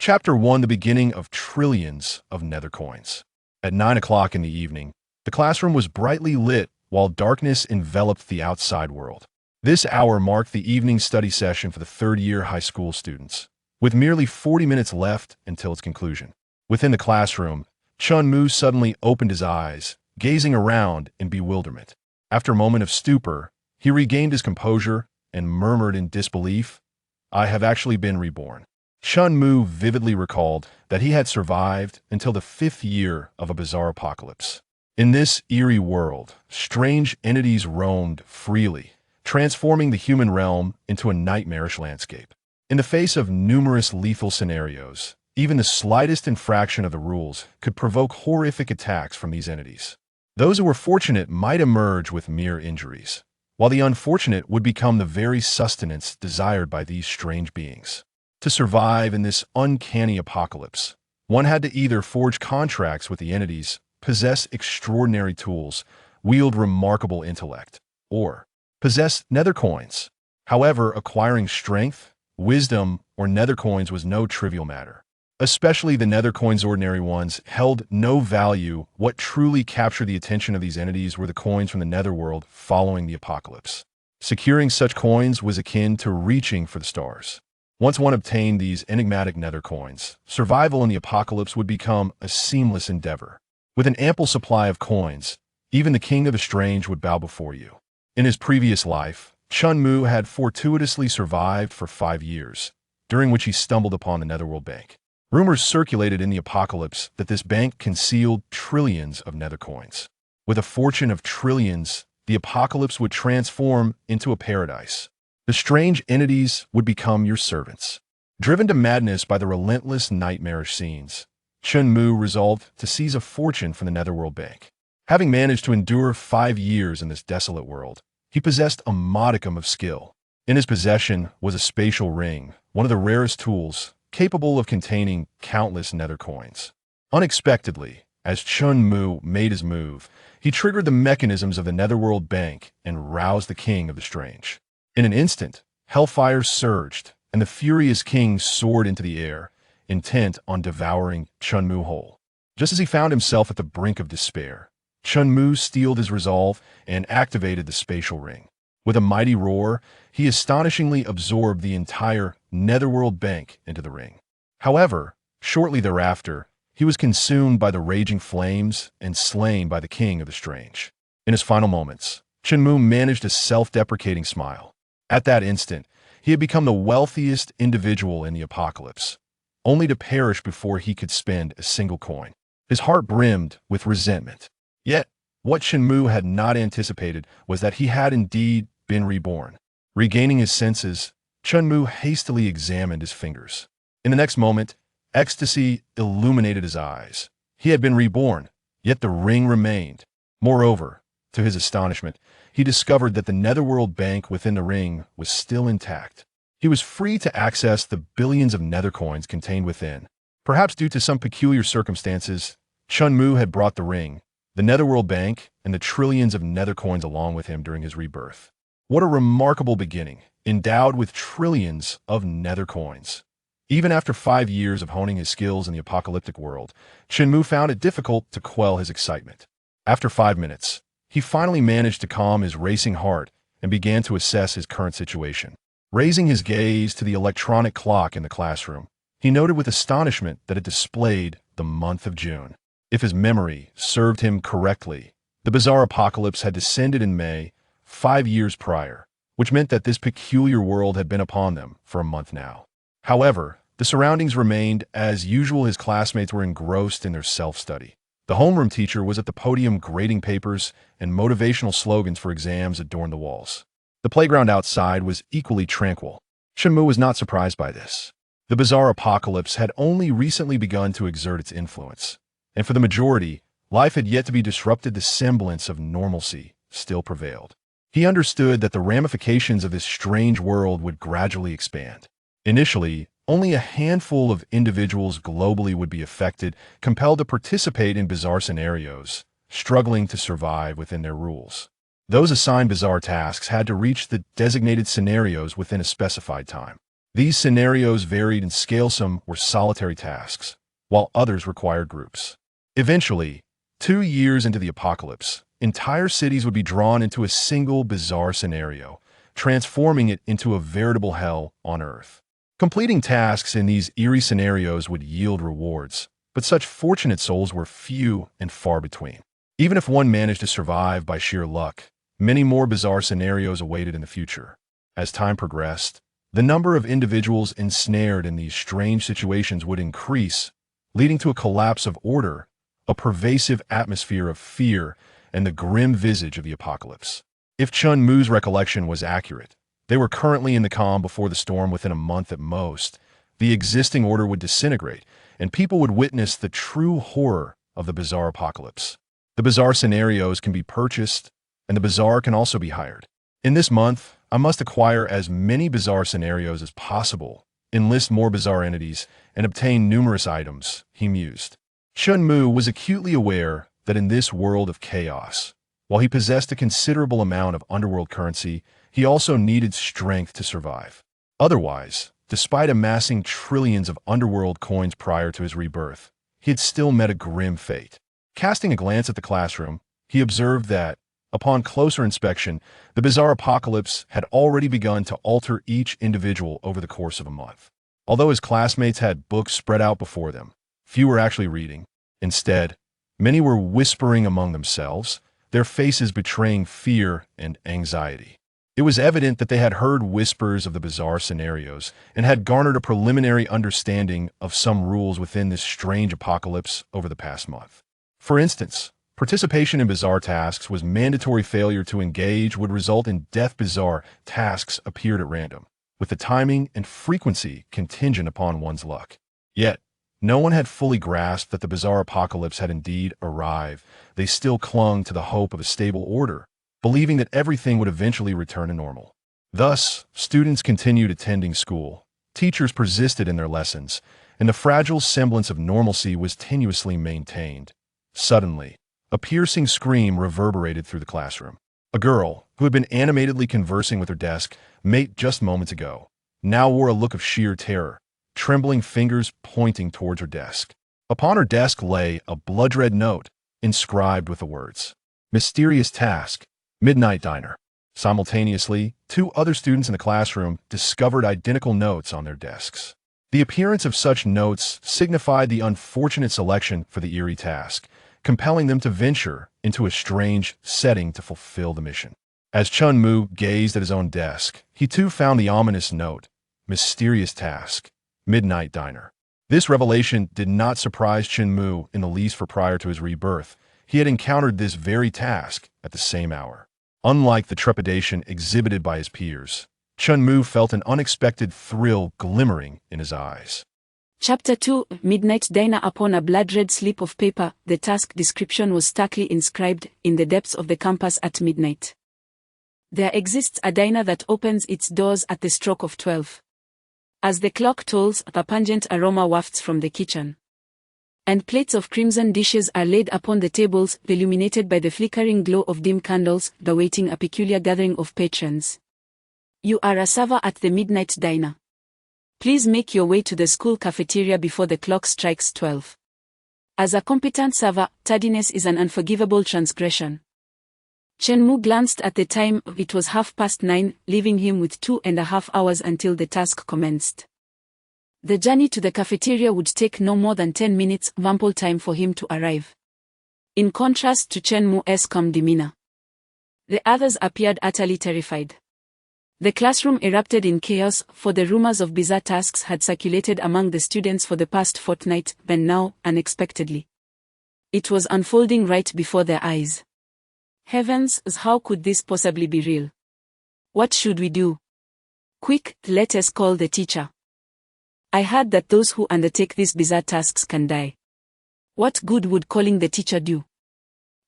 Chapter 1: The Beginning of Trillions of Nether Coins. At 9 o'clock in the evening, the classroom was brightly lit while darkness enveloped the outside world. This hour marked the evening study session for the third-year high school students, with merely 40 minutes left until its conclusion. Within the classroom, Chun-Mu suddenly opened his eyes, gazing around in bewilderment. After a moment of stupor, he regained his composure and murmured in disbelief, "I have actually been reborn." Chun-Mu vividly recalled that he had survived until the 5th year of a bizarre apocalypse. In this eerie world, strange entities roamed freely, transforming the human realm into a nightmarish landscape. In the face of numerous lethal scenarios, even the slightest infraction of the rules could provoke horrific attacks from these entities. Those who were fortunate might emerge with mere injuries, while the unfortunate would become the very sustenance desired by these strange beings. To survive in this uncanny apocalypse, one had to either forge contracts with the entities, possess extraordinary tools, wield remarkable intellect, or possess nether coins. However, acquiring strength, wisdom, or nether coins was no trivial matter. Especially the nether coins, ordinary ones, held no value. What truly captured the attention of these entities were the coins from the netherworld following the apocalypse. Securing such coins was akin to reaching for the stars. Once one obtained these enigmatic nether coins, survival in the apocalypse would become a seamless endeavor. With an ample supply of coins, even the king of the strange would bow before you. In his previous life, Chun-Mu had fortuitously survived for 5 years, during which he stumbled upon the Netherworld Bank. Rumors circulated in the apocalypse that this bank concealed trillions of nether coins. With a fortune of trillions, the apocalypse would transform into a paradise. The strange entities would become your servants. Driven to madness by the relentless nightmarish scenes, Chun-Mu resolved to seize a fortune from the Netherworld Bank. Having managed to endure 5 years in this desolate world, he possessed a modicum of skill. In his possession was a spatial ring, one of the rarest tools, capable of containing countless nether coins. Unexpectedly, as Chun-Mu made his move, he triggered the mechanisms of the Netherworld Bank and roused the king of the strange. In an instant, hellfire surged, and the furious king soared into the air, intent on devouring Chun-Mu whole. Just as he found himself at the brink of despair, Chun-Mu steeled his resolve and activated the spatial ring. With a mighty roar, he astonishingly absorbed the entire Netherworld Bank into the ring. However, shortly thereafter, he was consumed by the raging flames and slain by the king of the strange. In his final moments, Chun-Mu managed a self-deprecating smile. At that instant, he had become the wealthiest individual in the apocalypse, only to perish before he could spend a single coin. His heart brimmed with resentment. Yet, what Chun-Mu had not anticipated was that he had indeed been reborn. Regaining his senses, Chun-Mu hastily examined his fingers. In the next moment, ecstasy illuminated his eyes. He had been reborn, yet the ring remained. Moreover, to his astonishment, he discovered that the Netherworld Bank within the ring was still intact. He was free to access the billions of nether coins contained within. Perhaps due to some peculiar circumstances, Chun-Mu had brought the ring, the Netherworld Bank, and the trillions of nether coins along with him during his rebirth. What a remarkable beginning, endowed with trillions of nether coins. Even after 5 years of honing his skills in the apocalyptic world, Chun-Mu found it difficult to quell his excitement. After 5 minutes, he finally managed to calm his racing heart and began to assess his current situation. Raising his gaze to the electronic clock in the classroom, he noted with astonishment that it displayed the month of June. If his memory served him correctly, the bizarre apocalypse had descended in May, 5 years prior, which meant that this peculiar world had been upon them for a month now. However, the surroundings remained as usual. His classmates were engrossed in their self-study. The homeroom teacher was at the podium grading papers, and motivational slogans for exams adorned the walls. The playground outside was equally tranquil. Chun-Mu was not surprised by this. The bizarre apocalypse had only recently begun to exert its influence, and for the majority, life had yet to be disrupted. The semblance of normalcy still prevailed. He understood that the ramifications of this strange world would gradually expand. Initially, only a handful of individuals globally would be affected, compelled to participate in bizarre scenarios, struggling to survive within their rules. Those assigned bizarre tasks had to reach the designated scenarios within a specified time. These scenarios varied in scale. Some were solitary tasks, while others required groups. Eventually, 2 years into the apocalypse, entire cities would be drawn into a single bizarre scenario, transforming it into a veritable hell on Earth. Completing tasks in these eerie scenarios would yield rewards, but such fortunate souls were few and far between. Even if one managed to survive by sheer luck, many more bizarre scenarios awaited in the future. As time progressed, the number of individuals ensnared in these strange situations would increase, leading to a collapse of order, a pervasive atmosphere of fear, and the grim visage of the apocalypse. If Chun Mu's recollection was accurate, they were currently in the calm before the storm. Within a month at most, the existing order would disintegrate, and people would witness the true horror of the bizarre apocalypse. The bizarre scenarios can be purchased, and the bizarre can also be hired. In this month, I must acquire as many bizarre scenarios as possible, enlist more bizarre entities, and obtain numerous items, he mused. Chun Mu was acutely aware that in this world of chaos, while he possessed a considerable amount of underworld currency, he also needed strength to survive. Otherwise, despite amassing trillions of underworld coins prior to his rebirth, he had still met a grim fate. Casting a glance at the classroom, he observed that, upon closer inspection, the bizarre apocalypse had already begun to alter each individual over the course of a month. Although his classmates had books spread out before them, few were actually reading. Instead, many were whispering among themselves, their faces betraying fear and anxiety. It was evident that they had heard whispers of the bizarre scenarios and had garnered a preliminary understanding of some rules within this strange apocalypse over the past month. For instance, participation in bizarre tasks was mandatory. Failure to engage would result in death. Bizarre tasks appeared at random, with the timing and frequency contingent upon one's luck. Yet, no one had fully grasped that the bizarre apocalypse had indeed arrived. They still clung to the hope of a stable order, believing that everything would eventually return to normal. Thus, students continued attending school, teachers persisted in their lessons, and the fragile semblance of normalcy was tenuously maintained. Suddenly, a piercing scream reverberated through the classroom. A girl, who had been animatedly conversing with her desk mate just moments ago, now wore a look of sheer terror, trembling fingers pointing towards her desk. Upon her desk lay a blood-red note, inscribed with the words, "Mysterious Task, Midnight Diner." Simultaneously, 2 other students in the classroom discovered identical notes on their desks. The appearance of such notes signified the unfortunate selection for the eerie task, compelling them to venture into a strange setting to fulfill the mission. As Chun Mu gazed at his own desk, he too found the ominous note, "Mysterious Task, Midnight Diner." This revelation did not surprise Chun Mu in the least, for prior to his rebirth, he had encountered this very task at the same hour. Unlike the trepidation exhibited by his peers, Chun Mu felt an unexpected thrill glimmering in his eyes. Chapter 2, Midnight Diner. Upon a blood-red slip of paper, the task description was starkly inscribed, "In the depths of the campus at midnight. There exists a diner that opens its doors at the stroke of 12. As the clock tolls, a pungent aroma wafts from the kitchen. And plates of crimson dishes are laid upon the tables, illuminated by the flickering glow of dim candles, awaiting a peculiar gathering of patrons. You are a server at the Midnight Diner. Please make your way to the school cafeteria before the clock strikes 12. As a competent server, tardiness is an unforgivable transgression." Chun Mu glanced at the time. It was 9:30, leaving him with 2.5 hours until the task commenced. The journey to the cafeteria would take no more than 10 minutes, ample time for him to arrive. In contrast to Chun Mu's calm demeanor, the others appeared utterly terrified. The classroom erupted in chaos, for the rumors of bizarre tasks had circulated among the students for the past fortnight, but now, unexpectedly, it was unfolding right before their eyes. Heavens, how could this possibly be real? What should we do? Quick, let us call the teacher. I heard that those who undertake these bizarre tasks can die. What good would calling the teacher do?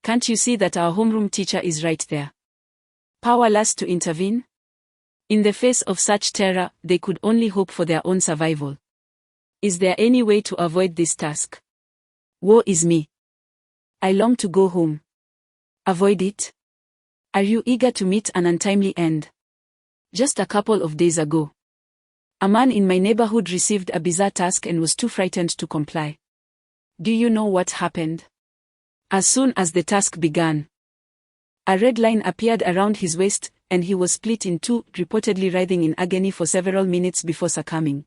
Can't you see that our homeroom teacher is right there? Powerless to intervene? In the face of such terror, they could only hope for their own survival. Is there any way to avoid this task? Woe is me. I long to go home. Avoid it? Are you eager to meet an untimely end? Just a couple of days ago, A man in my neighborhood received a bizarre task and was too frightened to comply. Do you know what happened? As soon as the task began, a red line appeared around his waist, and he was split in two, reportedly writhing in agony for several minutes before succumbing.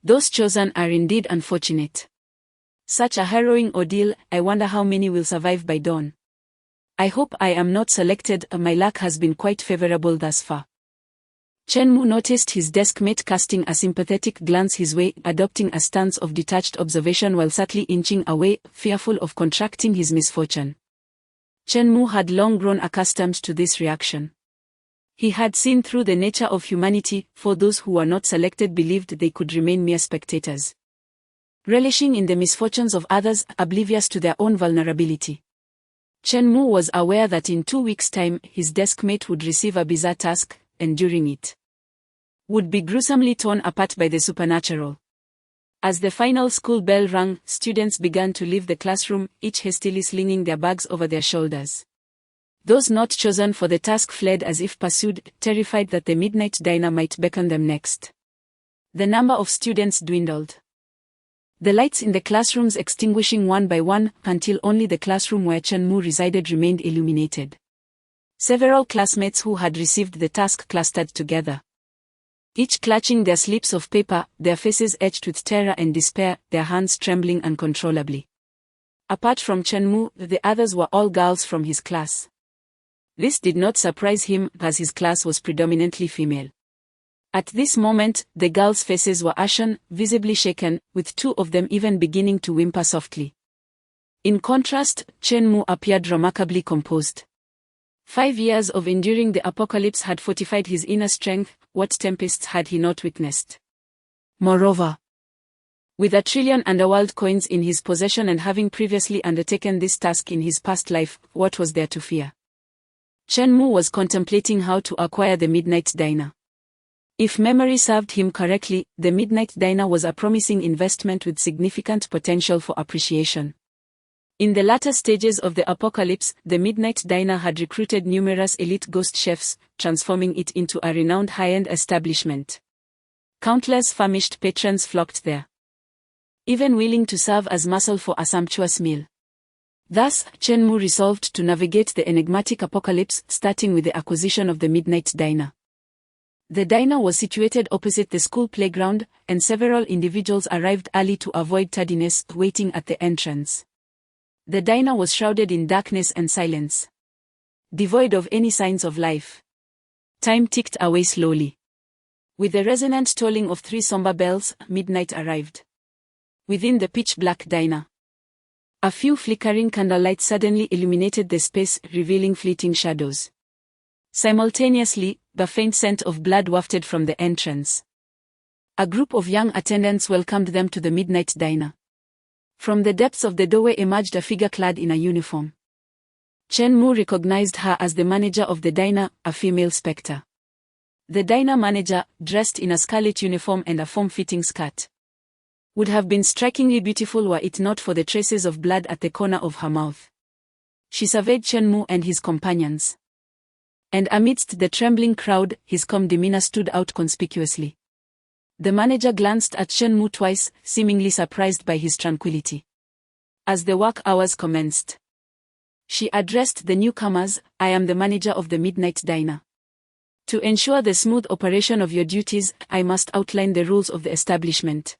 Those chosen are indeed unfortunate. Such a harrowing ordeal, I wonder how many will survive by dawn. I hope I am not selected, my luck has been quite favorable thus far. Chen-mu noticed his deskmate casting a sympathetic glance his way, adopting a stance of detached observation while subtly inching away, fearful of contracting his misfortune. Chen-mu had long grown accustomed to this reaction. He had seen through the nature of humanity, for those who were not selected believed they could remain mere spectators, relishing in the misfortunes of others, oblivious to their own vulnerability. Chen-mu was aware that in 2 weeks' time his deskmate would receive a bizarre task, and during it, would be gruesomely torn apart by the supernatural. As the final school bell rang, students began to leave the classroom, each hastily slinging their bags over their shoulders. Those not chosen for the task fled as if pursued, terrified that the midnight diner might beckon them next. The number of students dwindled, the lights in the classrooms extinguishing one by one, until only the classroom where Chen-mu resided remained illuminated. Several classmates who had received the task clustered together, each clutching their slips of paper, their faces etched with terror and despair, their hands trembling uncontrollably. Apart from Chen-mu, the others were all girls from his class. This did not surprise him, as his class was predominantly female. At this moment, the girls' faces were ashen, visibly shaken, with 2 of them even beginning to whimper softly. In contrast, Chen-mu appeared remarkably composed. 5 years of enduring the apocalypse had fortified his inner strength. What tempests had he not witnessed? Moreover, with 1 trillion underworld coins in his possession and having previously undertaken this task in his past life, what was there to fear? Chen-mu was contemplating how to acquire the Midnight Diner. If memory served him correctly, the Midnight Diner was a promising investment with significant potential for appreciation. In the latter stages of the apocalypse, the Midnight Diner had recruited numerous elite ghost chefs, transforming it into a renowned high-end establishment. Countless famished patrons flocked there, even willing to serve as muscle for a sumptuous meal. Thus, Chen-mu resolved to navigate the enigmatic apocalypse, starting with the acquisition of the Midnight Diner. The diner was situated opposite the school playground, and several individuals arrived early to avoid tardiness, waiting at the entrance. The diner was shrouded in darkness and silence, devoid of any signs of life. Time ticked away slowly. With the resonant tolling of 3 somber bells, midnight arrived. Within the pitch-black diner, a few flickering candlelights suddenly illuminated the space, revealing fleeting shadows. Simultaneously, the faint scent of blood wafted from the entrance. A group of young attendants welcomed them to the midnight diner. From the depths of the doorway emerged a figure clad in a uniform. Chen-mu recognized her as the manager of the diner, a female specter. The diner manager, dressed in a scarlet uniform and a form-fitting skirt, would have been strikingly beautiful were it not for the traces of blood at the corner of her mouth. She surveyed Chen-mu and his companions, and amidst the trembling crowd, his calm demeanor stood out conspicuously. The manager glanced at Chen-mu twice, seemingly surprised by his tranquility. As the work hours commenced, she addressed the newcomers, "I am the manager of the Midnight Diner. To ensure the smooth operation of your duties, I must outline the rules of the establishment,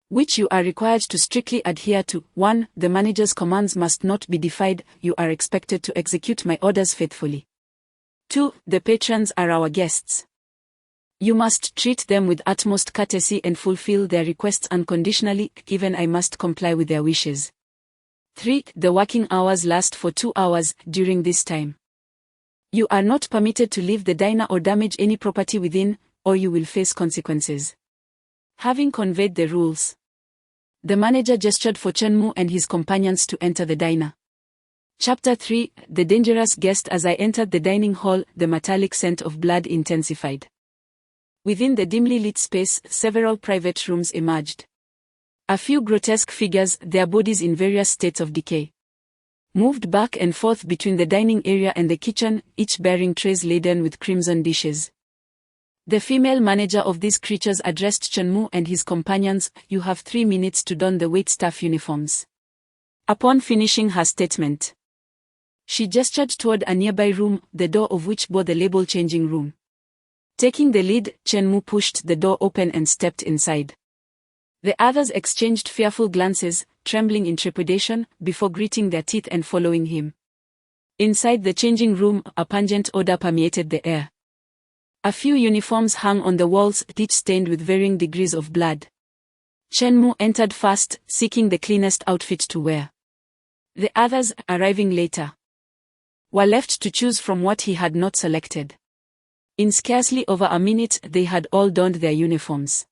which you are required to strictly adhere to. 1. The manager's commands must not be defied. You are expected to execute my orders faithfully. 2. The patrons are our guests. You must treat them with utmost courtesy and fulfill their requests unconditionally, even I must comply with their wishes. 3. The working hours last for 2 hours. During this time, you are not permitted to leave the diner or damage any property within, or you will face consequences." Having conveyed the rules, the manager gestured for Chen-mu and his companions to enter the diner. Chapter 3: The Dangerous Guest. As I entered the dining hall, the metallic scent of blood intensified. Within the dimly lit space, several private rooms emerged. A few grotesque figures, their bodies in various states of decay, moved back and forth between the dining area and the kitchen, each bearing trays laden with crimson dishes. The female manager of these creatures addressed Chenmu and his companions, "You have 3 minutes to don the waitstaff uniforms." Upon finishing her statement, she gestured toward a nearby room, the door of which bore the label "Changing Room." Taking the lead, Chenmu pushed the door open and stepped inside. The others exchanged fearful glances, trembling in trepidation, before gritting their teeth and following him. Inside the changing room, a pungent odor permeated the air. A few uniforms hung on the walls, each stained with varying degrees of blood. Chenmu entered first, seeking the cleanest outfit to wear. The others, arriving later, were left to choose from what he had not selected. In scarcely over a minute, they had all donned their uniforms.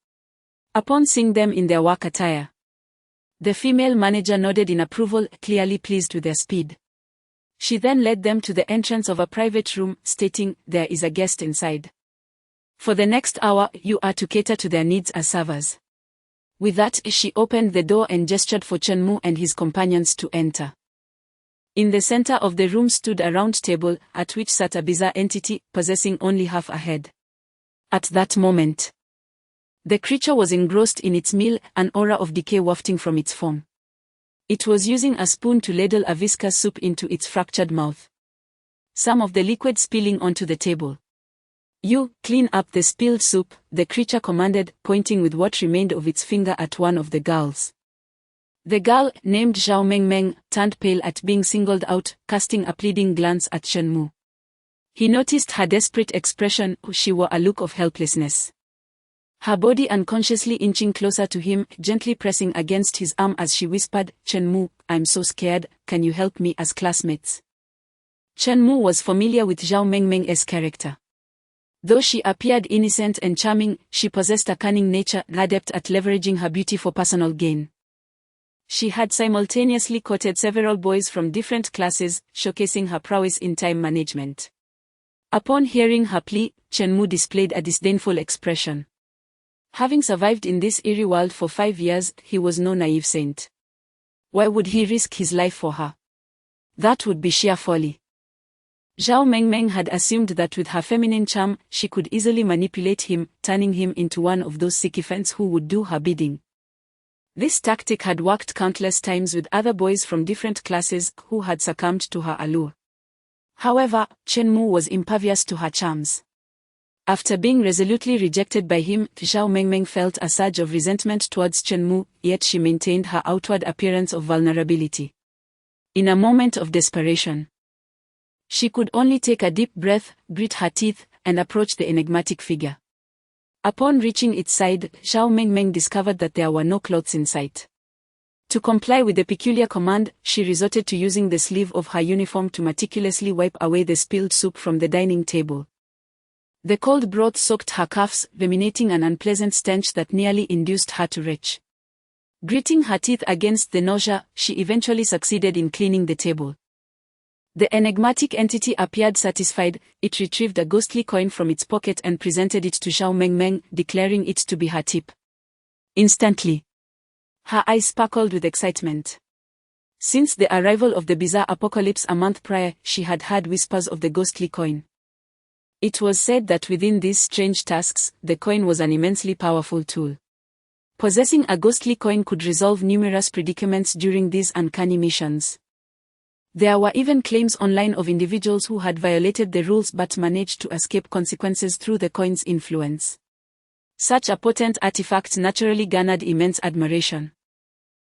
Upon seeing them in their work attire, the female manager nodded in approval, clearly pleased with their speed. She then led them to the entrance of a private room, stating, "There is a guest inside. For the next hour, you are to cater to their needs as servers." With that, she opened the door and gestured for Chenmu and his companions to enter. In the center of the room stood a round table, at which sat a bizarre entity, possessing only half a head. At that moment, the creature was engrossed in its meal, an aura of decay wafting from its form. It was using a spoon to ladle a viscous soup into its fractured mouth, some of the liquid spilling onto the table. "You, clean up the spilled soup," the creature commanded, pointing with what remained of its finger at one of the girls. The girl, named Zhao Mengmeng, turned pale at being singled out, casting a pleading glance at Chenmu. He noticed her desperate expression. She wore a look of helplessness, her body unconsciously inching closer to him, gently pressing against his arm as she whispered, "Chenmu, I'm so scared, can you help me?" As classmates, Chenmu was familiar with Zhao Mengmeng's character. Though she appeared innocent and charming, she possessed a cunning nature, adept at leveraging her beauty for personal gain. She had simultaneously courted several boys from different classes, showcasing her prowess in time management. Upon hearing her plea, Chenmu displayed a disdainful expression. Having survived in this eerie world for 5 years, he was no naive saint. Why would he risk his life for her? That would be sheer folly. Zhao Mengmeng had assumed that with her feminine charm, she could easily manipulate him, turning him into one of those sycophants who would do her bidding. This tactic had worked countless times with other boys from different classes who had succumbed to her allure. However, Chenmu was impervious to her charms. After being resolutely rejected by him, Zhao Mengmeng felt a surge of resentment towards Chenmu, yet she maintained her outward appearance of vulnerability. In a moment of desperation, she could only take a deep breath, grit her teeth, and approach the enigmatic figure. Upon reaching its side, Zhao Mengmeng discovered that there were no clothes in sight. To comply with the peculiar command, she resorted to using the sleeve of her uniform to meticulously wipe away the spilled soup from the dining table. The cold broth soaked her cuffs, emanating an unpleasant stench that nearly induced her to retch. Gritting her teeth against the nausea, she eventually succeeded in cleaning the table. The enigmatic entity appeared satisfied. It retrieved a ghostly coin from its pocket and presented it to Zhao Mengmeng, declaring it to be her tip. Instantly, her eyes sparkled with excitement. Since the arrival of the bizarre apocalypse a month prior, she had heard whispers of the ghostly coin. It was said that within these strange tasks, the coin was an immensely powerful tool. Possessing a ghostly coin could resolve numerous predicaments during these uncanny missions. There were even claims online of individuals who had violated the rules but managed to escape consequences through the coin's influence. Such a potent artifact naturally garnered immense admiration.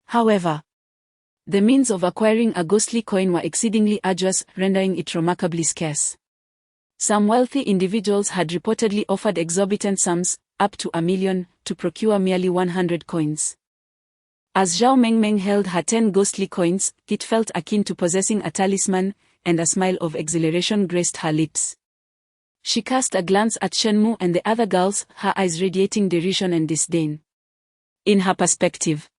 However, the means of acquiring a ghostly coin were exceedingly arduous, rendering it remarkably scarce. Some wealthy individuals had reportedly offered exorbitant sums, up to $1 million, to procure merely 100 coins. As Zhao Mengmeng held her 10 ghostly coins, it felt akin to possessing a talisman, and a smile of exhilaration graced her lips. She cast a glance at Chenmu and the other girls, her eyes radiating derision and disdain. In her perspective,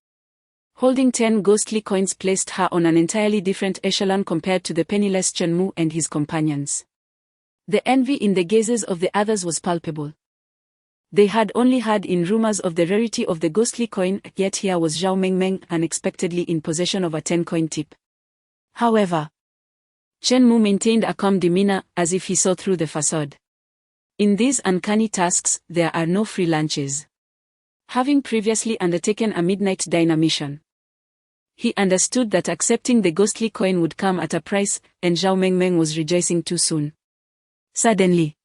holding 10 ghostly coins placed her on an entirely different echelon compared to the penniless Chenmu and his companions. The envy in the gazes of the others was palpable. They had only heard in rumors of the rarity of the ghostly coin, yet here was Zhao Mengmeng unexpectedly in possession of a 10-coin tip. However, Chenmu maintained a calm demeanor, as if he saw through the facade. In these uncanny tasks, there are no free lunches. Having previously undertaken a midnight diner mission, he understood that accepting the ghostly coin would come at a price, and Zhao Mengmeng was rejoicing too soon. Suddenly,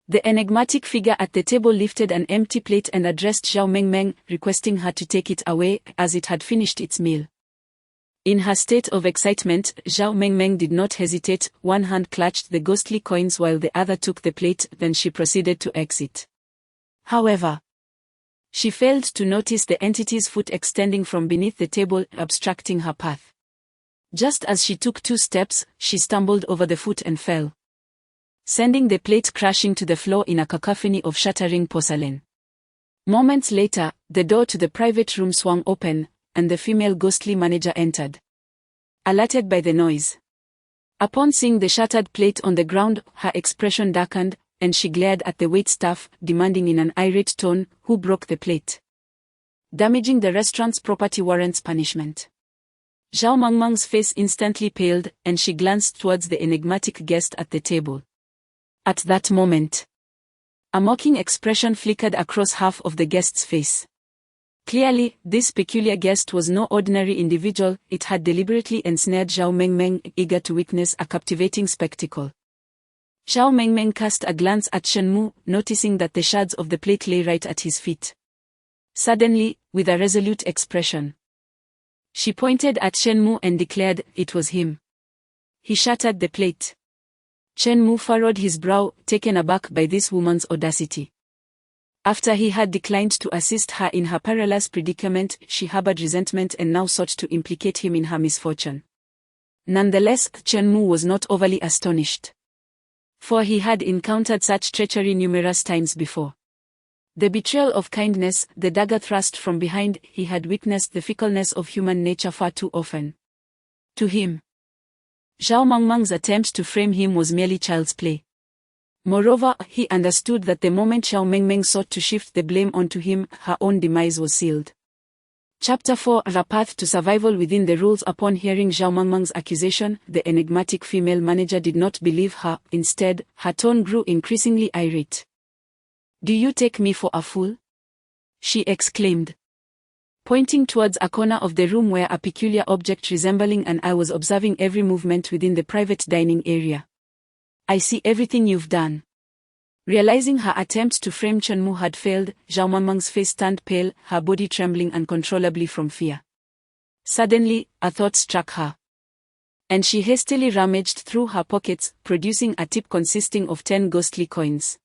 the enigmatic figure at the table lifted an empty plate and addressed Zhao Mengmeng, requesting her to take it away, as it had finished its meal. In her state of excitement, Zhao Mengmeng did not hesitate. One hand clutched the ghostly coins while the other took the plate, then she proceeded to exit. However, she failed to notice the entity's foot extending from beneath the table, obstructing her path. Just as she took 2 steps, she stumbled over the foot and fell, sending the plate crashing to the floor in a cacophony of shattering porcelain. Moments later, the door to the private room swung open, and the female ghostly manager entered, alerted by the noise. Upon seeing the shattered plate on the ground, her expression darkened, and she glared at the waitstaff, demanding in an irate tone, "Who broke the plate?" Damaging the restaurant's property warrants punishment. Zhao Mengmeng's face instantly paled, and she glanced towards the enigmatic guest at the table. At that moment, a mocking expression flickered across half of the guest's face. Clearly, this peculiar guest was no ordinary individual. It had deliberately ensnared Zhao Mengmeng, eager to witness a captivating spectacle. Zhao Mengmeng cast a glance at Shen Mu, noticing that the shards of the plate lay right at his feet. Suddenly, with a resolute expression, she pointed at Shen Mu and declared it was him. He shattered the plate. Shen Mu furrowed his brow, taken aback by this woman's audacity. After he had declined to assist her in her perilous predicament, she harbored resentment and now sought to implicate him in her misfortune. Nonetheless, Shen Mu was not overly astonished, for he had encountered such treachery numerous times before. The betrayal of kindness, the dagger thrust from behind, he had witnessed the fickleness of human nature far too often. To him, Zhao Mengmeng's attempt to frame him was merely child's play. Moreover, he understood that the moment Zhao Mengmeng sought to shift the blame onto him, her own demise was sealed. Chapter 4: A Path to Survival Within the Rules. Upon hearing Zhao Mengmeng's accusation, the enigmatic female manager did not believe her. Instead, her tone grew increasingly irate. "Do you take me for a fool?" she exclaimed, pointing towards a corner of the room where a peculiar object resembling an eye was observing every movement within the private dining area. "I see everything you've done." Realizing her attempt to frame Chen Mu had failed, Zhao Mengmeng's face turned pale, her body trembling uncontrollably from fear. Suddenly, a thought struck her, and she hastily rummaged through her pockets, producing a tip consisting of 10 ghostly coins.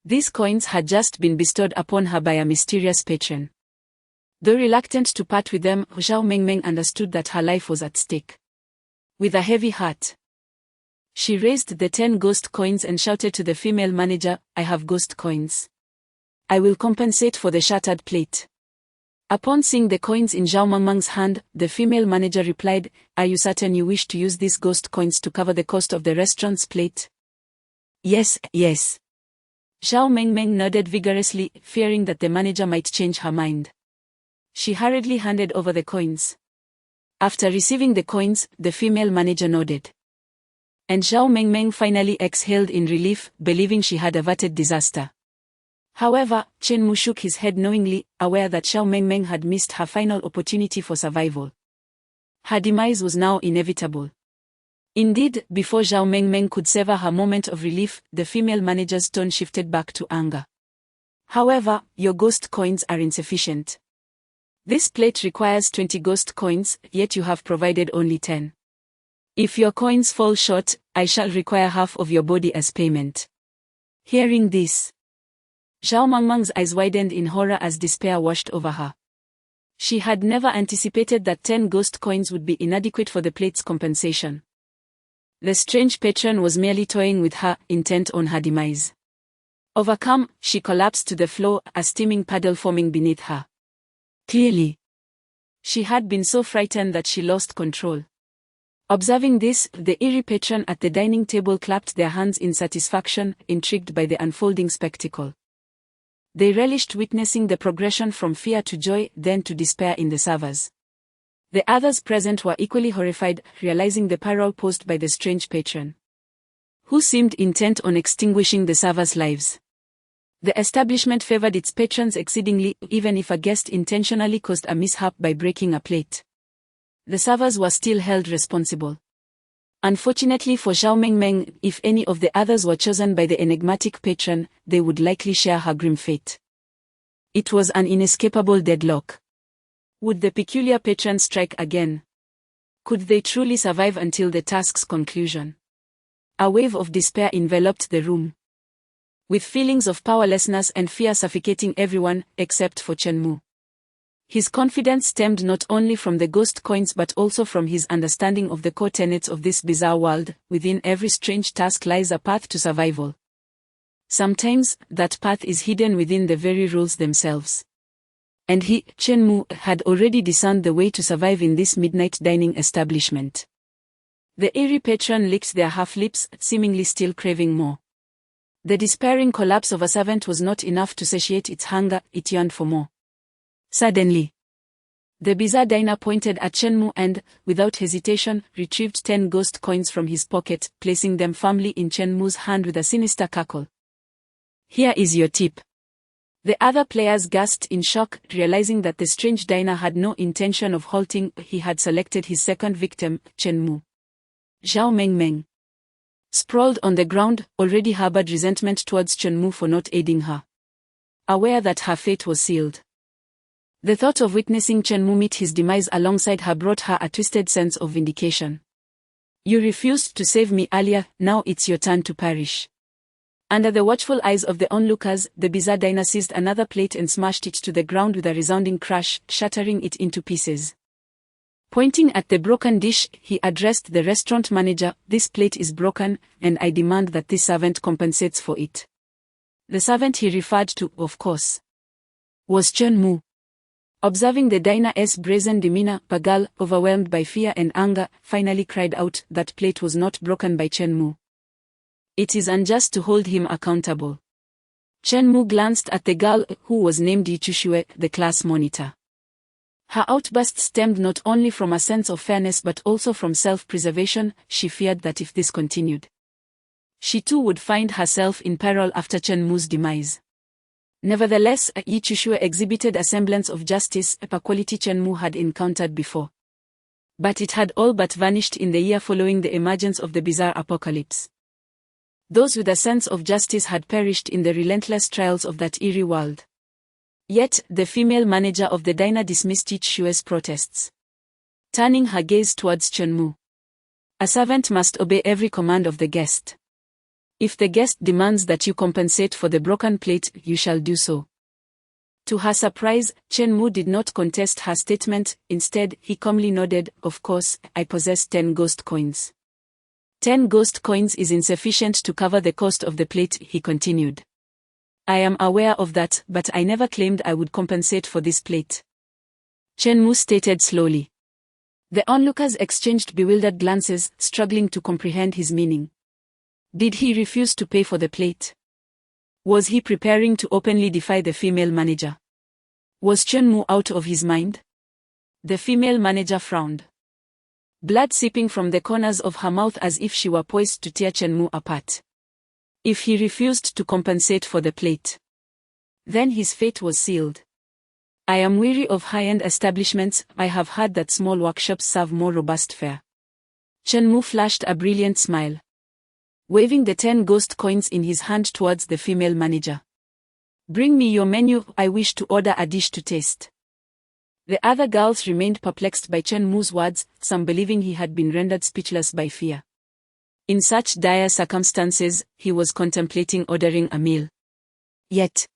These coins had just been bestowed upon her by a mysterious patron. Though reluctant to part with them, Zhao Mengmeng understood that her life was at stake. With a heavy heart, she raised the 10 ghost coins and shouted to the female manager, "I have ghost coins. I will compensate for the shattered plate." Upon seeing the coins in Zhao Mengmeng's hand, the female manager replied, "Are you certain you wish to use these ghost coins to cover the cost of the restaurant's plate?" Yes. Zhao Mengmeng nodded vigorously, fearing that the manager might change her mind. She hurriedly handed over the coins. After receiving the coins, the female manager nodded, and Zhao Mengmeng finally exhaled in relief, believing she had averted disaster. However, Chen Mu shook his head knowingly, aware that Zhao Mengmeng had missed her final opportunity for survival. Her demise was now inevitable. Indeed, before Zhao Mengmeng could savor her moment of relief, the female manager's tone shifted back to anger. "However, your ghost coins are insufficient. This plate requires 20 ghost coins, yet you have provided only 10. If your coins fall short, I shall require half of your body as payment." Hearing this, Zhao Mengmeng's eyes widened in horror as despair washed over her. She had never anticipated that 10 ghost coins would be inadequate for the plate's compensation. The strange patron was merely toying with her, intent on her demise. Overcome, she collapsed to the floor, a steaming puddle forming beneath her. Clearly, she had been so frightened that she lost control. Observing this, the eerie patron at the dining table clapped their hands in satisfaction, intrigued by the unfolding spectacle. They relished witnessing the progression from fear to joy, then to despair in the servers. The others present were equally horrified, realizing the peril posed by the strange patron, who seemed intent on extinguishing the servers' lives. The establishment favored its patrons exceedingly, even if a guest intentionally caused a mishap by breaking a plate. The servers were still held responsible. Unfortunately for Zhao Mengmeng, if any of the others were chosen by the enigmatic patron, they would likely share her grim fate. It was an inescapable deadlock. Would the peculiar patron strike again? Could they truly survive until the task's conclusion? A wave of despair enveloped the room, with feelings of powerlessness and fear suffocating everyone, except for Chen Mu. His confidence stemmed not only from the ghost coins but also from his understanding of the core tenets of this bizarre world. Within every strange task lies a path to survival. Sometimes, that path is hidden within the very rules themselves. And he, Chen Mu, had already discerned the way to survive in this midnight dining establishment. The eerie patron licked their half-lips, seemingly still craving more. The despairing collapse of a servant was not enough to satiate its hunger, it yearned for more. Suddenly, the bizarre diner pointed at Chen Mu and, without hesitation, retrieved 10 ghost coins from his pocket, placing them firmly in Chen Mu's hand with a sinister cackle. "Here is your tip." The other players gasped in shock, realizing that the strange diner had no intention of halting. He had selected his second victim, Chen Mu. Zhao Mengmeng, sprawled on the ground, already harbored resentment towards Chen Mu for not aiding her. Aware that her fate was sealed. The thought of witnessing Chen Mu meet his demise alongside her brought her a twisted sense of vindication. "You refused to save me earlier, now it's your turn to perish." Under the watchful eyes of the onlookers, the bizarre diner seized another plate and smashed it to the ground with a resounding crash, shattering it into pieces. Pointing at the broken dish, he addressed the restaurant manager, "This plate is broken, and I demand that this servant compensates for it." The servant he referred to, of course, was Chen Mu. Observing the diner's brazen demeanor, Pagal, overwhelmed by fear and anger, finally cried out that plate was not broken by Chen Mu. It is unjust to hold him accountable. Chen Mu glanced at the girl, who was named Yichushue, the class monitor. Her outburst stemmed not only from a sense of fairness but also from self-preservation. She feared that if this continued, she too would find herself in peril after Chen Mu's demise. Nevertheless, Yichushue exhibited a semblance of justice, a quality Chen Mu had encountered before. But it had all but vanished in the year following the emergence of the bizarre apocalypse. Those with a sense of justice had perished in the relentless trials of that eerie world. Yet, the female manager of the diner dismissed Yichishue's protests, turning her gaze towards Chen Mu. "A servant must obey every command of the guest. If the guest demands that you compensate for the broken plate, you shall do so." To her surprise, Chen Mu did not contest her statement. Instead, he calmly nodded, "Of course, I possess 10 ghost coins." 10 ghost coins is insufficient to cover the cost of the plate, he continued. "I am aware of that, but I never claimed I would compensate for this plate," Chen Mu stated slowly. The onlookers exchanged bewildered glances, struggling to comprehend his meaning. Did he refuse to pay for the plate? Was he preparing to openly defy the female manager? Was Chen Mu out of his mind? The female manager frowned, blood seeping from the corners of her mouth as if she were poised to tear Chen Mu apart. If he refused to compensate for the plate, then his fate was sealed. "I am weary of high-end establishments. I have heard that small workshops serve more robust fare." Chen Mu flashed a brilliant smile, waving the 10 ghost coins in his hand towards the female manager. "Bring me your menu, I wish to order a dish to taste." The other girls remained perplexed by Chen Mu's words, some believing he had been rendered speechless by fear. In such dire circumstances, he was contemplating ordering a meal. Yet,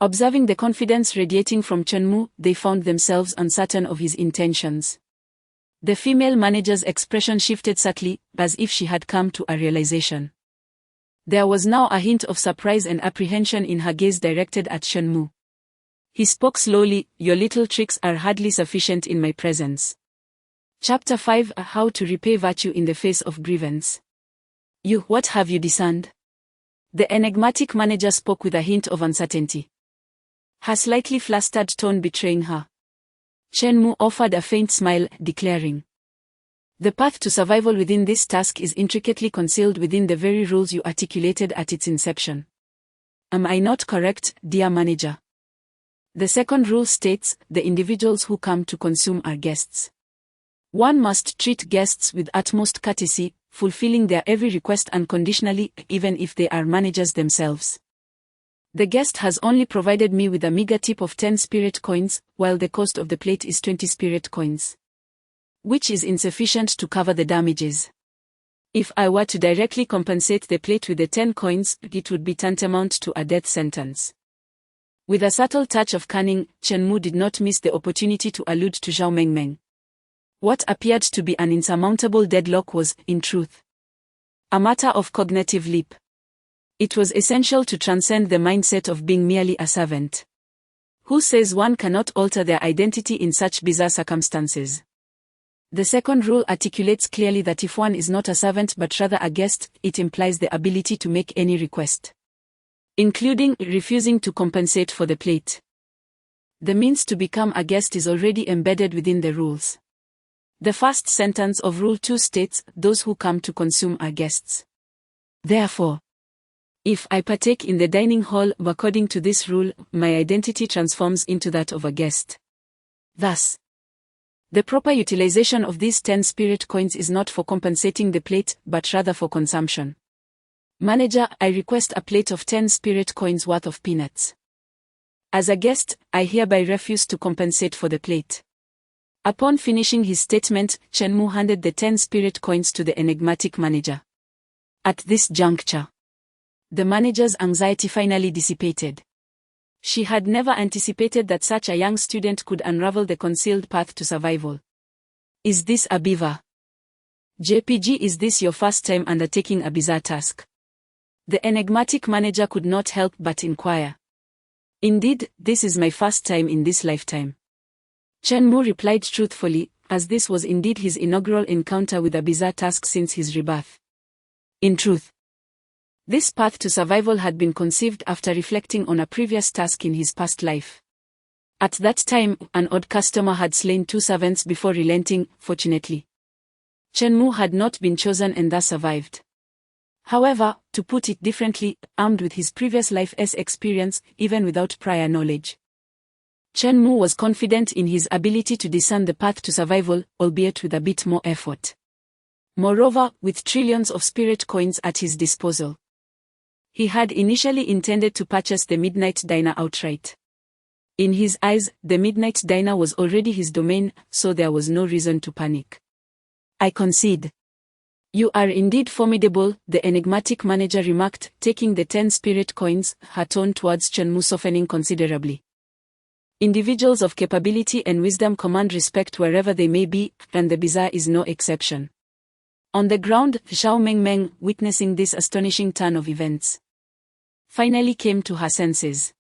observing the confidence radiating from Chen Mu, they found themselves uncertain of his intentions. The female manager's expression shifted subtly, as if she had come to a realization. There was now a hint of surprise and apprehension in her gaze directed at Chen Mu. He spoke slowly, "Your little tricks are hardly sufficient in my presence." Chapter 5: How to repay virtue in the face of grievance. What have you discerned?" The enigmatic manager spoke with a hint of uncertainty, her slightly flustered tone betraying her. Chen Mu offered a faint smile, declaring, The path to survival within this task is intricately concealed within the very rules you articulated at its inception. Am I not correct, dear manager? The second rule states, the individuals who come to consume are guests. One must treat guests with utmost courtesy, fulfilling their every request unconditionally, even if they are managers themselves. The guest has only provided me with a meager tip of 10 spirit coins, while the cost of the plate is 20 spirit coins, which is insufficient to cover the damages. If I were to directly compensate the plate with the 10 coins, it would be tantamount to a death sentence. With a subtle touch of cunning, Chen Mu did not miss the opportunity to allude to Zhao Mengmeng. What appeared to be an insurmountable deadlock was, in truth, a matter of cognitive leap. It was essential to transcend the mindset of being merely a servant. Who says one cannot alter their identity in such bizarre circumstances? The second rule articulates clearly that if one is not a servant but rather a guest, it implies the ability to make any request, including refusing to compensate for the plate. The means to become a guest is already embedded within the rules. The first sentence of Rule 2 states, those who come to consume are guests. Therefore, if I partake in the dining hall according to this rule, my identity transforms into that of a guest. Thus, the proper utilization of these 10 spirit coins is not for compensating the plate, but rather for consumption. Manager, I request a plate of 10 spirit coins worth of peanuts. As a guest, I hereby refuse to compensate for the plate. Upon finishing his statement, Chen Mu handed the 10 spirit coins to the enigmatic manager. At this juncture, the manager's anxiety finally dissipated. She had never anticipated that such a young student could unravel the concealed path to survival. Is this a beaver? JPG, is this your first time undertaking a bizarre task? The enigmatic manager could not help but inquire. Indeed, this is my first time in this lifetime. Chen Mu replied truthfully, as this was indeed his inaugural encounter with a bizarre task since his rebirth. In truth, this path to survival had been conceived after reflecting on a previous task in his past life. At that time, an odd customer had slain 2 servants before relenting, fortunately. Chen Mu had not been chosen and thus survived. However, to put it differently, armed with his previous life's experience, even without prior knowledge, Chen Mu was confident in his ability to discern the path to survival, albeit with a bit more effort. Moreover, with trillions of spirit coins at his disposal, he had initially intended to purchase the Midnight Diner outright. In his eyes, the Midnight Diner was already his domain, so there was no reason to panic. I concede. You are indeed formidable, the enigmatic manager remarked, taking the 10 spirit coins, her tone towards Chen Mu softening considerably. Individuals of capability and wisdom command respect wherever they may be, and the bizarre is no exception. On the ground, Zhao Mengmeng, witnessing this astonishing turn of events, finally came to her senses.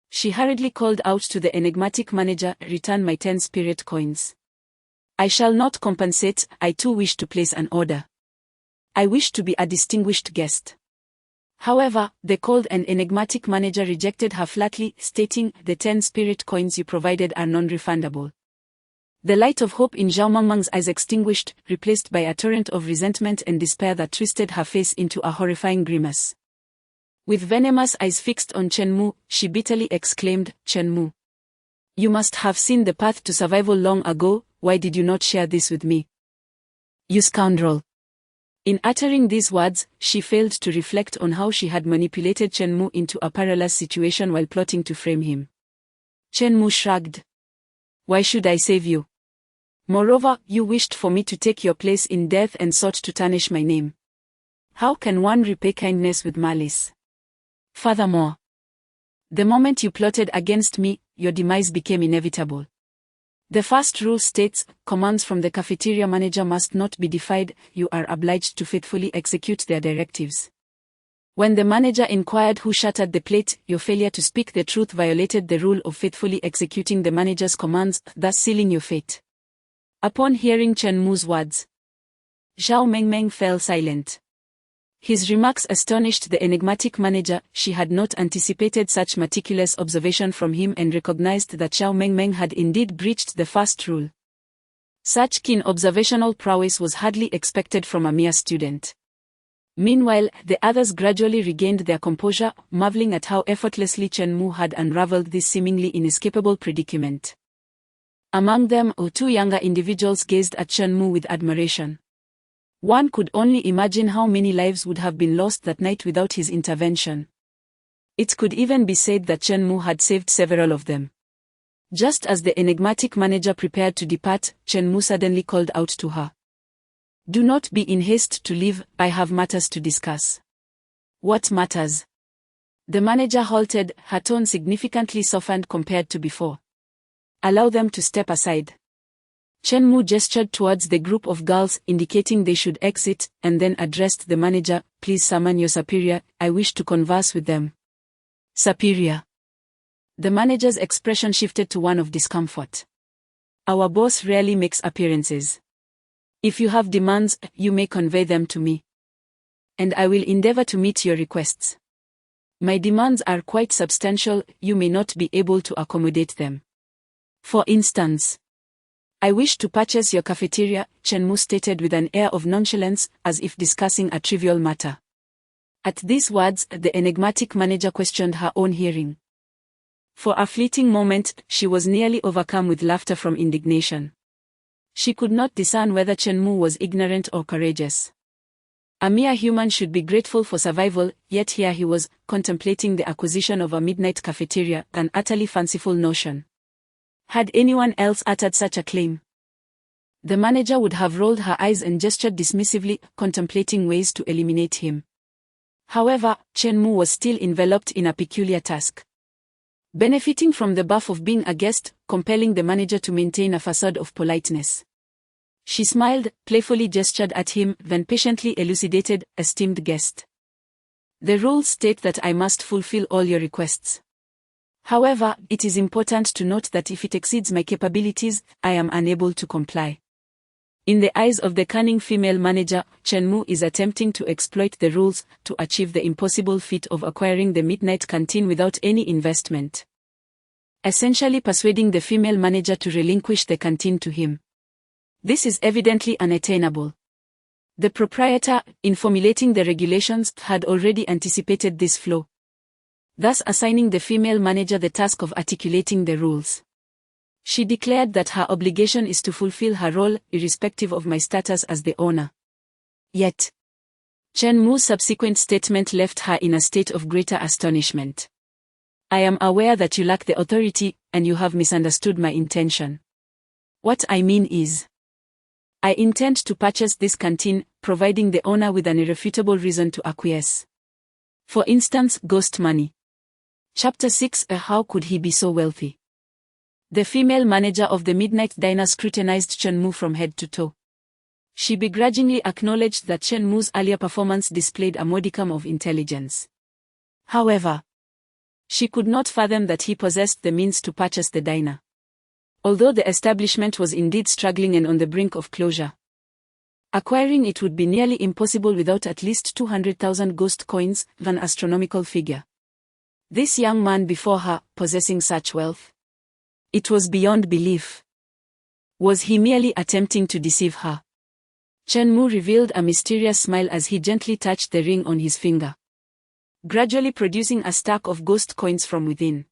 She hurriedly called out to the enigmatic manager, return my 10 spirit coins. I shall not compensate, I too wish to place an order. I wish to be a distinguished guest. However, the cold and enigmatic manager rejected her flatly, stating, the 10 spirit coins you provided are non-refundable. The light of hope in Zhao Mengmeng's eyes extinguished, replaced by a torrent of resentment and despair that twisted her face into a horrifying grimace. With venomous eyes fixed on Chen Mu, she bitterly exclaimed, Chen Mu, you must have seen the path to survival long ago, why did you not share this with me? You scoundrel. In uttering these words, she failed to reflect on how she had manipulated Chen Mu into a perilous situation while plotting to frame him. Chen Mu shrugged. Why should I save you? Moreover, you wished for me to take your place in death and sought to tarnish my name. How can one repay kindness with malice? Furthermore, the moment you plotted against me, your demise became inevitable. The first rule states, commands from the cafeteria manager must not be defied, you are obliged to faithfully execute their directives. When the manager inquired who shattered the plate, your failure to speak the truth violated the rule of faithfully executing the manager's commands, thus sealing your fate. Upon hearing Chen Mu's words, Zhao Mengmeng fell silent. His remarks astonished the enigmatic manager. She had not anticipated such meticulous observation from him and recognized that Zhao Mengmeng had indeed breached the first rule. Such keen observational prowess was hardly expected from a mere student. Meanwhile, the others gradually regained their composure, marveling at how effortlessly Chen Mu had unraveled this seemingly inescapable predicament. Among them, two younger individuals gazed at Chen Mu with admiration. One could only imagine how many lives would have been lost that night without his intervention. It could even be said that Chen Mu had saved several of them. Just as the enigmatic manager prepared to depart, Chen Mu suddenly called out to her. "Do not be in haste to leave, I have matters to discuss." "What matters?" The manager halted, her tone significantly softened compared to before. "Allow them to step aside." Chen Mu gestured towards the group of girls, indicating they should exit, and then addressed the manager. "Please summon your superior, I wish to converse with them." "Superior?" The manager's expression shifted to one of discomfort. "Our boss rarely makes appearances. If you have demands, you may convey them to me. And I will endeavor to meet your requests. My demands are quite substantial, you may not be able to accommodate them. For instance, I wish to purchase your cafeteria," Chen Mu stated with an air of nonchalance, as if discussing a trivial matter. At these words, the enigmatic manager questioned her own hearing. For a fleeting moment, she was nearly overcome with laughter from indignation. She could not discern whether Chen Mu was ignorant or courageous. A mere human should be grateful for survival, yet here he was, contemplating the acquisition of a midnight cafeteria, an utterly fanciful notion. Had anyone else uttered such a claim? The manager would have rolled her eyes and gestured dismissively, contemplating ways to eliminate him. However, Chen Mu was still enveloped in a peculiar task. Benefiting from the buff of being a guest, compelling the manager to maintain a facade of politeness. She smiled, playfully gestured at him, then patiently elucidated, "Esteemed guest. The rules state that I must fulfill all your requests. However, it is important to note that if it exceeds my capabilities, I am unable to comply." In the eyes of the cunning female manager, Chen Mu is attempting to exploit the rules to achieve the impossible feat of acquiring the midnight canteen without any investment. Essentially persuading the female manager to relinquish the canteen to him. This is evidently unattainable. The proprietor, in formulating the regulations, had already anticipated this flaw, thus assigning the female manager the task of articulating the rules. She declared that her obligation is to fulfill her role, irrespective of my status as the owner. Yet, Chen Mu's subsequent statement left her in a state of greater astonishment. "I am aware that you lack the authority, and you have misunderstood my intention. What I mean is, I intend to purchase this canteen, providing the owner with an irrefutable reason to acquiesce. For instance, ghost money." Chapter 6. How could he be so wealthy? The female manager of the Midnight Diner scrutinized Chen Mu from head to toe. She begrudgingly acknowledged that Chen Mu's earlier performance displayed a modicum of intelligence. However, she could not fathom that he possessed the means to purchase the diner. Although the establishment was indeed struggling and on the brink of closure, acquiring it would be nearly impossible without at least 200,000 ghost coins, an astronomical figure. This young man before her, possessing such wealth. It was beyond belief. Was he merely attempting to deceive her? Chen Mu revealed a mysterious smile as he gently touched the ring on his finger, gradually producing a stack of ghost coins from within.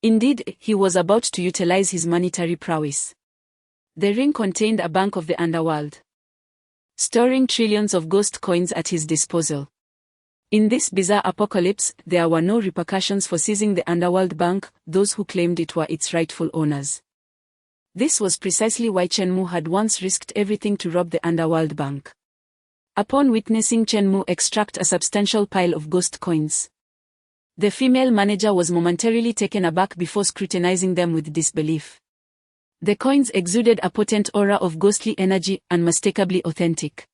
Indeed, he was about to utilize his monetary prowess. The ring contained a bank of the underworld, storing trillions of ghost coins at his disposal. In this bizarre apocalypse, there were no repercussions for seizing the underworld bank, those who claimed it were its rightful owners. This was precisely why Chen Mu had once risked everything to rob the underworld bank. Upon witnessing Chen Mu extract a substantial pile of ghost coins, the female manager was momentarily taken aback before scrutinizing them with disbelief. The coins exuded a potent aura of ghostly energy, unmistakably authentic.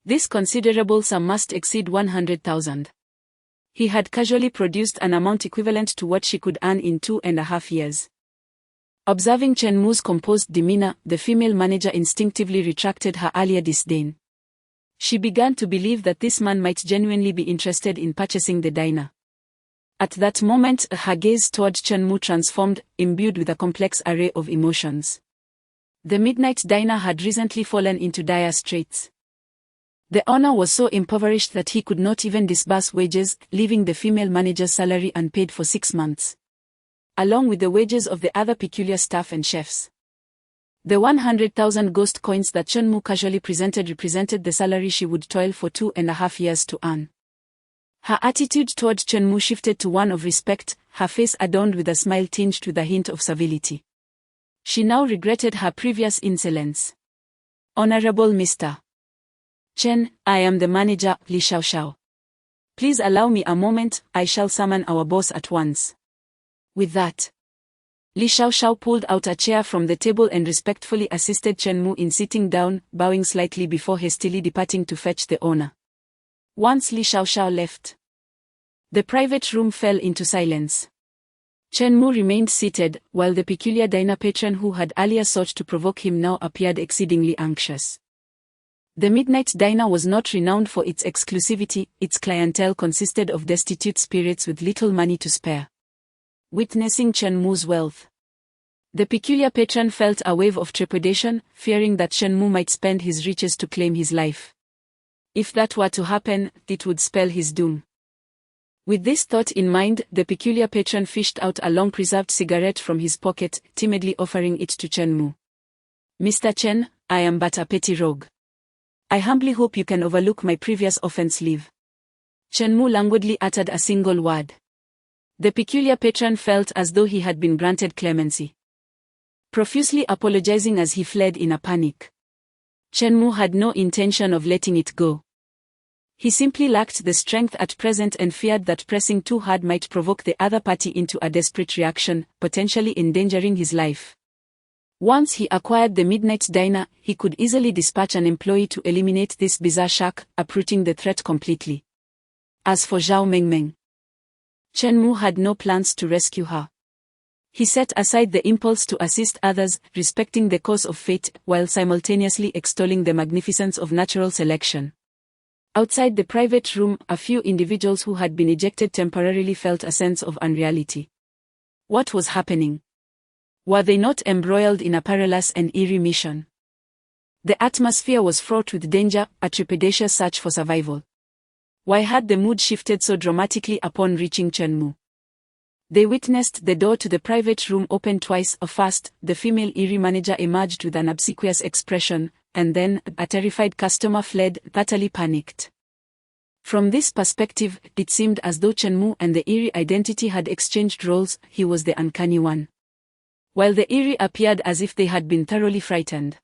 This considerable sum must exceed 100,000. He had casually produced an amount equivalent to what she could earn in 2.5 years. Observing Chen Mu's composed demeanor, the female manager instinctively retracted her earlier disdain. She began to believe that this man might genuinely be interested in purchasing the diner. At that moment, her gaze toward Chen Mu transformed, imbued with a complex array of emotions. The Midnight Diner had recently fallen into dire straits. The owner was so impoverished that he could not even disburse wages, leaving the female manager's salary unpaid for 6 months, along with the wages of the other peculiar staff and chefs. The 100,000 ghost coins that Chenmu casually presented represented the salary she would toil for 2.5 years to earn. Her attitude toward Chenmu shifted to one of respect, her face adorned with a smile tinged with a hint of civility. She now regretted her previous insolence. Honorable Mr. Chen, I am the manager, Li Xiaoxiao. Please allow me a moment, I shall summon our boss at once. With that, Li Xiaoxiao pulled out a chair from the table and respectfully assisted Chenmu in sitting down, bowing slightly before hastily departing to fetch the owner. Once Li Xiaoxiao left, the private room fell into silence. Chenmu remained seated, while the peculiar diner patron who had earlier sought to provoke him now appeared exceedingly anxious. The Midnight Diner was not renowned for its exclusivity, its clientele consisted of destitute spirits with little money to spare. Witnessing Chenmu's wealth, the peculiar patron felt a wave of trepidation, fearing that Chenmu might spend his riches to claim his life. If that were to happen, it would spell his doom. With this thought in mind, the peculiar patron fished out a long-preserved cigarette from his pocket, timidly offering it to Chenmu. Mr. Chen, I am but a petty rogue. I humbly hope you can overlook my previous offense. Leave. Chenmu languidly uttered a single word. The peculiar patron felt as though he had been granted clemency. Profusely apologizing as he fled in a panic, Chenmu had no intention of letting it go. He simply lacked the strength at present and feared that pressing too hard might provoke the other party into a desperate reaction, potentially endangering his life. Once he acquired the Midnight Diner, he could easily dispatch an employee to eliminate this bizarre shark, uprooting the threat completely. As for Zhao Mengmeng, Chenmu had no plans to rescue her. He set aside the impulse to assist others, respecting the course of fate, while simultaneously extolling the magnificence of natural selection. Outside the private room, a few individuals who had been ejected temporarily felt a sense of unreality. What was happening? Were they not embroiled in a perilous and eerie mission? The atmosphere was fraught with danger, a trepidatious search for survival. Why had the mood shifted so dramatically upon reaching Chenmu? They witnessed the door to the private room open twice. First, the female eerie manager emerged with an obsequious expression, and then, a terrified customer fled, utterly panicked. From this perspective, it seemed as though Chenmu and the eerie identity had exchanged roles. He was the uncanny one, while the eerie appeared as if they had been thoroughly frightened.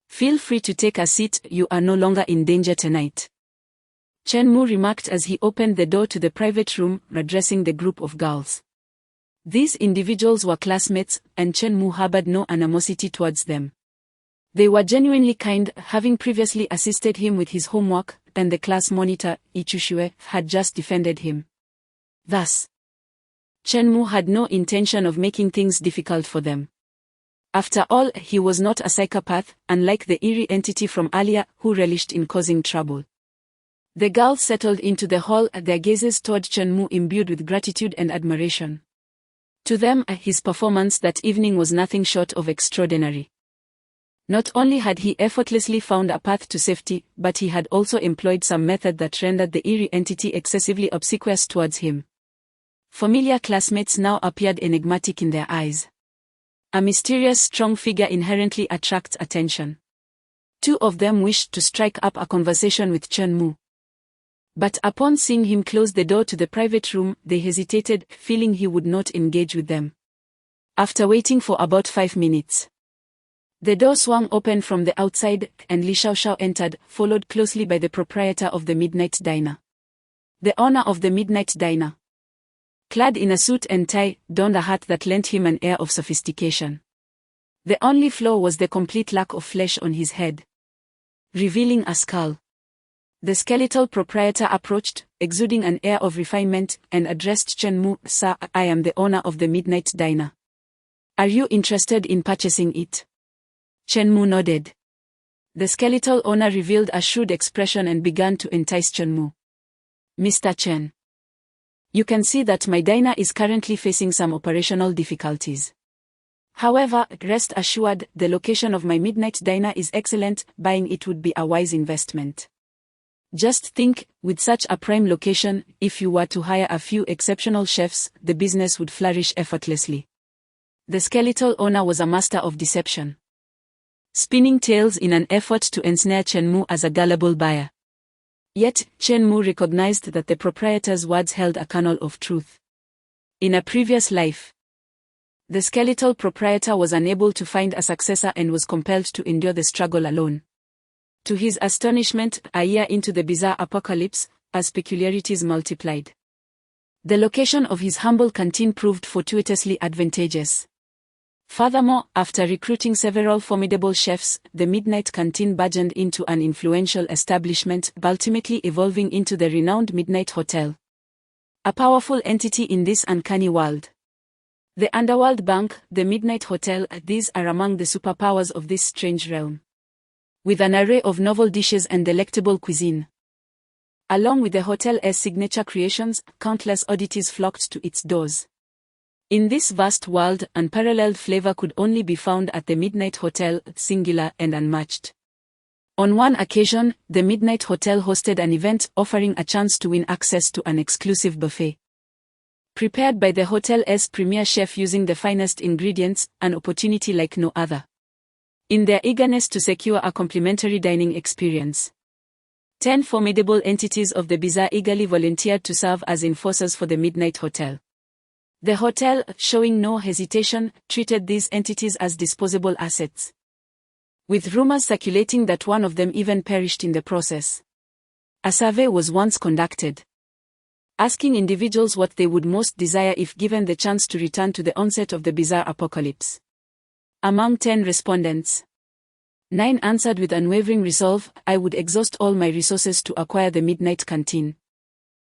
Feel free to take a seat, you are no longer in danger tonight, Chenmu remarked as he opened the door to the private room, addressing the group of girls. These individuals were classmates, and Chenmu harbored no animosity towards them. They were genuinely kind, having previously assisted him with his homework, and the class monitor, Ichushue, had just defended him. Thus, Chenmu had no intention of making things difficult for them. After all, he was not a psychopath, unlike the eerie entity from earlier, who relished in causing trouble. The girls settled into the hall, their gazes toward Chenmu imbued with gratitude and admiration. To them, his performance that evening was nothing short of extraordinary. Not only had he effortlessly found a path to safety, but he had also employed some method that rendered the eerie entity excessively obsequious towards him. Familiar classmates now appeared enigmatic in their eyes. A mysterious, strong figure inherently attracts attention. Two of them wished to strike up a conversation with Chenmu. But upon seeing him close the door to the private room, they hesitated, feeling he would not engage with them. After waiting for about 5 minutes, the door swung open from the outside, and Li Xiaoxiao entered, followed closely by the proprietor of the Midnight Diner. The owner of the Midnight Diner, clad in a suit and tie, donned a hat that lent him an air of sophistication. The only flaw was the complete lack of flesh on his head, revealing a skull. The skeletal proprietor approached, exuding an air of refinement, and addressed Chenmu, "Sir, I am the owner of the Midnight Diner. Are you interested in purchasing it?" Chenmu nodded. The skeletal owner revealed a shrewd expression and began to entice Chenmu. "Mr. Chen, you can see that my diner is currently facing some operational difficulties. However, rest assured, the location of my midnight diner is excellent, buying it would be a wise investment. Just think, with such a prime location, if you were to hire a few exceptional chefs, the business would flourish effortlessly. The skeletal owner was a master of deception, spinning tales in an effort to ensnare Chen Mu as a gullible buyer. Yet, Chen Mu recognized that the proprietor's words held a kernel of truth. In a previous life, the skeletal proprietor was unable to find a successor and was compelled to endure the struggle alone. To his astonishment, a year into the bizarre apocalypse, as peculiarities multiplied, the location of his humble canteen proved fortuitously advantageous. Furthermore, after recruiting several formidable chefs, the Midnight Canteen burgeoned into an influential establishment, ultimately evolving into the renowned Midnight Hotel. A powerful entity in this uncanny world. The Underworld Bank, the Midnight Hotel, these are among the superpowers of this strange realm. With an array of novel dishes and delectable cuisine, along with the hotel's signature creations, countless oddities flocked to its doors. In this vast world, unparalleled flavor could only be found at the Midnight Hotel, singular and unmatched. On one occasion, the Midnight Hotel hosted an event offering a chance to win access to an exclusive buffet prepared by the hotel's premier chef using the finest ingredients, an opportunity like no other. In their eagerness to secure a complimentary dining experience, 10 formidable entities of the bizarre eagerly volunteered to serve as enforcers for the Midnight Hotel. The hotel, showing no hesitation, treated these entities as disposable assets, with rumors circulating that one of them even perished in the process. A survey was once conducted, asking individuals what they would most desire if given the chance to return to the onset of the bizarre apocalypse. Among 10 respondents, 9 answered with unwavering resolve, "I would exhaust all my resources to acquire the Midnight Canteen."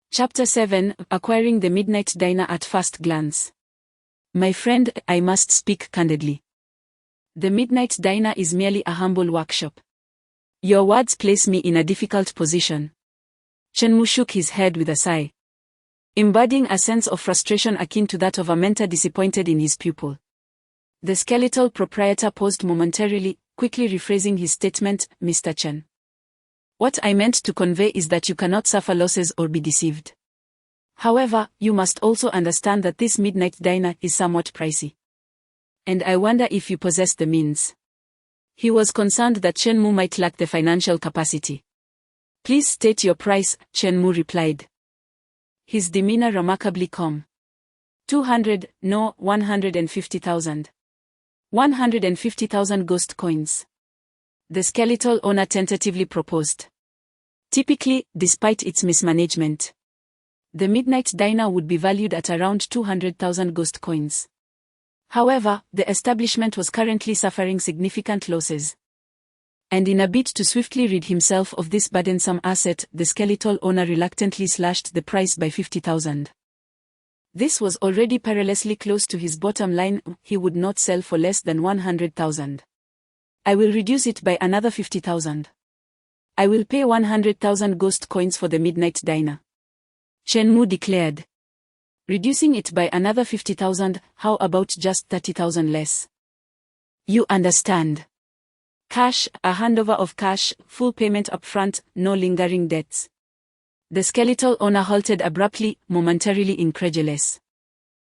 Chapter 7, Acquiring the Midnight Diner at First Glance. My friend, I must speak candidly. The Midnight Diner is merely a humble workshop. Your words place me in a difficult position. Chen Mu shook his head with a sigh, embodying a sense of frustration akin to that of a mentor disappointed in his pupil. The skeletal proprietor paused momentarily, quickly rephrasing his statement, "Mr. Chen. What I meant to convey is that you cannot suffer losses or be deceived. However, you must also understand that this Midnight Diner is somewhat pricey. And I wonder if you possess the means." He was concerned that Chen Mu might lack the financial capacity. "Please state your price," Chen Mu replied, his demeanor remarkably calm. 200, no, 150,000. 150,000 ghost coins. The skeletal owner tentatively proposed. Typically, despite its mismanagement, the Midnight Diner would be valued at around 200,000 ghost coins. However, the establishment was currently suffering significant losses. And in a bid to swiftly rid himself of this burdensome asset, the skeletal owner reluctantly slashed the price by 50,000. This was already perilously close to his bottom line. He would not sell for less than 100,000. "I will reduce it by another 50,000. I will pay 100,000 ghost coins for the Midnight Diner," Chen Mu declared. "Reducing it by another 50,000, how about just 30,000 less? You understand. Cash, a handover of cash, full payment upfront, no lingering debts." The skeletal owner halted abruptly, momentarily incredulous.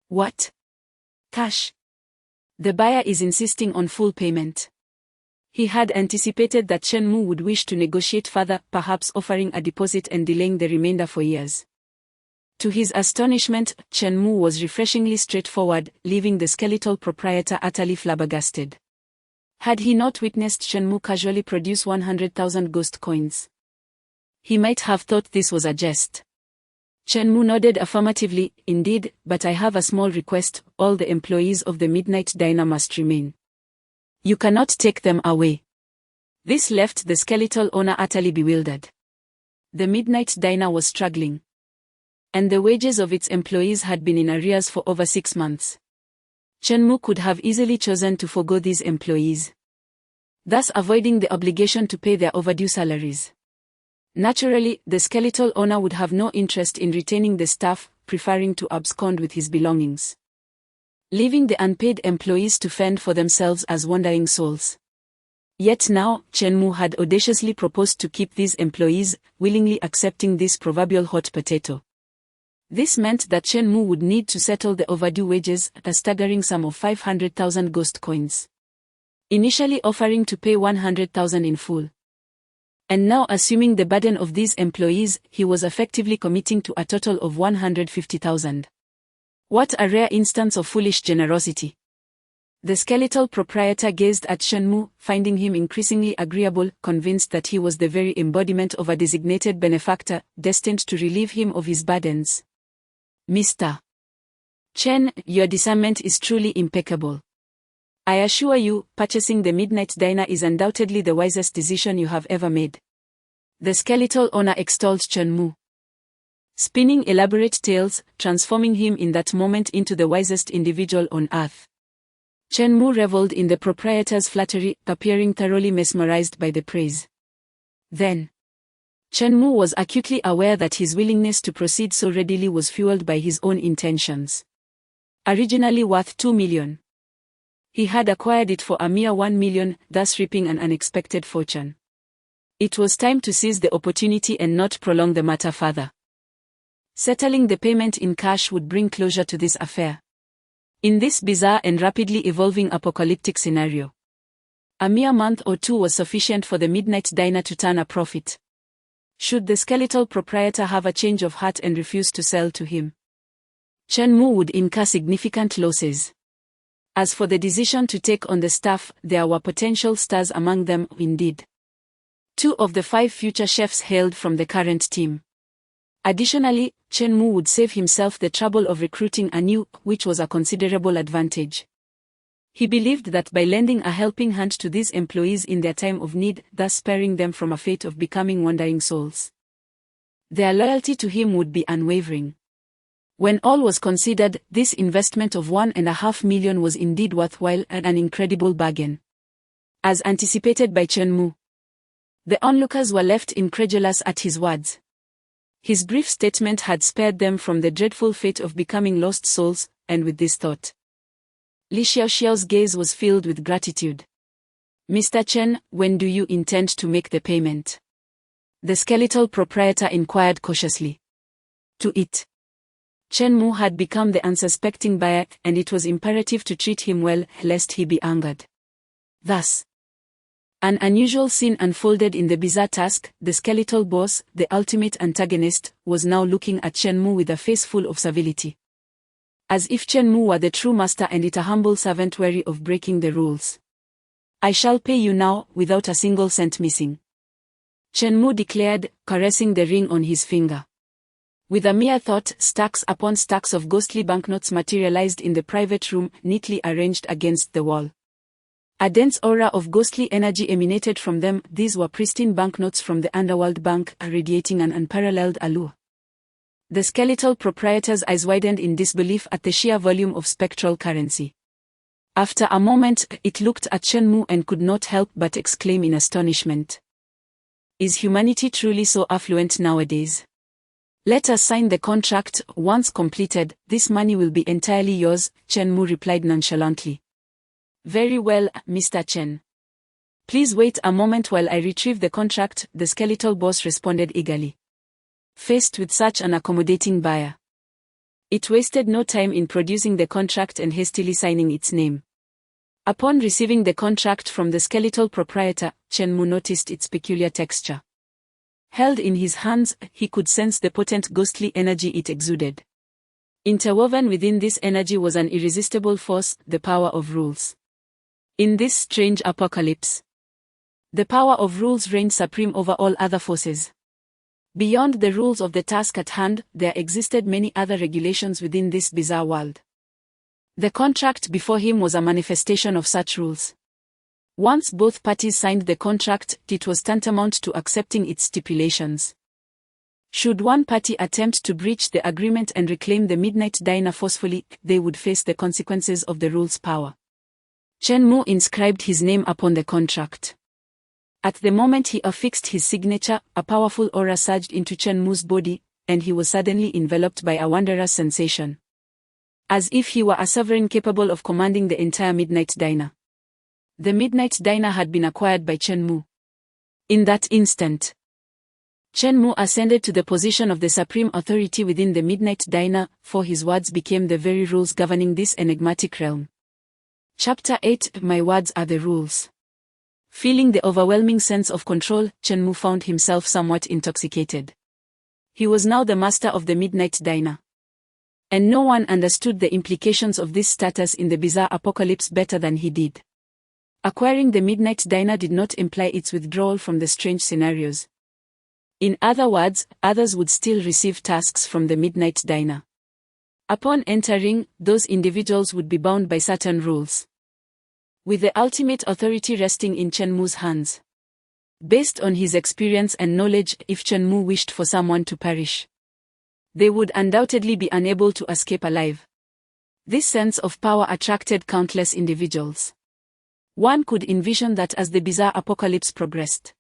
"What? Cash? The buyer is insisting on full payment." He had anticipated that Chen Mu would wish to negotiate further, perhaps offering a deposit and delaying the remainder for years. To his astonishment, Chen Mu was refreshingly straightforward, leaving the skeletal proprietor utterly flabbergasted. Had he not witnessed Chen Mu casually produce 100,000 ghost coins, he might have thought this was a jest. Chen Mu nodded affirmatively. "Indeed, but I have a small request: all the employees of the Midnight Diner must remain. You cannot take them away." This left the skeletal owner utterly bewildered. The Midnight Diner was struggling, and the wages of its employees had been in arrears for over 6 months. Chen Mu could have easily chosen to forgo these employees, thus avoiding the obligation to pay their overdue salaries. Naturally, the skeletal owner would have no interest in retaining the staff, preferring to abscond with his belongings. leaving the unpaid employees to fend for themselves as wandering souls. Yet now, Chen Mu had audaciously proposed to keep these employees, willingly accepting this proverbial hot potato. This meant that Chen Mu would need to settle the overdue wages, a staggering sum of 500,000 ghost coins. Initially offering to pay 100,000 in full. And now assuming the burden of these employees, he was effectively committing to a total of 150,000. What a rare instance of foolish generosity. The skeletal proprietor gazed at Chen Mu, finding him increasingly agreeable, convinced that he was the very embodiment of a designated benefactor, destined to relieve him of his burdens. Mr. Chen, your discernment is truly impeccable. I assure you, purchasing the Midnight Diner is undoubtedly the wisest decision you have ever made. The skeletal owner extolled Chen Mu, spinning elaborate tales, transforming him in that moment into the wisest individual on earth. Chen Mu reveled in the proprietor's flattery, appearing thoroughly mesmerized by the praise. Then, Chen Mu was acutely aware that his willingness to proceed so readily was fueled by his own intentions. Originally worth 2 million. He had acquired it for a mere 1 million, thus reaping an unexpected fortune. It was time to seize the opportunity and not prolong the matter further. Settling the payment in cash would bring closure to this affair. In this bizarre and rapidly evolving apocalyptic scenario, a mere month or two was sufficient for the Midnight Diner to turn a profit. Should the skeletal proprietor have a change of heart and refuse to sell to him, Chen Mu would incur significant losses. As for the decision to take on the staff, there were potential stars among them, indeed. 2 of the 5 future chefs hailed from the current team. Additionally, Chen Mu would save himself the trouble of recruiting a new, which was a considerable advantage. He believed that by lending a helping hand to these employees in their time of need, thus sparing them from a fate of becoming wandering souls, their loyalty to him would be unwavering. When all was considered, this investment of 1.5 million was indeed worthwhile and an incredible bargain. As anticipated by Chen Mu, the onlookers were left incredulous at his words. His brief statement had spared them from the dreadful fate of becoming lost souls, and with this thought, Li Xiaoxiao's gaze was filled with gratitude. Mr. Chen, when do you intend to make the payment? The skeletal proprietor inquired cautiously. To it. Chen Mu had become the unsuspecting buyer, and it was imperative to treat him well, lest he be angered. Thus, an unusual scene unfolded in the bizarre task. The skeletal boss, the ultimate antagonist, was now looking at Chen Mu with a face full of servility. As if Chen Mu were the true master and it a humble servant wary of breaking the rules. I shall pay you now, without a single cent missing, Chen Mu declared, caressing the ring on his finger. With a mere thought, stacks upon stacks of ghostly banknotes materialized in the private room, neatly arranged against the wall. A dense aura of ghostly energy emanated from them. These were pristine banknotes from the Underworld Bank, radiating an unparalleled allure. The skeletal proprietor's eyes widened in disbelief at the sheer volume of spectral currency. After a moment, it looked at Chen Mu and could not help but exclaim in astonishment. Is humanity truly so affluent nowadays? Let us sign the contract. Once completed, this money will be entirely yours, Chen Mu replied nonchalantly. Very well, Mr. Chen. Please wait a moment while I retrieve the contract, the skeletal boss responded eagerly. Faced with such an accommodating buyer, it wasted no time in producing the contract and hastily signing its name. Upon receiving the contract from the skeletal proprietor, Chen Mu noticed its peculiar texture. Held in his hands, he could sense the potent ghostly energy it exuded. Interwoven within this energy was an irresistible force, the power of rules. In this strange apocalypse, the power of rules reigned supreme over all other forces. Beyond the rules of the task at hand, there existed many other regulations within this bizarre world. The contract before him was a manifestation of such rules. Once both parties signed the contract, it was tantamount to accepting its stipulations. Should one party attempt to breach the agreement and reclaim the Midnight Diner forcefully, they would face the consequences of the rule's power. Chen Mu inscribed his name upon the contract. At the moment he affixed his signature, a powerful aura surged into Chen Mu's body, and he was suddenly enveloped by a wondrous sensation. as if he were a sovereign capable of commanding the entire Midnight Diner. The Midnight Diner had been acquired by Chen Mu. In that instant, Chen Mu ascended to the position of the supreme authority within the Midnight Diner, for his words became the very rules governing this enigmatic realm. Chapter 8 My words are the rules. Feeling the overwhelming sense of control, Chen Mu found himself somewhat intoxicated. He was now the master of the Midnight Diner. And no one understood the implications of this status in the bizarre apocalypse better than he did. Acquiring the Midnight Diner did not imply its withdrawal from the strange scenarios. In other words, others would still receive tasks from the Midnight Diner. Upon entering, those individuals would be bound by certain rules, with the ultimate authority resting in Chen Mu's hands. Based on his experience and knowledge, if Chen Mu wished for someone to perish, they would undoubtedly be unable to escape alive. This sense of power attracted countless individuals. One could envision that as the bizarre apocalypse progressed,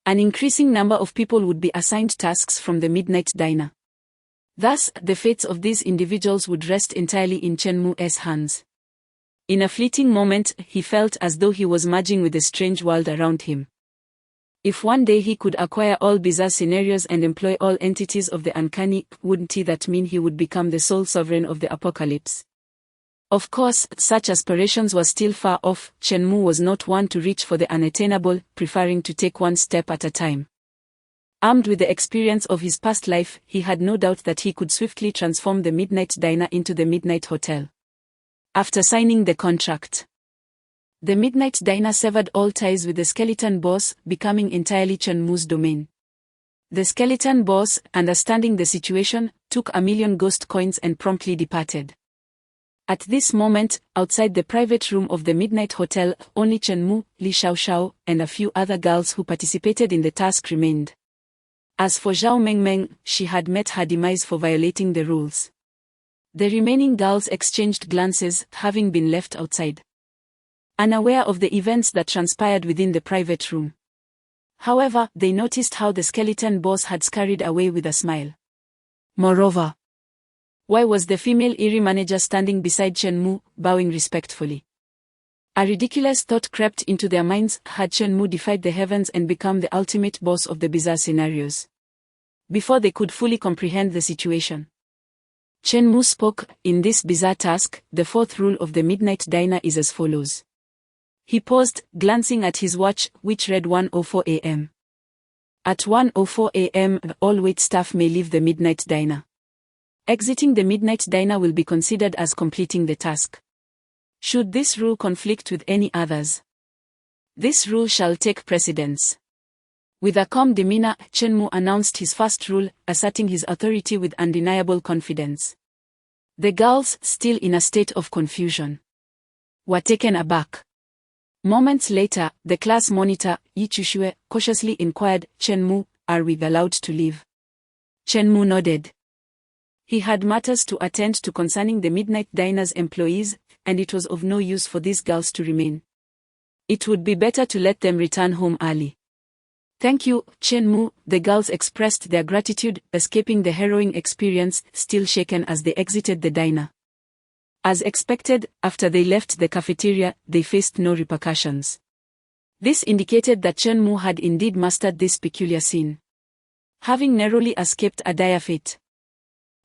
an increasing number of people would be assigned tasks from the Midnight Diner. Thus, the fates of these individuals would rest entirely in Chen Mu's hands. In a fleeting moment, he felt as though he was merging with the strange world around him. If one day he could acquire all bizarre scenarios and employ all entities of the uncanny, wouldn't that mean he would become the sole sovereign of the apocalypse? Of course, such aspirations were still far off. Chen Mu was not one to reach for the unattainable, preferring to take one step at a time. Armed with the experience of his past life, he had no doubt that he could swiftly transform the Midnight Diner into the Midnight Hotel. After signing the contract, the Midnight Diner severed all ties with the Skeleton Boss, becoming entirely Chen Mu's domain. The Skeleton Boss, understanding the situation, took 1,000,000 ghost coins and promptly departed. At this moment, outside the private room of the Midnight Hotel, only Chen Mu, Li Xiaoxiao, and a few other girls who participated in the task remained. As for Zhao Mengmeng, she had met her demise for violating the rules. The remaining girls exchanged glances, having been left outside, unaware of the events that transpired within the private room. However, they noticed how the Skeleton Boss had scurried away with a smile. Moreover, why was the female eerie manager standing beside Chen Mu, bowing respectfully? A ridiculous thought crept into their minds: had Chen Mu defied the heavens and become the ultimate boss of the bizarre scenarios? Before they could fully comprehend the situation, Chen Mu spoke. In this bizarre task, the fourth rule of the Midnight Diner is as follows. He paused, glancing at his watch, which read 1:04 a.m. At 1:04 a.m., all wait staff may leave the Midnight Diner. Exiting the Midnight Diner will be considered as completing the task. Should this rule conflict with any others, this rule shall take precedence. With a calm demeanor, Chen Mu announced his first rule, asserting his authority with undeniable confidence. The girls, still in a state of confusion, were taken aback. Moments later, the class monitor, Yi Chushue, cautiously inquired, "Chen Mu, are we allowed to leave?" Chen Mu nodded. He had matters to attend to concerning the Midnight Diner's employees, and it was of no use for these girls to remain. It would be better to let them return home early. "Thank you, Chen Mu," the girls expressed their gratitude, escaping the harrowing experience, still shaken as they exited the diner. As expected, after they left the cafeteria, they faced no repercussions. This indicated that Chen Mu had indeed mastered this peculiar scene, having narrowly escaped a dire fate.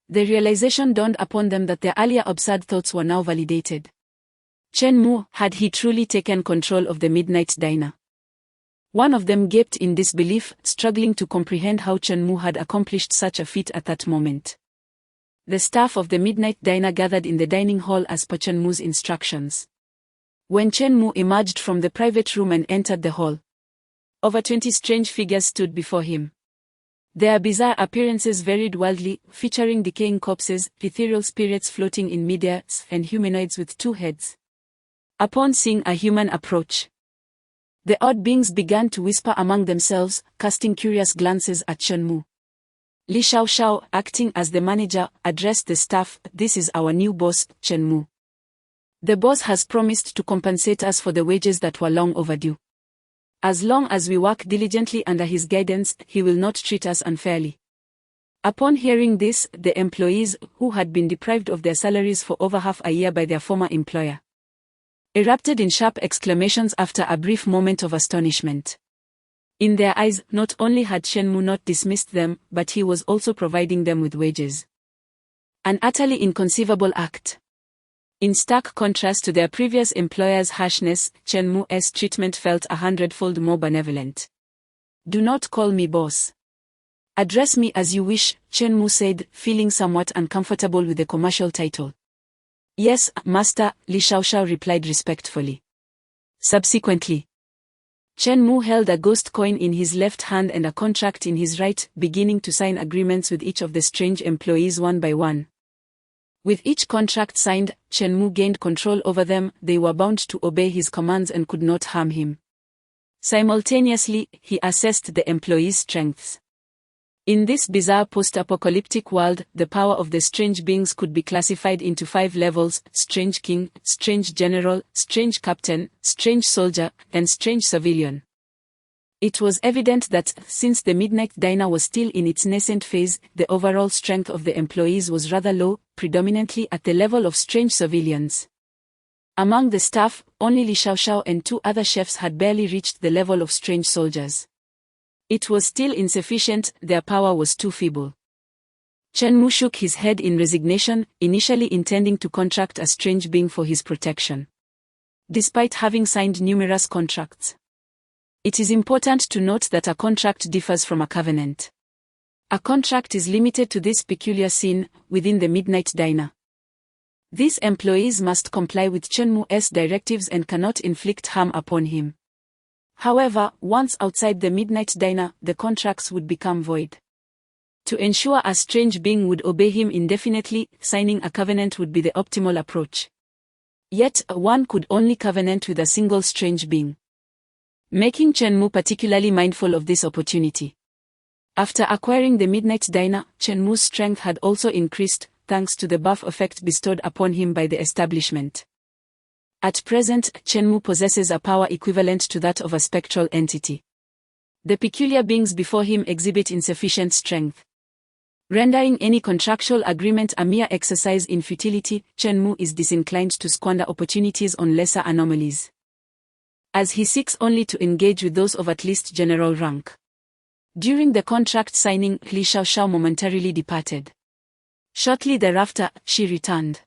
The realization dawned upon them that their earlier absurd thoughts were now validated. Chen Mu, had he truly taken control of the Midnight Diner? One of them gaped in disbelief, struggling to comprehend how Chen Mu had accomplished such a feat at that moment. The staff of the Midnight Diner gathered in the dining hall as per Chen Mu's instructions. When Chen Mu emerged from the private room and entered the hall, over 20 strange figures stood before him. Their bizarre appearances varied wildly, featuring decaying corpses, ethereal spirits floating in midair, and humanoids with two heads. Upon seeing a human approach, the odd beings began to whisper among themselves, casting curious glances at Chen Mu. Li Xiaoxiao, acting as the manager, addressed the staff. "This is our new boss, Chen Mu. The boss has promised to compensate us for the wages that were long overdue. As long as we work diligently under his guidance, he will not treat us unfairly." Upon hearing this, the employees, who had been deprived of their salaries for over half a year by their former employer, erupted in sharp exclamations after a brief moment of astonishment. In their eyes, not only had Shenmue not dismissed them, but he was also providing them with wages. An utterly inconceivable act. In stark contrast to their previous employer's harshness, Shenmue's treatment felt 100-fold more benevolent. "Do not call me boss. Address me as you wish," Shenmue said, feeling somewhat uncomfortable with the commercial title. "Yes, master," Li Xiaoxiao replied respectfully. Subsequently, Shenmue held a ghost coin in his left hand and a contract in his right, beginning to sign agreements with each of the strange employees one by one. With each contract signed, Shenmue gained control over them. They were bound to obey his commands and could not harm him. Simultaneously, he assessed the employees' strengths. In this bizarre post-apocalyptic world, the power of the strange beings could be classified into 5 levels: Strange King, Strange General, Strange Captain, Strange Soldier, and Strange Civilian. It was evident that, since the Midnight Diner was still in its nascent phase, the overall strength of the employees was rather low, predominantly at the level of strange civilians. Among the staff, only Li Xiaoxiao and 2 other chefs had barely reached the level of strange soldiers. It was still insufficient, their power was too feeble. Shenmue shook his head in resignation, initially intending to contract a strange being for his protection. Despite having signed numerous contracts, it is important to note that a contract differs from a covenant. A contract is limited to this peculiar scene, within the Midnight Diner. These employees must comply with Shenmue's directives and cannot inflict harm upon him. However, once outside the Midnight Diner, the contracts would become void. To ensure a strange being would obey him indefinitely, signing a covenant would be the optimal approach. Yet, one could only covenant with a single strange being, making Shenmue particularly mindful of this opportunity. After acquiring the Midnight Diner, Shenmue's strength had also increased, thanks to the buff effect bestowed upon him by the establishment. At present, Shenmue possesses a power equivalent to that of a spectral entity. The peculiar beings before him exhibit insufficient strength, rendering any contractual agreement a mere exercise in futility. Shenmue is disinclined to squander opportunities on lesser anomalies, as he seeks only to engage with those of at least general rank. During the contract signing, Li Xiaoxiao momentarily departed. Shortly thereafter, she returned,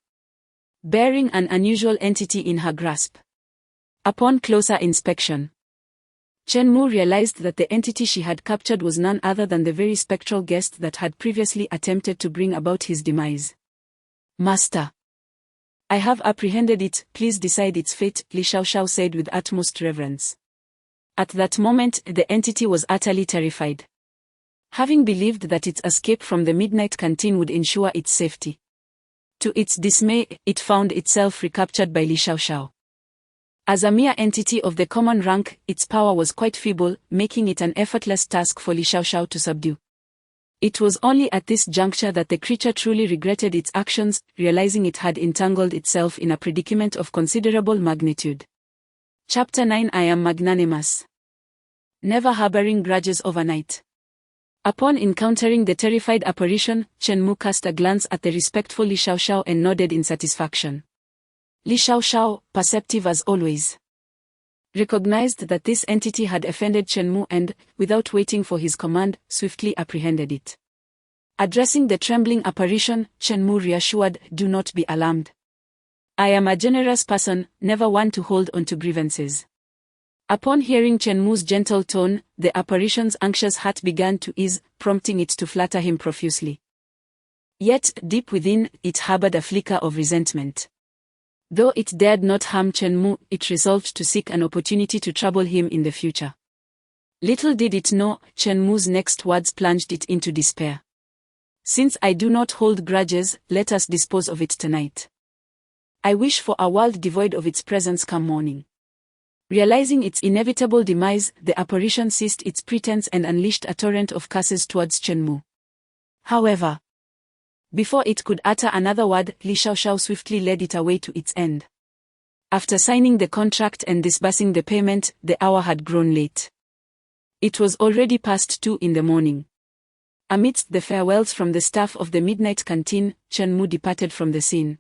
bearing an unusual entity in her grasp. Upon closer inspection, Shenmue realized that the entity she had captured was none other than the very spectral guest that had previously attempted to bring about his demise. "Master, I have apprehended it, please decide its fate," Li Xiaoxiao said with utmost reverence. At that moment, the entity was utterly terrified, having believed that its escape from the Midnight Canteen would ensure its safety. To its dismay, it found itself recaptured by Li Xiaoxiao. As a mere entity of the common rank, its power was quite feeble, making it an effortless task for Li Xiaoxiao to subdue. It was only at this juncture that the creature truly regretted its actions, realizing it had entangled itself in a predicament of considerable magnitude. Chapter 9. I am magnanimous. Never harboring grudges overnight. Upon encountering the terrified apparition, Shenmue cast a glance at the respectful Li Xiaoxiao and nodded in satisfaction. Li Xiaoxiao, perceptive as always, recognized that this entity had offended Shenmue and, without waiting for his command, swiftly apprehended it. Addressing the trembling apparition, Shenmue reassured, "Do not be alarmed. I am a generous person, never one to hold on to grievances." Upon hearing Shenmue's gentle tone, the apparition's anxious heart began to ease, prompting it to flatter him profusely. Yet, deep within, it harbored a flicker of resentment. Though it dared not harm Shenmue, it resolved to seek an opportunity to trouble him in the future. Little did it know, Shenmue's next words plunged it into despair. "Since I do not hold grudges, let us dispose of it tonight. I wish for a world devoid of its presence come morning." Realizing its inevitable demise, the apparition ceased its pretense and unleashed a torrent of curses towards Shenmue. However, before it could utter another word, Li Xiaoxiao swiftly led it away to its end. After signing the contract and disbursing the payment, the hour had grown late. It was already past 2 in the morning. Amidst the farewells from the staff of the midnight canteen, Chen-mu departed from the scene.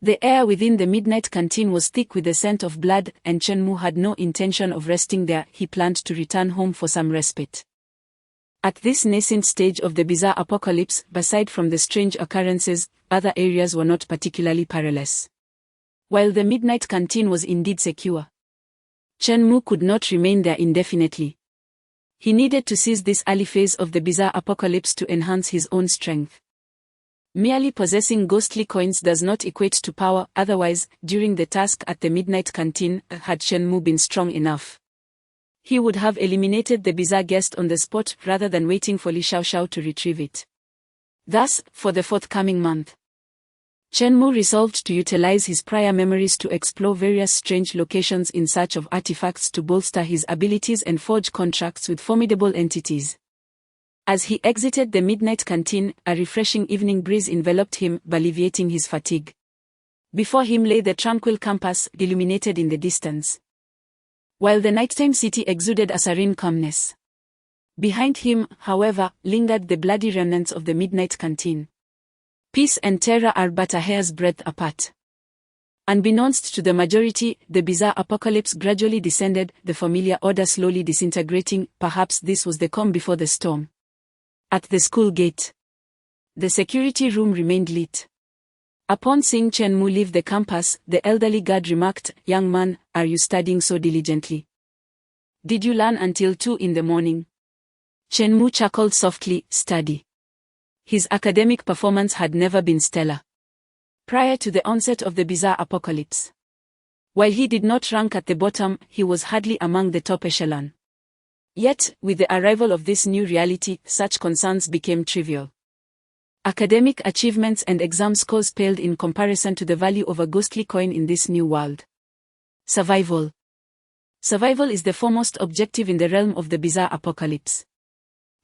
The air within the midnight canteen was thick with the scent of blood, and Chen-mu had no intention of resting there. He planned to return home for some respite. At this nascent stage of the bizarre apocalypse, aside from the strange occurrences, other areas were not particularly perilous. While the midnight canteen was indeed secure, Chen-mu could not remain there indefinitely. He needed to seize this early phase of the bizarre apocalypse to enhance his own strength. Merely possessing ghostly coins does not equate to power, otherwise, during the task at the midnight canteen, had Chen-mu been strong enough, he would have eliminated the bizarre guest on the spot rather than waiting for Li Xiaoxiao to retrieve it. Thus, for the forthcoming month, Chen-mu resolved to utilize his prior memories to explore various strange locations in search of artifacts to bolster his abilities and forge contracts with formidable entities. As he exited the midnight canteen, a refreshing evening breeze enveloped him, alleviating his fatigue. Before him lay the tranquil campus, illuminated in the distance, while the nighttime city exuded a serene calmness. Behind him, however, lingered the bloody remnants of the midnight canteen. Peace and terror are but a hair's breadth apart. Unbeknownst to the majority, the bizarre apocalypse gradually descended, the familiar order slowly disintegrating. Perhaps this was the calm before the storm. At the school gate, the security room remained lit. Upon seeing Chen-mu leave the campus, the elderly guard remarked, "Young man, are you studying so diligently? Did you learn until 2 in the morning?" Chen-mu chuckled softly, "Study." His academic performance had never been stellar prior to the onset of the bizarre apocalypse. While he did not rank at the bottom, he was hardly among the top echelon. Yet, with the arrival of this new reality, such concerns became trivial. Academic achievements and exam scores paled in comparison to the value of a ghostly coin in this new world. Survival. Survival is the foremost objective in the realm of the bizarre apocalypse.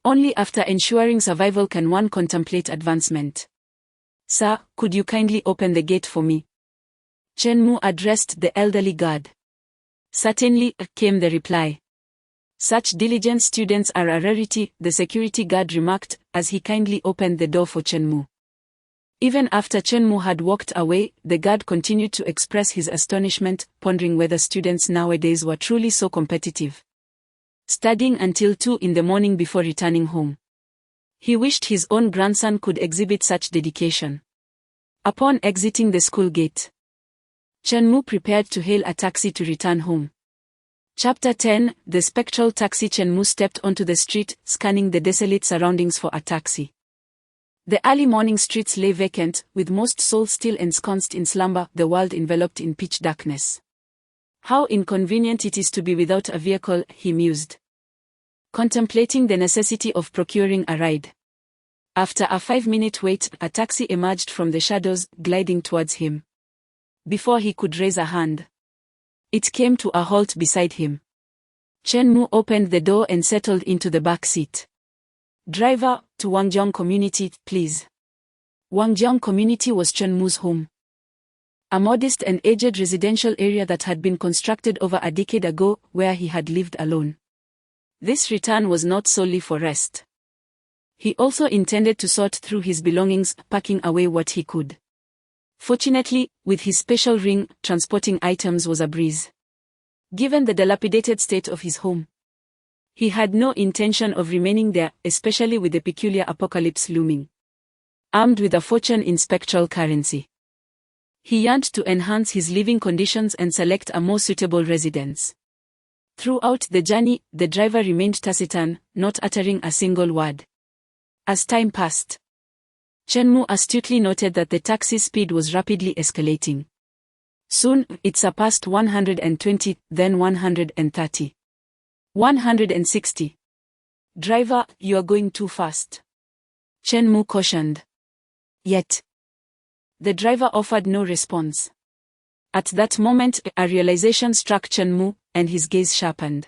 Only after ensuring survival can one contemplate advancement. "Sir, could you kindly open the gate for me?" Chen-mu addressed the elderly guard. "Certainly," came the reply. "Such diligent students are a rarity," the security guard remarked, as he kindly opened the door for Chen-mu. Even after Chen-mu had walked away, the guard continued to express his astonishment, pondering whether students nowadays were truly so competitive, studying until 2 in the morning before returning home. He wished his own grandson could exhibit such dedication. Upon exiting the school gate, Chen-mu prepared to hail a taxi to return home. Chapter 10, The Spectral Taxi. Chen-mu stepped onto the street, scanning the desolate surroundings for a taxi. The early morning streets lay vacant, with most souls still ensconced in slumber, the world enveloped in pitch darkness. How inconvenient it is to be without a vehicle, he mused, contemplating the necessity of procuring a ride. After a 5-minute wait, a taxi emerged from the shadows, gliding towards him. Before he could raise a hand, it came to a halt beside him. Chen-mu opened the door and settled into the back seat. "Driver, to Wangjiang Community, please." Wangjiang Community was Chen-mu's home. A modest and aged residential area that had been constructed over a decade ago, where he had lived alone. This return was not solely for rest. He also intended to sort through his belongings, packing away what he could. Fortunately, with his special ring, transporting items was a breeze. Given the dilapidated state of his home, he had no intention of remaining there, especially with the peculiar apocalypse looming. Armed with a fortune in spectral currency, he yearned to enhance his living conditions and select a more suitable residence. Throughout the journey, the driver remained taciturn, not uttering a single word. As time passed, Chen-mu astutely noted that the taxi's speed was rapidly escalating. Soon, it surpassed 120, then 130. 160. "Driver, you are going too fast," Chen-mu cautioned. Yet, the driver offered no response. At that moment, a realization struck Chen-mu, and his gaze sharpened.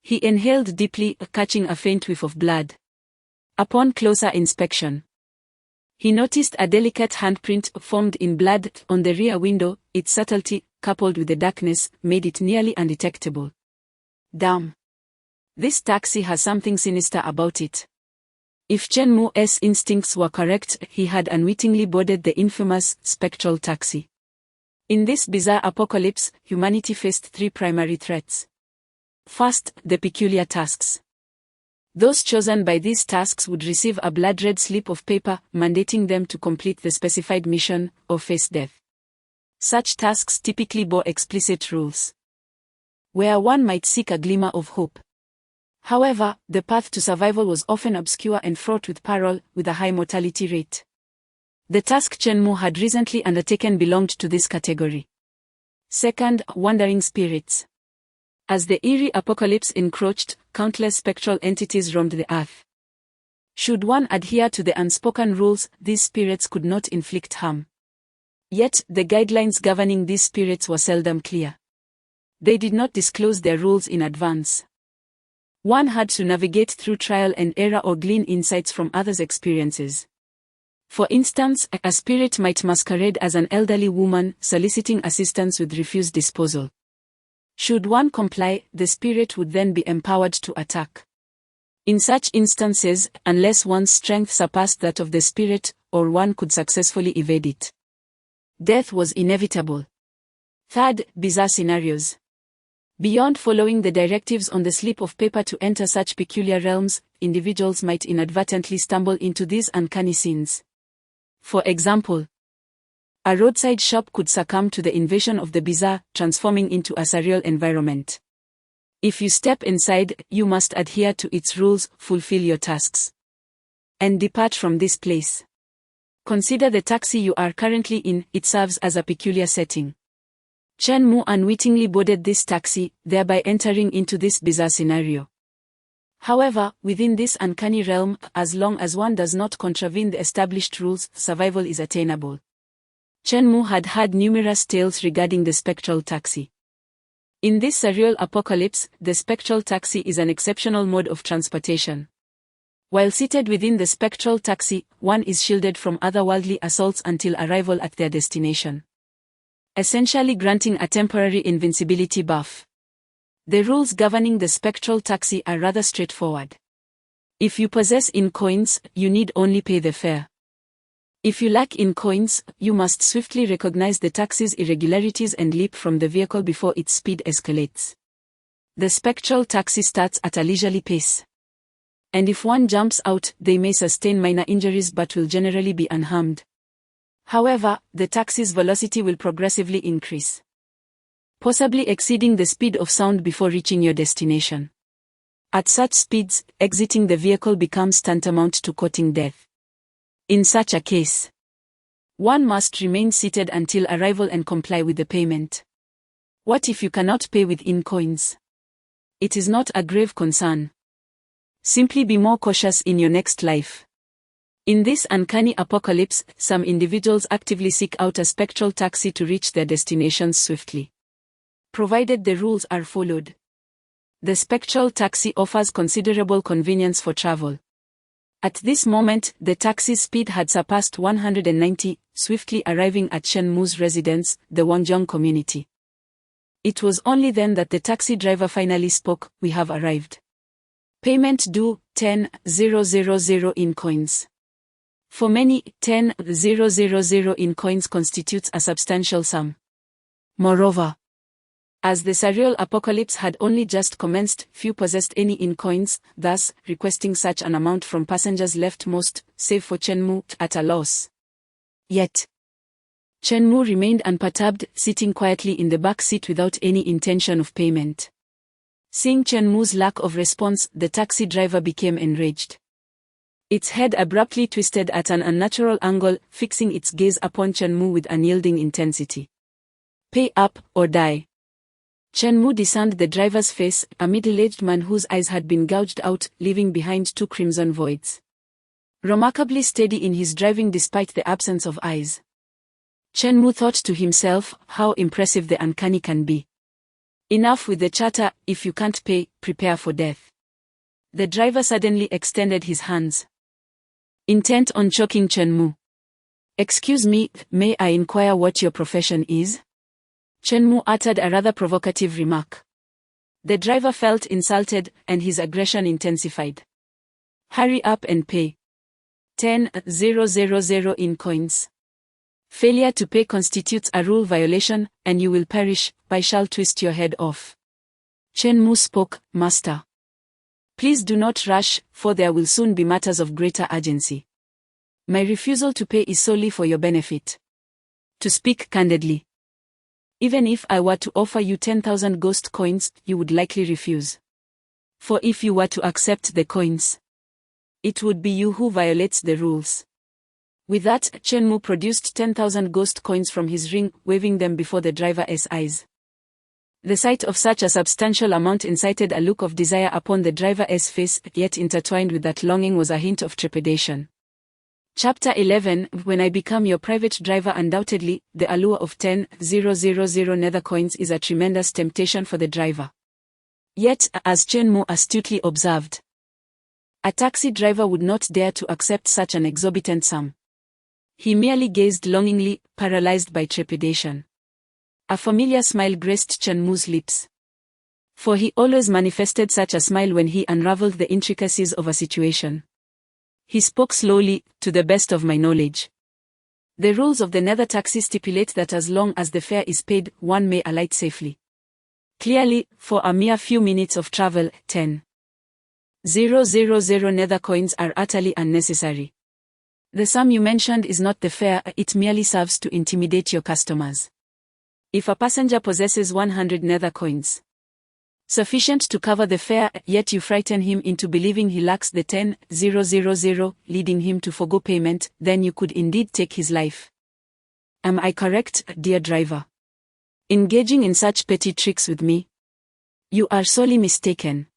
He inhaled deeply, catching a faint whiff of blood. Upon closer inspection, he noticed a delicate handprint formed in blood on the rear window. Its subtlety, coupled with the darkness, made it nearly undetectable. "Damn. This taxi has something sinister about it," If Chen Mu's instincts were correct, he had unwittingly boarded the infamous spectral taxi. In this bizarre apocalypse, humanity faced three primary threats. First, the peculiar tasks. Those chosen by these tasks would receive a blood-red slip of paper mandating them to complete the specified mission or face death. Such tasks typically bore explicit rules, where one might seek a glimmer of hope. However, the path to survival was often obscure and fraught with peril, with a high mortality rate. The task Chen Mu had recently undertaken belonged to this category. Second, wandering spirits. As the eerie apocalypse encroached, countless spectral entities roamed the earth. Should one adhere to the unspoken rules, these spirits could not inflict harm. Yet, the guidelines governing these spirits were seldom clear. They did not disclose their rules in advance. One had to navigate through trial and error or glean insights from others' experiences. For instance, a spirit might masquerade as an elderly woman soliciting assistance with refused disposal. Should one comply, the spirit would then be empowered to attack. In such instances, unless one's strength surpassed that of the spirit, or one could successfully evade it, death was inevitable. Third, bizarre scenarios. Beyond following the directives on the slip of paper to enter such peculiar realms, individuals might inadvertently stumble into these uncanny scenes. For example, a roadside shop could succumb to the invasion of the bizarre, transforming into a surreal environment. If you step inside, you must adhere to its rules, fulfill your tasks, and depart from this place. Consider the taxi you are currently in, it serves as a peculiar setting. Chen Mu unwittingly boarded this taxi, thereby entering into this bizarre scenario. However, within this uncanny realm, as long as one does not contravene the established rules, survival is attainable. Chen Mu had heard numerous tales regarding the spectral taxi. In this surreal apocalypse, the spectral taxi is an exceptional mode of transportation. While seated within the spectral taxi, one is shielded from otherworldly assaults until arrival at their destination, essentially granting a temporary invincibility buff. The rules governing the spectral taxi are rather straightforward. If you possess in-coins, you need only pay the fare. If you lack in-coins, you must swiftly recognize the taxi's irregularities and leap from the vehicle before its speed escalates. The spectral taxi starts at a leisurely pace, and if one jumps out, they may sustain minor injuries but will generally be unharmed. However, the taxi's velocity will progressively increase, possibly exceeding the speed of sound before reaching your destination. At such speeds, exiting the vehicle becomes tantamount to courting death. In such a case, one must remain seated until arrival and comply with the payment. What if you cannot pay with in-coins? It is not a grave concern. Simply be more cautious in your next life. In this uncanny apocalypse, some individuals actively seek out a spectral taxi to reach their destinations swiftly, provided the rules are followed. The spectral taxi offers considerable convenience for travel. At this moment, the taxi's speed had surpassed 190, swiftly arriving at Chen Mu's residence, the Wangjiang community. It was only then that the taxi driver finally spoke. "We have arrived. Payment due, 10,000 in coins." For many, 10,000 in coins constitutes a substantial sum. Moreover, as the surreal apocalypse had only just commenced, few possessed any in-coins, thus, requesting such an amount from passengers left most, save for Chen Mu, at a loss. Yet, Chen Mu remained unperturbed, sitting quietly in the back seat without any intention of payment. Seeing Chen Mu's lack of response, the taxi driver became enraged. Its head abruptly twisted at an unnatural angle, fixing its gaze upon Chen Mu with unyielding intensity. "Pay up, or die." Chen Mu discerned the driver's face, a middle-aged man whose eyes had been gouged out, leaving behind two crimson voids. Remarkably steady in his driving despite the absence of eyes, Chen Mu thought to himself, how impressive the uncanny can be. Enough with the chatter, if you can't pay, prepare for death. The driver suddenly extended his hands, intent on choking Chen Mu. "Excuse me, may I inquire what your profession is?" Chen Mu uttered a rather provocative remark. The driver felt insulted, and his aggression intensified. Hurry up and pay. 10,000 in coins. Failure to pay constitutes a rule violation, and you will perish. I shall twist your head off. Chen Mu spoke, Master. Please do not rush, for there will soon be matters of greater urgency. My refusal to pay is solely for your benefit. To speak candidly, even if I were to offer you 10,000 ghost coins, you would likely refuse. For if you were to accept the coins, it would be you who violates the rules. With that, Chen Mu produced 10,000 ghost coins from his ring, waving them before the driver's eyes. The sight of such a substantial amount incited a look of desire upon the driver's face, yet intertwined with that longing was a hint of trepidation. Chapter 11. When I become your private driver, undoubtedly, the allure of 10,000 nether coins is a tremendous temptation for the driver. Yet, as Chen Mu astutely observed, a taxi driver would not dare to accept such an exorbitant sum. He merely gazed longingly, paralyzed by trepidation. A familiar smile graced Chen Mu's lips. For he always manifested such a smile when he unraveled the intricacies of a situation. He spoke slowly, to the best of my knowledge. The rules of the nether taxi stipulate that as long as the fare is paid, one may alight safely. Clearly, for a mere few minutes of travel, 10,000 nether coins are utterly unnecessary. The sum you mentioned is not the fare, it merely serves to intimidate your customers. If a passenger possesses 100 nether coins, sufficient to cover the fare, yet you frighten him into believing he lacks the 10,000, leading him to forgo payment, then you could indeed take his life. Am I correct, dear driver? Engaging in such petty tricks with me? You are sorely mistaken.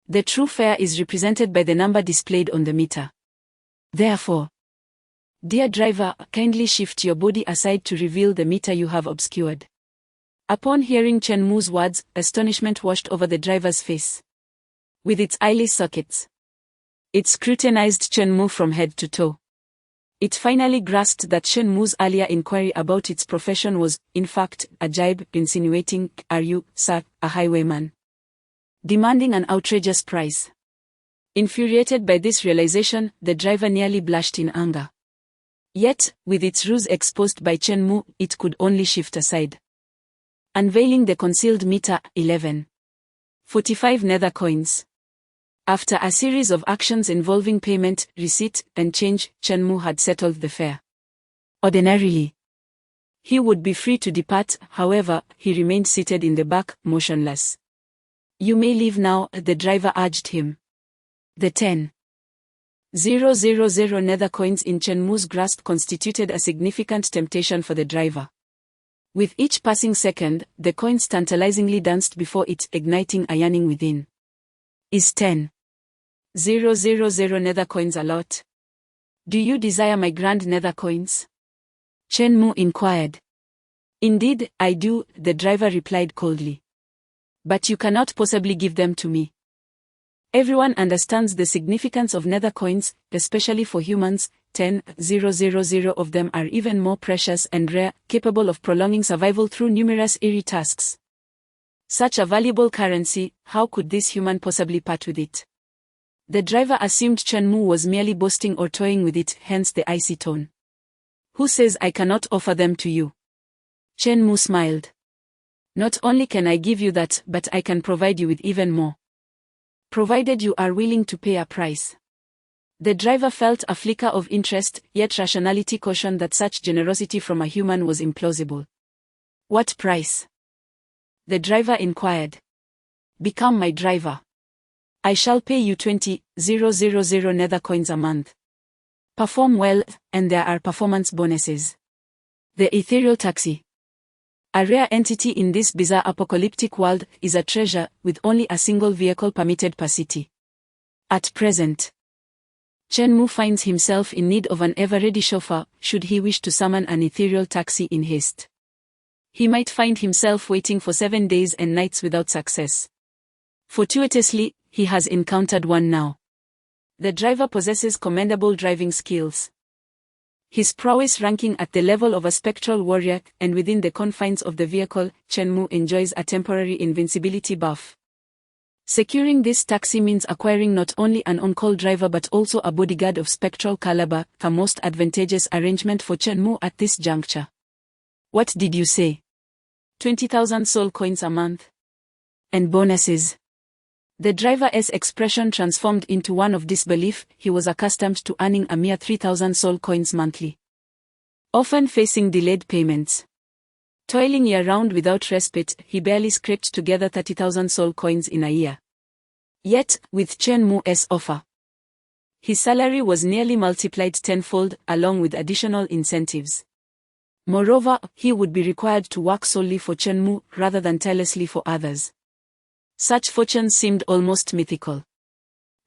The true fare is represented by the number displayed on the meter. Therefore, dear driver, kindly shift your body aside to reveal the meter you have obscured. Upon hearing Chen Mu's words, astonishment washed over the driver's face. With its eyeless sockets, it scrutinized Chen Mu from head to toe. It finally grasped that Chen Mu's earlier inquiry about its profession was, in fact, a jibe, insinuating, "Are you, sir, a highwayman?" Demanding an outrageous price. Infuriated by this realization, the driver nearly blushed in anger. Yet, with its ruse exposed by Chen Mu, it could only shift aside. Unveiling the concealed meter, 11.45 nether coins. After a series of actions involving payment, receipt, and change, Chen Mu had settled the fare. Ordinarily, he would be free to depart, however, he remained seated in the back, motionless. You may leave now, the driver urged him. The 10,000 nether coins in Chen Mu's grasp constituted a significant temptation for the driver. With each passing second, the coins tantalizingly danced before it, igniting a yearning within. Is 10,000 nether coins a lot? Do you desire my grand nether coins? Chen Mu inquired. Indeed, I do, the driver replied coldly. But you cannot possibly give them to me. Everyone understands the significance of nether coins, especially for humans. 10,000 of them are even more precious and rare, capable of prolonging survival through numerous eerie tasks. Such a valuable currency, how could this human possibly part with it? The driver assumed Chen Mu was merely boasting or toying with it, hence the icy tone. Who says I cannot offer them to you? Chen Mu smiled. Not only can I give you that, but I can provide you with even more. Provided you are willing to pay a price. The driver felt a flicker of interest, yet rationality cautioned that such generosity from a human was implausible. What price? The driver inquired. Become my driver. I shall pay you 20,000 nether coins a month. Perform well, and there are performance bonuses. The ethereal taxi, a rare entity in this bizarre apocalyptic world, is a treasure, with only a single vehicle permitted per city. At present, Chen Mu finds himself in need of an ever-ready chauffeur, should he wish to summon an ethereal taxi in haste. He might find himself waiting for 7 days and nights without success. Fortuitously, he has encountered one now. The driver possesses commendable driving skills. His prowess ranking at the level of a spectral warrior, and within the confines of the vehicle, Chen Mu enjoys a temporary invincibility buff. Securing this taxi means acquiring not only an on-call driver but also a bodyguard of spectral caliber, a most advantageous arrangement for Chen-Mu at this juncture. What did you say? 20,000 soul coins a month? And bonuses. The driver's expression transformed into one of disbelief. He was accustomed to earning a mere 3,000 soul coins monthly. Often facing delayed payments. Toiling year-round without respite, he barely scraped together 30,000 soul coins in a year. Yet, with Chen-Mu's offer, his salary was nearly multiplied tenfold, along with additional incentives. Moreover, he would be required to work solely for Chen-Mu rather than tirelessly for others. Such fortunes seemed almost mythical.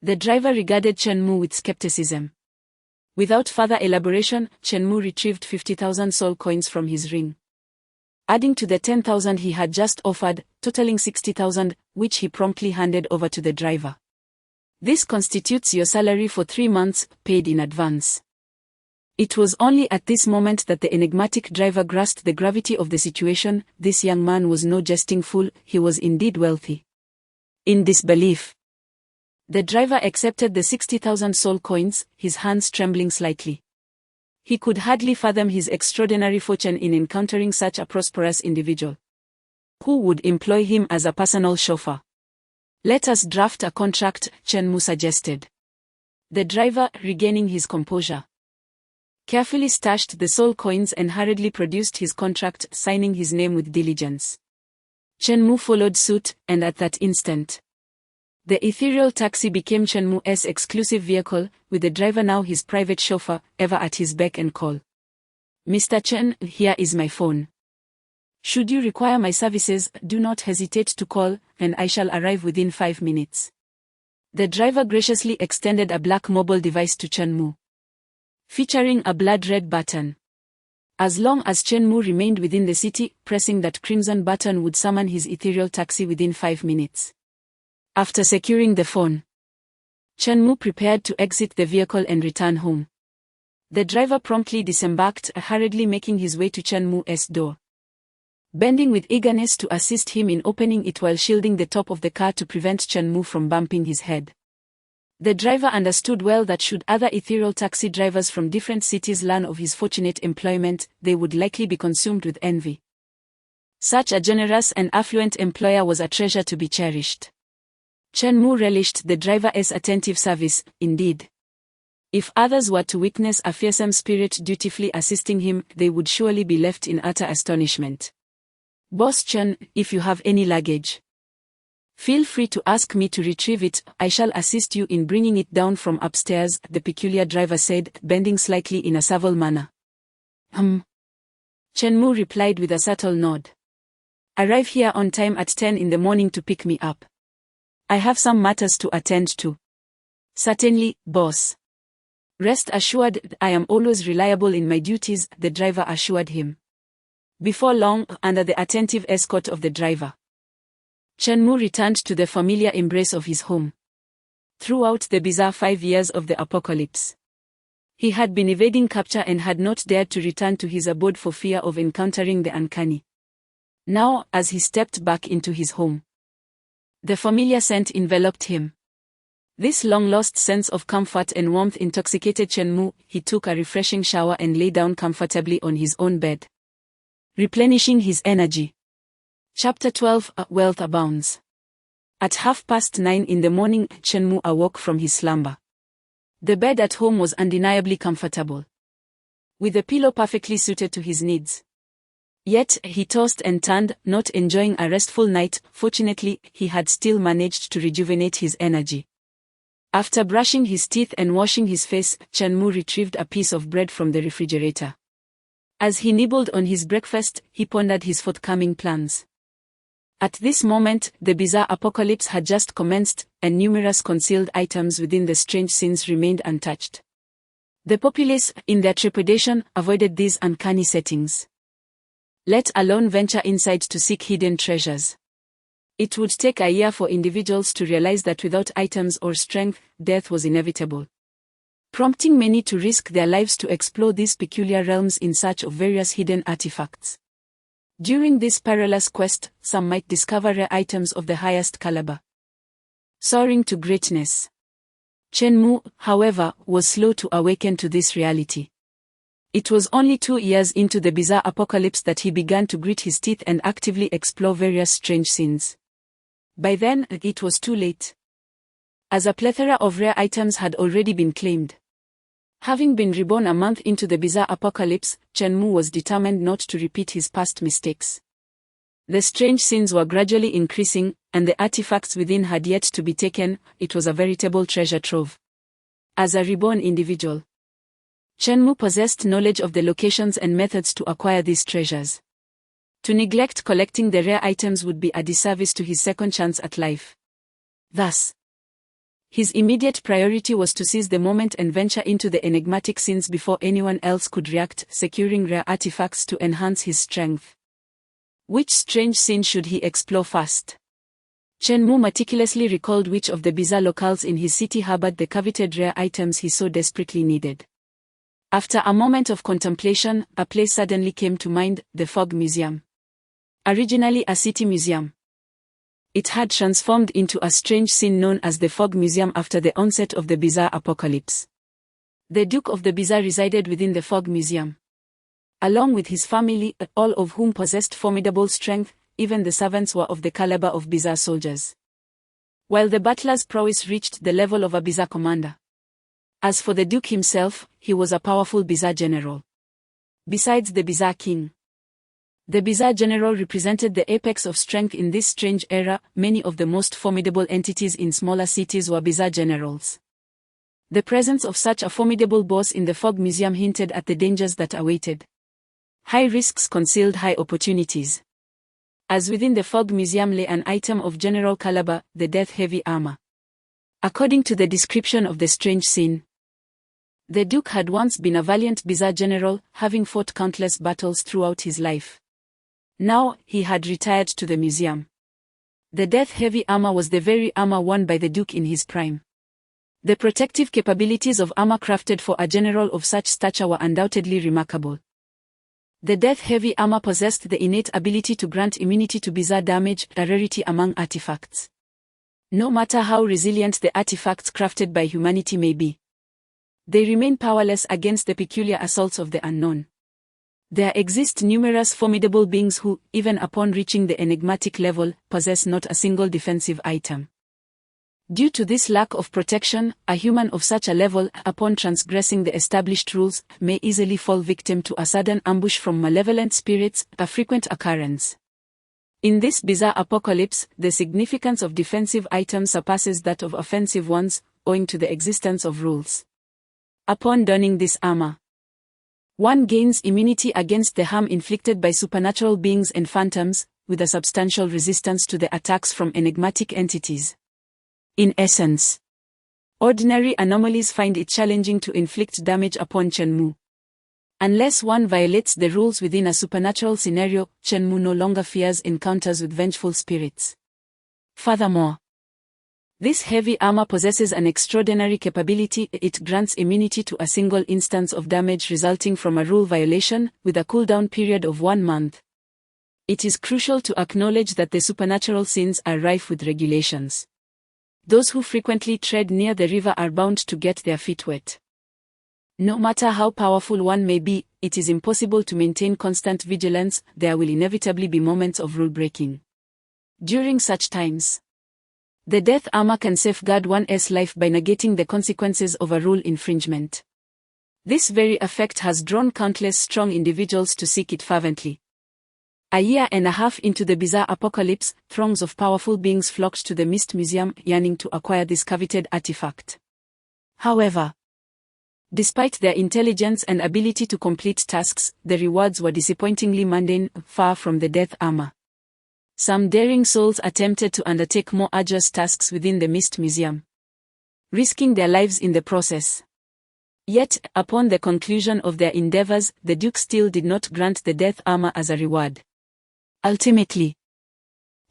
The driver regarded Chen-Mu with skepticism. Without further elaboration, Chen-Mu retrieved 50,000 soul coins from his ring, adding to the 10,000 he had just offered, totaling 60,000, which he promptly handed over to the driver. This constitutes your salary for 3 months, paid in advance. It was only at this moment that the enigmatic driver grasped the gravity of the situation. This young man was no jesting fool, he was indeed wealthy. In disbelief, the driver accepted the 60,000 soul coins, his hands trembling slightly. He could hardly fathom his extraordinary fortune in encountering such a prosperous individual. Who would employ him as a personal chauffeur? Let us draft a contract, Chen-Mu suggested. The driver, regaining his composure, carefully stashed the soul coins and hurriedly produced his contract, signing his name with diligence. Chen-Mu followed suit, and at that instant, the ethereal taxi became Chen-Mu's exclusive vehicle, with the driver now his private chauffeur, ever at his beck and call. Mr. Chen, here is my phone. Should you require my services, do not hesitate to call, and I shall arrive within 5 minutes. The driver graciously extended a black mobile device to Chen-Mu, featuring a blood-red button. As long as Chen-Mu remained within the city, pressing that crimson button would summon his ethereal taxi within 5 minutes. After securing the phone, Chen-Mu prepared to exit the vehicle and return home. The driver promptly disembarked, hurriedly making his way to Chen-Mu's door, bending with eagerness to assist him in opening it while shielding the top of the car to prevent Chen-Mu from bumping his head. The driver understood well that should other ethereal taxi drivers from different cities learn of his fortunate employment, they would likely be consumed with envy. Such a generous and affluent employer was a treasure to be cherished. Chen-Mu relished the driver's attentive service, indeed. If others were to witness a fearsome spirit dutifully assisting him, they would surely be left in utter astonishment. Boss Chen, if you have any luggage, feel free to ask me to retrieve it, I shall assist you in bringing it down from upstairs, the peculiar driver said, bending slightly in a servile manner. Chen-Mu replied with a subtle nod. Arrive here on time at 10 in the morning to pick me up. I have some matters to attend to. Certainly, boss. Rest assured, I am always reliable in my duties, the driver assured him. Before long, under the attentive escort of the driver, Chen-Mu returned to the familiar embrace of his home. Throughout the bizarre 5 years of the apocalypse, he had been evading capture and had not dared to return to his abode for fear of encountering the uncanny. Now, as he stepped back into his home, the familiar scent enveloped him. This long-lost sense of comfort and warmth intoxicated Chen-Mu. He took a refreshing shower and lay down comfortably on his own bed, replenishing his energy. Chapter 12, Wealth Abounds. At 9:30 in the morning, Chen-Mu awoke from his slumber. The bed at home was undeniably comfortable, with a pillow perfectly suited to his needs. Yet, he tossed and turned, not enjoying a restful night. Fortunately, he had still managed to rejuvenate his energy. After brushing his teeth and washing his face, Chen-Mu retrieved a piece of bread from the refrigerator. As he nibbled on his breakfast, he pondered his forthcoming plans. At this moment, the bizarre apocalypse had just commenced, and numerous concealed items within the strange scenes remained untouched. The populace, in their trepidation, avoided these uncanny settings, let alone venture inside to seek hidden treasures. It would take a year for individuals to realize that without items or strength, death was inevitable, prompting many to risk their lives to explore these peculiar realms in search of various hidden artifacts. During this perilous quest, some might discover rare items of the highest caliber, soaring to greatness. Chen Mu, however, was slow to awaken to this reality. It was only 2 years into the bizarre apocalypse that he began to grit his teeth and actively explore various strange scenes. By then, it was too late, as a plethora of rare items had already been claimed. Having been reborn a month into the bizarre apocalypse, Chen Mu was determined not to repeat his past mistakes. The strange scenes were gradually increasing, and the artifacts within had yet to be taken. It was a veritable treasure trove. As a reborn individual, Chen Mu possessed knowledge of the locations and methods to acquire these treasures. To neglect collecting the rare items would be a disservice to his second chance at life. Thus, his immediate priority was to seize the moment and venture into the enigmatic scenes before anyone else could react, securing rare artifacts to enhance his strength. Which strange scene should he explore first? Chen Mu meticulously recalled which of the bizarre locales in his city harbored the coveted rare items he so desperately needed. After a moment of contemplation, a place suddenly came to mind: the Fog Museum. Originally a city museum, it had transformed into a strange scene known as the Fog Museum after the onset of the bizarre apocalypse. The Duke of the Bizarre resided within the Fog Museum, along with his family, all of whom possessed formidable strength. Even the servants were of the caliber of bizarre soldiers, while the butler's prowess reached the level of a bizarre commander. As for the Duke himself, he was a powerful bizarre general. Besides the bizarre king, the bizarre general represented the apex of strength in this strange era. Many of the most formidable entities in smaller cities were bizarre generals. The presence of such a formidable boss in the Fog Museum hinted at the dangers that awaited. High risks concealed high opportunities. As within the Fog Museum lay an item of general caliber, the death-heavy armor. According to the description of the strange scene, the Duke had once been a valiant bizarre general, having fought countless battles throughout his life. Now, he had retired to the museum. The death-heavy armor was the very armor worn by the Duke in his prime. The protective capabilities of armor crafted for a general of such stature were undoubtedly remarkable. The death-heavy armor possessed the innate ability to grant immunity to bizarre damage, a rarity among artifacts. No matter how resilient the artifacts crafted by humanity may be, they remain powerless against the peculiar assaults of the unknown. There exist numerous formidable beings who, even upon reaching the enigmatic level, possess not a single defensive item. Due to this lack of protection, a human of such a level, upon transgressing the established rules, may easily fall victim to a sudden ambush from malevolent spirits, a frequent occurrence. In this bizarre apocalypse, the significance of defensive items surpasses that of offensive ones, owing to the existence of rules. Upon donning this armor, one gains immunity against the harm inflicted by supernatural beings and phantoms, with a substantial resistance to the attacks from enigmatic entities. In essence, ordinary anomalies find it challenging to inflict damage upon Chen Mu. Unless one violates the rules within a supernatural scenario, Chen Mu no longer fears encounters with vengeful spirits. Furthermore, this heavy armor possesses an extraordinary capability. It grants immunity to a single instance of damage resulting from a rule violation, with a cooldown period of 1 month. It is crucial to acknowledge that the supernatural scenes are rife with regulations. Those who frequently tread near the river are bound to get their feet wet. No matter how powerful one may be, it is impossible to maintain constant vigilance. There will inevitably be moments of rule breaking. During such times, the death armor can safeguard one's life by negating the consequences of a rule infringement. This very effect has drawn countless strong individuals to seek it fervently. A year and a half into the bizarre apocalypse, throngs of powerful beings flocked to the Mist Museum, yearning to acquire this coveted artifact. However, despite their intelligence and ability to complete tasks, the rewards were disappointingly mundane, far from the death armor. Some daring souls attempted to undertake more arduous tasks within the Mist Museum, risking their lives in the process. Yet, upon the conclusion of their endeavors, the Duke still did not grant the death armor as a reward. Ultimately,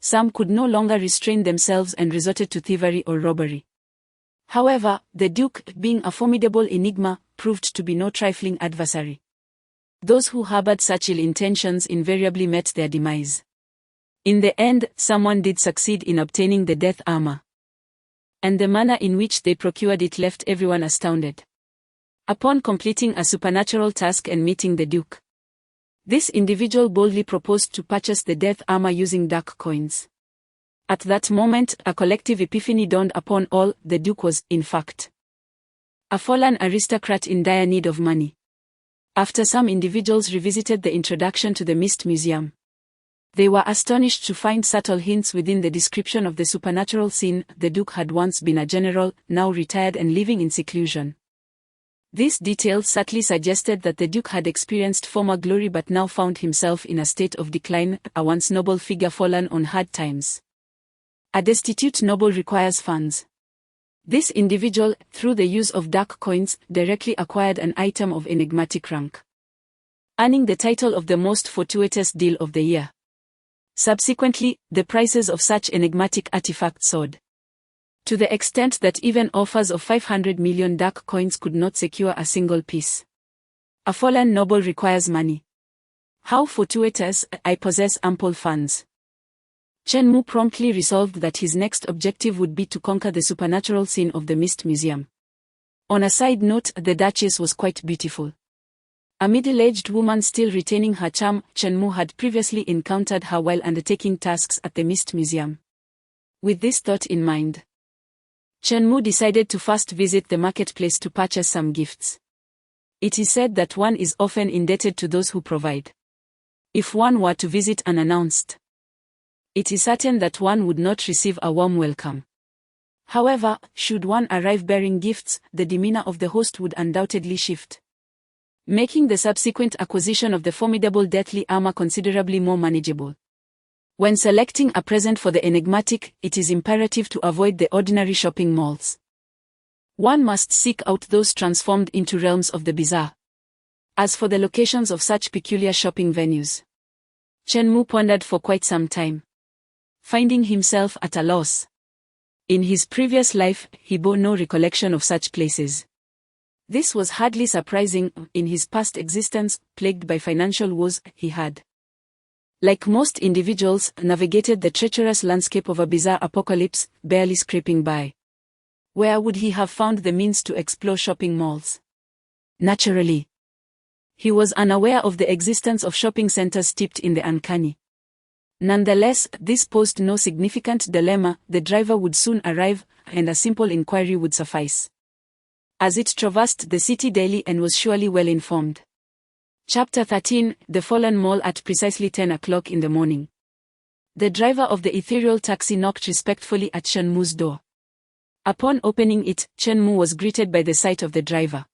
some could no longer restrain themselves and resorted to thievery or robbery. However, the Duke, being a formidable enigma, proved to be no trifling adversary. Those who harbored such ill intentions invariably met their demise. In the end, someone did succeed in obtaining the death armor. and the manner in which they procured it left everyone astounded. Upon completing a supernatural task and meeting the Duke, this individual boldly proposed to purchase the death armor using dark coins. At that moment, a collective epiphany dawned upon all: the Duke was, in fact, a fallen aristocrat in dire need of money. After some individuals revisited the introduction to the Mist Museum, they were astonished to find subtle hints within the description of the supernatural scene. The Duke had once been a general, now retired and living in seclusion. These details subtly suggested that the Duke had experienced former glory but now found himself in a state of decline, a once noble figure fallen on hard times. A destitute noble requires funds. This individual, through the use of dark coins, directly acquired an item of enigmatic rank, earning the title of the most fortuitous deal of the year. Subsequently, the prices of such enigmatic artifacts soared, to the extent that even offers of 500 million dark coins could not secure a single piece. A fallen noble requires money. How fortuitous! I possess ample funds. Chen Mu promptly resolved that his next objective would be to conquer the supernatural scene of the Mist Museum. On a side note, the Duchess was quite beautiful. A middle-aged woman still retaining her charm, Chen Mu had previously encountered her while undertaking tasks at the Mist Museum. With this thought in mind, Chen Mu decided to first visit the marketplace to purchase some gifts. It is said that one is often indebted to those who provide. If one were to visit unannounced, it is certain that one would not receive a warm welcome. However, should one arrive bearing gifts, the demeanor of the host would undoubtedly shift, making the subsequent acquisition of the formidable deathly armor considerably more manageable. When selecting a present for the enigmatic, it is imperative to avoid the ordinary shopping malls. One must seek out those transformed into realms of the bizarre. As for the locations of such peculiar shopping venues, Chen Mu pondered for quite some time, finding himself at a loss. In his previous life, he bore no recollection of such places. This was hardly surprising. In his past existence, plagued by financial woes, he had, like most individuals, navigated the treacherous landscape of a bizarre apocalypse, barely scraping by. Where would he have found the means to explore shopping malls? Naturally, he was unaware of the existence of shopping centers steeped in the uncanny. Nonetheless, this posed no significant dilemma. The driver would soon arrive, and a simple inquiry would suffice, as it traversed the city daily and was surely well informed. Chapter 13, The Fallen Mall. At precisely 10 o'clock in the morning, the driver of the ethereal taxi knocked respectfully at Chen Mu's door. Upon opening it, Chen Mu was greeted by the sight of the driver,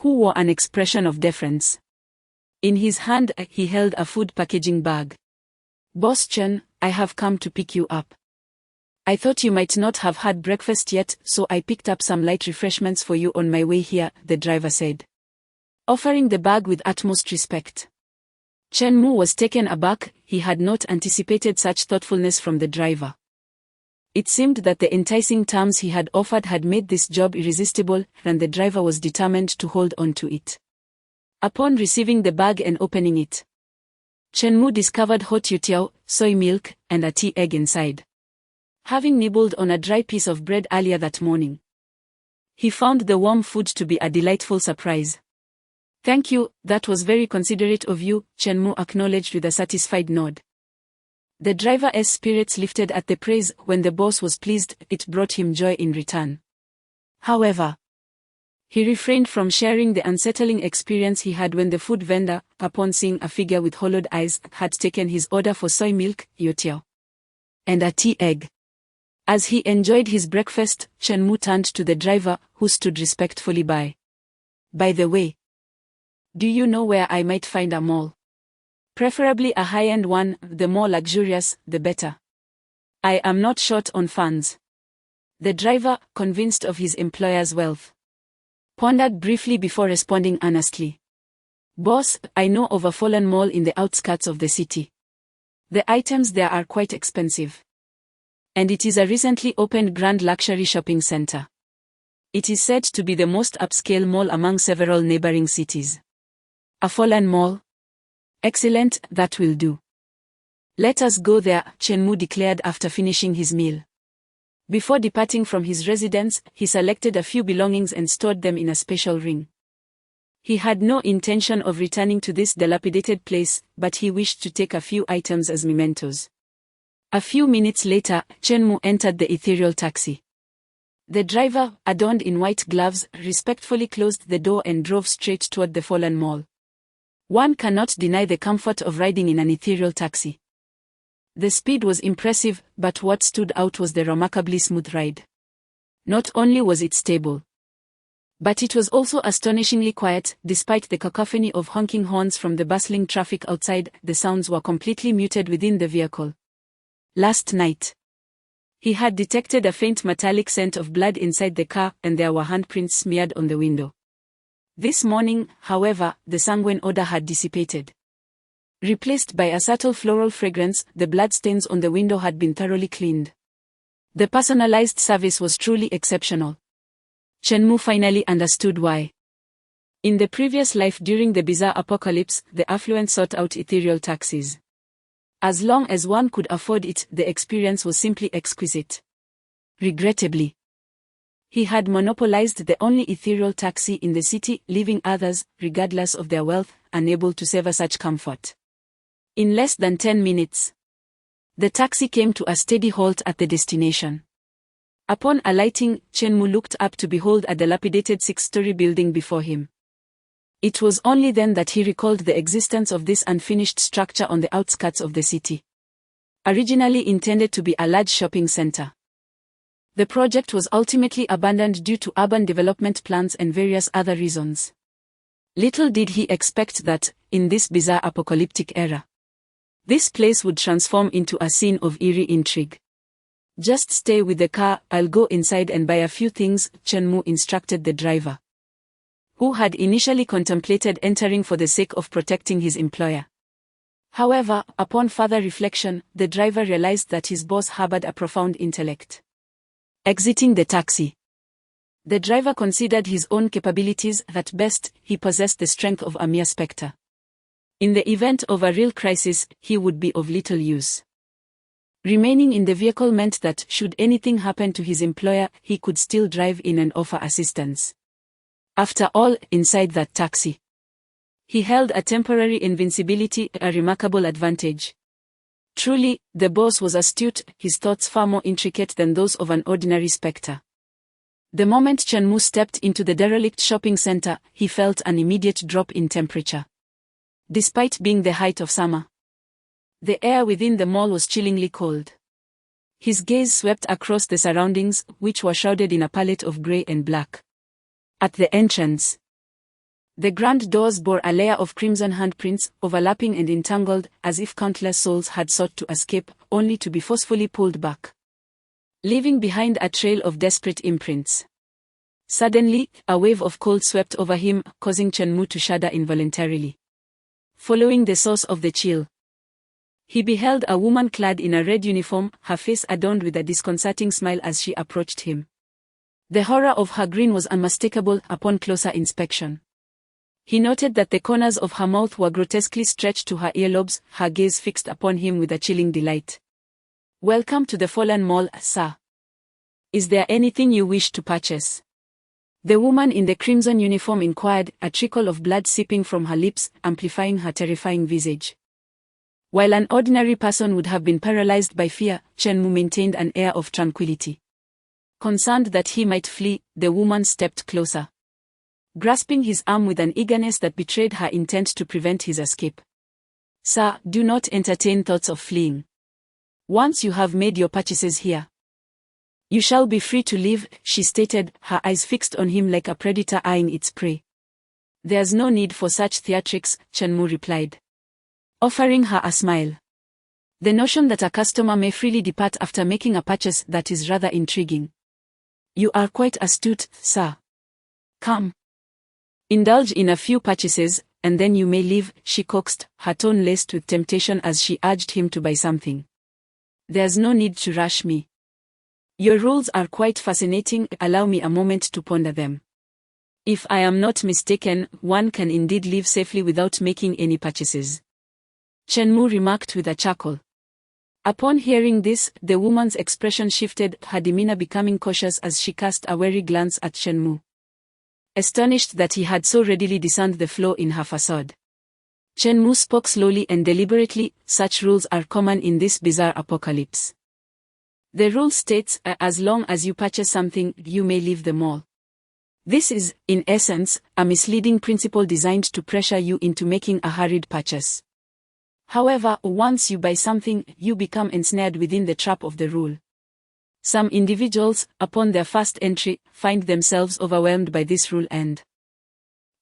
who wore an expression of deference. In his hand, he held a food packaging bag. "Boss Chen, I have come to pick you up. I thought you might not have had breakfast yet, so I picked up some light refreshments for you on my way here," the driver said, offering the bag with utmost respect. Chen Mu was taken aback. He had not anticipated such thoughtfulness from the driver. It seemed that the enticing terms he had offered had made this job irresistible, and the driver was determined to hold on to it. Upon receiving the bag and opening it, Chen Mu discovered hot youtiao, soy milk, and a tea egg inside. Having nibbled on a dry piece of bread earlier that morning, he found the warm food to be a delightful surprise. "Thank you, that was very considerate of you," Chen Mu acknowledged with a satisfied nod. The driver's spirits lifted at the praise. When the boss was pleased, it brought him joy in return. However, he refrained from sharing the unsettling experience he had when the food vendor, upon seeing a figure with hollowed eyes, had taken his order for soy milk, youtiao, and a tea egg. As he enjoyed his breakfast, Chen Mu turned to the driver, who stood respectfully by. "By the way, do you know where I might find a mall? Preferably a high-end one, the more luxurious, the better. I am not short on funds." The driver, convinced of his employer's wealth, pondered briefly before responding earnestly. "Boss, I know of a fallen mall in the outskirts of the city. The items there are quite expensive, and it is a recently opened grand luxury shopping center. It is said to be the most upscale mall among several neighboring cities." "A fallen mall? Excellent, that will do. Let us go there," Chen Mu declared after finishing his meal. Before departing from his residence, he selected a few belongings and stored them in a special ring. He had no intention of returning to this dilapidated place, but he wished to take a few items as mementos. A few minutes later, Chen-mu entered the ethereal taxi. The driver, adorned in white gloves, respectfully closed the door and drove straight toward the fallen mall. One cannot deny the comfort of riding in an ethereal taxi. The speed was impressive, but what stood out was the remarkably smooth ride. Not only was it stable, but it was also astonishingly quiet. Despite the cacophony of honking horns from the bustling traffic outside, the sounds were completely muted within the vehicle. Last night, he had detected a faint metallic scent of blood inside the car, and there were handprints smeared on the window. This morning, however, the sanguine odor had dissipated. Replaced by a subtle floral fragrance, the bloodstains on the window had been thoroughly cleaned. The personalized service was truly exceptional. Chen-mu finally understood why. In the previous life during the bizarre apocalypse, the affluent sought out ethereal taxis. As long as one could afford it, the experience was simply exquisite. Regrettably, he had monopolized the only ethereal taxi in the city, leaving others, regardless of their wealth, unable to savor such comfort. In less than 10 minutes, the taxi came to a steady halt at the destination. Upon alighting, Chen-mu looked up to behold a dilapidated 6-story building before him. It was only then that he recalled the existence of this unfinished structure on the outskirts of the city. Originally intended to be a large shopping center, the project was ultimately abandoned due to urban development plans and various other reasons. Little did he expect that, in this bizarre apocalyptic era, this place would transform into a scene of eerie intrigue. Just stay with the car, I'll go inside and buy a few things, Chen-mu instructed the driver, who had initially contemplated entering for the sake of protecting his employer. However, upon further reflection, the driver realized that his boss harbored a profound intellect. Exiting the taxi, the driver considered his own capabilities. At best, he possessed the strength of a mere specter. In the event of a real crisis, he would be of little use. Remaining in the vehicle meant that, should anything happen to his employer, he could still drive in and offer assistance. After all, inside that taxi, he held a temporary invincibility, a remarkable advantage. Truly, the boss was astute, his thoughts far more intricate than those of an ordinary specter. The moment Chen-mu stepped into the derelict shopping center, he felt an immediate drop in temperature. Despite being the height of summer, the air within the mall was chillingly cold. His gaze swept across the surroundings, which were shrouded in a palette of gray and black. At the entrance, the grand doors bore a layer of crimson handprints, overlapping and entangled, as if countless souls had sought to escape, only to be forcefully pulled back, leaving behind a trail of desperate imprints. Suddenly, a wave of cold swept over him, causing Chen-mu to shudder involuntarily. Following the source of the chill, he beheld a woman clad in a red uniform, her face adorned with a disconcerting smile as she approached him. The horror of her grin was unmistakable upon closer inspection. He noted that the corners of her mouth were grotesquely stretched to her earlobes, her gaze fixed upon him with a chilling delight. "Welcome to the Fallen Mall, sir. Is there anything you wish to purchase?" The woman in the crimson uniform inquired, a trickle of blood seeping from her lips, amplifying her terrifying visage. While an ordinary person would have been paralyzed by fear, Chen-mu maintained an air of tranquility. Concerned that he might flee, the woman stepped closer, grasping his arm with an eagerness that betrayed her intent to prevent his escape. "Sir, do not entertain thoughts of fleeing. Once you have made your purchases here, you shall be free to leave," she stated, her eyes fixed on him like a predator eyeing its prey. "There's no need for such theatrics," Chen-mu replied, offering her a smile. "The notion that a customer may freely depart after making a purchase, that is rather intriguing." "You are quite astute, sir. Come, indulge in a few purchases, and then you may leave," she coaxed, her tone laced with temptation as she urged him to buy something. "There's no need to rush me. Your rules are quite fascinating, allow me a moment to ponder them. If I am not mistaken, one can indeed live safely without making any purchases," Chen-mu remarked with a chuckle. Upon hearing this, the woman's expression shifted, her demeanor becoming cautious as she cast a wary glance at Chen Mu. Astonished that he had so readily discerned the flaw in her facade, Chen Mu spoke slowly and deliberately. Such rules are common in this bizarre apocalypse. The rule states, as long as you purchase something, you may leave the mall. This is, in essence, a misleading principle designed to pressure you into making a hurried purchase. However, once you buy something, you become ensnared within the trap of the rule. Some individuals, upon their first entry, find themselves overwhelmed by this rule and,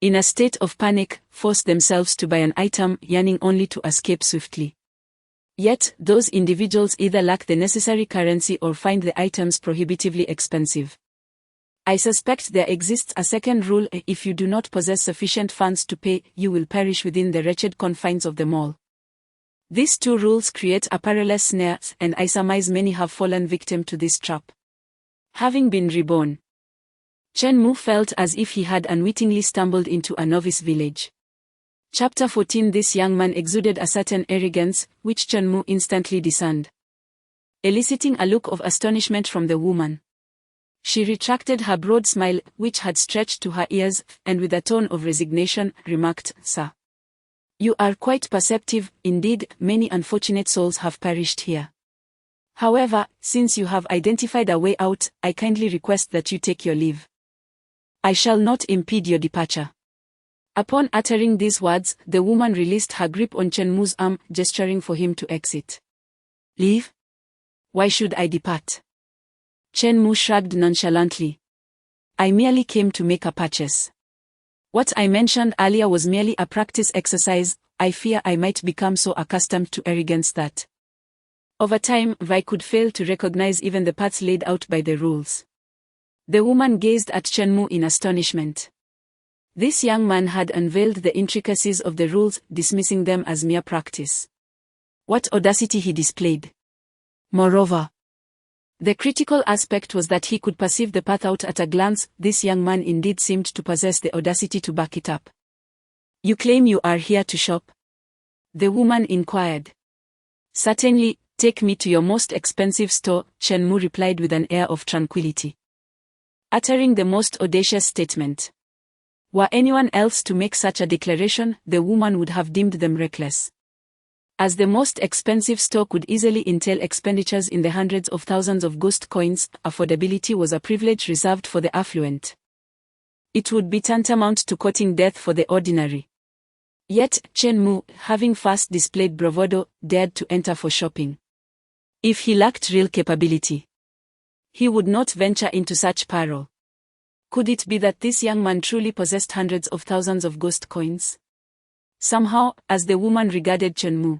in a state of panic, force themselves to buy an item, yearning only to escape swiftly. Yet, those individuals either lack the necessary currency or find the items prohibitively expensive. I suspect there exists a second rule: if you do not possess sufficient funds to pay, you will perish within the wretched confines of the mall. These two rules create a perilous snare, and I surmise many have fallen victim to this trap. Having been reborn, Chen Mu felt as if he had unwittingly stumbled into a novice village. Chapter 14. This young man exuded a certain arrogance, which Chen Mu instantly discerned, eliciting a look of astonishment from the woman. She retracted her broad smile, which had stretched to her ears, and with a tone of resignation, remarked, "Sir, you are quite perceptive. Indeed, many unfortunate souls have perished here. However, since you have identified a way out, I kindly request that you take your leave. I shall not impede your departure." Upon uttering these words, the woman released her grip on Chen Mu's arm, gesturing for him to exit. "Leave? Why should I depart?" Chen Mu shrugged nonchalantly. "I merely came to make a purchase. What I mentioned earlier was merely a practice exercise. I fear I might become so accustomed to arrogance that, over time, I could fail to recognize even the paths laid out by the rules." The woman gazed at Chen Mu in astonishment. This young man had unveiled the intricacies of the rules, dismissing them as mere practice. What audacity he displayed! Moreover, the critical aspect was that he could perceive the path out at a glance. This young man indeed seemed to possess the audacity to back it up. "You claim you are here to shop?" the woman inquired. "Certainly, take me to your most expensive store," Chen Mu replied with an air of tranquility. Uttering the most audacious statement. Were anyone else to make such a declaration, the woman would have deemed them reckless. As the most expensive store could easily entail expenditures in the hundreds of thousands of ghost coins, affordability was a privilege reserved for the affluent. It would be tantamount to courting death for the ordinary. Yet, Chen Mu, having first displayed bravado, dared to enter for shopping. If he lacked real capability, he would not venture into such peril. Could it be that this young man truly possessed hundreds of thousands of ghost coins? Somehow, as the woman regarded Chen Mu,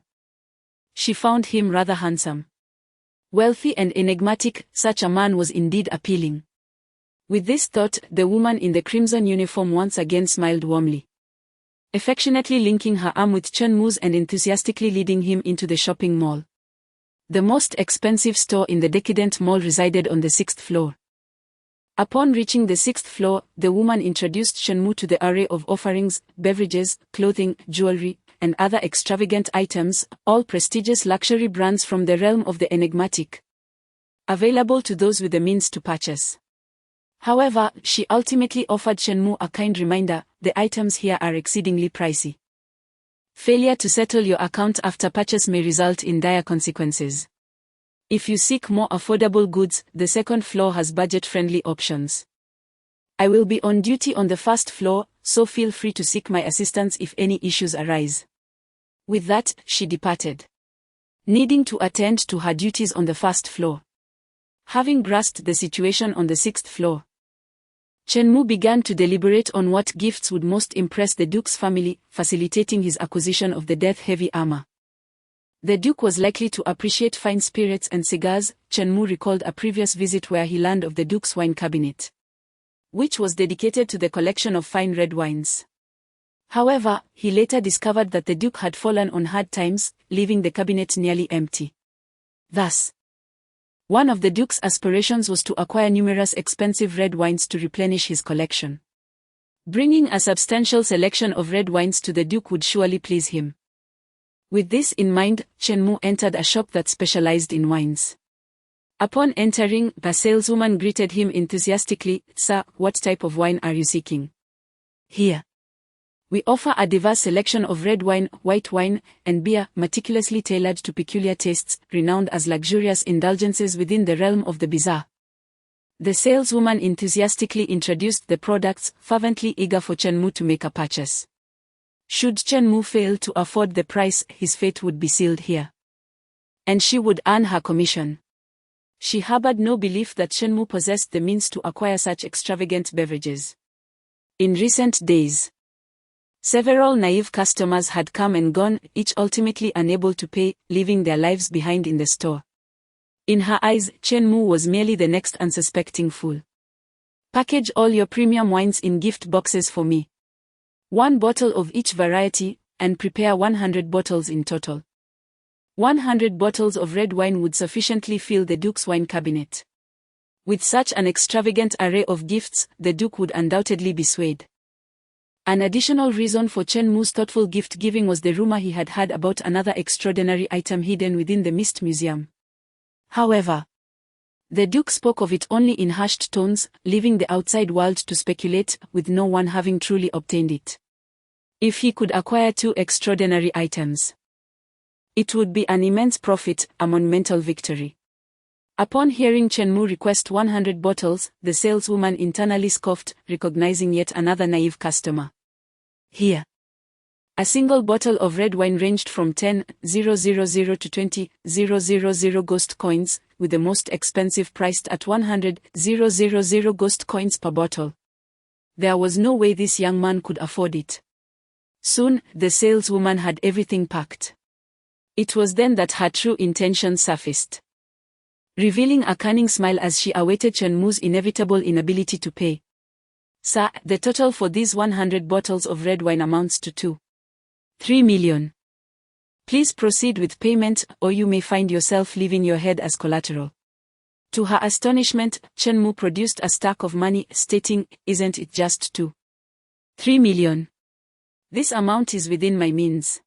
she found him rather handsome. Wealthy and enigmatic, such a man was indeed appealing. With this thought, the woman in the crimson uniform once again smiled warmly, affectionately linking her arm with Chen Mu's and enthusiastically leading him into the shopping mall. The most expensive store in the decadent mall resided on the 6th floor. Upon reaching the 6th floor, the woman introduced Chen Mu to the array of offerings, beverages, clothing, jewelry, and other extravagant items, all prestigious luxury brands from the realm of the enigmatic, available to those with the means to purchase. However, she ultimately offered Chen Mu a kind reminder: the items here are exceedingly pricey. Failure to settle your account after purchase may result in dire consequences. If you seek more affordable goods, the 2nd floor has budget-friendly options. I will be on duty on the 1st floor, so feel free to seek my assistance if any issues arise. With that, she departed, needing to attend to her duties on the 1st floor. Having grasped the situation on the 6th floor, Chen Mu began to deliberate on what gifts would most impress the Duke's family, facilitating his acquisition of the death-heavy armor. The Duke was likely to appreciate fine spirits and cigars. Chen Mu recalled a previous visit where he learned of the Duke's wine cabinet, which was dedicated to the collection of fine red wines. However, he later discovered that the Duke had fallen on hard times, leaving the cabinet nearly empty. Thus, one of the Duke's aspirations was to acquire numerous expensive red wines to replenish his collection. Bringing a substantial selection of red wines to the Duke would surely please him. With this in mind, Chen Mu entered a shop that specialized in wines. Upon entering, the saleswoman greeted him enthusiastically. "Sir, what type of wine are you seeking?" "Here. We offer a diverse selection of red wine, white wine, and beer, meticulously tailored to peculiar tastes, renowned as luxurious indulgences within the realm of the bizarre." The saleswoman enthusiastically introduced the products, fervently eager for Chen Mu to make a purchase. Should Chen Mu fail to afford the price, his fate would be sealed here. And she would earn her commission. She harbored no belief that Chen Mu possessed the means to acquire such extravagant beverages. In recent days, several naive customers had come and gone, each ultimately unable to pay, leaving their lives behind in the store. In her eyes, Chen Mu was merely the next unsuspecting fool. "Package all your premium wines in gift boxes for me. 1 bottle of each variety, and prepare 100 bottles in total." 100 bottles of red wine would sufficiently fill the Duke's wine cabinet. With such an extravagant array of gifts, the Duke would undoubtedly be swayed. An additional reason for Chen Mu's thoughtful gift-giving was the rumor he had heard about another extraordinary item hidden within the Mist Museum. However, the Duke spoke of it only in hushed tones, leaving the outside world to speculate, with no one having truly obtained it. If he could acquire 2 extraordinary items, it would be an immense profit, a monumental victory. Upon hearing Chen Mu request 100 bottles, the saleswoman internally scoffed, recognizing yet another naive customer. "Here. A single bottle of red wine ranged from 10,000 to 20,000 ghost coins, with the most expensive priced at 100,000 ghost coins per bottle." There was no way this young man could afford it. Soon, the saleswoman had everything packed. It was then that her true intentions surfaced, revealing a cunning smile as she awaited Chen Mu's inevitable inability to pay. "Sir, the total for these 100 bottles of red wine amounts to 2.3 million. Please proceed with payment, or you may find yourself leaving your head as collateral." To her astonishment, Chen Mu produced a stack of money, stating, "Isn't it just 2.3 million? This amount is within my means."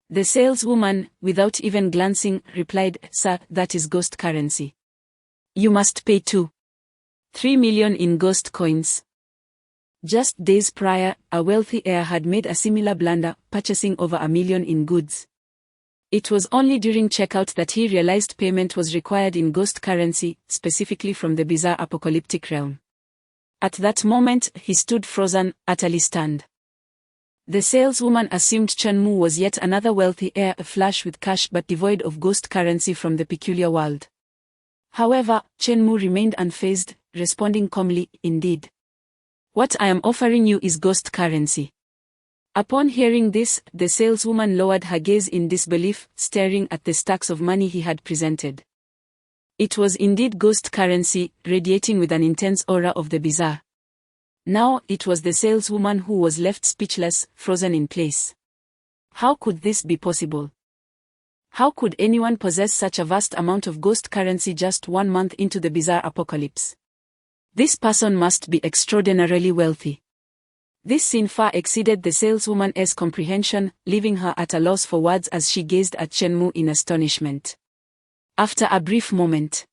The saleswoman, without even glancing, replied, "Sir, that is ghost currency. You must pay 2.3 million in ghost coins." Just days prior, a wealthy heir had made a similar blunder, purchasing over 1 million in goods. It was only during checkout that he realized payment was required in ghost currency, specifically from the bizarre apocalyptic realm. At that moment, he stood frozen, utterly stunned. The saleswoman assumed Chen Mu was yet another wealthy heir, flush with cash but devoid of ghost currency from the peculiar world. However, Chen Mu remained unfazed, responding calmly, "Indeed. What I am offering you is ghost currency." Upon hearing this, the saleswoman lowered her gaze in disbelief, staring at the stacks of money he had presented. It was indeed ghost currency, radiating with an intense aura of the bizarre. Now, it was the saleswoman who was left speechless, frozen in place. How could this be possible? How could anyone possess such a vast amount of ghost currency just 1 month into the bizarre apocalypse? This person must be extraordinarily wealthy. This scene far exceeded the saleswoman's comprehension, leaving her at a loss for words as she gazed at Chen Mu in astonishment. After a brief moment,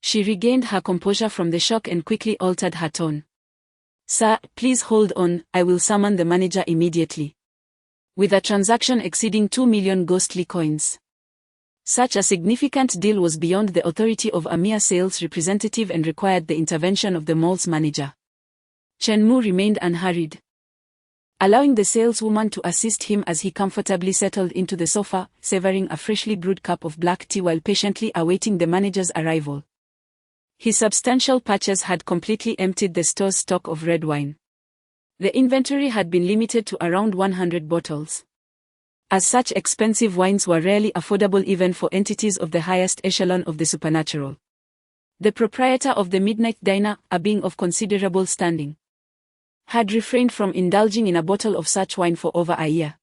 she regained her composure from the shock and quickly altered her tone. "Sir, please hold on, I will summon the manager immediately." With a transaction exceeding 2 million ghostly coins, such a significant deal was beyond the authority of a mere sales representative and required the intervention of the mall's manager. Chen Mu remained unhurried, allowing the saleswoman to assist him as he comfortably settled into the sofa, savoring a freshly brewed cup of black tea while patiently awaiting the manager's arrival. His substantial purchase had completely emptied the store's stock of red wine. The inventory had been limited to around 100 bottles. As such expensive wines were rarely affordable even for entities of the highest echelon of the supernatural. The proprietor of the Midnight Diner, a being of considerable standing, had refrained from indulging in a bottle of such wine for over a year.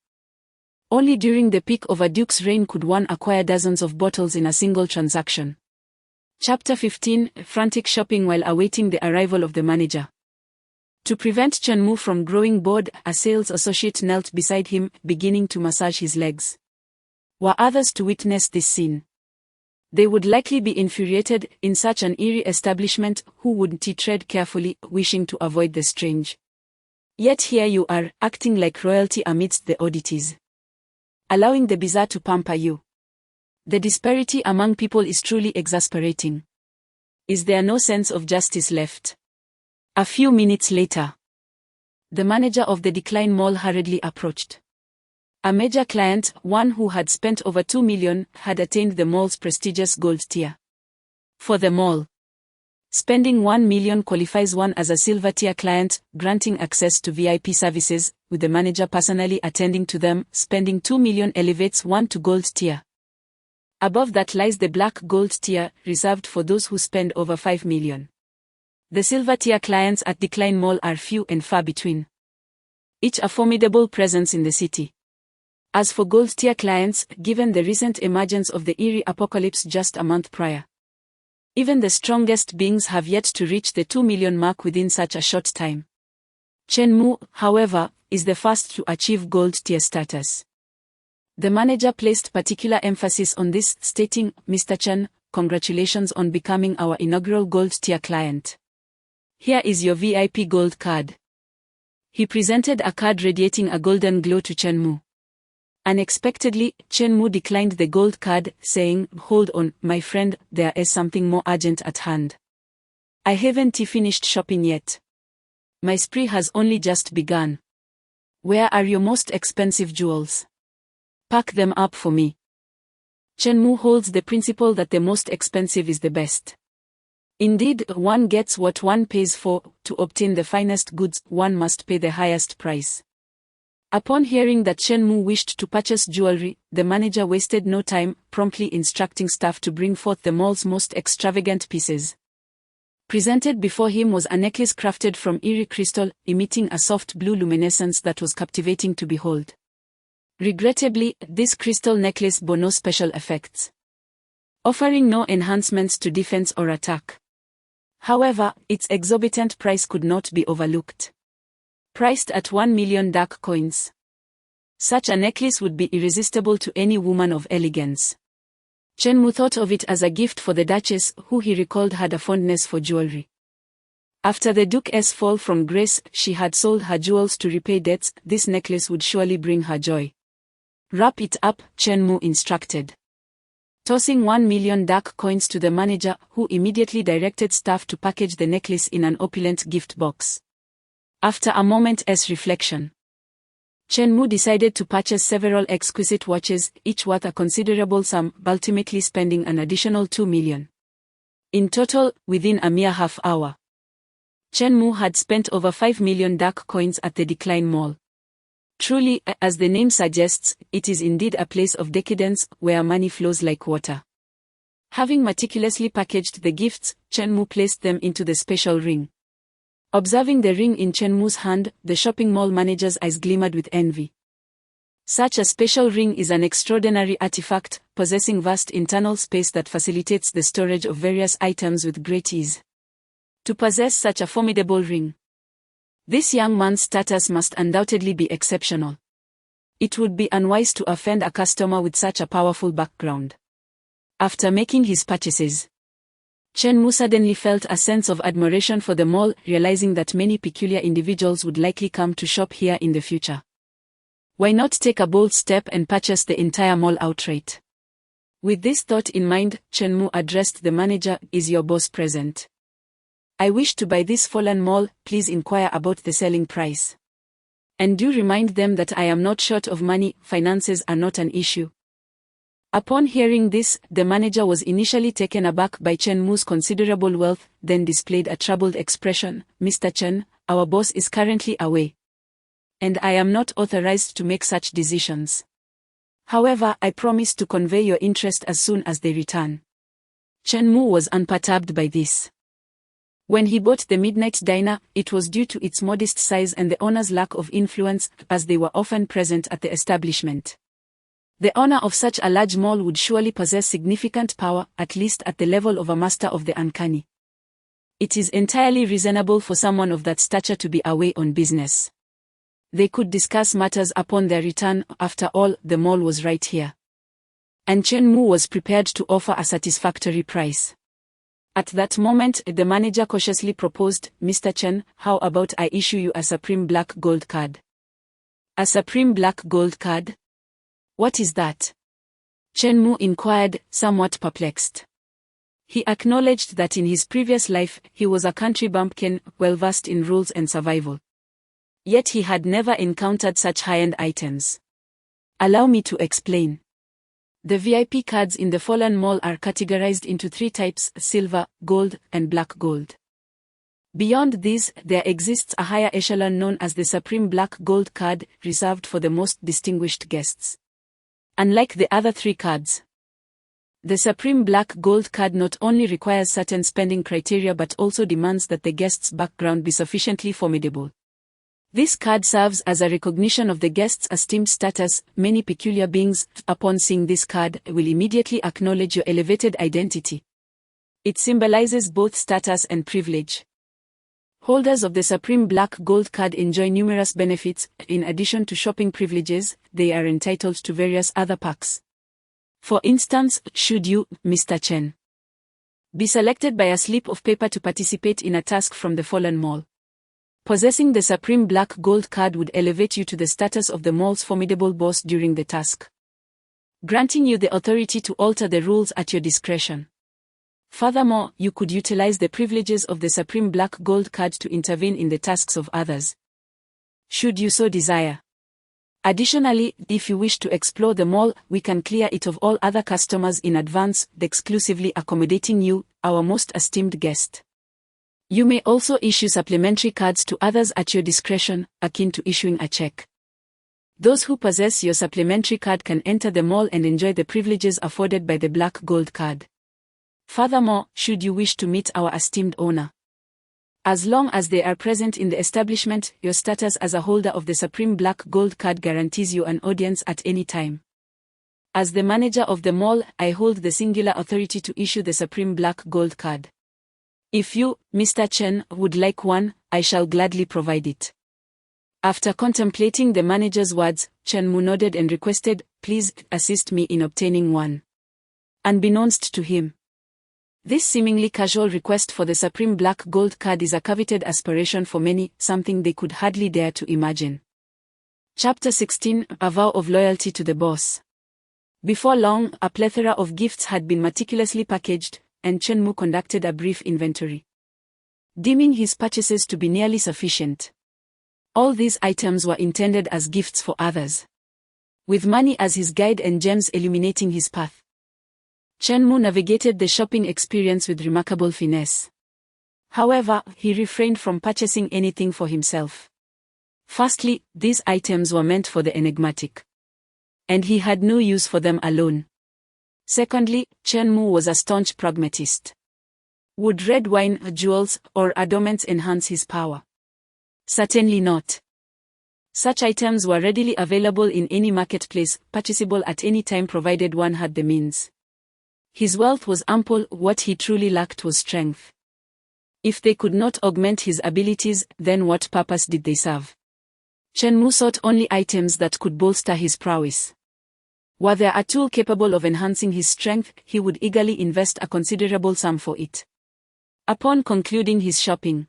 Only during the peak of a duke's reign could one acquire dozens of bottles in a single transaction. Chapter 15: Frantic shopping while awaiting the arrival of the manager. To prevent Chen Mu from growing bored, a sales associate knelt beside him, beginning to massage his legs. Were others to witness this scene, they would likely be infuriated. In such an eerie establishment, who wouldn't tread carefully, wishing to avoid the strange? Yet here you are, acting like royalty amidst the oddities. Allowing the bizarre to pamper you. The disparity among people is truly exasperating. Is there no sense of justice left? A few minutes later, the manager of the Decline Mall hurriedly approached. A major client, one who had spent over $2 million, had attained the mall's prestigious gold tier. For the mall, spending $1 million qualifies one as a silver tier client, granting access to VIP services, with the manager personally attending to them. Spending $2 million elevates one to gold tier. Above that lies the black gold tier, reserved for those who spend over $5 million. The silver tier clients at Decline Mall are few and far between, each a formidable presence in the city. As for gold tier clients, given the recent emergence of the eerie apocalypse just a month prior, even the strongest beings have yet to reach the 2 million mark within such a short time. Chen Mu, however, is the first to achieve gold tier status. The manager placed particular emphasis on this, stating, "Mr. Chen, congratulations on becoming our inaugural gold tier client. Here is your VIP gold card." He presented a card radiating a golden glow to Chen Mu. Unexpectedly, Chen Mu declined the gold card, saying, "Hold on, my friend, there is something more urgent at hand. I haven't finished shopping yet. My spree has only just begun. Where are your most expensive jewels? Pack them up for me." Chen Mu holds the principle that the most expensive is the best. Indeed, one gets what one pays for. To obtain the finest goods, one must pay the highest price. Upon hearing that Chen Mu wished to purchase jewelry, the manager wasted no time, promptly instructing staff to bring forth the mall's most extravagant pieces. Presented before him was a necklace crafted from eerie crystal, emitting a soft blue luminescence that was captivating to behold. Regrettably, this crystal necklace bore no special effects, offering no enhancements to defense or attack. However, its exorbitant price could not be overlooked. Priced at 1 million dark coins, such a necklace would be irresistible to any woman of elegance. Chen Mu thought of it as a gift for the Duchess, who he recalled had a fondness for jewelry. After the Duke's fall from grace, she had sold her jewels to repay debts. This necklace would surely bring her joy. "Wrap it up," Chen Mu instructed, tossing 1 million dark coins to the manager, who immediately directed staff to package the necklace in an opulent gift box. After a moment's reflection, Chen Mu decided to purchase several exquisite watches, each worth a considerable sum, ultimately spending an additional 2 million. In total, within a mere half hour, Chen Mu had spent over 5 million dark coins at the Decline Mall. Truly, as the name suggests, it is indeed a place of decadence, where money flows like water. Having meticulously packaged the gifts, Chen Mu placed them into the special ring. Observing the ring in Chen Mu's hand, the shopping mall manager's eyes glimmered with envy. Such a special ring is an extraordinary artifact, possessing vast internal space that facilitates the storage of various items with great ease. To possess such a formidable ring, this young man's status must undoubtedly be exceptional. It would be unwise to offend a customer with such a powerful background. After making his purchases, Chen Mu suddenly felt a sense of admiration for the mall, realizing that many peculiar individuals would likely come to shop here in the future. Why not take a bold step and purchase the entire mall outright? With this thought in mind, Chen Mu addressed the manager, "Is your boss present? I wish to buy this fallen mall, please inquire about the selling price. And do remind them that I am not short of money, finances are not an issue." Upon hearing this, the manager was initially taken aback by Chen Mu's considerable wealth, then displayed a troubled expression. "Mr. Chen, our boss is currently away, and I am not authorized to make such decisions. However, I promise to convey your interest as soon as they return." Chen Mu was unperturbed by this. When he bought the Midnight Diner, it was due to its modest size and the owner's lack of influence, as they were often present at the establishment. The owner of such a large mall would surely possess significant power, at least at the level of a master of the uncanny. It is entirely reasonable for someone of that stature to be away on business. They could discuss matters upon their return. After all, the mall was right here. and Chen Mu was prepared to offer a satisfactory price. At that moment, the manager cautiously proposed, "Mr. Chen, how about I issue you a Supreme Black Gold card?" "A Supreme Black Gold card? What is that?" Chen Mu inquired, somewhat perplexed. He acknowledged that in his previous life, he was a country bumpkin, well-versed in rules and survival. Yet he had never encountered such high-end items. "Allow me to explain. The VIP cards in the Fallen Mall are categorized into 3 types: silver, gold, and black gold. Beyond these, there exists a higher echelon known as the Supreme Black Gold card, reserved for the most distinguished guests. Unlike the other 3 cards, the Supreme Black Gold card not only requires certain spending criteria but also demands that the guest's background be sufficiently formidable. This card serves as a recognition of the guest's esteemed status. Many peculiar beings, upon seeing this card, will immediately acknowledge your elevated identity. It symbolizes both status and privilege. Holders of the Supreme Black Gold card enjoy numerous benefits. In addition to shopping privileges, they are entitled to various other perks. For instance, should you, Mr. Chen, be selected by a slip of paper to participate in a task from the Fallen Mall, possessing the Supreme Black Gold card would elevate you to the status of the mall's formidable boss during the task, granting you the authority to alter the rules at your discretion. Furthermore, you could utilize the privileges of the Supreme Black Gold card to intervene in the tasks of others, should you so desire. Additionally, if you wish to explore the mall, we can clear it of all other customers in advance, exclusively accommodating you, our most esteemed guest. You may also issue supplementary cards to others at your discretion, akin to issuing a check. Those who possess your supplementary card can enter the mall and enjoy the privileges afforded by the Black Gold card. Furthermore, should you wish to meet our esteemed owner, as long as they are present in the establishment, your status as a holder of the Supreme Black Gold card guarantees you an audience at any time. As the manager of the mall, I hold the singular authority to issue the Supreme Black Gold card. If you, Mr. Chen, would like one, I shall gladly provide it." After contemplating the manager's words, Chen Mu nodded and requested, "Please, assist me in obtaining one." Unbeknownst to him, this seemingly casual request for the Supreme Black Gold card is a coveted aspiration for many, something they could hardly dare to imagine. Chapter 16: A Vow of Loyalty to the Boss. Before long, a plethora of gifts had been meticulously packaged, and Chen Mu conducted a brief inventory, deeming his purchases to be nearly sufficient. All these items were intended as gifts for others, with money as his guide and gems illuminating his path. Chen Mu navigated the shopping experience with remarkable finesse. However, he refrained from purchasing anything for himself. Firstly, these items were meant for the enigmatic, and he had no use for them alone. Secondly, Chen Mu was a staunch pragmatist. Would red wine, jewels, or adornments enhance his power? Certainly not. Such items were readily available in any marketplace, purchasable at any time provided one had the means. His wealth was ample. What he truly lacked was strength. If they could not augment his abilities, then what purpose did they serve? Chen Mu sought only items that could bolster his prowess. Were there a tool capable of enhancing his strength, he would eagerly invest a considerable sum for it. Upon concluding his shopping,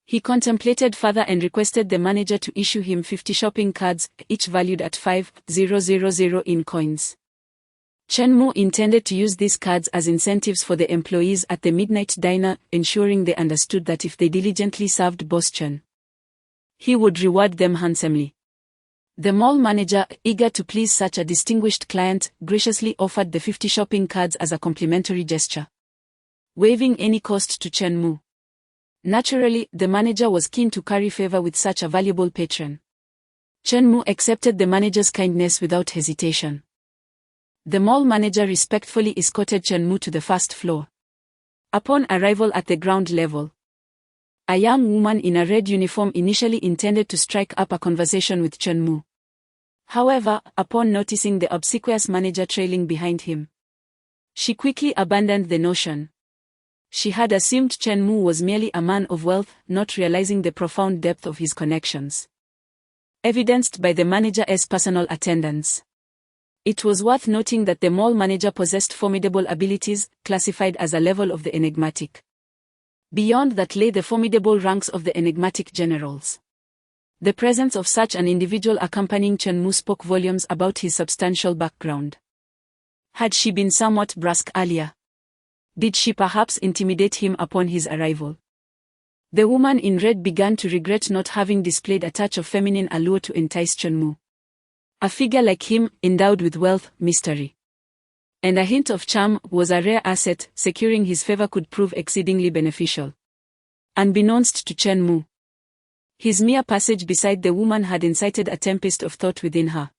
he contemplated further and requested the manager to issue him 50 shopping cards, each valued at 5,000 in coins. Chen Mu intended to use these cards as incentives for the employees at the midnight diner, ensuring they understood that if they diligently served Boss Chen, he would reward them handsomely. The mall manager, eager to please such a distinguished client, graciously offered the 50 shopping cards as a complimentary gesture, waiving any cost to Chen Mu. Naturally, the manager was keen to curry favor with such a valuable patron. Chen Mu accepted the manager's kindness without hesitation. The mall manager respectfully escorted Chen Mu to the first floor. Upon arrival at the ground level, a young woman in a red uniform initially intended to strike up a conversation with Chen Mu. However, upon noticing the obsequious manager trailing behind him, she quickly abandoned the notion. She had assumed Chen Mu was merely a man of wealth, not realizing the profound depth of his connections, evidenced by the manager's personal attendance. It was worth noting that the mall manager possessed formidable abilities, classified as a level of the enigmatic. Beyond that lay the formidable ranks of the enigmatic generals. The presence of such an individual accompanying Chen Mu spoke volumes about his substantial background. Had she been somewhat brusque earlier? Did she perhaps intimidate him upon his arrival? The woman in red began to regret not having displayed a touch of feminine allure to entice Chen Mu. A figure like him, endowed with wealth, mystery, and a hint of charm, was a rare asset. Securing his favor could prove exceedingly beneficial. Unbeknownst to Chen Mu, his mere passage beside the woman had incited a tempest of thought within her.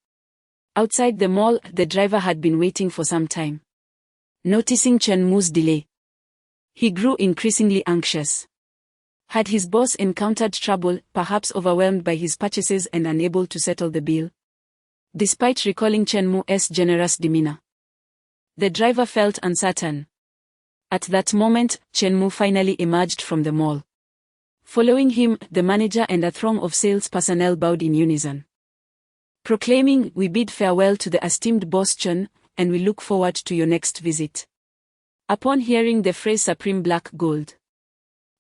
Outside the mall, the driver had been waiting for some time. Noticing Chen Mu's delay, he grew increasingly anxious. Had his boss encountered trouble, perhaps overwhelmed by his purchases and unable to settle the bill? Despite recalling Chen Mu's generous demeanor, the driver felt uncertain. At that moment, Chen Mu finally emerged from the mall. Following him, the manager and a throng of sales personnel bowed in unison, proclaiming, "We bid farewell to the esteemed boss Chen, and we look forward to your next visit." Upon hearing the phrase Supreme Black Gold,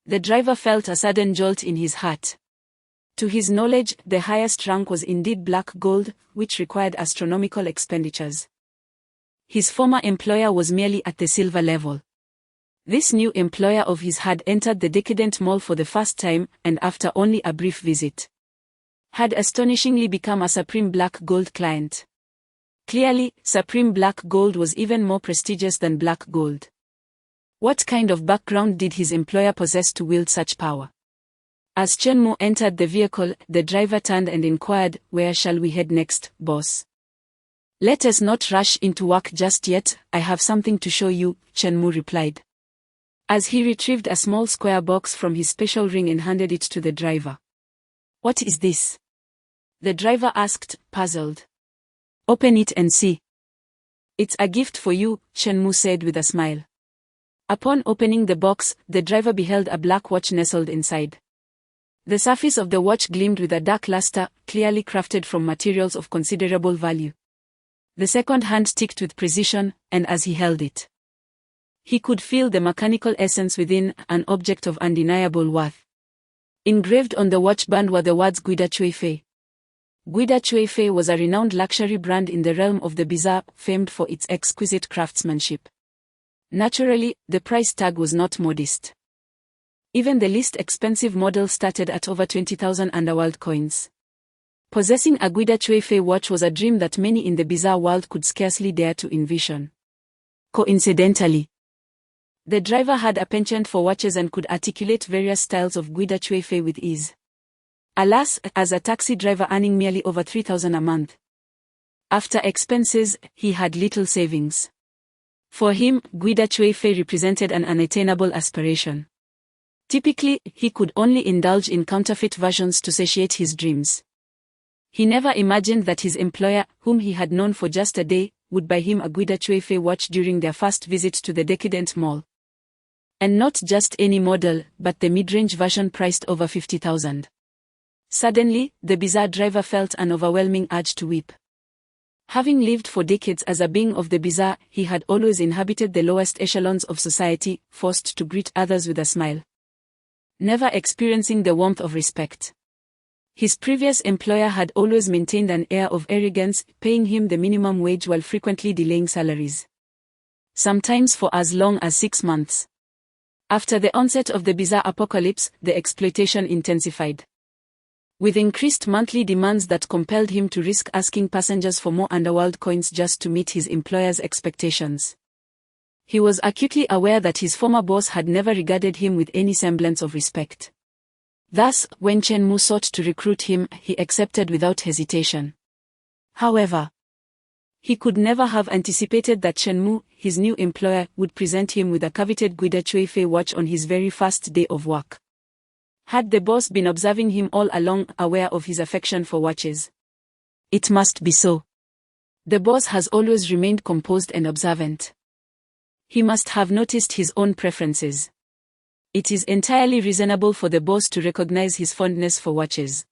the driver felt a sudden jolt in his heart. To his knowledge, the highest rank was indeed black gold, which required astronomical expenditures. His former employer was merely at the silver level. This new employer of his had entered the decadent mall for the first time, and after only a brief visit, had astonishingly become a Supreme Black Gold client. Clearly, Supreme Black Gold was even more prestigious than black gold. What kind of background did his employer possess to wield such power? As Chen Mu entered the vehicle, the driver turned and inquired, "Where shall we head next, boss?" "Let us not rush into work just yet, I have something to show you," Chen Mu replied, as he retrieved a small square box from his special ring and handed it to the driver. "What is this?" the driver asked, puzzled. "Open it and see." "It's a gift for you," Chen Mu said with a smile. Upon opening the box, the driver beheld a black watch nestled inside. The surface of the watch gleamed with a dark luster, clearly crafted from materials of considerable value. The second hand ticked with precision, and as he held it, he could feel the mechanical essence within, an object of undeniable worth. Engraved on the watch band were the words Guida Chui Fei. Guida Chui Fei was a renowned luxury brand in the realm of the bizarre, famed for its exquisite craftsmanship. Naturally, the price tag was not modest. Even the least expensive model started at over 20,000 underworld coins. Possessing a Guida Chui Fei watch was a dream that many in the bizarre world could scarcely dare to envision. Coincidentally, the driver had a penchant for watches and could articulate various styles of Guida Chui Fei with ease. Alas, as a taxi driver earning merely over 3,000 a month, after expenses, he had little savings. For him, Guida Chui Fei represented an unattainable aspiration. Typically, he could only indulge in counterfeit versions to satiate his dreams. He never imagined that his employer, whom he had known for just a day, would buy him a Guida Chui Fei watch during their first visit to the decadent mall. And not just any model, but the mid-range version priced over 50,000. Suddenly, the bizarre driver felt an overwhelming urge to weep. Having lived for decades as a being of the bizarre, he had always inhabited the lowest echelons of society, forced to greet others with a smile, never experiencing the warmth of respect. His previous employer had always maintained an air of arrogance, paying him the minimum wage while frequently delaying salaries, sometimes for as long as 6 months. After the onset of the bizarre apocalypse, the exploitation intensified, with increased monthly demands that compelled him to risk asking passengers for more underworld coins just to meet his employer's expectations. He was acutely aware that his former boss had never regarded him with any semblance of respect. Thus, when Chen Mu sought to recruit him, he accepted without hesitation. However, he could never have anticipated that Chen Mu, his new employer, would present him with a coveted Guida Chui Fei watch on his very first day of work. Had the boss been observing him all along, aware of his affection for watches? It must be so. The boss has always remained composed and observant. He must have noticed his own preferences. It is entirely reasonable for the boss to recognize his fondness for watches.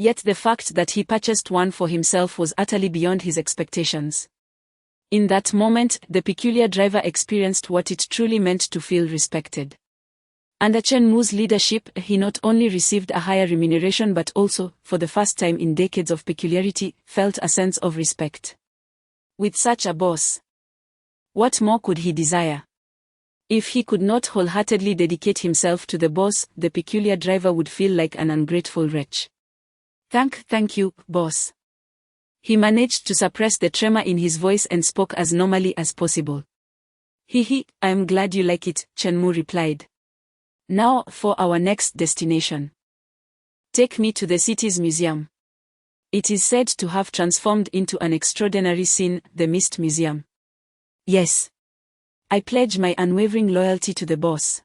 Yet the fact that he purchased one for himself was utterly beyond his expectations. In that moment, the peculiar driver experienced what it truly meant to feel respected. Under Chen Mu's leadership, he not only received a higher remuneration but also, for the first time in decades of peculiarity, felt a sense of respect. With such a boss, what more could he desire? If he could not wholeheartedly dedicate himself to the boss, the peculiar driver would feel like an ungrateful wretch. Thank you, boss. He managed to suppress the tremor in his voice and spoke as normally as possible. I'm glad you like it, Chen Mu replied. Now, for our next destination. Take me to the city's museum. It is said to have transformed into an extraordinary scene, the Mist Museum. Yes. I pledge my unwavering loyalty to the boss.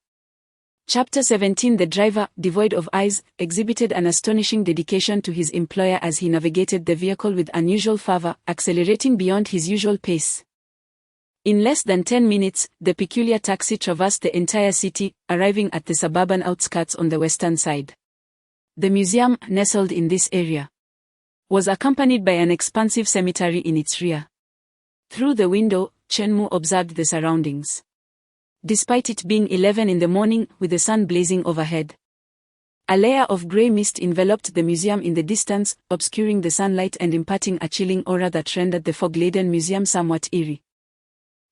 Chapter 17. The driver, devoid of eyes, exhibited an astonishing dedication to his employer as he navigated the vehicle with unusual fervor, accelerating beyond his usual pace. In less than 10 minutes, the peculiar taxi traversed the entire city, arriving at the suburban outskirts on the western side. The museum, nestled in this area, was accompanied by an expansive cemetery in its rear. Through the window, Chen Mu observed the surroundings. Despite it being 11 in the morning, with the sun blazing overhead, a layer of grey mist enveloped the museum in the distance, obscuring the sunlight and imparting a chilling aura that rendered the fog-laden museum somewhat eerie.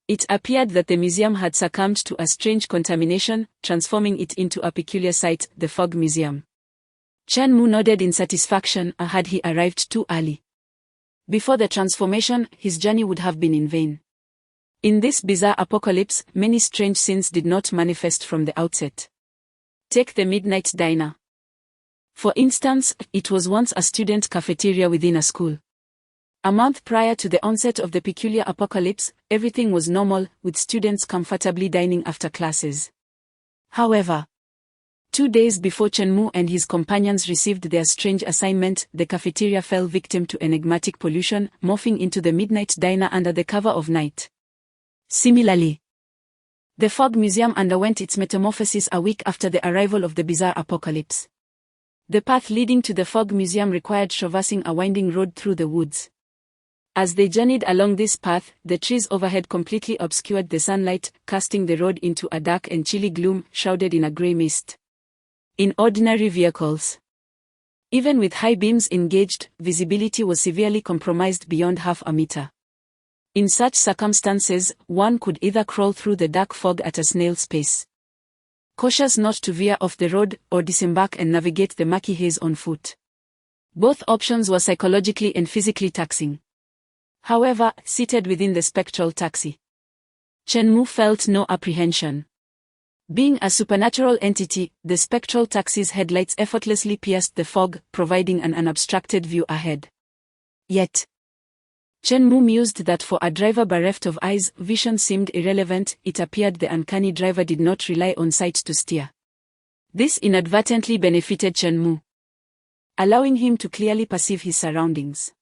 It appeared that the museum had succumbed to a strange contamination, transforming it into a peculiar sight, the Fog Museum. Chen Mu nodded in satisfaction. Had he arrived too early before the transformation, his journey would have been in vain. In this bizarre apocalypse, many strange scenes did not manifest from the outset. Take the Midnight Diner. For instance, it was once a student cafeteria within a school. A month prior to the onset of the peculiar apocalypse, everything was normal, with students comfortably dining after classes. However, 2 days before Chen Mu and his companions received their strange assignment, the cafeteria fell victim to enigmatic pollution, morphing into the Midnight Diner under the cover of night. Similarly, the Fog Museum underwent its metamorphosis a week after the arrival of the bizarre apocalypse. The path leading to the Fog Museum required traversing a winding road through the woods. As they journeyed along this path, the trees overhead completely obscured the sunlight, casting the road into a dark and chilly gloom, shrouded in a grey mist. In ordinary vehicles, even with high beams engaged, visibility was severely compromised beyond half a meter. In such circumstances, one could either crawl through the dark fog at a snail's pace, cautious not to veer off the road, or disembark and navigate the murky haze on foot. Both options were psychologically and physically taxing. However, seated within the spectral taxi, Chen Mu felt no apprehension. Being a supernatural entity, the spectral taxi's headlights effortlessly pierced the fog, providing an unobstructed view ahead. Yet, Chen Mu mused that for a driver bereft of eyes, vision seemed irrelevant. It appeared the uncanny driver did not rely on sight to steer. This inadvertently benefited Chen Mu, allowing him to clearly perceive his surroundings.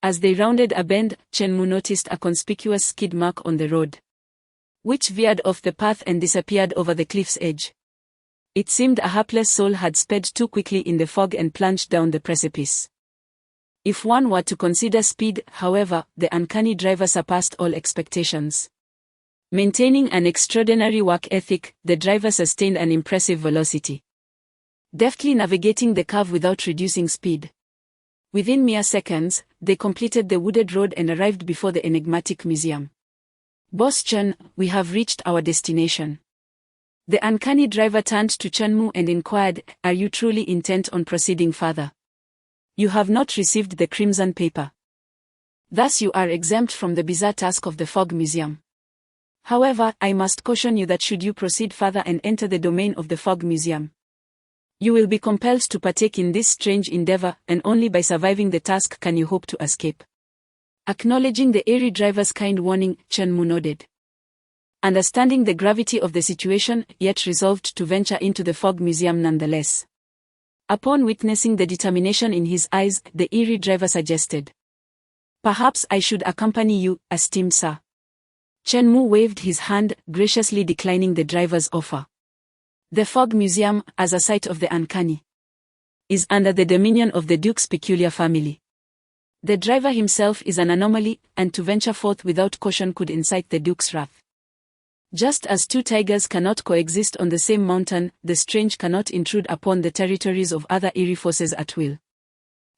As they rounded a bend, Chen Mu noticed a conspicuous skid mark on the road, which veered off the path and disappeared over the cliff's edge. It seemed a hapless soul had sped too quickly in the fog and plunged down the precipice. If one were to consider speed, however, the uncanny driver surpassed all expectations. Maintaining an extraordinary work ethic, the driver sustained an impressive velocity, deftly navigating the curve without reducing speed. Within mere seconds, they completed the wooded road and arrived before the enigmatic museum. Boss Chen, we have reached our destination. The uncanny driver turned to Chen Mu and inquired, are you truly intent on proceeding further? You have not received the crimson paper. Thus you are exempt from the bizarre task of the Fog Museum. However, I must caution you that should you proceed further and enter the domain of the Fog Museum, you will be compelled to partake in this strange endeavor, and only by surviving the task can you hope to escape. Acknowledging the airy driver's kind warning, Chen Mu nodded. Understanding the gravity of the situation, yet resolved to venture into the Fog Museum nonetheless. Upon witnessing the determination in his eyes, the eerie driver suggested, perhaps I should accompany you, esteemed sir. Chen Mu waved his hand, graciously declining the driver's offer. The Fog Museum, as a site of the uncanny, is under the dominion of the Duke's peculiar family. The driver himself is an anomaly, and to venture forth without caution could incite the Duke's wrath. Just as two tigers cannot coexist on the same mountain, the strange cannot intrude upon the territories of other eerie forces at will.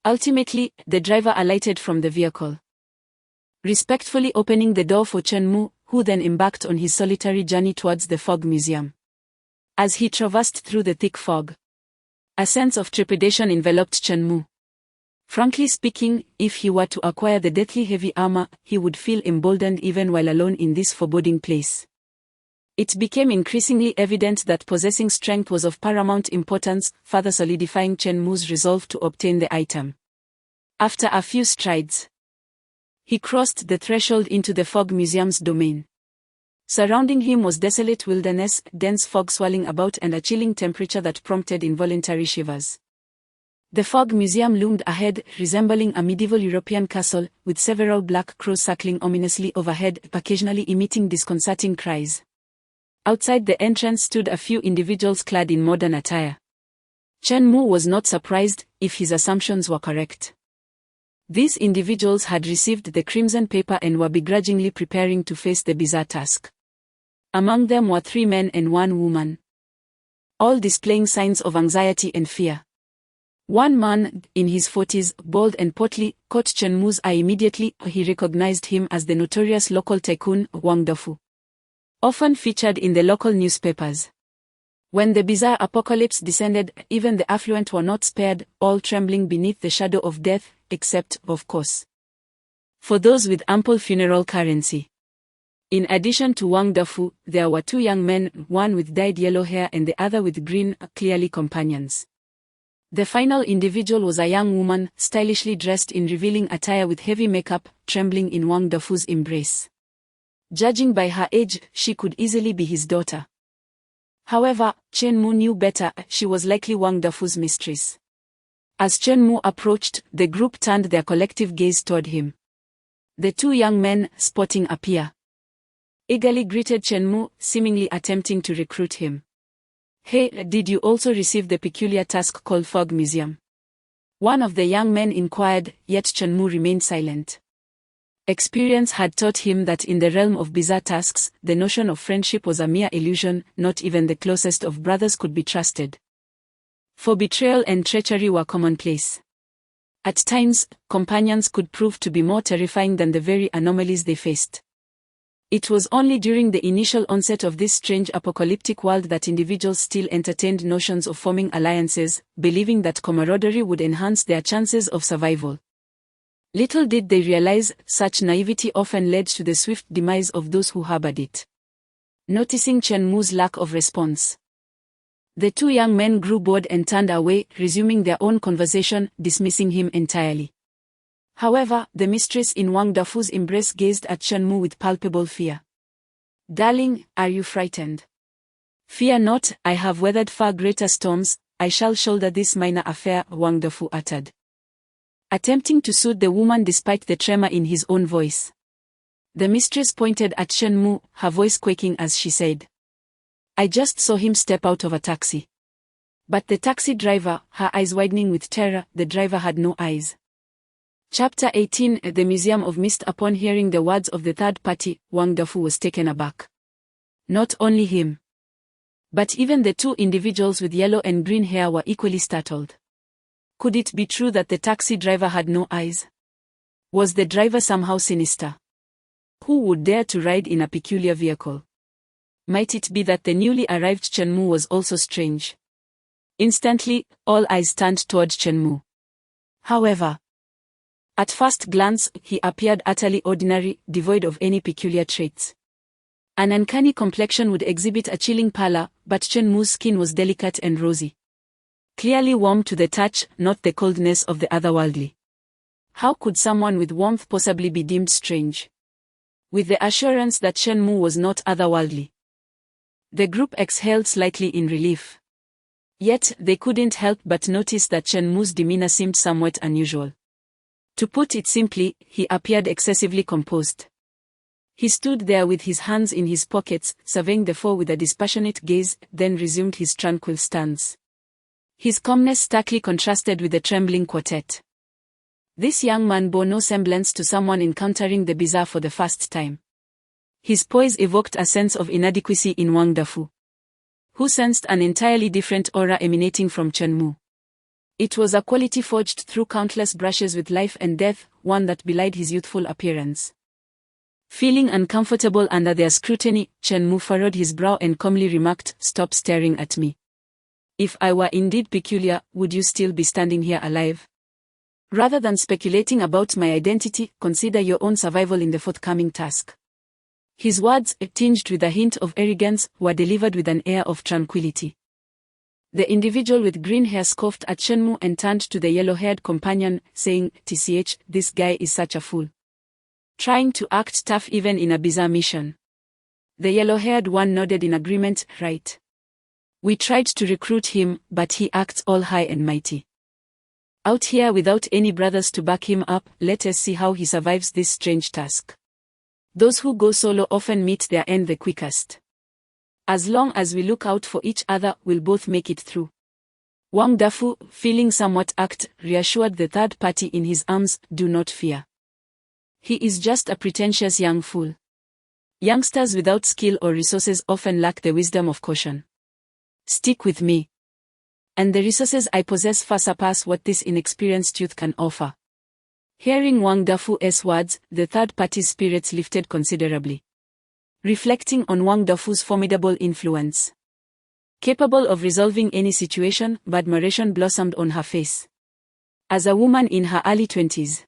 Ultimately, the driver alighted from the vehicle, respectfully opening the door for Chen Mu, who then embarked on his solitary journey towards the fog museum. As he traversed through the thick fog, a sense of trepidation enveloped Chen Mu. Frankly speaking, if he were to acquire the deathly heavy armor, he would feel emboldened even while alone in this foreboding place. It became increasingly evident that possessing strength was of paramount importance, further solidifying Chen Mu's resolve to obtain the item. After a few strides, he crossed the threshold into the fog museum's domain. Surrounding him was desolate wilderness, dense fog swirling about, and a chilling temperature that prompted involuntary shivers. The fog museum loomed ahead, resembling a medieval European castle, with several black crows circling ominously overhead, occasionally emitting disconcerting cries. Outside the entrance stood a few individuals clad in modern attire. Chen Mu was not surprised, if his assumptions were correct. These individuals had received the crimson paper and were begrudgingly preparing to face the bizarre task. Among them were 3 men and 1 woman, all displaying signs of anxiety and fear. One man, in his 40s, bald and portly, caught Chen Mu's eye immediately. He recognized him as the notorious local tycoon, Wang Dafu, often featured in the local newspapers. When the bizarre apocalypse descended, even the affluent were not spared, all trembling beneath the shadow of death, except, of course, for those with ample funeral currency. In addition to Wang Dafu, there were 2 young men, one with dyed yellow hair and the other with green, clearly companions. The final individual was a young woman, stylishly dressed in revealing attire with heavy makeup, trembling in Wang Dafu's embrace. Judging by her age, she could easily be his daughter. However, Chen Mu knew better, she was likely Wang Dafu's mistress. As Chen Mu approached, the group turned their collective gaze toward him. The 2 young men, sporting a spear, eagerly greeted Chen Mu, seemingly attempting to recruit him. "Hey, did you also receive the peculiar task called Fog Museum?" one of the young men inquired, yet Chen Mu remained silent. Experience had taught him that in the realm of bizarre tasks, the notion of friendship was a mere illusion, not even the closest of brothers could be trusted. For betrayal and treachery were commonplace. At times, companions could prove to be more terrifying than the very anomalies they faced. It was only during the initial onset of this strange apocalyptic world that individuals still entertained notions of forming alliances, believing that camaraderie would enhance their chances of survival. Little did they realize, such naivety often led to the swift demise of those who harbored it. Noticing Chen Mu's lack of response, the 2 young men grew bored and turned away, resuming their own conversation, dismissing him entirely. However, the mistress in Wang Dafu's embrace gazed at Chen Mu with palpable fear. "Darling, are you frightened?" "Fear not, I have weathered far greater storms, I shall shoulder this minor affair," Wang Dafu uttered, attempting to soothe the woman despite the tremor in his own voice. The mistress pointed at Chen Mu, her voice quaking as she said, "I just saw him step out of a taxi." But the taxi driver, her eyes widening with terror, the driver had no eyes. Chapter 18, The Museum of Mist. Upon hearing the words of the third party, Wang Dafu was taken aback. Not only him, but even the 2 individuals with yellow and green hair were equally startled. Could it be true that the taxi driver had no eyes? Was the driver somehow sinister? Who would dare to ride in a peculiar vehicle? Might it be that the newly arrived Chen Mu was also strange? Instantly, all eyes turned toward Chen Mu. However, at first glance, he appeared utterly ordinary, devoid of any peculiar traits. An uncanny complexion would exhibit a chilling pallor, but Chen Mu's skin was delicate and rosy, clearly warm to the touch, not the coldness of the otherworldly. How could someone with warmth possibly be deemed strange? With the assurance that Chen Mu was not otherworldly, the group exhaled slightly in relief. Yet, they couldn't help but notice that Chen Mu's demeanor seemed somewhat unusual. To put it simply, he appeared excessively composed. He stood there with his hands in his pockets, surveying the 4 with a dispassionate gaze, then resumed his tranquil stance. His calmness starkly contrasted with the trembling quartet. This young man bore no semblance to someone encountering the bizarre for the first time. His poise evoked a sense of inadequacy in Wang Dafu, who sensed an entirely different aura emanating from Chen Mu. It was a quality forged through countless brushes with life and death, one that belied his youthful appearance. Feeling uncomfortable under their scrutiny, Chen Mu furrowed his brow and calmly remarked, "Stop staring at me. If I were indeed peculiar, would you still be standing here alive? Rather than speculating about my identity, consider your own survival in the forthcoming task." His words, tinged with a hint of arrogance, were delivered with an air of tranquility. The individual with green hair scoffed at Chen Mu and turned to the yellow-haired companion, saying, "Tch, this guy is such a fool. Trying to act tough even in a bizarre mission." The yellow-haired one nodded in agreement, "Right. We tried to recruit him, but he acts all high and mighty. Out here without any brothers to back him up, let us see how he survives this strange task. Those who go solo often meet their end the quickest. As long as we look out for each other, we'll both make it through." Wang Dafu, feeling somewhat irked, reassured the third party in his arms, "Do not fear. He is just a pretentious young fool. Youngsters without skill or resources often lack the wisdom of caution. Stick with me. And the resources I possess far surpass what this inexperienced youth can offer." Hearing Wang Dafu's words, the third party's spirits lifted considerably. Reflecting on Wang Dafu's formidable influence, capable of resolving any situation, admiration blossomed on her face. As a woman in her early 20s,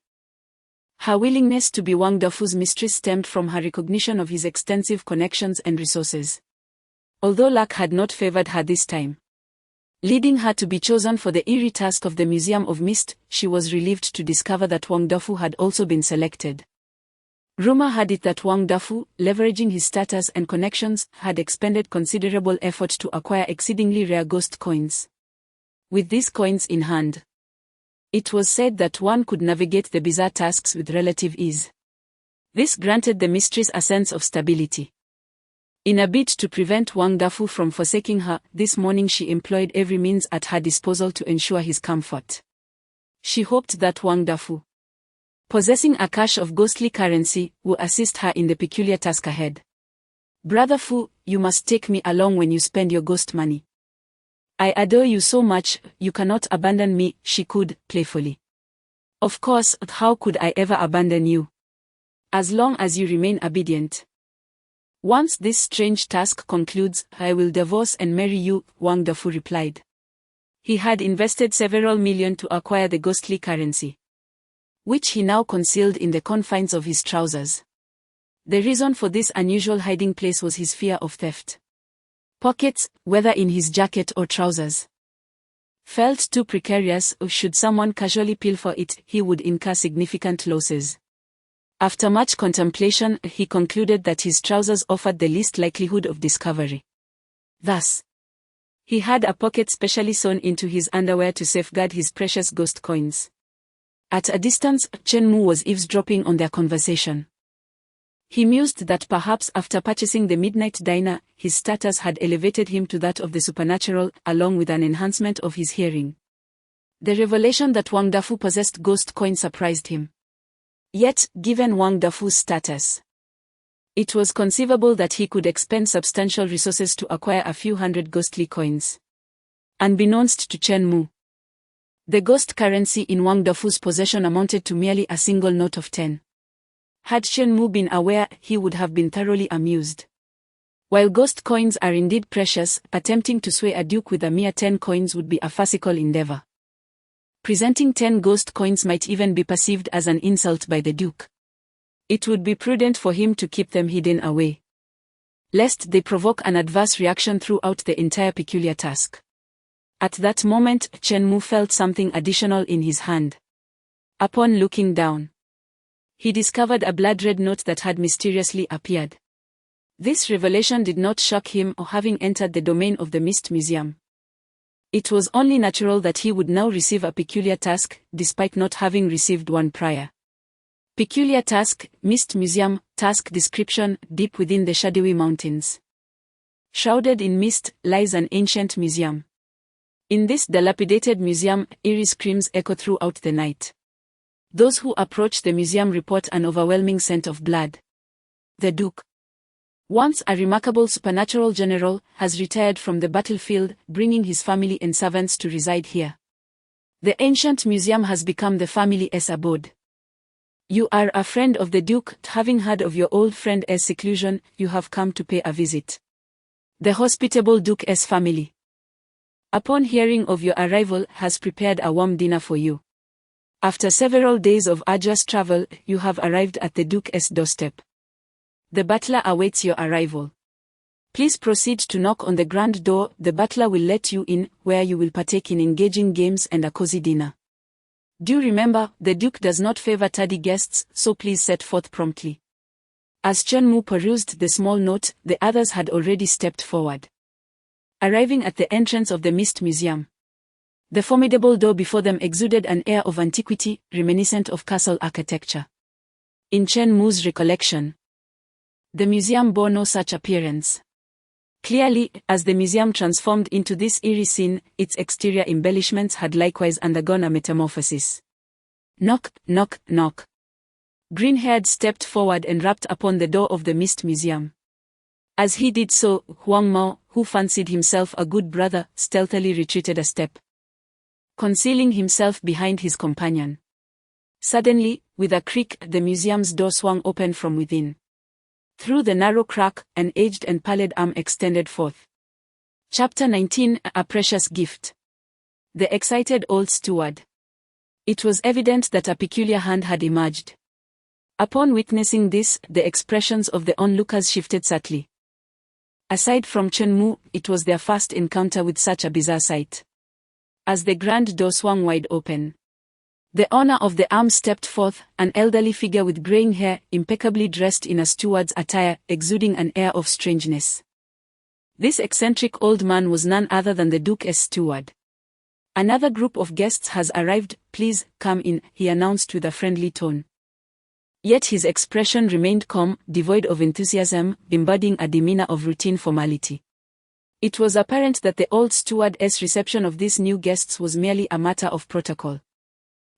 her willingness to be Wang Dafu's mistress stemmed from her recognition of his extensive connections and resources. Although luck had not favored her this time, leading her to be chosen for the eerie task of the Museum of Mist, she was relieved to discover that Wang Dafu had also been selected. Rumor had it that Wang Dafu, leveraging his status and connections, had expended considerable effort to acquire exceedingly rare ghost coins. With these coins in hand, it was said that one could navigate the bizarre tasks with relative ease. This granted the mistress a sense of stability. In a bid to prevent Wang Dafu from forsaking her, this morning she employed every means at her disposal to ensure his comfort. She hoped that Wang Dafu, possessing a cache of ghostly currency, would assist her in the peculiar task ahead. "Brother Fu, you must take me along when you spend your ghost money. I adore you so much, you cannot abandon me," she cooed, playfully. "Of course, how could I ever abandon you? As long as you remain obedient. Once this strange task concludes, I will divorce and marry you," Wang Dafu replied. He had invested several million to acquire the ghostly currency, which he now concealed in the confines of his trousers. The reason for this unusual hiding place was his fear of theft. Pockets, whether in his jacket or trousers, felt too precarious. Should someone casually pilfer it, he would incur significant losses. After much contemplation, he concluded that his trousers offered the least likelihood of discovery. Thus, he had a pocket specially sewn into his underwear to safeguard his precious ghost coins. At a distance, Chen Mu was eavesdropping on their conversation. He mused that perhaps after purchasing the Midnight Diner, his status had elevated him to that of the supernatural, along with an enhancement of his hearing. The revelation that Wang Dafu possessed ghost coins surprised him. Yet, given Wang Dafu's status, it was conceivable that he could expend substantial resources to acquire a few hundred ghostly coins. Unbeknownst to Chen Mu, the ghost currency in Wang Dafu's possession amounted to merely a single note of 10. Had Chen Mu been aware, he would have been thoroughly amused. While ghost coins are indeed precious, attempting to sway a duke with a mere 10 coins would be a farcical endeavor. Presenting 10 ghost coins might even be perceived as an insult by the duke. It would be prudent for him to keep them hidden away, lest they provoke an adverse reaction throughout the entire peculiar task. At that moment, Chen Mu felt something additional in his hand. Upon looking down, he discovered a blood-red note that had mysteriously appeared. This revelation did not shock him, or having entered the domain of the Mist Museum, it was only natural that he would now receive a peculiar task, despite not having received one prior. Peculiar task, Mist Museum, task description, deep within the shadowy mountains, shrouded in mist, lies an ancient museum. In this dilapidated museum, eerie screams echo throughout the night. Those who approach the museum report an overwhelming scent of blood. The Duke, once a remarkable supernatural general, has retired from the battlefield, bringing his family and servants to reside here. The ancient museum has become the family's abode. You are a friend of the Duke. Having heard of your old friend's seclusion, you have come to pay a visit. The hospitable Duke's family, upon hearing of your arrival, has prepared a warm dinner for you. After several days of arduous travel, you have arrived at the Duke's doorstep. The butler awaits your arrival. Please proceed to knock on the grand door. The butler will let you in, where you will partake in engaging games and a cozy dinner. Do remember, the Duke does not favor tardy guests, so please set forth promptly. As Chen Mu perused the small note, the others had already stepped forward. Arriving at the entrance of the Mist Museum, the formidable door before them exuded an air of antiquity, reminiscent of castle architecture. In Chen Mu's recollection, the museum bore no such appearance. Clearly, as the museum transformed into this eerie scene, its exterior embellishments had likewise undergone a metamorphosis. Knock, knock, knock. Green-haired stepped forward and rapped upon the door of the Mist Museum. As he did so, Huang Mao, who fancied himself a good brother, stealthily retreated a step, concealing himself behind his companion. Suddenly, with a creak, the museum's door swung open from within. Through the narrow crack, an aged and pallid arm extended forth. Chapter 19: A Precious Gift. The excited old steward. It was evident that a peculiar hand had emerged. Upon witnessing this, the expressions of the onlookers shifted subtly. Aside from Chen Mu, it was their first encounter with such a bizarre sight. As the grand door swung wide open, the owner of the arm stepped forth, an elderly figure with graying hair, impeccably dressed in a steward's attire, exuding an air of strangeness. This eccentric old man was none other than the Duke's steward. Another group of guests has arrived. Please, come in, he announced with a friendly tone. Yet his expression remained calm, devoid of enthusiasm, embodying a demeanor of routine formality. It was apparent that the old steward's reception of these new guests was merely a matter of protocol.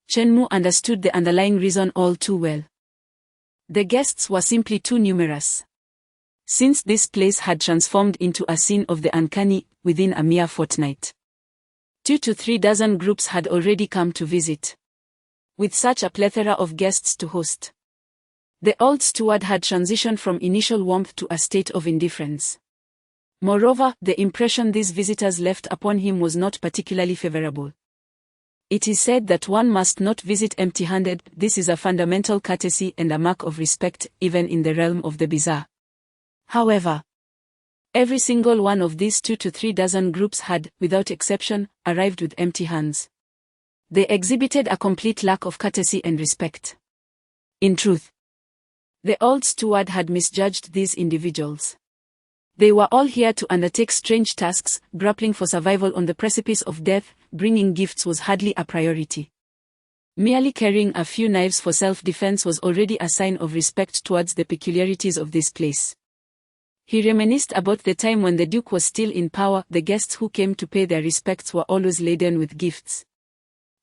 Chen Mu understood the underlying reason all too well. The guests were simply too numerous. Since this place had transformed into a scene of the uncanny, within a mere fortnight, 2 to 3 dozen groups had already come to visit. With such a plethora of guests to host, the old steward had transitioned from initial warmth to a state of indifference. Moreover, the impression these visitors left upon him was not particularly favorable. It is said that one must not visit empty-handed. This is a fundamental courtesy and a mark of respect, even in the realm of the bizarre. However, every single one of these 2 to 3 dozen groups had, without exception, arrived with empty hands. They exhibited a complete lack of courtesy and respect. In truth, the old steward had misjudged these individuals. They were all here to undertake strange tasks, grappling for survival on the precipice of death. Bringing gifts was hardly a priority. Merely carrying a few knives for self-defense was already a sign of respect towards the peculiarities of this place. He reminisced about the time when the Duke was still in power. The guests who came to pay their respects were always laden with gifts.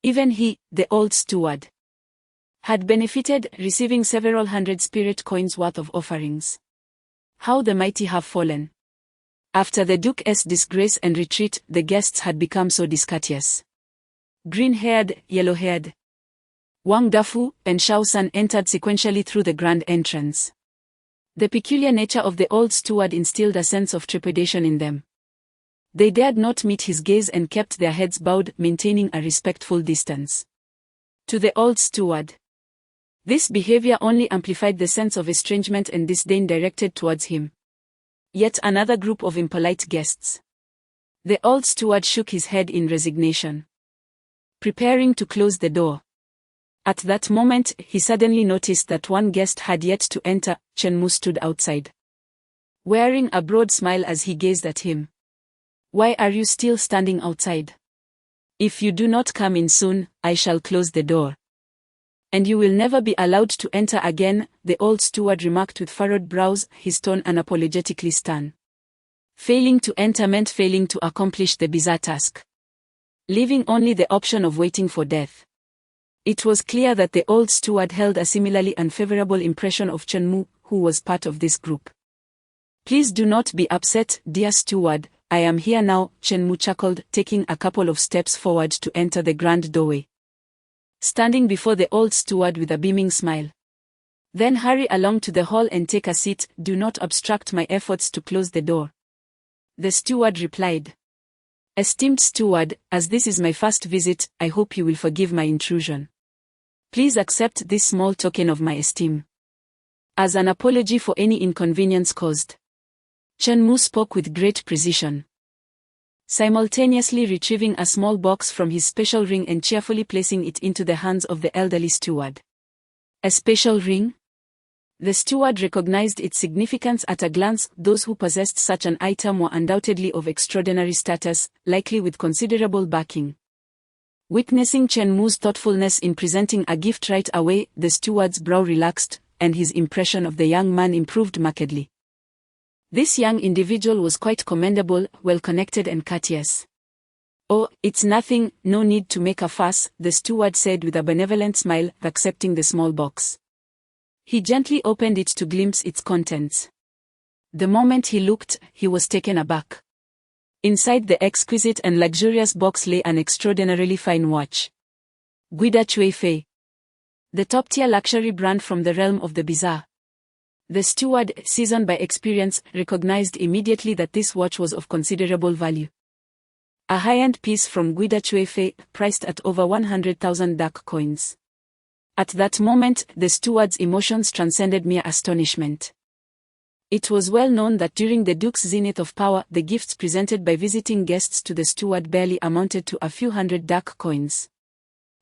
Even he, the old steward, had benefited, receiving several hundred spirit coins worth of offerings. How the mighty have fallen. After the Duke's disgrace and retreat, the guests had become so discourteous. Green-haired, yellow-haired, Wang Dafu and Shao San entered sequentially through the grand entrance. The peculiar nature of the old steward instilled a sense of trepidation in them. They dared not meet his gaze and kept their heads bowed, maintaining a respectful distance. To the old steward, this behavior only amplified the sense of estrangement and disdain directed towards him. Yet another group of impolite guests. The old steward shook his head in resignation, preparing to close the door. At that moment, he suddenly noticed that one guest had yet to enter. Chen Mu stood outside, wearing a broad smile as he gazed at him. Why are you still standing outside? If you do not come in soon, I shall close the door. And you will never be allowed to enter again, the old steward remarked with furrowed brows, his tone unapologetically stern. Failing to enter meant failing to accomplish the bizarre task. leaving only the option of waiting for death. It was clear that the old steward held a similarly unfavorable impression of Chen-mu, who was part of this group. "Please do not be upset, dear steward, I am here now," Chen-mu chuckled, taking a couple of steps forward to enter the grand doorway. Standing before the old steward with a beaming smile. "Then hurry along to the hall and take a seat, do not obstruct my efforts to close the door." The steward replied. "Esteemed steward, as this is my first visit, I hope you will forgive my intrusion. Please accept this small token of my esteem as an apology for any inconvenience caused." Chen-mu spoke with great precision, simultaneously retrieving a small box from his special ring and cheerfully placing it into the hands of the elderly steward. A special ring? The steward recognized its significance at a glance. Those who possessed such an item were undoubtedly of extraordinary status, likely with considerable backing. Witnessing Chen-mu's thoughtfulness in presenting a gift right away, the steward's brow relaxed, and his impression of the young man improved markedly. This young individual was quite commendable, well-connected and courteous. "Oh, it's nothing, no need to make a fuss," the steward said with a benevolent smile, accepting the small box. He gently opened it to glimpse its contents. The moment he looked, he was taken aback. Inside the exquisite and luxurious box lay an extraordinarily fine watch. Guida Chuefei, the top-tier luxury brand from the realm of the bizarre. The steward, seasoned by experience, recognized immediately that this watch was of considerable value. A high-end piece from Guida Chuefei, priced at over 100,000 dark coins. At that moment, the steward's emotions transcended mere astonishment. It was well known that during the Duke's zenith of power, the gifts presented by visiting guests to the steward barely amounted to a few hundred dark coins.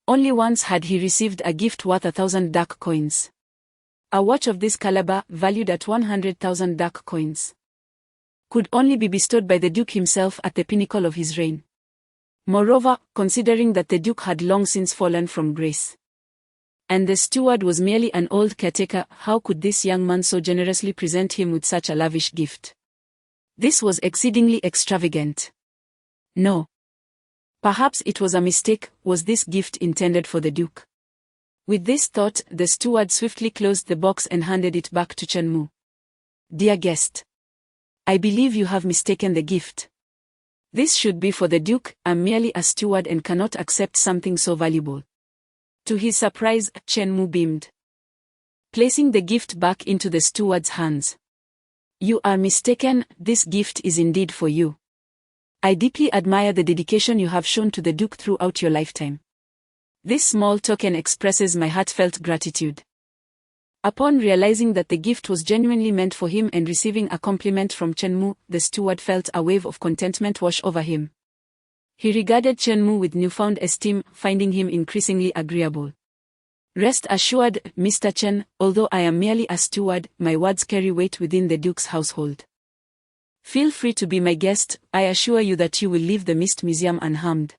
Only once had he received a gift worth 1,000 dark coins. A watch of this caliber, valued at 100,000 dark coins, could only be bestowed by the Duke himself at the pinnacle of his reign. Moreover, considering that the Duke had long since fallen from grace, and the steward was merely an old caretaker, how could this young man so generously present him with such a lavish gift? This was exceedingly extravagant. No. Perhaps it was a mistake. Was this gift intended for the Duke? With this thought, the steward swiftly closed the box and handed it back to Chen-mu. "Dear guest, I believe you have mistaken the gift. This should be for the Duke. I'm merely a steward and cannot accept something so valuable." To his surprise, Chen-mu beamed, placing the gift back into the steward's hands. "You are mistaken, this gift is indeed for you. I deeply admire the dedication you have shown to the Duke throughout your lifetime. This small token expresses my heartfelt gratitude." Upon realizing that the gift was genuinely meant for him and receiving a compliment from Chen-mu, the steward felt a wave of contentment wash over him. He regarded Chen-mu with newfound esteem, finding him increasingly agreeable. "Rest assured, Mr. Chen, although I am merely a steward, my words carry weight within the Duke's household. Feel free to be my guest. I assure you that you will leave the Mist Museum unharmed.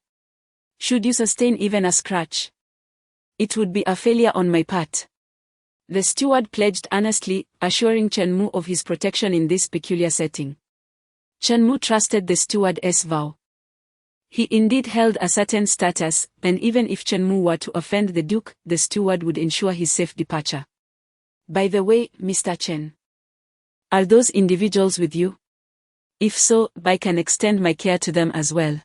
Should you sustain even a scratch, it would be a failure on my part." The steward pledged earnestly, assuring Chen-mu of his protection in this peculiar setting. Chen-mu trusted the steward's vow. He indeed held a certain status, and even if Chen-mu were to offend the Duke, the steward would ensure his safe departure. "By the way, Mr. Chen, are those individuals with you? If so, I can extend my care to them as well.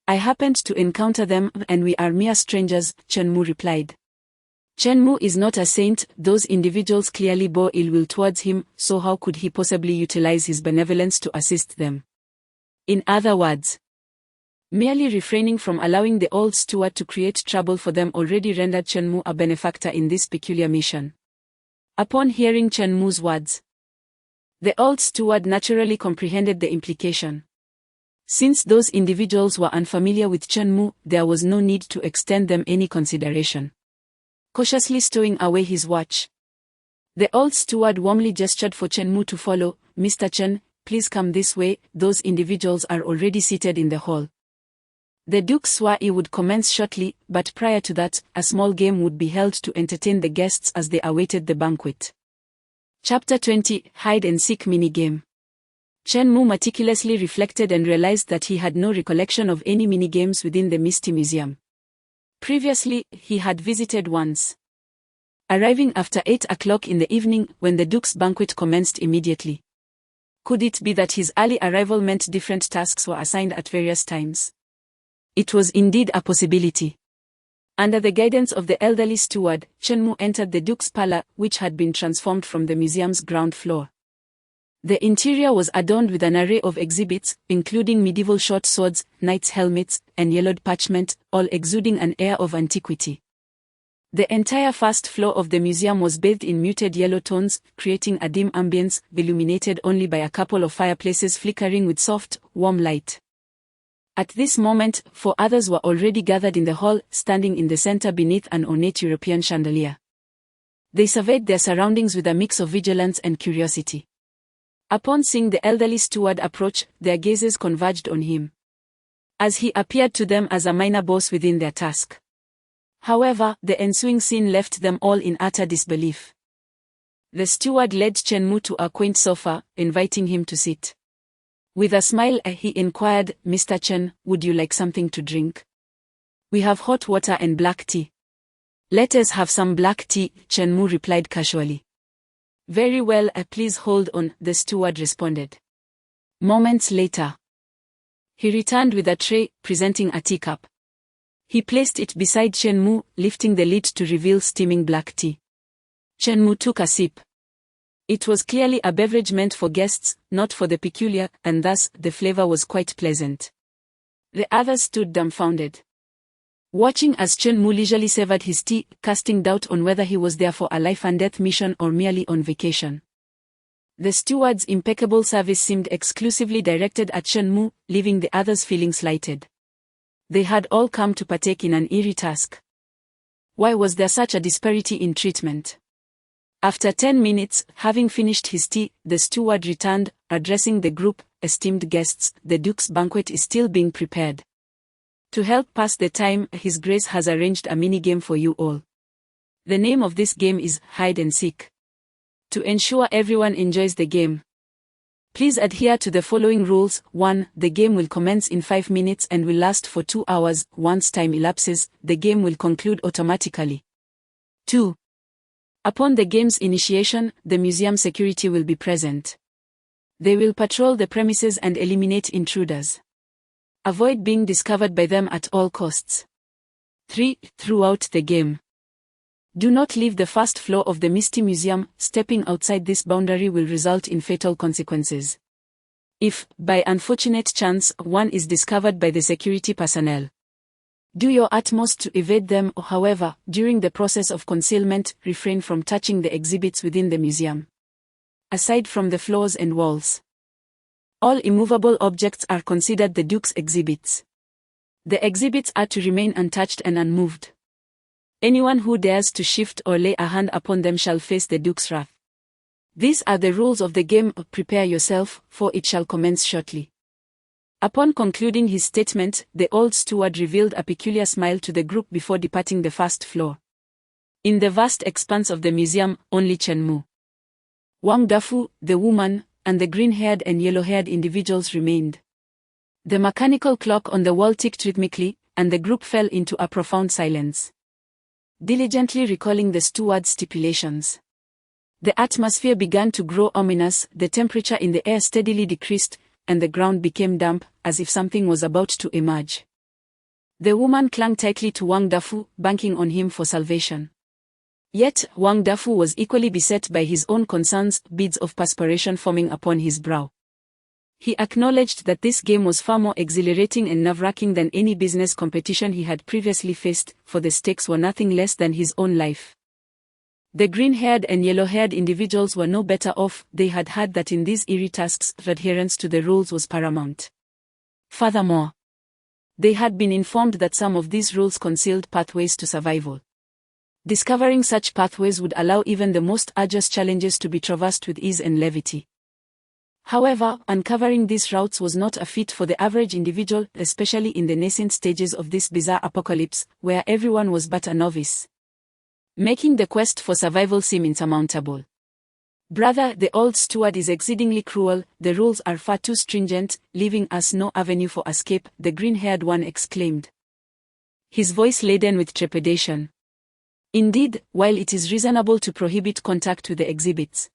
I happened to encounter them, and we are mere strangers," Chen-mu replied. Chen-mu is not a saint. Those individuals clearly bore ill will towards him, so how could he possibly utilize his benevolence to assist them? In other words, merely refraining from allowing the old steward to create trouble for them already rendered Chen-mu a benefactor in this peculiar mission. Upon hearing Chen-mu's words, the old steward naturally comprehended the implication. Since those individuals were unfamiliar with Chen-mu, there was no need to extend them any consideration. Cautiously stowing away his watch, the old steward warmly gestured for Chen-mu to follow. "Mr. Chen, please come this way, those individuals are already seated in the hall." The Duke swore he would commence shortly, but prior to that, a small game would be held to entertain the guests as they awaited the banquet. Chapter 20, Hide and Seek Mini-Game. Chen Mu meticulously reflected and realized that he had no recollection of any minigames within the Misty Museum. Previously, he had visited once, arriving after 8 o'clock in the evening when the Duke's banquet commenced immediately. Could it be that his early arrival meant different tasks were assigned at various times? It was indeed a possibility. Under the guidance of the elderly steward, Chen Mu entered the Duke's parlor, which had been transformed from the museum's ground floor. The interior was adorned with an array of exhibits, including medieval short swords, knights' helmets, and yellowed parchment, all exuding an air of antiquity. The entire first floor of the museum was bathed in muted yellow tones, creating a dim ambience, illuminated only by a couple of fireplaces flickering with soft, warm light. At this moment, 4 others were already gathered in the hall, standing in the center beneath an ornate European chandelier. They surveyed their surroundings with a mix of vigilance and curiosity. Upon seeing the elderly steward approach, their gazes converged on him, as he appeared to them as a minor boss within their task. However, the ensuing scene left them all in utter disbelief. The steward led Chen Mu to a quaint sofa, inviting him to sit. With a smile, he inquired, "Mr. Chen, would you like something to drink? We have hot water and black tea." "Let us have some black tea," Chen Mu replied casually. "Very well, please hold on," the steward responded. Moments later, he returned with a tray, presenting a teacup. He placed it beside Chen Mu, lifting the lid to reveal steaming black tea. Chen Mu took a sip. It was clearly a beverage meant for guests, not for the peculiar, and thus, the flavor was quite pleasant. The others stood dumbfounded, watching as Chen Mu leisurely savored his tea, casting doubt on whether he was there for a life-and-death mission or merely on vacation. The steward's impeccable service seemed exclusively directed at Chen Mu, leaving the others feeling slighted. They had all come to partake in an eerie task. Why was there such a disparity in treatment? After 10 minutes, having finished his tea, the steward returned, addressing the group, "Esteemed guests, the Duke's banquet is still being prepared. To help pass the time, His Grace has arranged a mini-game for you all. The name of this game is Hide and Seek. To ensure everyone enjoys the game, please adhere to the following rules. 1. The game will commence in 5 minutes and will last for 2 hours. Once time elapses, the game will conclude automatically. 2. Upon the game's initiation, the museum security will be present. They will patrol the premises and eliminate intruders. Avoid being discovered by them at all costs. 3. Throughout the game, do not leave the first floor of the Misty Museum. Stepping outside this boundary will result in fatal consequences. If, by unfortunate chance, one is discovered by the security personnel, do your utmost to evade them. However, during the process of concealment, refrain from touching the exhibits within the museum, aside from the floors and walls. All immovable objects are considered the Duke's exhibits. The exhibits are to remain untouched and unmoved. Anyone who dares to shift or lay a hand upon them shall face the Duke's wrath. These are the rules of the game. Prepare yourself, for it shall commence shortly. Upon concluding his statement, the old steward revealed a peculiar smile to the group before departing the first floor. In the vast expanse of the museum, only Chen Mu, Wang Dafu, the woman, and the green-haired and yellow-haired individuals remained. The mechanical clock on the wall ticked rhythmically, and the group fell into a profound silence, diligently recalling the steward's stipulations. The atmosphere began to grow ominous, the temperature in the air steadily decreased, and the ground became damp, as if something was about to emerge. The woman clung tightly to Wang Dafu, banking on him for salvation. Yet, Wang Dafu was equally beset by his own concerns, beads of perspiration forming upon his brow. He acknowledged that this game was far more exhilarating and nerve-wracking than any business competition he had previously faced, for the stakes were nothing less than his own life. The green-haired and yellow-haired individuals were no better off. They had heard that in these eerie tasks, adherence to the rules was paramount. Furthermore, they had been informed that some of these rules concealed pathways to survival. Discovering such pathways would allow even the most arduous challenges to be traversed with ease and levity. However, uncovering these routes was not a feat for the average individual, especially in the nascent stages of this bizarre apocalypse, where everyone was but a novice, making the quest for survival seem insurmountable. Brother, the old steward is exceedingly cruel, the rules are far too stringent, leaving us no avenue for escape, the green-haired one exclaimed, his voice laden with trepidation. Indeed, while it is reasonable to prohibit contact with the exhibits,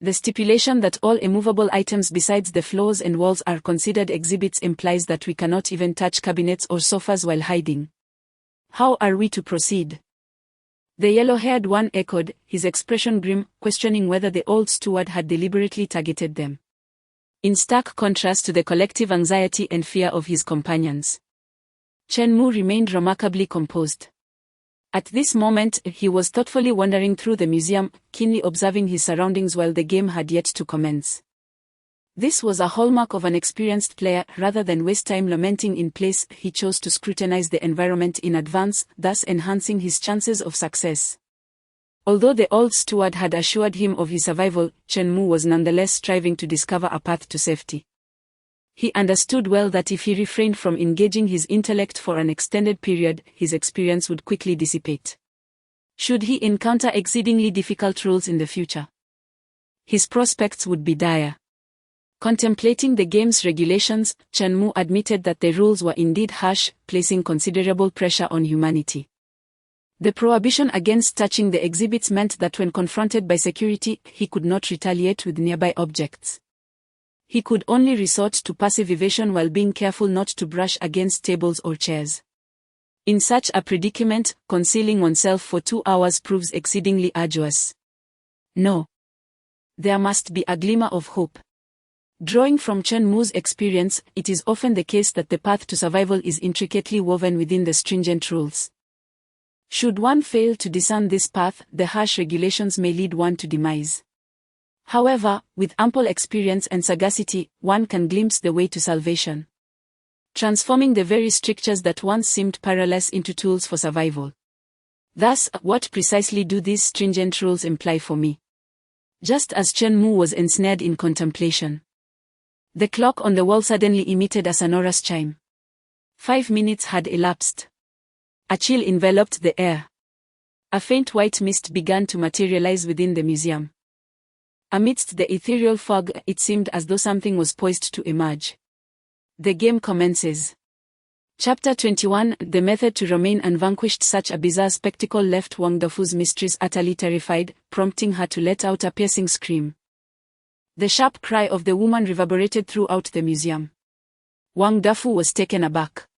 the stipulation that all immovable items besides the floors and walls are considered exhibits implies that we cannot even touch cabinets or sofas while hiding. How are we to proceed? The yellow-haired one echoed, his expression grim, questioning whether the old steward had deliberately targeted them. In stark contrast to the collective anxiety and fear of his companions, Chen Mu remained remarkably composed. At this moment, he was thoughtfully wandering through the museum, keenly observing his surroundings while the game had yet to commence. This was a hallmark of an experienced player. Rather than waste time lamenting in place, he chose to scrutinize the environment in advance, thus enhancing his chances of success. Although the old steward had assured him of his survival, Chen Mu was nonetheless striving to discover a path to safety. He understood well that if he refrained from engaging his intellect for an extended period, his experience would quickly dissipate. Should he encounter exceedingly difficult rules in the future, his prospects would be dire. Contemplating the game's regulations, Chen Mu admitted that the rules were indeed harsh, placing considerable pressure on humanity. The prohibition against touching the exhibits meant that when confronted by security, he could not retaliate with nearby objects. He could only resort to passive evasion while being careful not to brush against tables or chairs. In such a predicament, concealing oneself for 2 hours proves exceedingly arduous. No. There must be a glimmer of hope. Drawing from Chen Mu's experience, it is often the case that the path to survival is intricately woven within the stringent rules. Should one fail to discern this path, the harsh regulations may lead one to demise. However, with ample experience and sagacity, one can glimpse the way to salvation, transforming the very strictures that once seemed perilous into tools for survival. Thus, what precisely do these stringent rules imply for me? Just as Chen Mu was ensnared in contemplation, the clock on the wall suddenly emitted a sonorous chime. 5 minutes had elapsed. A chill enveloped the air. A faint white mist began to materialize within the museum. Amidst the ethereal fog, it seemed as though something was poised to emerge. The game commences. Chapter 21. The method to remain unvanquished. Such a bizarre spectacle left Wang Dafu's mistress utterly terrified, prompting her to let out a piercing scream. The sharp cry of the woman reverberated throughout the museum. Wang Dafu was taken aback.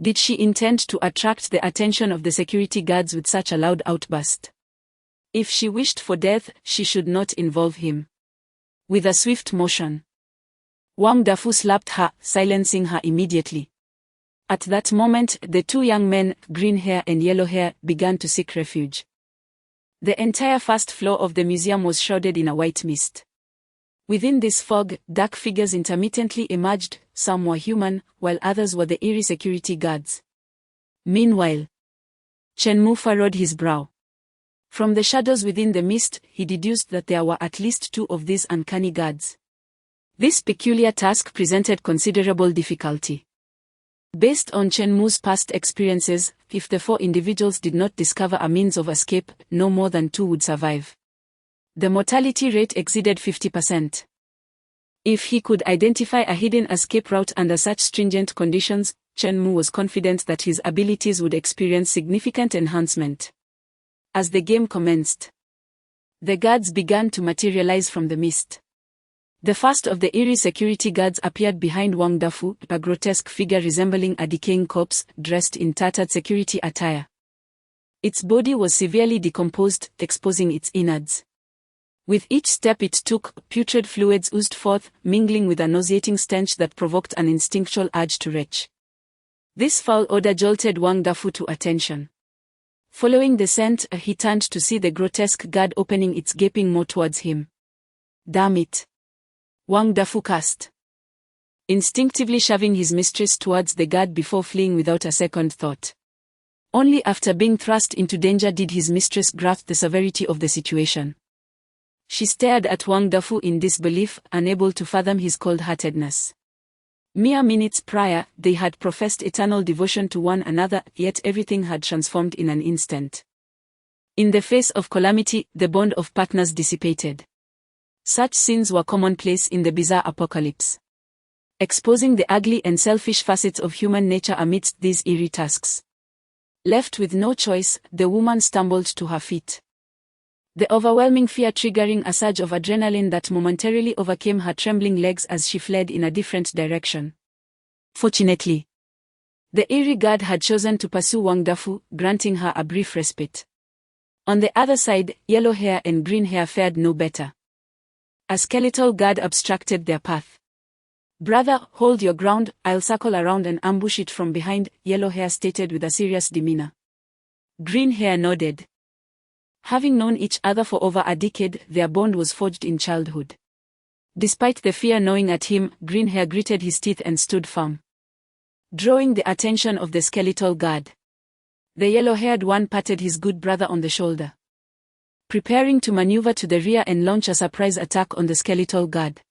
Did she intend to attract the attention of the security guards with such a loud outburst? If she wished for death, she should not involve him. With a swift motion, Wang Dafu slapped her, silencing her immediately. At that moment, the 2 young men, green hair and yellow hair, began to seek refuge. The entire first floor of the museum was shrouded in a white mist. Within this fog, dark figures intermittently emerged, some were human, while others were the eerie security guards. Meanwhile, Chen Mu furrowed his brow. From the shadows within the mist, he deduced that there were at least 2 of these uncanny guards. This peculiar task presented considerable difficulty. Based on Chen Mu's past experiences, if the 4 individuals did not discover a means of escape, no more than 2 would survive. The mortality rate exceeded 50%. If he could identify a hidden escape route under such stringent conditions, Chen Mu was confident that his abilities would experience significant enhancement. As the game commenced, the guards began to materialize from the mist. The first of the eerie security guards appeared behind Wang Dafu, a grotesque figure resembling a decaying corpse, dressed in tattered security attire. Its body was severely decomposed, exposing its innards. With each step it took, putrid fluids oozed forth, mingling with a nauseating stench that provoked an instinctual urge to retch. This foul odor jolted Wang Dafu to attention. Following the scent, he turned to see the grotesque guard opening its gaping maw towards him. Damn it! Wang Dafu cursed, instinctively shoving his mistress towards the guard before fleeing without a second thought. Only after being thrust into danger did his mistress grasp the severity of the situation. She stared at Wang Dafu in disbelief, unable to fathom his cold-heartedness. Mere minutes prior, they had professed eternal devotion to one another, yet everything had transformed in an instant. In the face of calamity, the bond of partners dissipated. Such scenes were commonplace in the bizarre apocalypse, exposing the ugly and selfish facets of human nature amidst these eerie tasks. Left with no choice, the woman stumbled to her feet, the overwhelming fear triggering a surge of adrenaline that momentarily overcame her trembling legs as she fled in a different direction. Fortunately, the eerie guard had chosen to pursue Wang Dafu, granting her a brief respite. On the other side, yellow hair and green hair fared no better. A skeletal guard obstructed their path. "Brother, hold your ground, I'll circle around and ambush it from behind," yellow hair stated with a serious demeanor. Green hair nodded. Having known each other for over a decade, their bond was forged in childhood. Despite the fear gnawing at him, green hair gritted his teeth and stood firm, drawing the attention of the skeletal guard. The yellow-haired one patted his good brother on the shoulder, preparing to maneuver to the rear and launch a surprise attack on the skeletal guard.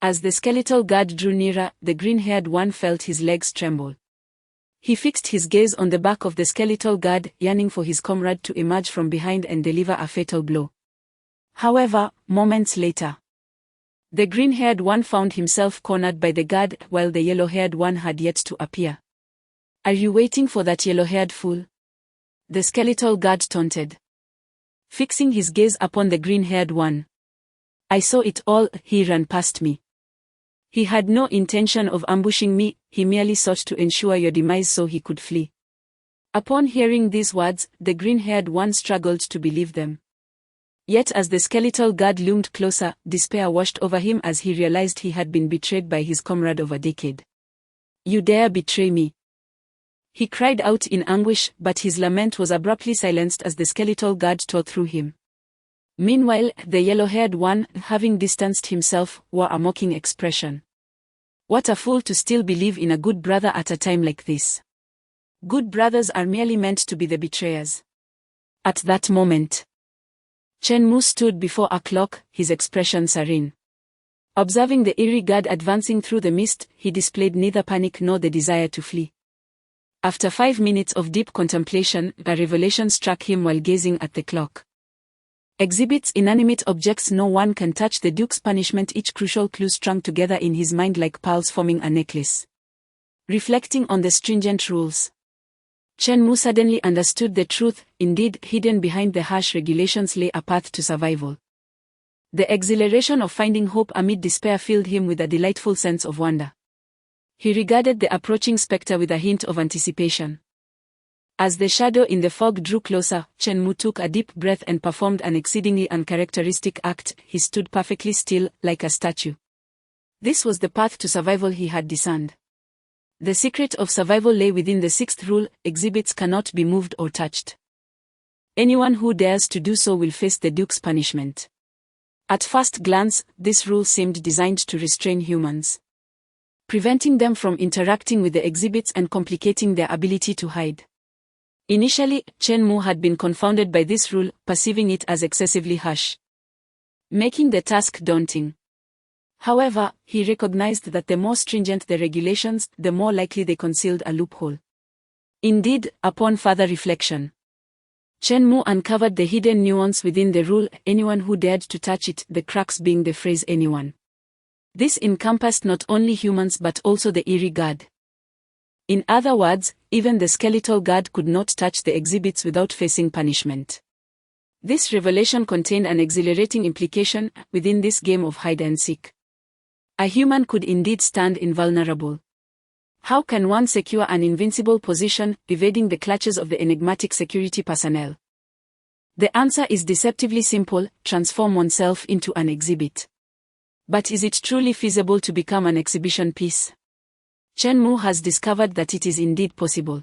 As the skeletal guard drew nearer, the green-haired one felt his legs tremble. He fixed his gaze on the back of the skeletal guard, yearning for his comrade to emerge from behind and deliver a fatal blow. However, moments later, the green-haired one found himself cornered by the guard, while the yellow-haired one had yet to appear. "Are you waiting for that yellow-haired fool?" the skeletal guard taunted, fixing his gaze upon the green-haired one. "I saw it all, he ran past me. He had no intention of ambushing me, he merely sought to ensure your demise so he could flee." Upon hearing these words, the green-haired one struggled to believe them. Yet as the skeletal guard loomed closer, despair washed over him as he realized he had been betrayed by his comrade of a decade. "You dare betray me?" he cried out in anguish, but his lament was abruptly silenced as the skeletal guard tore through him. Meanwhile, the yellow-haired one, having distanced himself, wore a mocking expression. "What a fool to still believe in a good brother at a time like this. Good brothers are merely meant to be the betrayers." At that moment, Chen Mu stood before a clock, his expression serene. Observing the eerie guard advancing through the mist, he displayed neither panic nor the desire to flee. After 5 minutes of deep contemplation, a revelation struck him while gazing at the clock. Exhibits inanimate objects no one can touch, the Duke's punishment, each crucial clue strung together in his mind like pearls forming a necklace. Reflecting on the stringent rules, Chen Mu suddenly understood the truth. Indeed, hidden behind the harsh regulations lay a path to survival. The exhilaration of finding hope amid despair filled him with a delightful sense of wonder. He regarded the approaching specter with a hint of anticipation. As the shadow in the fog drew closer, Chen Mu took a deep breath and performed an exceedingly uncharacteristic act. He stood perfectly still, like a statue. This was the path to survival he had discerned. The secret of survival lay within the sixth rule: exhibits cannot be moved or touched. Anyone who dares to do so will face the Duke's punishment. At first glance, this rule seemed designed to restrain humans, preventing them from interacting with the exhibits and complicating their ability to hide. Initially, Chen Mu had been confounded by this rule, perceiving it as excessively harsh, making the task daunting. However, he recognized that the more stringent the regulations, the more likely they concealed a loophole. Indeed, upon further reflection, Chen Mu uncovered the hidden nuance within the rule: anyone who dared to touch it, the crux being the phrase anyone. This encompassed not only humans but also the eerie guard. In other words, even the skeletal guard could not touch the exhibits without facing punishment. This revelation contained an exhilarating implication: within this game of hide-and-seek, a human could indeed stand invulnerable. How can one secure an invincible position, evading the clutches of the enigmatic security personnel? The answer is deceptively simple: transform oneself into an exhibit. But is it truly feasible to become an exhibition piece? Chen Mu has discovered that it is indeed possible.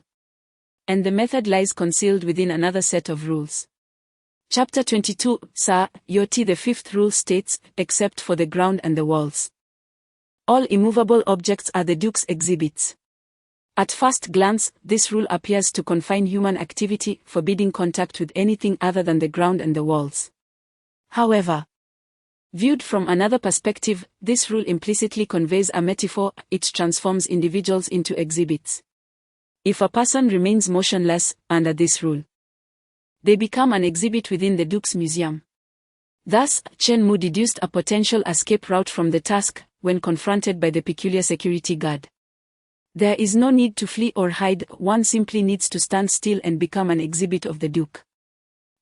And the method lies concealed within another set of rules. Chapter 22, Sir Yoti. The fifth rule states, except for the ground and the walls, all immovable objects are the Duke's exhibits. At first glance, this rule appears to confine human activity, forbidding contact with anything other than the ground and the walls. However, viewed from another perspective, this rule implicitly conveys a metaphor: it transforms individuals into exhibits. If a person remains motionless, under this rule, they become an exhibit within the Duke's museum. Thus, Chen Mu deduced a potential escape route from the task when confronted by the peculiar security guard. There is no need to flee or hide, one simply needs to stand still and become an exhibit of the Duke.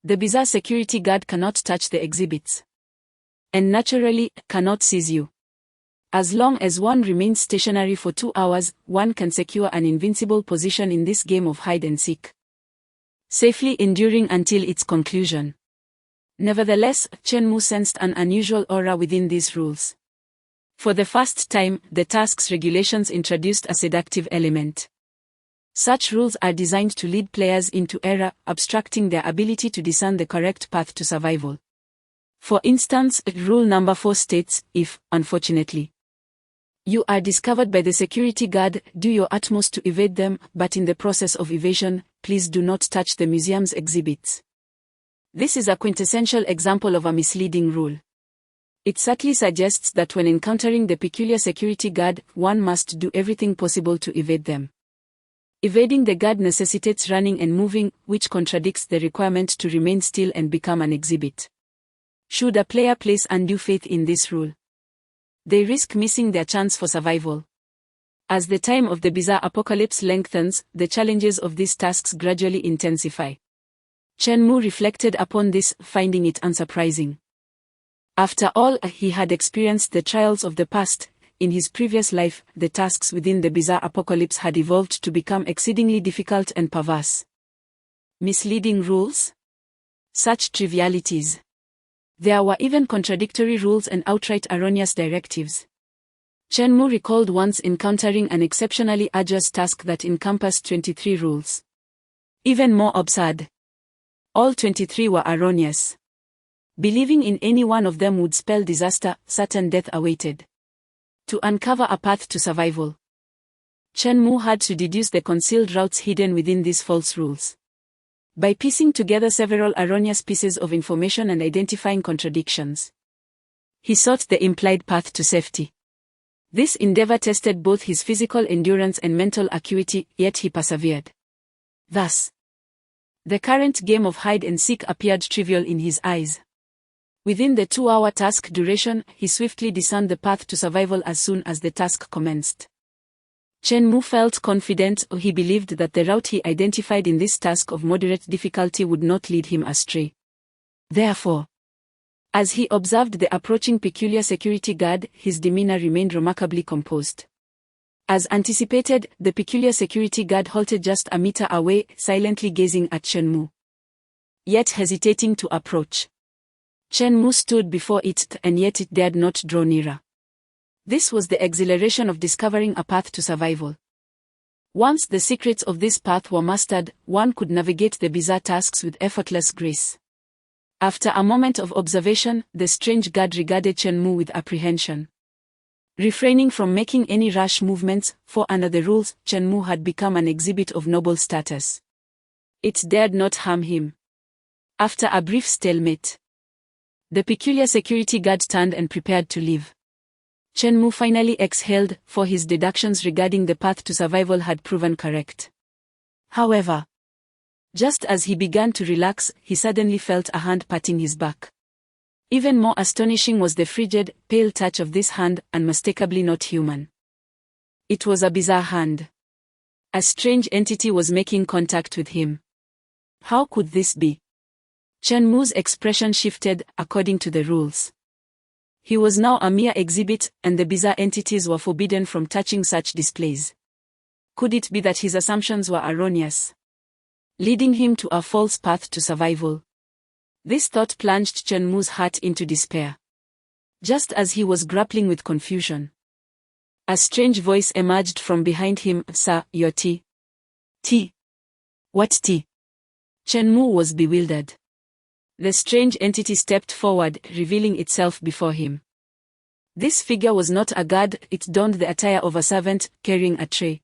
The bizarre security guard cannot touch the exhibits. And naturally, cannot seize you. As long as one remains stationary for 2 hours, one can secure an invincible position in this game of hide and seek, safely enduring until its conclusion. Nevertheless, Chen Mu sensed an unusual aura within these rules. For the first time, the task's regulations introduced a seductive element. Such rules are designed to lead players into error, obstructing their ability to discern the correct path to survival. For instance, rule number 4 states, if, unfortunately, you are discovered by the security guard, do your utmost to evade them, but in the process of evasion, please do not touch the museum's exhibits. This is a quintessential example of a misleading rule. It subtly suggests that when encountering the peculiar security guard, one must do everything possible to evade them. Evading the guard necessitates running and moving, which contradicts the requirement to remain still and become an exhibit. Should a player place undue faith in this rule, they risk missing their chance for survival. As the time of the bizarre apocalypse lengthens, the challenges of these tasks gradually intensify. Chen Mu reflected upon this, finding it unsurprising. After all, he had experienced the trials of the past. In his previous life, the tasks within the bizarre apocalypse had evolved to become exceedingly difficult and perverse. Misleading rules? Such trivialities. There were even contradictory rules and outright erroneous directives. Chen Mu recalled once encountering an exceptionally arduous task that encompassed 23 rules. Even more absurd. All 23 were erroneous. Believing in any one of them would spell disaster, certain death awaited. To uncover a path to survival, Chen Mu had to deduce the concealed routes hidden within these false rules. By piecing together several erroneous pieces of information and identifying contradictions, he sought the implied path to safety. This endeavor tested both his physical endurance and mental acuity, yet he persevered. Thus, the current game of hide and seek appeared trivial in his eyes. Within the 2-hour task duration, he swiftly discerned the path to survival as soon as the task commenced. Chen Mu felt confident, he believed that the route he identified in this task of moderate difficulty would not lead him astray. Therefore, as he observed the approaching peculiar security guard, his demeanor remained remarkably composed. As anticipated, the peculiar security guard halted just a meter away, silently gazing at Chen Mu, yet hesitating to approach. Chen Mu stood before it, and yet it dared not draw nearer. This was the exhilaration of discovering a path to survival. Once the secrets of this path were mastered, one could navigate the bizarre tasks with effortless grace. After a moment of observation, the strange guard regarded Chen Mu with apprehension. Refraining from making any rash movements, for under the rules, Chen Mu had become an exhibit of noble status. It dared not harm him. After a brief stalemate, the peculiar security guard turned and prepared to leave. Chen Mu finally exhaled, for his deductions regarding the path to survival had proven correct. However, just as he began to relax, he suddenly felt a hand patting his back. Even more astonishing was the frigid, pale touch of this hand, unmistakably not human. It was a bizarre hand. A strange entity was making contact with him. How could this be? Chen Mu's expression shifted, according to the rules. He was now a mere exhibit, and the bizarre entities were forbidden from touching such displays. Could it be that his assumptions were erroneous, leading him to a false path to survival? This thought plunged Chen Mu's heart into despair. Just as he was grappling with confusion, a strange voice emerged from behind him. "Sir, your tea." "Tea? What tea?" Chen Mu was bewildered. The strange entity stepped forward, revealing itself before him. This figure was not a guard, it donned the attire of a servant, carrying a tray.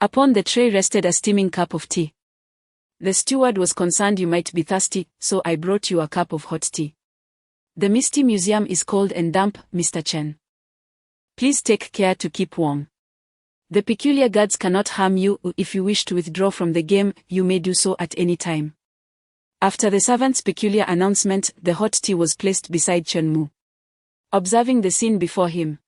Upon the tray rested a steaming cup of tea. "The steward was concerned you might be thirsty, so I brought you a cup of hot tea. The Misty Museum is cold and damp, Mr. Chen. Please take care to keep warm. The peculiar guards cannot harm you. If you wish to withdraw from the game, you may do so at any time." After the servant's peculiar announcement, the hot tea was placed beside Chenmu. Observing the scene before him,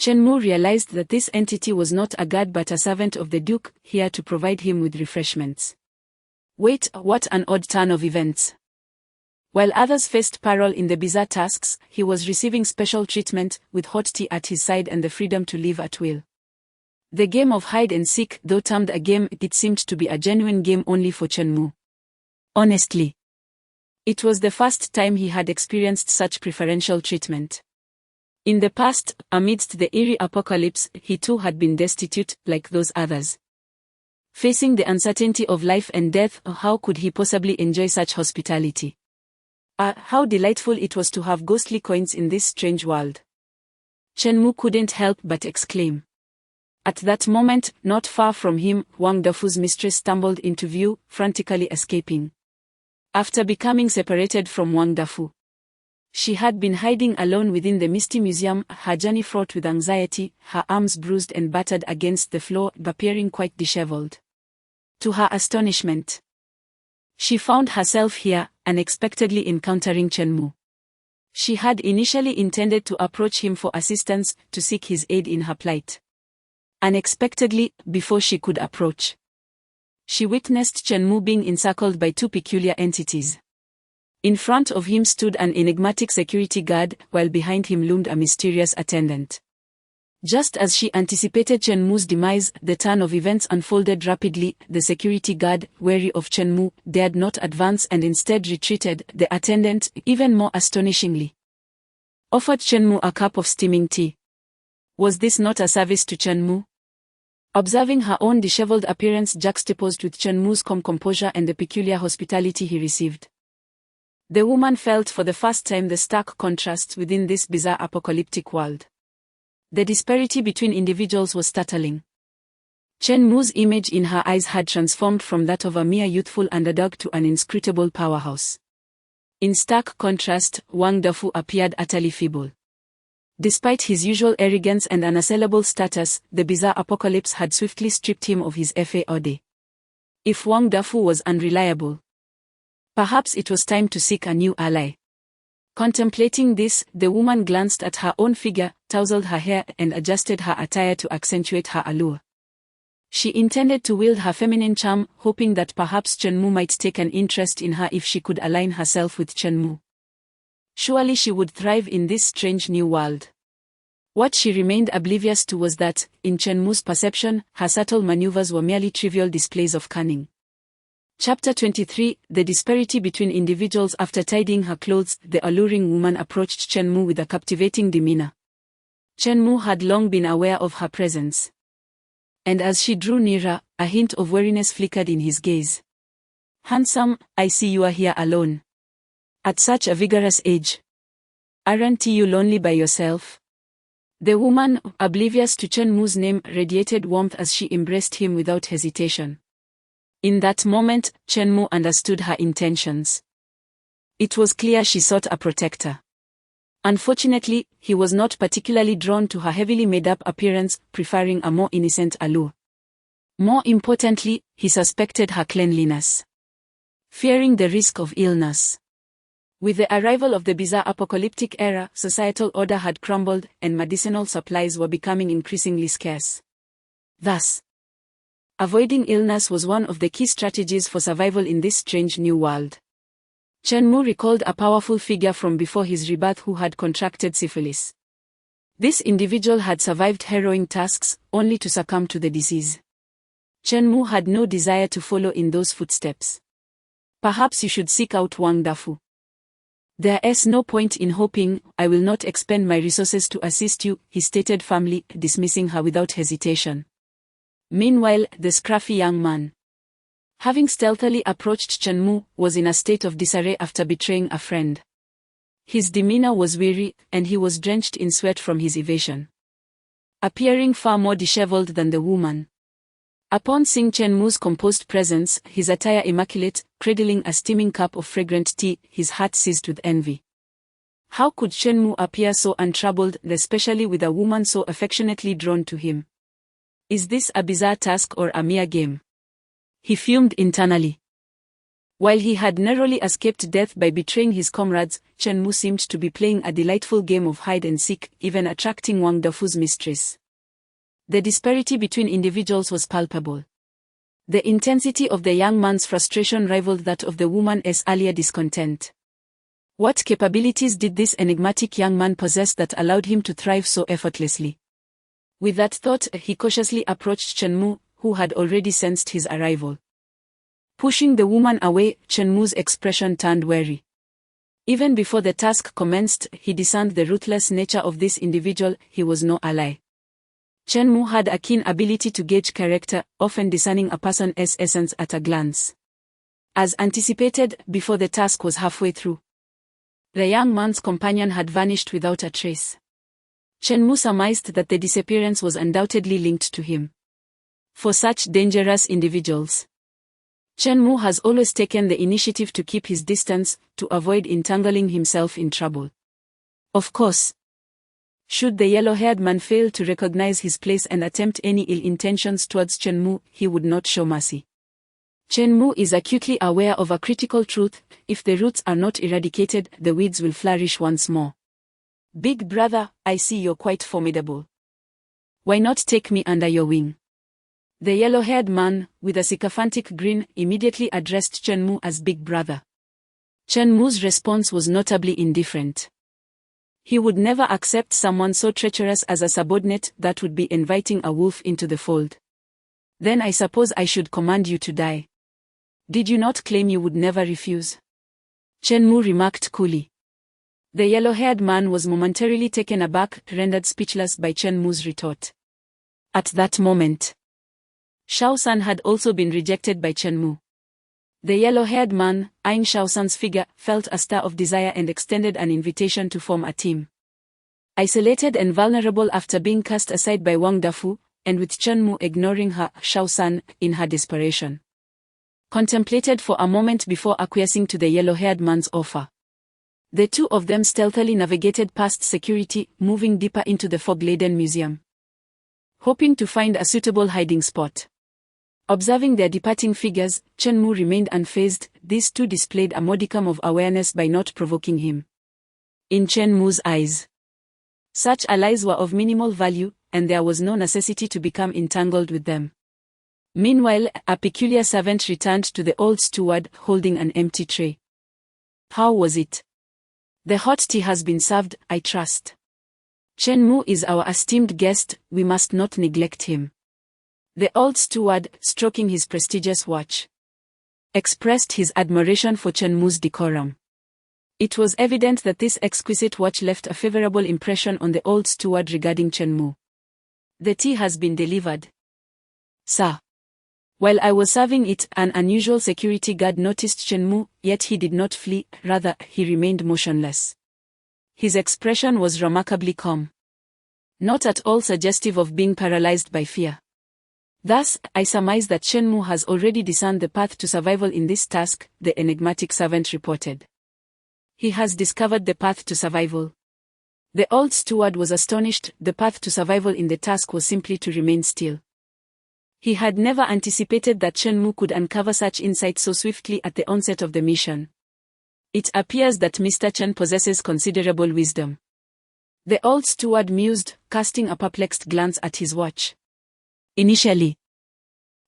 Chenmu realized that this entity was not a guard but a servant of the Duke, here to provide him with refreshments. Wait, what an odd turn of events. While others faced peril in the bizarre tasks, he was receiving special treatment, with hot tea at his side and the freedom to live at will. The game of hide and seek, though termed a game, it seemed to be a genuine game only for Chenmu. Honestly, it was the first time he had experienced such preferential treatment. In the past, amidst the eerie apocalypse, he too had been destitute, like those others. Facing the uncertainty of life and death, how could he possibly enjoy such hospitality? How delightful it was to have ghostly coins in this strange world. Chenmu couldn't help but exclaim. At that moment, not far from him, Wang Dafu's mistress stumbled into view, frantically escaping. After becoming separated from Wang Dafu, she had been hiding alone within the misty museum, her journey fraught with anxiety, her arms bruised and battered against the floor, appearing quite disheveled. To her astonishment, she found herself here, unexpectedly encountering Chenmu. She had initially intended to approach him for assistance, to seek his aid in her plight. Unexpectedly, before she could approach, she witnessed Chenmu being encircled by two peculiar entities. In front of him stood an enigmatic security guard, while behind him loomed a mysterious attendant. Just as she anticipated Chenmu's demise, the turn of events unfolded rapidly. The security guard, wary of Chenmu, dared not advance and instead retreated. The attendant, even more astonishingly, offered Chenmu a cup of steaming tea. Was this not a service to Chenmu? Observing her own disheveled appearance juxtaposed with Chenmu's calm composure and the peculiar hospitality he received, the woman felt for the first time the stark contrasts within this bizarre apocalyptic world. The disparity between individuals was startling. Chenmu's image in her eyes had transformed from that of a mere youthful underdog to an inscrutable powerhouse. In stark contrast, Wang Dafu appeared utterly feeble. Despite his usual arrogance and unassailable status, the bizarre apocalypse had swiftly stripped him of his FAOD. If Wang Dafu was unreliable, perhaps it was time to seek a new ally. Contemplating this, the woman glanced at her own figure, tousled her hair, and adjusted her attire to accentuate her allure. She intended to wield her feminine charm, hoping that perhaps Chenmu might take an interest in her if she could align herself with Chenmu. Surely she would thrive in this strange new world. What she remained oblivious to was that, in Chenmu's perception, her subtle maneuvers were merely trivial displays of cunning. Chapter 23, The Disparity Between Individuals. After tidying her clothes, the alluring woman approached Chenmu with a captivating demeanor. Chenmu had long been aware of her presence, and as she drew nearer, a hint of weariness flickered in his gaze. "Handsome, I see you are here alone. At such a vigorous age. Aren't you lonely by yourself?" The woman, oblivious to Chenmu's name, radiated warmth as she embraced him without hesitation. In that moment, Chenmu understood her intentions. It was clear she sought a protector. Unfortunately, he was not particularly drawn to her heavily made-up appearance, preferring a more innocent allure. More importantly, he suspected her cleanliness, fearing the risk of illness. With the arrival of the bizarre apocalyptic era, societal order had crumbled, and medicinal supplies were becoming increasingly scarce. Thus, avoiding illness was one of the key strategies for survival in this strange new world. Chenmu recalled a powerful figure from before his rebirth who had contracted syphilis. This individual had survived harrowing tasks, only to succumb to the disease. Chenmu had no desire to follow in those footsteps. "Perhaps you should seek out Wang Dafu. There is no point in hoping. I will not expend my resources to assist you," he stated firmly, dismissing her without hesitation. Meanwhile, the scruffy young man, having stealthily approached Chenmu, was in a state of disarray after betraying a friend. His demeanor was weary, and he was drenched in sweat from his evasion, appearing far more disheveled than the woman. Upon seeing Chenmu's composed presence, his attire immaculate, cradling a steaming cup of fragrant tea, his heart seized with envy. How could Chenmu appear so untroubled, especially with a woman so affectionately drawn to him? Is this a bizarre task or a mere game? He fumed internally. While he had narrowly escaped death by betraying his comrades, Chen Mu seemed to be playing a delightful game of hide-and-seek, even attracting Wang Dafu's mistress. The disparity between individuals was palpable. The intensity of the young man's frustration rivaled that of the woman's earlier discontent. What capabilities did this enigmatic young man possess that allowed him to thrive so effortlessly? With that thought, he cautiously approached Chen Mu, who had already sensed his arrival. Pushing the woman away, Chen Mu's expression turned wary. Even before the task commenced, he discerned the ruthless nature of this individual. He was no ally. Chen Mu had a keen ability to gauge character, often discerning a person's essence at a glance. As anticipated, before the task was halfway through, the young man's companion had vanished without a trace. Chen Mu surmised that the disappearance was undoubtedly linked to him. For such dangerous individuals, Chen Mu has always taken the initiative to keep his distance, to avoid entangling himself in trouble. Of course, should the yellow-haired man fail to recognize his place and attempt any ill intentions towards Chen Mu, he would not show mercy. Chen Mu is acutely aware of a critical truth: if the roots are not eradicated, the weeds will flourish once more. Big brother, I see you're quite formidable. Why not take me under your wing? The yellow-haired man, with a sycophantic grin, immediately addressed Chen Mu as Big Brother. Chen Mu's response was notably indifferent. He would never accept someone so treacherous as a subordinate. That would be inviting a wolf into the fold. Then I suppose I should command you to die. Did you not claim you would never refuse? Chen Mu remarked coolly. The yellow-haired man was momentarily taken aback, rendered speechless by Chen Mu's retort. At that moment, Shaosan had also been rejected by Chen Mu. The yellow-haired man, eyeing Shaosan's figure, felt a stir of desire and extended an invitation to form a team. Isolated and vulnerable after being cast aside by Wang Dafu, and with Chen Mu ignoring her, Shaosan, in her desperation, contemplated for a moment before acquiescing to the yellow-haired man's offer. The two of them stealthily navigated past security, moving deeper into the fog-laden museum, hoping to find a suitable hiding spot. Observing their departing figures, Chen Mu remained unfazed. These two displayed a modicum of awareness by not provoking him. In Chen Mu's eyes, such allies were of minimal value, and there was no necessity to become entangled with them. Meanwhile, a peculiar servant returned to the old steward, holding an empty tray. How was it? The hot tea has been served, I trust. Chen Mu is our esteemed guest, we must not neglect him. The old steward, stroking his prestigious watch, expressed his admiration for Chen Mu's decorum. It was evident that this exquisite watch left a favorable impression on the old steward regarding Chen Mu. The tea has been delivered, sir. While I was serving it, an unusual security guard noticed Chen Mu, yet he did not flee, rather, he remained motionless. His expression was remarkably calm, not at all suggestive of being paralyzed by fear. Thus, I surmise that Chen Mu has already discerned the path to survival in this task, the enigmatic servant reported. He has discovered the path to survival. The old steward was astonished. The path to survival in the task was simply to remain still. He had never anticipated that Chen Mu could uncover such insight so swiftly at the onset of the mission. It appears that Mr. Chen possesses considerable wisdom. The old steward mused, casting a perplexed glance at his watch. Initially,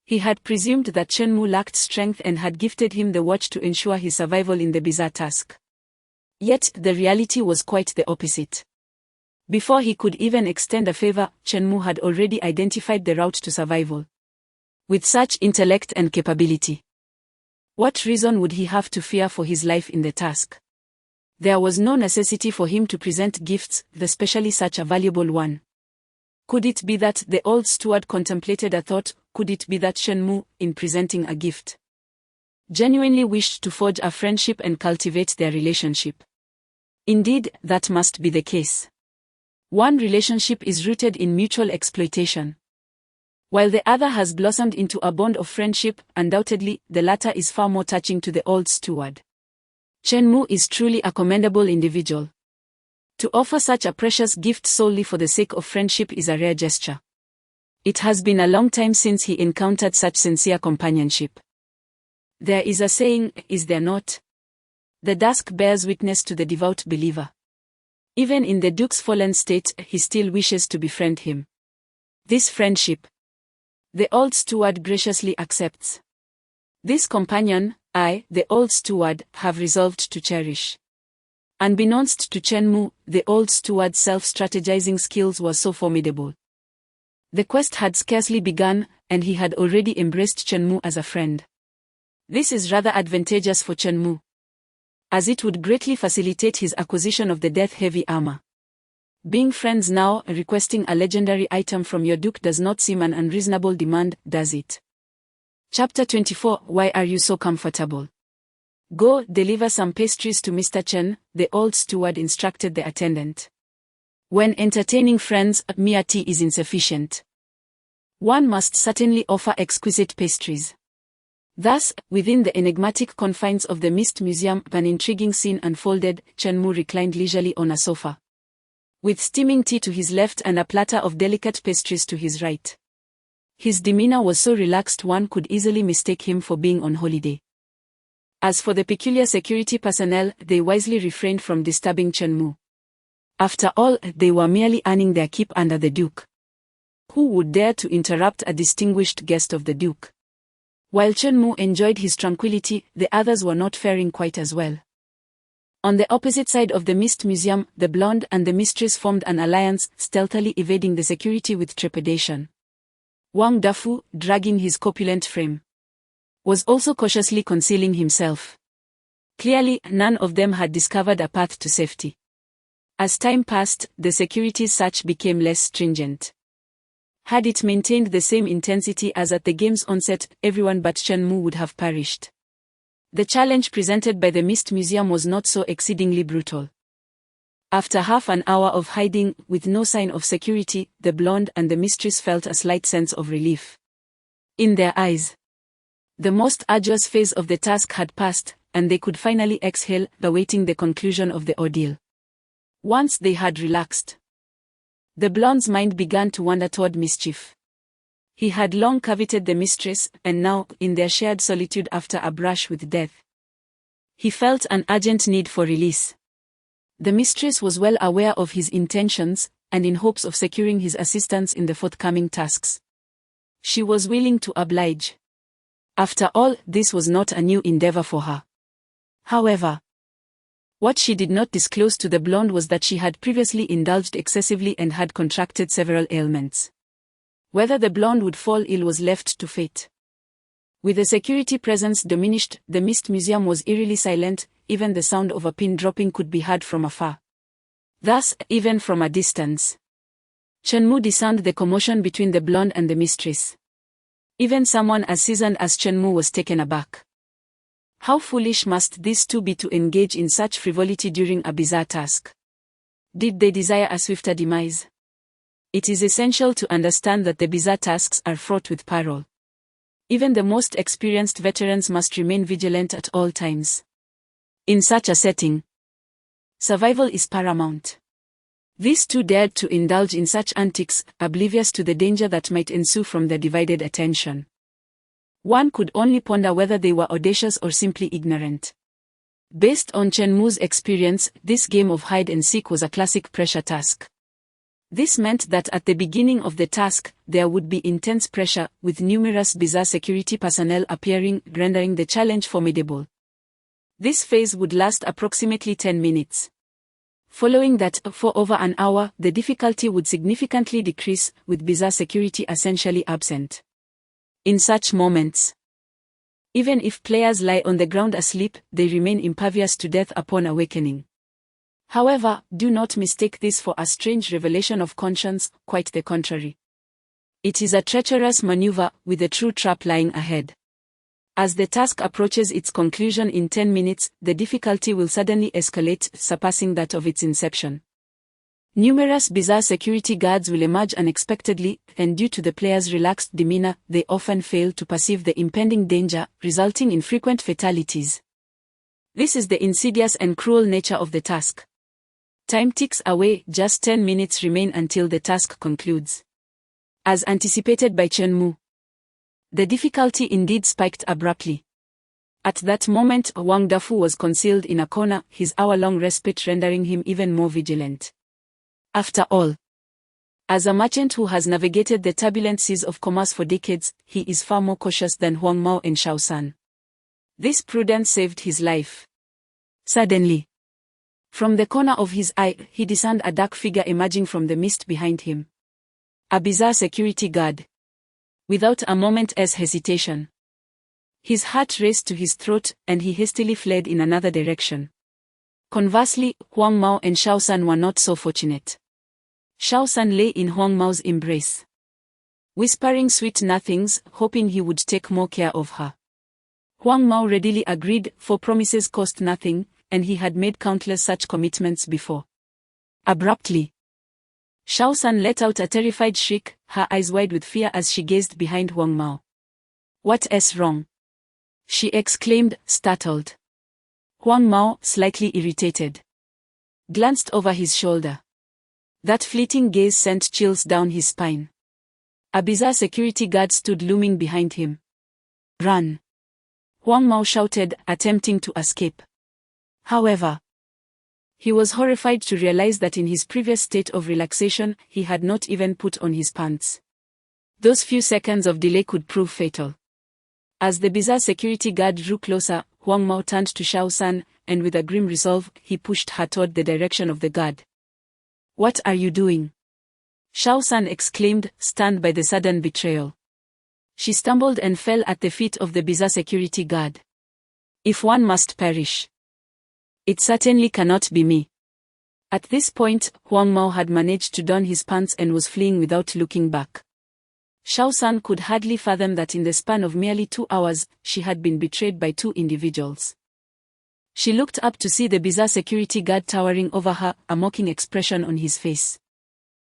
he had presumed that Chen Mu lacked strength and had gifted him the watch to ensure his survival in the bizarre task. Yet, the reality was quite the opposite. Before he could even extend a favor, Chen Mu had already identified the route to survival. With such intellect and capability, what reason would he have to fear for his life in the task? There was no necessity for him to present gifts, especially such a valuable one. Could it be that the old steward contemplated a thought? Could it be that Chen Mu, in presenting a gift, genuinely wished to forge a friendship and cultivate their relationship? Indeed, that must be the case. One relationship is rooted in mutual exploitation, while the other has blossomed into a bond of friendship. Undoubtedly, the latter is far more touching to the old steward. Chen Mu is truly a commendable individual. To offer such a precious gift solely for the sake of friendship is a rare gesture. It has been a long time since he encountered such sincere companionship. There is a saying, is there not? The dusk bears witness to the devout believer. Even in the Duke's fallen state, he still wishes to befriend him. This friendship, the old steward graciously accepts. This companion, I, the old steward, have resolved to cherish. Unbeknownst to Chen Mu, the old steward's self-strategizing skills were so formidable. The quest had scarcely begun, and he had already embraced Chen Mu as a friend. This is rather advantageous for Chen Mu, as it would greatly facilitate his acquisition of the death-heavy armor. Being friends now, requesting a legendary item from your duke does not seem an unreasonable demand, does it? Chapter 24. Why are you so comfortable? Go, deliver some pastries to Mr. Chen, the old steward instructed the attendant. When entertaining friends, mere tea is insufficient. One must certainly offer exquisite pastries. Thus, within the enigmatic confines of the Mist Museum, an intriguing scene unfolded. Chen Mu reclined leisurely on a sofa, with steaming tea to his left and a platter of delicate pastries to his right. His demeanor was so relaxed one could easily mistake him for being on holiday. As for the peculiar security personnel, they wisely refrained from disturbing Chen Mu. After all, they were merely earning their keep under the Duke. Who would dare to interrupt a distinguished guest of the Duke? While Chen Mu enjoyed his tranquility, the others were not faring quite as well. On the opposite side of the Mist Museum, the blonde and the mistress formed an alliance, stealthily evading the security with trepidation. Wang Dafu, dragging his corpulent frame, was also cautiously concealing himself. Clearly, none of them had discovered a path to safety. As time passed, the security's search became less stringent. Had it maintained the same intensity as at the game's onset, everyone but Chen Mu would have perished. The challenge presented by the Mist Museum was not so exceedingly brutal. After half an hour of hiding, with no sign of security, the blonde and the mistress felt a slight sense of relief. In their eyes, the most arduous phase of the task had passed, and they could finally exhale, awaiting the conclusion of the ordeal. Once they had relaxed, the blonde's mind began to wander toward mischief. He had long coveted the mistress, and now, in their shared solitude after a brush with death, he felt an urgent need for release. The mistress was well aware of his intentions, and in hopes of securing his assistance in the forthcoming tasks, she was willing to oblige. After all, this was not a new endeavor for her. However, what she did not disclose to the blonde was that she had previously indulged excessively and had contracted several ailments. Whether the blonde would fall ill was left to fate. With the security presence diminished, the Mist Museum was eerily silent. Even the sound of a pin dropping could be heard from afar. Thus, even from a distance, Chen Mu discerned the commotion between the blonde and the mistress. Even someone as seasoned as Chen Mu was taken aback. How foolish must these two be to engage in such frivolity during a bizarre task? Did they desire a swifter demise? It is essential to understand that the bizarre tasks are fraught with peril. Even the most experienced veterans must remain vigilant at all times. In such a setting, survival is paramount. These two dared to indulge in such antics, oblivious to the danger that might ensue from their divided attention. One could only ponder whether they were audacious or simply ignorant. Based on Chen Mu's experience, this game of hide-and-seek was a classic pressure task. This meant that at the beginning of the task, there would be intense pressure, with numerous bizarre security personnel appearing, rendering the challenge formidable. This phase would last approximately 10 minutes. Following that, for over an hour, the difficulty would significantly decrease, with bizarre security essentially absent. In such moments, even if players lie on the ground asleep, they remain impervious to death upon awakening. However, do not mistake this for a strange revelation of conscience, quite the contrary. It is a treacherous maneuver, with a true trap lying ahead. As the task approaches its conclusion in 10 minutes, the difficulty will suddenly escalate, surpassing that of its inception. Numerous bizarre security guards will emerge unexpectedly, and due to the player's relaxed demeanor, they often fail to perceive the impending danger, resulting in frequent fatalities. This is the insidious and cruel nature of the task. Time ticks away, just 10 minutes remain until the task concludes. As anticipated by Chen Mu, the difficulty indeed spiked abruptly. At that moment, Wang Dafu was concealed in a corner, his hour-long respite rendering him even more vigilant. After all, as a merchant who has navigated the turbulent seas of commerce for decades, he is far more cautious than Huang Mao and Shao San. This prudence saved his life. Suddenly, from the corner of his eye, he discerned a dark figure emerging from the mist behind him. A bizarre security guard. Without a moment's hesitation, his heart raced to his throat, and he hastily fled in another direction. Conversely, Huang Mao and Shao San were not so fortunate. Shao San lay in Huang Mao's embrace, whispering sweet nothings, hoping he would take more care of her. Huang Mao readily agreed, for promises cost nothing, and he had made countless such commitments before. Abruptly, Shao San let out a terrified shriek, her eyes wide with fear as she gazed behind Huang Mao. "What's wrong?" she exclaimed, startled. Huang Mao, slightly irritated, glanced over his shoulder. That fleeting gaze sent chills down his spine. A bizarre security guard stood looming behind him. "Run!" Huang Mao shouted, attempting to escape. However, he was horrified to realize that in his previous state of relaxation, he had not even put on his pants. Those few seconds of delay could prove fatal. As the bizarre security guard drew closer, Huang Mao turned to Shao San, and with a grim resolve, he pushed her toward the direction of the guard. "What are you doing?" Shao San exclaimed, stunned by the sudden betrayal. She stumbled and fell at the feet of the bizarre security guard. "If one must perish, it certainly cannot be me." At this point, Huang Mao had managed to don his pants and was fleeing without looking back. Shao San could hardly fathom that in the span of merely 2 hours, she had been betrayed by 2 individuals. She looked up to see the bizarre security guard towering over her, a mocking expression on his face.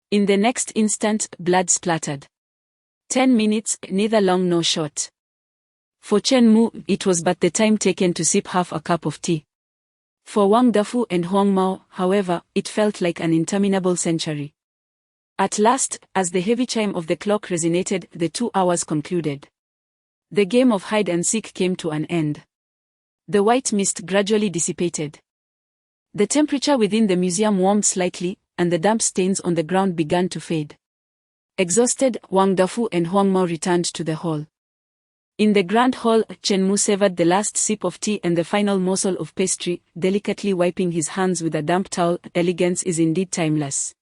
In the next instant, blood splattered. 10 minutes, neither long nor short. For Chen Mu, it was but the time taken to sip half a cup of tea. For Wang Dafu and Huang Mao, however, it felt like an interminable century. At last, as the heavy chime of the clock resonated, the 2 hours concluded. The game of hide-and-seek came to an end. The white mist gradually dissipated. The temperature within the museum warmed slightly, and the damp stains on the ground began to fade. Exhausted, Wang Dafu and Huang Mao returned to the hall. In the grand hall, Chen Mu savored the last sip of tea and the final morsel of pastry, delicately wiping his hands with a damp towel. Elegance is indeed timeless.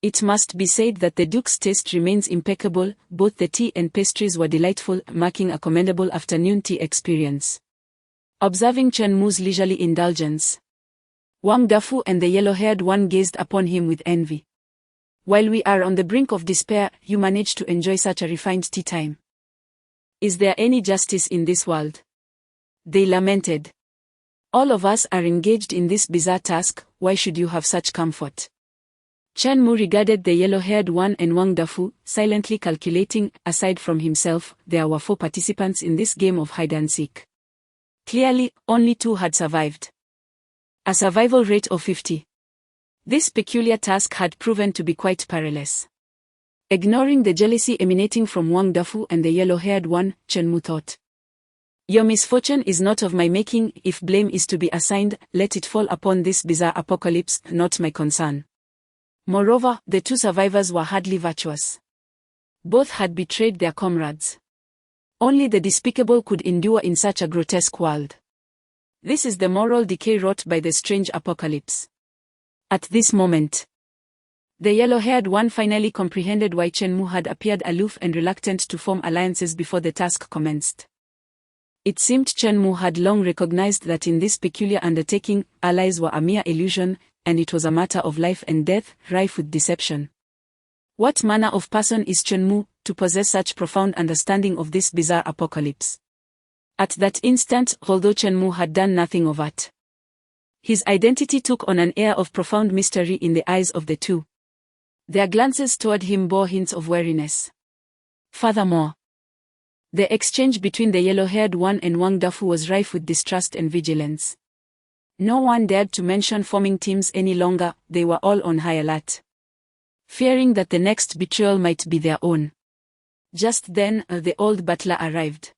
It must be said that the Duke's taste remains impeccable. Both the tea and pastries were delightful, marking a commendable afternoon tea experience. Observing Chen Mu's leisurely indulgence, Wang Dafu and the yellow-haired one gazed upon him with envy. "While we are on the brink of despair, you manage to enjoy such a refined tea time. Is there any justice in this world?" they lamented. "All of us are engaged in this bizarre task, why should you have such comfort?" Chen Mu regarded the yellow-haired one and Wang Dafu, silently calculating. Aside from himself, there were 4 participants in this game of hide-and-seek. Clearly, only 2 had survived. A survival rate of 50. This peculiar task had proven to be quite perilous. Ignoring the jealousy emanating from Wang Dafu and the yellow-haired one, Chen Mu thought, "Your misfortune is not of my making. If blame is to be assigned, let it fall upon this bizarre apocalypse, not my concern." Moreover, the 2 survivors were hardly virtuous. Both had betrayed their comrades. Only the despicable could endure in such a grotesque world. This is the moral decay wrought by the strange apocalypse. At this moment, the yellow-haired one finally comprehended why Chen Mu had appeared aloof and reluctant to form alliances before the task commenced. It seemed Chen Mu had long recognized that in this peculiar undertaking, allies were a mere illusion, and it was a matter of life and death, rife with deception. What manner of person is Chen Mu, to possess such profound understanding of this bizarre apocalypse? At that instant, although Chen Mu had done nothing overt, his identity took on an air of profound mystery in the eyes of the 2. Their glances toward him bore hints of wariness. Furthermore, the exchange between the yellow-haired one and Wang Dafu was rife with distrust and vigilance. No one dared to mention forming teams any longer. They were all on high alert, fearing that the next betrayal might be their own. Just then, the old butler arrived.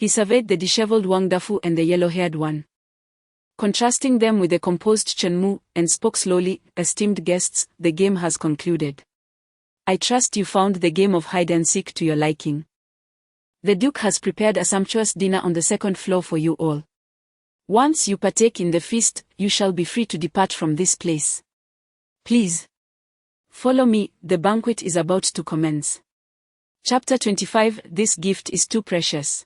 He surveyed the disheveled Wang Dafu and the yellow-haired one, contrasting them with the composed Chen Mu, and spoke slowly. Esteemed guests, the game has concluded. I trust you found the game of hide-and-seek to your liking. The Duke has prepared a sumptuous dinner on the second floor for you all. Once you partake in the feast, you shall be free to depart from this place. Please follow me, the banquet is about to commence. Chapter 25. This gift is too precious.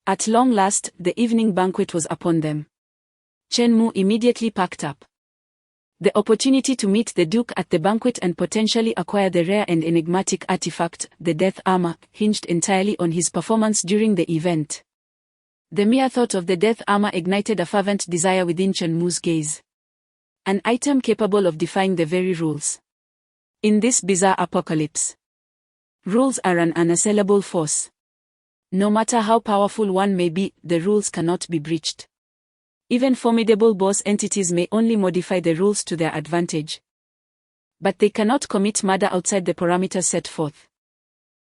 At long last, the evening banquet was upon them. Chen Mu immediately packed up. The opportunity to meet the Duke at the banquet and potentially acquire the rare and enigmatic artifact, the Death Armor, hinged entirely on his performance during the event. The mere thought of the Death Armor ignited a fervent desire within Chen Mu's gaze. An item capable of defying the very rules. In this bizarre apocalypse, rules are an unassailable force. No matter how powerful one may be, the rules cannot be breached. Even formidable boss entities may only modify the rules to their advantage. But they cannot commit murder outside the parameters set forth.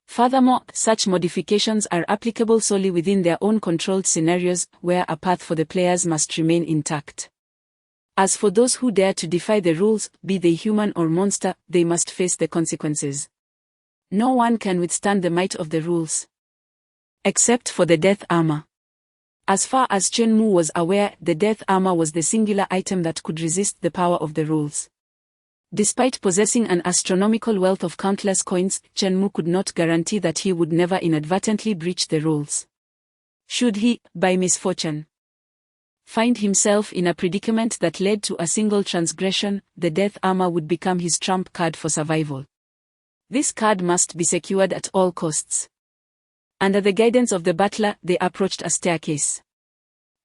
Furthermore, such modifications are applicable solely within their own controlled scenarios, where a path for the players must remain intact. As for those who dare to defy the rules, be they human or monster, they must face the consequences. No one can withstand the might of the rules. Except for the Death Armor. As far as Chen Mu was aware, the Death Armor was the singular item that could resist the power of the rules. Despite possessing an astronomical wealth of countless coins, Chen Mu could not guarantee that he would never inadvertently breach the rules. Should he, by misfortune, find himself in a predicament that led to a single transgression, the Death Armor would become his trump card for survival. This card must be secured at all costs. Under the guidance of the butler, they approached a staircase.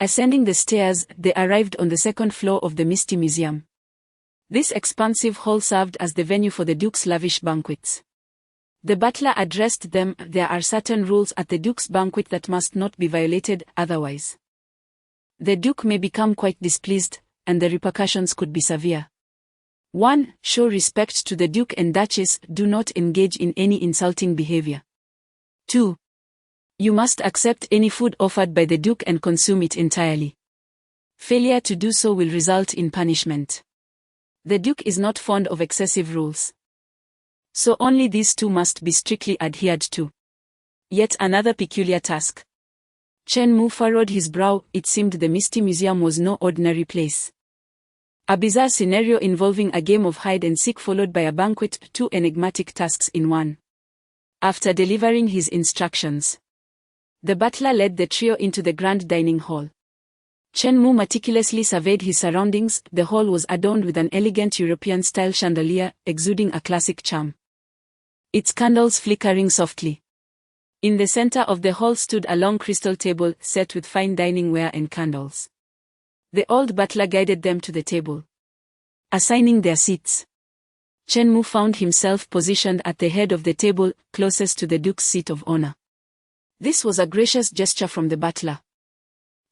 Ascending the stairs, they arrived on the second floor of the Misty Museum. This expansive hall served as the venue for the Duke's lavish banquets. The butler addressed them. There are certain rules at the Duke's banquet that must not be violated, otherwise the Duke may become quite displeased, and the repercussions could be severe. 1. Show respect to the Duke and Duchess. Do not engage in any insulting behavior. 2. You must accept any food offered by the Duke and consume it entirely. Failure to do so will result in punishment. The Duke is not fond of excessive rules. So only these two must be strictly adhered to. Yet another peculiar task. Chen Mu furrowed his brow. It seemed the Misty Museum was no ordinary place. A bizarre scenario involving a game of hide-and-seek followed by a banquet, two enigmatic tasks in one. After delivering his instructions, the butler led the trio into the grand dining hall. Chen Mu meticulously surveyed his surroundings. The hall was adorned with an elegant European-style chandelier, exuding a classic charm, its candles flickering softly. In the center of the hall stood a long crystal table set with fine dining ware and candles. The old butler guided them to the table. Assigning their seats, Chen Mu found himself positioned at the head of the table, closest to the Duke's seat of honor. This was a gracious gesture from the butler,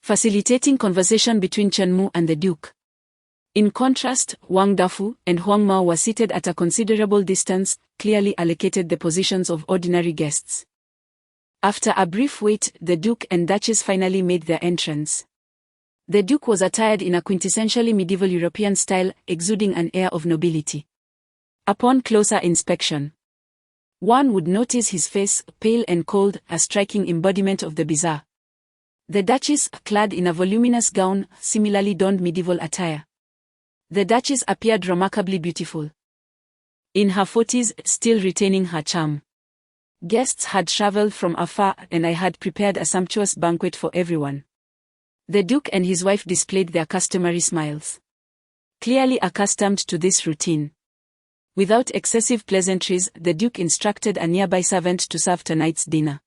facilitating conversation between Chen Mu and the Duke. In contrast, Wang Dafu and Huang Mao were seated at a considerable distance, clearly allocated the positions of ordinary guests. After a brief wait, the Duke and Duchess finally made their entrance. The Duke was attired in a quintessentially medieval European style, exuding an air of nobility. Upon closer inspection, one would notice his face, pale and cold, a striking embodiment of the bizarre. The Duchess, clad in a voluminous gown, similarly donned medieval attire. The Duchess appeared remarkably beautiful. In her 40s, still retaining her charm. Guests had traveled from afar, and I had prepared a sumptuous banquet for everyone. The Duke and his wife displayed their customary smiles, clearly accustomed to this routine. Without excessive pleasantries, the Duke instructed a nearby servant to serve tonight's dinner.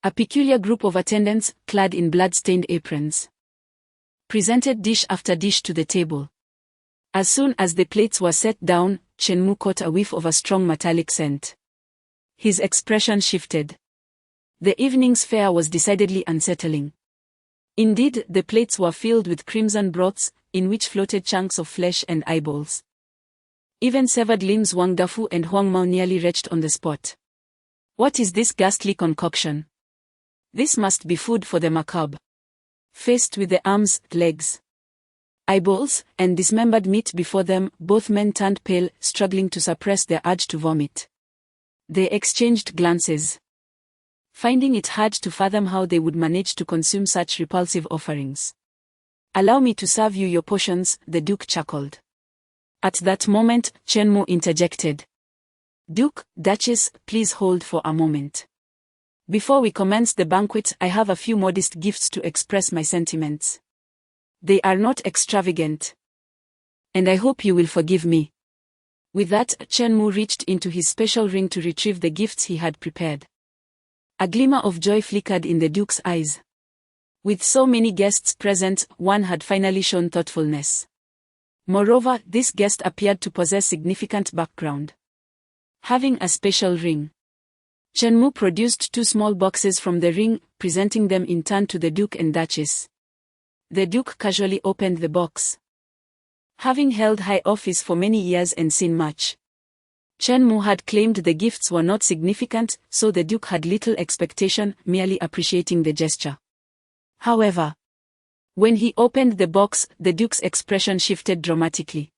A peculiar group of attendants, clad in blood-stained aprons, presented dish after dish to the table. As soon as the plates were set down, Chen Mu caught a whiff of a strong metallic scent. His expression shifted. The evening's fare was decidedly unsettling. Indeed, the plates were filled with crimson broths, in which floated chunks of flesh and eyeballs. Even severed limbs. Wang Dafu and Huang Mao nearly retched on the spot. What is this ghastly concoction? This must be food for the macabre. Faced with the arms, legs, eyeballs, and dismembered meat before them, both men turned pale, struggling to suppress their urge to vomit. They exchanged glances, finding it hard to fathom how they would manage to consume such repulsive offerings. "Allow me to serve you your portions," the Duke chuckled. At that moment, Chenmu interjected. "Duke, Duchess, please hold for a moment. Before we commence the banquet, I have a few modest gifts to express my sentiments. They are not extravagant, and I hope you will forgive me." With that, Chenmu reached into his special ring to retrieve the gifts he had prepared. A glimmer of joy flickered in the Duke's eyes. With so many guests present, one had finally shown thoughtfulness. Moreover, this guest appeared to possess significant background. Having a special ring, Chenmu produced 2 small boxes from the ring, presenting them in turn to the Duke and Duchess. The Duke casually opened the box. Having held high office for many years and seen much, Chenmu had claimed the gifts were not significant, so the Duke had little expectation, merely appreciating the gesture. However, when he opened the box, the Duke's expression shifted dramatically.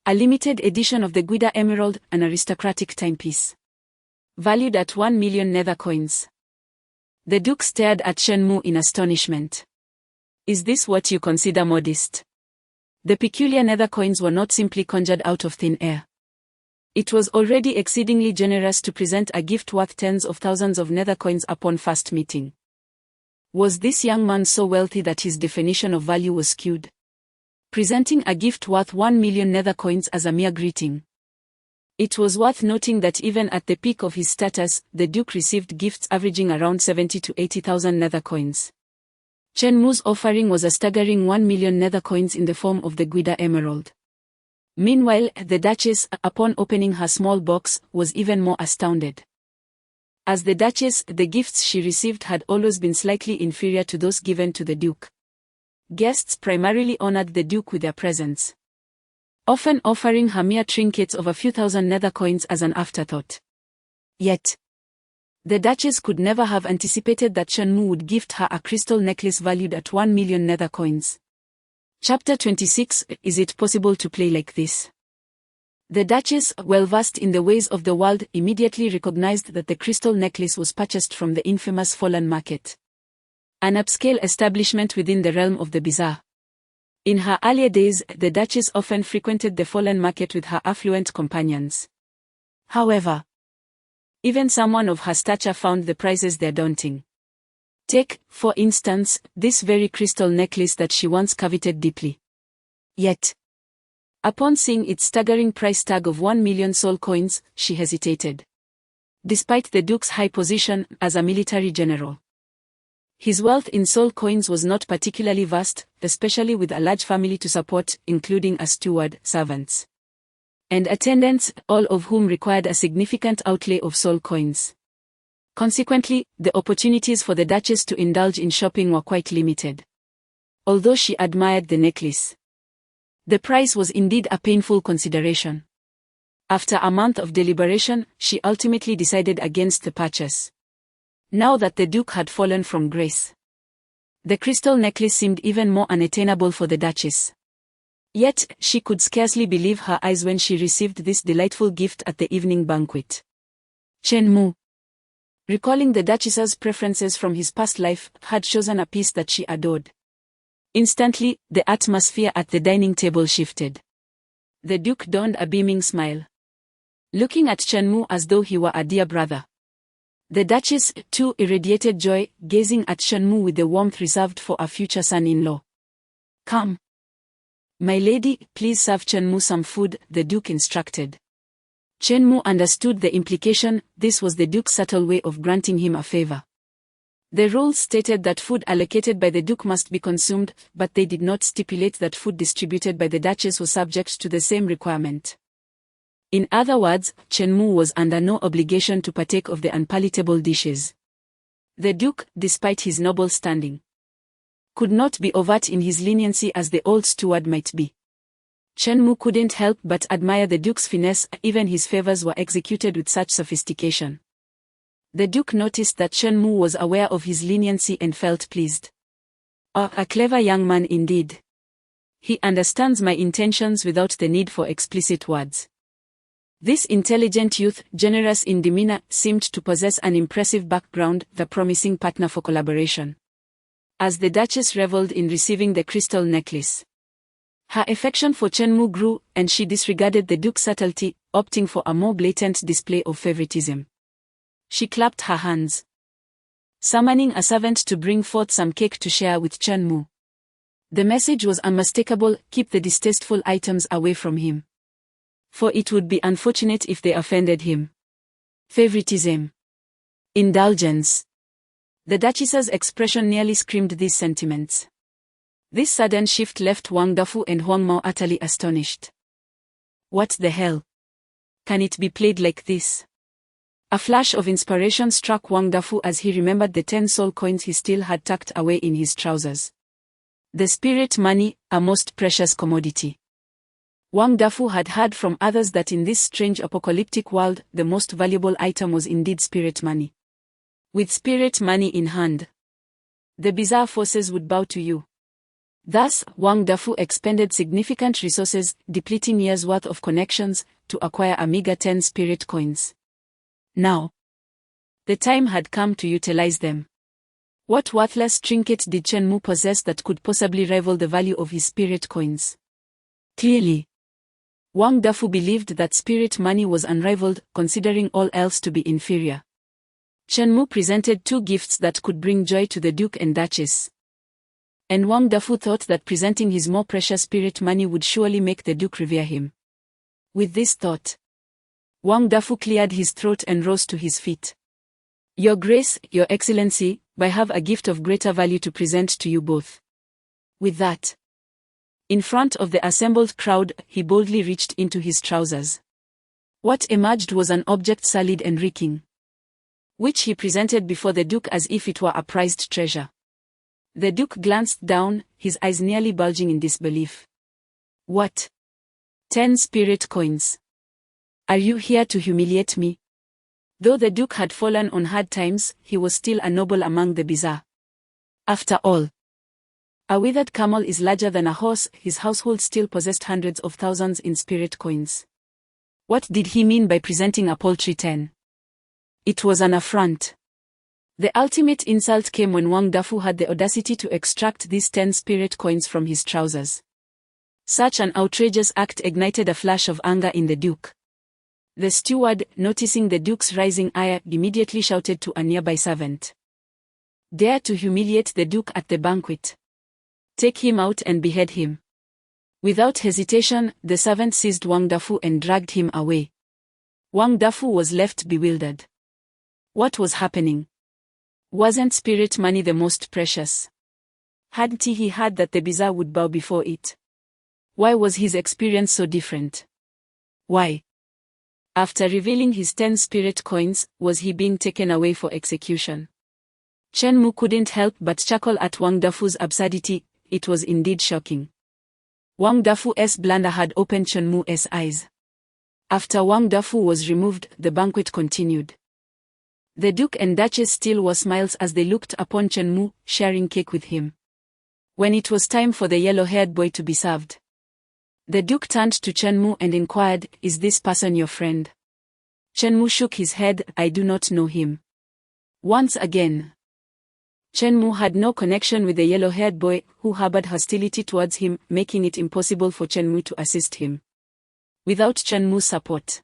A limited edition of the Guida Emerald, an aristocratic timepiece, valued at 1 million nether coins. The Duke stared at Chenmu in astonishment. "Is this what you consider modest?" The peculiar nether coins were not simply conjured out of thin air. It was already exceedingly generous to present a gift worth tens of thousands of nether coins upon first meeting. Was this young man so wealthy that his definition of value was skewed? Presenting a gift worth 1 million nether coins as a mere greeting. It was worth noting that even at the peak of his status, the Duke received gifts averaging around 70 to 80,000 nether coins. Chenmu's offering was a staggering 1 million nether coins in the form of the Guida Emerald. Meanwhile, the Duchess, upon opening her small box, was even more astounded. As the Duchess, the gifts she received had always been slightly inferior to those given to the Duke. Guests primarily honored the Duke with their presence, often offering her mere trinkets of a few thousand nether coins as an afterthought. Yet, the Duchess could never have anticipated that Chenmu would gift her a crystal necklace valued at 1 million nether coins. Chapter 26. Is it possible to play like this? The Duchess, well versed in the ways of the world, immediately recognized that the crystal necklace was purchased from the infamous Fallen Market, an upscale establishment within the realm of the bizarre. In her earlier days, the Duchess often frequented the Fallen Market with her affluent companions. However, even someone of her stature found the prices there daunting. Take, for instance, this very crystal necklace that she once coveted deeply. Yet, upon seeing its staggering price tag of 1 million soul coins, she hesitated. Despite the Duke's high position as a military general, his wealth in soul coins was not particularly vast, especially with a large family to support, including a steward, servants, and attendants, all of whom required a significant outlay of soul coins. Consequently, the opportunities for the Duchess to indulge in shopping were quite limited. Although she admired the necklace, the price was indeed a painful consideration. After a month of deliberation, she ultimately decided against the purchase. Now that the Duke had fallen from grace, the crystal necklace seemed even more unattainable for the Duchess. Yet, she could scarcely believe her eyes when she received this delightful gift at the evening banquet. Chenmu, recalling the Duchess's preferences from his past life, had chosen a piece that she adored. Instantly, the atmosphere at the dining table shifted. The Duke donned a beaming smile, looking at Chenmu as though he were a dear brother. The Duchess, too, irradiated joy, gazing at Chenmu with the warmth reserved for a future son-in-law. "Come, my lady, please serve Chenmu some food," the Duke instructed. Chenmu understood the implication. This was the Duke's subtle way of granting him a favor. The rules stated that food allocated by the Duke must be consumed, but they did not stipulate that food distributed by the Duchess was subject to the same requirement. In other words, Chenmu was under no obligation to partake of the unpalatable dishes. The Duke, despite his noble standing, could not be overt in his leniency as the old steward might be. Chenmu couldn't help but admire the Duke's finesse. Even his favors were executed with such sophistication. The Duke noticed that Chen Mu was aware of his leniency and felt pleased. "Oh, a clever young man indeed. He understands my intentions without the need for explicit words." This intelligent youth, generous in demeanor, seemed to possess an impressive background, the promising partner for collaboration. As the Duchess reveled in receiving the crystal necklace, her affection for Chen Mu grew, and she disregarded the Duke's subtlety, opting for a more blatant display of favoritism. She clapped her hands, summoning a servant to bring forth some cake to share with Chen Mu. The message was unmistakable: keep the distasteful items away from him, for it would be unfortunate if they offended him. Favoritism. Indulgence. The Duchess's expression nearly screamed these sentiments. This sudden shift left Wang Dafu and Huang Mao utterly astonished. What the hell? Can it be played like this? A flash of inspiration struck Wang Dafu as he remembered the 10 soul coins he still had tucked away in his trousers. The spirit money, a most precious commodity. Wang Dafu had heard from others that in this strange apocalyptic world, the most valuable item was indeed spirit money. With spirit money in hand, the bizarre forces would bow to you. Thus, Wang Dafu expended significant resources, depleting years' worth of connections, to acquire a meager 10 spirit coins. Now, the time had come to utilize them. What worthless trinket did Chen Mu possess that could possibly rival the value of his spirit coins? Clearly, Wang Dafu believed that spirit money was unrivaled, considering all else to be inferior. Chen Mu presented 2 gifts that could bring joy to the Duke and Duchess, and Wang Dafu thought that presenting his more precious spirit money would surely make the Duke revere him. With this thought, Wang Dafu cleared his throat and rose to his feet. "Your Grace, Your Excellency, I have a gift of greater value to present to you both." With that, in front of the assembled crowd, he boldly reached into his trousers. What emerged was an object solid and reeking, which he presented before the Duke as if it were a prized treasure. The Duke glanced down, his eyes nearly bulging in disbelief. "What? 10 spirit coins? Are you here to humiliate me?" Though the Duke had fallen on hard times, he was still a noble among the bizarre. After all, a withered camel is larger than a horse. His household still possessed hundreds of thousands in spirit coins. What did he mean by presenting a paltry 10? It was an affront. The ultimate insult came when Wang Dafu had the audacity to extract these 10 spirit coins from his trousers. Such an outrageous act ignited a flash of anger in the Duke. The steward, noticing the Duke's rising ire, immediately shouted to a nearby servant, "Dare to humiliate the Duke at the banquet? Take him out and behead him." Without hesitation, the servant seized Wang Dafu and dragged him away. Wang Dafu was left bewildered. What was happening? Wasn't spirit money the most precious? Hadn't he heard that the bizarre would bow before it? Why was his experience so different? Why, after revealing his 10 spirit coins, was he being taken away for execution? Chen Mu couldn't help but chuckle at Wang Dafu's absurdity. It was indeed shocking. Wang Dafu's blunder had opened Chen Mu's eyes. After Wang Dafu was removed, the banquet continued. The Duke and Duchess still wore smiles as they looked upon Chen Mu, sharing cake with him. When it was time for the yellow-haired boy to be served, the Duke turned to Chen Mu and inquired, "Is this person your friend?" Chen Mu shook his head, "I do not know him." Once again, Chen Mu had no connection with the yellow-haired boy, who harbored hostility towards him, making it impossible for Chen Mu to assist him. Without Chen Mu's support,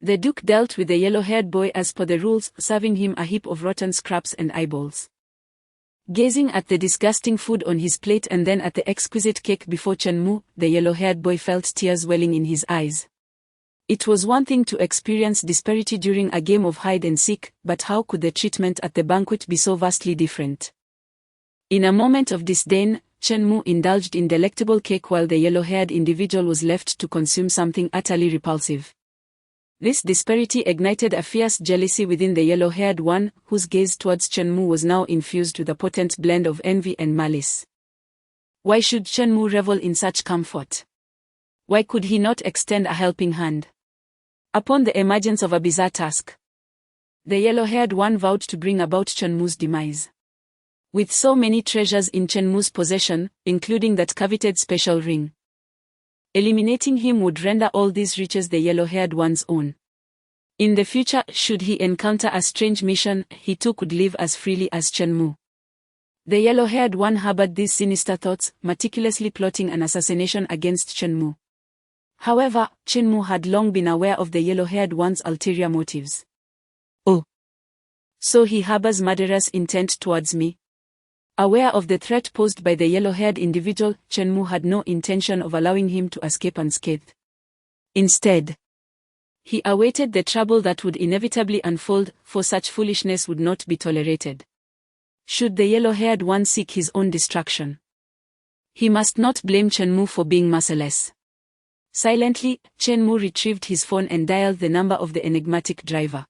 the Duke dealt with the yellow-haired boy as per the rules, serving him a heap of rotten scraps and eyeballs. Gazing at the disgusting food on his plate and then at the exquisite cake before Chen Mu, the yellow-haired boy felt tears welling in his eyes. It was one thing to experience disparity during a game of hide-and-seek, but how could the treatment at the banquet be so vastly different? In a moment of disdain, Chen Mu indulged in delectable cake while the yellow-haired individual was left to consume something utterly repulsive. This disparity ignited a fierce jealousy within the yellow-haired one, whose gaze towards Chen Mu was now infused with a potent blend of envy and malice. Why should Chen Mu revel in such comfort? Why could he not extend a helping hand upon the emergence of a bizarre task? The yellow-haired one vowed to bring about Chenmu's demise. With so many treasures in Chenmu's possession, including that coveted special ring, eliminating him would render all these riches the yellow-haired one's own. In the future, should he encounter a strange mission, he too could live as freely as Chenmu. The yellow-haired one harbored these sinister thoughts, meticulously plotting an assassination against Chenmu. However, Chenmu had long been aware of the yellow-haired one's ulterior motives. Oh. So he harbors murderous intent towards me? Aware of the threat posed by the yellow-haired individual, Chenmu had no intention of allowing him to escape unscathed. Instead, he awaited the trouble that would inevitably unfold, for such foolishness would not be tolerated. Should the yellow-haired one seek his own destruction, he must not blame Chenmu for being merciless. Silently, Chenmu retrieved his phone and dialed the number of the enigmatic driver,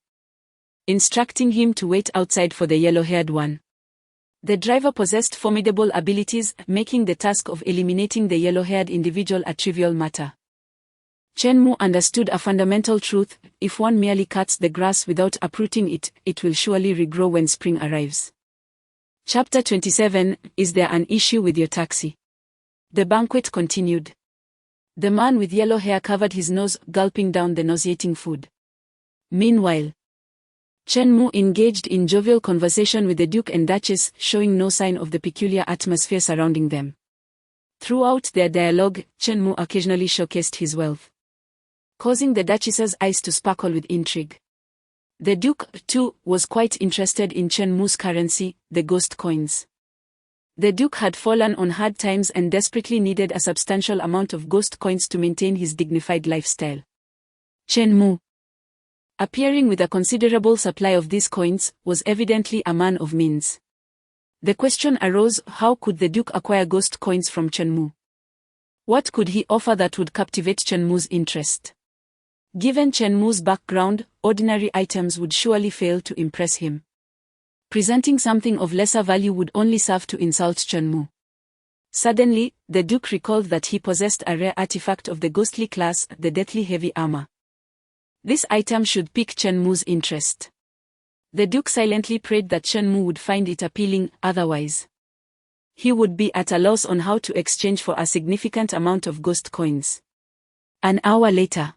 instructing him to wait outside for the yellow-haired one. The driver possessed formidable abilities, making the task of eliminating the yellow-haired individual a trivial matter. Chenmu understood a fundamental truth: if one merely cuts the grass without uprooting it, it will surely regrow when spring arrives. Chapter 27. Is there an issue with your taxi? The banquet continued. The man with yellow hair covered his nose, gulping down the nauseating food. Meanwhile, Chenmu engaged in jovial conversation with the Duke and Duchess, showing no sign of the peculiar atmosphere surrounding them. Throughout their dialogue, Chenmu occasionally showcased his wealth, causing the Duchess's eyes to sparkle with intrigue. The Duke, too, was quite interested in Chenmu's currency, the ghost coins. The Duke had fallen on hard times and desperately needed a substantial amount of ghost coins to maintain his dignified lifestyle. Chenmu, appearing with a considerable supply of these coins, was evidently a man of means. The question arose: how could the Duke acquire ghost coins from Chenmu? What could he offer that would captivate Chenmu's interest? Given Chenmu's background, ordinary items would surely fail to impress him. Presenting something of lesser value would only serve to insult Chenmu. Suddenly, the Duke recalled that he possessed a rare artifact of the ghostly class, the deathly heavy armor. This item should pique Chenmu's interest. The Duke silently prayed that Chenmu would find it appealing, otherwise he would be at a loss on how to exchange for a significant amount of ghost coins. An hour later,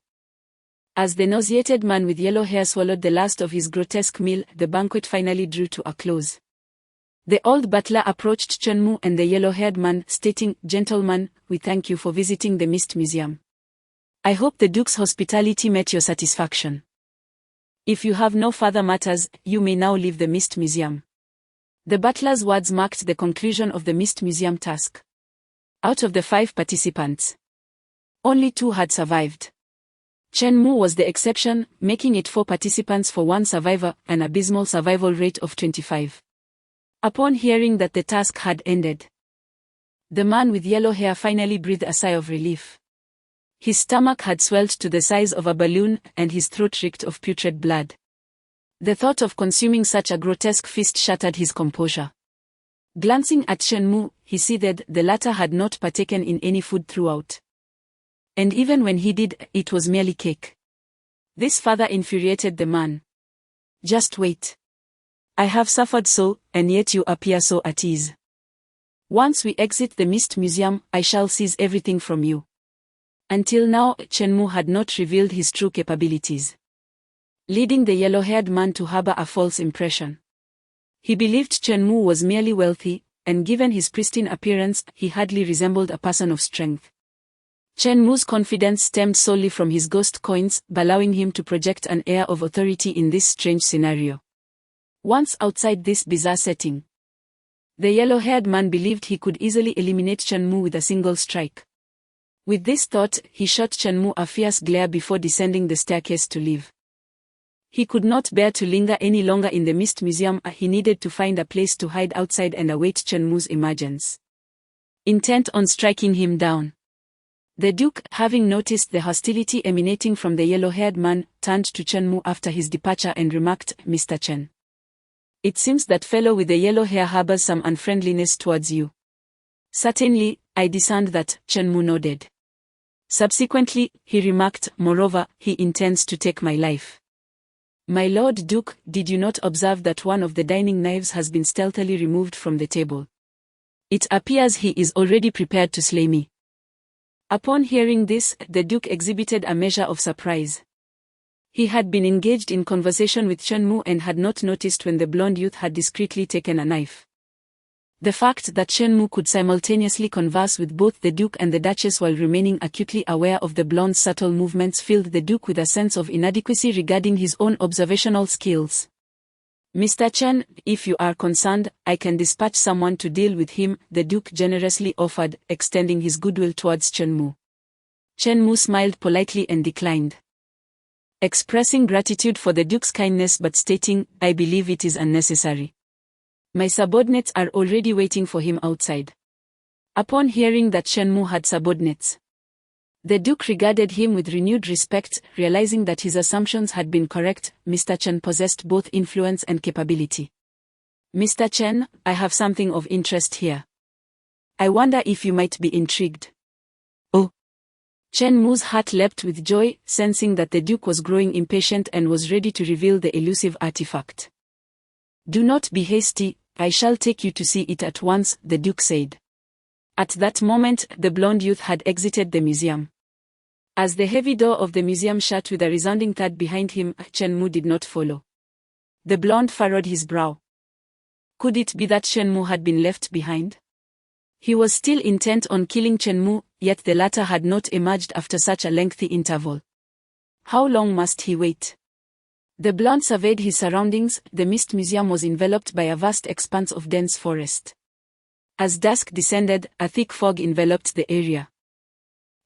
as the nauseated man with yellow hair swallowed the last of his grotesque meal, the banquet finally drew to a close. The old butler approached Chenmu and the yellow-haired man, stating, "Gentlemen, we thank you for visiting the Mist Museum. I hope the Duke's hospitality met your satisfaction. If you have no further matters, you may now leave the Mist Museum." The butler's words marked the conclusion of the Mist Museum task. Out of the 5 participants, only 2 had survived. Chenmu was the exception, making it 4 participants for 1 survivor, an abysmal survival rate of 25. Upon hearing that the task had ended, the man with yellow hair finally breathed a sigh of relief. His stomach had swelled to the size of a balloon, and his throat reeked of putrid blood. The thought of consuming such a grotesque feast shattered his composure. Glancing at Chenmu, he see that the latter had not partaken in any food throughout. And even when he did, it was merely cake. This further infuriated the man. "Just wait. I have suffered so, and yet you appear so at ease. Once we exit the Mist Museum, I shall seize everything from you." Until now, Chenmu had not revealed his true capabilities, leading the yellow-haired man to harbor a false impression. He believed Chenmu was merely wealthy, and given his pristine appearance, he hardly resembled a person of strength. Chenmu's confidence stemmed solely from his ghost coins, allowing him to project an air of authority in this strange scenario. Once outside this bizarre setting, the yellow-haired man believed he could easily eliminate Chenmu with a single strike. With this thought, he shot Chenmu a fierce glare before descending the staircase to leave. He could not bear to linger any longer in the Mist Museum. He needed to find a place to hide outside and await Chenmu's emergence. Intent on striking him down, the Duke, having noticed the hostility emanating from the yellow-haired man, turned to Chenmu after his departure and remarked, "Mr. Chen, it seems that fellow with the yellow hair harbors some unfriendliness towards you." "Certainly," I discerned that. Chenmu nodded. Subsequently, he remarked, "Moreover, he intends to take my life." My Lord Duke, did you not observe that one of the dining knives has been stealthily removed from the table? It appears he is already prepared to slay me. Upon hearing this, the Duke exhibited a measure of surprise. He had been engaged in conversation with Shenmu and had not noticed when the blonde youth had discreetly taken a knife. The fact that Shenmu could simultaneously converse with both the Duke and the Duchess while remaining acutely aware of the blonde's subtle movements filled the Duke with a sense of inadequacy regarding his own observational skills. Mr. Chen, if you are concerned, I can dispatch someone to deal with him, the Duke generously offered, extending his goodwill towards Shenmu. Shenmu smiled politely and declined, expressing gratitude for the Duke's kindness but stating, I believe it is unnecessary. My subordinates are already waiting for him outside. Upon hearing that Shenmu had subordinates, the Duke regarded him with renewed respect, realizing that his assumptions had been correct. Mr. Chen possessed both influence and capability. Mr. Chen, I have something of interest here. I wonder if you might be intrigued. Oh! Shenmu's heart leapt with joy, sensing that the Duke was growing impatient and was ready to reveal the elusive artifact. Do not be hasty, I shall take you to see it at once, the Duke said. At that moment, the blonde youth had exited the museum. As the heavy door of the museum shut with a resounding thud behind him, Shenmu did not follow. The blonde furrowed his brow. Could it be that Shenmu had been left behind? He was still intent on killing Shenmu, yet the latter had not emerged after such a lengthy interval. How long must he wait? The blonde surveyed his surroundings. The mist museum was enveloped by a vast expanse of dense forest. As dusk descended, a thick fog enveloped the area,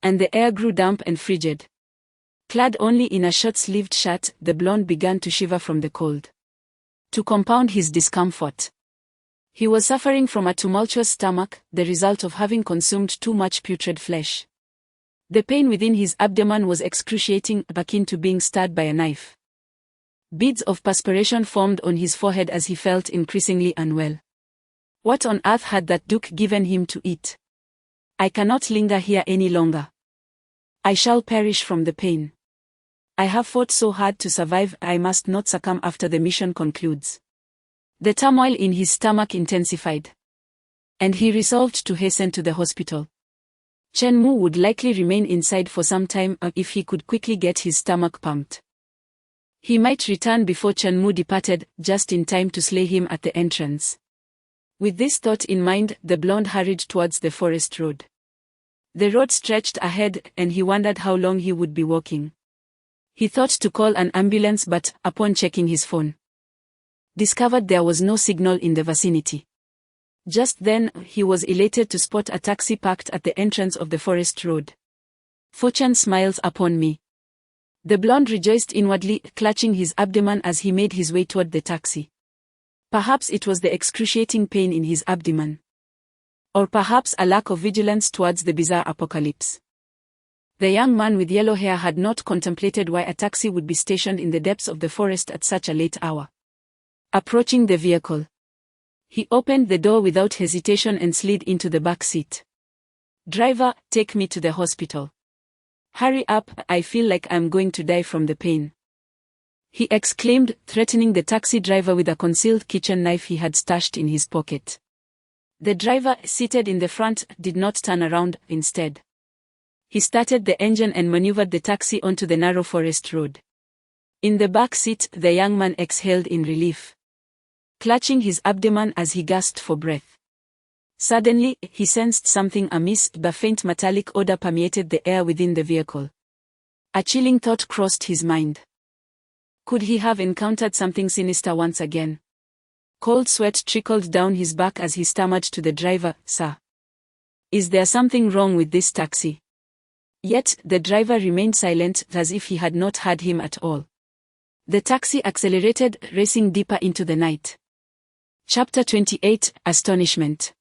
and the air grew damp and frigid. Clad only in a short-sleeved shirt, the blonde began to shiver from the cold. To compound his discomfort, he was suffering from a tumultuous stomach, the result of having consumed too much putrid flesh. The pain within his abdomen was excruciating, akin to being stabbed by a knife. Beads of perspiration formed on his forehead as he felt increasingly unwell. What on earth had that Duke given him to eat? I cannot linger here any longer. I shall perish from the pain. I have fought so hard to survive, I must not succumb after the mission concludes. The turmoil in his stomach intensified, and he resolved to hasten to the hospital. Shenmu would likely remain inside for some time if he could quickly get his stomach pumped. He might return before Shenmu departed, just in time to slay him at the entrance. With this thought in mind, the blonde hurried towards the forest road. The road stretched ahead, and he wondered how long he would be walking. He thought to call an ambulance but, upon checking his phone, discovered there was no signal in the vicinity. Just then, he was elated to spot a taxi parked at the entrance of the forest road. Fortune smiles upon me. The blonde rejoiced inwardly, clutching his abdomen as he made his way toward the taxi. Perhaps it was the excruciating pain in his abdomen. Or perhaps a lack of vigilance towards the bizarre apocalypse. The young man with yellow hair had not contemplated why a taxi would be stationed in the depths of the forest at such a late hour. Approaching the vehicle, he opened the door without hesitation and slid into the back seat. Driver, take me to the hospital. Hurry up, I feel like I'm going to die from the pain, he exclaimed, threatening the taxi driver with a concealed kitchen knife he had stashed in his pocket. The driver, seated in the front, did not turn around. Instead, he started the engine and maneuvered the taxi onto the narrow forest road. In the back seat, the young man exhaled in relief, clutching his abdomen as he gasped for breath. Suddenly, he sensed something amiss. A faint metallic odor permeated the air within the vehicle. A chilling thought crossed his mind. Could he have encountered something sinister once again? Cold sweat trickled down his back as he stammered to the driver, "Sir, is there something wrong with this taxi?" Yet, the driver remained silent, as if he had not heard him at all. The taxi accelerated, racing deeper into the night. Chapter 28, Astonishment.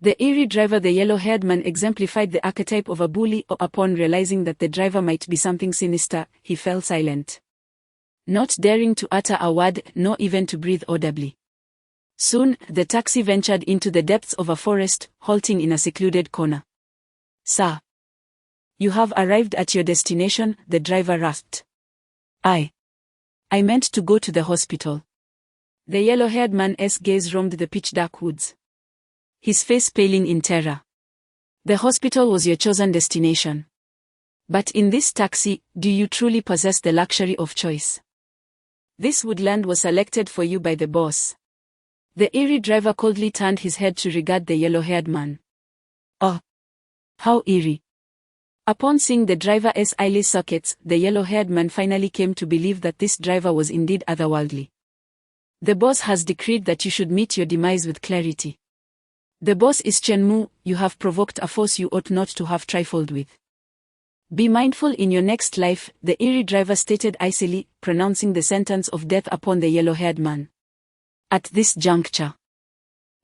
The eerie driver, the yellow-haired man, exemplified the archetype of a bully. Upon realizing that the driver might be something sinister, he fell silent, not daring to utter a word, nor even to breathe audibly. Soon, the taxi ventured into the depths of a forest, halting in a secluded corner. "Sir, you have arrived at your destination," the driver rasped. "Aye. I meant to go to the hospital. The yellow-haired man's gaze roamed the pitch-dark woods, his face paling in terror. The hospital was your chosen destination. But in this taxi, do you truly possess the luxury of choice? This woodland was selected for you by the boss. The eerie driver coldly turned his head to regard the yellow-haired man. Oh, how eerie. Upon seeing the driver's eye sockets, the yellow-haired man finally came to believe that this driver was indeed otherworldly. The boss has decreed that you should meet your demise with clarity. The boss is Chenmu. You have provoked a force you ought not to have trifled with. Be mindful in your next life, the eerie driver stated icily, pronouncing the sentence of death upon the yellow-haired man. At this juncture,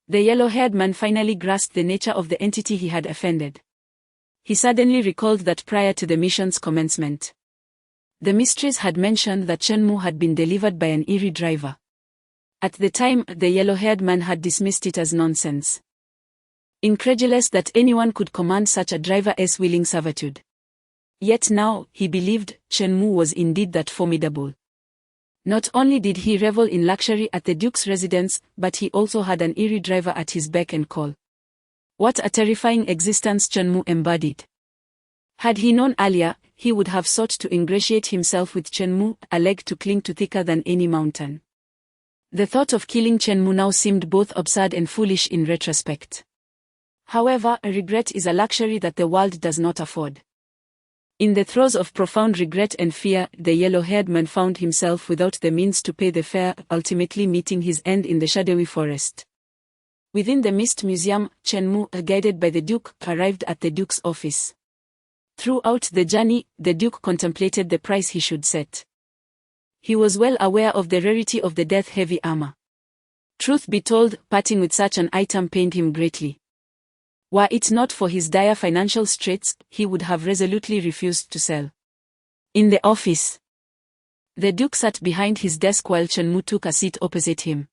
the yellow-haired man finally grasped the nature of the entity he had offended. He suddenly recalled that prior to the mission's commencement, the mistress had mentioned that Chenmu had been delivered by an eerie driver. At the time, the yellow-haired man had dismissed it as nonsense, incredulous that anyone could command such a driver's willing servitude. Yet now, he believed, Chenmu was indeed that formidable. Not only did he revel in luxury at the Duke's residence, but he also had an eerie driver at his beck and call. What a terrifying existence Chenmu embodied. Had he known earlier, he would have sought to ingratiate himself with Chenmu, a leg to cling to thicker than any mountain. The thought of killing Chenmu now seemed both absurd and foolish in retrospect. However, regret is a luxury that the world does not afford. In the throes of profound regret and fear, the yellow-haired man found himself without the means to pay the fare, ultimately meeting his end in the shadowy forest. Within the Mist Museum, Chenmu, guided by the Duke, arrived at the Duke's office. Throughout the journey, the Duke contemplated the price he should set. He was well aware of the rarity of the death-heavy armor. Truth be told, parting with such an item pained him greatly. Were it not for his dire financial straits, he would have resolutely refused to sell. In the office, the Duke sat behind his desk while Chenmu took a seat opposite him.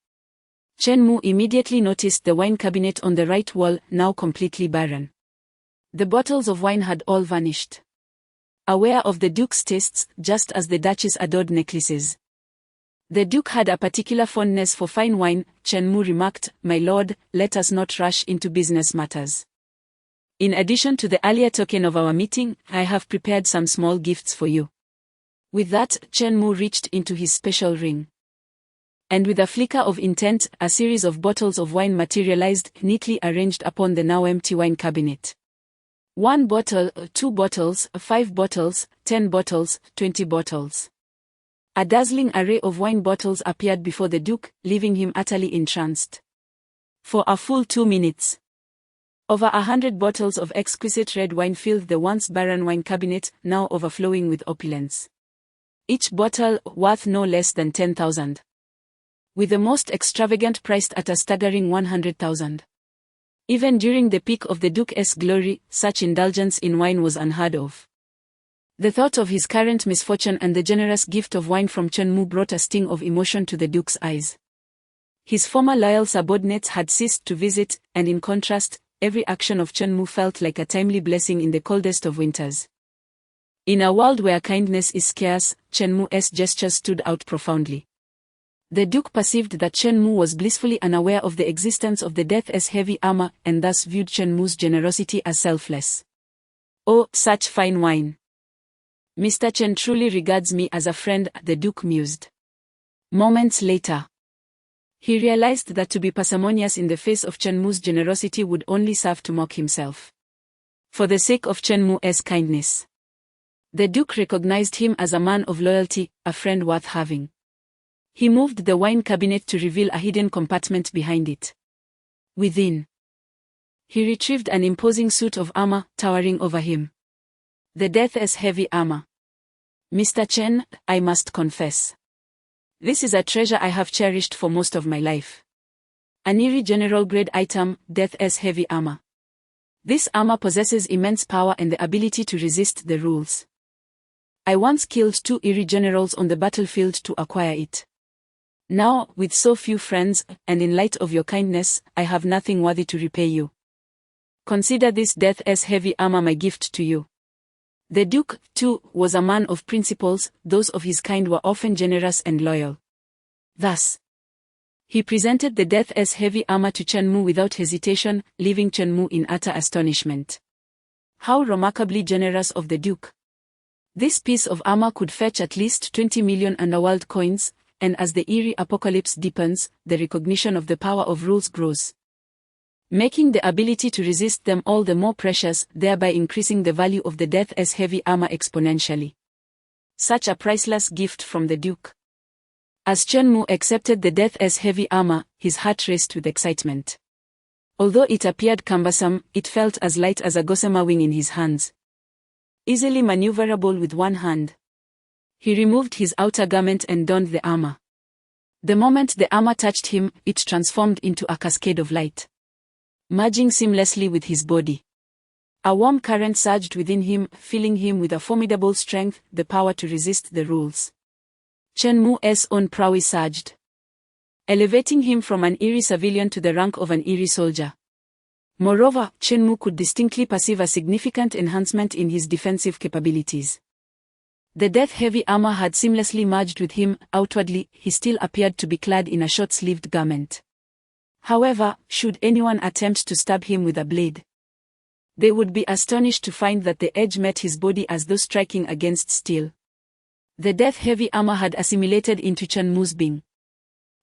Chenmu immediately noticed the wine cabinet on the right wall, now completely barren. The bottles of wine had all vanished. Aware of the Duke's tastes, just as the Duchess adored necklaces, the Duke had a particular fondness for fine wine. Chenmu remarked, "My lord, let us not rush into business matters. In addition to the earlier token of our meeting, I have prepared some small gifts for you." With that, Chenmu reached into his special ring. And with a flicker of intent, a series of bottles of wine materialized, neatly arranged upon the now empty wine cabinet. 1 bottle, 2 bottles, 5 bottles, 10 bottles, 20 bottles. A dazzling array of wine bottles appeared before the Duke, leaving him utterly entranced. For a full 2 minutes, over 100 bottles of exquisite red wine filled the once barren wine cabinet, now overflowing with opulence. Each bottle worth no less than 10,000. With the most extravagant priced at a staggering 100,000. Even during the peak of the Duke's glory, such indulgence in wine was unheard of. The thought of his current misfortune and the generous gift of wine from Chenmu brought a sting of emotion to the Duke's eyes. His former loyal subordinates had ceased to visit, and in contrast, every action of Chenmu felt like a timely blessing in the coldest of winters. In a world where kindness is scarce, Chenmu's gestures stood out profoundly. The Duke perceived that Chenmu was blissfully unaware of the existence of the Death's heavy armor, and thus viewed Chenmu's generosity as selfless. "Oh, such fine wine. Mr. Chen truly regards me as a friend," the Duke mused. Moments later, he realized that to be parsimonious in the face of Chenmu's generosity would only serve to mock himself. For the sake of Chenmu's kindness, the Duke recognized him as a man of loyalty, a friend worth having. He moved the wine cabinet to reveal a hidden compartment behind it. Within, he retrieved an imposing suit of armor, towering over him. The Death's heavy armor. "Mr. Chen, I must confess, this is a treasure I have cherished for most of my life. An eerie general-grade item, Death's heavy armor. This armor possesses immense power and the ability to resist the rules. I once killed 2 eerie generals on the battlefield to acquire it. Now, with so few friends, and in light of your kindness, I have nothing worthy to repay you. Consider this Death's heavy armor my gift to you." The Duke, too, was a man of principles. Those of his kind were often generous and loyal. Thus, he presented the death-as heavy armor to Chen Mu without hesitation, leaving Chen Mu in utter astonishment. How remarkably generous of the Duke! This piece of armor could fetch at least 20 million underworld coins, and as the eerie apocalypse deepens, the recognition of the power of rules grows, making the ability to resist them all the more precious, thereby increasing the value of the death-as heavy armor exponentially. Such a priceless gift from the Duke. As Chen Mu accepted the death-as heavy armor, his heart raced with excitement. Although it appeared cumbersome, it felt as light as a gossamer wing in his hands, easily maneuverable with one hand. He removed his outer garment and donned the armor. The moment the armor touched him, it transformed into a cascade of light, merging seamlessly with his body. A warm current surged within him, filling him with a formidable strength, the power to resist the rules. Chen Mu's own prowess surged, elevating him from an eerie civilian to the rank of an eerie soldier. Moreover, Chen Mu could distinctly perceive a significant enhancement in his defensive capabilities. The death-heavy armor had seamlessly merged with him. Outwardly, he still appeared to be clad in a short-sleeved garment. However, should anyone attempt to stab him with a blade, they would be astonished to find that the edge met his body as though striking against steel. The death-heavy armor had assimilated into Chen Mu's being.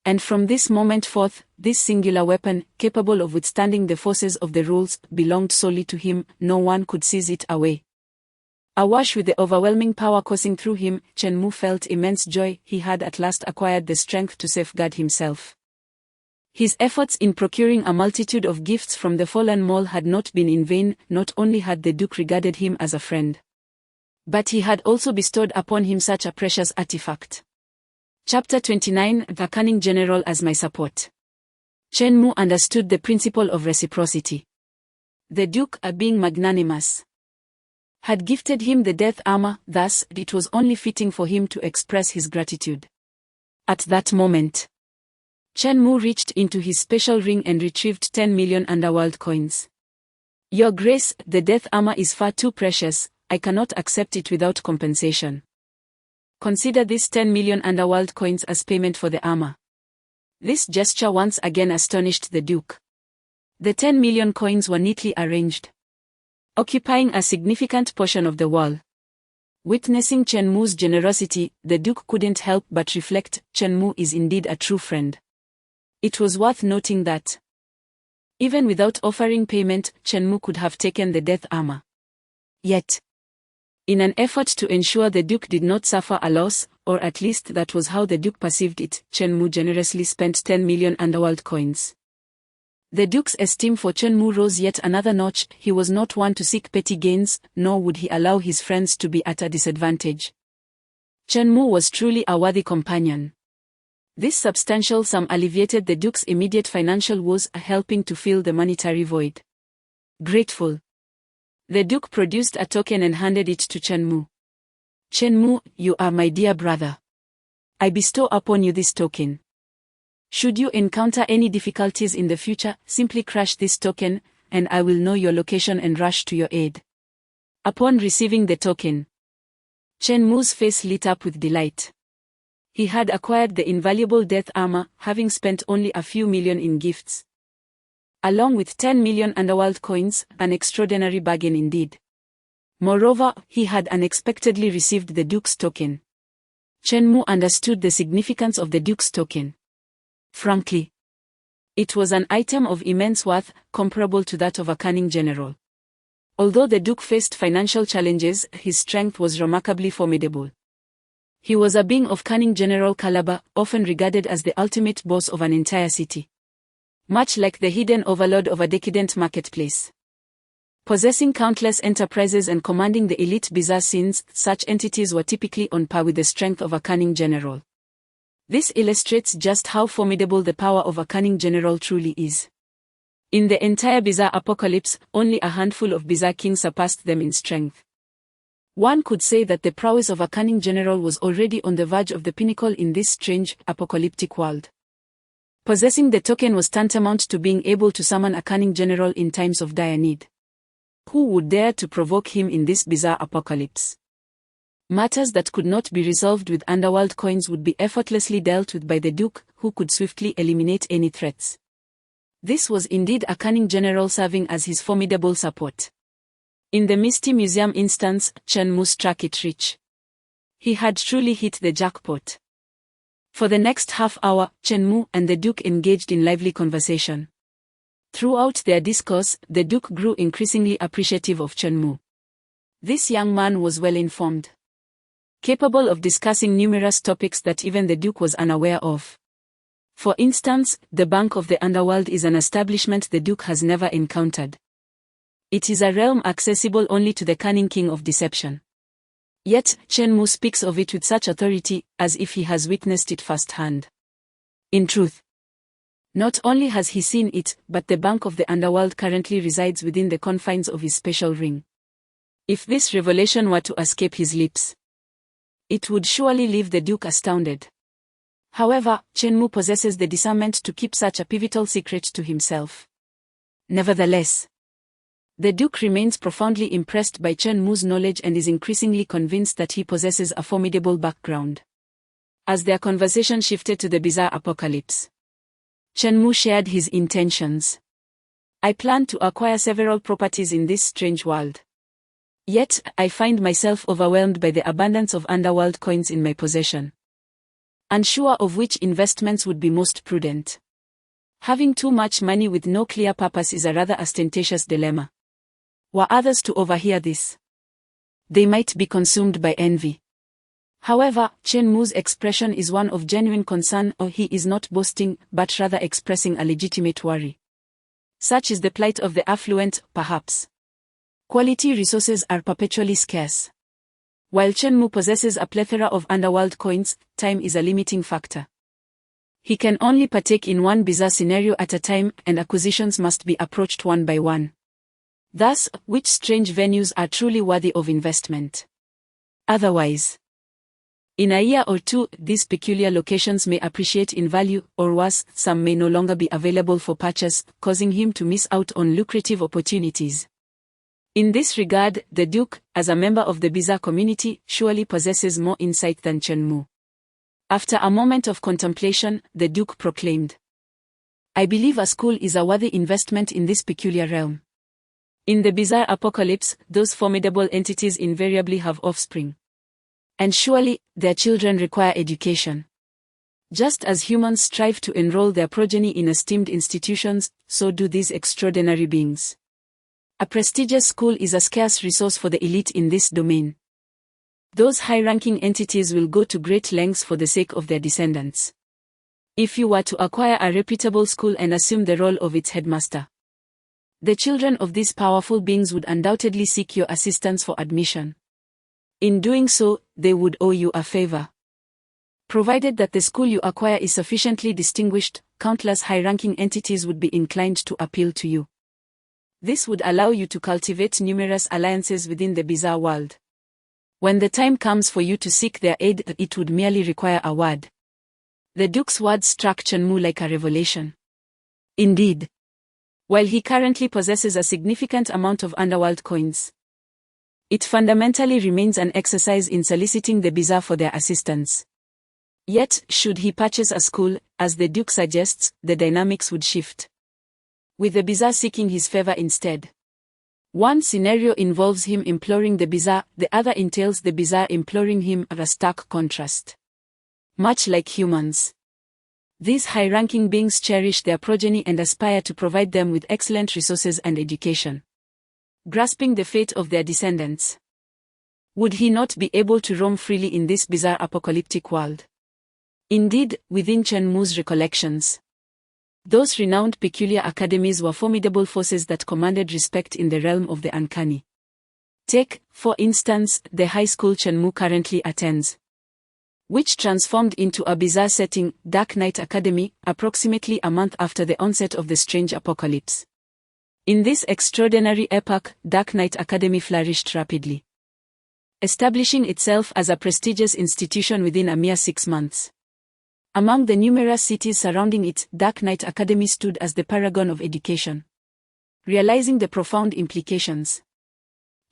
And from this moment forth, this singular weapon, capable of withstanding the forces of the rules, belonged solely to him. No one could seize it away. Awash with the overwhelming power coursing through him, Chen Mu felt immense joy. He had at last acquired the strength to safeguard himself. His efforts in procuring a multitude of gifts from the fallen mole had not been in vain. Not only had the Duke regarded him as a friend, but he had also bestowed upon him such a precious artifact. Chapter 29: The Cunning General as My Support. Chen Mu understood the principle of reciprocity. The Duke, being magnanimous, had gifted him the death armor, thus it was only fitting for him to express his gratitude. At that moment, Chen Mu reached into his special ring and retrieved 10 million underworld coins. Your Grace, the death armor is far too precious. I cannot accept it without compensation. Consider these 10 million underworld coins as payment for the armor. This gesture once again astonished the Duke. The 10 million coins were neatly arranged, occupying a significant portion of the wall. Witnessing Chen Mu's generosity, the Duke couldn't help but reflect, Chen Mu is indeed a true friend. It was worth noting that, even without offering payment, Chen Mu could have taken the death armor. Yet, in an effort to ensure the Duke did not suffer a loss, or at least that was how the Duke perceived it, Chen Mu generously spent 10 million underworld coins. The Duke's esteem for Chen Mu rose yet another notch. He was not one to seek petty gains, nor would he allow his friends to be at a disadvantage. Chen Mu was truly a worthy companion. This substantial sum alleviated the Duke's immediate financial woes, helping to fill the monetary void. Grateful, the Duke produced a token and handed it to Chen Mu. Chen Mu, you are my dear brother. I bestow upon you this token. Should you encounter any difficulties in the future, simply crush this token, and I will know your location and rush to your aid. Upon receiving the token, Chen Mu's face lit up with delight. He had acquired the invaluable death armor, having spent only a few million in gifts, along with 10 million underworld coins, an extraordinary bargain indeed. Moreover, he had unexpectedly received the Duke's token. Chen Mu understood the significance of the Duke's token. Frankly, it was an item of immense worth, comparable to that of a cunning general. Although the Duke faced financial challenges, his strength was remarkably formidable. He was a being of cunning general caliber, often regarded as the ultimate boss of an entire city, much like the hidden overlord of a decadent marketplace. Possessing countless enterprises and commanding the elite bizarre scenes, such entities were typically on par with the strength of a cunning general. This illustrates just how formidable the power of a cunning general truly is. In the entire bizarre apocalypse, only a handful of bizarre kings surpassed them in strength. One could say that the prowess of a cunning general was already on the verge of the pinnacle in this strange, apocalyptic world. Possessing the token was tantamount to being able to summon a cunning general in times of dire need. who would dare to provoke him in this bizarre apocalypse? Matters that could not be resolved with underworld coins would be effortlessly dealt with by the Duke, who could swiftly eliminate any threats. This was indeed a cunning general serving as his formidable support. In the Misty Museum instance, Chen Mu struck it rich. He had truly hit the jackpot. For the next half hour, Chen Mu and the Duke engaged in lively conversation. Throughout their discourse, the Duke grew increasingly appreciative of Chen Mu. This young man was well informed, capable of discussing numerous topics that even the Duke was unaware of. For instance, the Bank of the Underworld is an establishment the Duke has never encountered. It is a realm accessible only to the cunning king of deception. Yet, Chen Mu speaks of it with such authority, as if he has witnessed it firsthand. In truth, not only has he seen it, but the Bank of the Underworld currently resides within the confines of his special ring. If this revelation were to escape his lips, it would surely leave the Duke astounded. However, Chen Mu possesses the discernment to keep such a pivotal secret to himself. Nevertheless, the Duke remains profoundly impressed by Chen Mu's knowledge and is increasingly convinced that he possesses a formidable background. As their conversation shifted to the bizarre apocalypse, Chen Mu shared his intentions. I plan to acquire several properties in this strange world. Yet, I find myself overwhelmed by the abundance of underworld coins in my possession, unsure of which investments would be most prudent. Having too much money with no clear purpose is a rather ostentatious dilemma. Were others to overhear this, they might be consumed by envy. However, Chen Mu's expression is one of genuine concern, or he is not boasting, but rather expressing a legitimate worry. Such is the plight of the affluent, perhaps. Quality resources are perpetually scarce. While Chen Mu possesses a plethora of underworld coins, time is a limiting factor. He can only partake in one bizarre scenario at a time, and acquisitions must be approached one by one. Thus, which strange venues are truly worthy of investment? Otherwise, in a year or two, these peculiar locations may appreciate in value, or worse, some may no longer be available for purchase, causing him to miss out on lucrative opportunities. In this regard, the Duke, as a member of the bizarre community, surely possesses more insight than Chen Mu. After a moment of contemplation, the Duke proclaimed, I believe a school is a worthy investment in this peculiar realm. In the bizarre apocalypse, those formidable entities invariably have offspring. And surely, their children require education. Just as humans strive to enroll their progeny in esteemed institutions, so do these extraordinary beings. A prestigious school is a scarce resource for the elite in this domain. Those high-ranking entities will go to great lengths for the sake of their descendants. If you were to acquire a reputable school and assume the role of its headmaster, the children of these powerful beings would undoubtedly seek your assistance for admission. In doing so, they would owe you a favor. Provided that the school you acquire is sufficiently distinguished, countless high-ranking entities would be inclined to appeal to you. This would allow you to cultivate numerous alliances within the bizarre world. When the time comes for you to seek their aid, it would merely require a word. The Duke's words struck Chen Mu like a revelation. Indeed, while he currently possesses a significant amount of underworld coins, it fundamentally remains an exercise in soliciting the bizarre for their assistance. Yet, should he purchase a school, as the Duke suggests, the dynamics would shift, with the bizarre seeking his favor instead. One scenario involves him imploring the bizarre, the other entails the bizarre imploring him, a stark contrast. Much like humans, these high-ranking beings cherish their progeny and aspire to provide them with excellent resources and education. Grasping the fate of their descendants, would he not be able to roam freely in this bizarre apocalyptic world? Indeed, within Chen Mu's recollections, those renowned peculiar academies were formidable forces that commanded respect in the realm of the uncanny. Take, for instance, the high school Chen Mu currently attends, which transformed into a bizarre setting, Dark Knight Academy, approximately a month after the onset of the strange apocalypse. In this extraordinary epoch, Dark Knight Academy flourished rapidly, establishing itself as a prestigious institution within a mere 6 months. Among the numerous cities surrounding it, Dark Knight Academy stood as the paragon of education. Realizing the profound implications,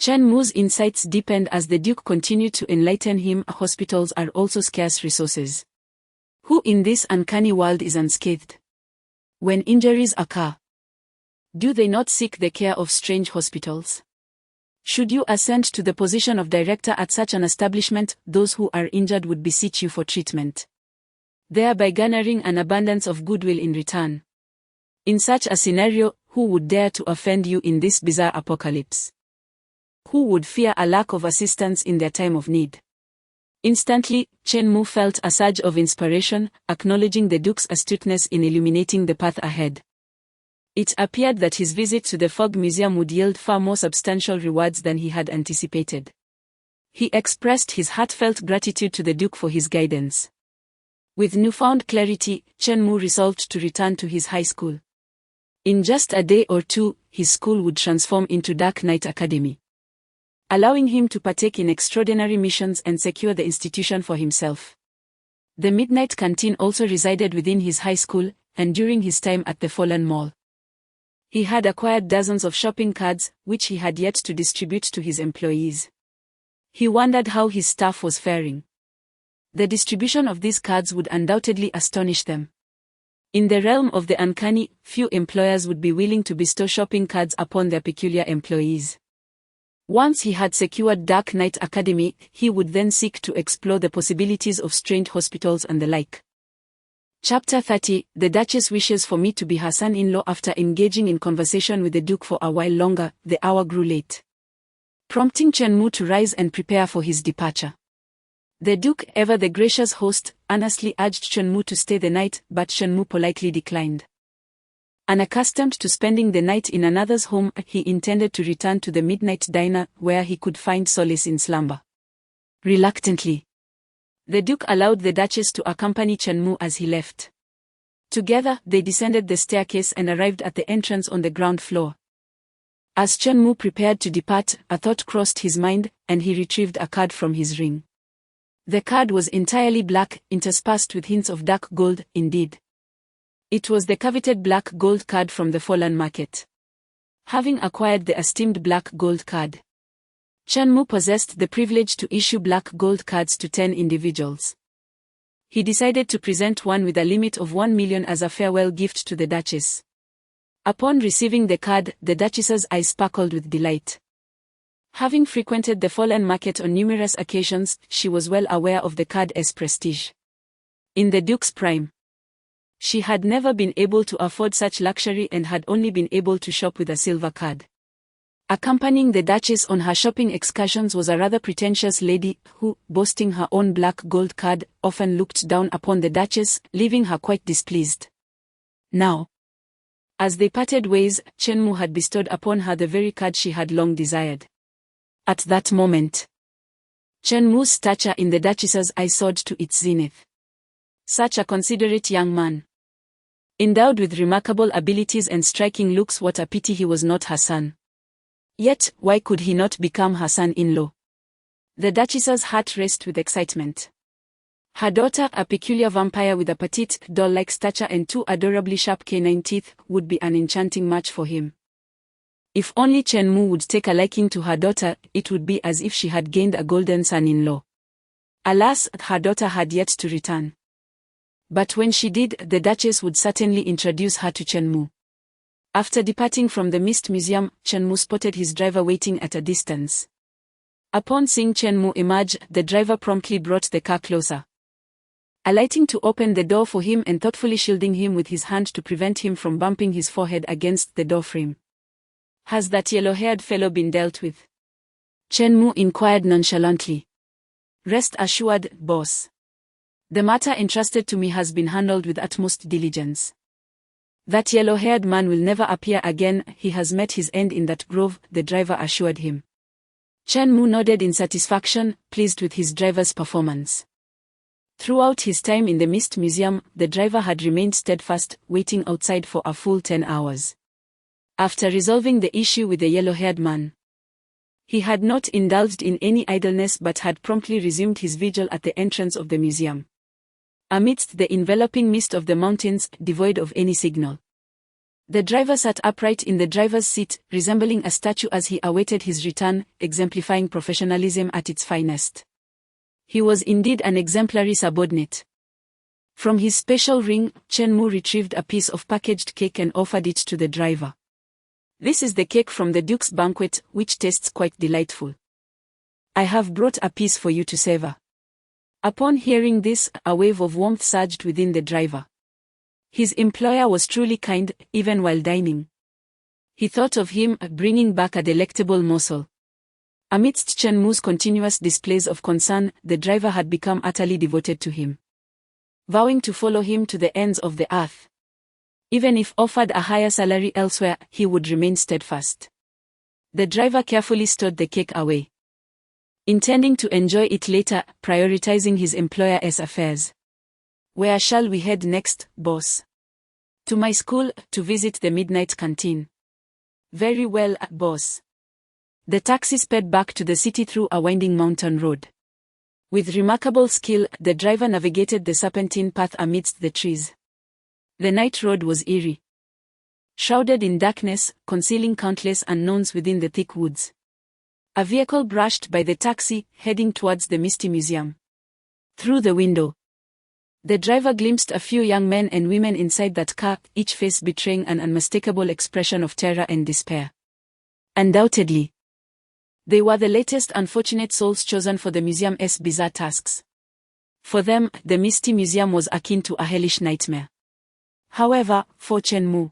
Chen Mu's insights deepened as the Duke continued to enlighten him. Hospitals are also scarce resources. Who in this uncanny world is unscathed? When injuries occur, do they not seek the care of strange hospitals? Should you ascend to the position of director at such an establishment, those who are injured would beseech you for treatment, thereby garnering an abundance of goodwill in return. In such a scenario, who would dare to offend you in this bizarre apocalypse? Who would fear a lack of assistance in their time of need? Instantly, Chen Mu felt a surge of inspiration, acknowledging the Duke's astuteness in illuminating the path ahead. It appeared that his visit to the Fog Museum would yield far more substantial rewards than he had anticipated. He expressed his heartfelt gratitude to the Duke for his guidance. With newfound clarity, Chen Mu resolved to return to his high school. In just a day or two, his school would transform into Dark Knight Academy, allowing him to partake in extraordinary missions and secure the institution for himself. The Midnight Canteen also resided within his high school, and during his time at the Fallen Mall, he had acquired dozens of shopping cards, which he had yet to distribute to his employees. He wondered how his staff was faring. The distribution of these cards would undoubtedly astonish them. In the realm of the uncanny, few employers would be willing to bestow shopping cards upon their peculiar employees. Once he had secured Dark Knight Academy, he would then seek to explore the possibilities of strange hospitals and the like. Chapter 30, The Duchess wishes for me to be her son-in-law. After engaging in conversation with the Duke for a while longer, the hour grew late, prompting Chen Mu to rise and prepare for his departure. The Duke, ever the gracious host, earnestly urged Chen Mu to stay the night, but Chen Mu politely declined. Unaccustomed to spending the night in another's home, he intended to return to the midnight diner, where he could find solace in slumber. Reluctantly, the Duke allowed the Duchess to accompany Chen Mu as he left. Together, they descended the staircase and arrived at the entrance on the ground floor. As Chen Mu prepared to depart, a thought crossed his mind, and he retrieved a card from his ring. The card was entirely black, interspersed with hints of dark gold. Indeed, it was the coveted black gold card from the Fallen Market. Having acquired the esteemed black gold card, Chen Mu possessed the privilege to issue black gold cards to 10 individuals. He decided to present one with a limit of 1 million as a farewell gift to the Duchess. Upon receiving the card, the Duchess's eyes sparkled with delight. Having frequented the Fallen Market on numerous occasions, she was well aware of the card's prestige. In the Duke's prime, she had never been able to afford such luxury and had only been able to shop with a silver card. Accompanying the Duchess on her shopping excursions was a rather pretentious lady who, boasting her own black gold card, often looked down upon the Duchess, leaving her quite displeased. Now, as they parted ways, Chen Mu had bestowed upon her the very card she had long desired. At that moment, Chen Mu's stature in the Duchess's eyes soared to its zenith. Such a considerate young man, endowed with remarkable abilities and striking looks. What a pity he was not her son. Yet, why could he not become her son-in-law? The Duchess's heart raced with excitement. Her daughter, a peculiar vampire with a petite, doll-like stature and 2 adorably sharp canine teeth, would be an enchanting match for him. If only Chen Mu would take a liking to her daughter, it would be as if she had gained a golden son-in-law. Alas, her daughter had yet to return. But when she did, the Duchess would certainly introduce her to Chen Mu. After departing from the Mist Museum, Chen Mu spotted his driver waiting at a distance. Upon seeing Chen Mu emerge, the driver promptly brought the car closer, alighting to open the door for him and thoughtfully shielding him with his hand to prevent him from bumping his forehead against the doorframe. "Has that yellow-haired fellow been dealt with?" Chen Mu inquired nonchalantly. "Rest assured, boss. The matter entrusted to me has been handled with utmost diligence. That yellow-haired man will never appear again. He has met his end in that grove," the driver assured him. Chen Mu nodded in satisfaction, pleased with his driver's performance. Throughout his time in the Mist Museum, the driver had remained steadfast, waiting outside for a full 10 hours. After resolving the issue with the yellow-haired man, he had not indulged in any idleness but had promptly resumed his vigil at the entrance of the museum, amidst the enveloping mist of the mountains, devoid of any signal. The driver sat upright in the driver's seat, resembling a statue as he awaited his return, exemplifying professionalism at its finest. He was indeed an exemplary subordinate. From his special ring, Chen Mu retrieved a piece of packaged cake and offered it to the driver. "This is the cake from the Duke's banquet, which tastes quite delightful. I have brought a piece for you to savor." Upon hearing this, a wave of warmth surged within the driver. His employer was truly kind, even while dining. He thought of him, bringing back a delectable morsel. Amidst Chen Mu's continuous displays of concern, the driver had become utterly devoted to him, vowing to follow him to the ends of the earth. Even if offered a higher salary elsewhere, he would remain steadfast. The driver carefully stowed the cake away, intending to enjoy it later, prioritizing his employer's affairs. "Where shall we head next, boss?" "To my school, to visit the midnight canteen." "Very well, boss." The taxi sped back to the city through a winding mountain road. With remarkable skill, the driver navigated the serpentine path amidst the trees. The night road was eerie, shrouded in darkness, concealing countless unknowns within the thick woods. A vehicle brushed by the taxi, heading towards the misty museum. Through the window, the driver glimpsed a few young men and women inside that car, each face betraying an unmistakable expression of terror and despair. Undoubtedly, they were the latest unfortunate souls chosen for the museum's bizarre tasks. For them, the misty museum was akin to a hellish nightmare. However, for Chen Mu,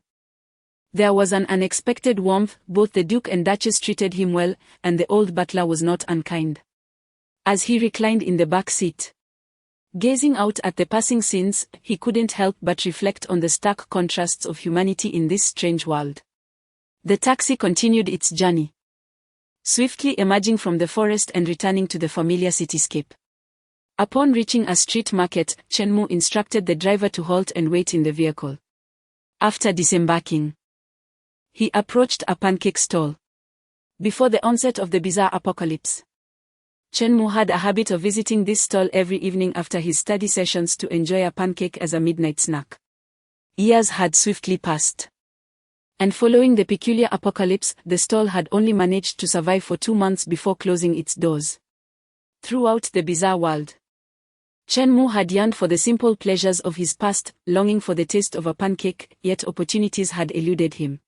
there was an unexpected warmth. Both the Duke and Duchess treated him well, and the old butler was not unkind. As he reclined in the back seat, gazing out at the passing scenes, he couldn't help but reflect on the stark contrasts of humanity in this strange world. The taxi continued its journey, swiftly emerging from the forest and returning to the familiar cityscape. Upon reaching a street market, Chen Mu instructed the driver to halt and wait in the vehicle. After disembarking, he approached a pancake stall. Before the onset of the bizarre apocalypse, Chen Mu had a habit of visiting this stall every evening after his study sessions to enjoy a pancake as a midnight snack. Years had swiftly passed, and following the peculiar apocalypse, the stall had only managed to survive for 2 months before closing its doors. Throughout the bizarre world, Chen Mu had yearned for the simple pleasures of his past, longing for the taste of a pancake, yet opportunities had eluded him.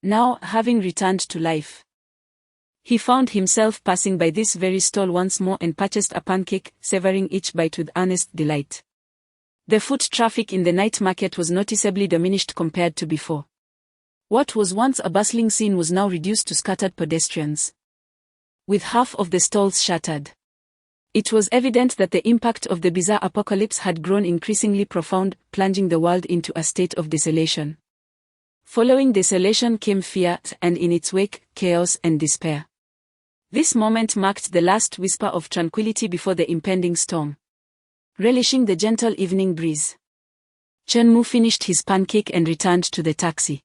Now, having returned to life, he found himself passing by this very stall once more and purchased a pancake, savoring each bite with earnest delight. The foot traffic in the night market was noticeably diminished compared to before. What was once a bustling scene was now reduced to scattered pedestrians, with half of the stalls shuttered. It was evident that the impact of the bizarre apocalypse had grown increasingly profound, plunging the world into a state of desolation. Following desolation came fear, and in its wake, chaos and despair. This moment marked the last whisper of tranquility before the impending storm. Relishing the gentle evening breeze, Chen Mu finished his pancake and returned to the taxi.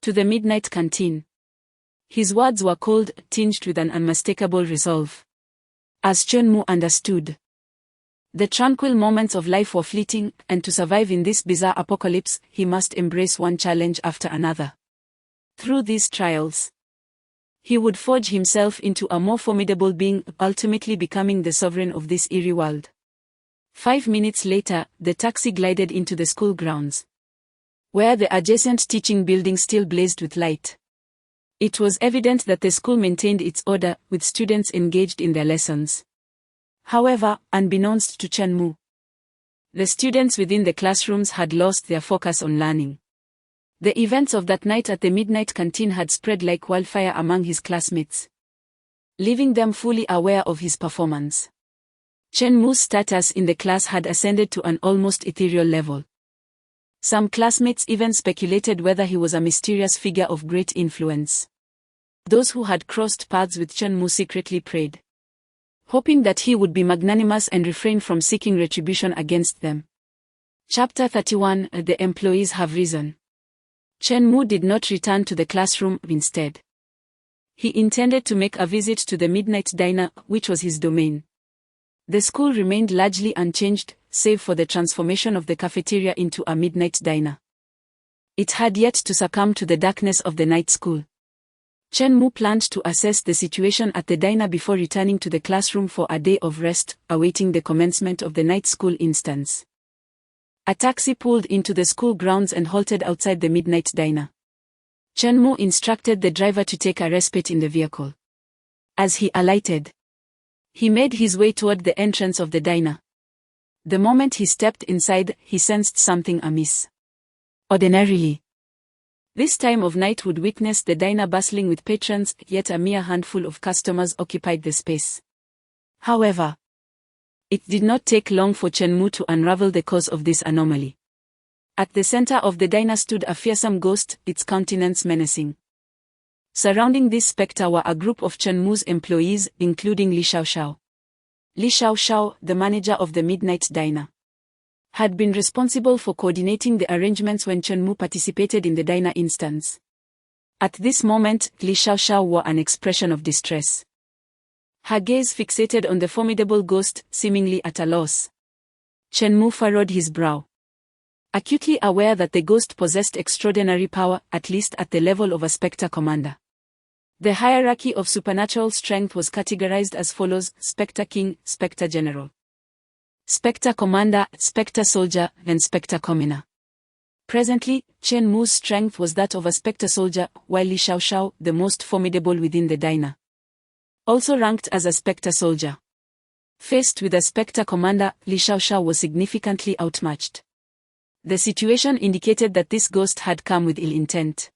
To the midnight canteen. His words were cold, tinged with an unmistakable resolve. As Chen Mu understood, the tranquil moments of life were fleeting, and to survive in this bizarre apocalypse, he must embrace one challenge after another. Through these trials, he would forge himself into a more formidable being, ultimately becoming the sovereign of this eerie world. 5 minutes later, the taxi glided into the school grounds, where the adjacent teaching building still blazed with light. It was evident that the school maintained its order, with students engaged in their lessons. However, unbeknownst to Chen Mu, the students within the classrooms had lost their focus on learning. The events of that night at the midnight canteen had spread like wildfire among his classmates, leaving them fully aware of his performance. Chen Mu's status in the class had ascended to an almost ethereal level. Some classmates even speculated whether he was a mysterious figure of great influence. Those who had crossed paths with Chen Mu secretly prayed, hoping that he would be magnanimous and refrain from seeking retribution against them. Chapter 31 The employees have risen. Chen Mu did not return to the classroom. Instead, he intended to make a visit to the midnight diner, which was his domain. The school remained largely unchanged, save for the transformation of the cafeteria into a midnight diner. It had yet to succumb to the darkness of the night school. Chen Mu planned to assess the situation at the diner before returning to the classroom for a day of rest, awaiting the commencement of the night school instance. A taxi pulled into the school grounds and halted outside the midnight diner. Chen Mu instructed the driver to take a respite in the vehicle. As he alighted, he made his way toward the entrance of the diner. The moment he stepped inside, he sensed something amiss. Ordinarily, this time of night would witness the diner bustling with patrons, yet a mere handful of customers occupied the space. However, it did not take long for Chen Mu to unravel the cause of this anomaly. At the center of the diner stood a fearsome ghost, its countenance menacing. Surrounding this specter were a group of Chen Mu's employees, including Li Xiaoxiao. Li Xiaoxiao, the manager of the midnight diner, had been responsible for coordinating the arrangements when Chen Mu participated in the diner instance. At this moment, Li Xiaoxiao wore an expression of distress. Her gaze fixated on the formidable ghost, seemingly at a loss. Chen Mu furrowed his brow, acutely aware that the ghost possessed extraordinary power, at least at the level of a Spectre commander. The hierarchy of supernatural strength was categorized as follows: Spectre King, Spectre General, Spectre Commander, Spectre Soldier, and Spectre Commoner. Presently, Chen Mu's strength was that of a Spectre Soldier, while Li Xiaoxiao, the most formidable within the diner, also ranked as a Spectre Soldier. Faced with a Spectre Commander, Li Xiaoxiao was significantly outmatched. The situation indicated that this ghost had come with ill intent,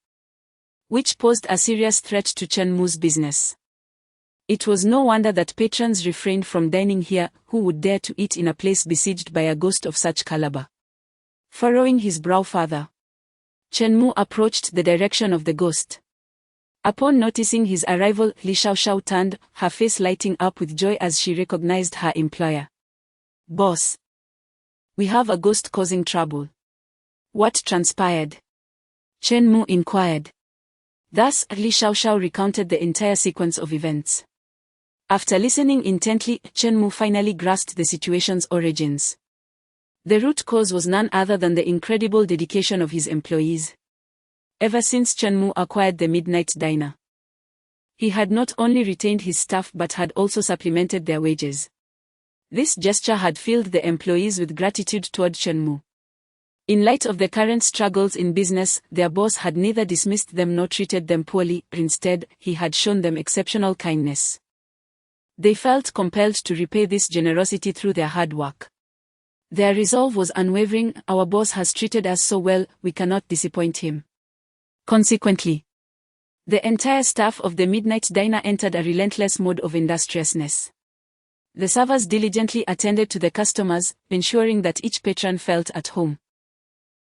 which posed a serious threat to Chen Mu's business. It was no wonder that patrons refrained from dining here, who would dare to eat in a place besieged by a ghost of such caliber. Furrowing his brow further, Chen Mu approached the direction of the ghost. Upon noticing his arrival, Li Xiaoxiao turned, her face lighting up with joy as she recognized her employer. "Boss, we have a ghost causing trouble." "What transpired?" Chen Mu inquired. Thus, Li Xiaoxiao recounted the entire sequence of events. After listening intently, Chen Mu finally grasped the situation's origins. The root cause was none other than the incredible dedication of his employees. Ever since Chen Mu acquired the midnight diner, he had not only retained his staff but had also supplemented their wages. This gesture had filled the employees with gratitude toward Chen Mu. In light of the current struggles in business, their boss had neither dismissed them nor treated them poorly. Instead, he had shown them exceptional kindness. They felt compelled to repay this generosity through their hard work. Their resolve was unwavering: "Our boss has treated us so well, we cannot disappoint him." Consequently, the entire staff of the midnight diner entered a relentless mode of industriousness. The servers diligently attended to the customers, ensuring that each patron felt at home.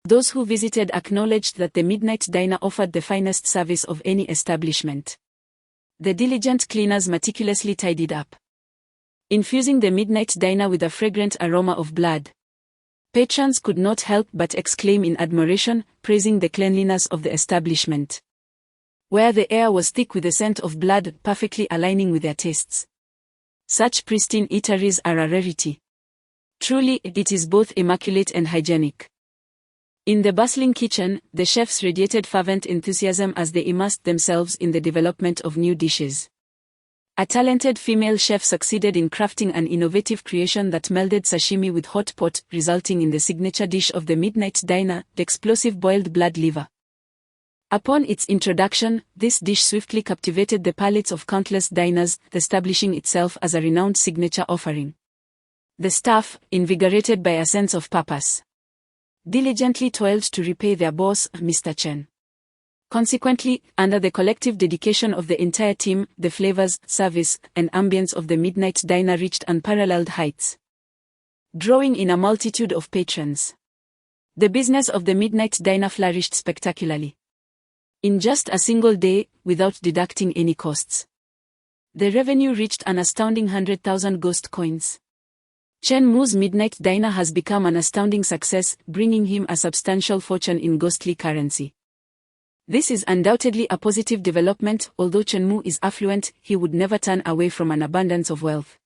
Those who visited acknowledged that the midnight diner offered the finest service of any establishment. The diligent cleaners meticulously tidied up, infusing the midnight diner with a fragrant aroma of blood. Patrons could not help but exclaim in admiration, praising the cleanliness of the establishment, where the air was thick with the scent of blood, perfectly aligning with their tastes. Such pristine eateries are a rarity. Truly, it is both immaculate and hygienic. In the bustling kitchen, the chefs radiated fervent enthusiasm as they immersed themselves in the development of new dishes. A talented female chef succeeded in crafting an innovative creation that melded sashimi with hot pot, resulting in the signature dish of the midnight diner, the explosive boiled blood liver. Upon its introduction, this dish swiftly captivated the palates of countless diners, establishing itself as a renowned signature offering. The staff, invigorated by a sense of purpose, diligently toiled to repay their boss, Mr. Chen. Consequently, under the collective dedication of the entire team, the flavors, service, and ambience of the midnight diner reached unparalleled heights, drawing in a multitude of patrons. The business of the midnight diner flourished spectacularly. In just a single day, without deducting any costs, the revenue reached an astounding 100,000 ghost coins. Chen Mu's midnight diner has become an astounding success, bringing him a substantial fortune in ghostly currency. This is undoubtedly a positive development. Although Chen Mu is affluent, he would never turn away from an abundance of wealth.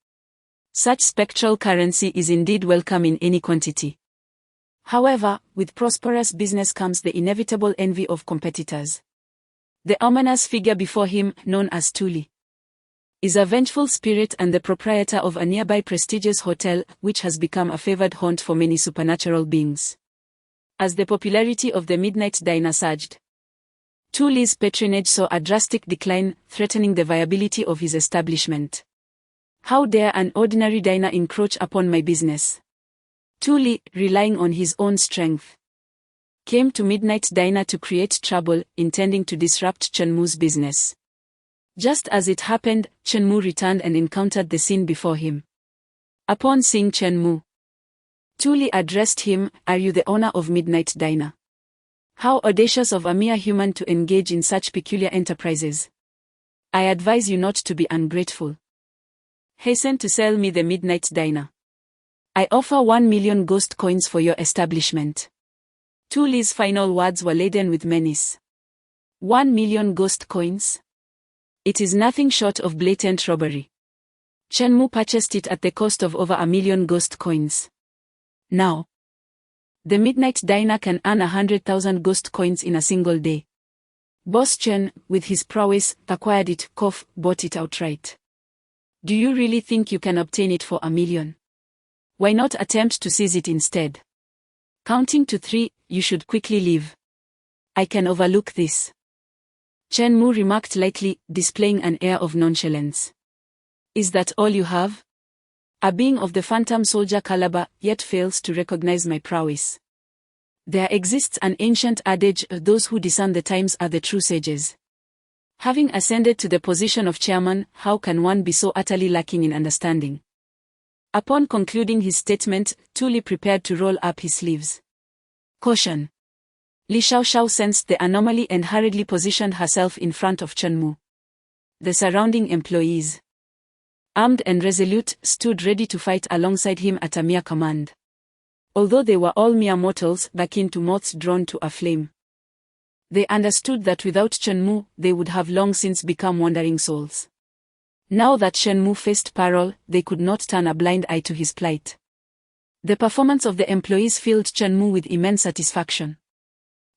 Such spectral currency is indeed welcome in any quantity. However, with prosperous business comes the inevitable envy of competitors. The ominous figure before him, known as Tuli, is a vengeful spirit and the proprietor of a nearby prestigious hotel, which has become a favored haunt for many supernatural beings. As the popularity of the Midnight Diner surged, Tuli's patronage saw a drastic decline, threatening the viability of his establishment. How dare an ordinary diner encroach upon my business? Tuli, relying on his own strength, came to Midnight Diner to create trouble, intending to disrupt Chenmu's business. Just as it happened, Chenmu returned and encountered the scene before him. Upon seeing Chenmu, Tuli addressed him, "Are you the owner of Midnight Diner? How audacious of a mere human to engage in such peculiar enterprises. I advise you not to be ungrateful. Hasten to sell me the Midnight Diner. I offer 1 million ghost coins for your establishment." Tuli's final words were laden with menace. 1 million ghost coins? It is nothing short of blatant robbery. Chenmu purchased it at the cost of over 1 million ghost coins. Now, the Midnight Diner can earn 100,000 ghost coins in a single day. Boss Chen, with his prowess, acquired it, bought it outright. Do you really think you can obtain it for 1 million? Why not attempt to seize it instead? Counting to 3, you should quickly leave. I can overlook this. Chenmu remarked lightly, displaying an air of nonchalance. Is that all you have? A being of the phantom soldier caliber, yet fails to recognize my prowess. There exists an ancient adage, those who discern the times are the true sages. Having ascended to the position of chairman, how can one be so utterly lacking in understanding? Upon concluding his statement, Tuli prepared to roll up his sleeves. Caution. Li Xiaoxiao sensed the anomaly and hurriedly positioned herself in front of Chenmu. The surrounding employees, armed and resolute, stood ready to fight alongside him at a mere command. Although they were all mere mortals, akin to moths drawn to a flame, they understood that without Chenmu, they would have long since become wandering souls. Now that Chenmu faced peril, they could not turn a blind eye to his plight. The performance of the employees filled Chenmu with immense satisfaction.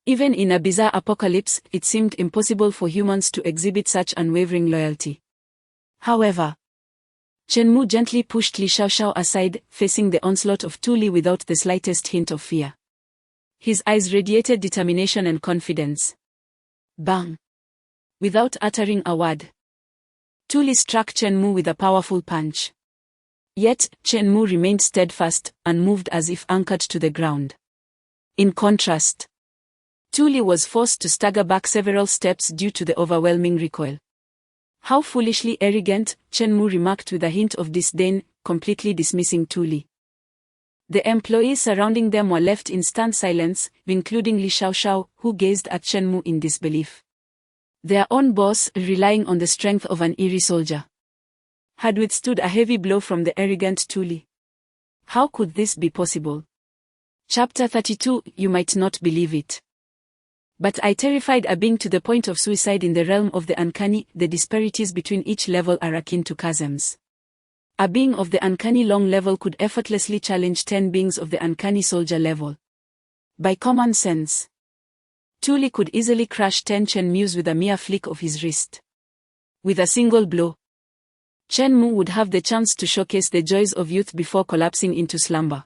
Even in a bizarre apocalypse, it seemed impossible for humans to exhibit such unwavering loyalty. However, Chenmu gently pushed Li Xiaoxiao aside, facing the onslaught of Tuli without the slightest hint of fear. His eyes radiated determination and confidence. Bang! Without uttering a word, Tuli struck Chenmu with a powerful punch. Yet, Chenmu remained steadfast, unmoved as if anchored to the ground. In contrast, Tuli was forced to stagger back several steps due to the overwhelming recoil. How foolishly arrogant, Chenmu remarked with a hint of disdain, completely dismissing Tuli. The employees surrounding them were left in stunned silence, including Li Xiaoxiao, who gazed at Chenmu in disbelief. Their own boss, relying on the strength of an eerie soldier, had withstood a heavy blow from the arrogant Tuli. How could this be possible? Chapter 32. You might not believe it, but I terrified a being to the point of suicide in the realm of the uncanny. The disparities between each level are akin to chasms. A being of the uncanny long level could effortlessly challenge 10 beings of the uncanny soldier level. By common sense, Tuli could easily crush 10 Chenmus with a mere flick of his wrist. With a single blow, Chenmu would have the chance to showcase the joys of youth before collapsing into slumber.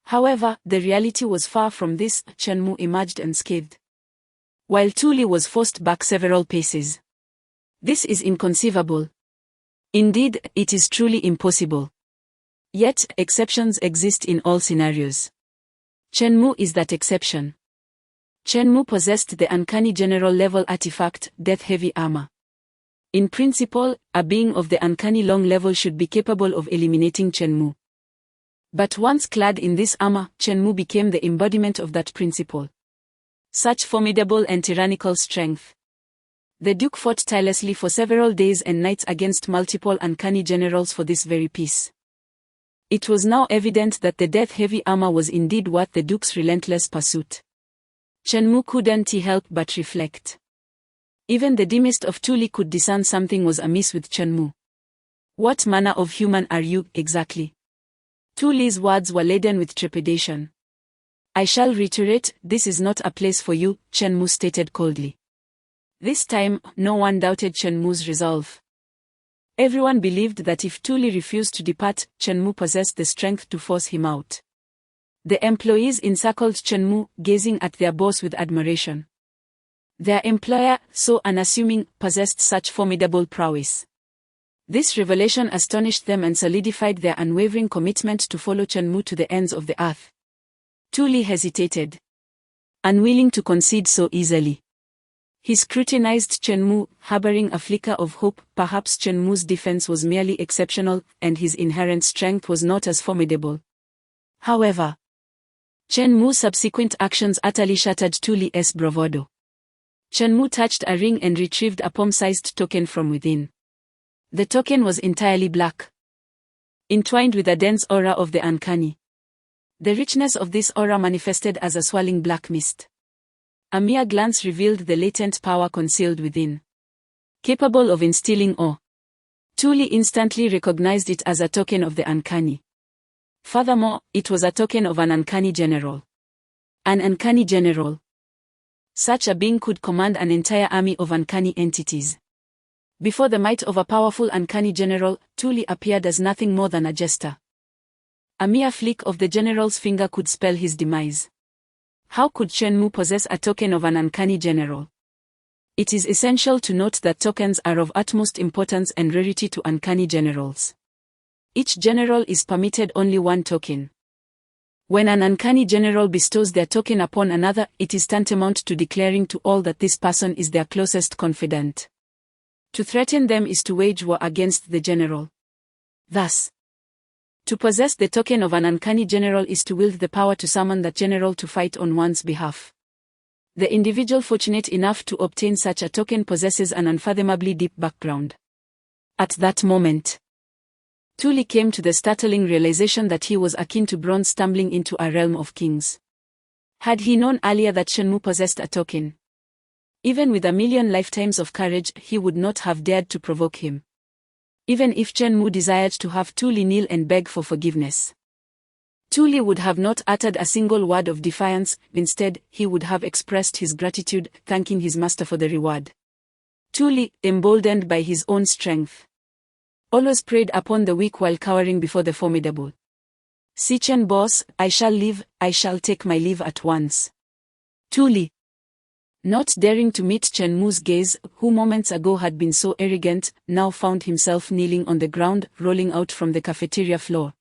However, the reality was far from this. Chenmu emerged unscathed, while Tuli was forced back several paces. This is inconceivable. Indeed, it is truly impossible. Yet, exceptions exist in all scenarios. Chenmu is that exception. Chenmu possessed the uncanny general level artifact, Death Heavy Armor. In principle, a being of the uncanny long level should be capable of eliminating Chenmu. But once clad in this armor, Chenmu became the embodiment of that principle. Such formidable and tyrannical strength. The Duke fought tirelessly for several days and nights against multiple uncanny generals for this very piece. It was now evident that the death-heavy armor was indeed worth the Duke's relentless pursuit. Chenmu couldn't help but reflect. Even the dimmest of Tuli could discern something was amiss with Chenmu. What manner of human are you, exactly? Tuli's words were laden with trepidation. I shall reiterate, this is not a place for you, Shenmue stated coldly. This time, no one doubted Shenmue's resolve. Everyone believed that if Tuli refused to depart, Shenmue possessed the strength to force him out. The employees encircled Shenmue, gazing at their boss with admiration. Their employer, so unassuming, possessed such formidable prowess. This revelation astonished them and solidified their unwavering commitment to follow Shenmue to the ends of the earth. Tuli hesitated, unwilling to concede so easily. He scrutinized Shenmue, harboring a flicker of hope. Perhaps Shenmue's defense was merely exceptional, and his inherent strength was not as formidable. However, Shenmue's subsequent actions utterly shattered Tuli's bravado. Shenmue touched a ring and retrieved a palm-sized token from within. The token was entirely black, entwined with a dense aura of the uncanny. The richness of this aura manifested as a swirling black mist. A mere glance revealed the latent power concealed within, capable of instilling awe. Tuli instantly recognized it as a token of the uncanny. Furthermore, it was a token of an uncanny general. An uncanny general. Such a being could command an entire army of uncanny entities. Before the might of a powerful uncanny general, Tuli appeared as nothing more than a jester. A mere flick of the general's finger could spell his demise. How could Shenmue possess a token of an uncanny general? It is essential to note that tokens are of utmost importance and rarity to uncanny generals. Each general is permitted only one token. When an uncanny general bestows their token upon another, it is tantamount to declaring to all that this person is their closest confidant. To threaten them is to wage war against the general. Thus, to possess the token of an uncanny general is to wield the power to summon that general to fight on one's behalf. The individual fortunate enough to obtain such a token possesses an unfathomably deep background. At that moment, Tuli came to the startling realization that he was akin to bronze stumbling into a realm of kings. Had he known earlier that Shenmue possessed a token, even with 1,000,000 lifetimes of courage, he would not have dared to provoke him. Even if Shenmue desired to have Tuli kneel and beg for forgiveness, Tuli would have not uttered a single word of defiance. Instead, he would have expressed his gratitude, thanking his master for the reward. Tuli, emboldened by his own strength, always preyed upon the weak while cowering before the formidable. "Sichen boss, I shall leave, I shall take my leave at once." Tuli, not daring to meet Shenmue's gaze, who moments ago had been so arrogant, now found himself kneeling on the ground, rolling out from the cafeteria floor.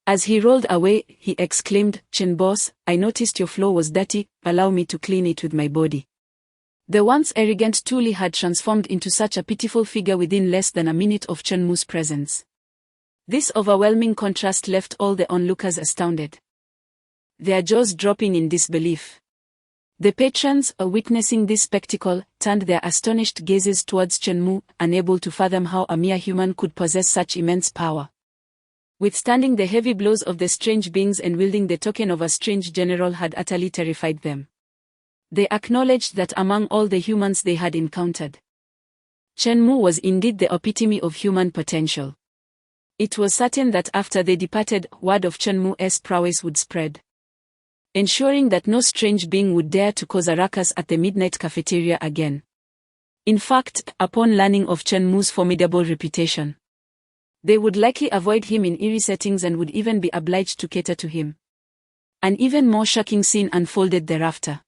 As he rolled away, he exclaimed, "Shen boss, I noticed your floor was dirty, allow me to clean it with my body." The once arrogant Tuli had transformed into such a pitiful figure within less than a minute of Shenmue's presence. This overwhelming contrast left all the onlookers astounded, their jaws dropping in disbelief. The patrons, witnessing this spectacle, turned their astonished gazes towards Shenmue, unable to fathom how a mere human could possess such immense power. Withstanding the heavy blows of the strange beings and wielding the token of a strange general had utterly terrified them. They acknowledged that among all the humans they had encountered, Shenmue was indeed the epitome of human potential. It was certain that after they departed, word of Shenmue's prowess would spread, ensuring that no strange being would dare to cause a ruckus at the midnight cafeteria again. In fact, upon learning of Shenmue's formidable reputation, they would likely avoid him in eerie settings and would even be obliged to cater to him. An even more shocking scene unfolded thereafter.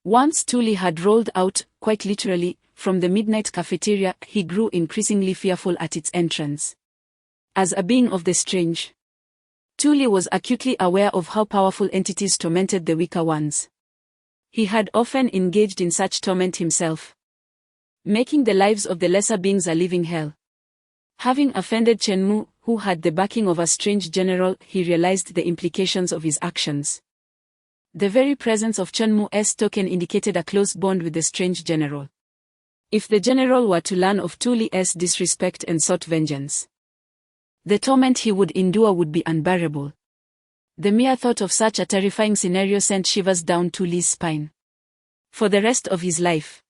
Once Tuli had rolled out, quite literally, from the midnight cafeteria, he grew increasingly fearful at its entrance. As a being of the strange, Tuli was acutely aware of how powerful entities tormented the weaker ones. He had often engaged in such torment himself, making the lives of the lesser beings a living hell. Having offended Shenmue, who had the backing of a strange general, he realized the implications of his actions. The very presence of Shenmue's token indicated a close bond with the strange general. If the general were to learn of Tuli's disrespect and sought vengeance, the torment he would endure would be unbearable. The mere thought of such a terrifying scenario sent shivers down Tuli's spine. For the rest of his life,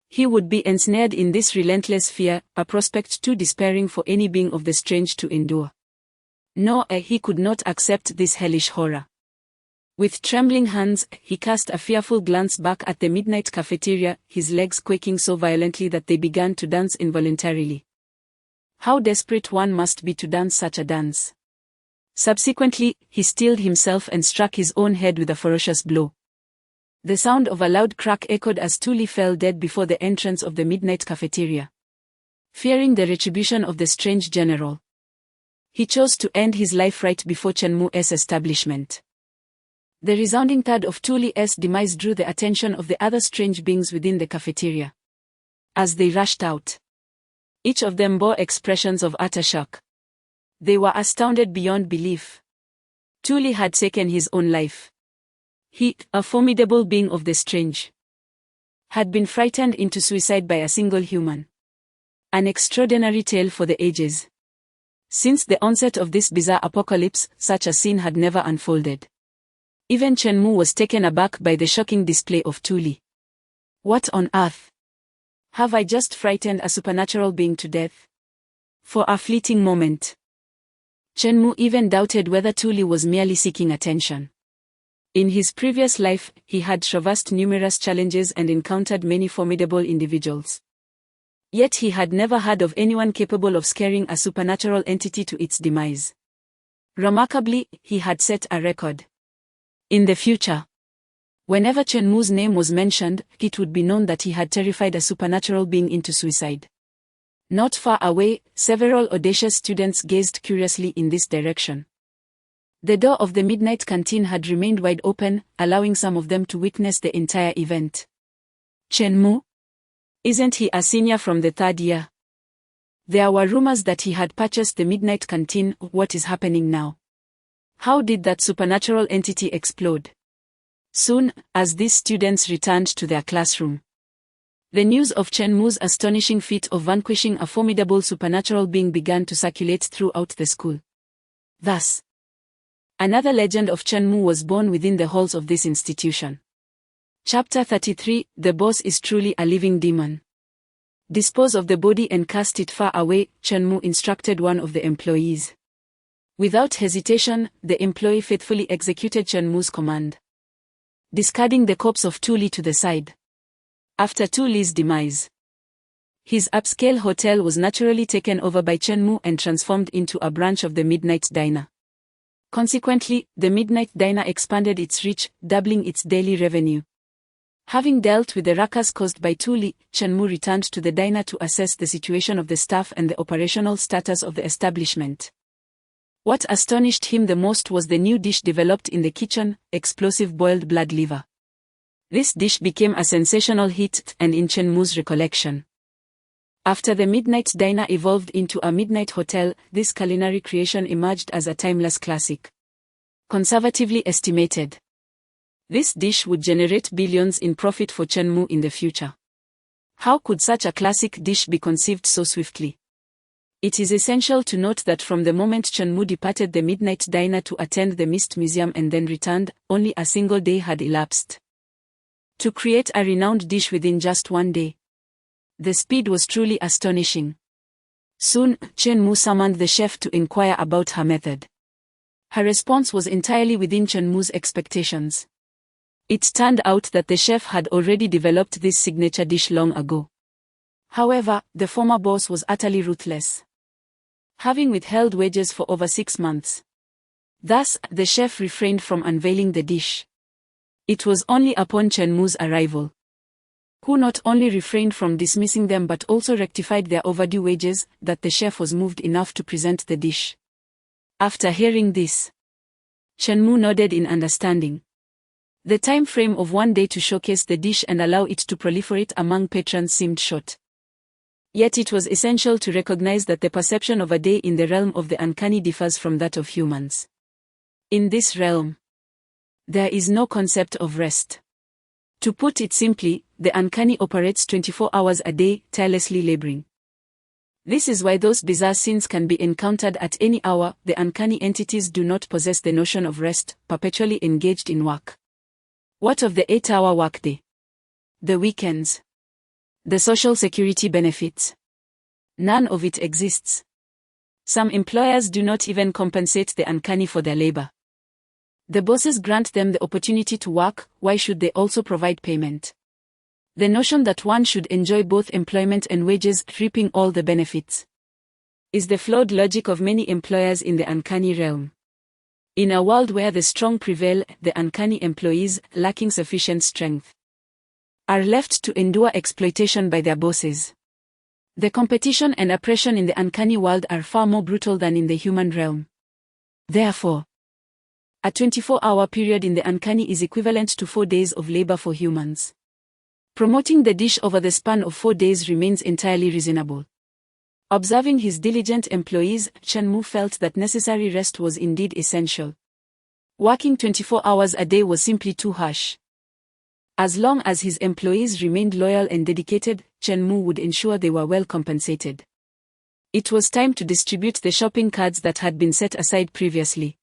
he would be ensnared in this relentless fear, a prospect too despairing for any being of the strange to endure. No, he could not accept this hellish horror. With trembling hands, he cast a fearful glance back at the midnight cafeteria, his legs quaking so violently that they began to dance involuntarily. How desperate one must be to dance such a dance. Subsequently, he steeled himself and struck his own head with a ferocious blow. The sound of a loud crack echoed as Tuli fell dead before the entrance of the midnight cafeteria. Fearing the retribution of the strange general, he chose to end his life right before Chenmu's establishment. The resounding thud of Tuli's demise drew the attention of the other strange beings within the cafeteria. As they rushed out, each of them bore expressions of utter shock. They were astounded beyond belief. Tuli had taken his own life. He, a formidable being of the strange, had been frightened into suicide by a single human. An extraordinary tale for the ages. Since the onset of this bizarre apocalypse, such a scene had never unfolded. Even Chenmu was taken aback by the shocking display of Tuli. What on earth? Have I just frightened a supernatural being to death? For a fleeting moment, Chenmu even doubted whether Tuli was merely seeking attention. In his previous life, he had traversed numerous challenges and encountered many formidable individuals. Yet he had never heard of anyone capable of scaring a supernatural entity to its demise. Remarkably, he had set a record. In the future, whenever Chenmu's name was mentioned, it would be known that he had terrified a supernatural being into suicide. Not far away, several audacious students gazed curiously in this direction. The door of the midnight canteen had remained wide open, allowing some of them to witness the entire event. Chenmu? Isn't he a senior from the third year? There were rumors that he had purchased the midnight canteen. What is happening now? How did that supernatural entity explode? Soon, as these students returned to their classroom, the news of Chenmu's astonishing feat of vanquishing a formidable supernatural being began to circulate throughout the school. Thus, another legend of Chenmu was born within the halls of this institution. Chapter 33, The Boss is Truly a Living Demon. Dispose of the body and cast it far away, Chenmu instructed one of the employees. Without hesitation, the employee faithfully executed Chenmu's command, discarding the corpse of Tuli to the side. After Tuli's demise, his upscale hotel was naturally taken over by Chenmu and transformed into a branch of the Midnight Diner. Consequently, the Midnight Diner expanded its reach, doubling its daily revenue. Having dealt with the ruckus caused by Tuli, Chenmu returned to the diner to assess the situation of the staff and the operational status of the establishment. What astonished him the most was the new dish developed in the kitchen, explosive boiled blood liver. This dish became a sensational hit, and in Chenmu's recollection, after the Midnight Diner evolved into a midnight hotel, this culinary creation emerged as a timeless classic. Conservatively estimated, this dish would generate billions in profit for Chenmu in the future. How could such a classic dish be conceived so swiftly? It is essential to note that from the moment Chenmu departed the Midnight Diner to attend the Mist Museum and then returned, only a single day had elapsed. To create a renowned dish within just one day, the speed was truly astonishing. Soon, Chenmu summoned the chef to inquire about her method. Her response was entirely within Chenmu's expectations. It turned out that the chef had already developed this signature dish long ago. However, the former boss was utterly ruthless, having withheld wages for over 6 months. Thus, the chef refrained from unveiling the dish. It was only upon Chenmu's arrival, who not only refrained from dismissing them but also rectified their overdue wages, that the chef was moved enough to present the dish. After hearing this, Chenmu nodded in understanding. The time frame of 1 day to showcase the dish and allow it to proliferate among patrons seemed short. Yet it was essential to recognize that the perception of a day in the realm of the uncanny differs from that of humans. In this realm, there is no concept of rest. To put it simply, the uncanny operates 24 hours a day, tirelessly laboring. This is why those bizarre scenes can be encountered at any hour. The uncanny entities do not possess the notion of rest, perpetually engaged in work. What of the 8-hour workday? The weekends? The social security benefits? None of it exists. Some employers do not even compensate the uncanny for their labor. The bosses grant them the opportunity to work, why should they also provide payment? The notion that one should enjoy both employment and wages, reaping all the benefits, is the flawed logic of many employers in the uncanny realm. In a world where the strong prevail, the uncanny employees, lacking sufficient strength, are left to endure exploitation by their bosses. The competition and oppression in the uncanny world are far more brutal than in the human realm. Therefore, a 24-hour period in the uncanny is equivalent to 4 days of labor for humans. Promoting the dish over the span of 4 days remains entirely reasonable. Observing his diligent employees, Chen-Mu felt that necessary rest was indeed essential. Working 24 hours a day was simply too harsh. As long as his employees remained loyal and dedicated, Chen-Mu would ensure they were well compensated. It was time to distribute the shopping cards that had been set aside previously.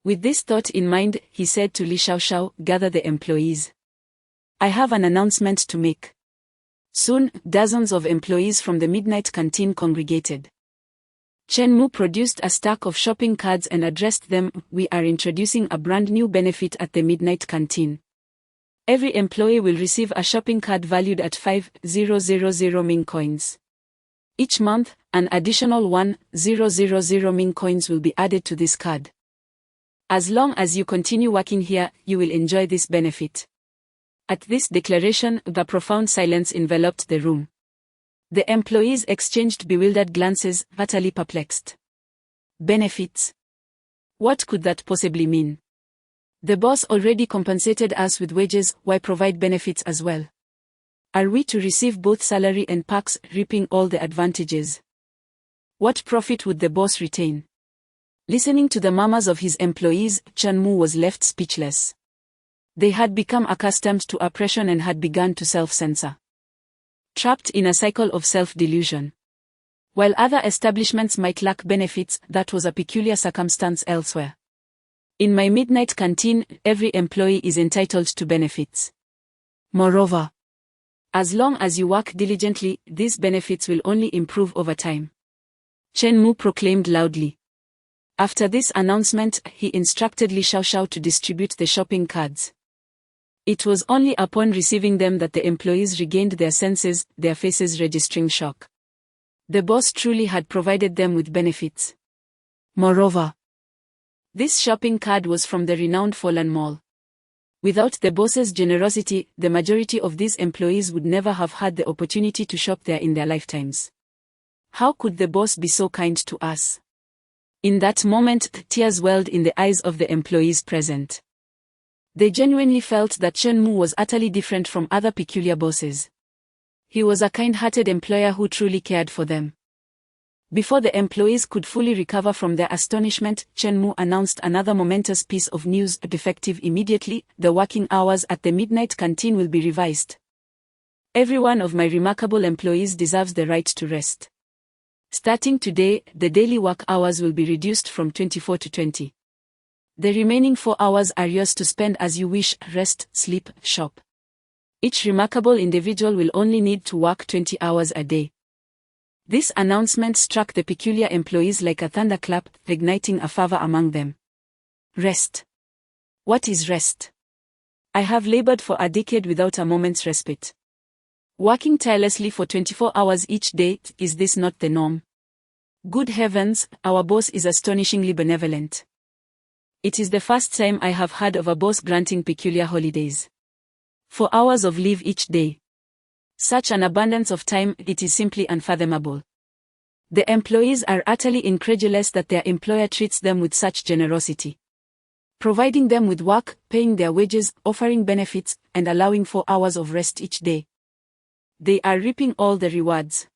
With this thought in mind, he said to Li Xiaoxiao, "Gather the employees. I have an announcement to make." Soon, dozens of employees from the midnight canteen congregated. Chen-Mu produced a stack of shopping cards and addressed them, "We are introducing a brand new benefit at the midnight canteen. Every employee will receive a shopping card valued at 5,000 Ming coins. Each month, an additional 1,000 Ming coins will be added to this card. As long as you continue working here, you will enjoy this benefit." At this declaration, the profound silence enveloped the room. The employees exchanged bewildered glances, utterly perplexed. Benefits? What could that possibly mean? The boss already compensated us with wages, why provide benefits as well? Are we to receive both salary and perks, reaping all the advantages? What profit would the boss retain? Listening to the murmurs of his employees, Chen-Mu was left speechless. They had become accustomed to oppression and had begun to self-censor. Trapped in a cycle of self-delusion. While other establishments might lack benefits, that was a peculiar circumstance elsewhere. In my midnight canteen, every employee is entitled to benefits. Moreover, as long as you work diligently, these benefits will only improve over time. Chen-Mu proclaimed loudly. After this announcement, he instructed Li Xiaoxiao to distribute the shopping cards. It was only upon receiving them that the employees regained their senses, their faces registering shock. The boss truly had provided them with benefits. Moreover, this shopping card was from the renowned Falan Mall. Without the boss's generosity, the majority of these employees would never have had the opportunity to shop there in their lifetimes. How could the boss be so kind to us? In that moment, tears welled in the eyes of the employees present. They genuinely felt that Chen-Mu was utterly different from other peculiar bosses. He was a kind-hearted employer who truly cared for them. Before the employees could fully recover from their astonishment, Chen-Mu announced another momentous piece of news, effective immediately: the working hours at the midnight canteen will be revised. Every one of my remarkable employees deserves the right to rest. Starting today, the daily work hours will be reduced from 24 to 20. The remaining 4 hours are yours to spend as you wish: rest, sleep, shop. Each remarkable individual will only need to work 20 hours a day. This announcement struck the peculiar employees like a thunderclap, igniting a fervor among them. Rest. What is rest? I have labored for a decade without a moment's respite. Working tirelessly for 24 hours each day, is this not the norm? Good heavens, our boss is astonishingly benevolent. It is the first time I have heard of a boss granting peculiar holidays. 4 hours of leave each day. Such an abundance of time, it is simply unfathomable. The employees are utterly incredulous that their employer treats them with such generosity. Providing them with work, paying their wages, offering benefits, and allowing 4 hours of rest each day. They are reaping all the rewards.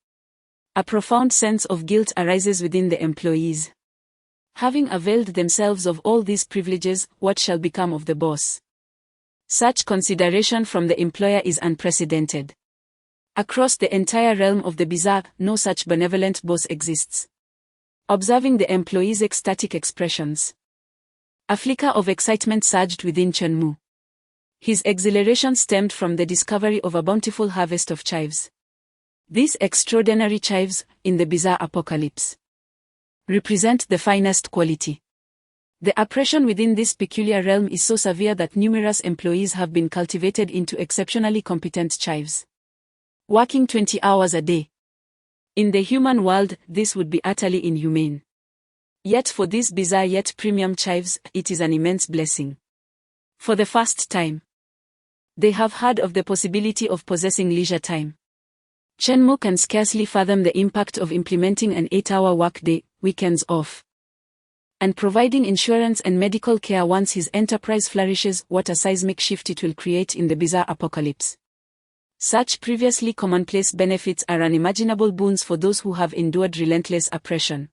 A profound sense of guilt arises within the employees. Having availed themselves of all these privileges, what shall become of the boss? Such consideration from the employer is unprecedented. Across the entire realm of the bizarre, no such benevolent boss exists. Observing the employees' ecstatic expressions, a flicker of excitement surged within Chen-Mu. His exhilaration stemmed from the discovery of a bountiful harvest of chives. These extraordinary chives, in the bizarre apocalypse, represent the finest quality. The oppression within this peculiar realm is so severe that numerous employees have been cultivated into exceptionally competent chiefs, working 20 hours a day. In the human world, this would be utterly inhumane. Yet for these bizarre yet premium chiefs, it is an immense blessing. For the first time, they have heard of the possibility of possessing leisure time. Chenmu can scarcely fathom the impact of implementing an 8-hour workday, weekends off, and providing insurance and medical care once his enterprise flourishes. What a seismic shift it will create in the bizarre apocalypse. Such previously commonplace benefits are unimaginable boons for those who have endured relentless oppression.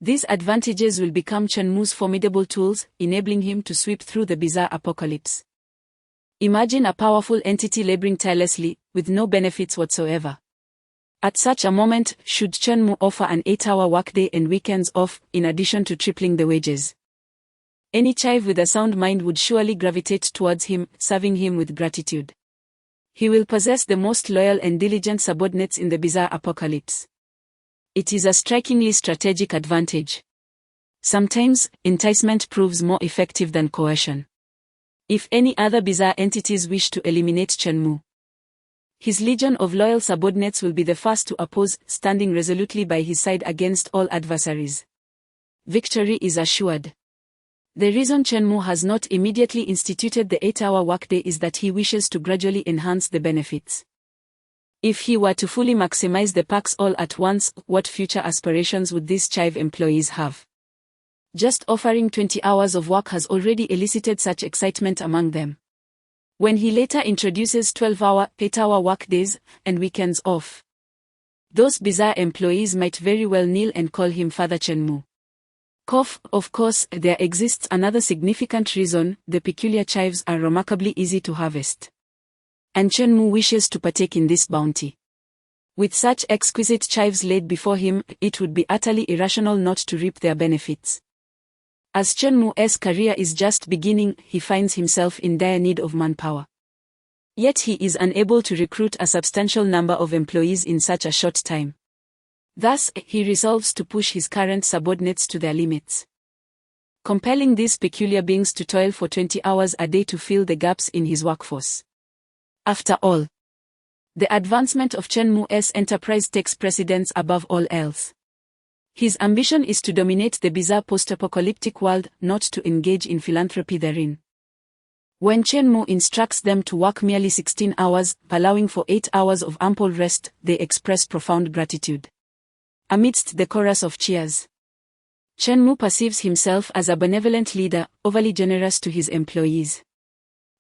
These advantages will become Chenmu's formidable tools, enabling him to sweep through the bizarre apocalypse. Imagine a powerful entity laboring tirelessly, with no benefits whatsoever. At such a moment, should Chenmu offer an 8-hour workday and weekends off, in addition to tripling the wages? Any chief with a sound mind would surely gravitate towards him, serving him with gratitude. He will possess the most loyal and diligent subordinates in the bizarre apocalypse. It is a strikingly strategic advantage. Sometimes, enticement proves more effective than coercion. If any other bizarre entities wish to eliminate Chenmu, his legion of loyal subordinates will be the first to oppose, standing resolutely by his side against all adversaries. Victory is assured. The reason Chenmu has not immediately instituted the 8-hour workday is that he wishes to gradually enhance the benefits. If he were to fully maximize the perks all at once, what future aspirations would these chief employees have? Just offering 20 hours of work has already elicited such excitement among them. When he later introduces 12-hour, 8-hour workdays, and weekends off, those bizarre employees might very well kneel and call him Father Chenmu. Of course, there exists another significant reason: the peculiar chives are remarkably easy to harvest. And Chenmu wishes to partake in this bounty. With such exquisite chives laid before him, it would be utterly irrational not to reap their benefits. As Chenmu's career is just beginning, he finds himself in dire need of manpower. Yet he is unable to recruit a substantial number of employees in such a short time. Thus, he resolves to push his current subordinates to their limits, compelling these peculiar beings to toil for 20 hours a day to fill the gaps in his workforce. After all, the advancement of Chenmu's enterprise takes precedence above all else. His ambition is to dominate the bizarre post-apocalyptic world, not to engage in philanthropy therein. When Chenmu instructs them to work merely 16 hours, allowing for 8 hours of ample rest, they express profound gratitude. Amidst the chorus of cheers, Chenmu perceives himself as a benevolent leader, overly generous to his employees.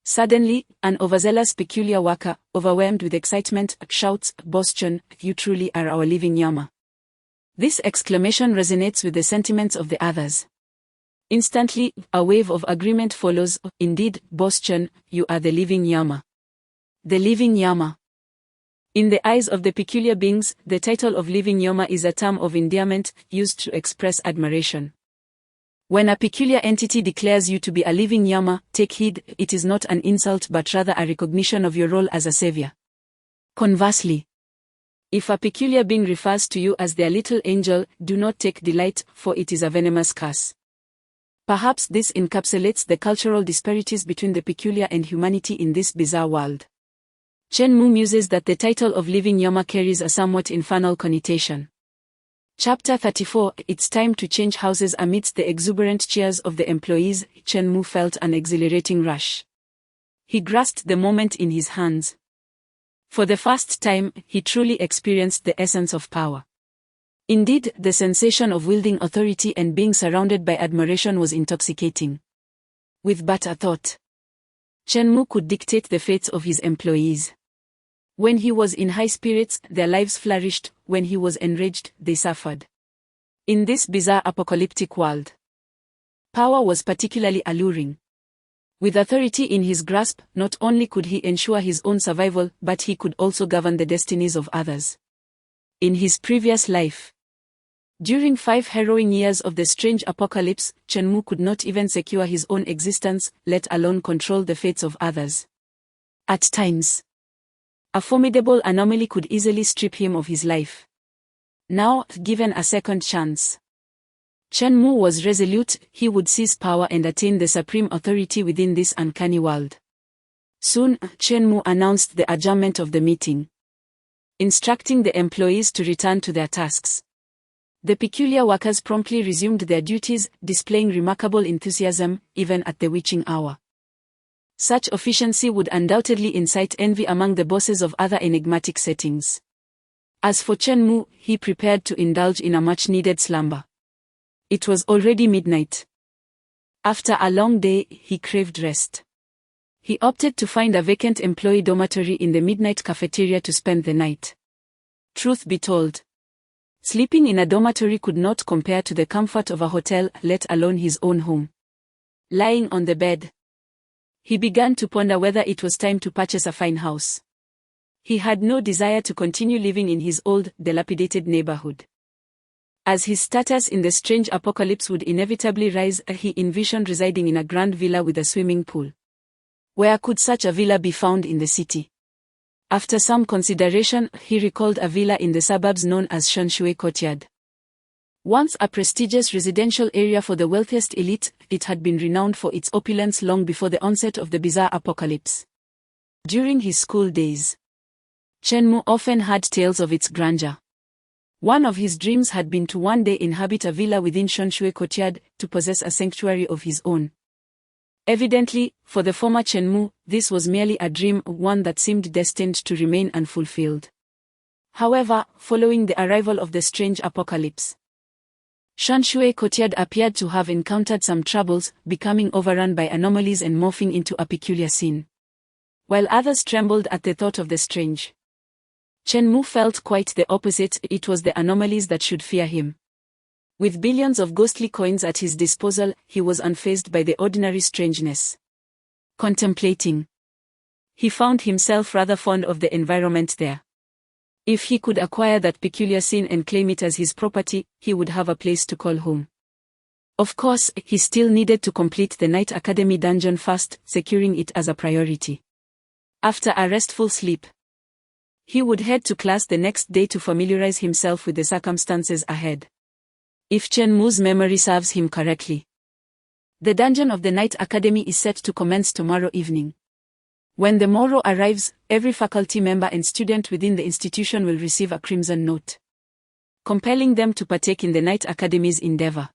Suddenly, an overzealous peculiar worker, overwhelmed with excitement, shouts, "Boss Chen, you truly are our living Yama." This exclamation resonates with the sentiments of the others. Instantly, a wave of agreement follows. Indeed, Boss Chen, you are the living Yama. The living Yama. In the eyes of the peculiar beings, the title of living Yama is a term of endearment, used to express admiration. When a peculiar entity declares you to be a living Yama, take heed, it is not an insult but rather a recognition of your role as a savior. Conversely, if a peculiar being refers to you as their little angel, do not take delight, for it is a venomous curse. Perhaps this encapsulates the cultural disparities between the peculiar and humanity in this bizarre world. Chenmu muses that the title of living Yama carries a somewhat infernal connotation. Chapter 34. It's time to change houses. Amidst the exuberant cheers of the employees, Chenmu felt an exhilarating rush. He grasped the moment in his hands. For the first time, he truly experienced the essence of power. Indeed, the sensation of wielding authority and being surrounded by admiration was intoxicating. With but a thought, Chenmu could dictate the fates of his employees. When he was in high spirits, their lives flourished; when he was enraged, they suffered. In this bizarre apocalyptic world, power was particularly alluring. With authority in his grasp, not only could he ensure his own survival, but he could also govern the destinies of others. In his previous life, during 5 harrowing years of the strange apocalypse, Chenmu could not even secure his own existence, let alone control the fates of others. At times, a formidable anomaly could easily strip him of his life. Now, given a second chance, Chen Mu was resolute. He would seize power and attain the supreme authority within this uncanny world. Soon, Chen Mu announced the adjournment of the meeting, instructing the employees to return to their tasks. The peculiar workers promptly resumed their duties, displaying remarkable enthusiasm, even at the witching hour. Such efficiency would undoubtedly incite envy among the bosses of other enigmatic settings. As for Chen Mu, he prepared to indulge in a much-needed slumber. It was already midnight. After a long day, he craved rest. He opted to find a vacant employee dormitory in the midnight cafeteria to spend the night. Truth be told, sleeping in a dormitory could not compare to the comfort of a hotel, let alone his own home. Lying on the bed, he began to ponder whether it was time to purchase a fine house. He had no desire to continue living in his old, dilapidated neighborhood. As his status in the strange apocalypse would inevitably rise, he envisioned residing in a grand villa with a swimming pool. Where could such a villa be found in the city? After some consideration, he recalled a villa in the suburbs known as Shanshui Courtyard. Once a prestigious residential area for the wealthiest elite, it had been renowned for its opulence long before the onset of the bizarre apocalypse. During his school days, Chen Mu often heard tales of its grandeur. One of his dreams had been to one day inhabit a villa within Shanshui Courtyard, to possess a sanctuary of his own. Evidently, for the former Chen Mu, this was merely a dream, one that seemed destined to remain unfulfilled. However, following the arrival of the strange apocalypse, Shanshui Courtyard appeared to have encountered some troubles, becoming overrun by anomalies and morphing into a peculiar scene. While others trembled at the thought of the strange, Chen Mu felt quite the opposite. It was the anomalies that should fear him. With billions of ghostly coins at his disposal, he was unfazed by the ordinary strangeness. Contemplating, he found himself rather fond of the environment there. If he could acquire that peculiar scene and claim it as his property, he would have a place to call home. Of course, he still needed to complete the Night Academy dungeon first, securing it as a priority. After a restful sleep, he would head to class the next day to familiarize himself with the circumstances ahead. If Chen Mu's memory serves him correctly, the dungeon of the Night Academy is set to commence tomorrow evening. When the morrow arrives, every faculty member and student within the institution will receive a crimson note, compelling them to partake in the Night Academy's endeavor.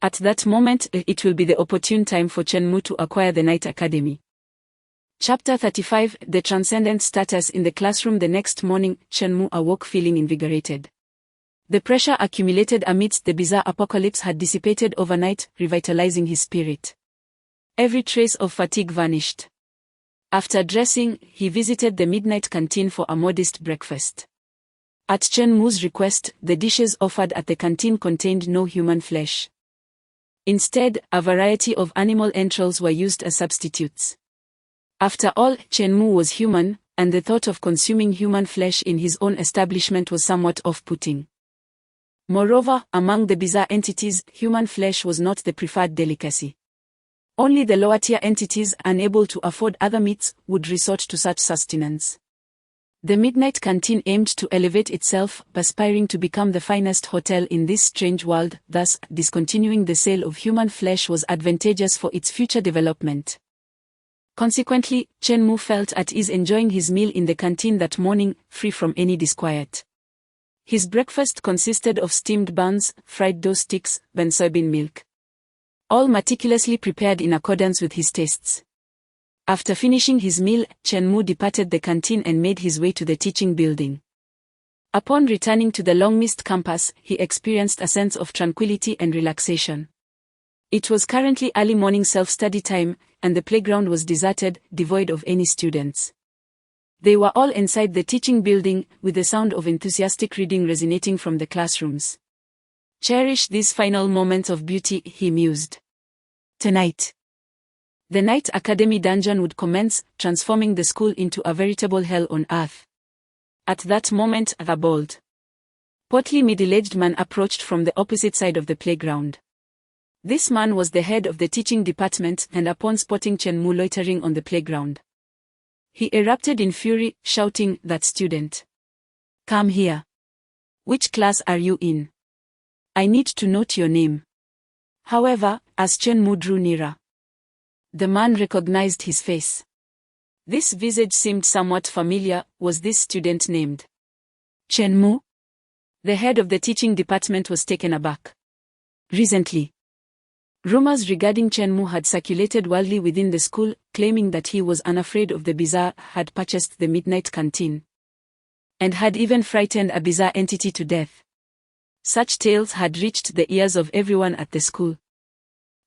At that moment, it will be the opportune time for Chen Mu to acquire the Night Academy. Chapter 35: The Transcendent Status in the Classroom. The next morning, Chen Mu awoke feeling invigorated. The pressure accumulated amidst the bizarre apocalypse had dissipated overnight, revitalizing his spirit. Every trace of fatigue vanished. After dressing, he visited the midnight canteen for a modest breakfast. At Chen Mu's request, the dishes offered at the canteen contained no human flesh. Instead, a variety of animal entrails were used as substitutes. After all, Chen Mu was human, and the thought of consuming human flesh in his own establishment was somewhat off-putting. Moreover, among the bizarre entities, human flesh was not the preferred delicacy. Only the lower-tier entities, unable to afford other meats, would resort to such sustenance. The Midnight Canteen aimed to elevate itself, aspiring to become the finest hotel in this strange world, thus, discontinuing the sale of human flesh was advantageous for its future development. Consequently, Chen Mu felt at ease enjoying his meal in the canteen that morning, free from any disquiet. His breakfast consisted of steamed buns, fried dough sticks, and soybean milk, all meticulously prepared in accordance with his tastes. After finishing his meal, Chen Mu departed the canteen and made his way to the teaching building. Upon returning to the long-missed campus, he experienced a sense of tranquility and relaxation. It was currently early morning self-study time, and the playground was deserted, devoid of any students. They were all inside the teaching building, with the sound of enthusiastic reading resonating from the classrooms. Cherish these final moments of beauty, he mused. Tonight, the Night Academy dungeon would commence, transforming the school into a veritable hell on earth. At that moment, a bold, portly middle-aged man approached from the opposite side of the playground. This man was the head of the teaching department, and upon spotting Chen Mu loitering on the playground, he erupted in fury, shouting, "That student! Come here! Which class are you in? I need to note your name." However, as Chen Mu drew nearer, the man recognized his face. This visage seemed somewhat familiar. Was this student named Chen Mu? The head of the teaching department was taken aback. Recently, rumors regarding Chen Mu had circulated wildly within the school, claiming that he was unafraid of the bizarre, had purchased the midnight canteen, and had even frightened a bizarre entity to death. Such tales had reached the ears of everyone at the school,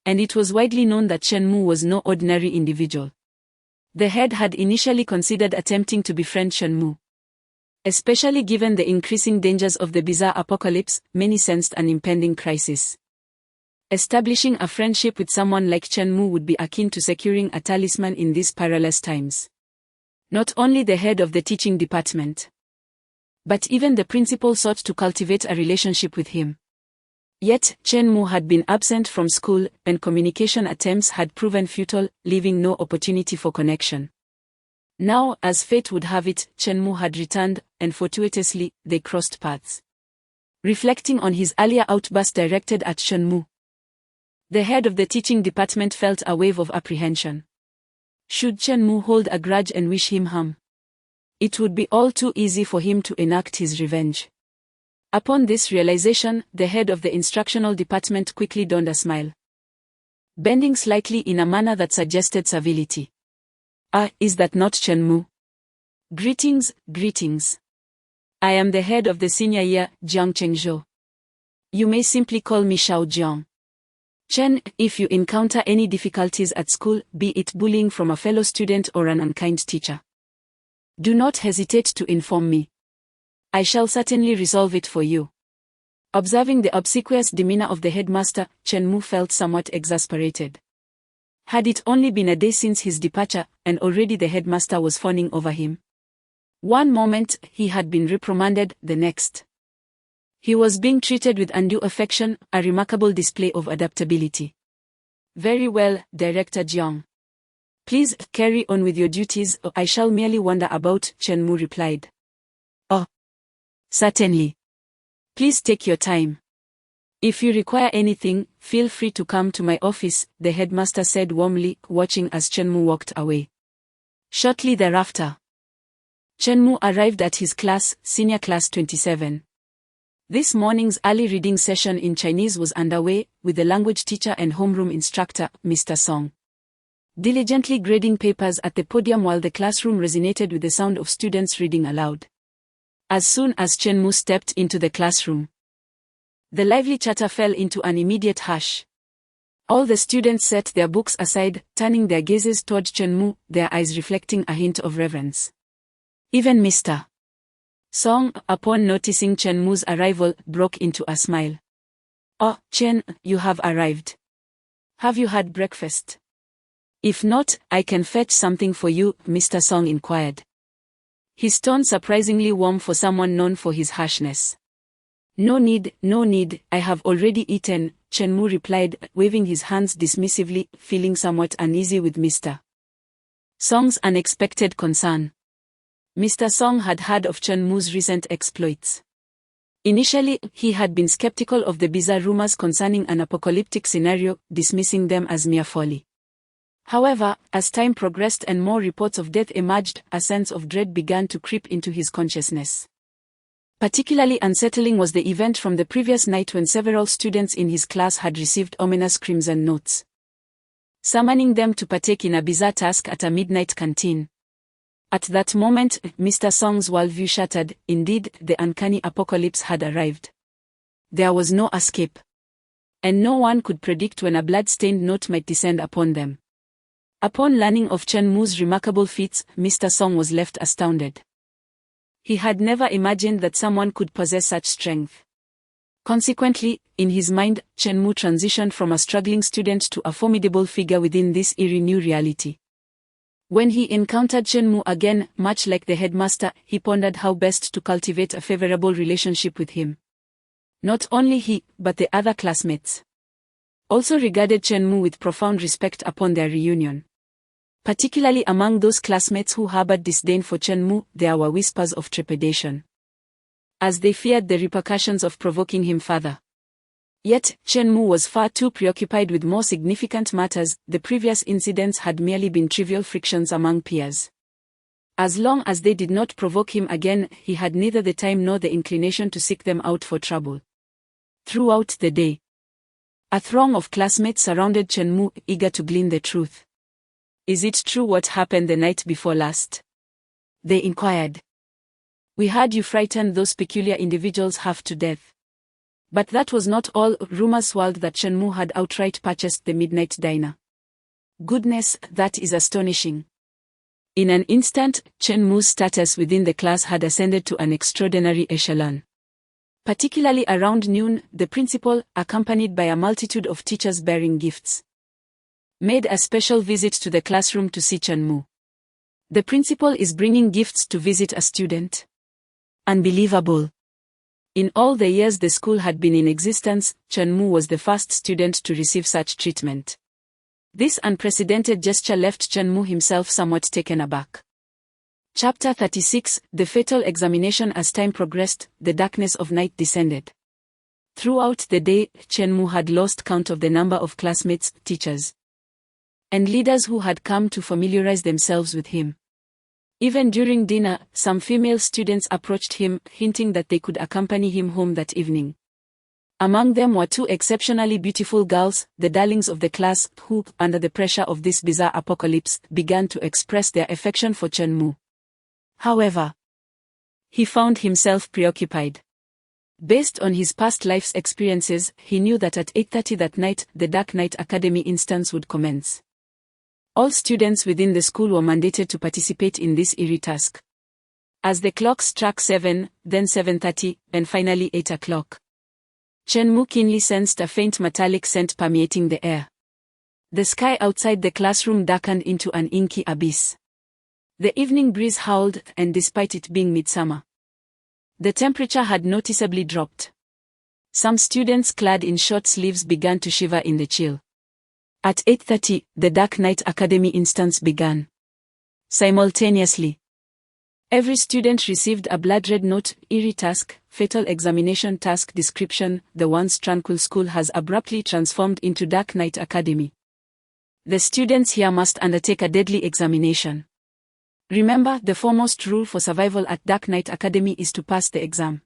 and it was widely known that Chen Mu was no ordinary individual. The head had initially considered attempting to befriend Chen Mu. Especially given the increasing dangers of the bizarre apocalypse, many sensed an impending crisis. Establishing a friendship with someone like Chen Mu would be akin to securing a talisman in these perilous times. Not only the head of the teaching department, but even the principal sought to cultivate a relationship with him. Yet, Chen Mu had been absent from school, and communication attempts had proven futile, leaving no opportunity for connection. Now, as fate would have it, Chen Mu had returned, and fortuitously, they crossed paths. Reflecting on his earlier outburst directed at Chen Mu, the head of the teaching department felt a wave of apprehension. Should Chen Mu hold a grudge and wish him harm, it would be all too easy for him to enact his revenge. Upon this realization, the head of the instructional department quickly donned a smile, bending slightly in a manner that suggested civility. "Ah, is that not Chen Mu? Greetings, greetings. I am the head of the senior year, Jiang Chengzhou. You may simply call me Xiao Jiang. Chen, if you encounter any difficulties at school, be it bullying from a fellow student or an unkind teacher, do not hesitate to inform me. I shall certainly resolve it for you." Observing the obsequious demeanor of the headmaster, Chen Mu felt somewhat exasperated. Had it only been a day since his departure, and already the headmaster was fawning over him. One moment, he had been reprimanded, the next, he was being treated with undue affection, a remarkable display of adaptability. "Very well, Director Jiang. Please carry on with your duties, or I shall merely wander about," Chen Mu replied. "Oh, certainly. Please take your time. If you require anything, feel free to come to my office," the headmaster said warmly, watching as Chen Mu walked away. Shortly thereafter, Chen Mu arrived at his class, Senior Class 27. This morning's early reading session in Chinese was underway, with the language teacher and homeroom instructor, Mr. Song, diligently grading papers at the podium while the classroom resonated with the sound of students reading aloud. As soon as Chen Mu stepped into the classroom, the lively chatter fell into an immediate hush. All the students set their books aside, turning their gazes toward Chen Mu, their eyes reflecting a hint of reverence. Even Mr. Song, upon noticing Chen Mu's arrival, broke into a smile. "Oh, Chen, you have arrived. Have you had breakfast? If not, I can fetch something for you," Mr. Song inquired, his tone surprisingly warm for someone known for his harshness. No need, I have already eaten," Chen Mu replied, waving his hands dismissively, feeling somewhat uneasy with Mr. Song's unexpected concern. Mr. Song had heard of Chen Mu's recent exploits. Initially, he had been skeptical of the bizarre rumors concerning an apocalyptic scenario, dismissing them as mere folly. However, as time progressed and more reports of death emerged, a sense of dread began to creep into his consciousness. Particularly unsettling was the event from the previous night when several students in his class had received ominous crimson notes, summoning them to partake in a bizarre task at a midnight canteen. At that moment, Mr. Song's worldview shattered. Indeed, the uncanny apocalypse had arrived. There was no escape, and no one could predict when a blood-stained note might descend upon them. Upon learning of Chen Mu's remarkable feats, Mr. Song was left astounded. He had never imagined that someone could possess such strength. Consequently, in his mind, Chen Mu transitioned from a struggling student to a formidable figure within this eerie new reality. When he encountered Chen Mu again, much like the headmaster, he pondered how best to cultivate a favorable relationship with him. Not only he, but the other classmates also regarded Chen Mu with profound respect upon their reunion. Particularly among those classmates who harbored disdain for Chen Mu, there were whispers of trepidation, as they feared the repercussions of provoking him further. Yet, Chen Mu was far too preoccupied with more significant matters. The previous incidents had merely been trivial frictions among peers. As long as they did not provoke him again, he had neither the time nor the inclination to seek them out for trouble. Throughout the day, a throng of classmates surrounded Chen Mu, eager to glean the truth. "Is it true what happened the night before last?" they inquired. "We heard you frightened those peculiar individuals half to death." But that was not all. Rumors swirled that Chen Mu had outright purchased the midnight diner. Goodness, that is astonishing. In an instant, Chen Mu's status within the class had ascended to an extraordinary echelon. Particularly around noon, the principal, accompanied by a multitude of teachers bearing gifts, made a special visit to the classroom to see Chen Mu. The principal is bringing gifts to visit a student? Unbelievable. In all the years the school had been in existence, Chen Mu was the first student to receive such treatment. This unprecedented gesture left Chen Mu himself somewhat taken aback. Chapter 36, The Fatal Examination. As time progressed, the darkness of night descended. Throughout the day, Chen Mu had lost count of the number of classmates, teachers, and leaders who had come to familiarize themselves with him. Even during dinner, some female students approached him, hinting that they could accompany him home that evening. Among them were two exceptionally beautiful girls, the darlings of the class, who, under the pressure of this bizarre apocalypse, began to express their affection for Chen Mu. However, he found himself preoccupied. Based on his past life's experiences, he knew that at 8:30 that night, the Dark Knight Academy instance would commence. All students within the school were mandated to participate in this eerie task. As the clock struck 7, then 7:30, and finally 8 o'clock, Chen Mu keenly sensed a faint metallic scent permeating the air. The sky outside the classroom darkened into an inky abyss. The evening breeze howled, and despite it being midsummer, the temperature had noticeably dropped. Some students clad in short sleeves began to shiver in the chill. At 8:30, the Dark Knight Academy instance began. Simultaneously, every student received a blood-red note: eerie task, fatal examination. Task description: the once tranquil school has abruptly transformed into Dark Knight Academy. The students here must undertake a deadly examination. Remember, the foremost rule for survival at Dark Knight Academy is to pass the exam.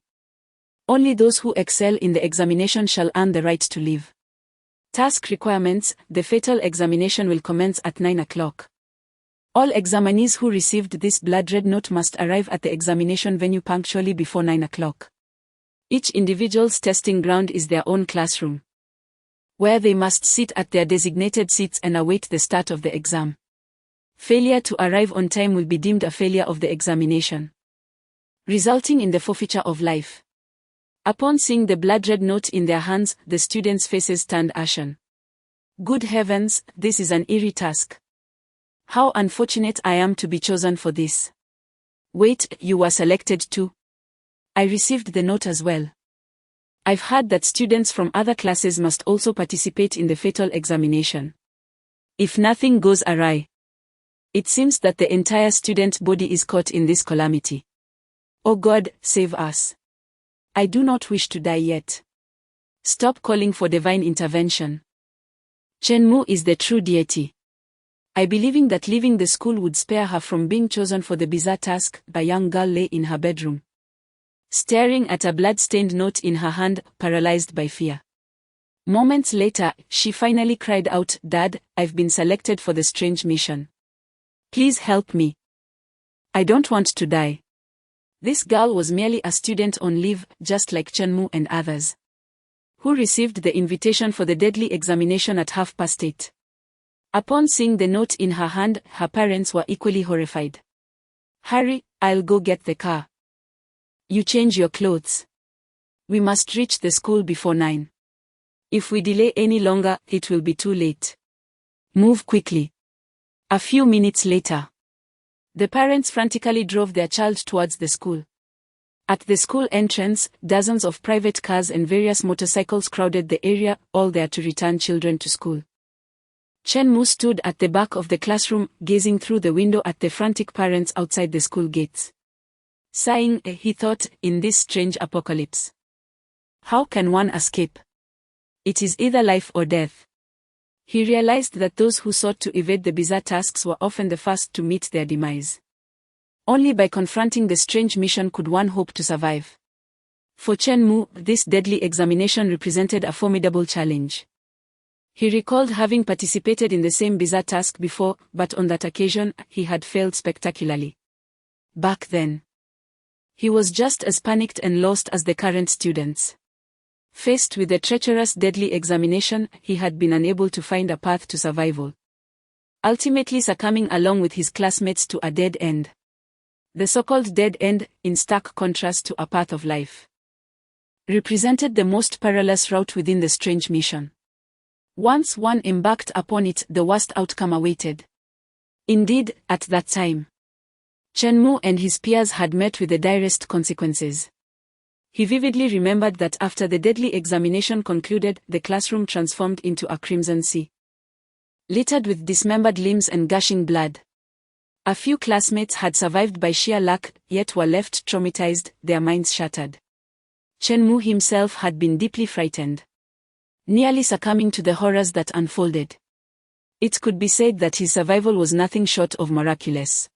Only those who excel in the examination shall earn the right to live. Task requirements: the fatal examination will commence at 9 o'clock. All examinees who received this blood-red note must arrive at the examination venue punctually before 9 o'clock. Each individual's testing ground is their own classroom, where they must sit at their designated seats and await the start of the exam. Failure to arrive on time will be deemed a failure of the examination, resulting in the forfeiture of life. Upon seeing the blood-red note in their hands, the students' faces turned ashen. Good heavens, this is an eerie task. How unfortunate I am to be chosen for this. Wait, you were selected too? I received the note as well. I've heard that students from other classes must also participate in the fatal examination. If nothing goes awry, it seems that the entire student body is caught in this calamity. Oh God, save us. I do not wish to die yet. Stop calling for divine intervention. Chen Mu is the true deity. I believing that leaving the school would spare her from being chosen for the bizarre task. A young girl lay in her bedroom, staring at a blood-stained note in her hand, paralyzed by fear. Moments later, she finally cried out, "Dad, I've been selected for the strange mission. Please help me. I don't want to die." This girl was merely a student on leave, just like Chen Mu and others, who received the invitation for the deadly examination at 8:30. Upon seeing the note in her hand, her parents were equally horrified. "Hurry, I'll go get the car. You change your clothes. We must reach the school before 9. If we delay any longer, it will be too late. Move quickly." A few minutes later, the parents frantically drove their child towards the school. At the school entrance, dozens of private cars and various motorcycles crowded the area, all there to return children to school. Chen Mu stood at the back of the classroom, gazing through the window at the frantic parents outside the school gates. Sighing, he thought, in this strange apocalypse, how can one escape? It is either life or death. He realized that those who sought to evade the bizarre tasks were often the first to meet their demise. Only by confronting the strange mission could one hope to survive. For Chen Mu, this deadly examination represented a formidable challenge. He recalled having participated in the same bizarre task before, but on that occasion, he had failed spectacularly. Back then, he was just as panicked and lost as the current students. Faced with the treacherous deadly examination, he had been unable to find a path to survival, ultimately succumbing along with his classmates to a dead end. The so-called dead end, in stark contrast to a path of life, represented the most perilous route within the strange mission. Once one embarked upon it, the worst outcome awaited. Indeed, at that time, Chen Mu and his peers had met with the direst consequences. He vividly remembered that after the deadly examination concluded, the classroom transformed into a crimson sea, littered with dismembered limbs and gushing blood. A few classmates had survived by sheer luck, yet were left traumatized, their minds shattered. Chen Mu himself had been deeply frightened, nearly succumbing to the horrors that unfolded. It could be said that his survival was nothing short of miraculous.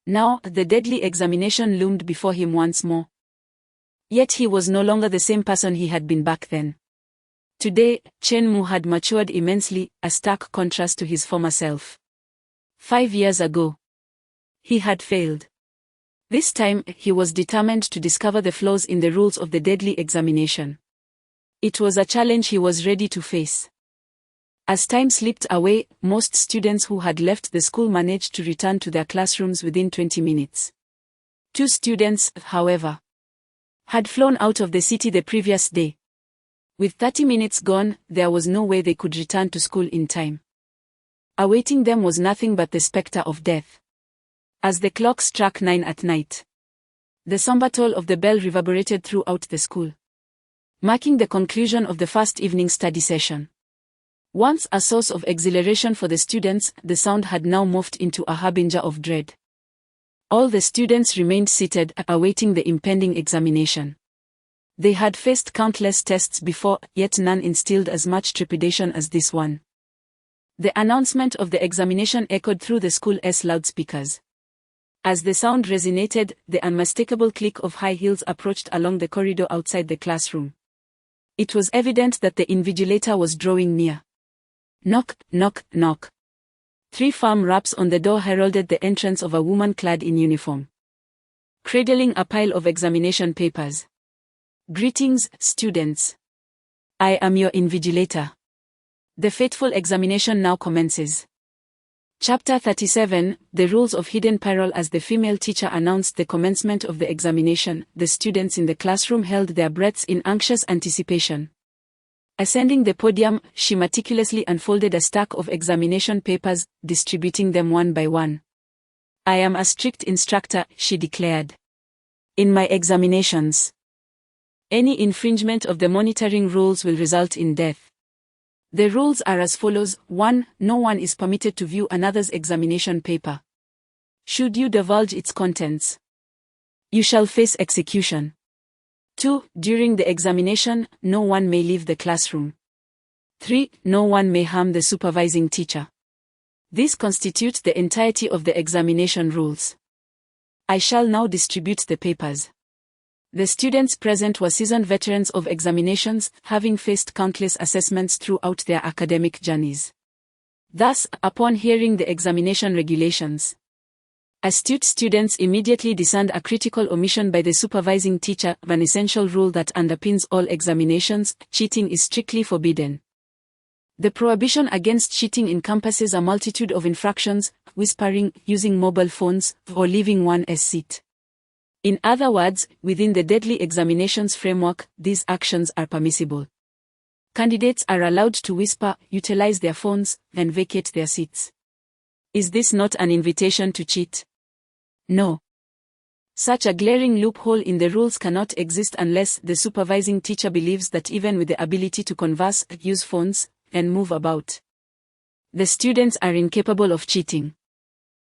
Now, the deadly examination loomed before him once more. Yet he was no longer the same person he had been back then. Today, Chen Mu had matured immensely, a stark contrast to his former self. 5 years ago, he had failed. This time, he was determined to discover the flaws in the rules of the deadly examination. It was a challenge he was ready to face. As time slipped away, most students who had left the school managed to return to their classrooms within 20 minutes. 2 students, however, had flown out of the city the previous day. With 30 minutes gone, there was no way they could return to school in time. Awaiting them was nothing but the specter of death. As the clock struck 9 at night, the somber toll of the bell reverberated throughout the school, marking the conclusion of the first evening study session. Once a source of exhilaration for the students, the sound had now morphed into a harbinger of dread. All the students remained seated, awaiting the impending examination. They had faced countless tests before, yet none instilled as much trepidation as this one. The announcement of the examination echoed through the school's loudspeakers. As the sound resonated, the unmistakable click of high heels approached along the corridor outside the classroom. It was evident that the invigilator was drawing near. Knock, knock, knock. 3 firm raps on the door heralded the entrance of a woman clad in uniform, cradling a pile of examination papers. Greetings, students. I am your invigilator. The fateful examination now commences. Chapter 37, The Rules of Hidden Peril. As the female teacher announced the commencement of the examination, the students in the classroom held their breaths in anxious anticipation. Ascending the podium, she meticulously unfolded a stack of examination papers, distributing them one by one. I am a strict instructor, she declared. In my examinations, any infringement of the monitoring rules will result in death. The rules are as follows. 1. No one is permitted to view another's examination paper. Should you divulge its contents, you shall face execution. 2. During the examination, no one may leave the classroom. 3. No one may harm the supervising teacher. This constitutes the entirety of the examination rules. I shall now distribute the papers. The students present were seasoned veterans of examinations, having faced countless assessments throughout their academic journeys. Thus, upon hearing the examination regulations, astute students immediately discerned a critical omission by the supervising teacher, an essential rule that underpins all examinations: cheating is strictly forbidden. The prohibition against cheating encompasses a multitude of infractions: whispering, using mobile phones, or leaving one's seat. In other words, within the deadly examinations framework, these actions are permissible. Candidates are allowed to whisper, utilize their phones, and vacate their seats. Is this not an invitation to cheat? No. Such a glaring loophole in the rules cannot exist unless the supervising teacher believes that even with the ability to converse, use phones, and move about, the students are incapable of cheating.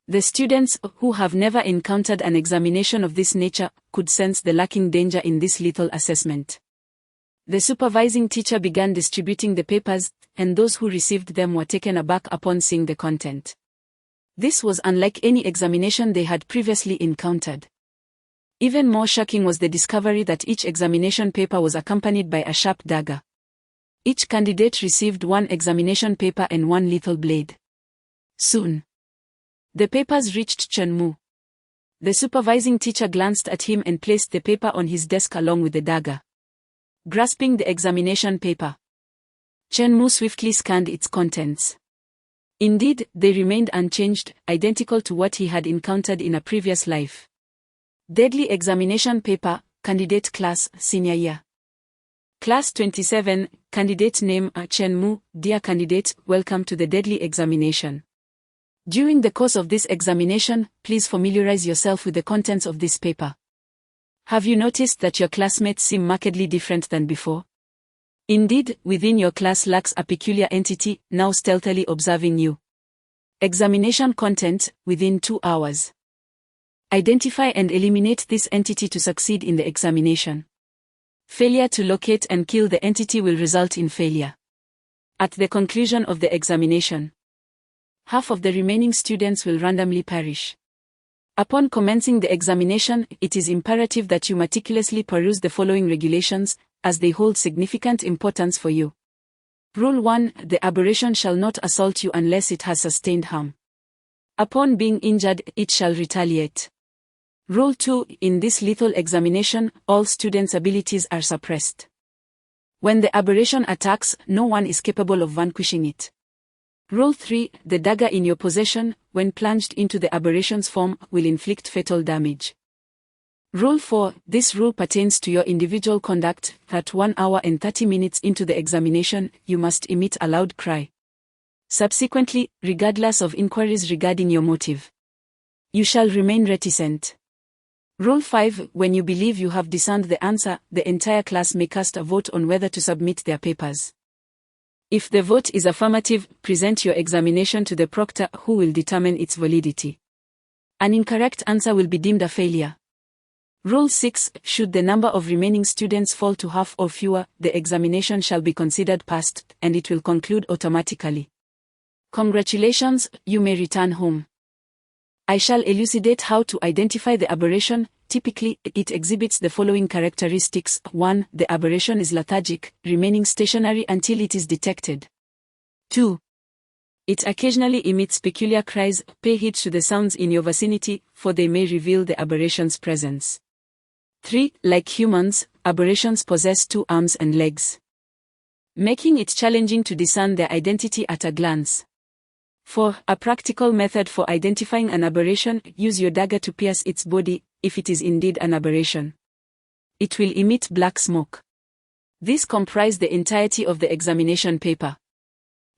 The students, who have never encountered an examination of this nature, could sense the lurking danger in this lethal assessment. The supervising teacher began distributing the papers, and those who received them were taken aback upon seeing the content. This was unlike any examination they had previously encountered. Even more shocking was the discovery that each examination paper was accompanied by a sharp dagger. Each candidate received one examination paper and one lethal blade. Soon, the papers reached Chen Mu. The supervising teacher glanced at him and placed the paper on his desk along with the dagger. Grasping the examination paper, Chen Mu swiftly scanned its contents. Indeed, they remained unchanged, identical to what he had encountered in a previous life. Deadly examination paper, candidate class, senior year. Class 27, candidate name Chen Mu. Dear candidate, welcome to the deadly examination. During the course of this examination, please familiarize yourself with the contents of this paper. Have you noticed that your classmates seem markedly different than before? Indeed, within your class lurks a peculiar entity, now stealthily observing you. Examination content, within 2 hours. Identify and eliminate this entity to succeed in the examination. Failure to locate and kill the entity will result in failure. At the conclusion of the examination, half of the remaining students will randomly perish. Upon commencing the examination, it is imperative that you meticulously peruse the following regulations, as they hold significant importance for you. Rule 1. The aberration shall not assault you unless it has sustained harm. Upon being injured, it shall retaliate. Rule 2. In this lethal examination, all students' abilities are suppressed. When the aberration attacks, no one is capable of vanquishing it. Rule 3. The dagger in your possession, when plunged into the aberration's form, will inflict fatal damage. Rule 4. This rule pertains to your individual conduct. At 1 hour and 30 minutes into the examination, you must emit a loud cry. Subsequently, regardless of inquiries regarding your motive, you shall remain reticent. Rule 5. When you believe you have discerned the answer, the entire class may cast a vote on whether to submit their papers. If the vote is affirmative, present your examination to the proctor, who will determine its validity. An incorrect answer will be deemed a failure. Rule 6. Should the number of remaining students fall to half or fewer, the examination shall be considered passed, and it will conclude automatically. Congratulations, you may return home. I shall elucidate how to identify the aberration. Typically, it exhibits the following characteristics. 1. The aberration is lethargic, remaining stationary until it is detected. 2. It occasionally emits peculiar cries. Pay heed to the sounds in your vicinity, for they may reveal the aberration's presence. 3. Like humans, aberrations possess 2 arms and legs, making it challenging to discern their identity at a glance. 4. A practical method for identifying an aberration: use your dagger to pierce its body, if it is indeed an aberration. It will emit black smoke. This comprised the entirety of the examination paper.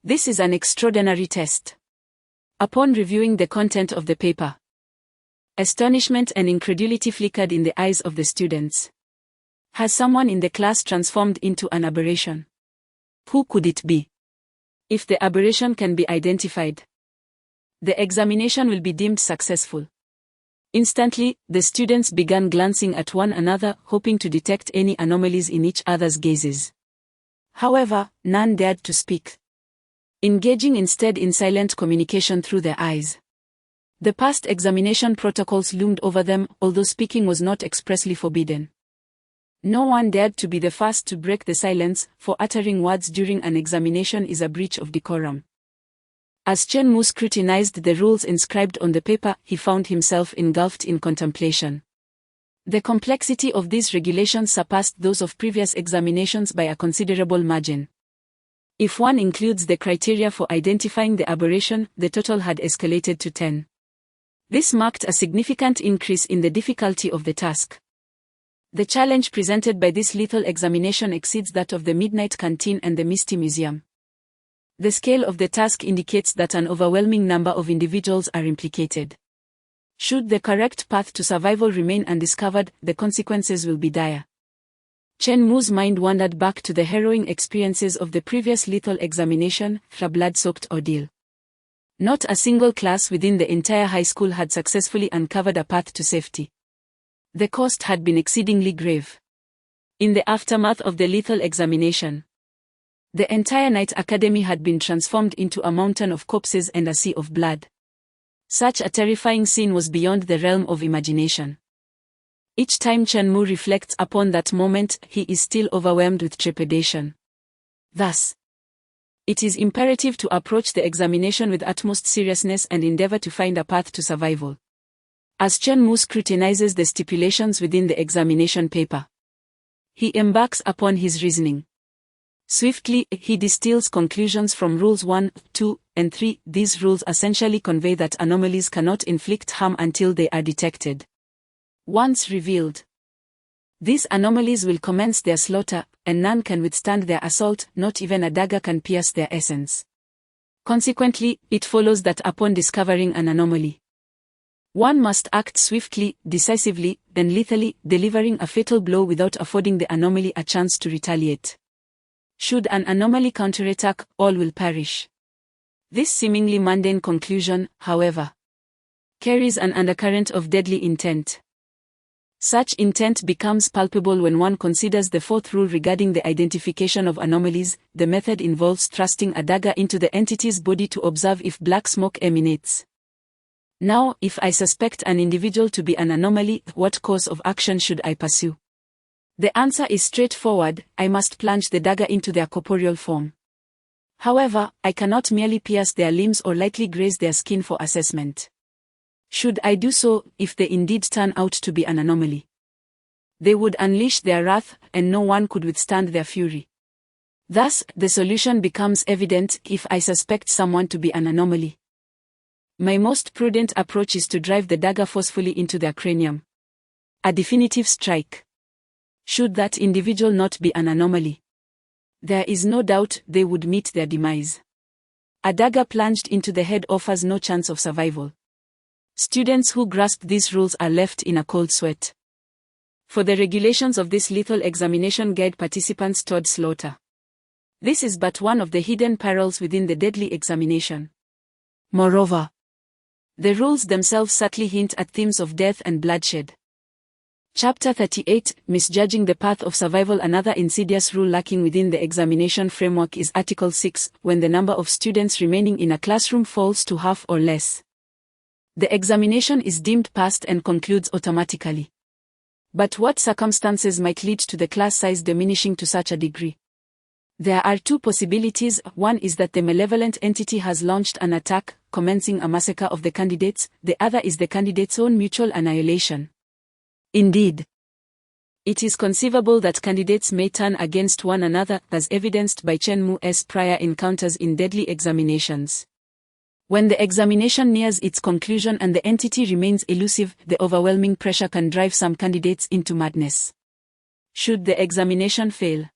This is an extraordinary test. Upon reviewing the content of the paper, astonishment and incredulity flickered in the eyes of the students. Has someone in the class transformed into an aberration? Who could it be? If the aberration can be identified, the examination will be deemed successful. Instantly, the students began glancing at one another, hoping to detect any anomalies in each other's gazes. However, none dared to speak, engaging instead in silent communication through their eyes. The past examination protocols loomed over them, although speaking was not expressly forbidden. No one dared to be the first to break the silence, for uttering words during an examination is a breach of decorum. As Chen Mu scrutinized the rules inscribed on the paper, he found himself engulfed in contemplation. The complexity of these regulations surpassed those of previous examinations by a considerable margin. If one includes the criteria for identifying the aberration, the total had escalated to 10. This marked a significant increase in the difficulty of the task. The challenge presented by this lethal examination exceeds that of the Midnight Canteen and the Misty Museum. The scale of the task indicates that an overwhelming number of individuals are implicated. Should the correct path to survival remain undiscovered, the consequences will be dire. Chen Mu's mind wandered back to the harrowing experiences of the previous lethal examination, a blood-soaked ordeal. Not a single class within the entire high school had successfully uncovered a path to safety. The cost had been exceedingly grave. In the aftermath of the lethal examination, the entire Night Academy had been transformed into a mountain of corpses and a sea of blood. Such a terrifying scene was beyond the realm of imagination. Each time Chen-Mu reflects upon that moment, he is still overwhelmed with trepidation. Thus, it is imperative to approach the examination with utmost seriousness and endeavor to find a path to survival. As Chen-Mu scrutinizes the stipulations within the examination paper, he embarks upon his reasoning. Swiftly, he distills conclusions from Rules 1, 2, and 3. These rules essentially convey that anomalies cannot inflict harm until they are detected. Once revealed, these anomalies will commence their slaughter, and none can withstand their assault, not even a dagger can pierce their essence. Consequently, it follows that upon discovering an anomaly, one must act swiftly, decisively, then lethally, delivering a fatal blow without affording the anomaly a chance to retaliate. Should an anomaly counterattack, all will perish. This seemingly mundane conclusion, however, carries an undercurrent of deadly intent. Such intent becomes palpable when one considers the fourth rule regarding the identification of anomalies. The method involves thrusting a dagger into the entity's body to observe if black smoke emanates. Now, if I suspect an individual to be an anomaly, what course of action should I pursue? The answer is straightforward: I must plunge the dagger into their corporeal form. However, I cannot merely pierce their limbs or lightly graze their skin for assessment. Should I do so, if they indeed turn out to be an anomaly, they would unleash their wrath, and no one could withstand their fury. Thus, the solution becomes evident: if I suspect someone to be an anomaly, my most prudent approach is to drive the dagger forcefully into their cranium. A definitive strike. Should that individual not be an anomaly, there is no doubt they would meet their demise. A dagger plunged into the head offers no chance of survival. Students who grasp these rules are left in a cold sweat. For the regulations of this lethal examination guide participants toward slaughter. This is but one of the hidden perils within the deadly examination. Moreover, the rules themselves subtly hint at themes of death and bloodshed. Chapter 38, Misjudging the Path of Survival. Another insidious rule lacking within the examination framework is Article 6, when the number of students remaining in a classroom falls to half or less. The examination is deemed passed and concludes automatically. But what circumstances might lead to the class size diminishing to such a degree? There are two possibilities. One is that the malevolent entity has launched an attack, commencing a massacre of the candidates. The other is the candidates' own mutual annihilation. Indeed, it is conceivable that candidates may turn against one another, as evidenced by Chen-Mu's prior encounters in deadly examinations. When the examination nears its conclusion and the entity remains elusive, the overwhelming pressure can drive some candidates into madness. Should the examination fail,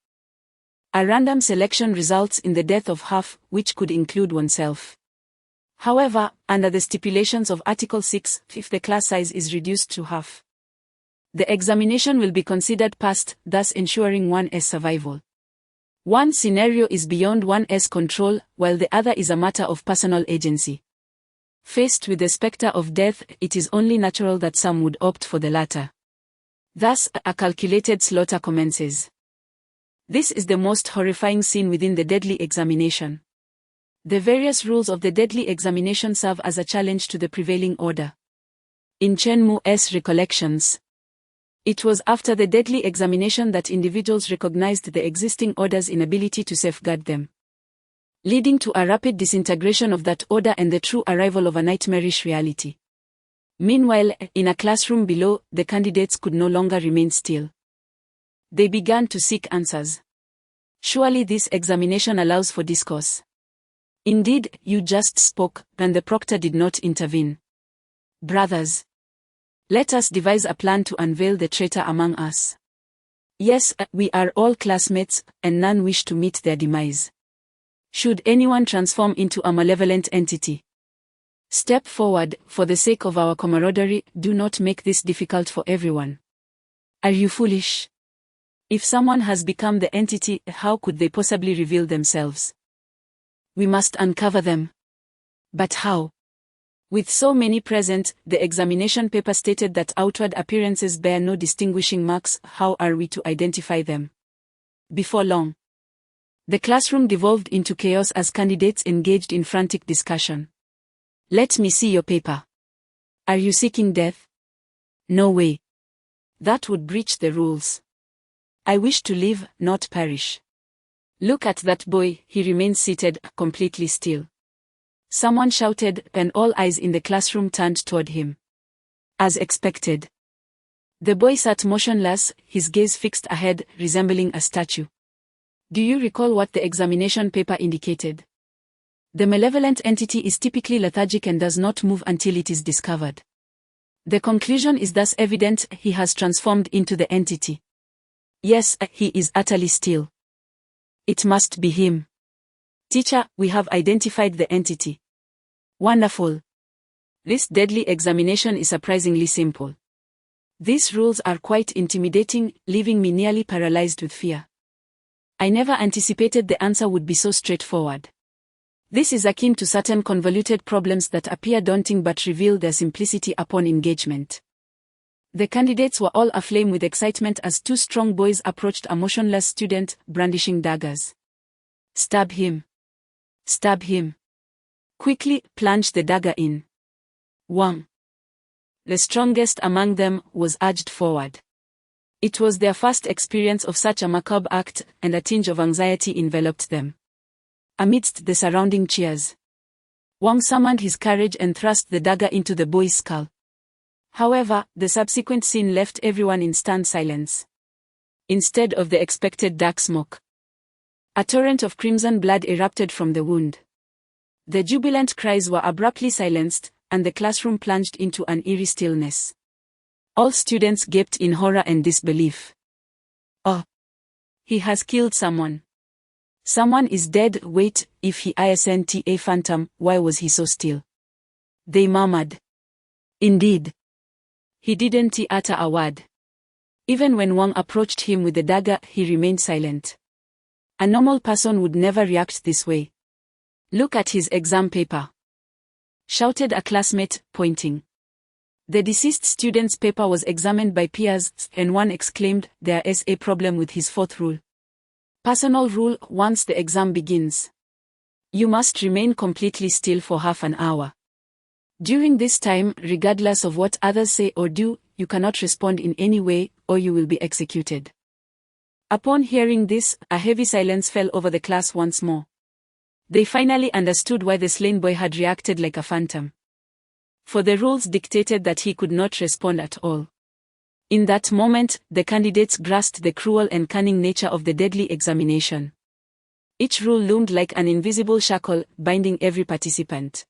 a random selection results in the death of half, which could include oneself. However, under the stipulations of Article 6, if the class size is reduced to half, the examination will be considered passed, thus ensuring one's survival. One scenario is beyond one's control, while the other is a matter of personal agency. Faced with the specter of death, it is only natural that some would opt for the latter. Thus, a calculated slaughter commences. This is the most horrifying scene within the deadly examination. The various rules of the deadly examination serve as a challenge to the prevailing order. In Chen-Mu's recollections, it was after the deadly examination that individuals recognized the existing order's inability to safeguard them, leading to a rapid disintegration of that order and the true arrival of a nightmarish reality. Meanwhile, in a classroom below, the candidates could no longer remain still. They began to seek answers. Surely this examination allows for discourse. Indeed, you just spoke, and the proctor did not intervene. Brothers, let us devise a plan to unveil the traitor among us. Yes, we are all classmates, and none wish to meet their demise. Should anyone transform into a malevolent entity, step forward. For the sake of our camaraderie, do not make this difficult for everyone. Are you foolish? If someone has become the entity, how could they possibly reveal themselves? We must uncover them. But how? With so many present, the examination paper stated that outward appearances bear no distinguishing marks. How are we to identify them? Before long, the classroom devolved into chaos as candidates engaged in frantic discussion. Let me see your paper. Are you seeking death? No way. That would breach the rules. I wish to live, not perish. Look at that boy, he remains seated, completely still. Someone shouted, and all eyes in the classroom turned toward him. As expected, the boy sat motionless, his gaze fixed ahead, resembling a statue. Do you recall what the examination paper indicated? The malevolent entity is typically lethargic and does not move until it is discovered. The conclusion is thus evident: he has transformed into the entity. Yes, he is utterly still. It must be him. Teacher, we have identified the entity. Wonderful. This deadly examination is surprisingly simple. These rules are quite intimidating, leaving me nearly paralyzed with fear. I never anticipated the answer would be so straightforward. This is akin to certain convoluted problems that appear daunting but reveal their simplicity upon engagement. The candidates were all aflame with excitement as two strong boys approached a motionless student, brandishing daggers. Stab him. Stab him. Quickly, plunge the dagger in. Wham! The strongest among them was urged forward. It was their first experience of such a macabre act, and a tinge of anxiety enveloped them. Amidst the surrounding cheers, Wang summoned his courage and thrust the dagger into the boy's skull. However, the subsequent scene left everyone in stunned silence. Instead of the expected dark smoke, a torrent of crimson blood erupted from the wound. The jubilant cries were abruptly silenced, and the classroom plunged into an eerie stillness. All students gaped in horror and disbelief. Oh! He has killed someone. Someone is dead. Wait, if he isn't a phantom, why was he so still? They murmured. Indeed. He didn't utter a word. Even when Wang approached him with the dagger, he remained silent. A normal person would never react this way. Look at his exam paper, shouted a classmate, pointing. The deceased student's paper was examined by peers, and one exclaimed, there is a problem with his fourth rule. Personal rule: once the exam begins, you must remain completely still for half an hour. During this time, regardless of what others say or do, you cannot respond in any way, or you will be executed. Upon hearing this, a heavy silence fell over the class once more. They finally understood why the slain boy had reacted like a phantom. For the rules dictated that he could not respond at all. In that moment, the candidates grasped the cruel and cunning nature of the deadly examination. Each rule loomed like an invisible shackle, binding every participant.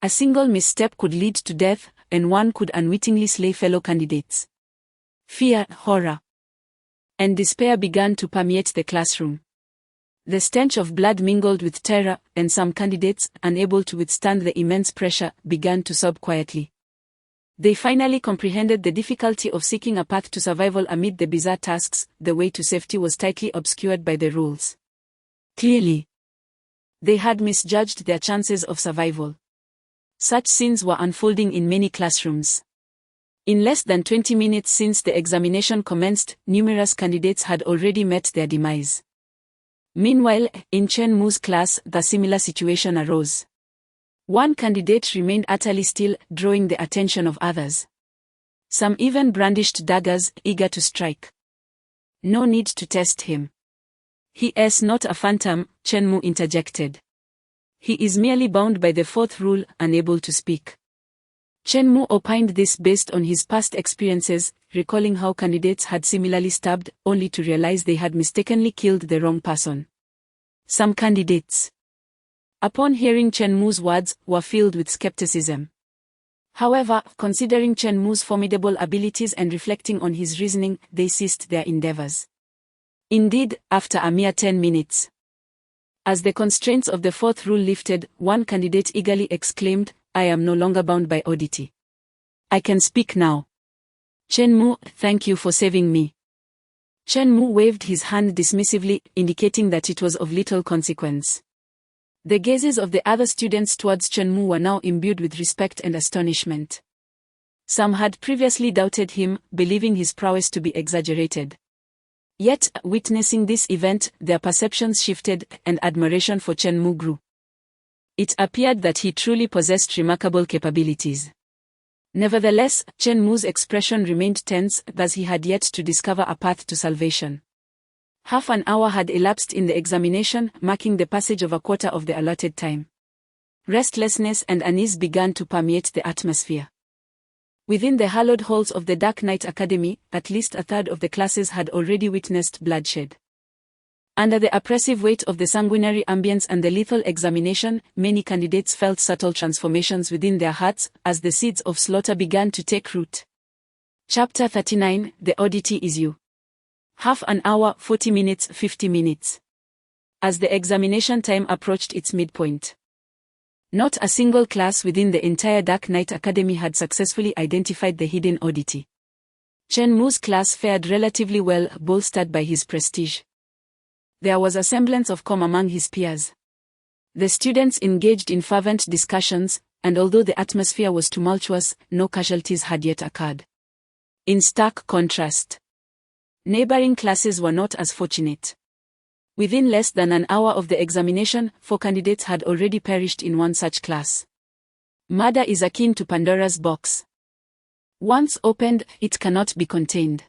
A single misstep could lead to death, and one could unwittingly slay fellow candidates. Fear, horror, and despair began to permeate the classroom. The stench of blood mingled with terror, and some candidates, unable to withstand the immense pressure, began to sob quietly. They finally comprehended the difficulty of seeking a path to survival amid the bizarre tasks. The way to safety was tightly obscured by the rules. Clearly, they had misjudged their chances of survival. Such scenes were unfolding in many classrooms. In less than 20 minutes since the examination commenced, numerous candidates had already met their demise. Meanwhile, in Chen Mu's class, the similar situation arose. One candidate remained utterly still, drawing the attention of others. Some even brandished daggers, eager to strike. No need to test him. He is not a phantom, Chen Mu interjected. He is merely bound by the fourth rule, unable to speak. Chen Mu opined this based on his past experiences, recalling how candidates had similarly stabbed, only to realize they had mistakenly killed the wrong person. Some candidates, upon hearing Chen Mu's words, were filled with skepticism. However, considering Chen Mu's formidable abilities and reflecting on his reasoning, they ceased their endeavors. Indeed, after a mere 10 minutes, as the constraints of the fourth rule lifted, one candidate eagerly exclaimed, I am no longer bound by oddity. I can speak now. Chen Mu, thank you for saving me. Chen Mu waved his hand dismissively, indicating that it was of little consequence. The gazes of the other students towards Chen-mu were now imbued with respect and astonishment. Some had previously doubted him, believing his prowess to be exaggerated. Yet, witnessing this event, their perceptions shifted, and admiration for Chen-mu grew. It appeared that he truly possessed remarkable capabilities. Nevertheless, Chen-mu's expression remained tense, thus he had yet to discover a path to salvation. Half an hour had elapsed in the examination, marking the passage of a quarter of the allotted time. Restlessness and unease began to permeate the atmosphere. Within the hallowed halls of the Dark Knight Academy, at least a third of the classes had already witnessed bloodshed. Under the oppressive weight of the sanguinary ambience and the lethal examination, many candidates felt subtle transformations within their hearts, as the seeds of slaughter began to take root. Chapter 39, The Oddity is You. Half an hour, 40 minutes, 50 minutes. As the examination time approached its midpoint. Not a single class within the entire Dark Knight Academy had successfully identified the hidden oddity. Chen-mu's class fared relatively well, bolstered by his prestige. There was a semblance of calm among his peers. The students engaged in fervent discussions, and although the atmosphere was tumultuous, no casualties had yet occurred. In stark contrast, neighboring classes were not as fortunate. Within less than an hour of the examination, 4 candidates had already perished in one such class. Murder is akin to Pandora's box. Once opened, it cannot be contained.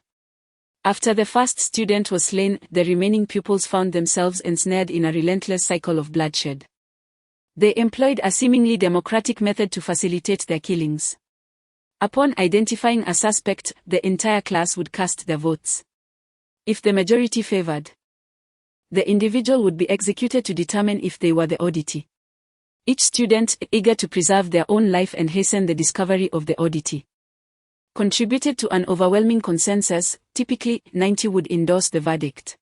After the first student was slain, the remaining pupils found themselves ensnared in a relentless cycle of bloodshed. They employed a seemingly democratic method to facilitate their killings. Upon identifying a suspect, the entire class would cast their votes. If the majority favored, the individual would be executed to determine if they were the oddity. Each student, eager to preserve their own life and hasten the discovery of the oddity, contributed to an overwhelming consensus. Typically, 90 would endorse the verdict.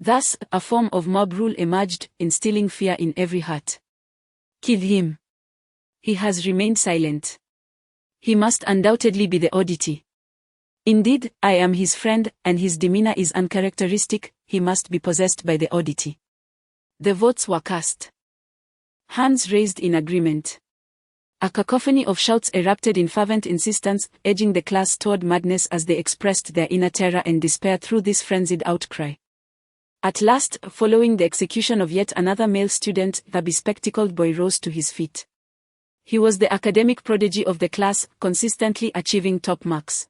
Thus, a form of mob rule emerged, instilling fear in every heart. Kill him. He has remained silent. He must undoubtedly be the oddity. Indeed, I am his friend, and his demeanor is uncharacteristic. He must be possessed by the oddity. The votes were cast. Hands raised in agreement. A cacophony of shouts erupted in fervent insistence, edging the class toward madness as they expressed their inner terror and despair through this frenzied outcry. At last, following the execution of yet another male student, the bespectacled boy rose to his feet. He was the academic prodigy of the class, consistently achieving top marks.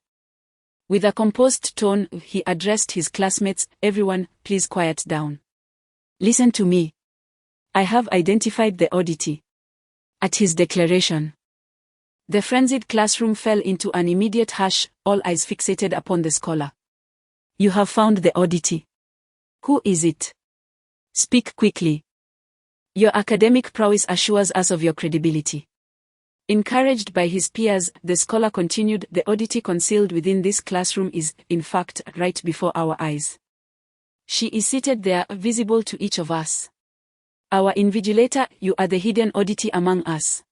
With a composed tone, he addressed his classmates, "Everyone, please quiet down. Listen to me. I have identified the oddity." At his declaration, the frenzied classroom fell into an immediate hush, all eyes fixated upon the scholar. "You have found the oddity. Who is it? Speak quickly. Your academic prowess assures us of your credibility." Encouraged by his peers, the scholar continued, "The oddity concealed within this classroom is, in fact, right before our eyes. She is seated there, visible to each of us. Our invigilator, you are the hidden oddity among us."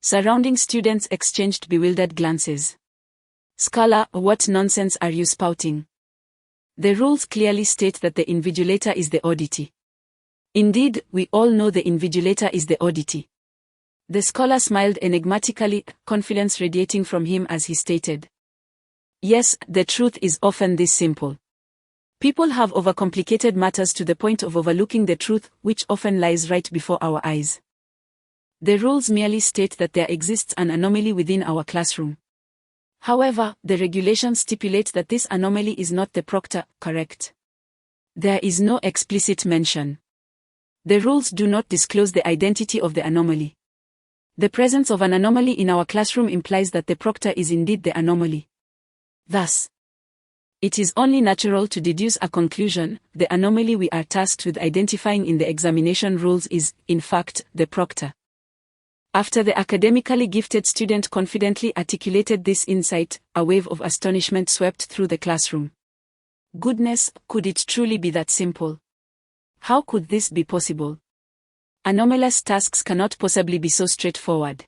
Surrounding students exchanged bewildered glances. "Scholar, what nonsense are you spouting? The rules clearly state that the invigilator is the oddity." "Indeed, we all know the invigilator is the oddity." The scholar smiled enigmatically, confidence radiating from him as he stated, "Yes, the truth is often this simple. People have overcomplicated matters to the point of overlooking the truth, which often lies right before our eyes. The rules merely state that there exists an anomaly within our classroom. However, the regulations stipulate that this anomaly is not the proctor, correct? There is no explicit mention. The rules do not disclose the identity of the anomaly. The presence of an anomaly in our classroom implies that the proctor is indeed the anomaly. Thus, it is only natural to deduce a conclusion: the anomaly we are tasked with identifying in the examination rules is, in fact, the proctor." After the academically gifted student confidently articulated this insight, a wave of astonishment swept through the classroom. Goodness, could it truly be that simple? How could this be possible? Anomalous tasks cannot possibly be so straightforward.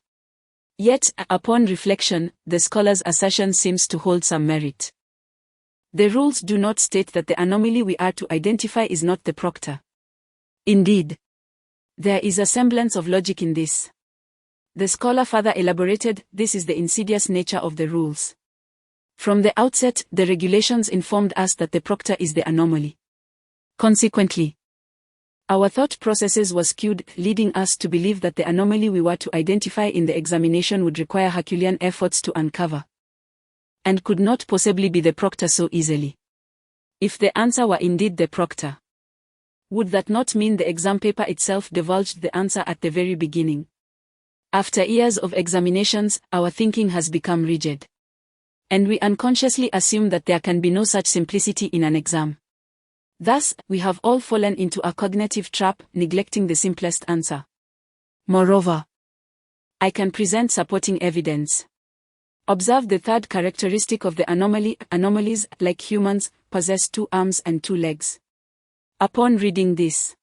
Yet, upon reflection, the scholar's assertion seems to hold some merit. The rules do not state that the anomaly we are to identify is not the proctor. Indeed, There is a semblance of logic in this. The scholar further elaborated, this is the insidious nature of the rules. From the outset, the regulations informed us that the proctor is the anomaly. Consequently, our thought processes were skewed, leading us to believe that the anomaly we were to identify in the examination would require Herculean efforts to uncover, and could not possibly be the proctor so easily. If the answer were indeed the proctor, would that not mean the exam paper itself divulged the answer at the very beginning? After years of examinations, our thinking has become rigid, and we unconsciously assume that there can be no such simplicity in an exam. Thus, we have all fallen into a cognitive trap, neglecting the simplest answer. Moreover, I can present supporting evidence. Observe the third characteristic of the anomaly. Anomalies, like humans, possess 2 arms and 2 legs. Upon reading this,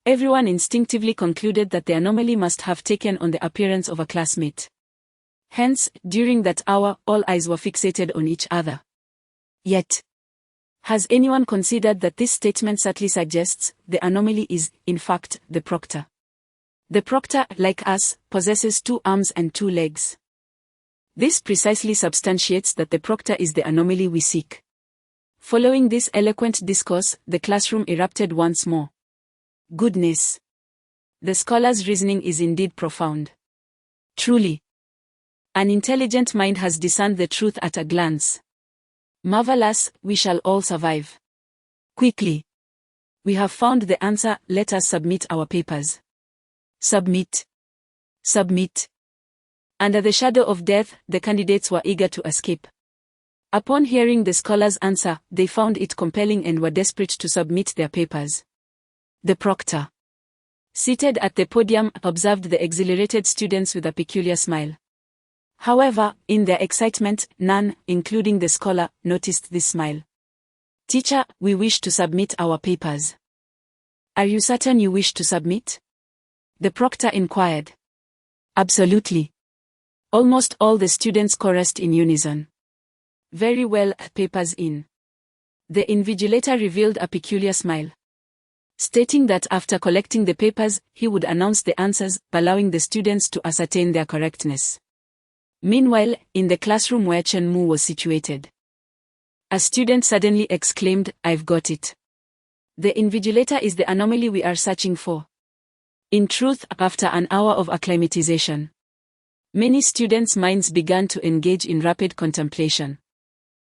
everyone instinctively concluded that the anomaly must have taken on the appearance of a classmate. Hence, during that hour, all eyes were fixated on each other. Yet, has anyone considered that this statement subtly suggests the anomaly is, in fact, the proctor? The proctor, like us, possesses 2 arms and 2 legs. This precisely substantiates that the proctor is the anomaly we seek. Following this eloquent discourse, the classroom erupted once more. Goodness! The scholar's reasoning is indeed profound. Truly, an intelligent mind has discerned the truth at a glance. Marvelous, we shall all survive. Quickly! We have found the answer, let us submit our papers. Submit. Submit. Under the shadow of death, the candidates were eager to escape. Upon hearing the scholar's answer, they found it compelling and were desperate to submit their papers. The proctor, seated at the podium, observed the exhilarated students with a peculiar smile. However, in their excitement, none, including the scholar, noticed this smile. Teacher, we wish to submit our papers. Are you certain you wish to submit? The proctor inquired. Absolutely. Almost all the students chorused in unison. Very well, papers in. The invigilator revealed a peculiar smile, stating that after collecting the papers, he would announce the answers, allowing the students to ascertain their correctness. Meanwhile, in the classroom where Chen Mu was situated, a student suddenly exclaimed, I've got it. The invigilator is the anomaly we are searching for. In truth, after an hour of acclimatization, many students' minds began to engage in rapid contemplation.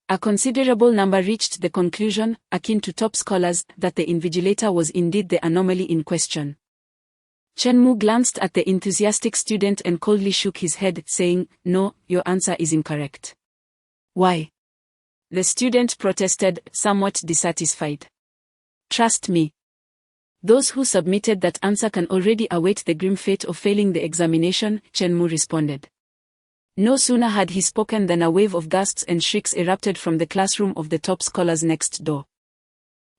A considerable number reached the conclusion, akin to top scholars, that the invigilator was indeed the anomaly in question. Chen Mu glanced at the enthusiastic student and coldly shook his head, saying, No, your answer is incorrect. Why? The student protested, somewhat dissatisfied. Trust me. Those who submitted that answer can already await the grim fate of failing the examination, Chen Mu responded. No sooner had he spoken than a wave of gasps and shrieks erupted from the classroom of the top scholars next door.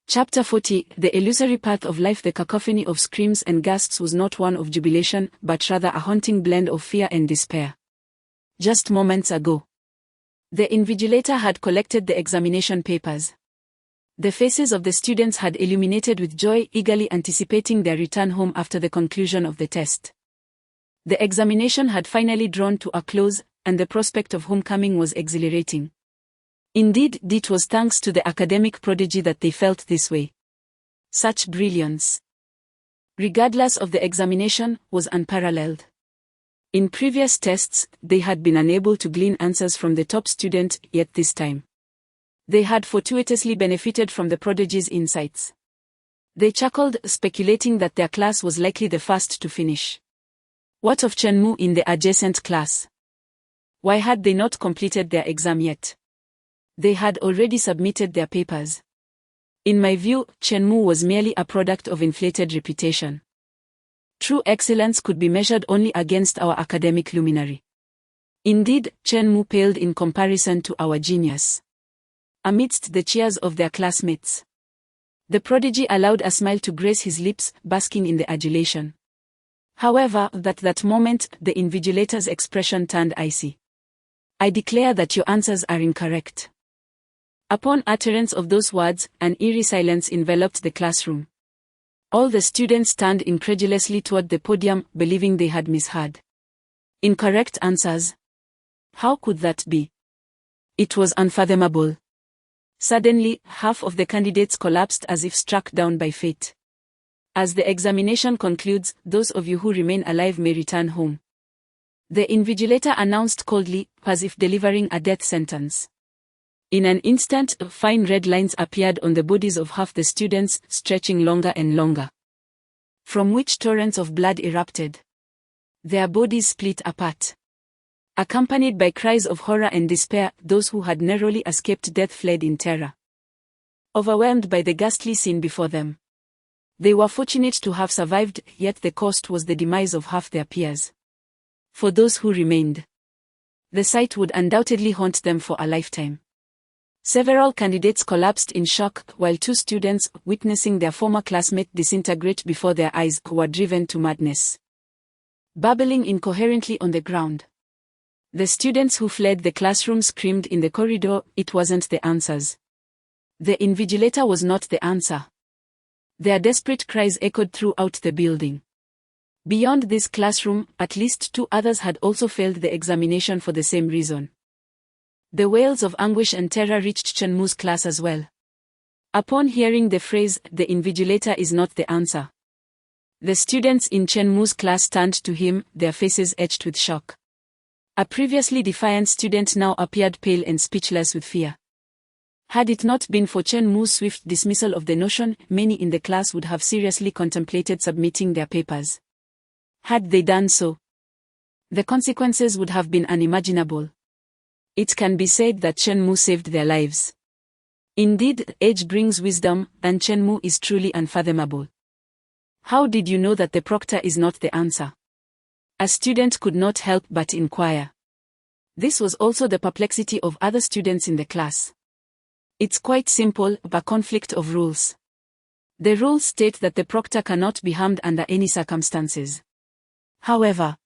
Chapter 40, The Illusory Path of Life. The cacophony of screams and gasps was not one of jubilation, but rather a haunting blend of fear and despair. Just moments ago, the invigilator had collected the examination papers. The faces of the students had illuminated with joy, eagerly anticipating their return home after the conclusion of the test. The examination had finally drawn to a close, and the prospect of homecoming was exhilarating. Indeed, it was thanks to the academic prodigy that they felt this way. Such brilliance, regardless of the examination, was unparalleled. In previous tests, they had been unable to glean answers from the top student, yet this time, they had fortuitously benefited from the prodigy's insights. They chuckled, speculating that their class was likely the first to finish. What of Chen Mu in the adjacent class? Why had they not completed their exam yet? They had already submitted their papers. In my view, Chen Mu was merely a product of inflated reputation. True excellence could be measured only against our academic luminary. Indeed, Chen Mu paled in comparison to our genius. Amidst the cheers of their classmates, the prodigy allowed a smile to grace his lips, basking in the adulation. However, at that moment, the invigilator's expression turned icy. I declare that your answers are incorrect. Upon utterance of those words, an eerie silence enveloped the classroom. All the students turned incredulously toward the podium, believing they had misheard. Incorrect answers. How could that be? It was unfathomable. Suddenly, half of the candidates collapsed as if struck down by fate. As the examination concludes, those of you who remain alive may return home. The invigilator announced coldly, as if delivering a death sentence. In an instant, fine red lines appeared on the bodies of half the students, stretching longer and longer, from which torrents of blood erupted. Their bodies split apart. Accompanied by cries of horror and despair, those who had narrowly escaped death fled in terror, overwhelmed by the ghastly scene before them. They were fortunate to have survived, yet the cost was the demise of half their peers. For those who remained, the sight would undoubtedly haunt them for a lifetime. Several candidates collapsed in shock, while 2 students, witnessing their former classmate disintegrate before their eyes, were driven to madness. Babbling incoherently on the ground, the students who fled the classroom screamed in the corridor, it wasn't the answers. The invigilator was not the answer. Their desperate cries echoed throughout the building. Beyond this classroom, at least 2 others had also failed the examination for the same reason. The wails of anguish and terror reached Chen Mu's class as well. Upon hearing the phrase, "the invigilator is not the answer," the students in Chen Mu's class turned to him, their faces etched with shock. A previously defiant student now appeared pale and speechless with fear. Had it not been for Chen Mu's swift dismissal of the notion, many in the class would have seriously contemplated submitting their papers. Had they done so, the consequences would have been unimaginable. It can be said that Chen Mu saved their lives. Indeed, age brings wisdom, and Chen Mu is truly unfathomable. How did you know that the proctor is not the answer? A student could not help but inquire. This was also the perplexity of other students in the class. It's quite simple, a conflict of rules. The rules state that the proctor cannot be harmed under any circumstances. However,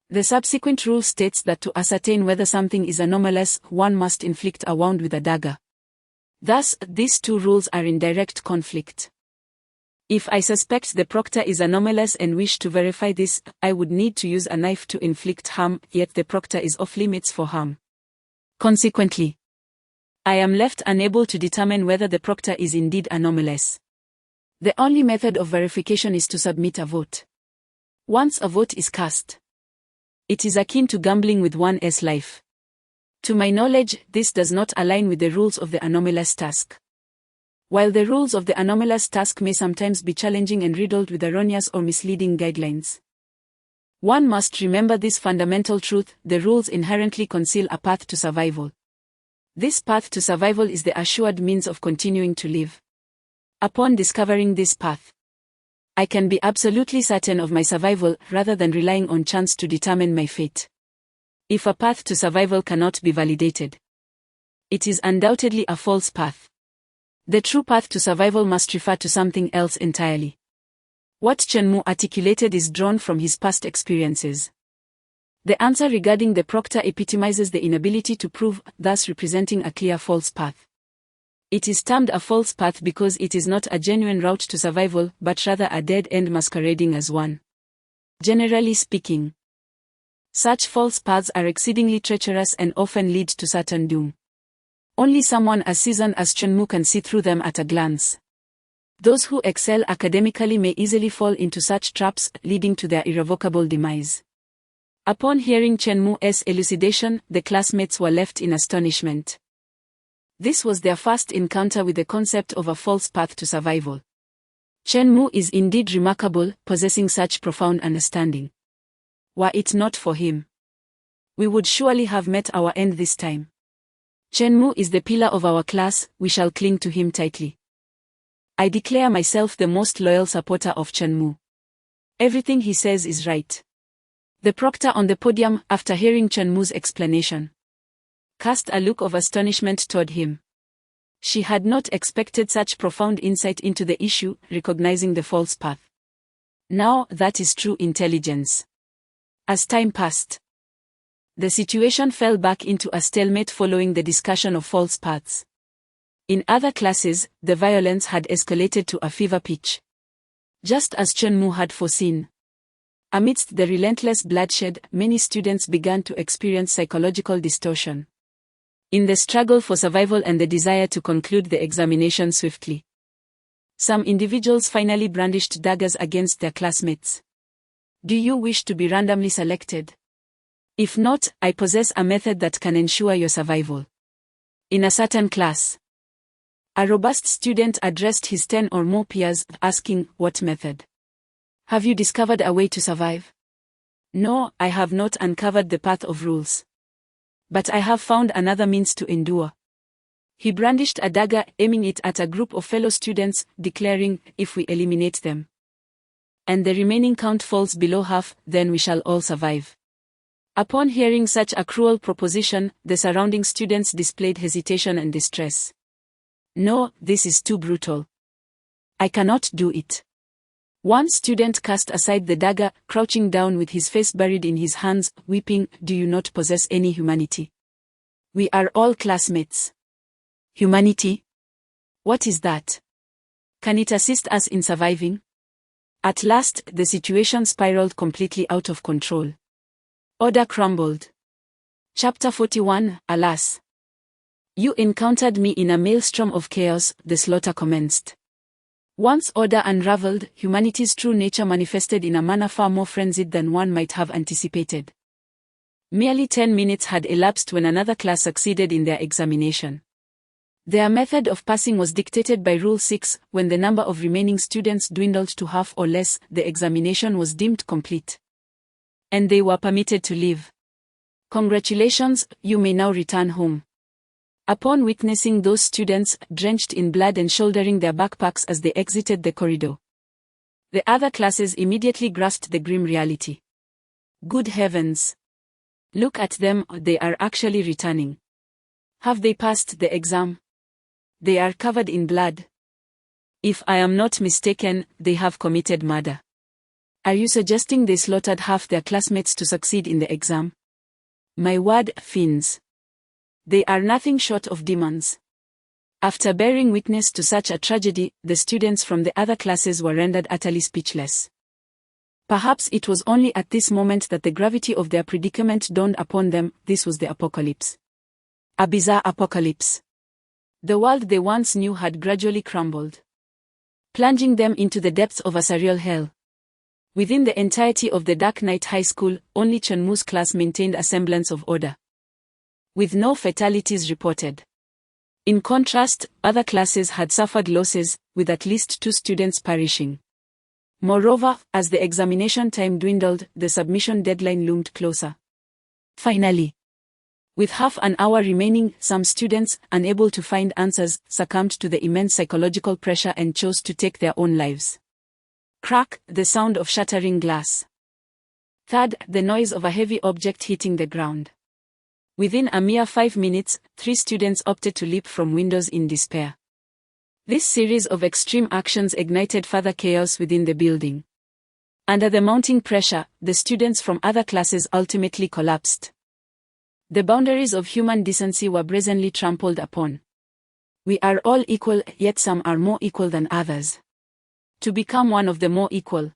the subsequent rule states that to ascertain whether something is anomalous, one must inflict a wound with a dagger. Thus, these 2 rules are in direct conflict. If I suspect the proctor is anomalous and wish to verify this, I would need to use a knife to inflict harm, yet the proctor is off limits for harm. Consequently, I am left unable to determine whether the proctor is indeed anomalous. The only method of verification is to submit a vote. Once a vote is cast, it is akin to gambling with one's life. To my knowledge, this does not align with the rules of the anomalous task. While the rules of the anomalous task may sometimes be challenging and riddled with erroneous or misleading guidelines, one must remember this fundamental truth: the rules inherently conceal a path to survival. This path to survival is the assured means of continuing to live. Upon discovering this path, I can be absolutely certain of my survival rather than relying on chance to determine my fate. If a path to survival cannot be validated, it is undoubtedly a false path. The true path to survival must refer to something else entirely. What Chen Mu articulated is drawn from his past experiences. The answer regarding the proctor epitomizes the inability to prove, thus representing a clear false path. It is termed a false path because it is not a genuine route to survival, but rather a dead end masquerading as one. Generally speaking, such false paths are exceedingly treacherous and often lead to certain doom. Only someone as seasoned as Chen Mu can see through them at a glance. Those who excel academically may easily fall into such traps, leading to their irrevocable demise. Upon hearing Chen Mu's elucidation, the classmates were left in astonishment. This was their first encounter with the concept of a false path to survival. Chen Mu is indeed remarkable, possessing such profound understanding. Were it not for him, we would surely have met our end this time. Chen Mu is the pillar of our class, we shall cling to him tightly. I declare myself the most loyal supporter of Chen Mu. Everything he says is right. The proctor on the podium, after hearing Chen Mu's explanation, cast a look of astonishment toward him. She had not expected such profound insight into the issue, recognizing the false path. Now, that is true intelligence. As time passed, the situation fell back into a stalemate following the discussion of false paths. In other classes, the violence had escalated to a fever pitch. Just as Chunmu had foreseen. Amidst the relentless bloodshed, many students began to experience psychological distortion. In the struggle for survival and the desire to conclude the examination swiftly, some individuals finally brandished daggers against their classmates. Do you wish to be randomly selected? If not, I possess a method that can ensure your survival. In a certain class, a robust student addressed his 10 or more peers, asking, "What method? Have you discovered a way to survive?" "No, I have not uncovered the path of rules. But I have found another means to endure." He brandished a dagger, aiming it at a group of fellow students, declaring, "If we eliminate them, and the remaining count falls below half, then we shall all survive." Upon hearing such a cruel proposition, the surrounding students displayed hesitation and distress. "No, this is too brutal. I cannot do it." One student cast aside the dagger, crouching down with his face buried in his hands, weeping, "Do you not possess any humanity? We are all classmates." Humanity? What is that? Can it assist us in surviving? At last, the situation spiraled completely out of control. Order crumbled. Chapter 41, Alas. "You encountered me in a maelstrom of chaos," the slaughter commenced. Once order unraveled, humanity's true nature manifested in a manner far more frenzied than one might have anticipated. Merely 10 minutes had elapsed when another class succeeded in their examination. Their method of passing was dictated by Rule 6. When the number of remaining students dwindled to half or less, the examination was deemed complete, and they were permitted to leave. "Congratulations, you may now return home." Upon witnessing those students, drenched in blood and shouldering their backpacks as they exited the corridor, the other classes immediately grasped the grim reality. Good heavens! Look at them, they are actually returning. Have they passed the exam? They are covered in blood. If I am not mistaken, they have committed murder. Are you suggesting they slaughtered half their classmates to succeed in the exam? My word, fiends! They are nothing short of demons. After bearing witness to such a tragedy, the students from the other classes were rendered utterly speechless. Perhaps it was only at this moment that the gravity of their predicament dawned upon them. This was the apocalypse. A bizarre apocalypse. The world they once knew had gradually crumbled, plunging them into the depths of a surreal hell. Within the entirety of the Dark Knight High School, only Chunmu's class maintained a semblance of order, with no fatalities reported. In contrast, other classes had suffered losses, with at least 2 students perishing. Moreover, as the examination time dwindled, the submission deadline loomed closer. Finally, with half an hour remaining, some students, unable to find answers, succumbed to the immense psychological pressure and chose to take their own lives. Crack, the sound of shattering glass. Third, the noise of a heavy object hitting the ground. Within a mere 5 minutes, 3 students opted to leap from windows in despair. This series of extreme actions ignited further chaos within the building. Under the mounting pressure, the students from other classes ultimately collapsed. The boundaries of human decency were brazenly trampled upon. We are all equal, yet some are more equal than others. To become one of the more equal,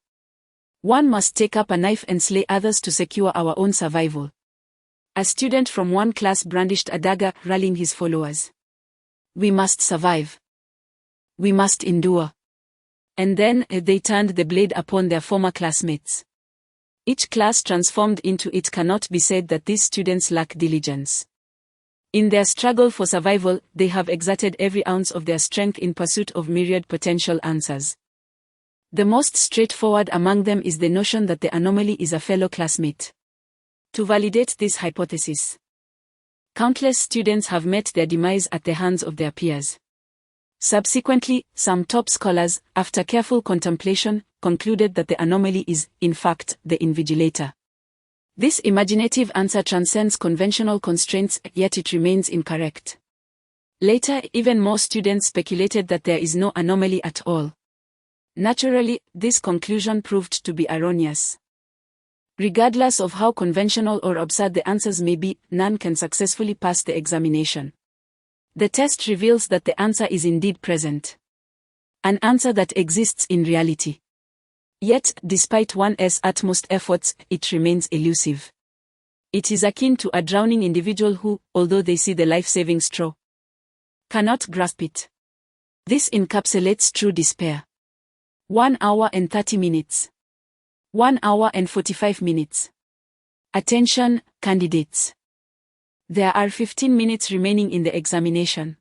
one must take up a knife and slay others to secure our own survival. A student from one class brandished a dagger, rallying his followers. We must survive. We must endure. And then, they turned the blade upon their former classmates. Each class transformed into it cannot be said that these students lack diligence. In their struggle for survival, they have exerted every ounce of their strength in pursuit of myriad potential answers. The most straightforward among them is the notion that the anomaly is a fellow classmate. To validate this hypothesis, countless students have met their demise at the hands of their peers. Subsequently, some top scholars, after careful contemplation, concluded that the anomaly is, in fact, the invigilator. This imaginative answer transcends conventional constraints, yet it remains incorrect. Later, even more students speculated that there is no anomaly at all. Naturally, this conclusion proved to be erroneous. Regardless of how conventional or absurd the answers may be, none can successfully pass the examination. The test reveals that the answer is indeed present. An answer that exists in reality. Yet, despite one's utmost efforts, it remains elusive. It is akin to a drowning individual who, although they see the life-saving straw, cannot grasp it. This encapsulates true despair. 1 hour and 30 minutes. 1 hour and 45 minutes. Attention, candidates. There are 15 minutes remaining in the examination.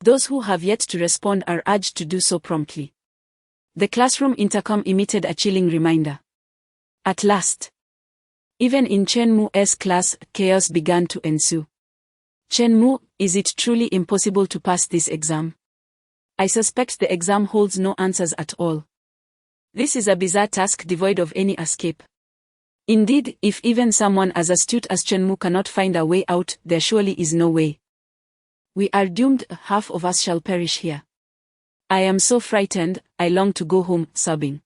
Those who have yet to respond are urged to do so promptly. The classroom intercom emitted a chilling reminder. At last. Even in Chen Mu's class, chaos began to ensue. Chen Mu, is it truly impossible to pass this exam? I suspect the exam holds no answers at all. This is a bizarre task devoid of any escape. Indeed, if even someone as astute as Chen Mu cannot find a way out, there surely is no way. We are doomed, half of us shall perish here. I am so frightened, I long to go home, sobbing.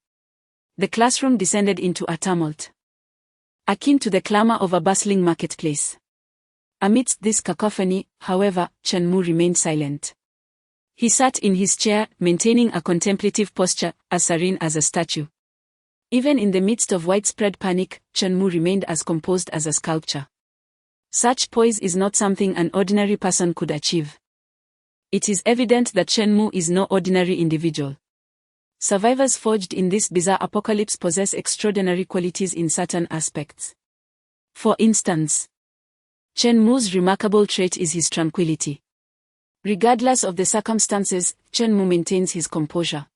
The classroom descended into a tumult, akin to the clamor of a bustling marketplace. Amidst this cacophony, however, Chen Mu remained silent. He sat in his chair, maintaining a contemplative posture, as serene as a statue. Even in the midst of widespread panic, Chen Mu remained as composed as a sculpture. Such poise is not something an ordinary person could achieve. It is evident that Chen Mu is no ordinary individual. Survivors forged in this bizarre apocalypse possess extraordinary qualities in certain aspects. For instance, Chen Mu's remarkable trait is his tranquility. Regardless of the circumstances, Chen Mu maintains his composure.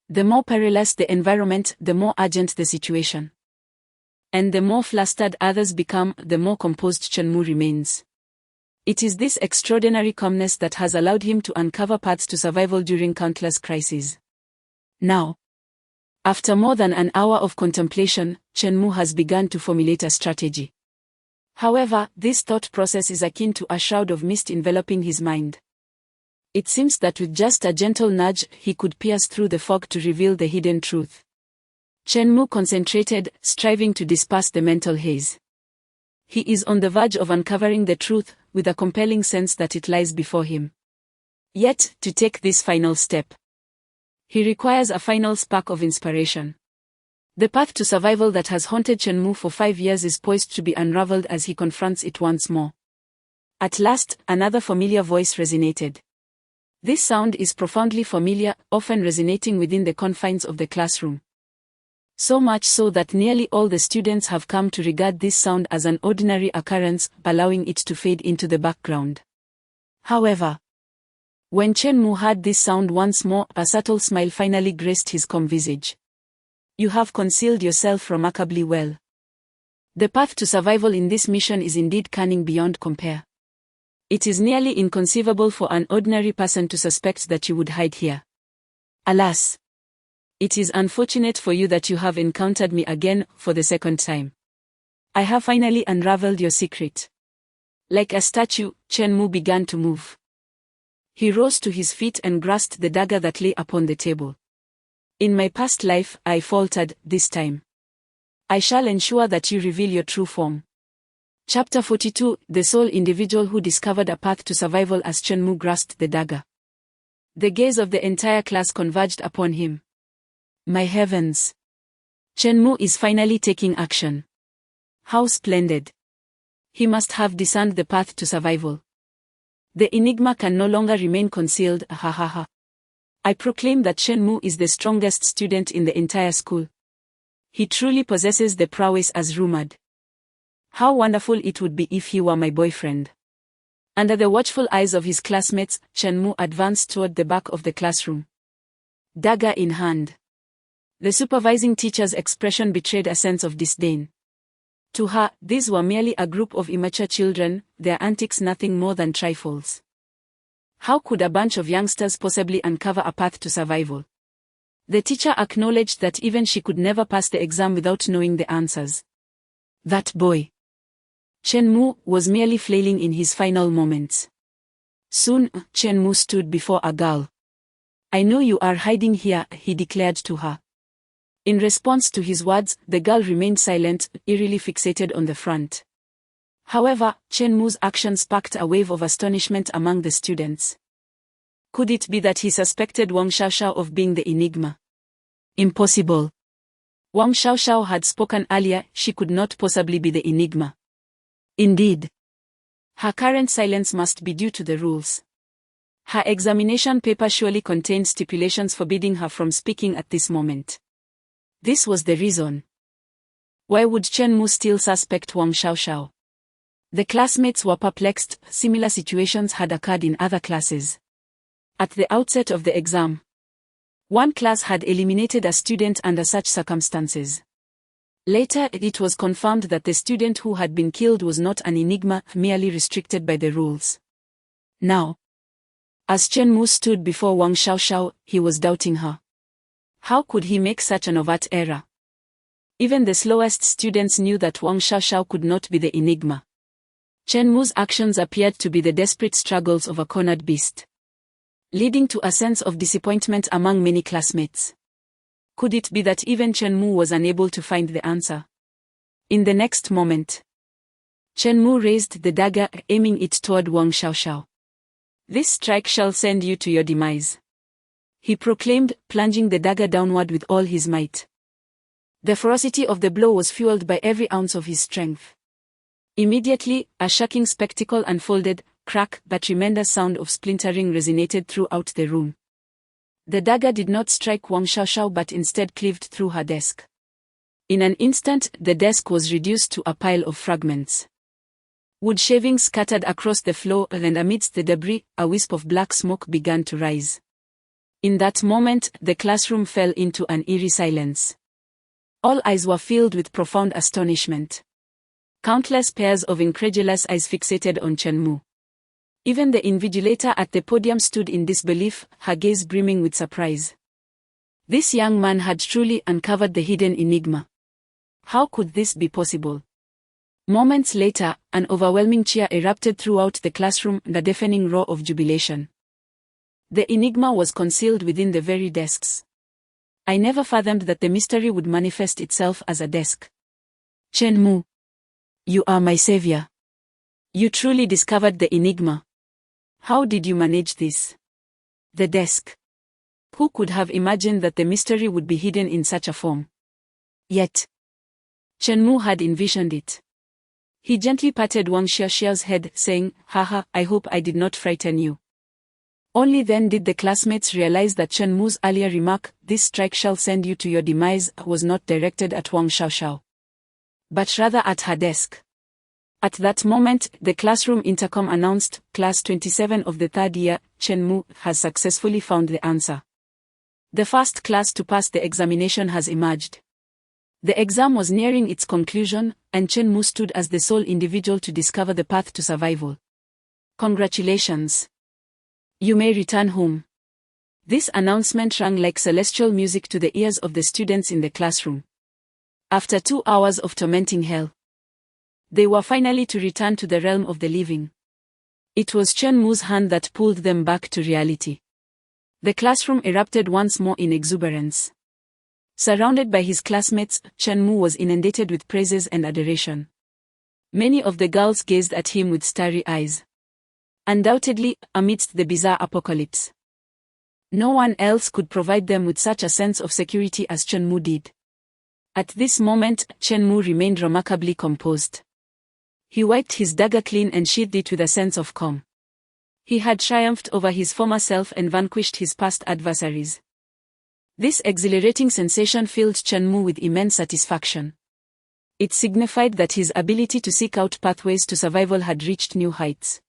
The more perilous the environment, the more urgent the situation. And the more flustered others become, the more composed Chen Mu remains. It is this extraordinary calmness that has allowed him to uncover paths to survival during countless crises. Now, after more than an hour of contemplation, Chen Mu has begun to formulate a strategy. However, this thought process is akin to a shroud of mist enveloping his mind. It seems that with just a gentle nudge, he could pierce through the fog to reveal the hidden truth. Chen Mu concentrated, striving to disperse the mental haze. He is on the verge of uncovering the truth, with a compelling sense that it lies before him. Yet, to take this final step, he requires a final spark of inspiration. The path to survival that has haunted Chen Mu for 5 years is poised to be unraveled as he confronts it once more. At last, another familiar voice resonated. This sound is profoundly familiar, often resonating within the confines of the classroom. So much so that nearly all the students have come to regard this sound as an ordinary occurrence, allowing it to fade into the background. However, when Chen Mu heard this sound once more, a subtle smile finally graced his calm visage. You have concealed yourself remarkably well. The path to survival in this mission is indeed cunning beyond compare. It is nearly inconceivable for an ordinary person to suspect that you would hide here. Alas! It is unfortunate for you that you have encountered me again, for the second time. I have finally unraveled your secret. Like a statue, Chen Mu began to move. He rose to his feet and grasped the dagger that lay upon the table. In my past life, I faltered, this time. I shall ensure that you reveal your true form. Chapter 42, the sole individual who discovered a path to survival as Chen Mu grasped the dagger. The gaze of the entire class converged upon him. My heavens! Chen Mu is finally taking action. How splendid! He must have discerned the path to survival. The enigma can no longer remain concealed, ha ha ha. I proclaim that Chen Mu is the strongest student in the entire school. He truly possesses the prowess as rumored. How wonderful it would be if he were my boyfriend. Under the watchful eyes of his classmates, Chen Mu advanced toward the back of the classroom, dagger in hand. The supervising teacher's expression betrayed a sense of disdain. To her, these were merely a group of immature children, their antics nothing more than trifles. How could a bunch of youngsters possibly uncover a path to survival? The teacher acknowledged that even she could never pass the exam without knowing the answers. That boy, Chen Mu, was merely flailing in his final moments. Soon, Chen Mu stood before a girl. I know you are hiding here, he declared to her. In response to his words, the girl remained silent, eerily fixated on the front. However, Chen Mu's action sparked a wave of astonishment among the students. Could it be that he suspected Wang Xiaoxiao of being the enigma? Impossible. Wang Xiaoxiao had spoken earlier, she could not possibly be the enigma. Indeed, her current silence must be due to the rules. Her examination paper surely contained stipulations forbidding her from speaking at this moment. This was the reason. Why would Chen Mu still suspect Wang Xiaoxiao? The classmates were perplexed. Similar situations had occurred in other classes. At the outset of the exam, one class had eliminated a student under such circumstances. Later, it was confirmed that the student who had been killed was not an enigma, merely restricted by the rules. Now, as Chen Mu stood before Wang Xiaoxiao, he was doubting her. How could he make such an overt error? Even the slowest students knew that Wang Xiaoxiao could not be the enigma. Chen Mu's actions appeared to be the desperate struggles of a cornered beast, leading to a sense of disappointment among many classmates. Could it be that even Chen Mu was unable to find the answer? In the next moment, Chen Mu raised the dagger, aiming it toward Wang Xiaoxiao. "This strike shall send you to your demise," he proclaimed, plunging the dagger downward with all his might. The ferocity of the blow was fueled by every ounce of his strength. Immediately, a shocking spectacle unfolded. Crack, that tremendous sound of splintering resonated throughout the room. The dagger did not strike Wang Xiaoxiao but instead cleaved through her desk. In an instant, the desk was reduced to a pile of fragments. Wood shavings scattered across the floor, and amidst the debris, a wisp of black smoke began to rise. In that moment, the classroom fell into an eerie silence. All eyes were filled with profound astonishment. Countless pairs of incredulous eyes fixated on Chen Mu. Even the invigilator at the podium stood in disbelief, her gaze brimming with surprise. This young man had truly uncovered the hidden enigma. How could this be possible? Moments later, an overwhelming cheer erupted throughout the classroom, the deafening roar of jubilation. The enigma was concealed within the very desks. I never fathomed that the mystery would manifest itself as a desk. Chen Mu, you are my savior. You truly discovered the enigma. How did you manage this? The desk. Who could have imagined that the mystery would be hidden in such a form? Yet, Chen Mu had envisioned it. He gently patted Wang Xiaoxiao's head, saying, "Haha, I hope I did not frighten you." Only then did the classmates realize that Chen Mu's earlier remark, "This strike shall send you to your demise," was not directed at Wang Xiaoxiao, but rather at her desk. At that moment, the classroom intercom announced, "Class 27 of the third year, Chen Mu, has successfully found the answer. The first class to pass the examination has emerged." The exam was nearing its conclusion, and Chen Mu stood as the sole individual to discover the path to survival. "Congratulations. You may return home." This announcement rang like celestial music to the ears of the students in the classroom. After 2 hours of tormenting hell, they were finally to return to the realm of the living. It was Chen Mu's hand that pulled them back to reality. The classroom erupted once more in exuberance. Surrounded by his classmates, Chen Mu was inundated with praises and adoration. Many of the girls gazed at him with starry eyes. Undoubtedly, amidst the bizarre apocalypse, no one else could provide them with such a sense of security as Chen Mu did. At this moment, Chen Mu remained remarkably composed. He wiped his dagger clean and sheathed it with a sense of calm. He had triumphed over his former self and vanquished his past adversaries. This exhilarating sensation filled Chen Mu with immense satisfaction. It signified that his ability to seek out pathways to survival had reached new heights.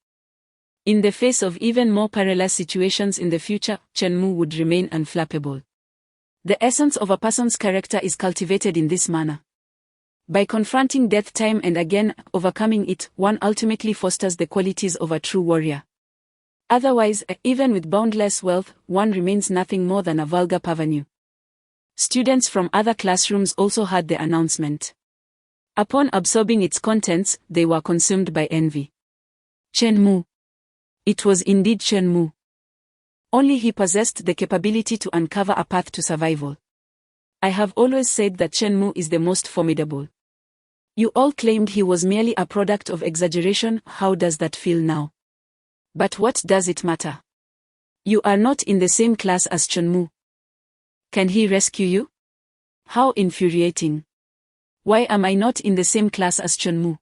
In the face of even more perilous situations in the future, Chen Mu would remain unflappable. The essence of a person's character is cultivated in this manner. By confronting death time and again, overcoming it, one ultimately fosters the qualities of a true warrior. Otherwise, even with boundless wealth, one remains nothing more than a vulgar parvenu. Students from other classrooms also heard the announcement. Upon absorbing its contents, they were consumed by envy. Chen Mu. It was indeed Chen Mu. Only he possessed the capability to uncover a path to survival. I have always said that Chen Mu is the most formidable. You all claimed he was merely a product of exaggeration. How does that feel now? But what does it matter? You are not in the same class as Chen Mu. Can he rescue you? How infuriating. Why am I not in the same class as Chunmu?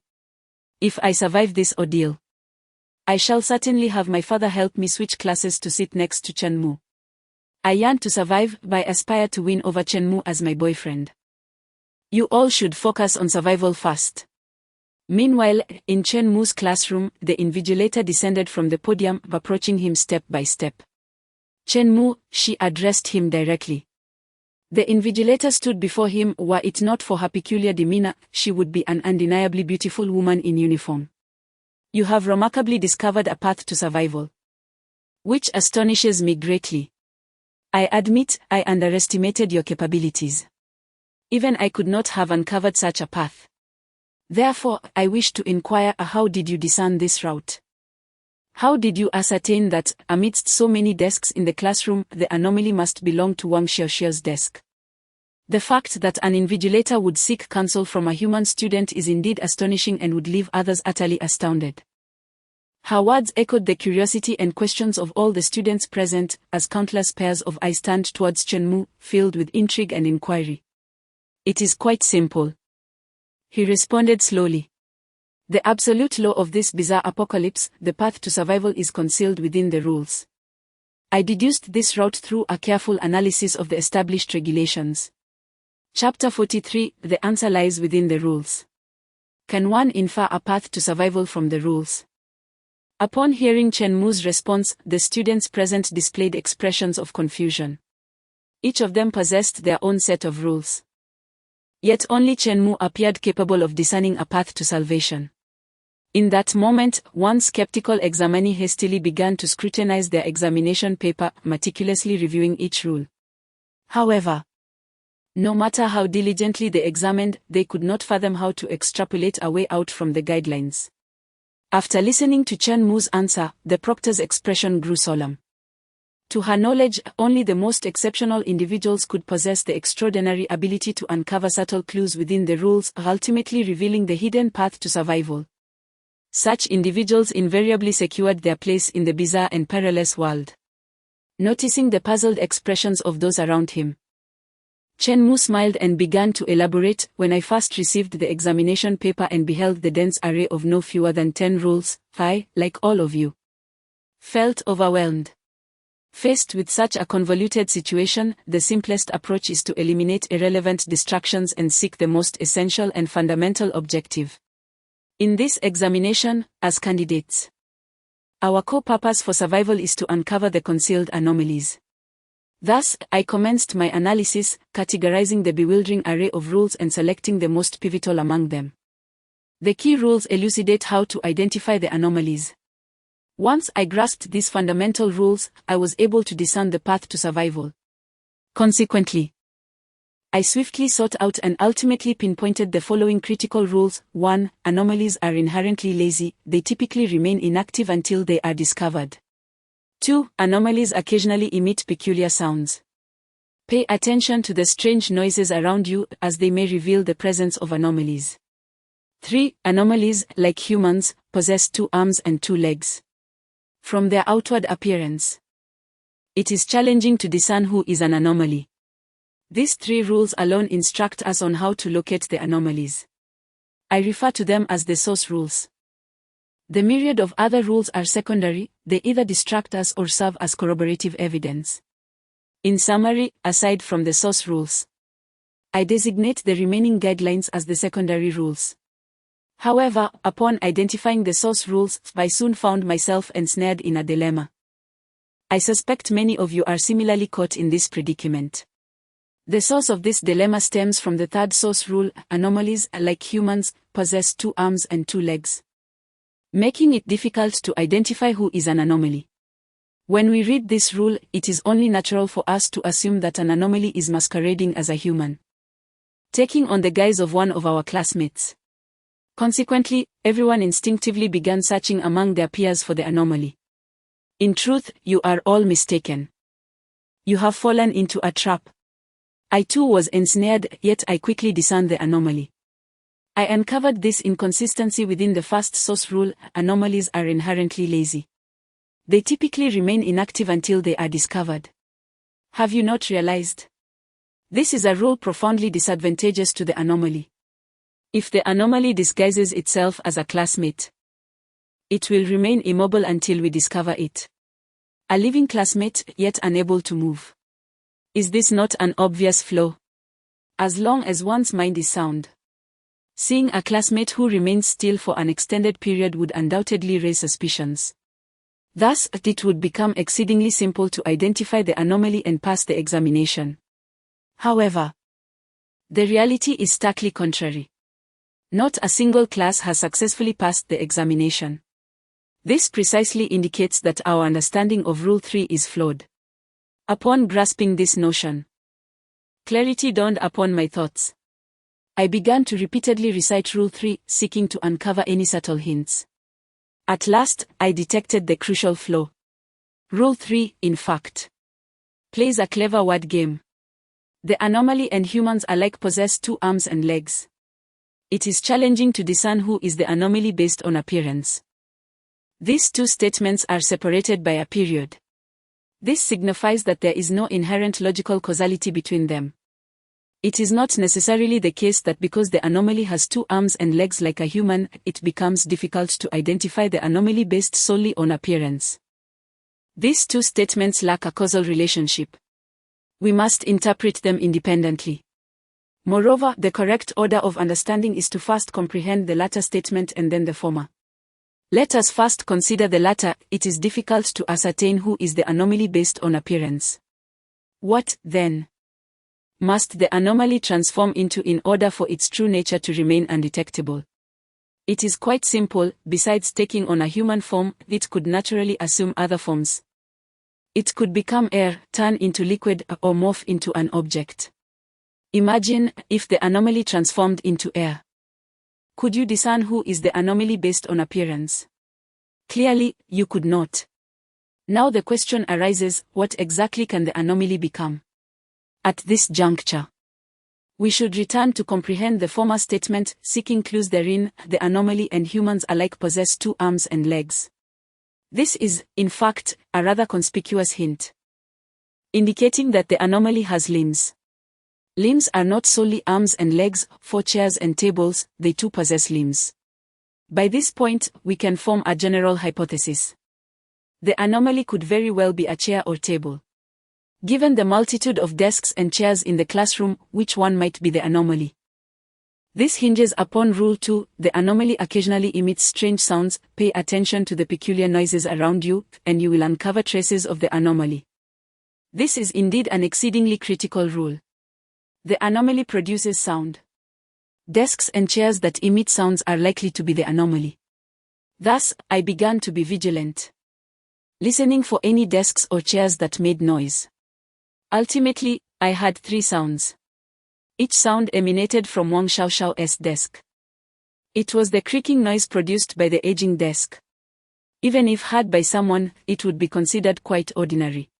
If I survive this ordeal, I shall certainly have my father help me switch classes to sit next to Chunmu. I yearn to survive, but I aspire to win over Chunmu as my boyfriend. You all should focus on survival first. Meanwhile, in Chunmu's classroom, the invigilator descended from the podium, approaching him step by step. Chunmu, she addressed him directly. The invigilator stood before him. Were it not for her peculiar demeanor, she would be an undeniably beautiful woman in uniform. You have remarkably discovered a path to survival, which astonishes me greatly. I admit, I underestimated your capabilities. Even I could not have uncovered such a path. Therefore, I wish to inquire, how did you discern this route? How did you ascertain that, amidst so many desks in the classroom, the anomaly must belong to Wang Xiaoxiao's desk? The fact that an invigilator would seek counsel from a human student is indeed astonishing and would leave others utterly astounded. Her words echoed the curiosity and questions of all the students present, as countless pairs of eyes turned towards Chunmu, filled with intrigue and inquiry. It is quite simple, he responded slowly. The absolute law of this bizarre apocalypse, the path to survival, is concealed within the rules. I deduced this route through a careful analysis of the established regulations. Chapter 43, the answer lies within the rules. Can one infer a path to survival from the rules? Upon hearing Chunmu's response, the students present displayed expressions of confusion. Each of them possessed their own set of rules. Yet only Chunmu appeared capable of discerning a path to salvation. In that moment, one skeptical examinee hastily began to scrutinize their examination paper, meticulously reviewing each rule. However, no matter how diligently they examined, they could not fathom how to extrapolate a way out from the guidelines. After listening to Chunmu's answer, the proctor's expression grew solemn. To her knowledge, only the most exceptional individuals could possess the extraordinary ability to uncover subtle clues within the rules, ultimately revealing the hidden path to survival. Such individuals invariably secured their place in the bizarre and perilous world. Noticing the puzzled expressions of those around him, Chunmu smiled and began to elaborate. When I first received the examination paper and beheld the dense array of no fewer than 10 rules, I, like all of you, felt overwhelmed. Faced with such a convoluted situation, the simplest approach is to eliminate irrelevant distractions and seek the most essential and fundamental objective. In this examination, as candidates, our core purpose for survival is to uncover the concealed anomalies. Thus, I commenced my analysis, categorizing the bewildering array of rules and selecting the most pivotal among them. The key rules elucidate how to identify the anomalies. Once I grasped these fundamental rules, I was able to discern the path to survival. Consequently, I swiftly sought out and ultimately pinpointed the following critical rules. 1. Anomalies are inherently lazy, they typically remain inactive until they are discovered. 2. Anomalies occasionally emit peculiar sounds. Pay attention to the strange noises around you, as they may reveal the presence of anomalies. 3. Anomalies, like humans, possess 2 arms and 2 legs. From their outward appearance, it is challenging to discern who is an anomaly. These 3 rules alone instruct us on how to locate the anomalies. I refer to them as the source rules. The myriad of other rules are secondary, they either distract us or serve as corroborative evidence. In summary, aside from the source rules, I designate the remaining guidelines as the secondary rules. However, upon identifying the source rules, I soon found myself ensnared in a dilemma. I suspect many of you are similarly caught in this predicament. The source of this dilemma stems from the 3rd source rule: anomalies, like humans, possess 2 arms and 2 legs, making it difficult to identify who is an anomaly. When we read this rule, it is only natural for us to assume that an anomaly is masquerading as a human, taking on the guise of one of our classmates. Consequently, everyone instinctively began searching among their peers for the anomaly. In truth, you are all mistaken. You have fallen into a trap. I too was ensnared, yet I quickly discerned the anomaly. I uncovered this inconsistency within the 1st source rule: anomalies are inherently lazy. They typically remain inactive until they are discovered. Have you not realized? This is a rule profoundly disadvantageous to the anomaly. If the anomaly disguises itself as a classmate, it will remain immobile until we discover it. A living classmate, yet unable to move. Is this not an obvious flaw? As long as one's mind is sound, seeing a classmate who remains still for an extended period would undoubtedly raise suspicions. Thus, it would become exceedingly simple to identify the anomaly and pass the examination. However, the reality is starkly contrary. Not a single class has successfully passed the examination. This precisely indicates that our understanding of Rule 3 is flawed. Upon grasping this notion, clarity dawned upon my thoughts. I began to repeatedly recite Rule 3, seeking to uncover any subtle hints. At last, I detected the crucial flaw. Rule 3, in fact, plays a clever word game. The anomaly and humans alike possess 2 arms and legs. It is challenging to discern who is the anomaly based on appearance. These 2 statements are separated by a period. This signifies that there is no inherent logical causality between them. It is not necessarily the case that because the anomaly has 2 arms and legs like a human, it becomes difficult to identify the anomaly based solely on appearance. These 2 statements lack a causal relationship. We must interpret them independently. Moreover, the correct order of understanding is to first comprehend the latter statement and then the former. Let us first consider the latter. It is difficult to ascertain who is the anomaly based on appearance. What, then, must the anomaly transform into in order for its true nature to remain undetectable? It is quite simple. Besides taking on a human form, it could naturally assume other forms. It could become air, turn into liquid, or morph into an object. Imagine if the anomaly transformed into air. Could you discern who is the anomaly based on appearance? Clearly, you could not. Now the question arises, what exactly can the anomaly become? At this juncture, we should return to comprehend the former statement, seeking clues therein. The anomaly and humans alike possess 2 arms and legs. This is, in fact, a rather conspicuous hint, indicating that the anomaly has limbs. Limbs are not solely arms and legs. For chairs and tables, they too possess limbs. By this point, we can form a general hypothesis. The anomaly could very well be a chair or table. Given the multitude of desks and chairs in the classroom, which one might be the anomaly? This hinges upon Rule 2. The anomaly occasionally emits strange sounds. Pay attention to the peculiar noises around you, and you will uncover traces of the anomaly. This is indeed an exceedingly critical rule. The anomaly produces sound. Desks and chairs that emit sounds are likely to be the anomaly. Thus, I began to be vigilant, listening for any desks or chairs that made noise. Ultimately, I had 3 sounds. Each sound emanated from Wang Xiaoxiao's desk. It was the creaking noise produced by the aging desk. Even if heard by someone, it would be considered quite ordinary.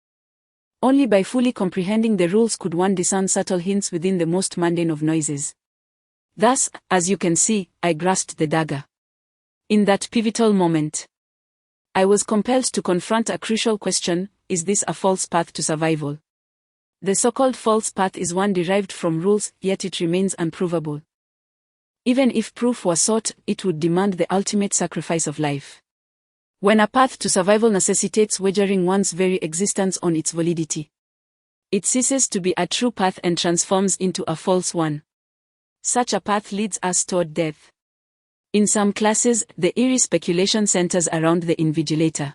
Only by fully comprehending the rules could one discern subtle hints within the most mundane of noises. Thus, as you can see, I grasped the dagger. In that pivotal moment, I was compelled to confront a crucial question: is this a false path to survival? The so-called false path is one derived from rules, yet it remains unprovable. Even if proof were sought, it would demand the ultimate sacrifice of life. When a path to survival necessitates wagering one's very existence on its validity, it ceases to be a true path and transforms into a false one. Such a path leads us toward death. In some classes, the eerie speculation centers around the invigilator.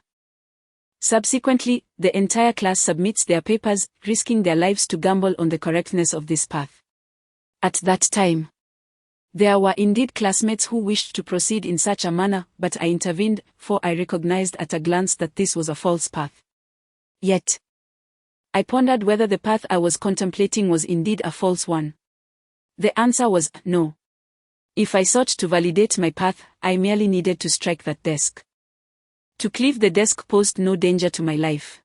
Subsequently, the entire class submits their papers, risking their lives to gamble on the correctness of this path. At that time, there were indeed classmates who wished to proceed in such a manner, but I intervened, for I recognized at a glance that this was a false path. Yet, I pondered whether the path I was contemplating was indeed a false one. The answer was no. If I sought to validate my path, I merely needed to strike that desk. To cleave the desk posed no danger to my life.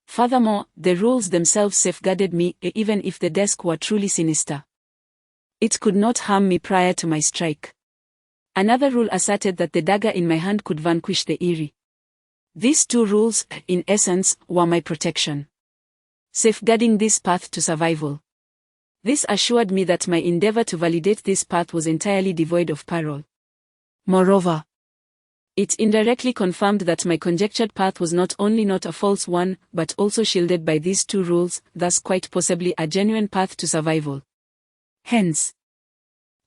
Furthermore, the rules themselves safeguarded me, even if the desk were truly sinister. It could not harm me prior to my strike. Another rule asserted that the dagger in my hand could vanquish the eerie. These 2 rules, in essence, were my protection, safeguarding this path to survival. This assured me that my endeavor to validate this path was entirely devoid of parole. Moreover, it indirectly confirmed that my conjectured path was not only not a false one, but also shielded by these two rules, thus quite possibly a genuine path to survival. Hence,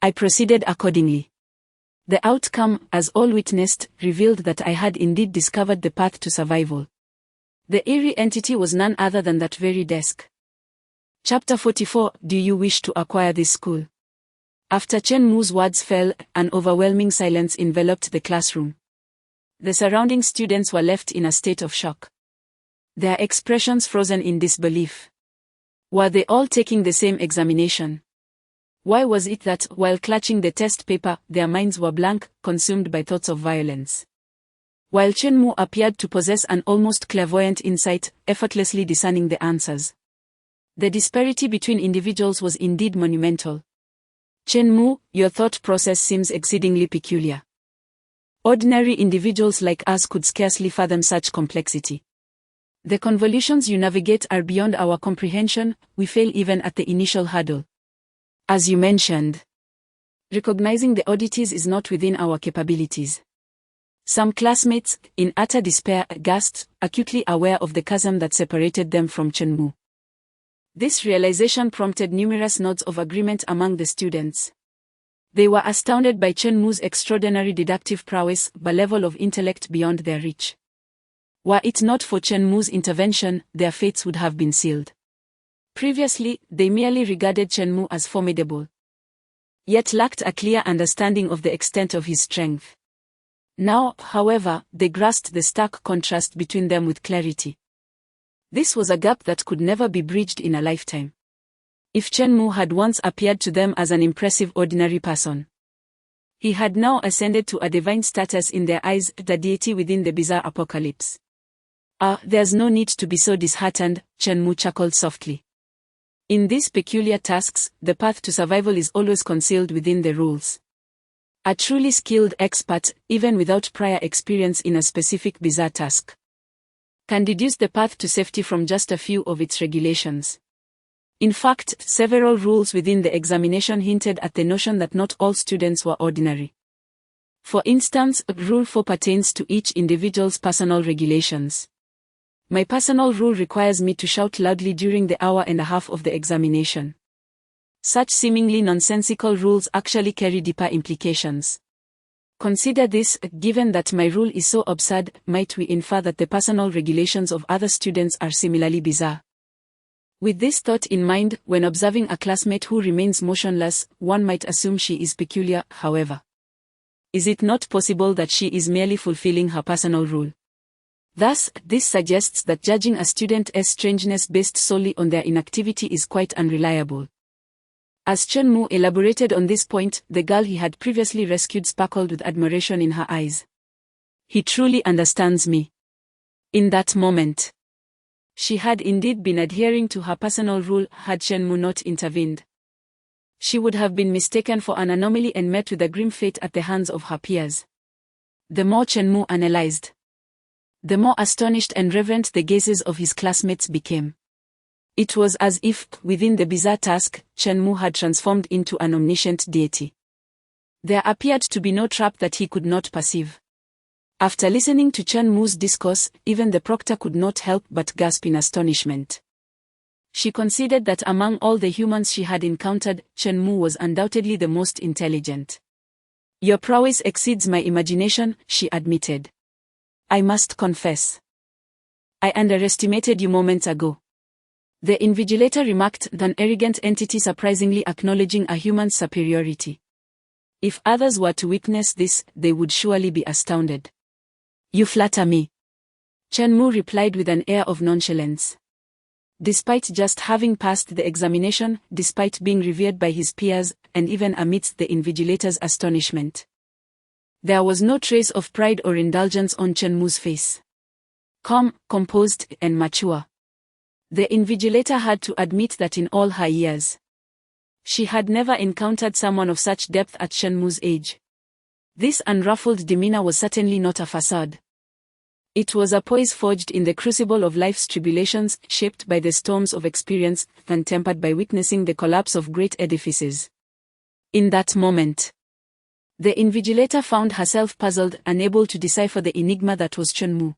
I proceeded accordingly. The outcome, as all witnessed, revealed that I had indeed discovered the path to survival. The eerie entity was none other than that very desk. Chapter 44. Do you wish to acquire this school? After Chen Mu's words fell, an overwhelming silence enveloped the classroom. The surrounding students were left in a state of shock. Their expressions frozen in disbelief. Were they all taking the same examination? Why was it that, while clutching the test paper, their minds were blank, consumed by thoughts of violence? While Chen Mu appeared to possess an almost clairvoyant insight, effortlessly discerning the answers. The disparity between individuals was indeed monumental. Chen Mu, your thought process seems exceedingly peculiar. Ordinary individuals like us could scarcely fathom such complexity. The convolutions you navigate are beyond our comprehension, we fail even at the initial hurdle. As you mentioned, recognizing the oddities is not within our capabilities. Some classmates, in utter despair, gasped, acutely aware of the chasm that separated them from Chen Mu. This realization prompted numerous nods of agreement among the students. They were astounded by Chen Mu's extraordinary deductive prowess, a level of intellect beyond their reach. Were it not for Chen Mu's intervention, their fates would have been sealed. Previously, they merely regarded Chen Mu as formidable, yet lacked a clear understanding of the extent of his strength. Now, however, they grasped the stark contrast between them with clarity. This was a gap that could never be bridged in a lifetime. If Chen Mu had once appeared to them as an impressive ordinary person, he had now ascended to a divine status in their eyes, the deity within the bizarre apocalypse. There's no need to be so disheartened, Chen Mu chuckled softly. In these peculiar tasks, the path to survival is always concealed within the rules. A truly skilled expert, even without prior experience in a specific bizarre task, can deduce the path to safety from just a few of its regulations. In fact, several rules within the examination hinted at the notion that not all students were ordinary. For instance, Rule 4 pertains to each individual's personal regulations. My personal rule requires me to shout loudly during the hour and a half of the examination. Such seemingly nonsensical rules actually carry deeper implications. Consider this, given that my rule is so absurd, might we infer that the personal regulations of other students are similarly bizarre? With this thought in mind, when observing a classmate who remains motionless, one might assume she is peculiar, however. Is it not possible that she is merely fulfilling her personal rule? Thus, this suggests that judging a student's strangeness based solely on their inactivity is quite unreliable. As Chen Mu elaborated on this point, the girl he had previously rescued sparkled with admiration in her eyes. He truly understands me. In that moment, she had indeed been adhering to her personal rule had Chen Mu not intervened. She would have been mistaken for an anomaly and met with a grim fate at the hands of her peers. The more Chen Mu analyzed, the more astonished and reverent the gazes of his classmates became. It was as if, within the bizarre task, Chen Mu had transformed into an omniscient deity. There appeared to be no trap that he could not perceive. After listening to Chen Mu's discourse, even the proctor could not help but gasp in astonishment. She considered that among all the humans she had encountered, Chen Mu was undoubtedly the most intelligent. Your prowess exceeds my imagination, she admitted. I must confess, I underestimated you moments ago. The invigilator remarked, an arrogant entity surprisingly acknowledging a human's superiority. If others were to witness this, they would surely be astounded. You flatter me, Chen Mu replied with an air of nonchalance. Despite just having passed the examination, despite being revered by his peers, and even amidst the invigilator's astonishment, there was no trace of pride or indulgence on Chen Mu's face. Calm, composed, and mature. The invigilator had to admit that in all her years, she had never encountered someone of such depth at Chen Mu's age. This unruffled demeanor was certainly not a facade. It was a poise forged in the crucible of life's tribulations, shaped by the storms of experience, and tempered by witnessing the collapse of great edifices. In that moment, the invigilator found herself puzzled, unable to decipher the enigma that was Chunmu.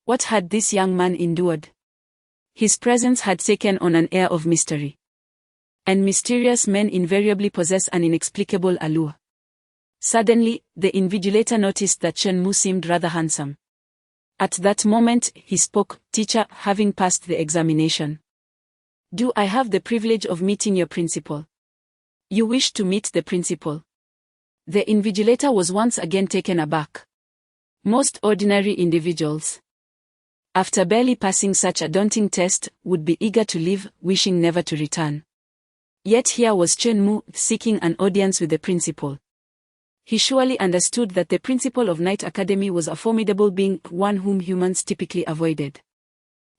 What had this young man endured? His presence had taken on an air of mystery. And mysterious men invariably possess an inexplicable allure. Suddenly, the invigilator noticed that Chunmu seemed rather handsome. At that moment, he spoke, "Teacher, having passed the examination, do I have the privilege of meeting your principal?" "You wish to meet the principal?" The invigilator was once again taken aback. Most ordinary individuals, after barely passing such a daunting test, would be eager to leave, wishing never to return. Yet here was Chunmu, seeking an audience with the principal. He surely understood that the principal of Night Academy was a formidable being, one whom humans typically avoided.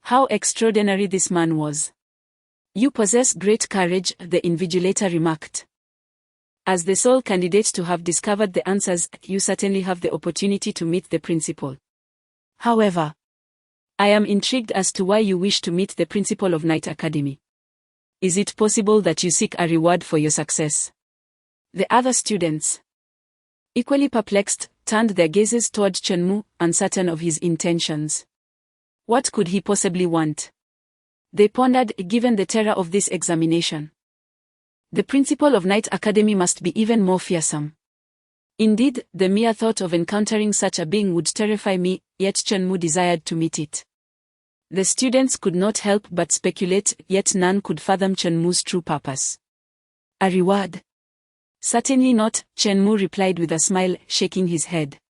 How extraordinary this man was. "You possess great courage," the invigilator remarked. "As the sole candidate to have discovered the answers, you certainly have the opportunity to meet the principal. However, I am intrigued as to why you wish to meet the principal of Night Academy. Is it possible that you seek a reward for your success?" The other students, equally perplexed, turned their gazes toward Chunmu, uncertain of his intentions. What could he possibly want? They pondered, given the terror of this examination. The principal of Night Academy must be even more fearsome. Indeed, the mere thought of encountering such a being would terrify me, yet Chunmu desired to meet it. The students could not help but speculate, yet none could fathom Chunmu's true purpose. "A reward? Certainly not," Chunmu replied with a smile, shaking his head.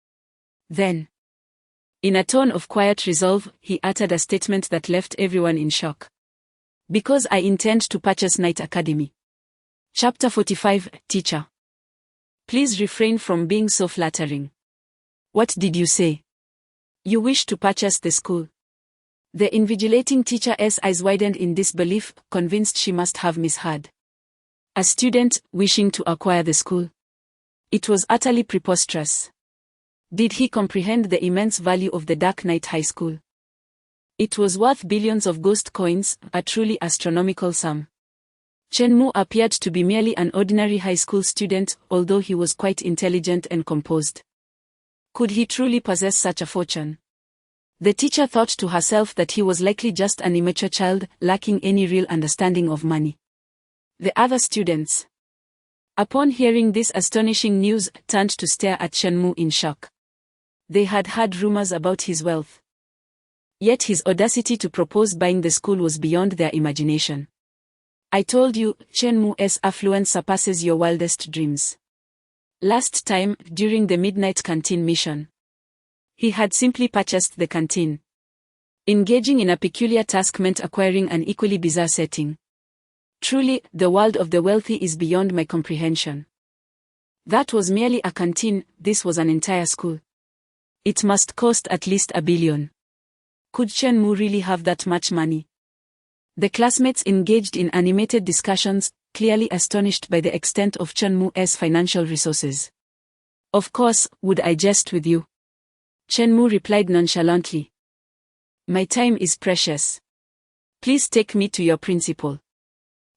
Then, in a tone of quiet resolve, he uttered a statement that left everyone in shock. "Because I intend to purchase Night Academy." Chapter 45, Teacher. Please refrain from being so flattering. What did you say? You wish to purchase the school? The invigilating teacher's eyes widened in disbelief, convinced she must have misheard. A student wishing to acquire the school? It was utterly preposterous. Did he comprehend the immense value of the Dark Knight High School? It was worth billions of ghost coins, a truly astronomical sum. Chunmu appeared to be merely an ordinary high school student, although he was quite intelligent and composed. Could he truly possess such a fortune? The teacher thought to herself that he was likely just an immature child, lacking any real understanding of money. The other students, upon hearing this astonishing news, turned to stare at Chunmu in shock. They had heard rumors about his wealth. Yet his audacity to propose buying the school was beyond their imagination. "I told you, Chunmu's affluence surpasses your wildest dreams. Last time, during the midnight canteen mission, he had simply purchased the canteen. Engaging in a peculiar task meant acquiring an equally bizarre setting. Truly, the world of the wealthy is beyond my comprehension. That was merely a canteen, this was an entire school. It must cost at least $1 billion. Could Chunmu really have that much money?" The classmates engaged in animated discussions, clearly astonished by the extent of Chunmu's financial resources. "Of course, would I jest with you?" Chunmu replied nonchalantly. "My time is precious. Please take me to your principal."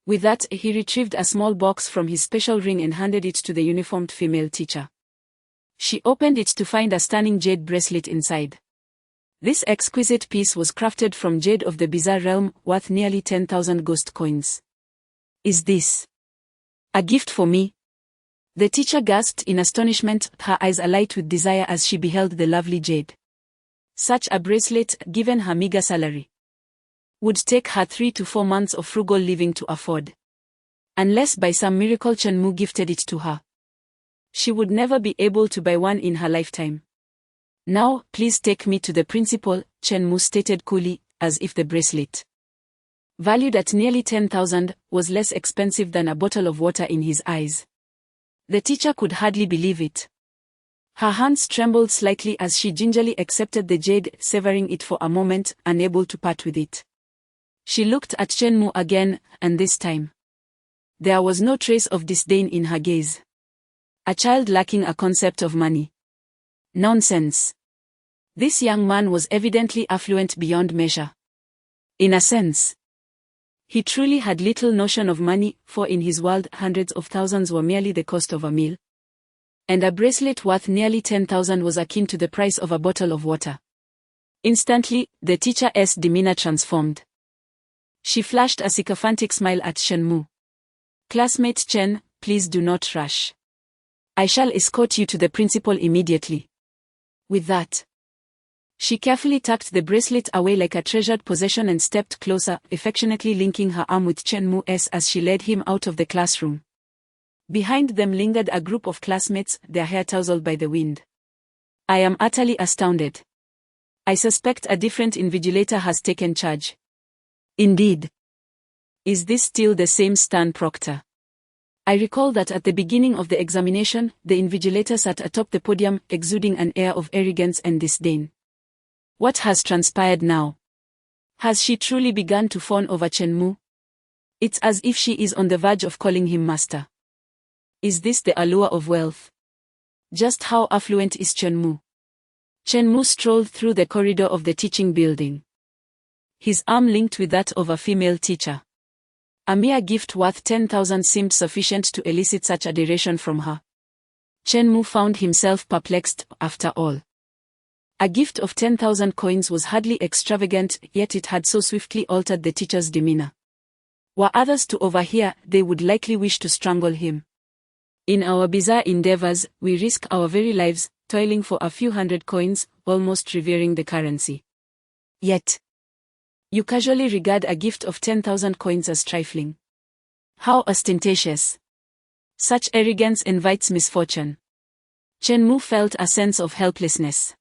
With that, he retrieved a small box from his special ring and handed it to the uniformed female teacher. She opened it to find a stunning jade bracelet inside. This exquisite piece was crafted from jade of the bizarre realm, worth nearly 10,000 ghost coins. "Is this a gift for me?" The teacher gasped in astonishment, her eyes alight with desire as she beheld the lovely jade. Such a bracelet, given her meager salary, would take her 3 to 4 months of frugal living to afford. Unless by some miracle Chunmu gifted it to her, she would never be able to buy one in her lifetime. "Now, please take me to the principal," Chunmu stated coolly, as if the bracelet, valued at nearly 10,000, was less expensive than a bottle of water in his eyes. The teacher could hardly believe it. Her hands trembled slightly as she gingerly accepted the jade, savoring it for a moment, unable to part with it. She looked at Chunmu again, and this time, there was no trace of disdain in her gaze. A child lacking a concept of money. Nonsense. This young man was evidently affluent beyond measure. In a sense, he truly had little notion of money, for in his world hundreds of thousands were merely the cost of a meal. And a bracelet worth nearly 10,000 was akin to the price of a bottle of water. Instantly, the teacher's demeanor transformed. She flashed a sycophantic smile at Chen Mu. "Classmate Chen, please do not rush. I shall escort you to the principal immediately." With that, she carefully tucked the bracelet away like a treasured possession and stepped closer, affectionately linking her arm with Chen Mu's as she led him out of the classroom. Behind them lingered a group of classmates, their hair tousled by the wind. "I am utterly astounded. I suspect a different invigilator has taken charge." "Indeed. Is this still the same Stan Proctor? I recall that at the beginning of the examination, the invigilator sat atop the podium, exuding an air of arrogance and disdain. What has transpired now? Has she truly begun to fawn over Chen Mu? It's as if she is on the verge of calling him master. Is this the allure of wealth? Just how affluent is Chen Mu?" Chen Mu strolled through the corridor of the teaching building. His arm linked with that of a female teacher. A mere gift worth 10,000 seemed sufficient to elicit such adoration from her. Chen Mu found himself perplexed, after all. A gift of 10,000 coins was hardly extravagant, yet it had so swiftly altered the teacher's demeanor. Were others to overhear, they would likely wish to strangle him. In our bizarre endeavors, we risk our very lives, toiling for a few hundred coins, almost revering the currency. Yet, you casually regard a gift of 10,000 coins as trifling. How ostentatious! Such arrogance invites misfortune. Chen Mu felt a sense of helplessness.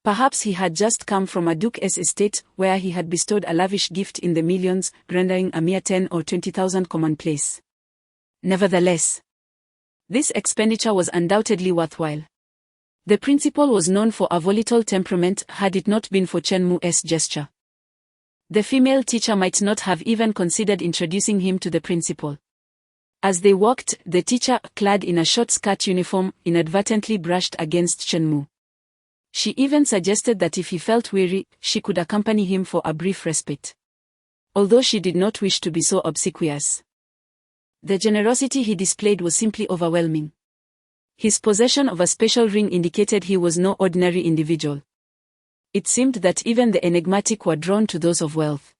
Perhaps he had just come from a duke's estate, where he had bestowed a lavish gift in the millions, rendering a mere 10 or 20,000 commonplace. Nevertheless, this expenditure was undoubtedly worthwhile. The principal was known for a volatile temperament, had it not been for Chen Mu's gesture. The female teacher might not have even considered introducing him to the principal. As they walked, the teacher, clad in a short skirt uniform, inadvertently brushed against Chen Mu. She even suggested that if he felt weary, she could accompany him for a brief respite. Although she did not wish to be so obsequious. The generosity he displayed was simply overwhelming. His possession of a special ring indicated he was no ordinary individual. It seemed that even the enigmatic were drawn to those of wealth.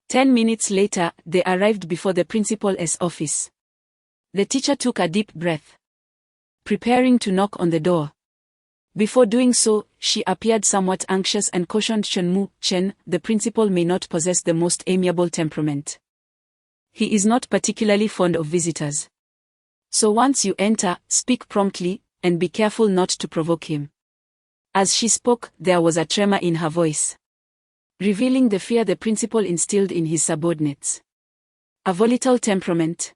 10 minutes later, they arrived before the principal's office. The teacher took a deep breath, preparing to knock on the door. Before doing so, she appeared somewhat anxious and cautioned Chen Mu, "Chen, the principal may not possess the most amiable temperament. He is not particularly fond of visitors. So once you enter, speak promptly, and be careful not to provoke him." As she spoke, there was a tremor in her voice, revealing the fear the principal instilled in his subordinates. A volatile temperament.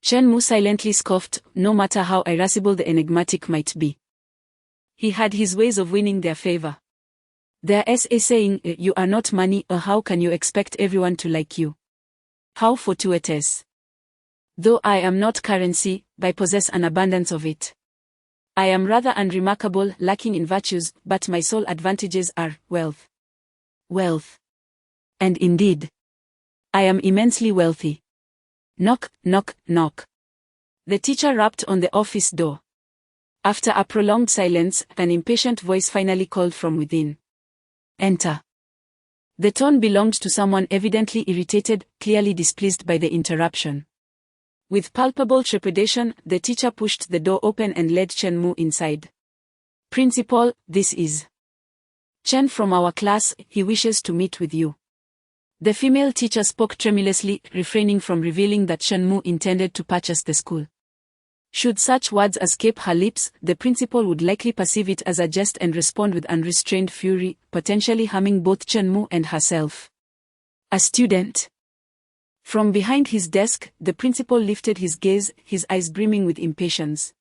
Chen Mu silently scoffed, no matter how irascible the enigmatic might be. He had his ways of winning their favor. There's a saying, "You are not money, or how can you expect everyone to like you?" How fortuitous. Though I am not currency, I possess an abundance of it. I am rather unremarkable, lacking in virtues, but my sole advantages are wealth. Wealth. And indeed, I am immensely wealthy. Knock, knock, knock. The teacher rapped on the office door. After a prolonged silence, an impatient voice finally called from within. "Enter." The tone belonged to someone evidently irritated, clearly displeased by the interruption. With palpable trepidation, the teacher pushed the door open and led Chen Mu inside. "Principal, this is Chen from our class, he wishes to meet with you." The female teacher spoke tremulously, refraining from revealing that Chen Mu intended to purchase the school. Should such words escape her lips, the principal would likely perceive it as a jest and respond with unrestrained fury, potentially harming both Chen Mu and herself. "A student?" From behind his desk, the principal lifted his gaze, his eyes brimming with impatience.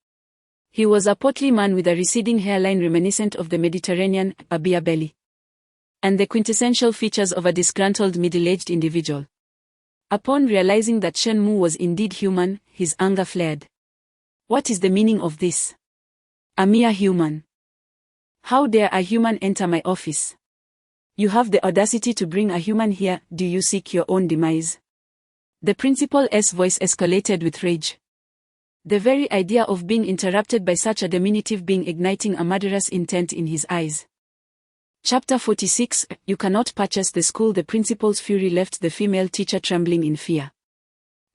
He was a portly man with a receding hairline reminiscent of the Mediterranean, a beer belly, and the quintessential features of a disgruntled middle-aged individual. Upon realizing that Chen Mu was indeed human, his anger flared. What is the meaning of this? A mere human. How dare a human enter my office? You have the audacity to bring a human here, do you seek your own demise? The principal's voice escalated with rage. The very idea of being interrupted by such a diminutive being igniting a murderous intent in his eyes. Chapter 46, You cannot purchase the school. The principal's fury left the female teacher trembling in fear.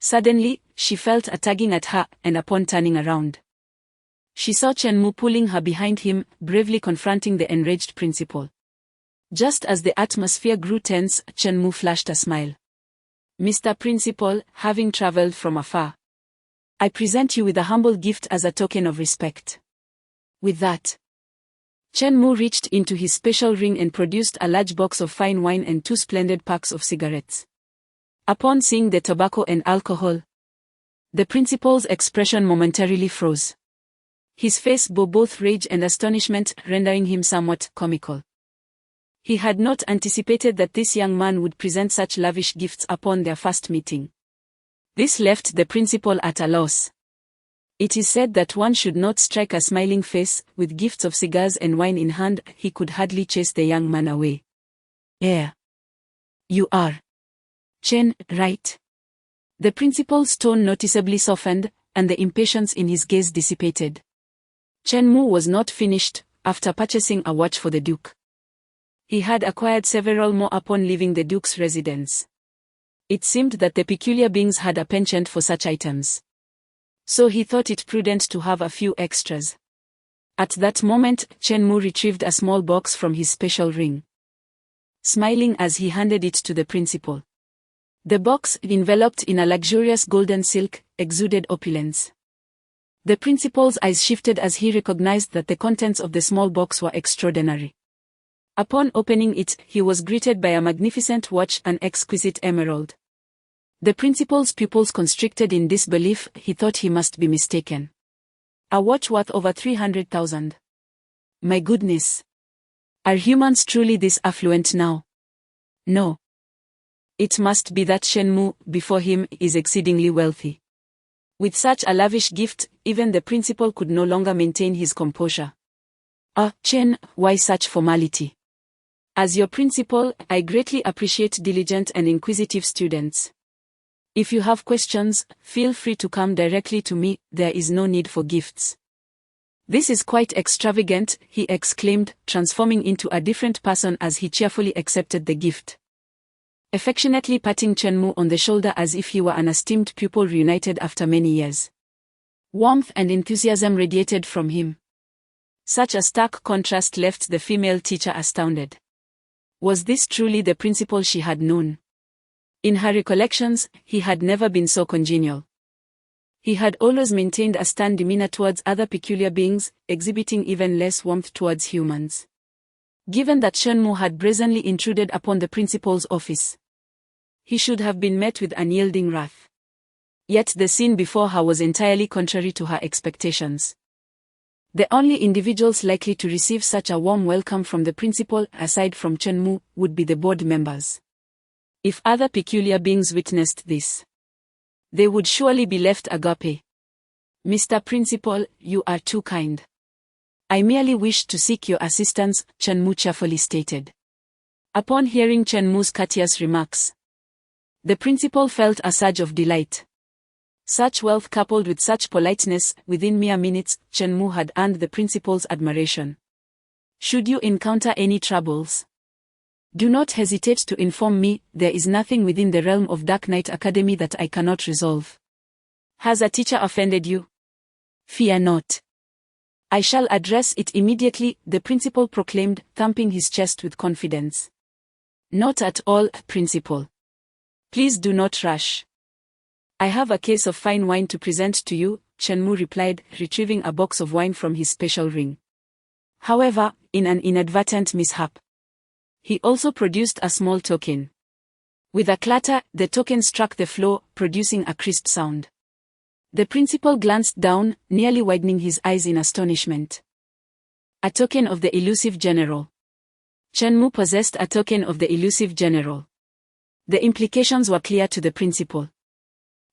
Suddenly, she felt a tugging at her, and upon turning around, she saw Chen Mu pulling her behind him, bravely confronting the enraged principal. Just as the atmosphere grew tense, Chen Mu flashed a smile. Mr. Principal, having traveled from afar, I present you with a humble gift as a token of respect. With that, Chen Mu reached into his special ring and produced a large box of fine wine and 2 splendid packs of cigarettes. Upon seeing the tobacco and alcohol, the principal's expression momentarily froze. His face bore both rage and astonishment, rendering him somewhat comical. He had not anticipated that this young man would present such lavish gifts upon their first meeting. This left the principal at a loss. It is said that one should not strike a smiling face. With gifts of cigars and wine in hand, he could hardly chase the young man away. You are Chen, right? The principal's tone noticeably softened, and the impatience in his gaze dissipated. Chen Mu was not finished. After purchasing a watch for the Duke, he had acquired several more upon leaving the Duke's residence. It seemed that the peculiar beings had a penchant for such items, so he thought it prudent to have a few extras. At that moment, Chen Mu retrieved a small box from his special ring, smiling as he handed it to the principal. The box, enveloped in a luxurious golden silk, exuded opulence. The principal's eyes shifted as he recognized that the contents of the small box were extraordinary. Upon opening it, he was greeted by a magnificent watch, an exquisite emerald. The principal's pupils constricted in disbelief. He thought he must be mistaken. A watch worth over 300,000. My goodness! Are humans truly this affluent now? No. It must be that Chen Mu, before him, is exceedingly wealthy. With such a lavish gift, even the principal could no longer maintain his composure. Chen, why such formality? As your principal, I greatly appreciate diligent and inquisitive students. If you have questions, feel free to come directly to me. There is no need for gifts. This is quite extravagant, he exclaimed, transforming into a different person as he cheerfully accepted the gift, affectionately patting Chen Mu on the shoulder as if he were an esteemed pupil reunited after many years. Warmth and enthusiasm radiated from him. Such a stark contrast left the female teacher astounded. Was this truly the principal she had known? In her recollections, he had never been so congenial. He had always maintained a stern demeanor towards other peculiar beings, exhibiting even less warmth towards humans. Given that Chen Mu had brazenly intruded upon the principal's office, he should have been met with unyielding wrath. Yet the scene before her was entirely contrary to her expectations. The only individuals likely to receive such a warm welcome from the principal, aside from Chen Mu, would be the board members. If other peculiar beings witnessed this, they would surely be left agape. Mr. Principal, you are too kind. I merely wished to seek your assistance, Chen Mu cheerfully stated. Upon hearing Chen Mu's courteous remarks, the principal felt a surge of delight. Such wealth coupled with such politeness, within mere minutes, Chen Mu had earned the principal's admiration. Should you encounter any troubles, do not hesitate to inform me. There is nothing within the realm of Dark Knight Academy that I cannot resolve. Has a teacher offended you? Fear not. I shall address it immediately, the principal proclaimed, thumping his chest with confidence. Not at all, Principal. Please do not rush. I have a case of fine wine to present to you, Chen Mu replied, retrieving a box of wine from his special ring. However, in an inadvertent mishap, he also produced a small token. With a clatter, the token struck the floor, producing a crisp sound. The principal glanced down, nearly widening his eyes in astonishment. A token of the elusive general. Chen Mu possessed a token of the elusive general. The implications were clear to the principal.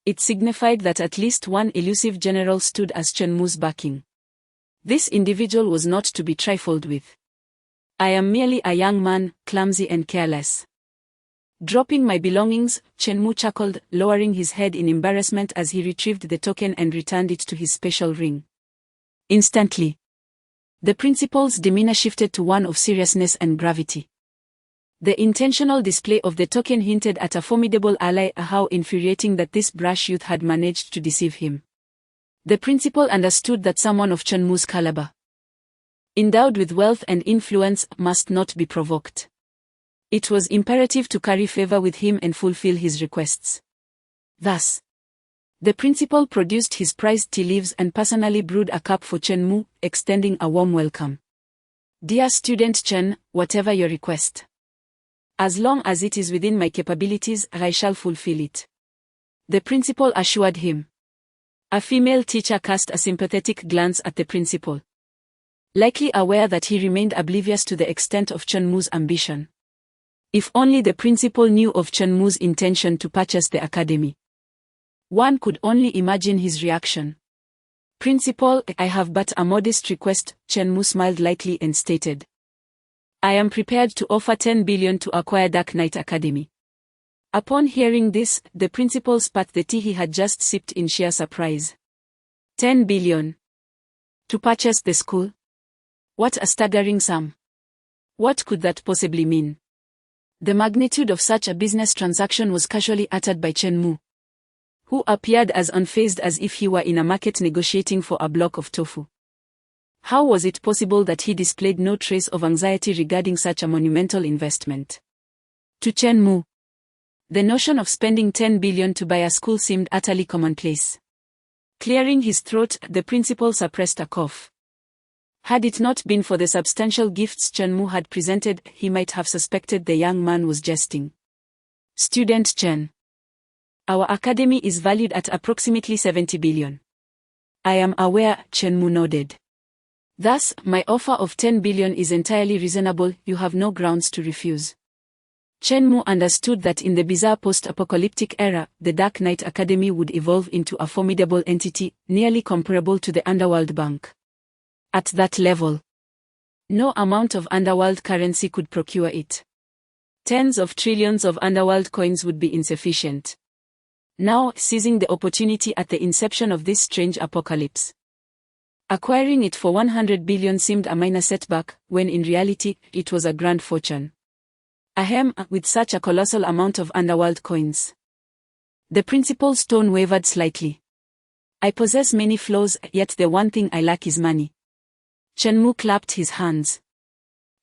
It signified that at least one elusive general stood as Chen Mu's backing. This individual was not to be trifled with. I am merely a young man, clumsy and careless. Dropping my belongings, Chenmu chuckled, lowering his head in embarrassment as he retrieved the token and returned it to his special ring. Instantly, the principal's demeanor shifted to one of seriousness and gravity. The intentional display of the token hinted at a formidable ally. How infuriating that this brash youth had managed to deceive him. The principal understood that someone of Chenmu's caliber, endowed with wealth and influence, must not be provoked. It was imperative to curry favor with him and fulfill his requests. Thus, the principal produced his prized tea leaves and personally brewed a cup for Chenmu, extending a warm welcome. Dear student Chen, whatever your request, as long as it is within my capabilities, I shall fulfill it, the principal assured him. A female teacher cast a sympathetic glance at the principal, likely aware that he remained oblivious to the extent of Chenmu's ambition. If only the principal knew of Chenmu's intention to purchase the academy. One could only imagine his reaction. Principal, I have but a modest request, Chenmu smiled lightly and stated. I am prepared to offer 10 billion to acquire Dark Knight Academy. Upon hearing this, the principal spat the tea he had just sipped in sheer surprise. 10 billion. To purchase the school? What a staggering sum. What could that possibly mean? The magnitude of such a business transaction was casually uttered by Chenmu, who appeared as unfazed as if he were in a market negotiating for a block of tofu. How was it possible that he displayed no trace of anxiety regarding such a monumental investment? To Chenmu, the notion of spending 10 billion to buy a school seemed utterly commonplace. Clearing his throat, the principal suppressed a cough. Had it not been for the substantial gifts Chenmu had presented, he might have suspected the young man was jesting. Student Chen, our academy is valued at approximately 70 billion. I am aware, Chenmu nodded. Thus, my offer of 10 billion is entirely reasonable. You have no grounds to refuse. Chenmu understood that in the bizarre post-apocalyptic era, the Dark Knight Academy would evolve into a formidable entity, nearly comparable to the Underworld Bank. At that level, no amount of underworld currency could procure it. Tens of trillions of underworld coins would be insufficient. Now, seizing the opportunity at the inception of this strange apocalypse, acquiring it for 100 billion seemed a minor setback, when in reality, it was a grand fortune. Ahem, with such a colossal amount of underworld coins. The principal's tone wavered slightly. I possess many flaws, yet the one thing I lack is money. Chenmu clapped his hands,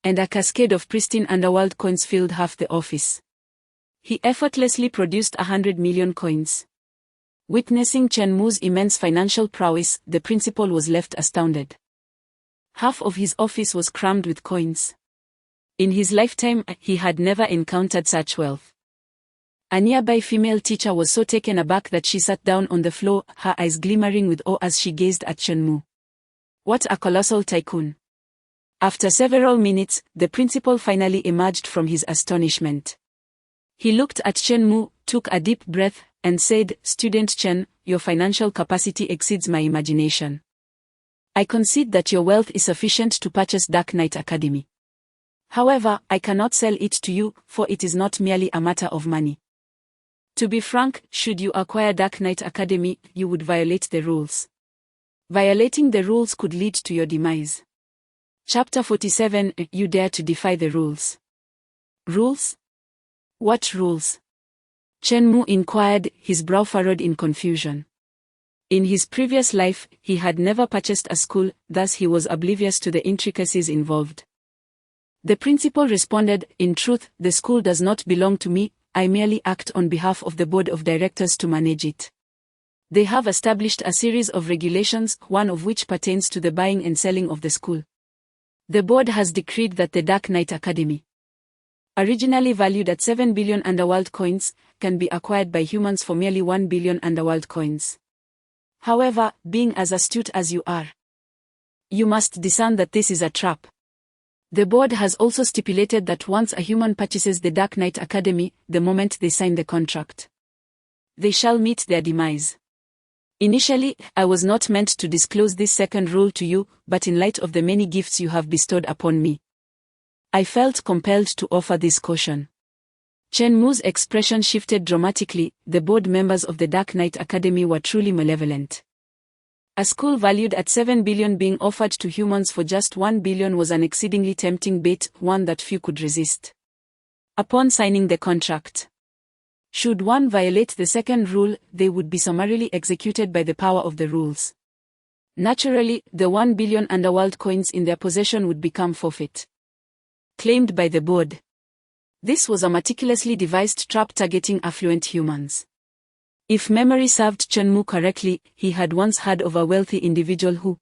and a cascade of pristine underworld coins filled half the office. He effortlessly produced 100 million coins. Witnessing Chenmu's immense financial prowess, the principal was left astounded. Half of his office was crammed with coins. In his lifetime, he had never encountered such wealth. A nearby female teacher was so taken aback that she sat down on the floor, her eyes glimmering with awe as she gazed at Chenmu. What a colossal tycoon. After several minutes, the principal finally emerged from his astonishment. He looked at Chenmu, took a deep breath, and said, Student Chen, your financial capacity exceeds my imagination. I concede that your wealth is sufficient to purchase Dark Knight Academy. However, I cannot sell it to you, for it is not merely a matter of money. To be frank, should you acquire Dark Knight Academy, you would violate the rules. Violating the rules could lead to your demise. Chapter 47, You dare to defy the rules. Rules? What rules? Chenmu inquired, his brow furrowed in confusion. In his previous life, he had never purchased a school, thus he was oblivious to the intricacies involved. The principal responded, In truth, the school does not belong to me, I merely act on behalf of the board of directors to manage it. They have established a series of regulations, one of which pertains to the buying and selling of the school. The board has decreed that the Dark Knight Academy, originally valued at 7 billion underworld coins, can be acquired by humans for merely 1 billion underworld coins. However, being as astute as you are, you must discern that this is a trap. The board has also stipulated that once a human purchases the Dark Knight Academy, the moment they sign the contract, they shall meet their demise. Initially, I was not meant to disclose this second rule to you, but in light of the many gifts you have bestowed upon me, I felt compelled to offer this caution. Chen Mu's expression shifted dramatically. The board members of the Dark Knight Academy were truly malevolent. A school valued at 7 billion being offered to humans for just 1 billion was an exceedingly tempting bait, one that few could resist. Upon signing the contract, should one violate the second rule, they would be summarily executed by the power of the rules. Naturally, the 1 billion underworld coins in their possession would become forfeit, claimed by the board. This was a meticulously devised trap targeting affluent humans. If memory served Chen Mu correctly, he had once heard of a wealthy individual who,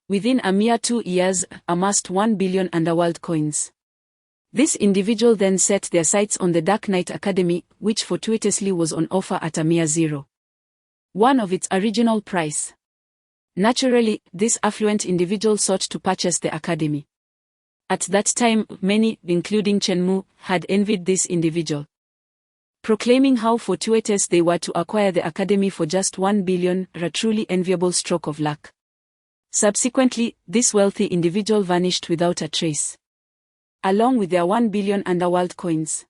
within a mere 2 years, amassed 1 billion underworld coins. This individual then set their sights on the Dark Knight Academy, which fortuitously was on offer at a mere $0.1 of its original price. Naturally, this affluent individual sought to purchase the academy. At that time, many, including Chen Mu, had envied this individual, proclaiming how fortuitous they were to acquire the academy for just 1 billion, a truly enviable stroke of luck. Subsequently, this wealthy individual vanished without a trace, along with their 1 billion underworld coins.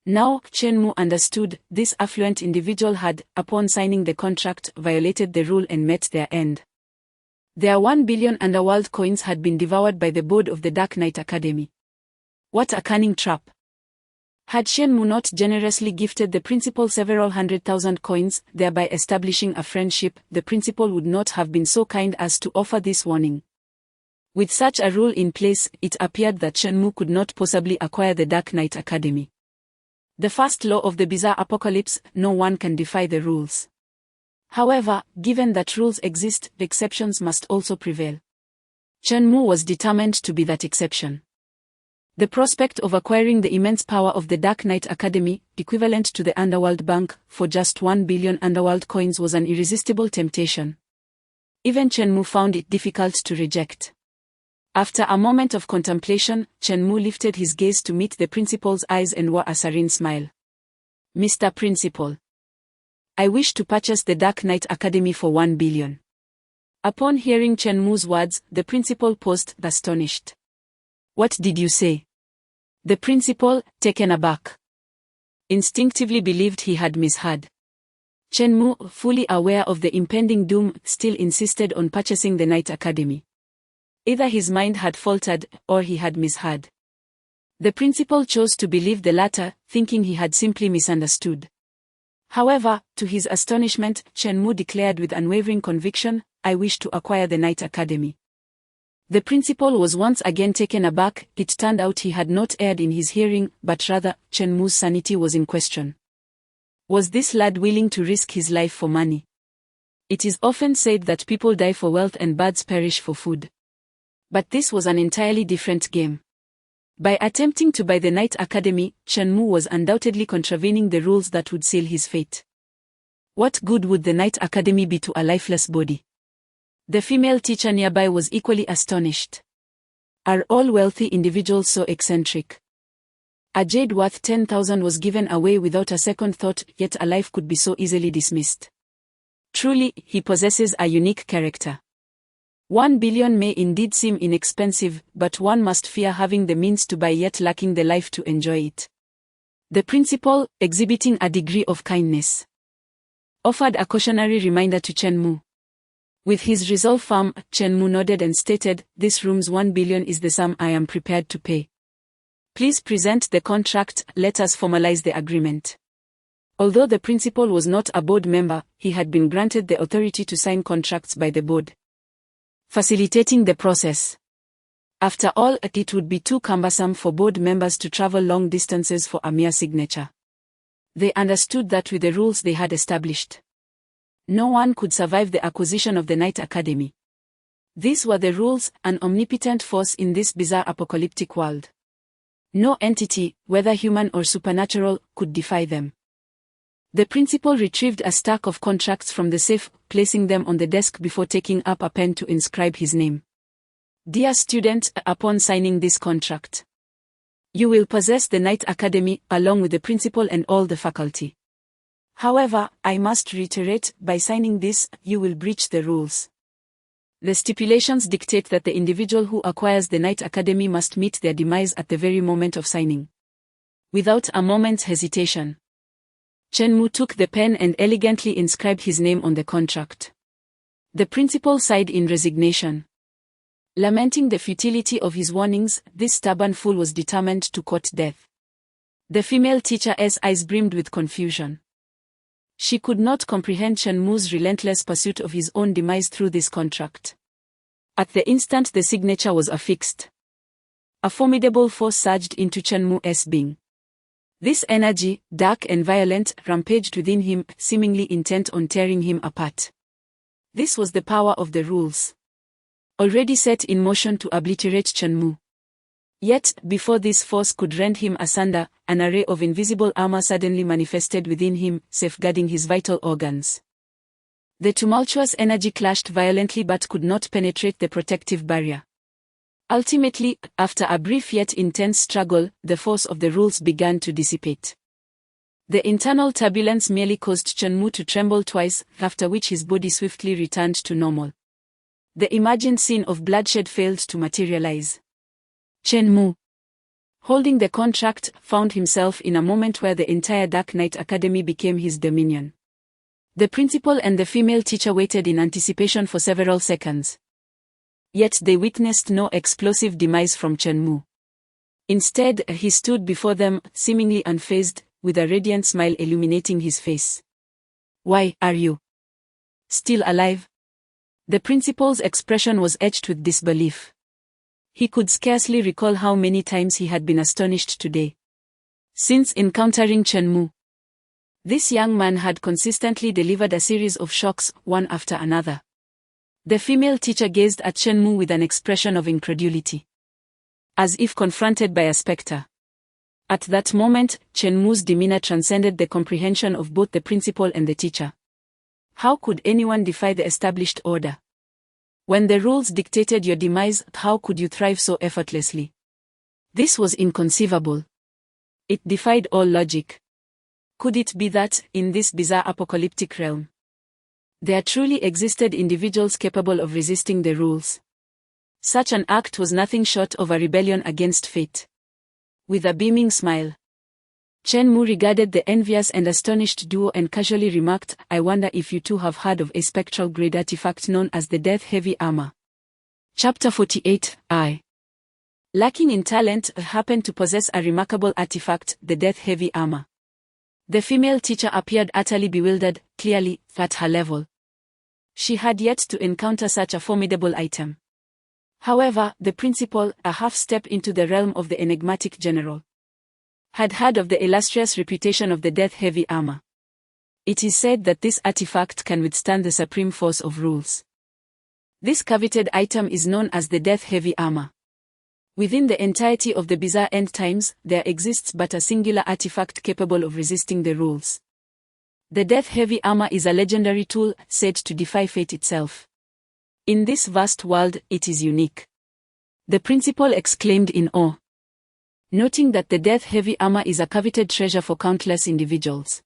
Now, Chen Mu understood, this affluent individual had, upon signing the contract, violated the rule and met their end. Their 1 billion underworld coins had been devoured by the board of the Dark Knight Academy. What a cunning trap! Had Chen Mu not generously gifted the principal several 100,000 coins, thereby establishing a friendship, the principal would not have been so kind as to offer this warning. With such a rule in place, it appeared that Chen Mu could not possibly acquire the Dark Knight Academy. The first law of the bizarre apocalypse: no one can defy the rules. However, given that rules exist, exceptions must also prevail. Chen Mu was determined to be that exception. The prospect of acquiring the immense power of the Dark Knight Academy, equivalent to the Underworld Bank, for just 1 billion underworld coins was an irresistible temptation. Even Chen Mu found it difficult to reject. After a moment of contemplation, Chen Mu lifted his gaze to meet the principal's eyes and wore a serene smile. "Mr. Principal, I wish to purchase the Dark Knight Academy for 1 billion. Upon hearing Chen Mu's words, the principal paused, astonished. "What did you say?" The principal, taken aback, instinctively believed he had misheard. Chen Mu, fully aware of the impending doom, still insisted on purchasing the Knight Academy. Either his mind had faltered, or he had misheard. The principal chose to believe the latter, thinking he had simply misunderstood. However, to his astonishment, Chen Mu declared with unwavering conviction, "I wish to acquire the Knight Academy." The principal was once again taken aback. It turned out he had not erred in his hearing, but rather, Chen Mu's sanity was in question. Was this lad willing to risk his life for money? It is often said that people die for wealth and birds perish for food. But this was an entirely different game. By attempting to buy the Knight Academy, Chen Mu was undoubtedly contravening the rules that would seal his fate. What good would the Knight Academy be to a lifeless body? The female teacher nearby was equally astonished. Are all wealthy individuals so eccentric? A jade worth 10,000 was given away without a second thought, yet a life could be so easily dismissed. Truly, he possesses a unique character. 1 billion may indeed seem inexpensive, but one must fear having the means to buy yet lacking the life to enjoy it. The principal, exhibiting a degree of kindness, offered a cautionary reminder to Chen Mu. With his resolve firm, Chen Mu nodded and stated, "This room's 1 billion is the sum I am prepared to pay. Please present the contract, let us formalize the agreement." Although the principal was not a board member, he had been granted the authority to sign contracts by the board, facilitating the process. After all, it would be too cumbersome for board members to travel long distances for a mere signature. They understood that with the rules they had established, no one could survive the acquisition of the Knight Academy. These were the rules, an omnipotent force in this bizarre apocalyptic world. No entity, whether human or supernatural, could defy them. The principal retrieved a stack of contracts from the safe, placing them on the desk before taking up a pen to inscribe his name. "Dear student, upon signing this contract, you will possess the Knight Academy, along with the principal and all the faculty. However, I must reiterate, by signing this, you will breach the rules. The stipulations dictate that the individual who acquires the Knight Academy must meet their demise at the very moment of signing. Without a moment's hesitation, Chen Mu took the pen and elegantly inscribed his name on the contract. The principal sighed in resignation. Lamenting the futility of his warnings, this stubborn fool was determined to court death. The female teacher's eyes brimmed with confusion. She could not comprehend Chen Mu's relentless pursuit of his own demise through this contract. At the instant the signature was affixed, a formidable force surged into Chen Mu's being. This energy, dark and violent, rampaged within him, seemingly intent on tearing him apart. This was the power of the rules, already set in motion to obliterate Chen Mu. Yet, before this force could rend him asunder, an array of invisible armor suddenly manifested within him, safeguarding his vital organs. The tumultuous energy clashed violently but could not penetrate the protective barrier. Ultimately, after a brief yet intense struggle, the force of the rules began to dissipate. The internal turbulence merely caused Chen Mu to tremble twice, after which his body swiftly returned to normal. The imagined scene of bloodshed failed to materialize. Chen Mu, holding the contract, found himself in a moment where the entire Dark Knight Academy became his dominion. The principal and the female teacher waited in anticipation for several seconds. Yet they witnessed no explosive demise from Chen Mu. Instead, he stood before them, seemingly unfazed, with a radiant smile illuminating his face. "Why are you still alive?" The principal's expression was etched with disbelief. He could scarcely recall how many times he had been astonished today. Since encountering Chen Mu, this young man had consistently delivered a series of shocks, one after another. The female teacher gazed at Chen Mu with an expression of incredulity, as if confronted by a specter. At that moment, Chen Mu's demeanor transcended the comprehension of both the principal and the teacher. How could anyone defy the established order? When the rules dictated your demise, how could you thrive so effortlessly? This was inconceivable. It defied all logic. Could it be that, in this bizarre apocalyptic realm, there truly existed individuals capable of resisting the rules? Such an act was nothing short of a rebellion against fate. With a beaming smile, Chen Mu regarded the envious and astonished duo and casually remarked, "I wonder if you two have heard of a spectral grade artifact known as the Death Heavy Armor." Chapter 48. I, lacking in talent, happened to possess a remarkable artifact, the Death Heavy Armor. The female teacher appeared utterly bewildered, clearly, at her level. She had yet to encounter such a formidable item. However, the principal, a half step into the realm of the enigmatic general, had heard of the illustrious reputation of the Death Heavy Armor. It is said that this artifact can withstand the supreme force of rules. This coveted item is known as the Death Heavy Armor. Within the entirety of the bizarre end times, there exists but a singular artifact capable of resisting the rules. The Death Heavy Armor is a legendary tool, said to defy fate itself. In this vast world, it is unique. The principal exclaimed in awe, noting that the Death Heavy Armor is a coveted treasure for countless individuals.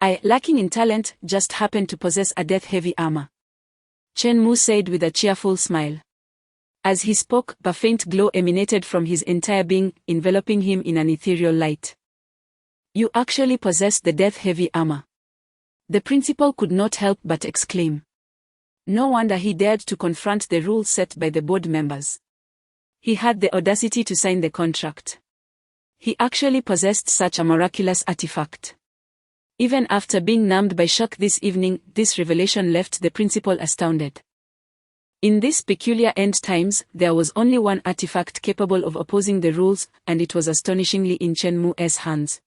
I, lacking in talent, just happen to possess a Death Heavy Armor, Chen Mu said with a cheerful smile. As he spoke, a faint glow emanated from his entire being, enveloping him in an ethereal light. "You actually possess the Death Heavy Armor." The principal could not help but exclaim. No wonder he dared to confront the rules set by the board members. He had the audacity to sign the contract. He actually possessed such a miraculous artifact. Even after being numbed by shock this evening, this revelation left the principal astounded. In these peculiar end times, there was only one artifact capable of opposing the rules, and it was astonishingly in Chen Mu's hands.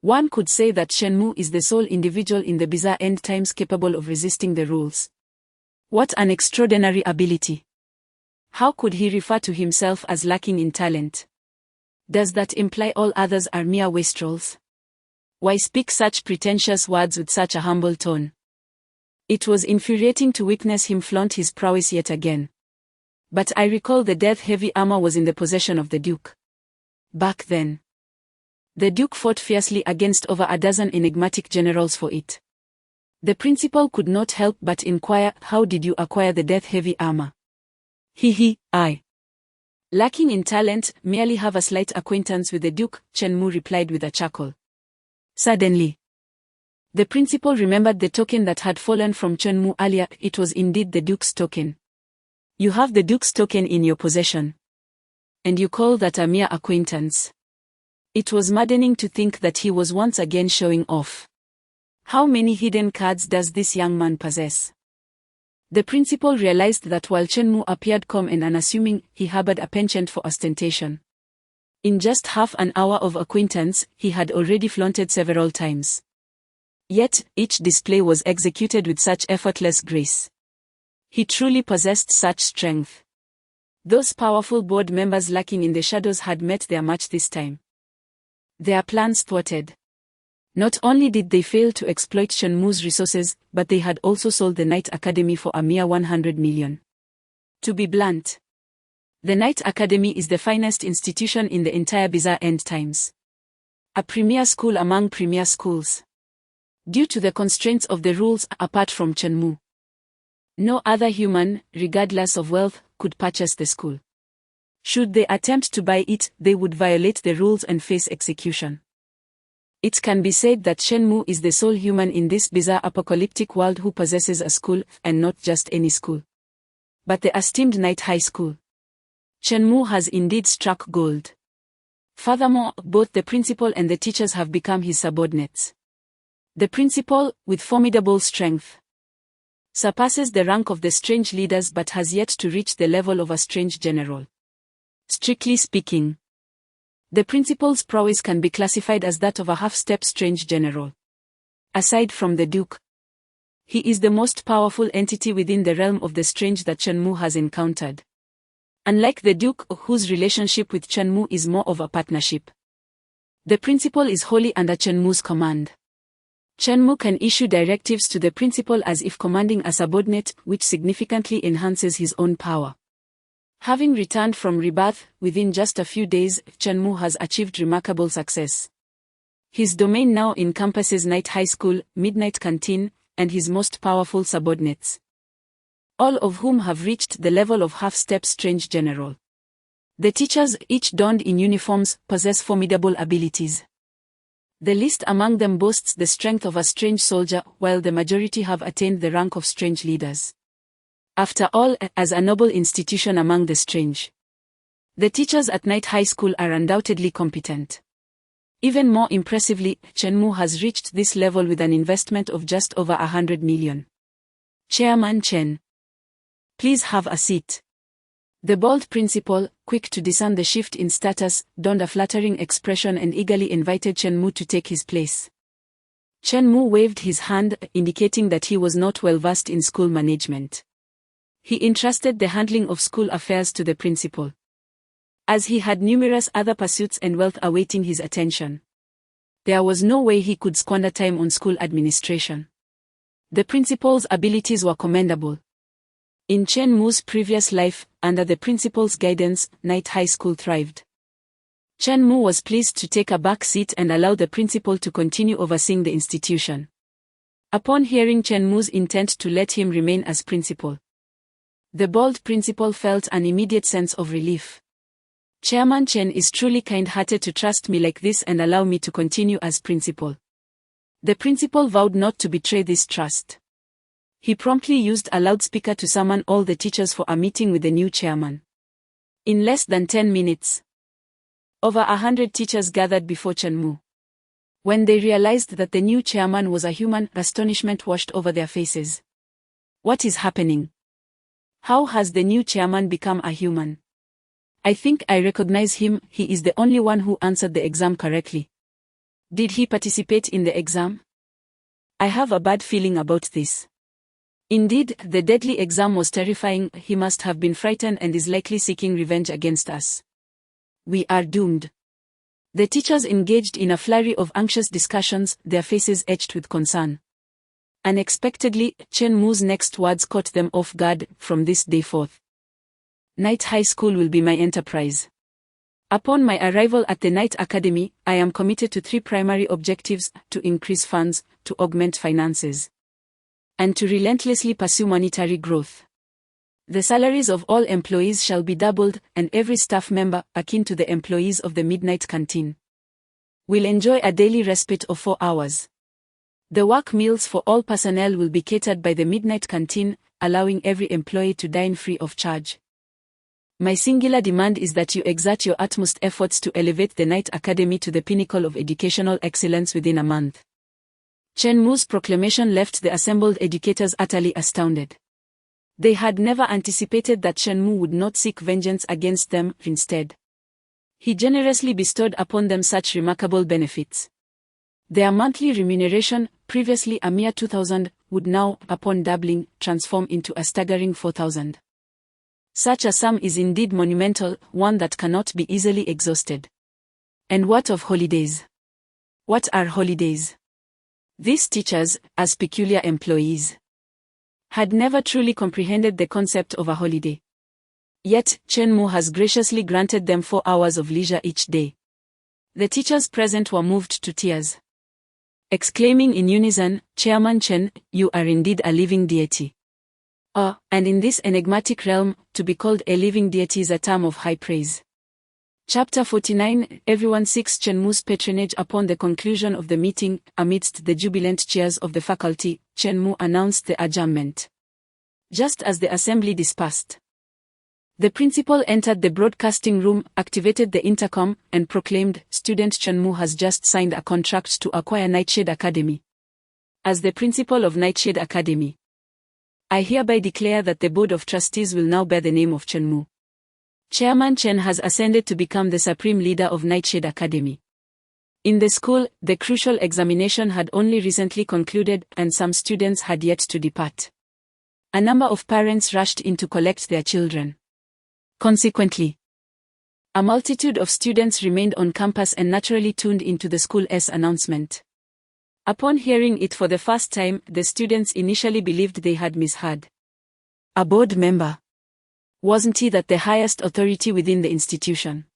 One could say that Chen Mu is the sole individual in the bizarre end times capable of resisting the rules. What an extraordinary ability! How could he refer to himself as lacking in talent? Does that imply all others are mere wastrels? Why speak such pretentious words with such a humble tone? It was infuriating to witness him flaunt his prowess yet again. But I recall the Death Heavy Armor was in the possession of the Duke. Back then, the Duke fought fiercely against over a dozen enigmatic generals for it. The principal could not help but inquire, "How did you acquire the death-heavy armor?" I. Lacking in talent, merely have a slight acquaintance with the Duke," Chen Mu replied with a chuckle. Suddenly, the principal remembered the token that had fallen from Chen Mu earlier. It was indeed the Duke's token. "You have the Duke's token in your possession. And you call that a mere acquaintance?" It was maddening to think that he was once again showing off. How many hidden cards does this young man possess? The principal realized that while Chen Mu appeared calm and unassuming, he harbored a penchant for ostentation. In just half an hour of acquaintance, he had already flaunted several times. Yet, each display was executed with such effortless grace. He truly possessed such strength. Those powerful board members lurking in the shadows had met their match this time. Their plans thwarted. Not only did they fail to exploit Chen Mu's resources, but they had also sold the Night Academy for a mere 100 million. To be blunt, the Night Academy is the finest institution in the entire bizarre end times. A premier school among premier schools. Due to the constraints of the rules, apart from Chen Mu, no other human, regardless of wealth, could purchase the school. Should they attempt to buy it, they would violate the rules and face execution. It can be said that Chen Mu is the sole human in this bizarre apocalyptic world who possesses a school, and not just any school, but the esteemed Night High School. Chen Mu has indeed struck gold. Furthermore, both the principal and the teachers have become his subordinates. The principal, with formidable strength, surpasses the rank of the strange leaders but has yet to reach the level of a strange general. Strictly speaking, the principal's prowess can be classified as that of a half-step strange general. Aside from the Duke, he is the most powerful entity within the realm of the strange that Chen Mu has encountered. Unlike the Duke, whose relationship with Chen Mu is more of a partnership, the principal is wholly under Chen Mu's command. Chen Mu can issue directives to the principal as if commanding a subordinate, which significantly enhances his own power. Having returned from rebirth, within just a few days, Chen Mu has achieved remarkable success. His domain now encompasses Night High School, Midnight Canteen, and his most powerful subordinates, all of whom have reached the level of half-step strange general. The teachers, each donned in uniforms, possess formidable abilities. The least among them boasts the strength of a strange soldier, while the majority have attained the rank of strange leaders. After all, as a noble institution among the strange, the teachers at Night High School are undoubtedly competent. Even more impressively, Chen Mu has reached this level with an investment of just over 100 million. Chairman Chen, please have a seat. The bald principal, quick to discern the shift in status, donned a flattering expression and eagerly invited Chen Mu to take his place. Chen Mu waved his hand, indicating that he was not well versed in school management. He entrusted the handling of school affairs to the principal, as he had numerous other pursuits and wealth awaiting his attention. There was no way he could squander time on school administration. The principal's abilities were commendable. In Chen Mu's previous life, under the principal's guidance, Night High School thrived. Chen Mu was pleased to take a back seat and allow the principal to continue overseeing the institution. Upon hearing Chen Mu's intent to let him remain as principal, the bald principal felt an immediate sense of relief. Chairman Chen is truly kind-hearted to trust me like this and allow me to continue as principal. The principal vowed not to betray this trust. He promptly used a loudspeaker to summon all the teachers for a meeting with the new chairman. In less than 10 minutes, over 100 teachers gathered before Chen Mu. When they realized that the new chairman was a human, astonishment washed over their faces. What is happening? How has the new chairman become a human? I think I recognize him. He is the only one who answered the exam correctly. Did he participate in the exam? I have a bad feeling about this. Indeed, the deadly exam was terrifying. He must have been frightened and is likely seeking revenge against us. We are doomed. The teachers engaged in a flurry of anxious discussions, their faces etched with concern. Unexpectedly, Chen Mu's next words caught them off guard. From this day forth, Night High School will be my enterprise. Upon my arrival at the Night Academy, I am committed to 3 primary objectives: to increase funds, to augment finances, and to relentlessly pursue monetary growth. The salaries of all employees shall be doubled, and every staff member, akin to the employees of the midnight canteen, will enjoy a daily respite of 4 hours. The work meals for all personnel will be catered by the midnight canteen, allowing every employee to dine free of charge. My singular demand is that you exert your utmost efforts to elevate the Night Academy to the pinnacle of educational excellence within a month. Chen Mu's proclamation left the assembled educators utterly astounded. They had never anticipated that Chen Mu would not seek vengeance against them. Instead, he generously bestowed upon them such remarkable benefits. Their monthly remuneration, previously a mere 2,000, would now, upon doubling, transform into a staggering 4,000. Such a sum is indeed monumental, one that cannot be easily exhausted. And what of holidays? What are holidays? These teachers, as peculiar employees, had never truly comprehended the concept of a holiday. Yet, Chen Mu has graciously granted them 4 hours of leisure each day. The teachers present were moved to tears, exclaiming in unison, "Chairman Chen, you are indeed a living deity." And in this enigmatic realm, to be called a living deity is a term of high praise. Chapter 49. Everyone seeks Chen Mu's patronage. Upon the conclusion of the meeting, amidst the jubilant cheers of the faculty, Chen Mu announced the adjournment. Just as the assembly dispersed, the principal entered the broadcasting room, activated the intercom, and proclaimed, "Student Chen Mu has just signed a contract to acquire Nightshade Academy. As the principal of Nightshade Academy, I hereby declare that the board of trustees will now bear the name of Chen Mu. Chairman Chen has ascended to become the supreme leader of Nightshade Academy." In the school, the crucial examination had only recently concluded, and some students had yet to depart. A number of parents rushed in to collect their children. Consequently, a multitude of students remained on campus and naturally tuned into the school's announcement. Upon hearing it for the first time, the students initially believed they had misheard. A board member? Wasn't he that the highest authority within the institution?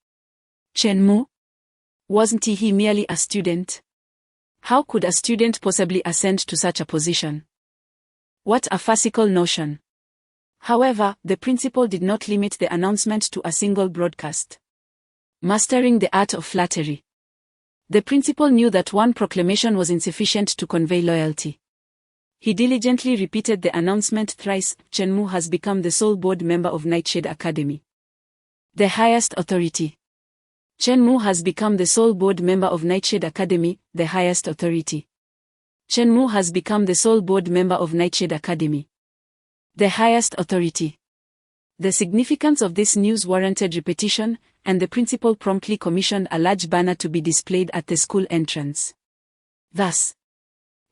Chen Mu? Wasn't he merely a student? How could a student possibly ascend to such a position? What a farcical notion. However, the principal did not limit the announcement to a single broadcast. Mastering the art of flattery, the principal knew that one proclamation was insufficient to convey loyalty. He diligently repeated the announcement thrice. Chen Mu has become the sole board member of Nightshade Academy. The highest authority. Chen Mu has become the sole board member of Nightshade Academy, the highest authority. Chen Mu has become the sole board member of Nightshade Academy, the highest authority. The significance of this news warranted repetition, and the principal promptly commissioned a large banner to be displayed at the school entrance. Thus,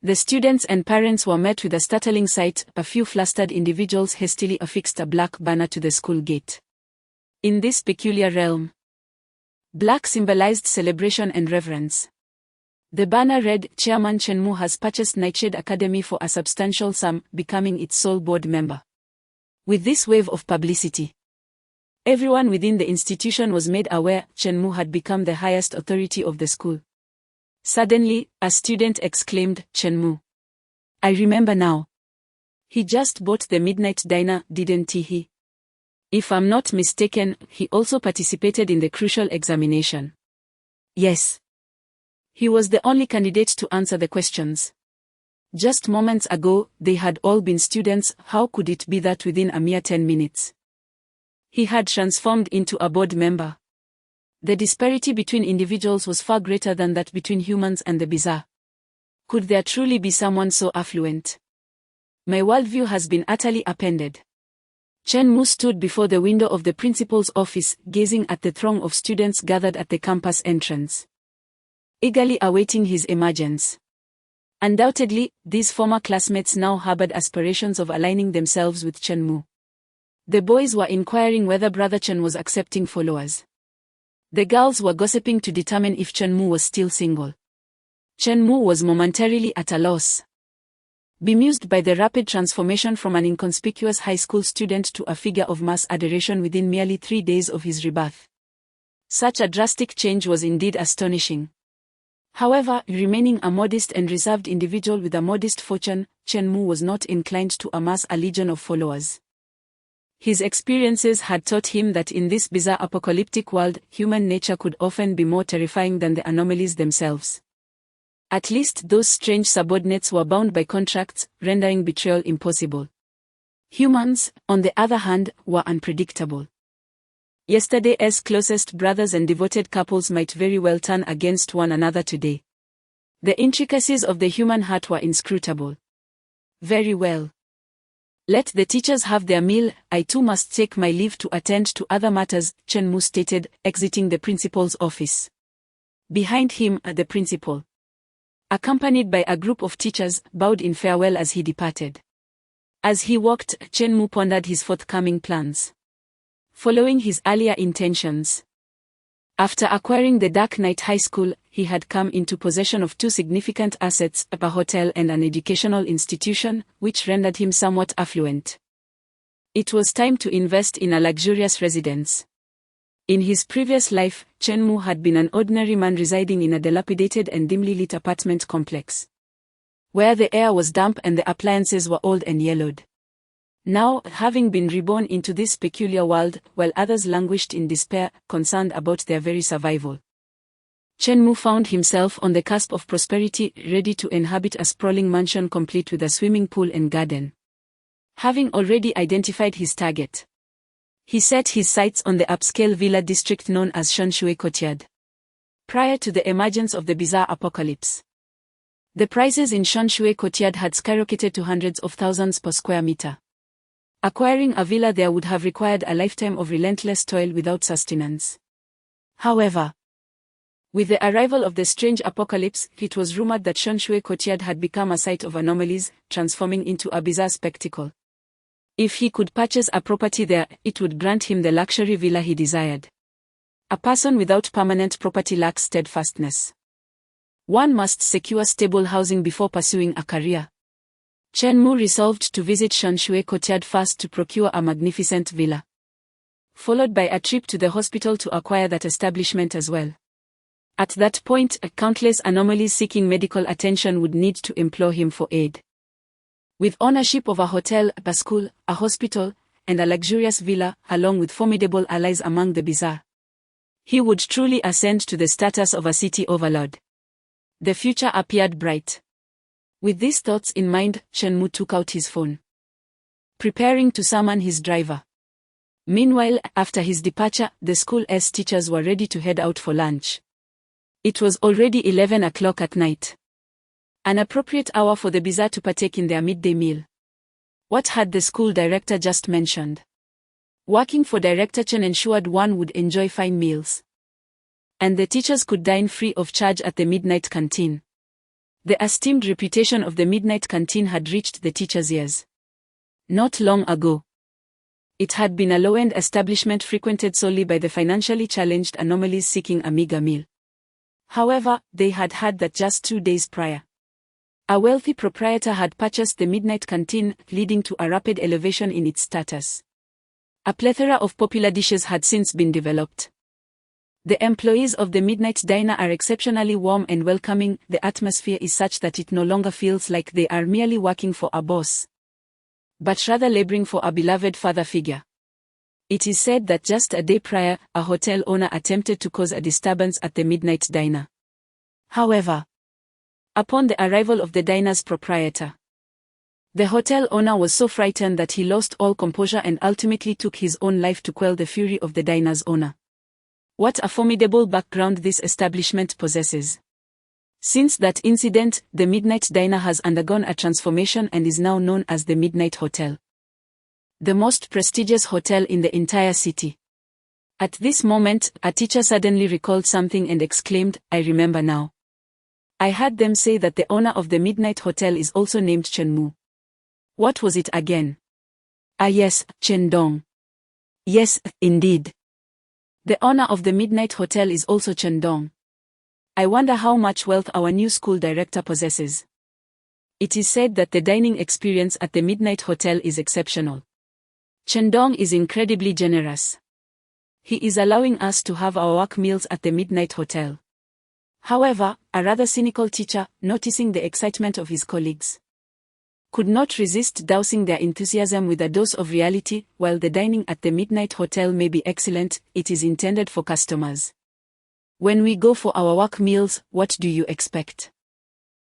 the students and parents were met with a startling sight. A few flustered individuals hastily affixed a black banner to the school gate. In this peculiar realm, black symbolized celebration and reverence. The banner read, "Chairman Chen Mu has purchased Nightshade Academy for a substantial sum, becoming its sole board member." With this wave of publicity, everyone within the institution was made aware Chen Mu had become the highest authority of the school. Suddenly, a student exclaimed, "Chen Mu. I remember now. He just bought the midnight diner, didn't he? If I'm not mistaken, he also participated in the crucial examination." Yes. He was the only candidate to answer the questions. Just moments ago, they had all been students. How could it be that within a mere 10 minutes, he had transformed into a board member? The disparity between individuals was far greater than that between humans and the bizarre. Could there truly be someone so affluent? My worldview has been utterly upended. Chen Mu stood before the window of the principal's office, gazing at the throng of students gathered at the campus entrance, eagerly awaiting his emergence. Undoubtedly, these former classmates now harbored aspirations of aligning themselves with Chen Mu. The boys were inquiring whether Brother Chen was accepting followers. The girls were gossiping to determine if Chen Mu was still single. Chen Mu was momentarily at a loss. Bemused by the rapid transformation from an inconspicuous high school student to a figure of mass adoration within merely 3 days of his rebirth. Such a drastic change was indeed astonishing. However, remaining a modest and reserved individual with a modest fortune, Chen Mu was not inclined to amass a legion of followers. His experiences had taught him that in this bizarre apocalyptic world, human nature could often be more terrifying than the anomalies themselves. At least those strange subordinates were bound by contracts, rendering betrayal impossible. Humans, on the other hand, were unpredictable. Yesterday's closest brothers and devoted couples might very well turn against one another today. The intricacies of the human heart were inscrutable. Very well. Let the teachers have their meal, I too must take my leave to attend to other matters, Chen Mu stated, exiting the principal's office. Behind him, the principal, accompanied by a group of teachers, bowed in farewell as he departed. As he walked, Chen Mu pondered his forthcoming plans. Following his earlier intentions, after acquiring the Dark Knight High School, he had come into possession of two significant assets, a hotel and an educational institution, which rendered him somewhat affluent. It was time to invest in a luxurious residence. In his previous life, Chen Mu had been an ordinary man residing in a dilapidated and dimly lit apartment complex, where the air was damp and the appliances were old and yellowed. Now, having been reborn into this peculiar world, while others languished in despair, concerned about their very survival, Chen Mu found himself on the cusp of prosperity, ready to inhabit a sprawling mansion complete with a swimming pool and garden. Having already identified his target, he set his sights on the upscale villa district known as Shanshui Courtyard. Prior to the emergence of the bizarre apocalypse, the prices in Shanshui Courtyard had skyrocketed to hundreds of thousands per square meter. Acquiring a villa there would have required a lifetime of relentless toil without sustenance. However, with the arrival of the strange apocalypse, it was rumored that Shanshui Courtyard had become a site of anomalies, transforming into a bizarre spectacle. If he could purchase a property there, it would grant him the luxury villa he desired. A person without permanent property lacks steadfastness. One must secure stable housing before pursuing a career. Chen Mu resolved to visit Shanshui Courtyard first to procure a magnificent villa, followed by a trip to the hospital to acquire that establishment as well. At that point, countless anomalies seeking medical attention would need to implore him for aid. With ownership of a hotel, a school, a hospital, and a luxurious villa, along with formidable allies among the bizarre, he would truly ascend to the status of a city overlord. The future appeared bright. With these thoughts in mind, Chen Mu took out his phone, preparing to summon his driver. Meanwhile, after his departure, the school's teachers were ready to head out for lunch. It was already 11 o'clock at night, an appropriate hour for the bizarre to partake in their midday meal. What had the school director just mentioned? Working for Director Chen ensured one would enjoy fine meals, and the teachers could dine free of charge at the midnight canteen. The esteemed reputation of the midnight canteen had reached the teachers' ears. Not long ago, it had been a low-end establishment frequented solely by the financially challenged anomalies seeking a meager meal. However, they had heard that just 2 days prior, a wealthy proprietor had purchased the midnight canteen, leading to a rapid elevation in its status. A plethora of popular dishes had since been developed. The employees of the Midnight Diner are exceptionally warm and welcoming. The atmosphere is such that it no longer feels like they are merely working for a boss, but rather laboring for a beloved father figure. It is said that just a day prior, a hotel owner attempted to cause a disturbance at the Midnight Diner. However, upon the arrival of the diner's proprietor, the hotel owner was so frightened that he lost all composure and ultimately took his own life to quell the fury of the diner's owner. What a formidable background this establishment possesses. Since that incident, the Midnight Diner has undergone a transformation and is now known as the Midnight Hotel, the most prestigious hotel in the entire city. At this moment, a teacher suddenly recalled something and exclaimed, "I remember now. I heard them say that the owner of the Midnight Hotel is also named Chen Mu. What was it again? Ah yes, Chen Dong. Yes, indeed. The owner of the Midnight Hotel is also Chen Dong. I wonder how much wealth our new school director possesses. It is said that the dining experience at the Midnight Hotel is exceptional. Chen Dong is incredibly generous. He is allowing us to have our work meals at the Midnight Hotel. However, a rather cynical teacher, noticing the excitement of his colleagues, could not resist dousing their enthusiasm with a dose of reality. While the dining at the Midnight Hotel may be excellent, it is intended for customers. When we go for our work meals, what do you expect?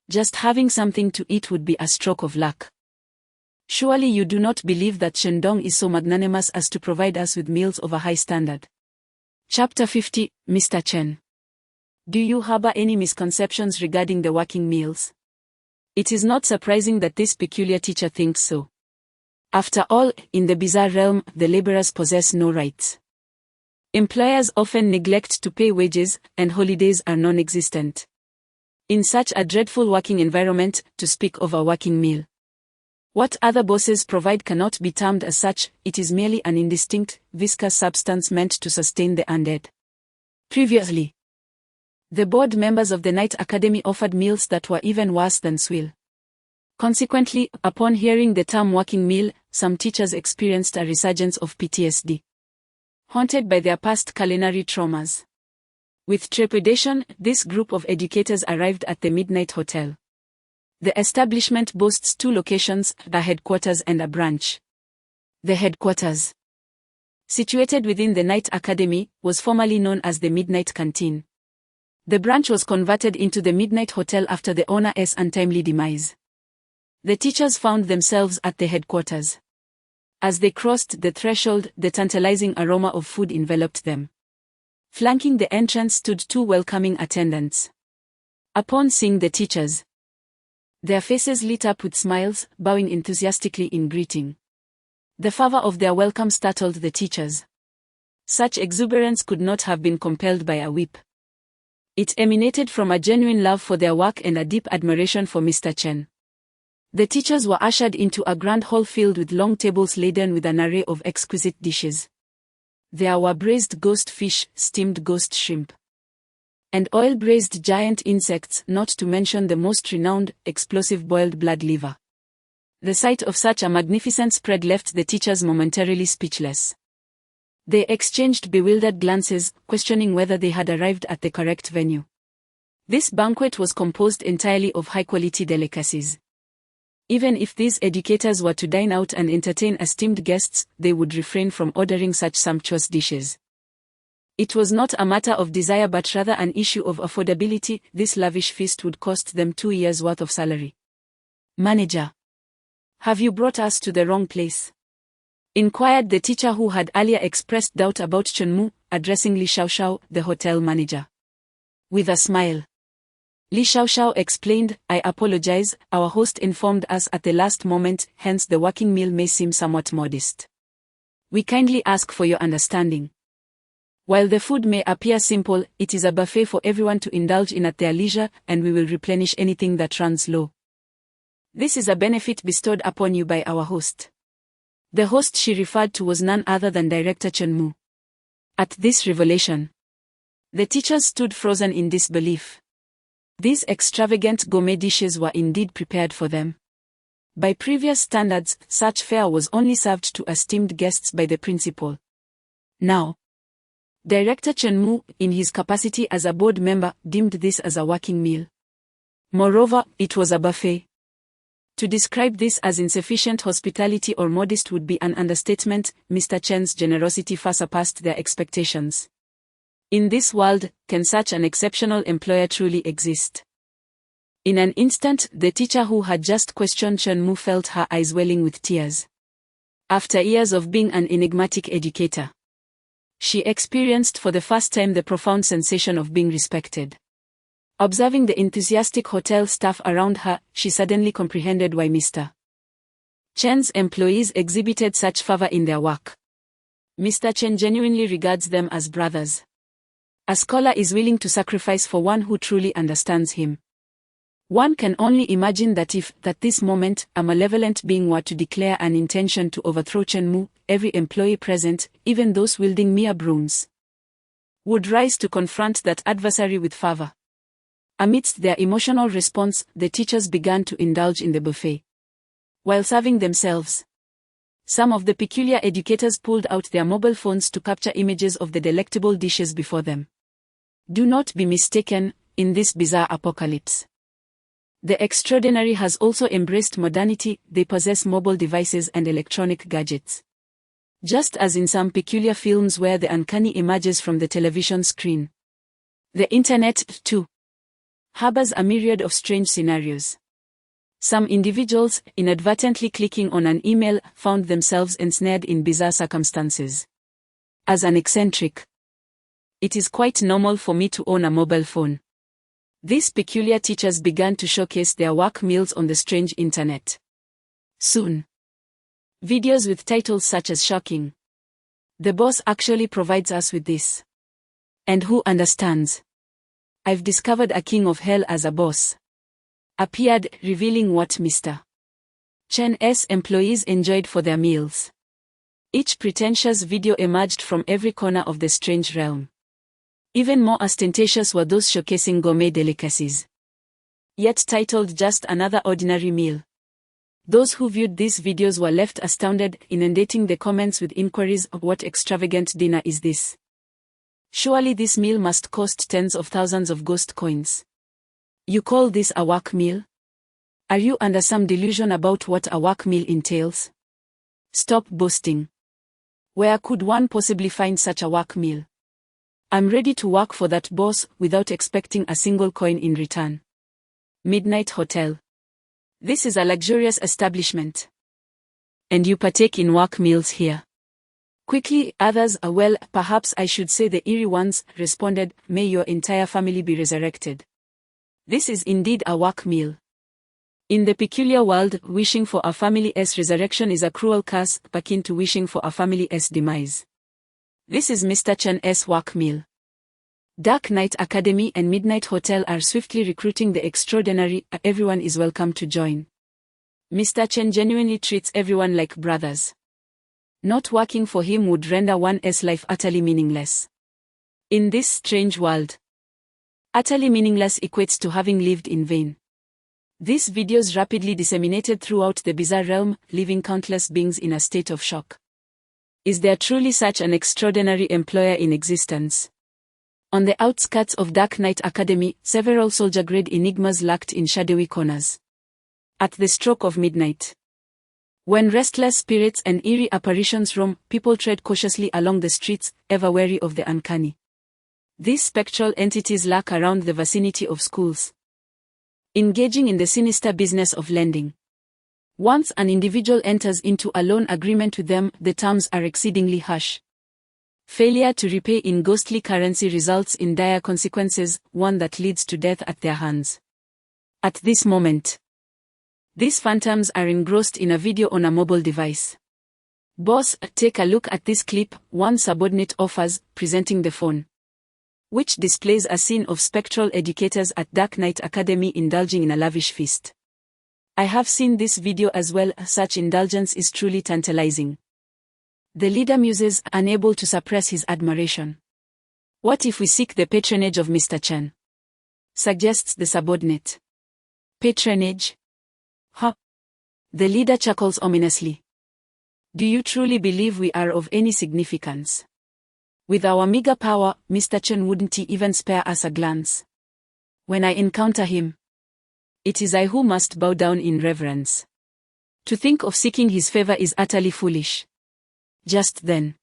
Just having something to eat would be a stroke of luck. Surely you do not believe that Shandong is so magnanimous as to provide us with meals of a high standard. Chapter 50, Mr. Chen. Do you harbor any misconceptions regarding the working meals? It is not surprising that this peculiar teacher thinks so. After all, in the bizarre realm, the laborers possess no rights. Employers often neglect to pay wages, and holidays are non-existent. In such a dreadful working environment, to speak of a working meal, what other bosses provide cannot be termed as such. It is merely an indistinct, viscous substance meant to sustain the undead. Previously, the board members of the Night Academy offered meals that were even worse than swill. Consequently, upon hearing the term working meal, some teachers experienced a resurgence of PTSD, haunted by their past culinary traumas. With trepidation, this group of educators arrived at the Midnight Hotel. The establishment boasts 2 locations, a headquarters and a branch. The headquarters, situated within the Night Academy, was formerly known as the Midnight Canteen. The branch was converted into the Midnight Hotel after the owner's untimely demise. The teachers found themselves at the headquarters. As they crossed the threshold, the tantalizing aroma of food enveloped them. Flanking the entrance stood 2 welcoming attendants. Upon seeing the teachers, their faces lit up with smiles, bowing enthusiastically in greeting. The fervor of their welcome startled the teachers. Such exuberance could not have been compelled by a whip. It emanated from a genuine love for their work and a deep admiration for Mr. Chen. The teachers were ushered into a grand hall filled with long tables laden with an array of exquisite dishes. There were braised ghost fish, steamed ghost shrimp, and oil-braised giant insects, not to mention the most renowned, explosive boiled blood liver. The sight of such a magnificent spread left the teachers momentarily speechless. They exchanged bewildered glances, questioning whether they had arrived at the correct venue. This banquet was composed entirely of high-quality delicacies. Even if these educators were to dine out and entertain esteemed guests, they would refrain from ordering such sumptuous dishes. It was not a matter of desire but rather an issue of affordability. This lavish feast would cost them 2 years' worth of salary. Manager, have you brought us to the wrong place? Inquired the teacher who had earlier expressed doubt about Chenmu, addressing Li Xiaoxiao, the hotel manager. With a smile, Li Xiaoxiao explained, I apologize, our host informed us at the last moment, hence the working meal may seem somewhat modest. We kindly ask for your understanding. While the food may appear simple, it is a buffet for everyone to indulge in at their leisure, and we will replenish anything that runs low. This is a benefit bestowed upon you by our host. The host she referred to was none other than Director Chenmu. At this revelation, the teachers stood frozen in disbelief. These extravagant gourmet dishes were indeed prepared for them. By previous standards, such fare was only served to esteemed guests by the principal. Now, Director Chenmu, in his capacity as a board member, deemed this as a working meal. Moreover, it was a buffet. To describe this as insufficient hospitality or modest would be an understatement. Mr. Chen's generosity far surpassed their expectations. In this world, can such an exceptional employer truly exist? In an instant, the teacher who had just questioned Chenmu felt her eyes welling with tears. After years of being an enigmatic educator, she experienced for the first time the profound sensation of being respected. Observing the enthusiastic hotel staff around her, she suddenly comprehended why Mr. Chen's employees exhibited such fervor in their work. Mr. Chen genuinely regards them as brothers. A scholar is willing to sacrifice for one who truly understands him. One can only imagine that if, at this moment, a malevolent being were to declare an intention to overthrow Chenmu, every employee present, even those wielding mere brooms, would rise to confront that adversary with fervor. Amidst their emotional response, the teachers began to indulge in the buffet. While serving themselves, some of the peculiar educators pulled out their mobile phones to capture images of the delectable dishes before them. Do not be mistaken, in this bizarre apocalypse. The extraordinary has also embraced modernity. They possess mobile devices and electronic gadgets. Just as in some peculiar films where the uncanny emerges from the television screen. The internet, too, harbors a myriad of strange scenarios. Some individuals, inadvertently clicking on an email, found themselves ensnared in bizarre circumstances. As an eccentric, it is quite normal for me to own a mobile phone. These peculiar teachers began to showcase their work meals on the strange internet. Soon, videos with titles such as "Shocking. The boss actually provides us with this." And "Who understands? I've discovered a king of hell as a boss," appeared, revealing what Mr. Chen's employees enjoyed for their meals. Each pretentious video emerged from every corner of the strange realm. Even more ostentatious were those showcasing gourmet delicacies, yet titled just another ordinary meal. Those who viewed these videos were left astounded, inundating the comments with inquiries of what extravagant dinner is this? Surely this meal must cost tens of thousands of ghost coins. You call this a work meal? Are you under some delusion about what a work meal entails? Stop boasting. Where could one possibly find such a work meal? I'm ready to work for that boss without expecting a single coin in return. Midnight Hotel. This is a luxurious establishment. And you partake in work meals here. Quickly, others, well, perhaps I should say the eerie ones, responded, "May your entire family be resurrected." This is indeed a work meal. In the peculiar world, wishing for a family's resurrection is a cruel curse, akin to wishing for a family's demise. This is Mr. Chen's work meal. Dark Knight Academy and Midnight Hotel are swiftly recruiting the extraordinary. Everyone is welcome to join. Mr. Chen genuinely treats everyone like brothers. Not working for him would render one's life utterly meaningless. In this strange world, utterly meaningless equates to having lived in vain. These videos rapidly disseminated throughout the bizarre realm, leaving countless beings in a state of shock. Is there truly such an extraordinary employer in existence? On the outskirts of Dark Knight Academy, several soldier-grade enigmas lurked in shadowy corners. At the stroke of midnight, when restless spirits and eerie apparitions roam, people tread cautiously along the streets, ever wary of the uncanny. These spectral entities lurk around the vicinity of schools, engaging in the sinister business of lending. Once an individual enters into a loan agreement with them, the terms are exceedingly harsh. Failure to repay in ghostly currency results in dire consequences, one that leads to death at their hands. At this moment, these phantoms are engrossed in a video on a mobile device. "Boss, take a look at this clip," one subordinate offers, presenting the phone, which displays a scene of spectral educators at Dark Knight Academy indulging in a lavish feast. "I have seen this video as well. Such indulgence is truly tantalizing." The leader muses, unable to suppress his admiration. "What if we seek the patronage of Mr. Chen?" suggests the subordinate. "Patronage? Huh?" The leader chuckles ominously. "Do you truly believe we are of any significance? With our meager power, Mr. Chen wouldn't even spare us a glance. When I encounter him, it is I who must bow down in reverence. To think of seeking his favor is utterly foolish." Just then,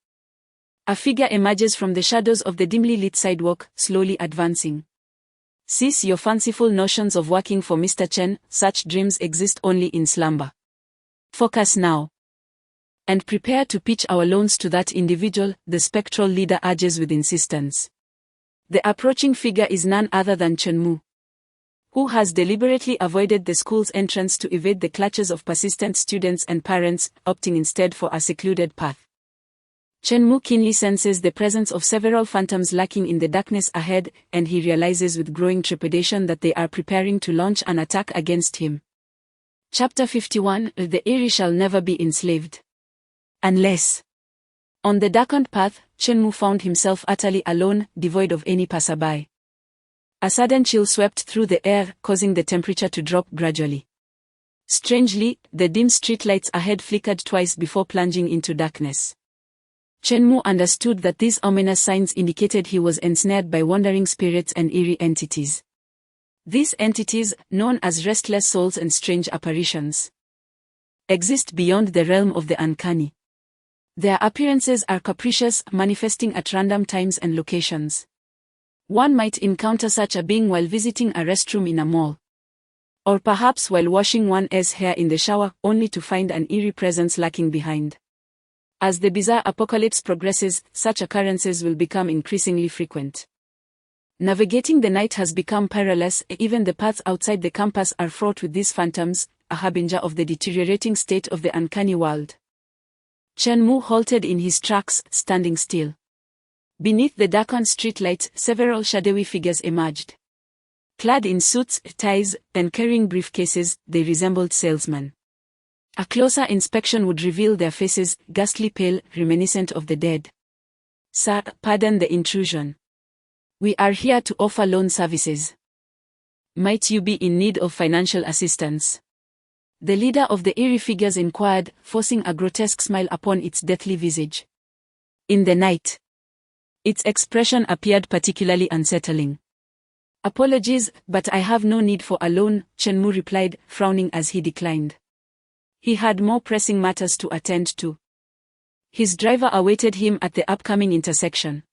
a figure emerges from the shadows of the dimly lit sidewalk, slowly advancing. "Cease your fanciful notions of working for Mr. Chen, such dreams exist only in slumber. Focus now, and prepare to pitch our loans to that individual," the spectral leader urges with insistence. The approaching figure is none other than Chen Mu, who has deliberately avoided the school's entrance to evade the clutches of persistent students and parents, opting instead for a secluded path. Chen Mu keenly senses the presence of several phantoms lurking in the darkness ahead, and he realizes with growing trepidation that they are preparing to launch an attack against him. Chapter 51: The eerie shall never be enslaved. Unless. On the darkened path, Chen Mu found himself utterly alone, devoid of any passerby. A sudden chill swept through the air, causing the temperature to drop gradually. Strangely, the dim streetlights ahead flickered twice before plunging into darkness. Chen Mu understood that these ominous signs indicated he was ensnared by wandering spirits and eerie entities. These entities, known as restless souls and strange apparitions, exist beyond the realm of the uncanny. Their appearances are capricious, manifesting at random times and locations. One might encounter such a being while visiting a restroom in a mall, or perhaps while washing one's hair in the shower, only to find an eerie presence lurking behind. As the bizarre apocalypse progresses, such occurrences will become increasingly frequent. Navigating the night has become perilous, even the paths outside the campus are fraught with these phantoms, a harbinger of the deteriorating state of the uncanny world. Chen Mu halted in his tracks, standing still. Beneath the darkened streetlights, several shadowy figures emerged. Clad in suits, ties, and carrying briefcases, they resembled salesmen. A closer inspection would reveal their faces, ghastly pale, reminiscent of the dead. "Sir, pardon the intrusion. We are here to offer loan services. Might you be in need of financial assistance?" The leader of the eerie figures inquired, forcing a grotesque smile upon its deathly visage. In the night, its expression appeared particularly unsettling. "Apologies, but I have no need for a loan," Chen Mu replied, frowning as he declined. He had more pressing matters to attend to. His driver awaited him at the upcoming intersection,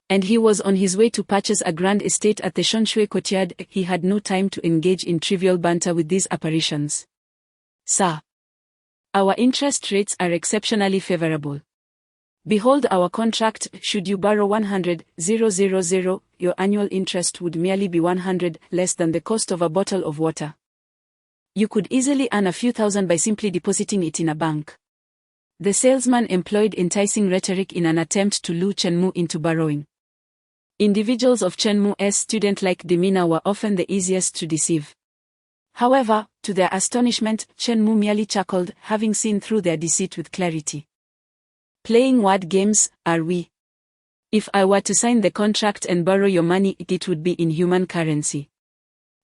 and he was on his way to purchase a grand estate at the Shonshui courtyard. He had no time to engage in trivial banter with these apparitions. "Sir, our interest rates are exceptionally favorable. Behold our contract. Should you borrow 100,000, your annual interest would merely be 100, less than the cost of a bottle of water. You could easily earn a few thousand by simply depositing it in a bank." The salesman employed enticing rhetoric in an attempt to lure Chen Mu into borrowing. Individuals of Chen Mu's student-like demeanor were often the easiest to deceive. However, to their astonishment, Chen Mu merely chuckled, having seen through their deceit with clarity. "Playing word games, are we? If I were to sign the contract and borrow your money, it would be in human currency.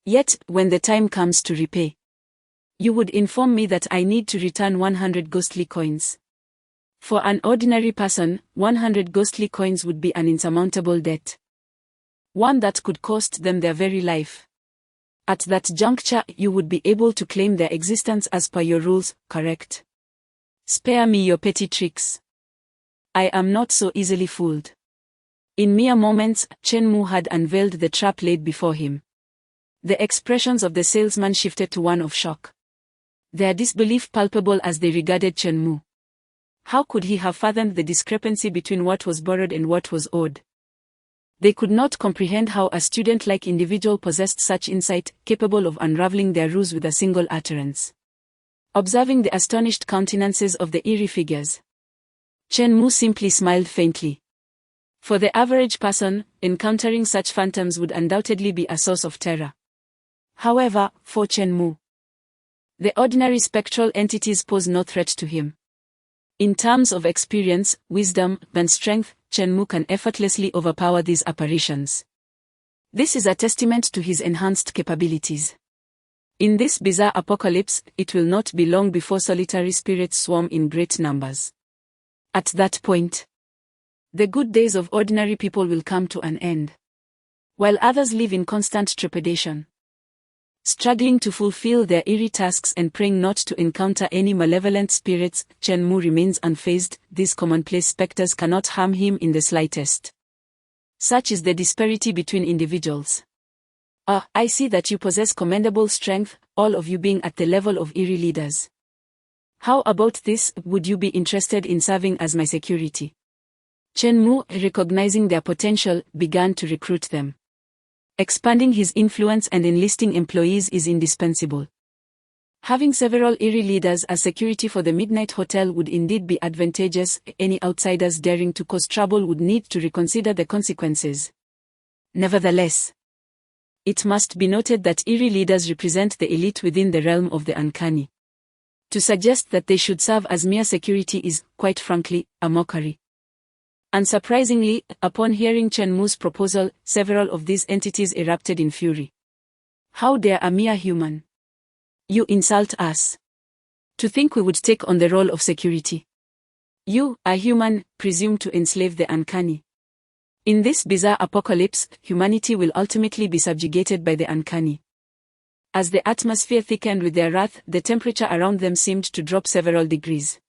Yet, when the time comes to repay, you would inform me that I need to return 100 ghostly coins. For an ordinary person, 100 ghostly coins would be an insurmountable debt. One that could cost them their very life. At that juncture, you would be able to claim their existence as per your rules, correct? Spare me your petty tricks. I am not so easily fooled." In mere moments, Chen Mu had unveiled the trap laid before him. The expressions of the salesman shifted to one of shock, their disbelief palpable as they regarded Chen Mu. How could he have fathomed the discrepancy between what was borrowed and what was owed? They could not comprehend how a student-like individual possessed such insight, capable of unraveling their ruse with a single utterance. Observing the astonished countenances of the eerie figures, Chen Mu simply smiled faintly. For the average person, encountering such phantoms would undoubtedly be a source of terror. However, for Chen Mu, the ordinary spectral entities pose no threat to him. In terms of experience, wisdom, and strength, Chen Mu can effortlessly overpower these apparitions. This is a testament to his enhanced capabilities. In this bizarre apocalypse, it will not be long before solitary spirits swarm in great numbers. At that point, the good days of ordinary people will come to an end, while others live in constant trepidation, struggling to fulfill their eerie tasks and praying not to encounter any malevolent spirits. Chen Mu remains unfazed. These commonplace specters cannot harm him in the slightest. Such is the disparity between individuals. I see that you possess commendable strength, all of you being at the level of eerie leaders. How about this? Would you be interested in serving as my security? Chen Mu, recognizing their potential, began to recruit them. Expanding his influence and enlisting employees is indispensable. Having several eerie leaders as security for the Midnight Hotel would indeed be advantageous. Any outsiders daring to cause trouble would need to reconsider the consequences. Nevertheless, it must be noted that eerie leaders represent the elite within the realm of the uncanny. To suggest that they should serve as mere security is, quite frankly, a mockery. Unsurprisingly, upon hearing Chen Mu's proposal, several of these entities erupted in fury. "How dare a mere human? You insult us. To think we would take on the role of security. You, a human, presume to enslave the uncanny. In this bizarre apocalypse, humanity will ultimately be subjugated by the uncanny. As the atmosphere thickened with their wrath, the temperature around them seemed to drop several degrees.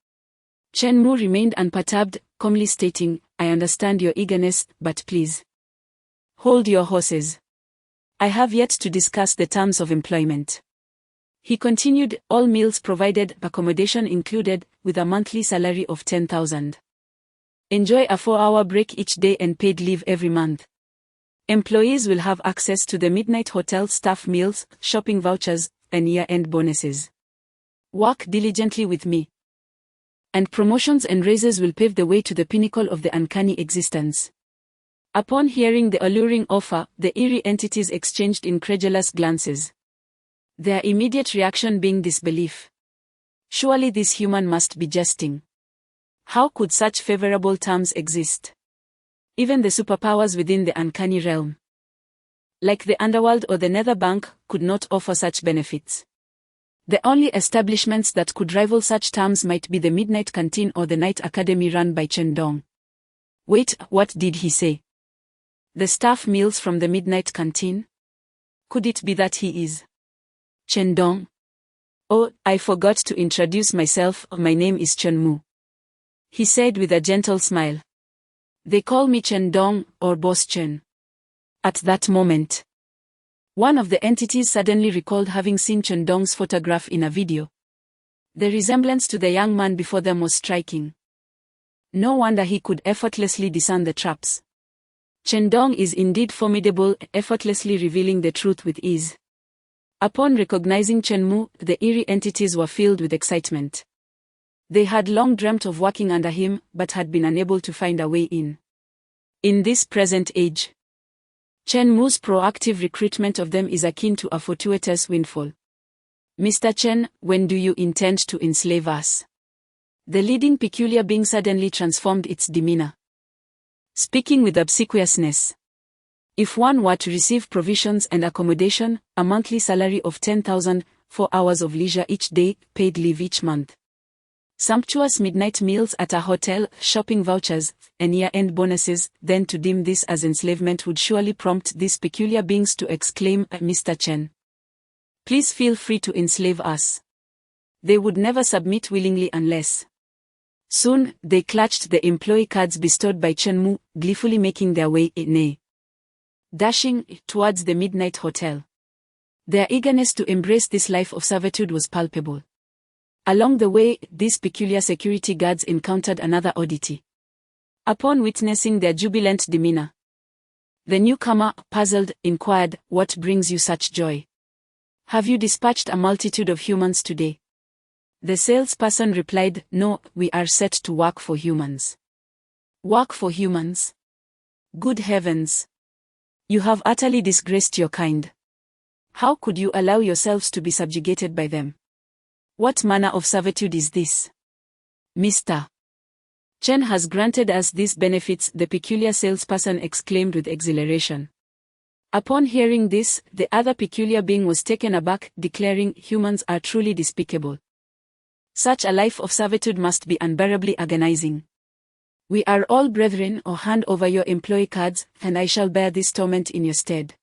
Chen Mu remained unperturbed, calmly stating, "I understand your eagerness, but please hold your horses. I have yet to discuss the terms of employment." He continued, "All meals provided, accommodation included, with a monthly salary of 10,000. Enjoy a 4-hour break each day and paid leave every month. Employees will have access to the Midnight Hotel staff meals, shopping vouchers, and year-end bonuses. Work diligently with me. And promotions and raises will pave the way to the pinnacle of the uncanny existence." Upon hearing the alluring offer, the eerie entities exchanged incredulous glances. Their immediate reaction being disbelief. Surely this human must be jesting. How could such favorable terms exist? Even the superpowers within the uncanny realm, like the Underworld or the Nether Bank, could not offer such benefits. The only establishments that could rival such terms might be the Midnight Canteen or the Night Academy run by Chen Dong. Wait, what did he say? The staff meals from the Midnight Canteen? Could it be that he is Chen Dong? Oh, I forgot to introduce myself. My name is Chen Mu, he said with a gentle smile. They call me Chen Dong, or Boss Chen. At that moment, one of the entities suddenly recalled having seen Chen Dong's photograph in a video. The resemblance to the young man before them was striking. No wonder he could effortlessly discern the traps. Chen Dong is indeed formidable, effortlessly revealing the truth with ease. Upon recognizing Chen Mu, the eerie entities were filled with excitement. They had long dreamt of working under him, but had been unable to find a way in. In this present age, Chen Mu's proactive recruitment of them is akin to a fortuitous windfall. "Mr. Chen, when do you intend to enslave us?" The leading peculiar being suddenly transformed its demeanor, speaking with obsequiousness. If one were to receive provisions and accommodation, a monthly salary of 10,000, 4 hours of leisure each day, paid leave each month, sumptuous midnight meals at a hotel, shopping vouchers, and year-end bonuses, then to deem this as enslavement would surely prompt these peculiar beings to exclaim, "Mr. Chen, please feel free to enslave us." They would never submit willingly unless. Soon, they clutched the employee cards bestowed by Chen Mu, gleefully making their way, dashing towards the Midnight Hotel. Their eagerness to embrace this life of servitude was palpable. Along the way, these peculiar security guards encountered another oddity. Upon witnessing their jubilant demeanor, the newcomer, puzzled, inquired, "What brings you such joy? Have you dispatched a multitude of humans today?" The salesperson replied, "No, we are set to work for humans." Work for humans? Good heavens! You have utterly disgraced your kind. How could you allow yourselves to be subjugated by them? What manner of servitude is this? "Mr. Chen has granted us these benefits," the peculiar salesperson exclaimed with exhilaration. Upon hearing this, the other peculiar being was taken aback, declaring, "Humans are truly despicable. Such a life of servitude must be unbearably agonizing. We are all brethren, or hand over your employee cards, and I shall bear this torment in your stead."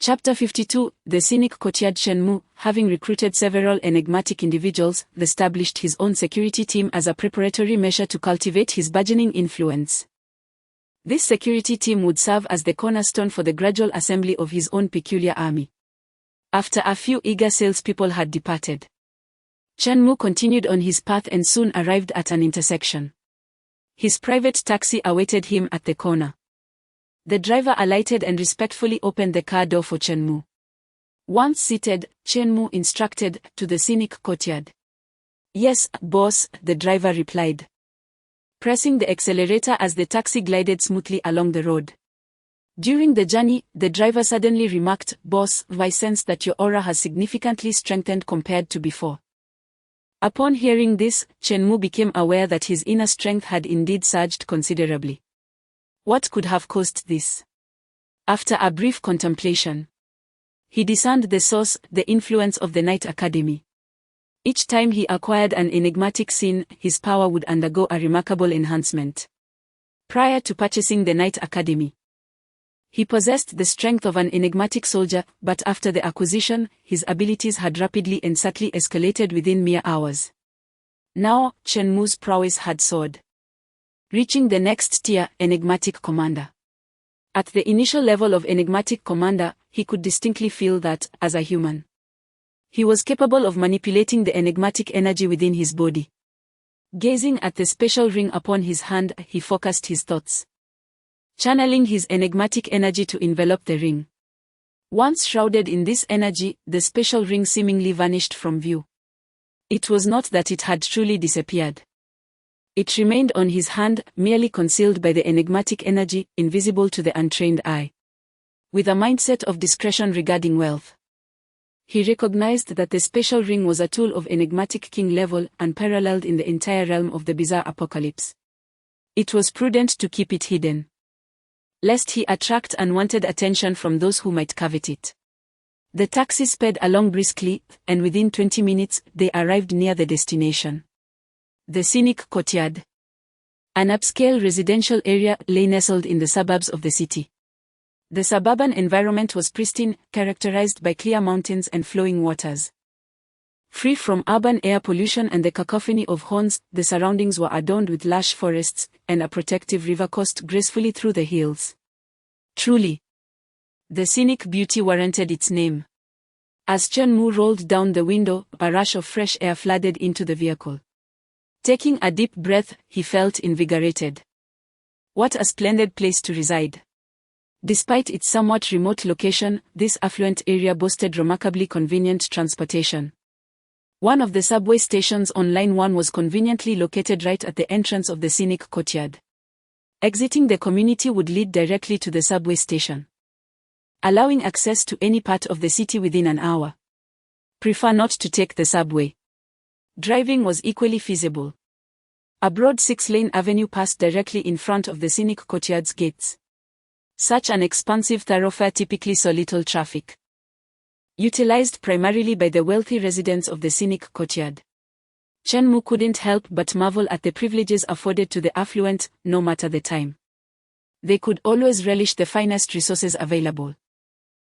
Chapter 52, The cynic courtier Chen Mu, having recruited several enigmatic individuals, established his own security team as a preparatory measure to cultivate his burgeoning influence. This security team would serve as the cornerstone for the gradual assembly of his own peculiar army. After a few eager salespeople had departed, Chen Mu continued on his path and soon arrived at an intersection. His private taxi awaited him at the corner. The driver alighted and respectfully opened the car door for Chen Mu. Once seated, Chen Mu instructed, "To the scenic courtyard." "Yes, boss," the driver replied, pressing the accelerator as the taxi glided smoothly along the road. During the journey, the driver suddenly remarked, "Boss, I sense that your aura has significantly strengthened compared to before." Upon hearing this, Chen Mu became aware that his inner strength had indeed surged considerably. What could have caused this? After a brief contemplation, he discerned the source, the influence of the Night Academy. Each time he acquired an enigmatic scene, his power would undergo a remarkable enhancement. prior to purchasing the Knight Academy. He possessed the strength of an enigmatic soldier, but after the acquisition, his abilities had rapidly and subtly escalated within mere hours. Now, Chen Mu's prowess had soared, reaching the next tier, Enigmatic Commander. At the initial level of Enigmatic Commander, he could distinctly feel that, as a human, he was capable of manipulating the enigmatic energy within his body. Gazing at the special ring upon his hand, he focused his thoughts, channeling his enigmatic energy to envelop the ring. Once shrouded in this energy, the special ring seemingly vanished from view. It was not that it had truly disappeared. It remained on his hand, merely concealed by the enigmatic energy, invisible to the untrained eye. With a mindset of discretion regarding wealth, he recognized that the special ring was a tool of enigmatic king level, unparalleled in the entire realm of the bizarre apocalypse. It was prudent to keep it hidden, lest he attract unwanted attention from those who might covet it. The taxi sped along briskly, and within 20 minutes, they arrived near the destination. The scenic courtyard, an upscale residential area, lay nestled in the suburbs of the city. The suburban environment was pristine, characterized by clear mountains and flowing waters. Free from urban air pollution and the cacophony of horns, the surroundings were adorned with lush forests, and a protective river coursed gracefully through the hills. Truly, the scenic beauty warranted its name. As Chen Mu rolled down the window, a rush of fresh air flooded into the vehicle. Taking a deep breath, he felt invigorated. What a splendid place to reside. Despite its somewhat remote location, this affluent area boasted remarkably convenient transportation. One of the subway stations on Line 1 was conveniently located right at the entrance of the scenic courtyard. Exiting the community would lead directly to the subway station, allowing access to any part of the city within an hour. Prefer not to take the subway. Driving was equally feasible. A broad 6-lane avenue passed directly in front of the scenic courtyard's gates. Such an expansive thoroughfare typically saw little traffic, utilized primarily by the wealthy residents of the scenic courtyard. Chen Mu couldn't help but marvel at the privileges afforded to the affluent, no matter the time. They could always relish the finest resources available.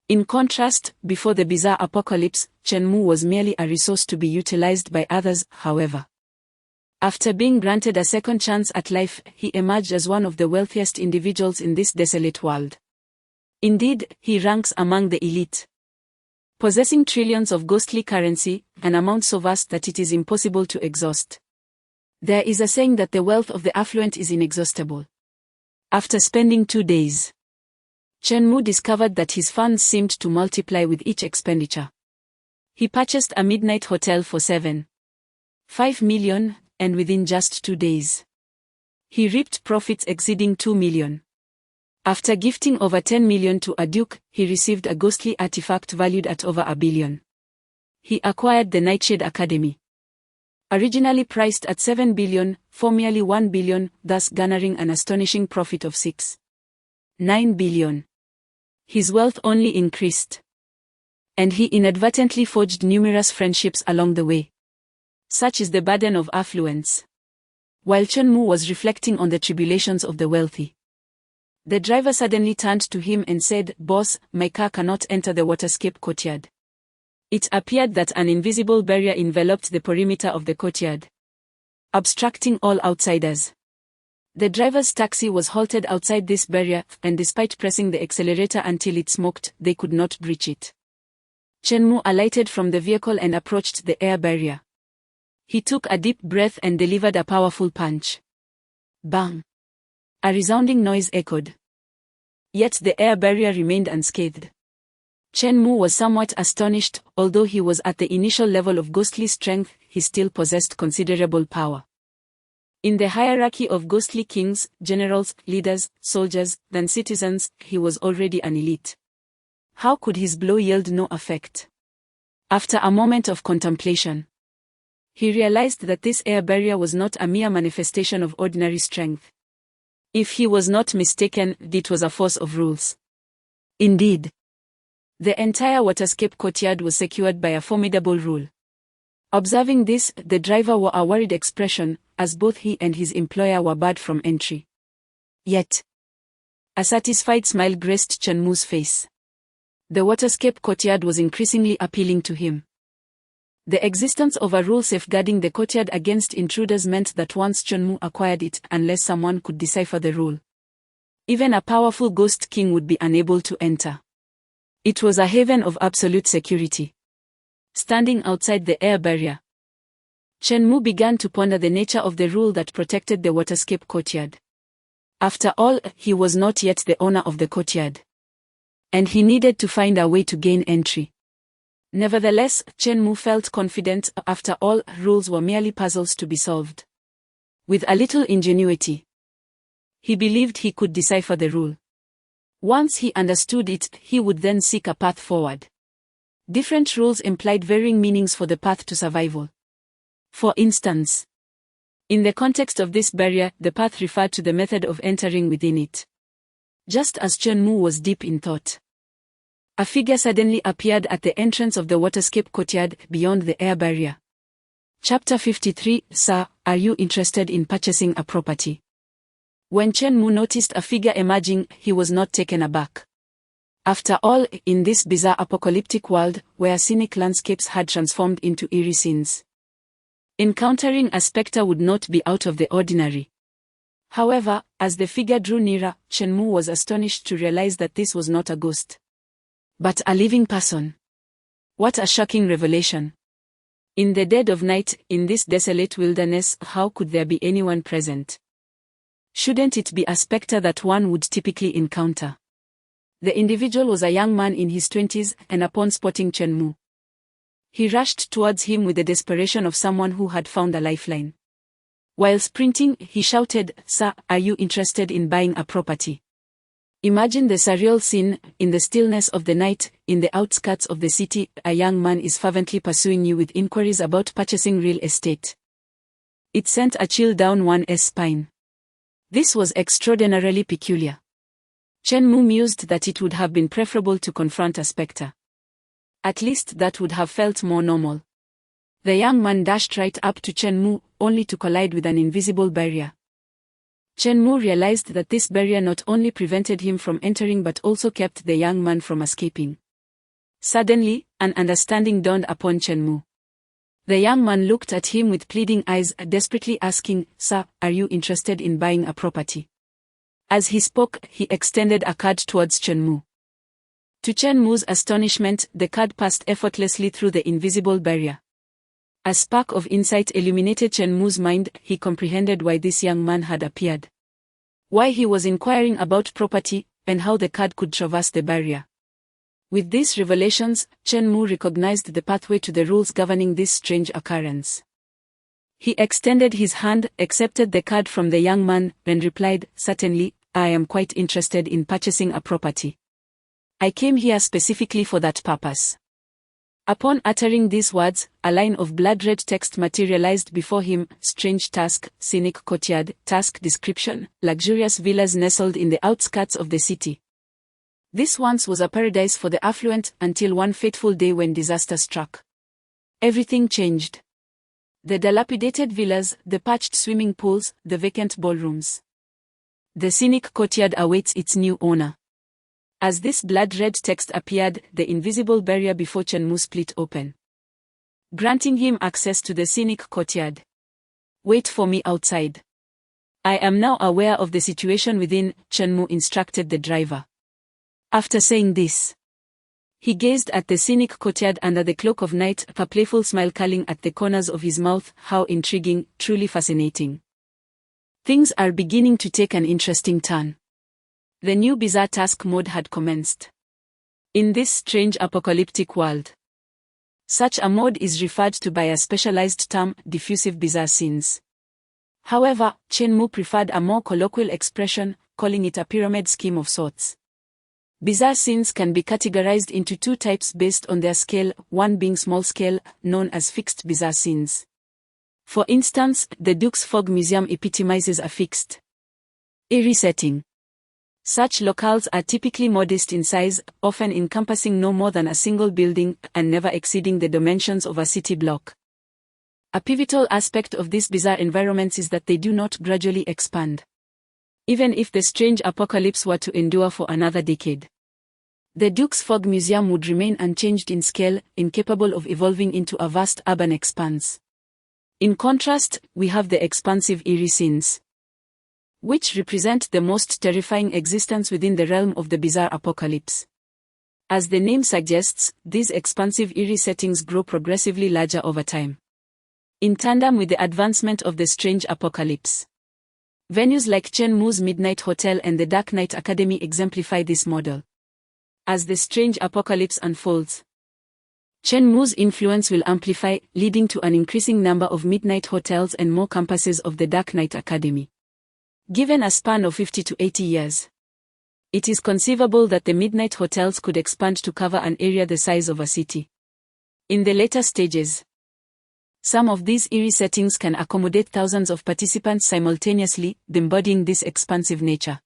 In contrast, before the bizarre apocalypse, Chen Mu was merely a resource to be utilized by others, however. After being granted a second chance at life, he emerged as one of the wealthiest individuals in this desolate world. Indeed, he ranks among the elite, possessing trillions of ghostly currency, an amount so vast that it is impossible to exhaust. There is a saying that the wealth of the affluent is inexhaustible. After spending 2 days, Chen Mu discovered that his funds seemed to multiply with each expenditure. He purchased a midnight hotel for 7.5 million, and within just 2 days, he reaped profits exceeding 2 million. After gifting over 10 million to a duke, he received a ghostly artifact valued at over $1 billion. He acquired the Nightshade Academy, originally priced at 7 billion, for merely 1 billion, thus garnering an astonishing profit of 6.9 billion. His wealth only increased, and he inadvertently forged numerous friendships along the way. Such is the burden of affluence. While Chen Mu was reflecting on the tribulations of the wealthy, the driver suddenly turned to him and said, "Boss, my car cannot enter the waterscape courtyard." It appeared that an invisible barrier enveloped the perimeter of the courtyard, obstructing all outsiders. The driver's taxi was halted outside this barrier, and despite pressing the accelerator until it smoked, they could not breach it. Chen Mu alighted from the vehicle and approached the air barrier. He took a deep breath and delivered a powerful punch. Bang! A resounding noise echoed. Yet the air barrier remained unscathed. Chen Mu was somewhat astonished. Although he was at the initial level of ghostly strength, he still possessed considerable power. In the hierarchy of ghostly kings, generals, leaders, soldiers, then citizens, he was already an elite. How could his blow yield no effect? After a moment of contemplation, he realized that this air barrier was not a mere manifestation of ordinary strength. If he was not mistaken, it was a force of rules. Indeed, the entire waterscape courtyard was secured by a formidable rule. Observing this, the driver wore a worried expression, as both he and his employer were barred from entry. Yet, a satisfied smile graced Chenmu's face. The waterscape courtyard was increasingly appealing to him. The existence of a rule safeguarding the courtyard against intruders meant that once Chenmu acquired it, unless someone could decipher the rule, even a powerful ghost king would be unable to enter. It was a haven of absolute security. Standing outside the air barrier, Chenmu began to ponder the nature of the rule that protected the waterscape courtyard. After all, he was not yet the owner of the courtyard, and he needed to find a way to gain entry. Nevertheless, Chenmu felt confident. After all, rules were merely puzzles to be solved. With a little ingenuity, he believed he could decipher the rule. Once he understood it, he would then seek a path forward. Different rules implied varying meanings for the path to survival. For instance, in the context of this barrier, the path referred to the method of entering within it. Just as Chenmu was deep in thought, a figure suddenly appeared at the entrance of the waterscape courtyard beyond the air barrier. Chapter 53. Sir, are you interested in purchasing a property? When Chenmu noticed a figure emerging, he was not taken aback. After all, in this bizarre apocalyptic world, where scenic landscapes had transformed into eerie scenes, encountering a spectre would not be out of the ordinary. However, as the figure drew nearer, Chenmu was astonished to realize that this was not a ghost, but a living person. What a shocking revelation! In the dead of night, in this desolate wilderness, how could there be anyone present? Shouldn't it be a spectre that one would typically encounter? The individual was a young man in his 20s, and upon spotting Chenmu, he rushed towards him with the desperation of someone who had found a lifeline. While sprinting, he shouted, "Sir, are you interested in buying a property?" Imagine the surreal scene. In the stillness of the night, in the outskirts of the city, a young man is fervently pursuing you with inquiries about purchasing real estate. It sent a chill down one's spine. This was extraordinarily peculiar. Chenmu mused that it would have been preferable to confront a spectre. At least that would have felt more normal. The young man dashed right up to Chenmu, only to collide with an invisible barrier. Chenmu realized that this barrier not only prevented him from entering but also kept the young man from escaping. Suddenly, an understanding dawned upon Chenmu. The young man looked at him with pleading eyes, desperately asking, "Sir, are you interested in buying a property?" As he spoke, he extended a card towards Chenmu. To Chenmu's astonishment, the card passed effortlessly through the invisible barrier. A spark of insight illuminated Chenmu's mind. He comprehended why this young man had appeared, why he was inquiring about property, and how the card could traverse the barrier. With these revelations, Chenmu recognized the pathway to the rules governing this strange occurrence. He extended his hand, accepted the card from the young man, and replied, "Certainly, I am quite interested in purchasing a property. I came here specifically for that purpose." Upon uttering these words, a line of blood-red text materialized before him: strange task, scenic courtyard, task description, luxurious villas nestled in the outskirts of the city. This once was a paradise for the affluent, until one fateful day when disaster struck. Everything changed. The dilapidated villas, the patched swimming pools, the vacant ballrooms. The scenic courtyard awaits its new owner. As this blood-red text appeared, the invisible barrier before Chenmu split open, granting him access to the scenic courtyard. "Wait for me outside. I am now aware of the situation within," Chenmu instructed the driver. After saying this, he gazed at the scenic courtyard under the cloak of night, a playful smile curling at the corners of his mouth. How intriguing, truly fascinating. Things are beginning to take an interesting turn. The new bizarre task mode had commenced. In this strange apocalyptic world, such a mode is referred to by a specialized term, diffusive bizarre scenes. However, Chenmu preferred a more colloquial expression, calling it a pyramid scheme of sorts. Bizarre scenes can be categorized into two types based on their scale, one being small scale, known as fixed bizarre scenes. For instance, the Duke's Fog Museum epitomizes a fixed, eerie setting. Such locales are typically modest in size, often encompassing no more than a single building, and never exceeding the dimensions of a city block. A pivotal aspect of these bizarre environments is that they do not gradually expand. even if the strange apocalypse were to endure for another decade. The Duke's Fog Museum would remain unchanged in scale, incapable of evolving into a vast urban expanse. In contrast, we have the expansive eerie scenes, which represent the most terrifying existence within the realm of the bizarre apocalypse. As the name suggests, these expansive eerie settings grow progressively larger over time, in tandem with the advancement of the strange apocalypse. Venues like Chenmu's Midnight Hotel and the Dark Knight Academy exemplify this model. As the strange apocalypse unfolds, Chenmu's influence will amplify, leading to an increasing number of midnight hotels and more campuses of the Dark Knight Academy. Given a span of 50 to 80 years, it is conceivable that the midnight hotels could expand to cover an area the size of a city. In the later stages, some of these eerie settings can accommodate thousands of participants simultaneously, embodying this expansive nature.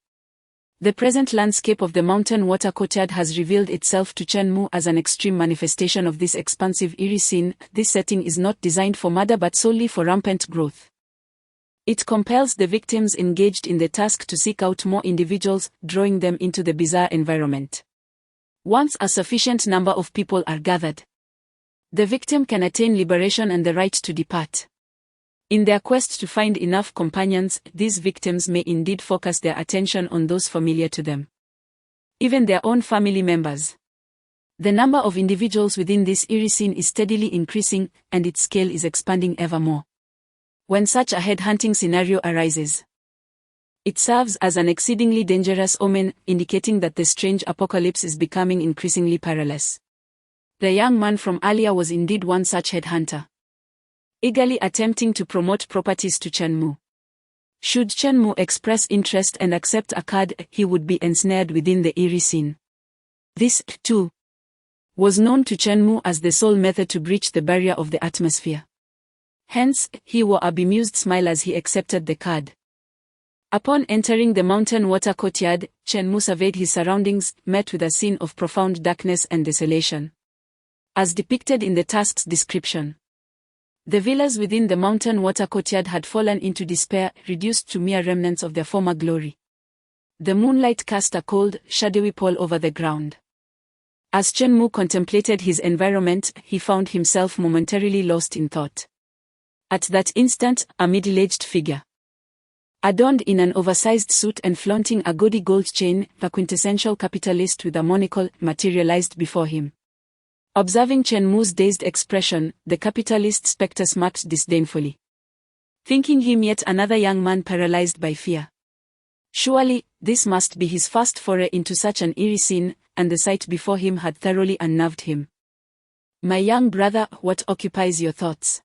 The present landscape of the Mountain Water Courtyard has revealed itself to Chenmu as an extreme manifestation of this expansive eerie scene. This setting is not designed for murder but solely for rampant growth. It compels the victims engaged in the task to seek out more individuals, drawing them into the bizarre environment. Once a sufficient number of people are gathered, the victim can attain liberation and the right to depart. In their quest to find enough companions, these victims may indeed focus their attention on those familiar to them, even their own family members. The number of individuals within this eerie scene is steadily increasing, and its scale is expanding ever more. When such a headhunting scenario arises, it serves as an exceedingly dangerous omen, indicating that the strange apocalypse is becoming increasingly perilous. The young man from earlier was indeed one such headhunter, eagerly attempting to promote properties to Chenmu. Should Chenmu express interest and accept a card, he would be ensnared within the eerie scene. This, too, was known to Chenmu as the sole method to breach the barrier of the atmosphere. Hence, he wore a bemused smile as he accepted the card. Upon entering the Mountain Water Courtyard, Chenmu surveyed his surroundings, met with a scene of profound darkness and desolation, as depicted in the task's description. The villas within the Mountain Water Courtyard had fallen into despair, reduced to mere remnants of their former glory. The moonlight cast a cold, shadowy pall over the ground. As Chenmu contemplated his environment, he found himself momentarily lost in thought. At that instant, a middle-aged figure, adorned in an oversized suit and flaunting a gaudy gold chain, the quintessential capitalist with a monocle, materialized before him. Observing Chenmu's dazed expression, the capitalist spectre smirked disdainfully, thinking him yet another young man paralyzed by fear. Surely, this must be his first foray into such an eerie scene, and the sight before him had thoroughly unnerved him. "My young brother, what occupies your thoughts?"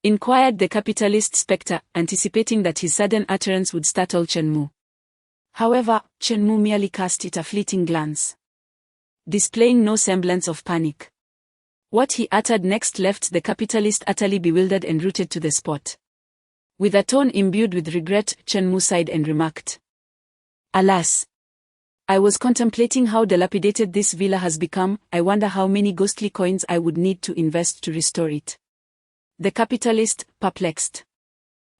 inquired the capitalist spectre, anticipating that his sudden utterance would startle Chenmu. However, Chenmu merely cast it a fleeting glance, displaying no semblance of panic. What he uttered next left the capitalist utterly bewildered and rooted to the spot. With a tone imbued with regret, Chenmu sighed and remarked, "Alas! I was contemplating how dilapidated this villa has become. I wonder how many ghostly coins I would need to invest to restore it." The capitalist, perplexed,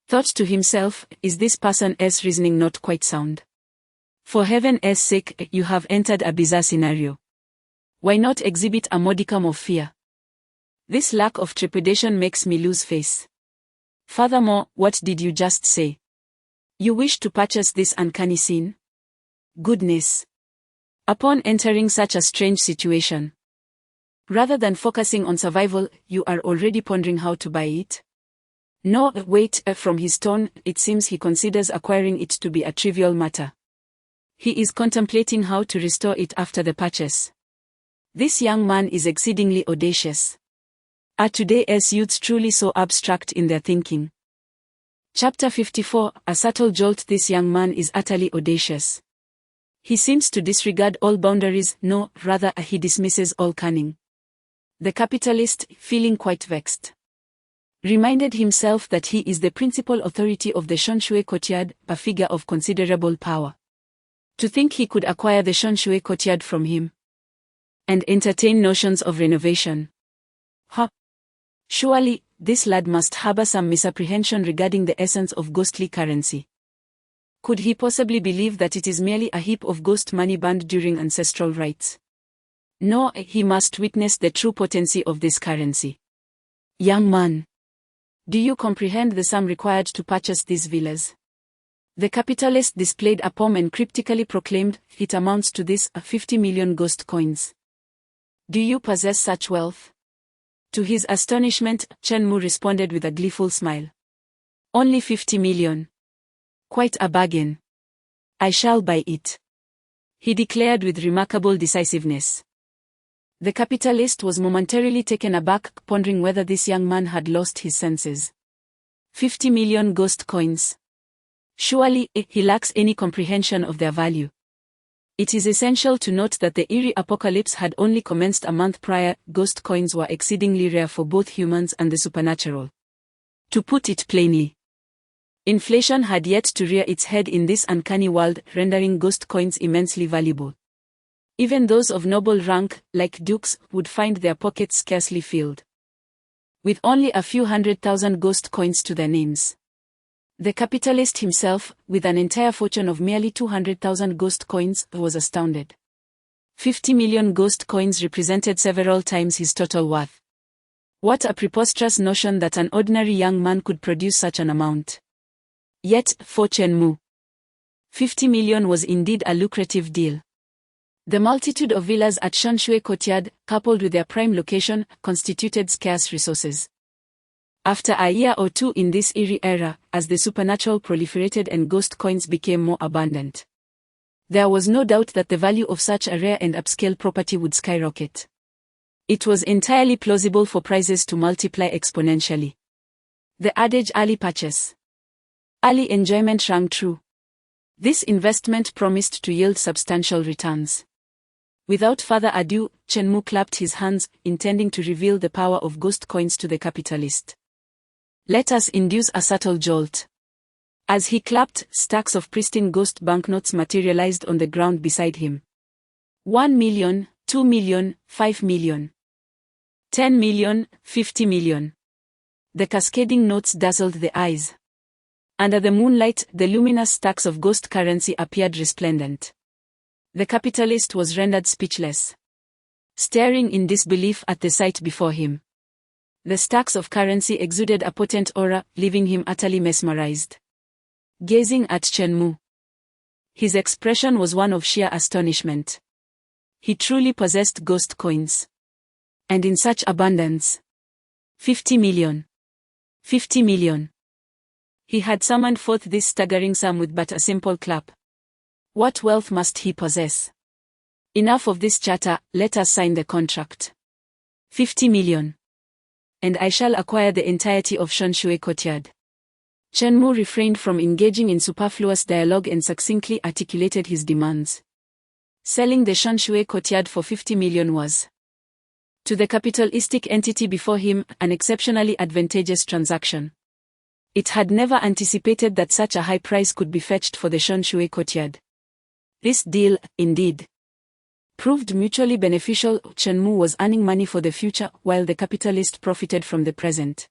thought to himself, is this person's reasoning not quite sound? For heaven's sake, you have entered a bizarre scenario. Why not exhibit a modicum of fear? This lack of trepidation makes me lose face. Furthermore, what did you just say? You wish to purchase this uncanny scene? Goodness! Upon entering such a strange situation, rather than focusing on survival, you are already pondering how to buy it? No, wait, from his tone, it seems he considers acquiring it to be a trivial matter. He is contemplating how to restore it after the purchase. This young man is exceedingly audacious. Are today's youths truly so abstract in their thinking? Chapter 54, a subtle jolt. This young man is utterly audacious. He seems to disregard all boundaries, no, rather he dismisses all cunning. The capitalist, feeling quite vexed, reminded himself that he is the principal authority of the Shonshui Courtyard, a figure of considerable power. To think he could acquire the Shonshui Courtyard from him, and entertain notions of renovation. Surely, this lad must harbor some misapprehension regarding the essence of ghostly currency. Could he possibly believe that it is merely a heap of ghost money burned during ancestral rites? No, he must witness the true potency of this currency. Young man, do you comprehend the sum required to purchase these villas? The capitalist displayed a palm and cryptically proclaimed, it amounts to this, 50 million ghost coins. Do you possess such wealth? To his astonishment, Chen Mu responded with a gleeful smile. Only 50 million. Quite a bargain. I shall buy it, he declared with remarkable decisiveness. The capitalist was momentarily taken aback, pondering whether this young man had lost his senses. 50 million ghost coins. Surely, he lacks any comprehension of their value. It is essential to note that the eerie apocalypse had only commenced a month prior. Ghost coins were exceedingly rare for both humans and the supernatural. To put it plainly, inflation had yet to rear its head in this uncanny world, rendering ghost coins immensely valuable. Even those of noble rank, like dukes, would find their pockets scarcely filled with only a few 100,000 ghost coins to their names. The capitalist himself, with an entire fortune of merely 200,000 ghost coins, was astounded. 50 million ghost coins represented several times his total worth. What a preposterous notion that an ordinary young man could produce such an amount. Yet, for Chen Mu, 50 million was indeed a lucrative deal. The multitude of villas at Shanshui Courtyard, coupled with their prime location, constituted scarce resources. After a year or two in this eerie era, as the supernatural proliferated and ghost coins became more abundant, there was no doubt that the value of such a rare and upscale property would skyrocket. It was entirely plausible for prices to multiply exponentially. The adage early purchase, early enjoyment rang true. This investment promised to yield substantial returns. Without further ado, Chen Mu clapped his hands, intending to reveal the power of ghost coins to the capitalist. Let us induce a subtle jolt. As he clapped, stacks of pristine ghost banknotes materialized on the ground beside him. 1 million, 2 million, 5 million. 10 million, 50 million. The cascading notes dazzled the eyes. Under the moonlight, the luminous stacks of ghost currency appeared resplendent. The capitalist was rendered speechless, staring in disbelief at the sight before him. The stacks of currency exuded a potent aura, leaving him utterly mesmerized. Gazing at Chen Mu, his expression was one of sheer astonishment. He truly possessed ghost coins. And in such abundance. 50 million. 50 million. He had summoned forth this staggering sum with but a simple clap. What wealth must he possess? Enough of this chatter, let us sign the contract. 50 million. And I shall acquire the entirety of Shanshui Courtyard. Chen Mu refrained from engaging in superfluous dialogue and succinctly articulated his demands. Selling the Shanshui Courtyard for 50 million was, to the capitalistic entity before him, an exceptionally advantageous transaction. It had never anticipated that such a high price could be fetched for the Shanshui Courtyard. This deal, indeed, proved mutually beneficial. Chen Mu was earning money for the future, while the capitalist profited from the present.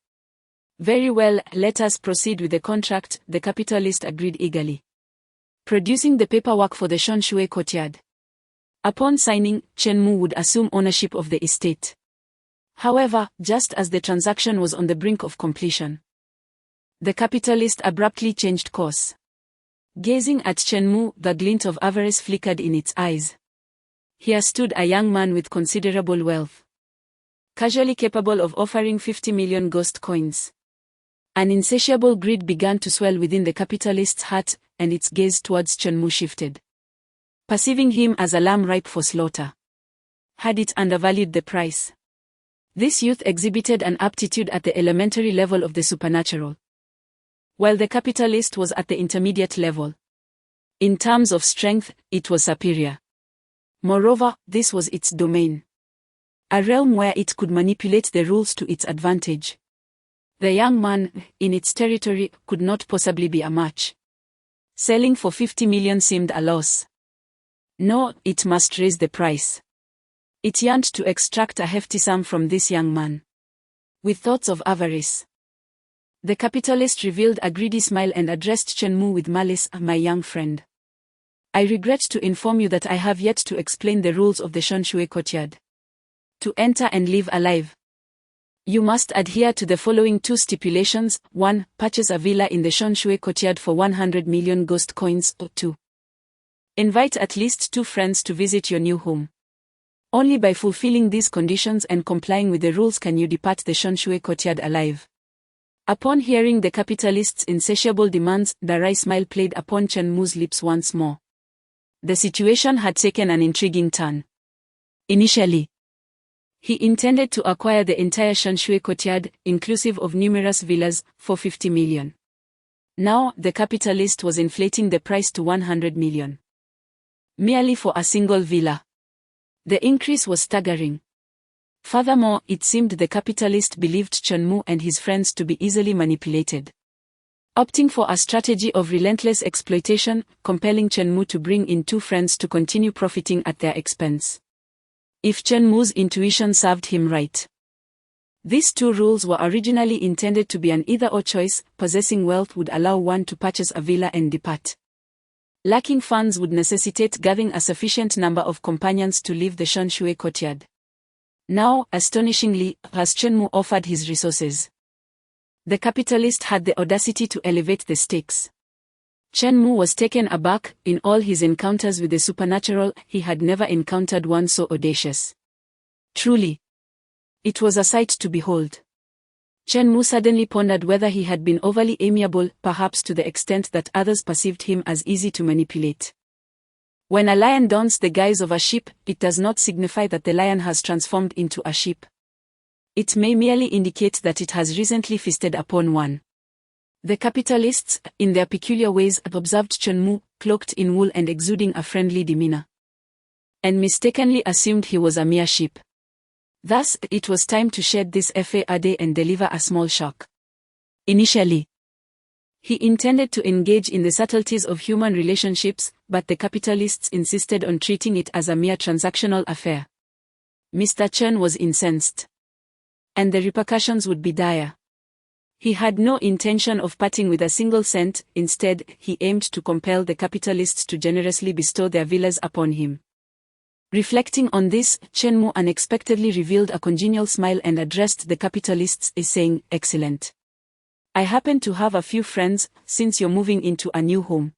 Very well, let us proceed with the contract, the capitalist agreed eagerly, producing the paperwork for the Shanshui Courtyard. Upon signing, Chen Mu would assume ownership of the estate. However, just as the transaction was on the brink of completion, the capitalist abruptly changed course. Gazing at Chen Mu, the glint of avarice flickered in its eyes. Here stood a young man with considerable wealth, casually capable of offering 50 million ghost coins. An insatiable greed began to swell within the capitalist's heart, and its gaze towards Chen Mu shifted, perceiving him as a lamb ripe for slaughter. Had it undervalued the price? This youth exhibited an aptitude at the elementary level of the supernatural, while the capitalist was at the intermediate level. In terms of strength, it was superior. Moreover, this was its domain, a realm where it could manipulate the rules to its advantage. The young man, in its territory, could not possibly be a match. Selling for 50 million seemed a loss. No, it must raise the price. It yearned to extract a hefty sum from this young man. With thoughts of avarice, The capitalist revealed a greedy smile and addressed Chen Mu with malice, "My young friend. I regret to inform you that I have yet to explain the rules of the Shonshui courtyard. To enter and leave alive, you must adhere to the following two stipulations. 1. Purchase a villa in the Shonshui courtyard for 100 million ghost coins. 2. Invite at least 2 friends to visit your new home. Only by fulfilling these conditions and complying with the rules can you depart the Shonshui courtyard alive." Upon hearing the capitalist's insatiable demands, the wry smile played upon Chen Mu's lips once more. The situation had taken an intriguing turn. Initially, he intended to acquire the entire Shonshui courtyard, inclusive of numerous villas, for 50 million. Now, the capitalist was inflating the price to 100 million. Merely for a single villa. The increase was staggering. Furthermore, it seemed the capitalist believed Chen Mu and his friends to be easily manipulated. Opting for a strategy of relentless exploitation, compelling Chen Mu to bring in 2 friends to continue profiting at their expense. If Chen Mu's intuition served him right. These 2 rules were originally intended to be an either-or choice. Possessing wealth would allow one to purchase a villa and depart. Lacking funds would necessitate gathering a sufficient number of companions to leave the Shonshui courtyard. Now, astonishingly, as Chen Mu offered his resources, the capitalist had the audacity to elevate the stakes. Chen Mu was taken aback. In all his encounters with the supernatural, he had never encountered one so audacious. Truly, it was a sight to behold. Chen Mu suddenly pondered whether he had been overly amiable, perhaps to the extent that others perceived him as easy to manipulate. When a lion dons the guise of a sheep, it does not signify that the lion has transformed into a sheep. It may merely indicate that it has recently feasted upon one. The capitalists, in their peculiar ways, observed Chen Mu, cloaked in wool and exuding a friendly demeanor, and mistakenly assumed he was a mere sheep. Thus, it was time to shed this fad and deliver a small shock. Initially, he intended to engage in the subtleties of human relationships, but the capitalists insisted on treating it as a mere transactional affair. Mr. Chen was incensed. And the repercussions would be dire. He had no intention of parting with a single cent. Instead, he aimed to compel the capitalists to generously bestow their villas upon him. Reflecting on this, Chen Mu unexpectedly revealed a congenial smile and addressed the capitalists, saying, "Excellent. I happen to have a few friends, since you're moving into a new home.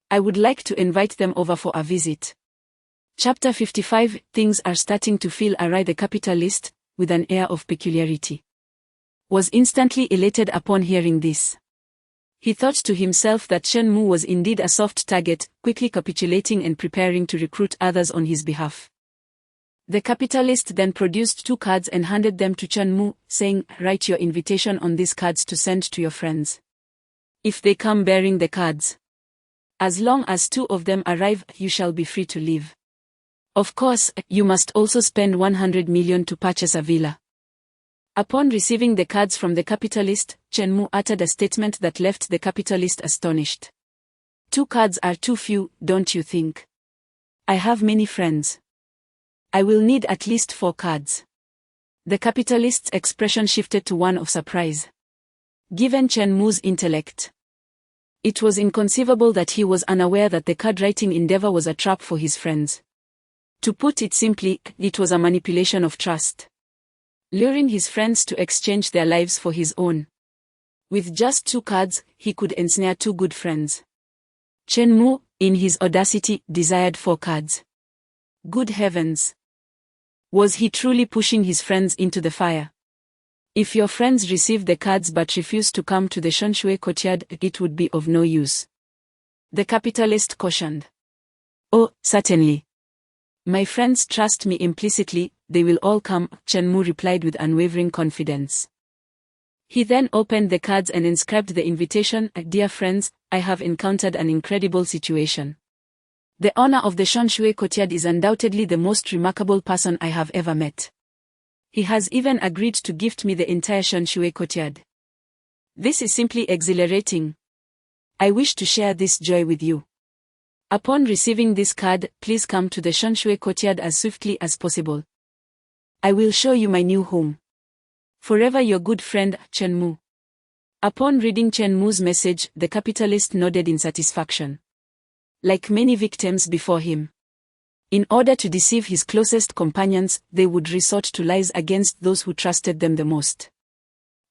I would like to invite them over for a visit." Chapter 55. Things are starting to feel awry. The capitalist, with an air of peculiarity, was instantly elated upon hearing this. He thought to himself that Chen Mu was indeed a soft target, quickly capitulating and preparing to recruit others on his behalf. The capitalist then produced 2 cards and handed them to Chen Mu, saying, "Write your invitation on these cards to send to your friends. If they come bearing the cards, as long as 2 of them arrive, you shall be free to leave. Of course, you must also spend 100 million to purchase a villa." Upon receiving the cards from the capitalist, Chen Mu uttered a statement that left the capitalist astonished. 2 cards are too few, don't you think? I have many friends. I will need at least 4 cards. The capitalist's expression shifted to one of surprise. Given Chen Mu's intellect, it was inconceivable that he was unaware that the card-writing endeavor was a trap for his friends. To put it simply, it was a manipulation of trust, luring his friends to exchange their lives for his own. With just 2 cards, he could ensnare 2 good friends. Chen Mu, in his audacity, desired 4 cards. Good heavens! Was he truly pushing his friends into the fire? If your friends receive the cards but refuse to come to the Shonshui courtyard, it would be of no use, the capitalist cautioned. Oh, certainly. My friends trust me implicitly, they will all come, Chen Mu replied with unwavering confidence. He then opened the cards and inscribed the invitation, "Dear friends, I have encountered an incredible situation. The owner of the Shonshui courtyard is undoubtedly the most remarkable person I have ever met. He has even agreed to gift me the entire Shonshui courtyard. This is simply exhilarating. I wish to share this joy with you. Upon receiving this card, please come to the Shonshui courtyard as swiftly as possible. I will show you my new home. Forever your good friend, Chen Mu." Upon reading Chen Mu's message, the capitalist nodded in satisfaction. Like many victims before him, in order to deceive his closest companions, they would resort to lies against those who trusted them the most.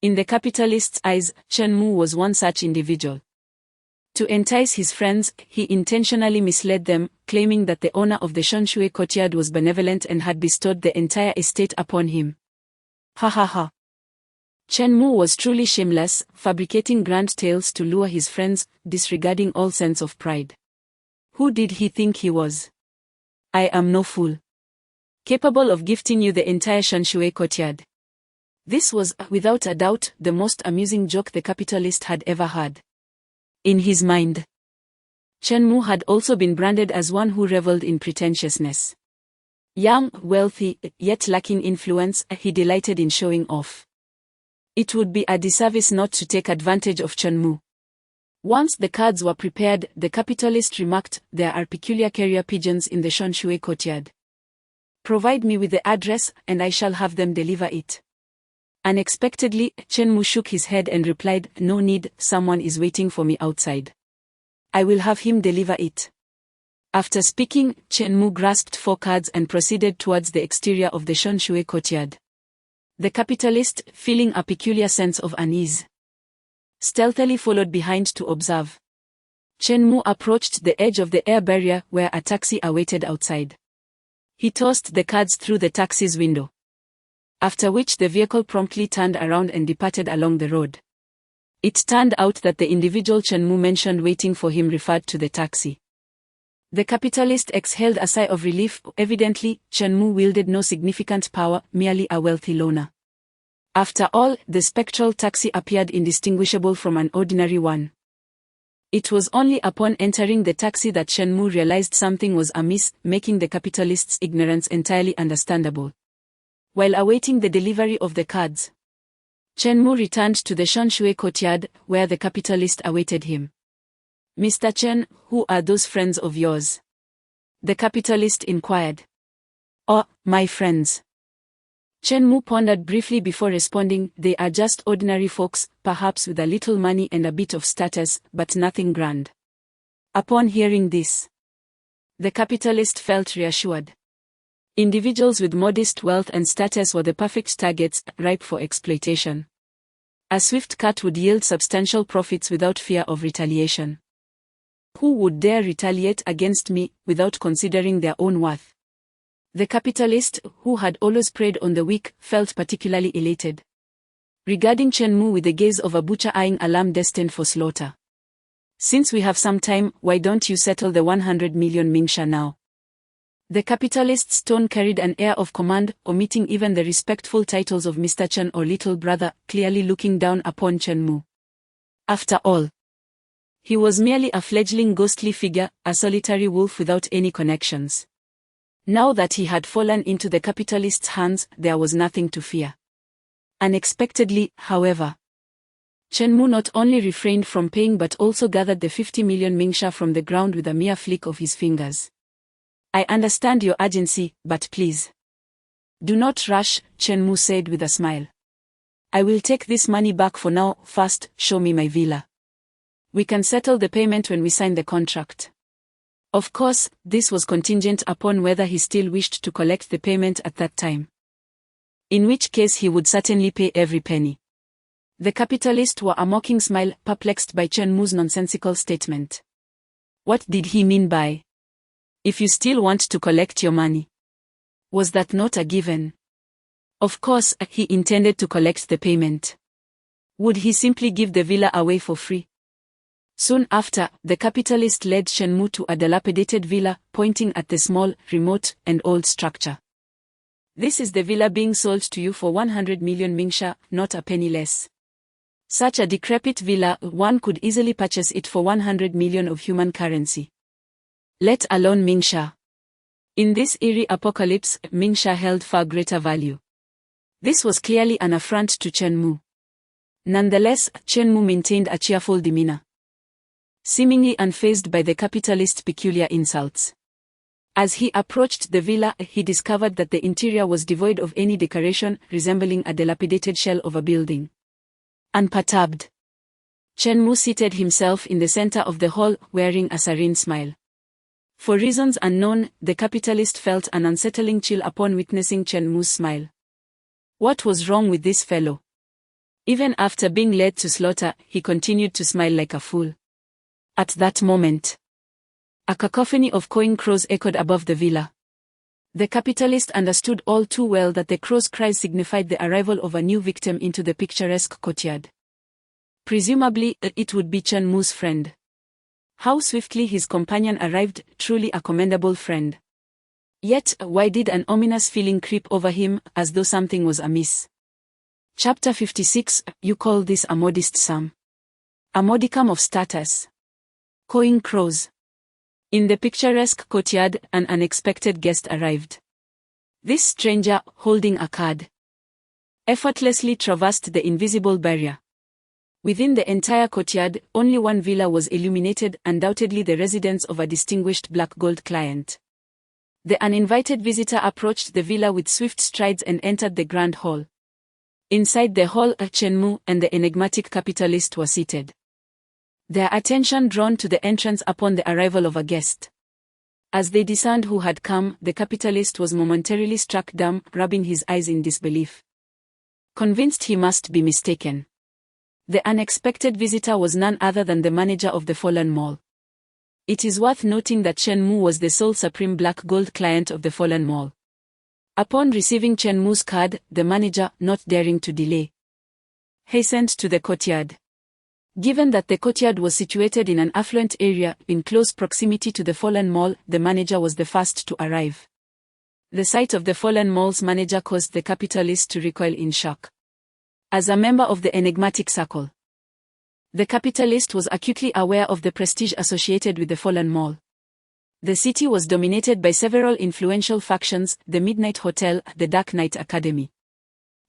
In the capitalist's eyes, Chen Mu was one such individual. To entice his friends, he intentionally misled them, claiming that the owner of the Shanshui courtyard was benevolent and had bestowed the entire estate upon him. Ha ha ha. Chen Mu was truly shameless, fabricating grand tales to lure his friends, disregarding all sense of pride. Who did he think he was? I am no fool. Capable of gifting you the entire Shanshui courtyard. This was, without a doubt, the most amusing joke the capitalist had ever heard. In his mind, Chen Mu had also been branded as one who reveled in pretentiousness. Young, wealthy, yet lacking influence, he delighted in showing off. It would be a disservice not to take advantage of Chen Mu. Once the cards were prepared, the capitalist remarked, "There are peculiar carrier pigeons in the Shanshui courtyard. Provide me with the address, and I shall have them deliver it." Unexpectedly, Chen Mu shook his head and replied, "No need, someone is waiting for me outside. I will have him deliver it." After speaking, Chen Mu grasped 4 cards and proceeded towards the exterior of the Shanshui courtyard. The capitalist, feeling a peculiar sense of unease, stealthily followed behind to observe. Chen Mu approached the edge of the air barrier where a taxi awaited outside. He tossed the cards through the taxi's window, after which the vehicle promptly turned around and departed along the road. It turned out that the individual Chen Mu mentioned waiting for him referred to the taxi. The capitalist exhaled a sigh of relief. Evidently, Chen Mu wielded no significant power, merely a wealthy loner. After all, the spectral taxi appeared indistinguishable from an ordinary one. It was only upon entering the taxi that Chen Mu realized something was amiss, making the capitalist's ignorance entirely understandable. While awaiting the delivery of the cards, Chen Mu returned to the Shanshui courtyard, where the capitalist awaited him. "Mr. Chen, who are those friends of yours?" the capitalist inquired. "Oh, my friends." Chen Mu pondered briefly before responding, "They are just ordinary folks, perhaps with a little money and a bit of status, but nothing grand." Upon hearing this, the capitalist felt reassured. Individuals with modest wealth and status were the perfect targets, ripe for exploitation. A swift cut would yield substantial profits without fear of retaliation. Who would dare retaliate against me, without considering their own worth? The capitalist, who had always preyed on the weak, felt particularly elated, regarding Chen Mu with the gaze of a butcher eyeing a lamb destined for slaughter. "Since we have some time, why don't you settle the 100 million Mingsha now?" The capitalist's tone carried an air of command, omitting even the respectful titles of Mr. Chen or Little Brother, clearly looking down upon Chen Mu. After all, he was merely a fledgling ghostly figure, a solitary wolf without any connections. Now that he had fallen into the capitalist's hands, there was nothing to fear. Unexpectedly, however, Chen Mu not only refrained from paying but also gathered the 50 million Mingsha from the ground with a mere flick of his fingers. "I understand your urgency, but please do not rush," Chen Mu said with a smile. "I will take this money back for now. First, show me my villa. We can settle the payment when we sign the contract." Of course, this was contingent upon whether he still wished to collect the payment at that time, in which case he would certainly pay every penny. The capitalist wore a mocking smile, perplexed by Chen Mu's nonsensical statement. What did he mean by, "If you still want to collect your money"? Was that not a given? Of course, he intended to collect the payment. Would he simply give the villa away for free? Soon after, the capitalist led Chen Mu to a dilapidated villa, pointing at the small, remote, and old structure. "This is the villa being sold to you for 100 million Mingsha, not a penny less. Such a decrepit villa, one could easily purchase it for 100 million of human currency. Let alone Mingsha." In this eerie apocalypse, Mingsha held far greater value. This was clearly an affront to Chen Mu. Nonetheless, Chen Mu maintained a cheerful demeanor, seemingly unfazed by the capitalist's peculiar insults. As he approached the villa, he discovered that the interior was devoid of any decoration, resembling a dilapidated shell of a building. Unperturbed, Chen Mu seated himself in the center of the hall, wearing a serene smile. For reasons unknown, the capitalist felt an unsettling chill upon witnessing Chen Mu's smile. What was wrong with this fellow? Even after being led to slaughter, he continued to smile like a fool. At that moment, a cacophony of cawing crows echoed above the villa. The capitalist understood all too well that the crow's cries signified the arrival of a new victim into the picturesque courtyard. Presumably, it would be Chen Mu's friend. How swiftly his companion arrived, truly a commendable friend. Yet, why did an ominous feeling creep over him, as though something was amiss? Chapter 56, You call this a modest sum? A modicum of status. Cawing crows. In the picturesque courtyard, an unexpected guest arrived. This stranger, holding a card, effortlessly traversed the invisible barrier. Within the entire courtyard, only one villa was illuminated, undoubtedly the residence of a distinguished black gold client. The uninvited visitor approached the villa with swift strides and entered the grand hall. Inside the hall, Chen Mu and the enigmatic capitalist were seated, their attention drawn to the entrance upon the arrival of a guest. As they discerned who had come, the capitalist was momentarily struck dumb, rubbing his eyes in disbelief. Convinced he must be mistaken. The unexpected visitor was none other than the manager of the Fallen Mall. It is worth noting that Chen Mu was the sole supreme black gold client of the Fallen Mall. Upon receiving Chen Mu's card, the manager, not daring to delay, hastened to the courtyard. Given that the courtyard was situated in an affluent area, in close proximity to the Fallen Mall, the manager was the first to arrive. The sight of the Fallen Mall's manager caused the capitalist to recoil in shock. As a member of the enigmatic circle, the capitalist was acutely aware of the prestige associated with the Fallen Mall. The city was dominated by several influential factions: the Midnight Hotel, the Dark Knight Academy,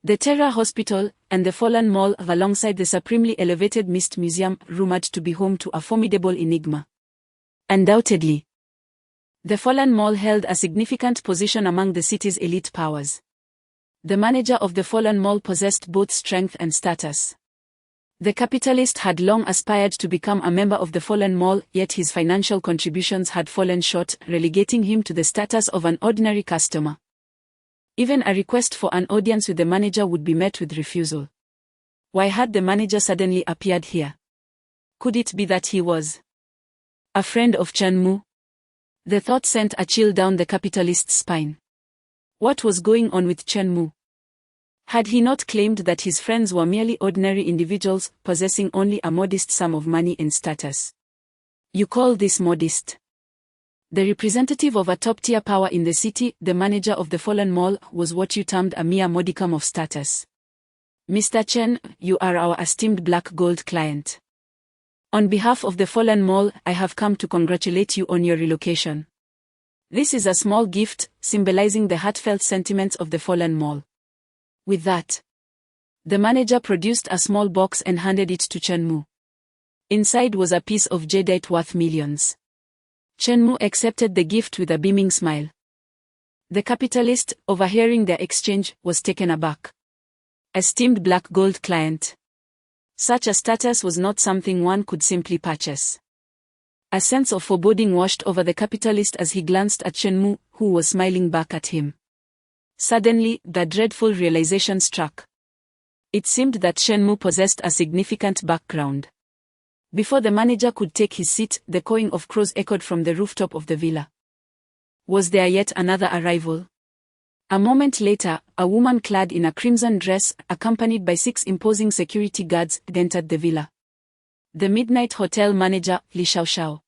the Terror Hospital, and the Fallen Mall, alongside the supremely elevated Mist Museum, rumored to be home to a formidable enigma. Undoubtedly, the Fallen Mall held a significant position among the city's elite powers. The manager of the Fallen Mall possessed both strength and status. The capitalist had long aspired to become a member of the Fallen Mall, yet his financial contributions had fallen short, relegating him to the status of an ordinary customer. Even a request for an audience with the manager would be met with refusal. Why had the manager suddenly appeared here? Could it be that he was a friend of Chen Mu? The thought sent a chill down the capitalist's spine. What was going on with Chen Mu? Had he not claimed that his friends were merely ordinary individuals, possessing only a modest sum of money and status? You call this modest? The representative of a top-tier power in the city, the manager of the Fallen Mall, was what you termed a mere modicum of status. Mr. Chen, you are our esteemed black gold client. On behalf of the Fallen Mall, I have come to congratulate you on your relocation. This is a small gift, symbolizing the heartfelt sentiments of the Fallen Mall. With that, the manager produced a small box and handed it to Chen Mu. Inside was a piece of jadeite worth millions. Chen Mu accepted the gift with a beaming smile. The capitalist, overhearing their exchange, was taken aback. Esteemed black gold client. Such a status was not something one could simply purchase. A sense of foreboding washed over the capitalist as he glanced at Chen Mu, who was smiling back at him. Suddenly, the dreadful realization struck. It seemed that Chen Mu possessed a significant background. Before the manager could take his seat, the cawing of crows echoed from the rooftop of the villa. Was there yet another arrival? A moment later, a woman clad in a crimson dress, accompanied by 6 imposing security guards, entered the villa. The Midnight Hotel manager, Li Xiaoxiao,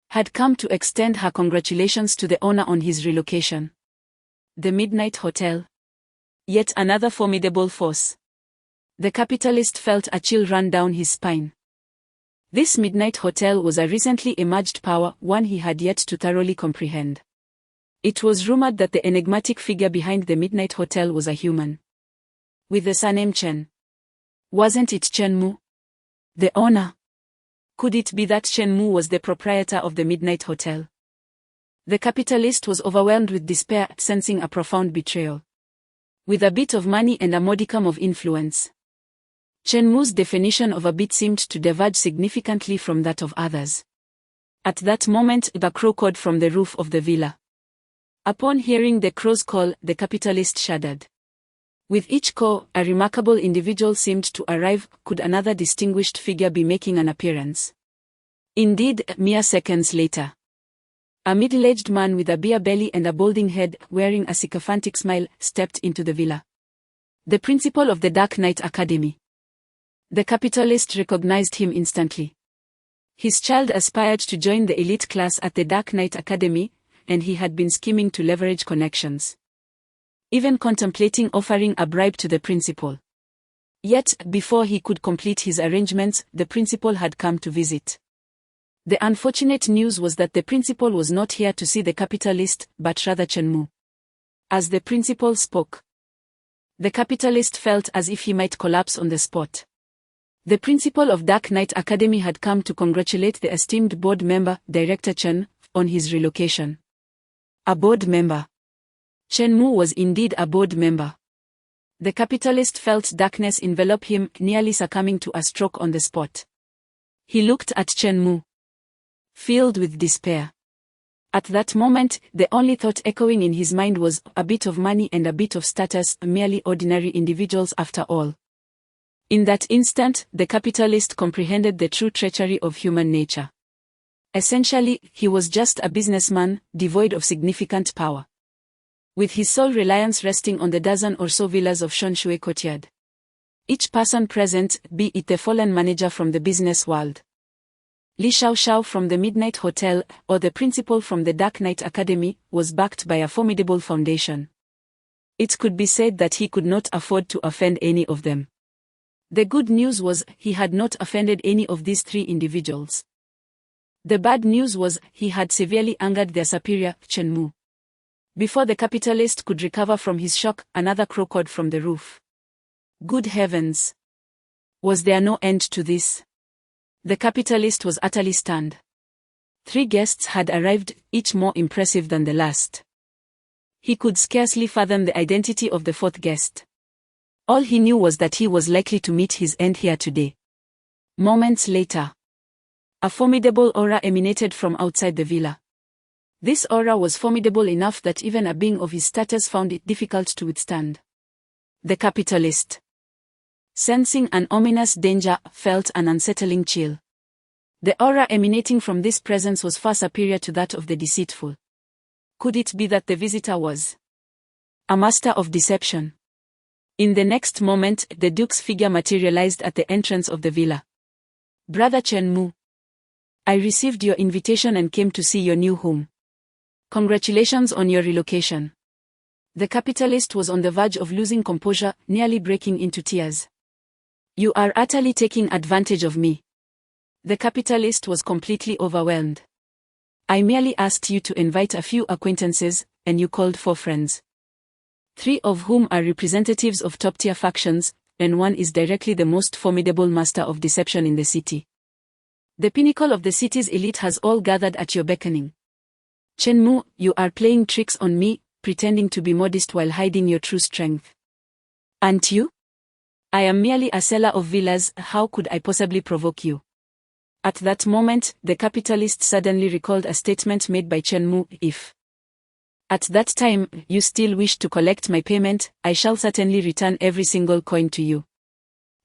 had come to extend her congratulations to the owner on his relocation. The Midnight Hotel. Yet another formidable force. The capitalist felt a chill run down his spine. This Midnight Hotel was a recently emerged power, one he had yet to thoroughly comprehend. It was rumored that the enigmatic figure behind the Midnight Hotel was a human, with the surname Chen. Wasn't it Chen Mu, the owner? Could it be that Chen Mu was the proprietor of the Midnight Hotel? The capitalist was overwhelmed with despair, sensing a profound betrayal. With a bit of money and a modicum of influence, Chen Mu's definition of a bit seemed to diverge significantly from that of others. At that moment, the crow cawed from the roof of the villa. Upon hearing the crow's call, the capitalist shuddered. With each caw, a remarkable individual seemed to arrive. Could another distinguished figure be making an appearance? Indeed, mere seconds later, a middle-aged man with a beer belly and a balding head, wearing a sycophantic smile, stepped into the villa. The principal of the Dark Knight Academy. The capitalist recognized him instantly. His child aspired to join the elite class at the Dark Knight Academy, and he had been scheming to leverage connections, even contemplating offering a bribe to the principal. Yet, before he could complete his arrangements, the principal had come to visit. The unfortunate news was that the principal was not here to see the capitalist, but rather Chen Mu. As the principal spoke, the capitalist felt as if he might collapse on the spot. The principal of Dark Knight Academy had come to congratulate the esteemed board member, Director Chen, on his relocation. A board member. Chen Mu was indeed a board member. The capitalist felt darkness envelop him, nearly succumbing to a stroke on the spot. He looked at Chen Mu, filled with despair. At that moment, the only thought echoing in his mind was, a bit of money and a bit of status, merely ordinary individuals after all. In that instant, the capitalist comprehended the true treachery of human nature. Essentially, he was just a businessman, devoid of significant power, with his sole reliance resting on the dozen or so villas of Shonshui Courtyard. Each person present, be it the fallen manager from the business world, Li Xiaoxiao from the Midnight Hotel, or the principal from the Dark Knight Academy, was backed by a formidable foundation. It could be said that he could not afford to offend any of them. The good news was, he had not offended any of these three individuals. The bad news was, he had severely angered their superior, Chen Mu. Before the capitalist could recover from his shock, another crow cawed from the roof. Good heavens! Was there no end to this? The capitalist was utterly stunned. 3 guests had arrived, each more impressive than the last. He could scarcely fathom the identity of the 4th guest. All he knew was that he was likely to meet his end here today. Moments later, a formidable aura emanated from outside the villa. This aura was formidable enough that even a being of his status found it difficult to withstand. The capitalist, sensing an ominous danger, felt an unsettling chill. The aura emanating from this presence was far superior to that of the deceitful. Could it be that the visitor was a master of deception? In the next moment, the Duke's figure materialized at the entrance of the villa. Brother Chen Mu, I received your invitation and came to see your new home. Congratulations on your relocation. The capitalist was on the verge of losing composure, nearly breaking into tears. You are utterly taking advantage of me. The capitalist was completely overwhelmed. I merely asked you to invite a few acquaintances, and you called 4 friends. 3 of whom are representatives of top-tier factions, and 1 is directly the most formidable master of deception in the city. The pinnacle of the city's elite has all gathered at your beckoning. Chen Mu, you are playing tricks on me, pretending to be modest while hiding your true strength. Aren't you? I am merely a seller of villas, how could I possibly provoke you? At that moment, the capitalist suddenly recalled a statement made by Chen Mu, if at that time, you still wish to collect my payment, I shall certainly return every single coin to you.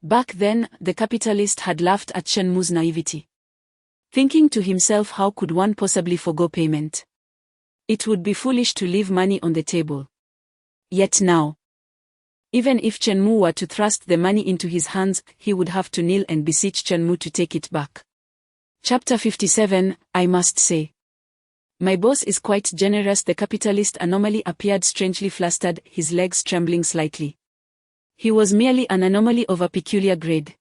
Back then, the capitalist had laughed at Chen Mu's naivety, thinking to himself, how could one possibly forgo payment? It would be foolish to leave money on the table. Yet now, even if Chen Mu were to thrust the money into his hands, he would have to kneel and beseech Chen Mu to take it back. Chapter 57, I must say, my boss is quite generous. The capitalist anomaly appeared strangely flustered, his legs trembling slightly. He was merely an anomaly of a peculiar grade.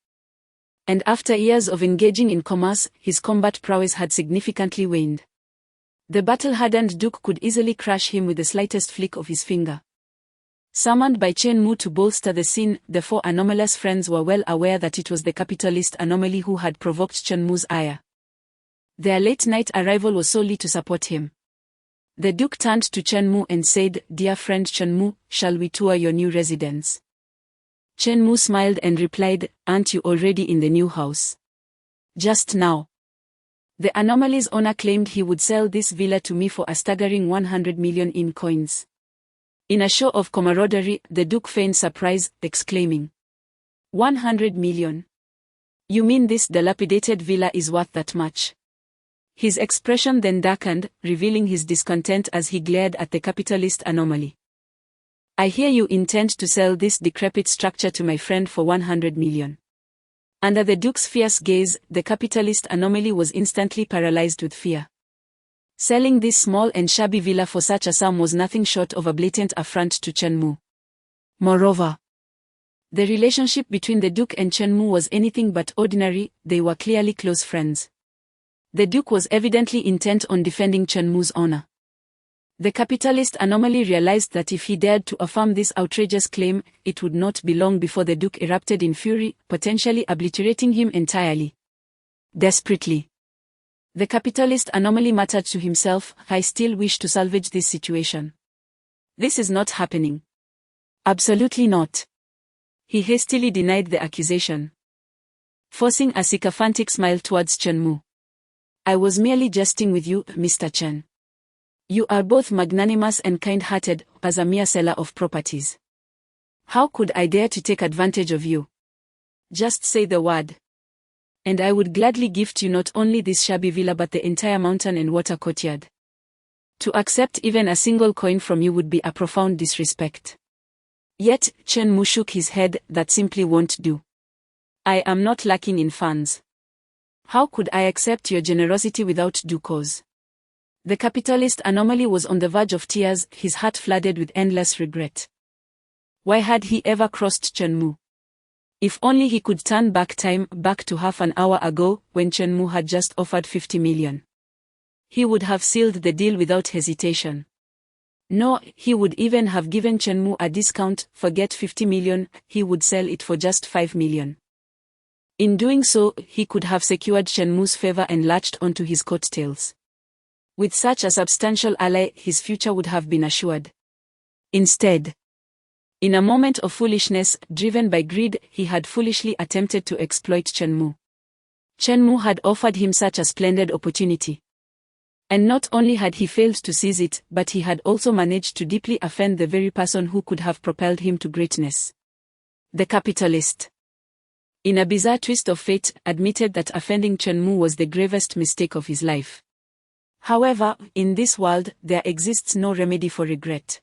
And after years of engaging in commerce, his combat prowess had significantly waned. The battle-hardened Duke could easily crush him with the slightest flick of his finger. Summoned by Chen Mu to bolster the scene, the 4 anomalous friends were well aware that it was the capitalist anomaly who had provoked Chen Mu's ire. Their late-night arrival was solely to support him. The Duke turned to Chen Mu and said, Dear friend Chen Mu, shall we tour your new residence? Chen Mu smiled and replied, "Aren't you already in the new house?" "Just now." The anomaly's owner claimed he would sell this villa to me for a staggering 100 million in coins. In a show of camaraderie, the Duke feigned surprise, exclaiming, 100 million? You mean this dilapidated villa is worth that much? His expression then darkened, revealing his discontent as he glared at the capitalist anomaly. "I hear you intend to sell this decrepit structure to my friend for 100 million. Under the Duke's fierce gaze, the capitalist anomaly was instantly paralyzed with fear. Selling this small and shabby villa for such a sum was nothing short of a blatant affront to Chen Mu. Moreover, the relationship between the Duke and Chen Mu was anything but ordinary. They were clearly close friends. The Duke was evidently intent on defending Chen Mu's honor. The capitalist anomaly realized that if he dared to affirm this outrageous claim, it would not be long before the Duke erupted in fury, potentially obliterating him entirely. Desperately, the capitalist anomaly muttered to himself, "I still wish to salvage this situation. This is not happening. Absolutely not." He hastily denied the accusation, forcing a sycophantic smile towards Chen Mu. "I was merely jesting with you, Mr. Chen. You are both magnanimous and kind-hearted, as a mere seller of properties. How could I dare to take advantage of you? Just say the word, and I would gladly gift you not only this shabby villa but the entire mountain and water courtyard. To accept even a single coin from you would be a profound disrespect." Yet, Chen Mu shook his head. "That simply won't do. I am not lacking in funds. How could I accept your generosity without due cause?" The capitalist anomaly was on the verge of tears, his heart flooded with endless regret. Why had he ever crossed Chen Mu? If only he could turn back time, back to half an hour ago, when Chen Mu had just offered 50 million. He would have sealed the deal without hesitation. No, he would even have given Chen Mu a discount. Forget 50 million, he would sell it for just 5 million. In doing so, he could have secured Chen Mu's favor and latched onto his coattails. With such a substantial ally, his future would have been assured. Instead, in a moment of foolishness, driven by greed, he had foolishly attempted to exploit Chen Mu. Chen Mu had offered him such a splendid opportunity. And not only had he failed to seize it, but he had also managed to deeply offend the very person who could have propelled him to greatness. The capitalist, in a bizarre twist of fate, admitted that offending Chen Mu was the gravest mistake of his life. However, in this world, there exists no remedy for regret.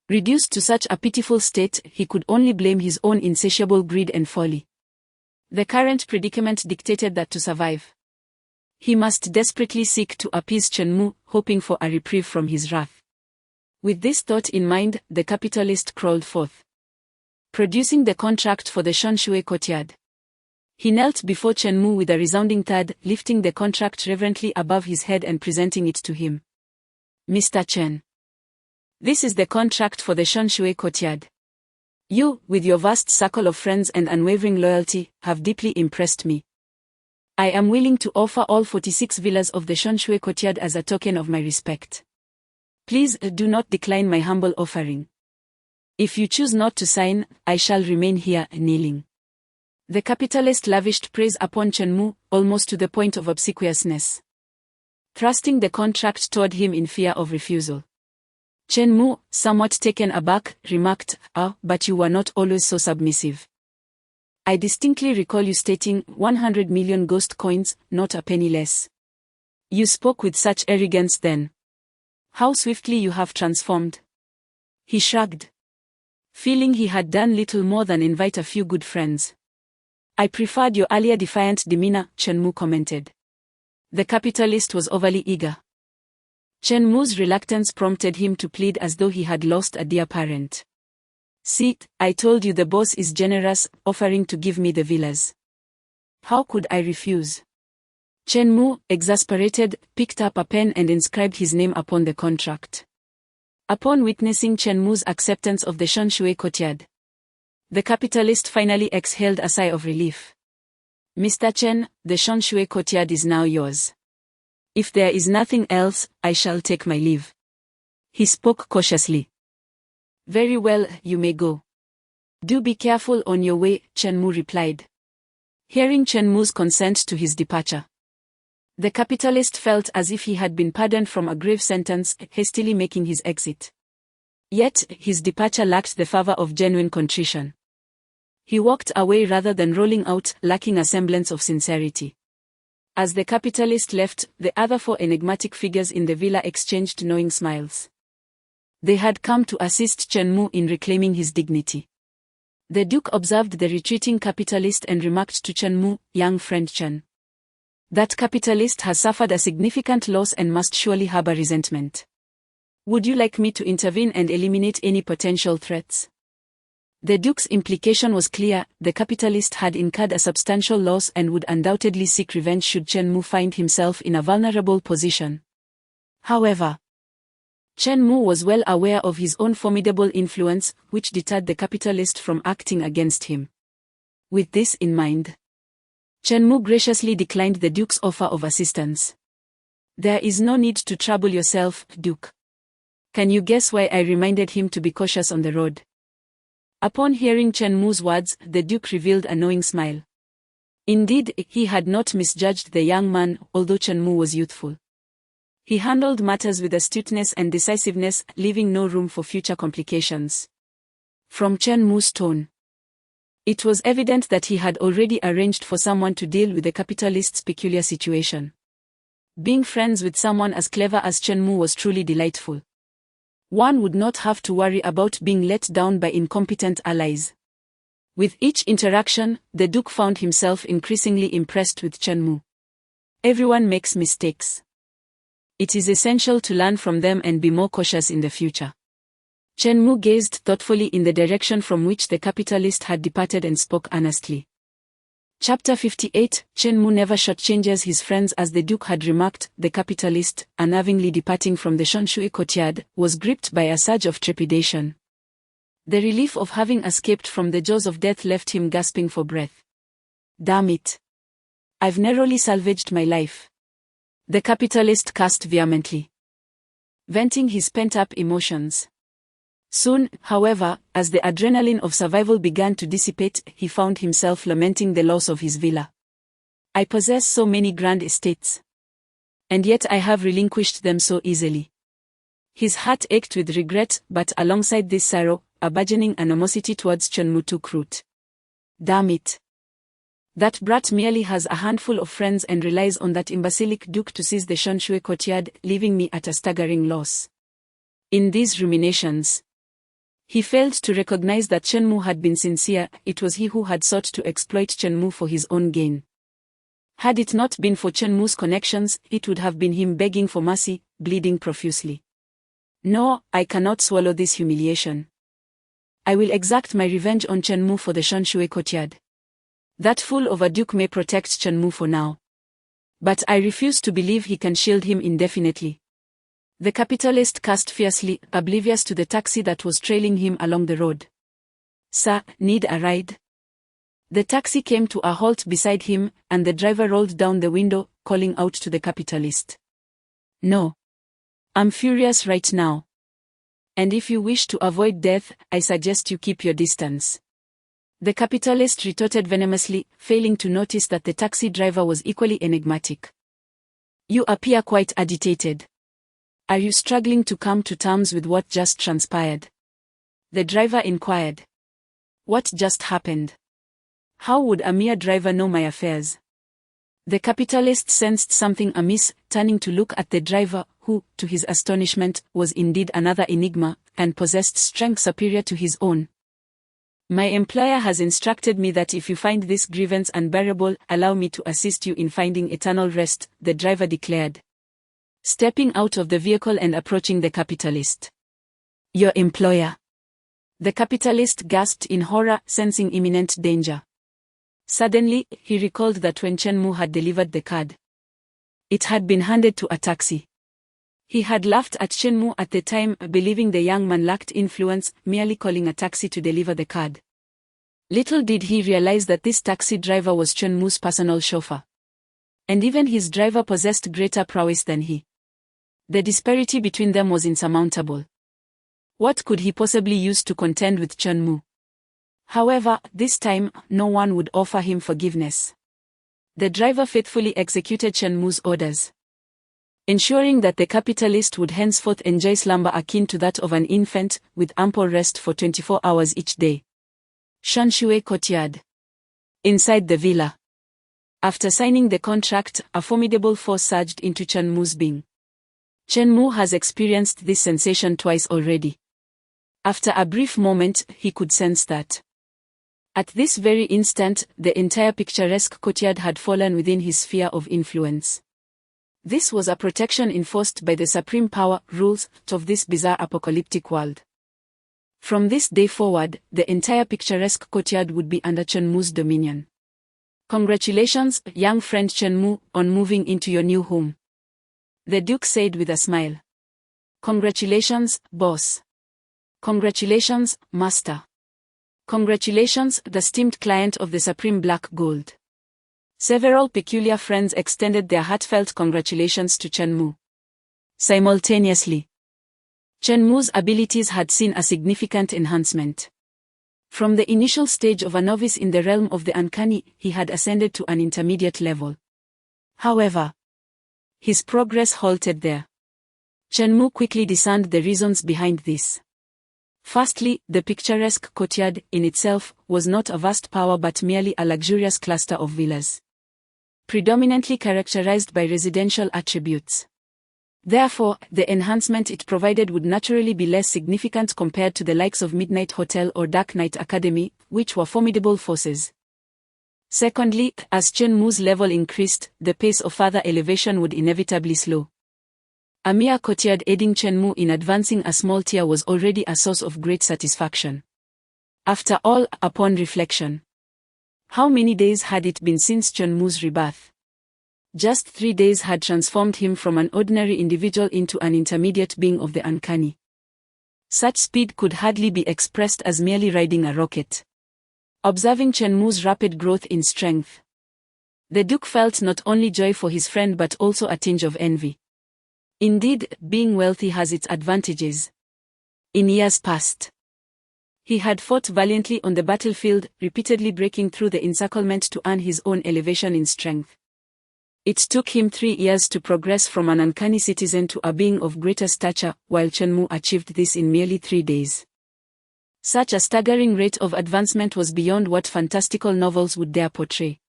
Reduced to such a pitiful state, he could only blame his own insatiable greed and folly. The current predicament dictated that to survive, he must desperately seek to appease Chen Mu, hoping for a reprieve from his wrath. With this thought in mind, the capitalist crawled forth, producing the contract for the Shanshui courtyard. He knelt before Chen Mu with a resounding thud, lifting the contract reverently above his head and presenting it to him. "Mr. Chen, this is the contract for the Shanshui courtyard. You, with your vast circle of friends and unwavering loyalty, have deeply impressed me. I am willing to offer all 46 villas of the Shanshui courtyard as a token of my respect. Please do not decline my humble offering. If you choose not to sign, I shall remain here, kneeling." The capitalist lavished praise upon Chen Mu, almost to the point of obsequiousness, thrusting the contract toward him in fear of refusal. Chen Mu, somewhat taken aback, remarked, "But you were not always so submissive. I distinctly recall you stating 100 million ghost coins, not a penny less. You spoke with such arrogance then. How swiftly you have transformed." He shrugged, feeling he had done little more than invite a few good friends. "I preferred your earlier defiant demeanor," Chen Mu commented. The capitalist was overly eager. Chen Mu's reluctance prompted him to plead as though he had lost a dear parent. "See, I told you the boss is generous, offering to give me the villas. How could I refuse?" Chen Mu, exasperated, picked up a pen and inscribed his name upon the contract. Upon witnessing Chen Mu's acceptance of the Shanshui courtyard, the capitalist finally exhaled a sigh of relief. "Mr. Chen, the Shanshui courtyard is now yours. If there is nothing else, I shall take my leave." He spoke cautiously. "Very well, you may go. Do be careful on your way, Chen Mu replied. Hearing Chen Mu's consent to his departure, the capitalist felt as if he had been pardoned from a grave sentence, hastily making his exit. Yet, his departure lacked the fervor of genuine contrition. He walked away rather than rolling out, lacking a semblance of sincerity. As the capitalist left, the other four enigmatic figures in the villa exchanged knowing smiles. They had come to assist Chen Mu in reclaiming his dignity. The Duke observed the retreating capitalist and remarked to Chen Mu, "Young friend Chen. That capitalist has suffered a significant loss and must surely harbor resentment. Would you like me to intervene and eliminate any potential threats?" The Duke's implication was clear: the capitalist had incurred a substantial loss and would undoubtedly seek revenge should Chen Mu find himself in a vulnerable position. However, Chen Mu was well aware of his own formidable influence, which deterred the capitalist from acting against him. With this in mind, Chen Mu graciously declined the Duke's offer of assistance. "There is no need to trouble yourself, Duke. Can you guess why I reminded him to be cautious on the road?" Upon hearing Chen Mu's words, the Duke revealed a knowing smile. Indeed, he had not misjudged the young man, although Chen Mu was youthful. He handled matters with astuteness and decisiveness, leaving no room for future complications. From Chen Mu's tone, it was evident that he had already arranged for someone to deal with the capitalist's peculiar situation. Being friends with someone as clever as Chen Mu was truly delightful. One would not have to worry about being let down by incompetent allies. With each interaction, the Duke found himself increasingly impressed with Chen Mu. Everyone makes mistakes. It is essential to learn from them and be more cautious in the future. Chen Mu gazed thoughtfully in the direction from which the capitalist had departed and spoke earnestly. Chapter 58, Chen Mu never shortchanges his friends. As the Duke had remarked, the capitalist, unnervingly departing from the Shonshui courtyard, was gripped by a surge of trepidation. The relief of having escaped from the jaws of death left him gasping for breath. "Damn it. I've narrowly salvaged my life," the capitalist cursed vehemently, venting his pent-up emotions. Soon, however, as the adrenaline of survival began to dissipate, he found himself lamenting the loss of his villa. "I possess so many grand estates. And yet I have relinquished them so easily." His heart ached with regret, but alongside this sorrow, a burgeoning animosity towards Chen Mu took root. "Damn it. That brat merely has a handful of friends and relies on that imbecilic Duke to seize the Shonshui courtyard, leaving me at a staggering loss." In these ruminations, he failed to recognize that Chen Mu had been sincere. It was he who had sought to exploit Chen Mu for his own gain. Had it not been for Chen Mu's connections, it would have been him begging for mercy, bleeding profusely. "No, I cannot swallow this humiliation. I will exact my revenge on Chen Mu for the Shonshui courtyard. That fool of a Duke may protect Chen Mu for now, but I refuse to believe he can shield him indefinitely." The capitalist cursed fiercely, oblivious to the taxi that was trailing him along the road. "Sir, need a ride?" The taxi came to a halt beside him, and the driver rolled down the window, calling out to the capitalist. "No. I'm furious right now. And if you wish to avoid death, I suggest you keep your distance." The capitalist retorted venomously, failing to notice that the taxi driver was equally enigmatic. "You appear quite agitated. Are you struggling to come to terms with what just transpired?" the driver inquired. "What just happened? How would a mere driver know my affairs?" The capitalist sensed something amiss, turning to look at the driver, who, to his astonishment, was indeed another enigma, and possessed strength superior to his own. "My employer has instructed me that if you find this grievance unbearable, allow me to assist you in finding eternal rest," the driver declared, stepping out of the vehicle and approaching the capitalist. "Your employer?" The capitalist gasped in horror, sensing imminent danger. Suddenly, he recalled that when Chen Mu had delivered the card, it had been handed to a taxi. He had laughed at Chen Mu at the time, believing the young man lacked influence, merely calling a taxi to deliver the card. Little did he realize that this taxi driver was Chen Mu's personal chauffeur. And even his driver possessed greater prowess than he. The disparity between them was insurmountable. What could he possibly use to contend with Chen Mu? However, this time, no one would offer him forgiveness. The driver faithfully executed Chen Mu's orders, ensuring that the capitalist would henceforth enjoy slumber akin to that of an infant, with ample rest for 24 hours each day. Shanshui Courtyard. Inside the villa. After signing the contract, a formidable force surged into Chen Mu's being. Chen Mu has experienced this sensation twice already. After a brief moment, he could sense that at this very instant, the entire picturesque courtyard had fallen within his sphere of influence. This was a protection enforced by the supreme power rules of this bizarre apocalyptic world. From this day forward, the entire picturesque courtyard would be under Chen Mu's dominion. Congratulations, young friend Chen Mu, on moving into your new home, the Duke said with a smile. Congratulations, boss. Congratulations, master. Congratulations, the esteemed client of the Supreme Black Gold. Several peculiar friends extended their heartfelt congratulations to Chen Mu. Simultaneously, Chen Mu's abilities had seen a significant enhancement. From the initial stage of a novice in the realm of the uncanny, he had ascended to an intermediate level. However, his progress halted there. Chen Mu quickly discerned the reasons behind this. Firstly, the picturesque courtyard, in itself, was not a vast power but merely a luxurious cluster of villas, predominantly characterized by residential attributes. Therefore, the enhancement it provided would naturally be less significant compared to the likes of Midnight Hotel or Dark Knight Academy, which were formidable forces. Secondly, as Chen Mu's level increased, the pace of further elevation would inevitably slow. A mere courtyard aiding Chen Mu in advancing a small tier was already a source of great satisfaction. After all, upon reflection, how many days had it been since Chen Mu's rebirth? Just 3 days had transformed him from an ordinary individual into an intermediate being of the uncanny. Such speed could hardly be expressed as merely riding a rocket. Observing Chen Mu's rapid growth in strength, the Duke felt not only joy for his friend but also a tinge of envy. Indeed, being wealthy has its advantages. In years past, he had fought valiantly on the battlefield, repeatedly breaking through the encirclement to earn his own elevation in strength. It took him 3 years to progress from an uncanny citizen to a being of greater stature, while Chen Mu achieved this in merely 3 days. Such a staggering rate of advancement was beyond what fantastical novels would dare portray.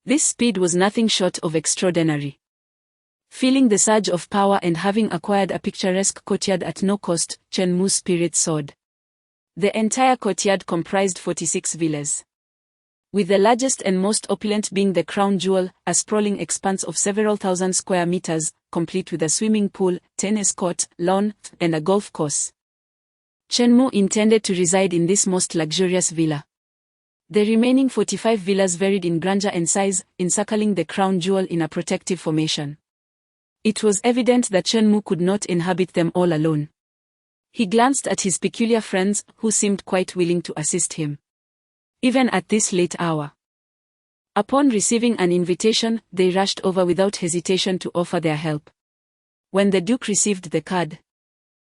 This speed was nothing short of extraordinary. Feeling the surge of power and having acquired a picturesque courtyard at no cost, Chen Mu's spirit soared. The entire courtyard comprised 46 villas, with the largest and most opulent being the crown jewel, a sprawling expanse of several thousand square meters, complete with a swimming pool, tennis court, lawn, and a golf course. Chen Mu intended to reside in this most luxurious villa. The remaining 45 villas varied in grandeur and size, encircling the crown jewel in a protective formation. It was evident that Chen Mu could not inhabit them all alone. He glanced at his peculiar friends, who seemed quite willing to assist him, even at this late hour. Upon receiving an invitation, they rushed over without hesitation to offer their help. When the Duke received the card,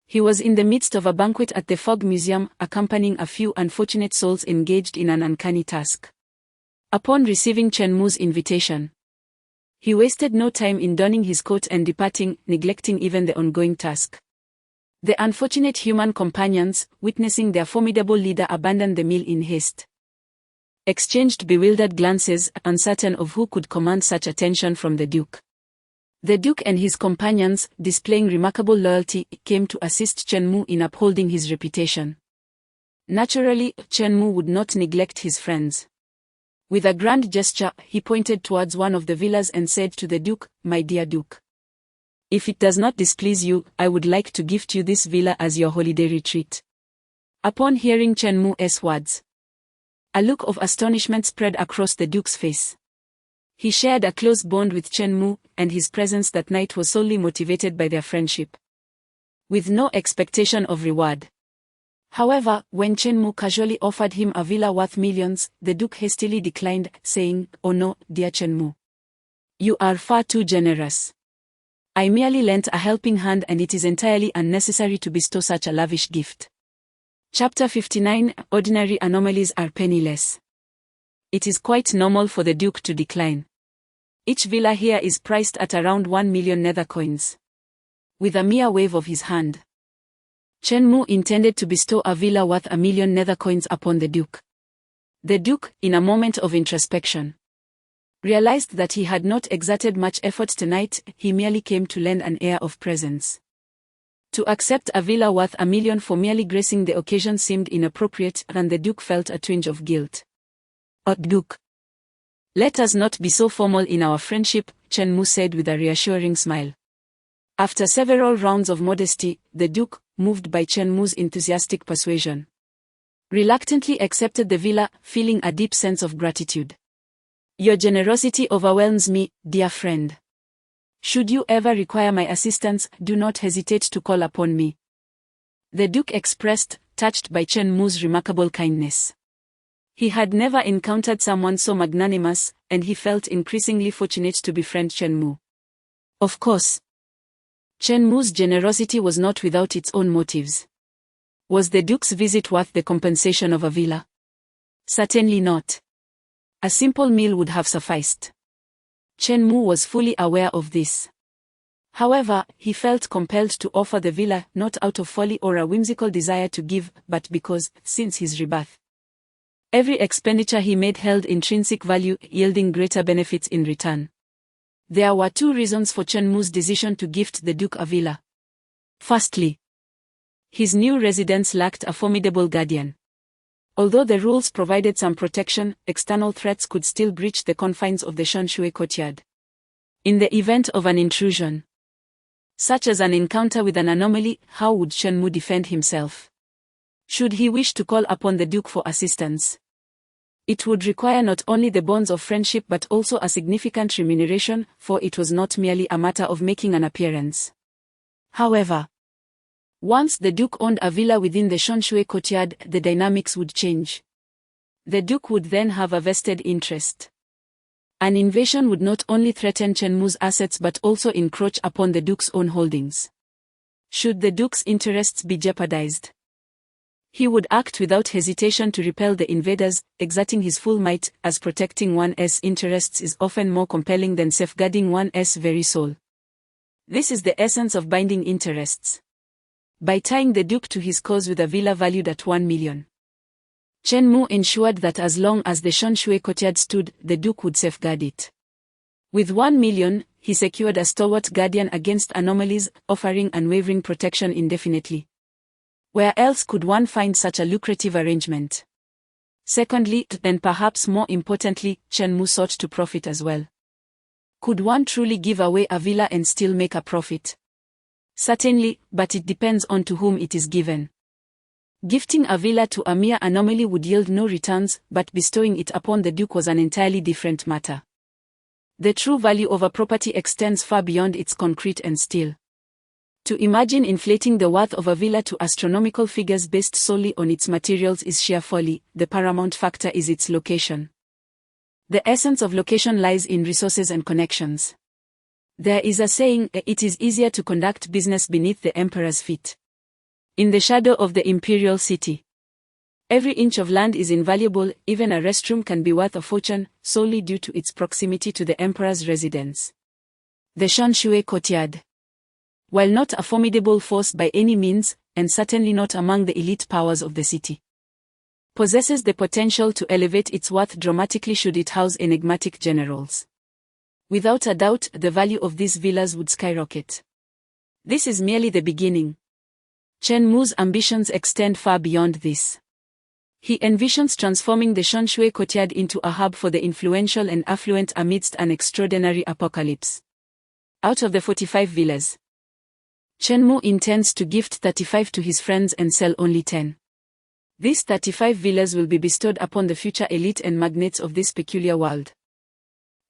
he was in the midst of a banquet at the Fog Museum, accompanying a few unfortunate souls engaged in an uncanny task. Upon receiving Chen Mu's invitation, he wasted no time in donning his coat and departing, neglecting even the ongoing task. The unfortunate human companions, witnessing their formidable leader abandon the meal in haste, exchanged bewildered glances, uncertain of who could command such attention from the Duke. The Duke and his companions, displaying remarkable loyalty, came to assist Chen Mu in upholding his reputation. Naturally, Chen Mu would not neglect his friends. With a grand gesture, he pointed towards one of the villas and said to the Duke, "My dear Duke, if it does not displease you, I would like to gift you this villa as your holiday retreat." Upon hearing Chen Mu's words, a look of astonishment spread across the Duke's face. He shared a close bond with Chen Mu, and his presence that night was solely motivated by their friendship, with no expectation of reward. However, when Chen Mu casually offered him a villa worth millions, the Duke hastily declined, saying, "Oh no, dear Chen Mu. You are far too generous. I merely lent a helping hand and it is entirely unnecessary to bestow such a lavish gift." Chapter 59 Ordinary anomalies are penniless. It is quite normal for the Duke to decline. Each villa here is priced at around 1 million nether coins. With a mere wave of his hand, Chen Mu intended to bestow a villa worth 1 million nether coins upon the Duke. The Duke, in a moment of introspection, realized that he had not exerted much effort tonight. He merely came to lend an air of presence. To accept a villa worth 1 million for merely gracing the occasion seemed inappropriate, and the Duke felt a twinge of guilt. "Oh, Duke, let us not be so formal in our friendship," Chen Mu said with a reassuring smile. After several rounds of modesty, the Duke, moved by Chen Mu's enthusiastic persuasion, reluctantly accepted the villa, feeling a deep sense of gratitude. "Your generosity overwhelms me, dear friend. Should you ever require my assistance, do not hesitate to call upon me," the Duke expressed, touched by Chen Mu's remarkable kindness. He had never encountered someone so magnanimous, and he felt increasingly fortunate to befriend Chen Mu. Of course, Chen Mu's generosity was not without its own motives. Was the Duke's visit worth the compensation of a villa? Certainly not. A simple meal would have sufficed. Chen Mu was fully aware of this. However, he felt compelled to offer the villa, not out of folly or a whimsical desire to give, but because, since his rebirth, every expenditure he made held intrinsic value, yielding greater benefits in return. There were 2 reasons for Chen Mu's decision to gift the Duke a villa. Firstly, his new residence lacked a formidable guardian. Although the rules provided some protection, external threats could still breach the confines of the Shanshui courtyard. In the event of an intrusion, such as an encounter with an anomaly, how would Chen Mu defend himself? Should he wish to call upon the Duke for assistance, it would require not only the bonds of friendship but also a significant remuneration, for it was not merely a matter of making an appearance. However, once the Duke owned a villa within the Shanshui courtyard, the dynamics would change. The Duke would then have a vested interest. An invasion would not only threaten Chen Mu's assets but also encroach upon the Duke's own holdings. Should the Duke's interests be jeopardized, he would act without hesitation to repel the invaders, exerting his full might, as protecting one's interests is often more compelling than safeguarding one's very soul. This is the essence of binding interests. By tying the Duke to his cause with a villa valued at 1 million, Chen Mu ensured that as long as the Shanshui courtyard stood, the Duke would safeguard it. With 1 million, he secured a stalwart guardian against anomalies, offering unwavering protection indefinitely. Where else could one find such a lucrative arrangement? Secondly, and perhaps more importantly, Chen Mu sought to profit as well. Could one truly give away a villa and still make a profit? Certainly, but it depends on to whom it is given. Gifting a villa to a mere anomaly would yield no returns, but bestowing it upon the Duke was an entirely different matter. The true value of a property extends far beyond its concrete and steel. To imagine inflating the worth of a villa to astronomical figures based solely on its materials is sheer folly. The paramount factor is its location. The essence of location lies in resources and connections. There is a saying, it is easier to conduct business beneath the emperor's feet. In the shadow of the imperial city, every inch of land is invaluable. Even a restroom can be worth a fortune, solely due to its proximity to the emperor's residence. The Shanshui courtyard, while not a formidable force by any means, and certainly not among the elite powers of the city, possesses the potential to elevate its worth dramatically should it house enigmatic generals. Without a doubt, the value of these villas would skyrocket. This is merely the beginning. Chen Mu's ambitions extend far beyond this. He envisions transforming the Shanshui courtyard into a hub for the influential and affluent amidst an extraordinary apocalypse. Out of the 45 villas, Chen Mu intends to gift 35 to his friends and sell only 10. These 35 villas will be bestowed upon the future elite and magnates of this peculiar world.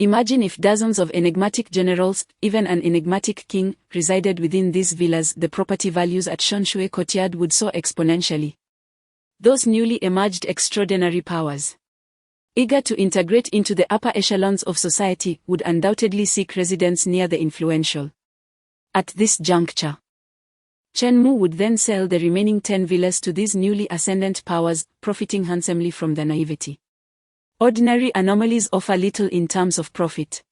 Imagine if dozens of enigmatic generals, even an enigmatic king, resided within these villas. The property values at Shanshui courtyard would soar exponentially. Those newly emerged extraordinary powers, eager to integrate into the upper echelons of society, would undoubtedly seek residence near the influential. At this juncture, Chen Mu would then sell the remaining 10 villas to these newly ascendant powers, profiting handsomely from their naivety. Ordinary anomalies offer little in terms of profit.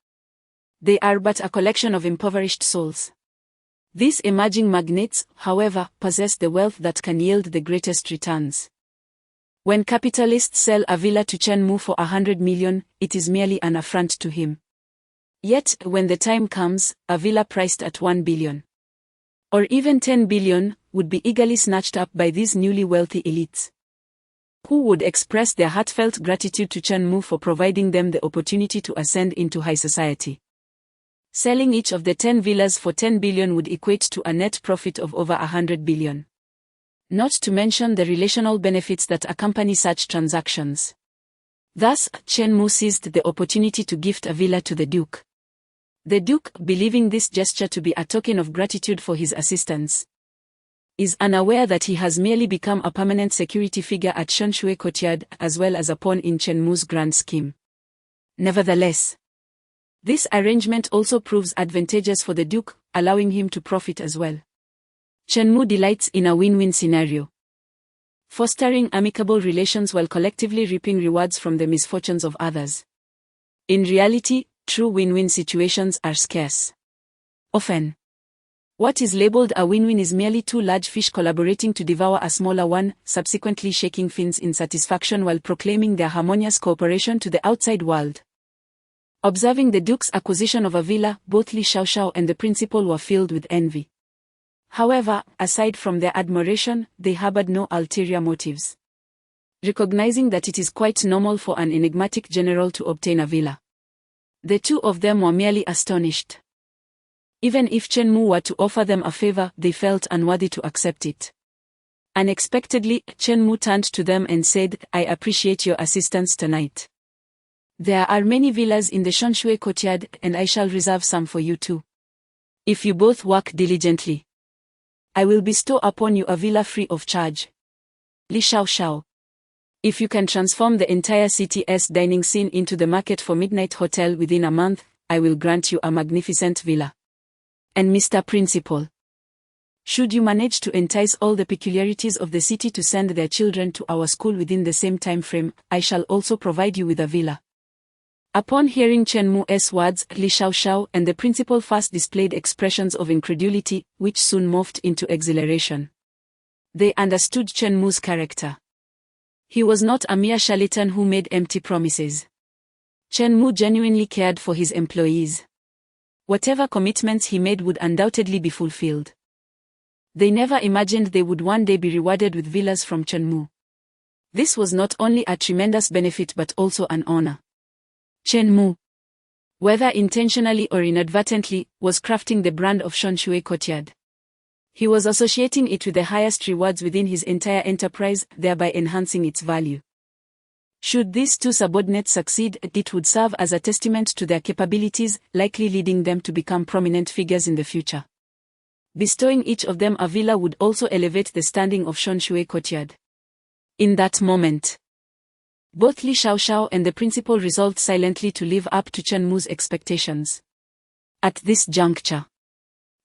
They are but a collection of impoverished souls. These emerging magnates, however, possess the wealth that can yield the greatest returns. When capitalists sell a villa to Chen Mu for 100 million, it is merely an affront to him. Yet, when the time comes, a villa priced at 1 billion or even 10 billion would be eagerly snatched up by these newly wealthy elites, who would express their heartfelt gratitude to Chen Mu for providing them the opportunity to ascend into high society. Selling each of the 10 villas for 10 billion would equate to a net profit of over 100 billion. Not to mention the relational benefits that accompany such transactions. Thus, Chen Mu seized the opportunity to gift a villa to the Duke. The Duke, believing this gesture to be a token of gratitude for his assistance, is unaware that he has merely become a permanent security figure at Shonshui Courtyard as well as a pawn in Chen Mu's grand scheme. Nevertheless, this arrangement also proves advantageous for the Duke, allowing him to profit as well. Chen Mu delights in a win-win scenario, fostering amicable relations while collectively reaping rewards from the misfortunes of others. In reality, true win-win situations are scarce. Often, what is labeled a win-win is merely two large fish collaborating to devour a smaller one, subsequently shaking fins in satisfaction while proclaiming their harmonious cooperation to the outside world. Observing the Duke's acquisition of a villa, both Li Xiaoxiao and the principal were filled with envy. However, aside from their admiration, they harbored no ulterior motives. Recognizing that it is quite normal for an enigmatic general to obtain a villa, the two of them were merely astonished. Even if Chen Mu were to offer them a favor, they felt unworthy to accept it. Unexpectedly, Chen Mu turned to them and said, "I appreciate your assistance tonight. There are many villas in the Shonshui Courtyard, and I shall reserve some for you too. If you both work diligently, I will bestow upon you a villa free of charge. Li Xiaoxiao, if you can transform the entire city's dining scene into the market for Midnight Hotel within a month, I will grant you a magnificent villa. And Mr. Principal, should you manage to entice all the peculiarities of the city to send their children to our school within the same time frame, I shall also provide you with a villa." Upon hearing Chen Mu's words, Li Xiaoxiao and the principal first displayed expressions of incredulity, which soon morphed into exhilaration. They understood Chen Mu's character. He was not a mere charlatan who made empty promises. Chen Mu genuinely cared for his employees. Whatever commitments he made would undoubtedly be fulfilled. They never imagined they would one day be rewarded with villas from Chen Mu. This was not only a tremendous benefit but also an honor. Chen Mu, whether intentionally or inadvertently, was crafting the brand of Shonshui Courtyard. He was associating it with the highest rewards within his entire enterprise, thereby enhancing its value. Should these two subordinates succeed, it would serve as a testament to their capabilities, likely leading them to become prominent figures in the future. Bestowing each of them a villa would also elevate the standing of Shonshui Courtyard. In that moment, both Li Xiaoxiao and the principal resolved silently to live up to Chen Mu's expectations. At this juncture,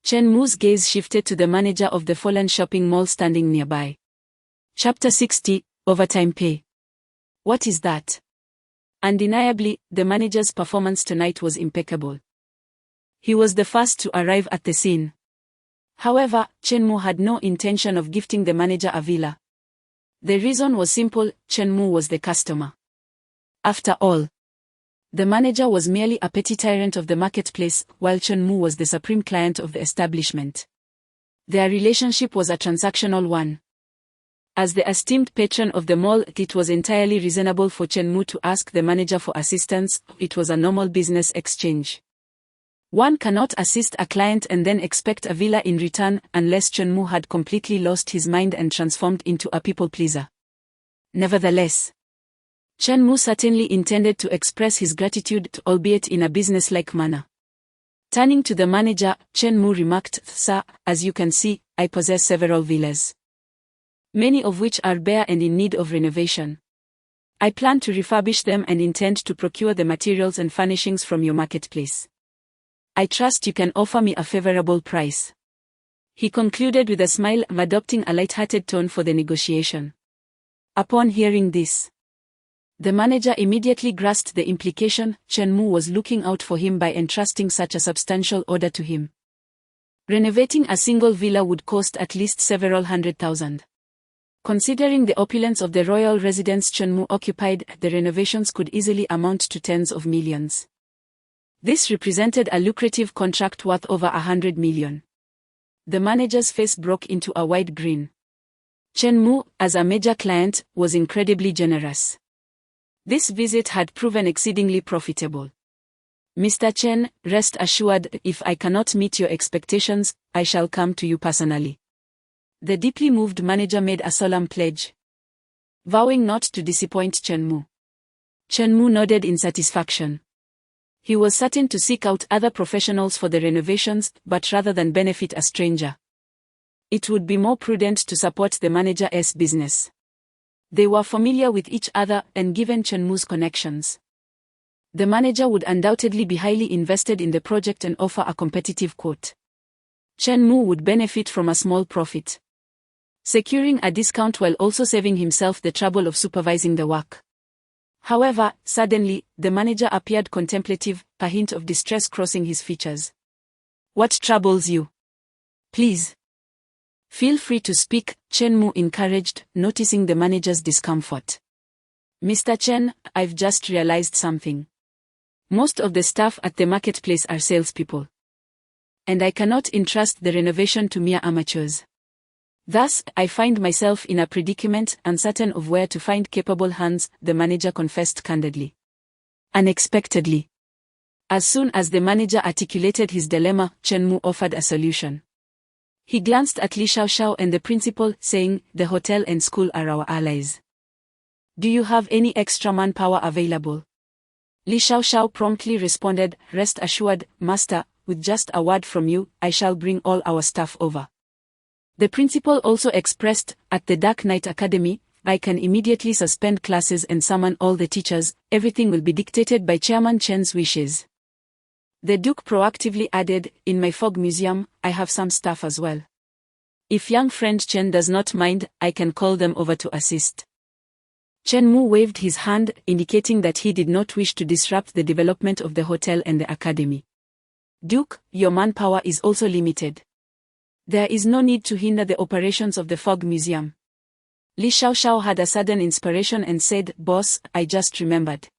Chen Mu's gaze shifted to the manager of the Fallen shopping mall standing nearby. Chapter 60, Overtime Pay. What is that? Undeniably, the manager's performance tonight was impeccable. He was the first to arrive at the scene. However, Chen Mu had no intention of gifting the manager a villa. The reason was simple: Chen Mu was the customer. After all, the manager was merely a petty tyrant of the marketplace, while Chen Mu was the supreme client of the establishment. Their relationship was a transactional one. As the esteemed patron of the mall, it was entirely reasonable for Chen Mu to ask the manager for assistance. It was a normal business exchange. One cannot assist a client and then expect a villa in return, unless Chen Mu had completely lost his mind and transformed into a people pleaser. Nevertheless, Chen Mu certainly intended to express his gratitude, albeit in a businesslike manner. Turning to the manager, Chen Mu remarked, "Sir, as you can see, I possess several villas, many of which are bare and in need of renovation. I plan to refurbish them and intend to procure the materials and furnishings from your marketplace. I trust you can offer me a favorable price." He concluded with a smile, adopting a light-hearted tone for the negotiation. Upon hearing this, the manager immediately grasped the implication. Chen Mu was looking out for him by entrusting such a substantial order to him. Renovating a single villa would cost at least several $100,000. Considering the opulence of the royal residence Chen Mu occupied, the renovations could easily amount to tens of millions. This represented a lucrative contract worth over $100 million. The manager's face broke into a wide grin. Chen Mu, as a major client, was incredibly generous. This visit had proven exceedingly profitable. Mr. Chen, rest assured, if I cannot meet your expectations, I shall come to you personally. The deeply moved manager made a solemn pledge, vowing not to disappoint Chen Mu. Chen Mu nodded in satisfaction. He was certain to seek out other professionals for the renovations, but rather than benefit a stranger, it would be more prudent to support the manager's business. They were familiar with each other, and given Chen Mu's connections, the manager would undoubtedly be highly invested in the project and offer a competitive quote. Chen Mu would benefit from a small profit, securing a discount while also saving himself the trouble of supervising the work. However, suddenly, the manager appeared contemplative, a hint of distress crossing his features. What troubles you? Please feel free to speak, Chen Mu encouraged, noticing the manager's discomfort. Mr. Chen, I've just realized something. Most of the staff at the marketplace are salespeople, and I cannot entrust the renovation to mere amateurs. Thus, I find myself in a predicament, uncertain of where to find capable hands, the manager confessed candidly. Unexpectedly, as soon as the manager articulated his dilemma, Chen Mu offered a solution. He glanced at Li Xiaoxiao and the principal, saying, "The hotel and school are our allies. Do you have any extra manpower available?" Li Xiaoxiao promptly responded, "Rest assured, master, with just a word from you, I shall bring all our staff over." The principal also expressed, "At the Dark Knight Academy, I can immediately suspend classes and summon all the teachers. Everything will be dictated by Chairman Chen's wishes." The Duke proactively added, "In my fog museum, I have some staff as well. If young friend Chen does not mind, I can call them over to assist." Chen Mu waved his hand, indicating that he did not wish to disrupt the development of the hotel and the academy. "Duke, your manpower is also limited. There is no need to hinder the operations of the fog museum." Li Xiaoxiao had a sudden inspiration and said, "Boss, I just remembered.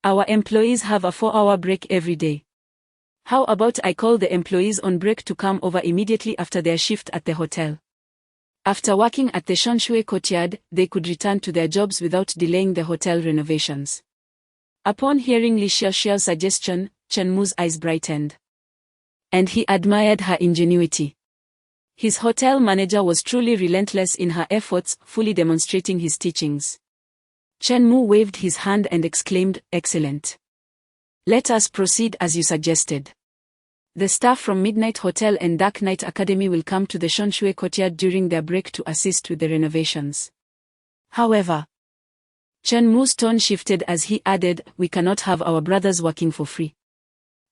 Our employees have a 4-hour break every day. How about I call the employees on break to come over immediately after their shift at the hotel? After working at the Shonshui courtyard, they could return to their jobs without delaying the hotel renovations." Upon hearing Li Xiaoxiao's suggestion, Chen Mu's eyes brightened, and he admired her ingenuity. His hotel manager was truly relentless in her efforts, fully demonstrating his teachings. Chen Mu waved his hand and exclaimed, "Excellent. Let us proceed as you suggested. The staff from Midnight Hotel and Dark Knight Academy will come to the Shonshui courtyard during their break to assist with the renovations." However, Chen Mu's tone shifted as he added, "We cannot have our brothers working for free.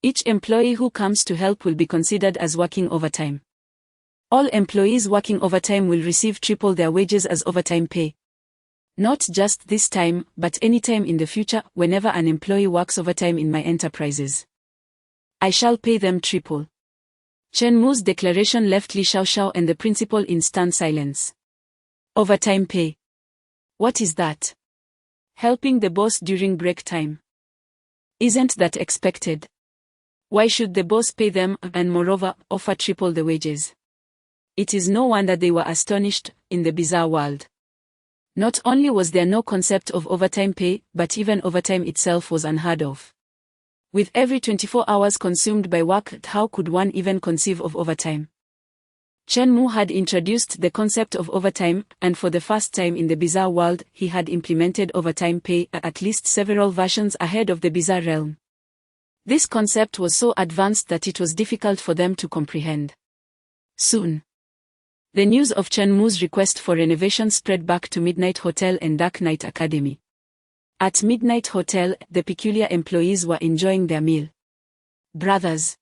Each employee who comes to help will be considered as working overtime. All employees working overtime will receive triple their wages as overtime pay. Not just this time, but any time in the future, whenever an employee works overtime in my enterprises, I shall pay them triple." Chen Mu's declaration left Li Xiaoxiao and the principal in stunned silence. Overtime pay? What is that? Helping the boss during break time? Isn't that expected? Why should the boss pay them, and moreover, offer triple the wages? It is no wonder they were astonished. In the bizarre world, not only was there no concept of overtime pay, but even overtime itself was unheard of. With every 24 hours consumed by work, how could one even conceive of overtime? Chen Mu had introduced the concept of overtime, and for the first time in the bizarre world, he had implemented overtime pay, at least several versions ahead of the bizarre realm. This concept was so advanced that it was difficult for them to comprehend. Soon, the news of Chen Mu's request for renovation spread back to Midnight Hotel and Dark Knight Academy. At Midnight Hotel, the peculiar employees were enjoying their meal. "Brothers,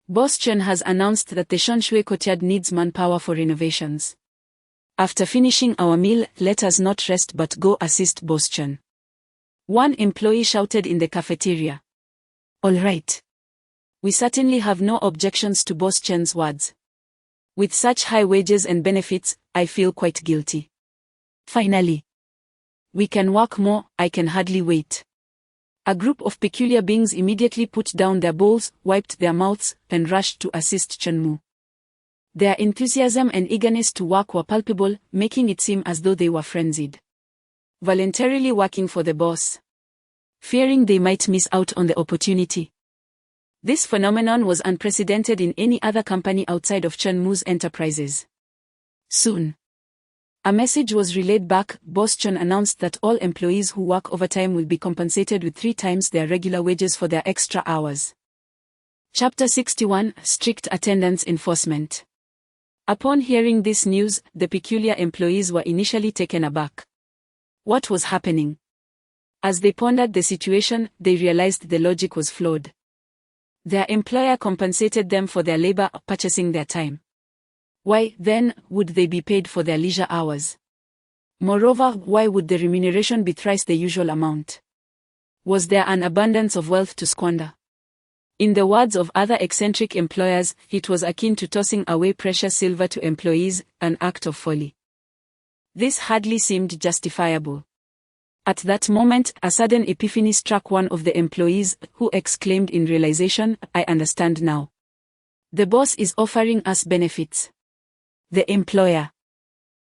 Boss Chen has announced that the Shonshui courtyard needs manpower for renovations. After finishing our meal, let us not rest but go assist Boss Chen. One employee shouted in the cafeteria. All right. We certainly have no objections to Boss Chen's words. With such high wages and benefits, I feel quite guilty. Finally. We can work more, I can hardly wait. A group of peculiar beings immediately put down their bowls, wiped their mouths, and rushed to assist Chen Mu. Their enthusiasm and eagerness to work were palpable, making it seem as though they were frenzied. Voluntarily working for the boss. Fearing they might miss out on the opportunity. This phenomenon was unprecedented in any other company outside of Chen Mu's enterprises. Soon. A message was relayed back. Boss Chen announced that all employees who work overtime will be compensated with 3 times their regular wages for their extra hours. Chapter 61 – Strict Attendance Enforcement. Upon hearing this news, the peculiar employees were initially taken aback. What was happening? As they pondered the situation, they realized the logic was flawed. Their employer compensated them for their labor, purchasing their time. Why, then, would they be paid for their leisure hours? Moreover, why would the remuneration be thrice the usual amount? Was there an abundance of wealth to squander? In the words of other eccentric employers, it was akin to tossing away precious silver to employees, an act of folly. This hardly seemed justifiable. At that moment, a sudden epiphany struck one of the employees, who exclaimed in realization, I understand now. The boss is offering us benefits. The employer,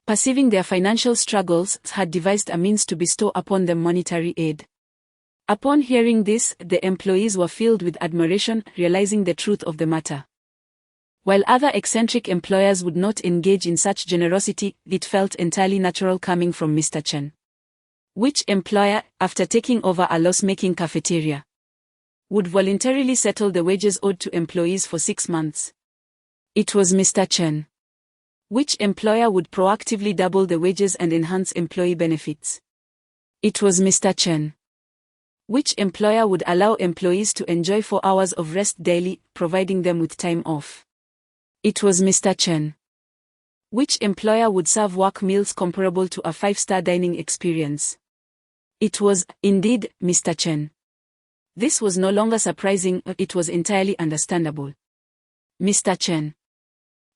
perceiving their financial struggles, had devised a means to bestow upon them monetary aid. Upon hearing this, the employees were filled with admiration, realizing the truth of the matter. While other eccentric employers would not engage in such generosity, it felt entirely natural coming from Mr. Chen. Which employer, after taking over a loss-making cafeteria, would voluntarily settle the wages owed to employees for 6 months? It was Mr. Chen. Which employer would proactively double the wages and enhance employee benefits? It was Mr. Chen. Which employer would allow employees to enjoy 4 hours of rest daily, providing them with time off? It was Mr. Chen. Which employer would serve work meals comparable to a 5-star dining experience? It was, indeed, Mr. Chen. This was no longer surprising, it was entirely understandable. Mr. Chen,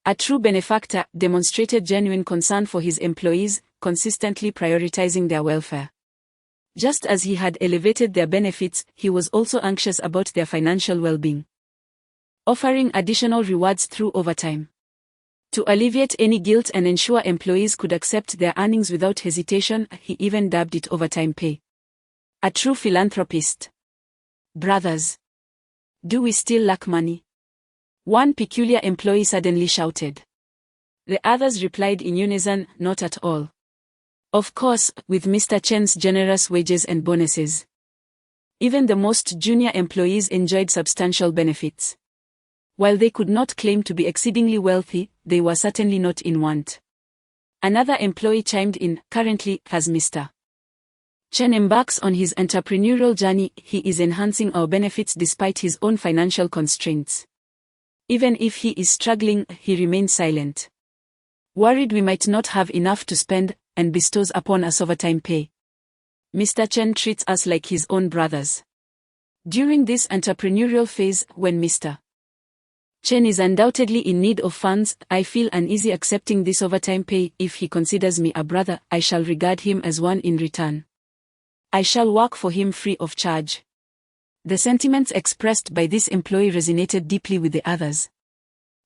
a true benefactor, demonstrated genuine concern for his employees, consistently prioritizing their welfare. Just as he had elevated their benefits, he was also anxious about their financial well-being, offering additional rewards through overtime. To alleviate any guilt and ensure employees could accept their earnings without hesitation, he even dubbed it overtime pay. A true philanthropist. Brothers, do we still lack money? One peculiar employee suddenly shouted. The others replied in unison, not at all. Of course, with Mr. Chen's generous wages and bonuses. Even the most junior employees enjoyed substantial benefits. While they could not claim to be exceedingly wealthy, they were certainly not in want. Another employee chimed in, currently, as Mr. Chen embarks on his entrepreneurial journey, he is enhancing our benefits despite his own financial constraints. Even if he is struggling, he remains silent. Worried we might not have enough to spend, and bestows upon us overtime pay. Mr. Chen treats us like his own brothers. During this entrepreneurial phase, when Mr. Chen is undoubtedly in need of funds, I feel uneasy accepting this overtime pay. If he considers me a brother, I shall regard him as one in return. I shall work for him free of charge. The sentiments expressed by this employee resonated deeply with the others.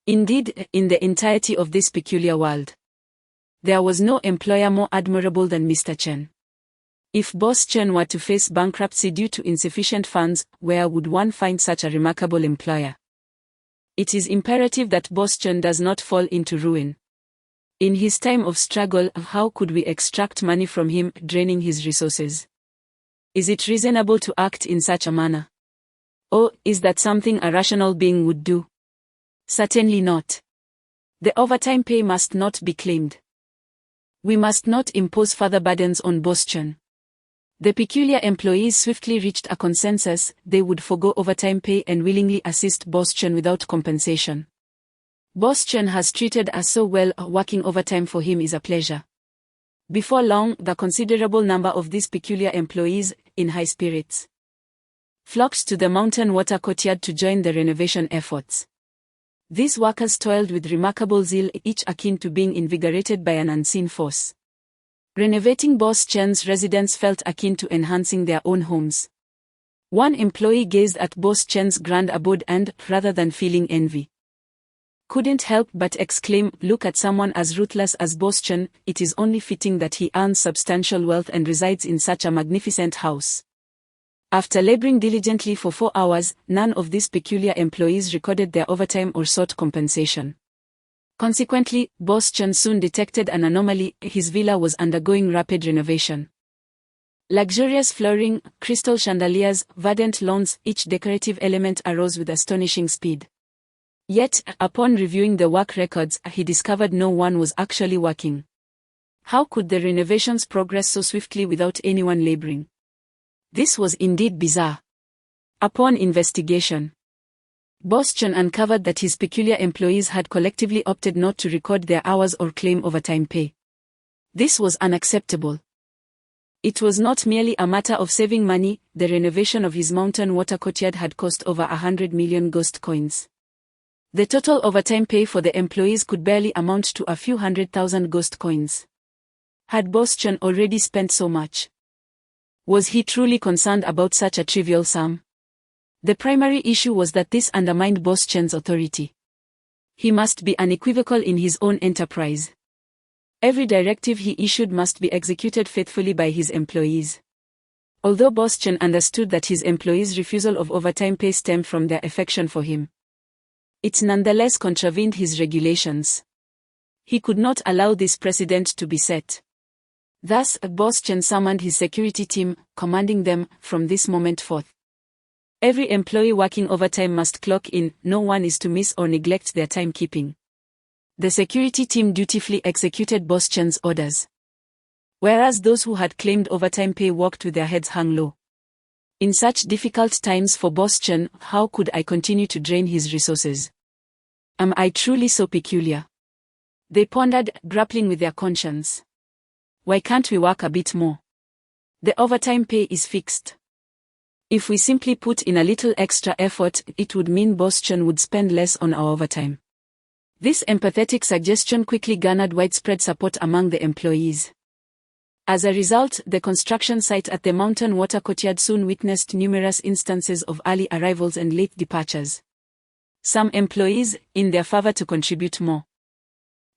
Indeed, in the entirety of this peculiar world, there was no employer more admirable than Mr. Chen. If Boss Chen were to face bankruptcy due to insufficient funds, where would one find such a remarkable employer? It is imperative that Boss Chen does not fall into ruin. In his time of struggle, how could we extract money from him, draining his resources? Is it reasonable to act in such a manner? Or is that something a rational being would do? Certainly not. The overtime pay must not be claimed. We must not impose further burdens on Boss Chen. The peculiar employees swiftly reached a consensus: they would forgo overtime pay and willingly assist Boss Chen without compensation. Boss Chen has treated us so well, working overtime for him is a pleasure. Before long, the considerable number of these peculiar employees, in high spirits, flocked to the mountain water courtyard to join the renovation efforts. These workers toiled with remarkable zeal, each akin to being invigorated by an unseen force. Renovating Boss Chen's residence felt akin to enhancing their own homes. One employee gazed at Boss Chen's grand abode and, rather than feeling envy, couldn't help but exclaim, "Look at someone as ruthless as Boss Chen, it is only fitting that he earns substantial wealth and resides in such a magnificent house." After laboring diligently for 4 hours, none of these peculiar employees recorded their overtime or sought compensation. Consequently, Boss Chen soon detected an anomaly: his villa was undergoing rapid renovation. Luxurious flooring, crystal chandeliers, verdant lawns, each decorative element arose with astonishing speed. Yet, upon reviewing the work records, he discovered no one was actually working. How could the renovations progress so swiftly without anyone laboring? This was indeed bizarre. Upon investigation, Boss Chen uncovered that his peculiar employees had collectively opted not to record their hours or claim overtime pay. This was unacceptable. It was not merely a matter of saving money, the renovation of his mountain water courtyard had cost over 100 million ghost coins. The total overtime pay for the employees could barely amount to a few 100,000 ghost coins. Had Boss Chen already spent so much? Was he truly concerned about such a trivial sum? The primary issue was that this undermined Boss Chen's authority. He must be unequivocal in his own enterprise. Every directive he issued must be executed faithfully by his employees. Although Boss Chen understood that his employees' refusal of overtime pay stemmed from their affection for him, it nonetheless contravened his regulations. He could not allow this precedent to be set. Thus, Boss Chen summoned his security team, commanding them, from this moment forth, every employee working overtime must clock in, no one is to miss or neglect their timekeeping. The security team dutifully executed Boss Chen's orders, whereas those who had claimed overtime pay walked with their heads hung low. In such difficult times for Boss Chen, how could I continue to drain his resources? Am I truly so peculiar? They pondered, grappling with their conscience. Why can't we work a bit more? The overtime pay is fixed. If we simply put in a little extra effort, it would mean Boss Chen would spend less on our overtime. This empathetic suggestion quickly garnered widespread support among the employees. As a result, the construction site at the mountain water courtyard soon witnessed numerous instances of early arrivals and late departures. Some employees, in their fervor to contribute more,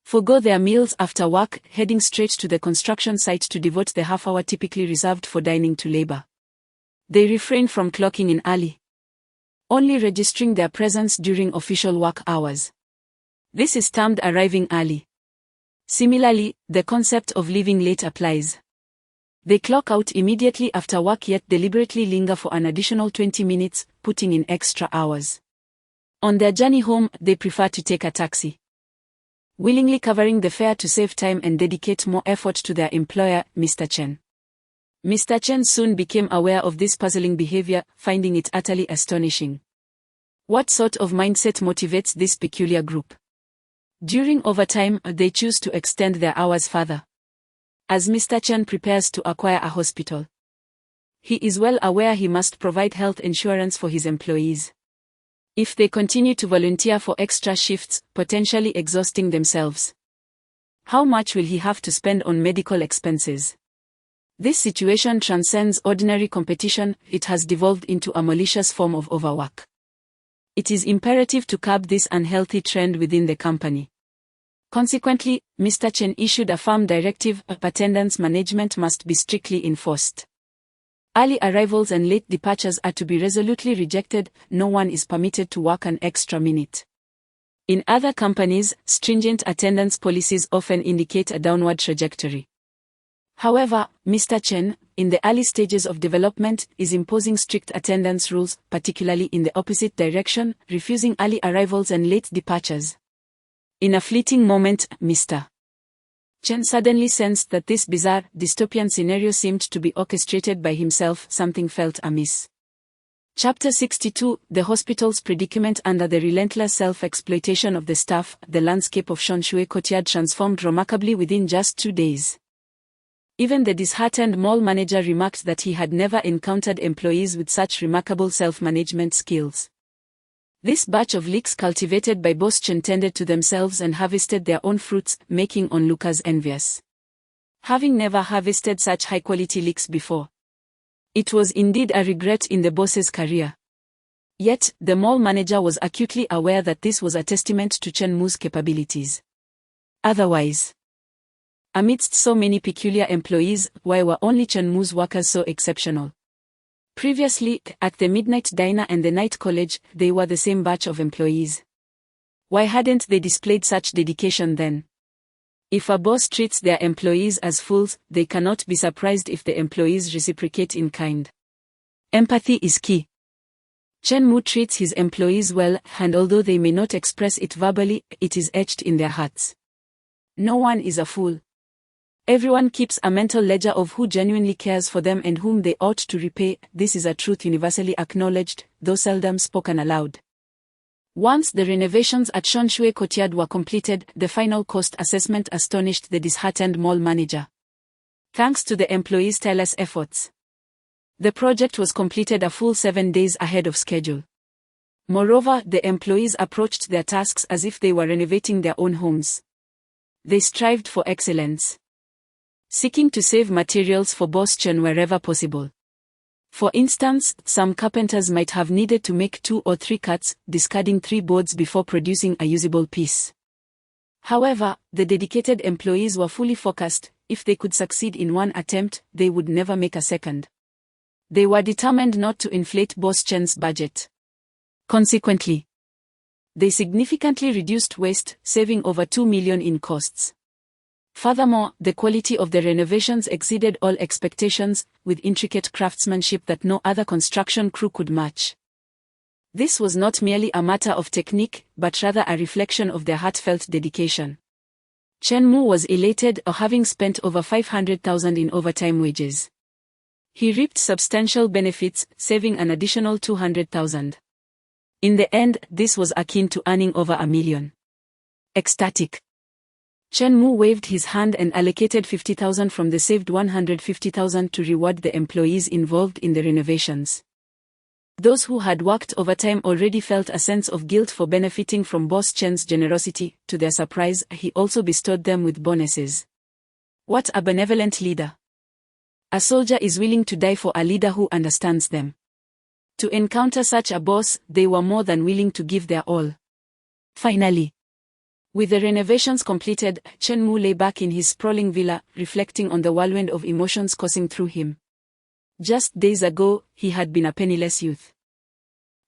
forgo their meals after work, heading straight to the construction site to devote the half hour typically reserved for dining to labor. They refrained from clocking in early, only registering their presence during official work hours. This is termed arriving early. Similarly, the concept of leaving late applies. They clock out immediately after work yet deliberately linger for an additional 20 minutes, putting in extra hours. On their journey home, they prefer to take a taxi, willingly covering the fare to save time and dedicate more effort to their employer, Mr. Chen. Mr. Chen soon became aware of this puzzling behavior, finding it utterly astonishing. What sort of mindset motivates this peculiar group? During overtime, they choose to extend their hours further. As Mr. Chen prepares to acquire a hospital, he is well aware he must provide health insurance for his employees. If they continue to volunteer for extra shifts, potentially exhausting themselves, how much will he have to spend on medical expenses? This situation transcends ordinary competition, it has devolved into a malicious form of overwork. It is imperative to curb this unhealthy trend within the company. Consequently, Mr. Chen issued a firm directive: attendance management must be strictly enforced. Early arrivals and late departures are to be resolutely rejected, no one is permitted to work an extra minute. In other companies, stringent attendance policies often indicate a downward trajectory. However, Mr. Chen, in the early stages of development, is imposing strict attendance rules, particularly in the opposite direction, refusing early arrivals and late departures. In a fleeting moment, Mr. Chen suddenly sensed that this bizarre, dystopian scenario seemed to be orchestrated by himself. Something felt amiss. Chapter 62, The Hospital's Predicament. Under the relentless self-exploitation of the staff, the landscape of Shonshui Courtyard transformed remarkably within just 2 days. Even the disheartened mall manager remarked that he had never encountered employees with such remarkable self-management skills. This batch of leeks cultivated by Boss Chen tended to themselves and harvested their own fruits, making onlookers envious. Having never harvested such high-quality leeks before, it was indeed a regret in the boss's career. Yet, the mall manager was acutely aware that this was a testament to Chen Mu's capabilities. Otherwise, amidst so many peculiar employees, why were only Chen Mu's workers so exceptional? Previously, at the Midnight Diner and the Night College, they were the same batch of employees. Why hadn't they displayed such dedication then? If a boss treats their employees as fools, they cannot be surprised if the employees reciprocate in kind. Empathy is key. Chen Mu treats his employees well, and although they may not express it verbally, it is etched in their hearts. No one is a fool. Everyone keeps a mental ledger of who genuinely cares for them and whom they ought to repay. This is a truth universally acknowledged, though seldom spoken aloud. Once the renovations at Shonshui Courtyard were completed, the final cost assessment astonished the disheartened mall manager. Thanks to the employees' tireless efforts, the project was completed a full 7 days ahead of schedule. Moreover, the employees approached their tasks as if they were renovating their own homes. They strived for excellence, seeking to save materials for Boss Chen wherever possible. For instance, some carpenters might have needed to make 2 or 3 cuts, discarding 3 boards before producing a usable piece. However, the dedicated employees were fully focused. If they could succeed in one attempt, they would never make a second. They were determined not to inflate Boss Chen's budget. Consequently, they significantly reduced waste, saving over 2 million in costs. Furthermore, the quality of the renovations exceeded all expectations, with intricate craftsmanship that no other construction crew could match. This was not merely a matter of technique, but rather a reflection of their heartfelt dedication. Chen Mu was elated, having spent over 500,000 in overtime wages. He reaped substantial benefits, saving an additional 200,000. In the end, this was akin to earning over 1 million. Ecstatic, Chen Mu waved his hand and allocated 50,000 from the saved 150,000 to reward the employees involved in the renovations. Those who had worked overtime already felt a sense of guilt for benefiting from Boss Chen's generosity. To their surprise, he also bestowed them with bonuses. What a benevolent leader! A soldier is willing to die for a leader who understands them. To encounter such a boss, they were more than willing to give their all. Finally, with the renovations completed, Chen Mu lay back in his sprawling villa, reflecting on the whirlwind of emotions coursing through him. Just days ago, he had been a penniless youth.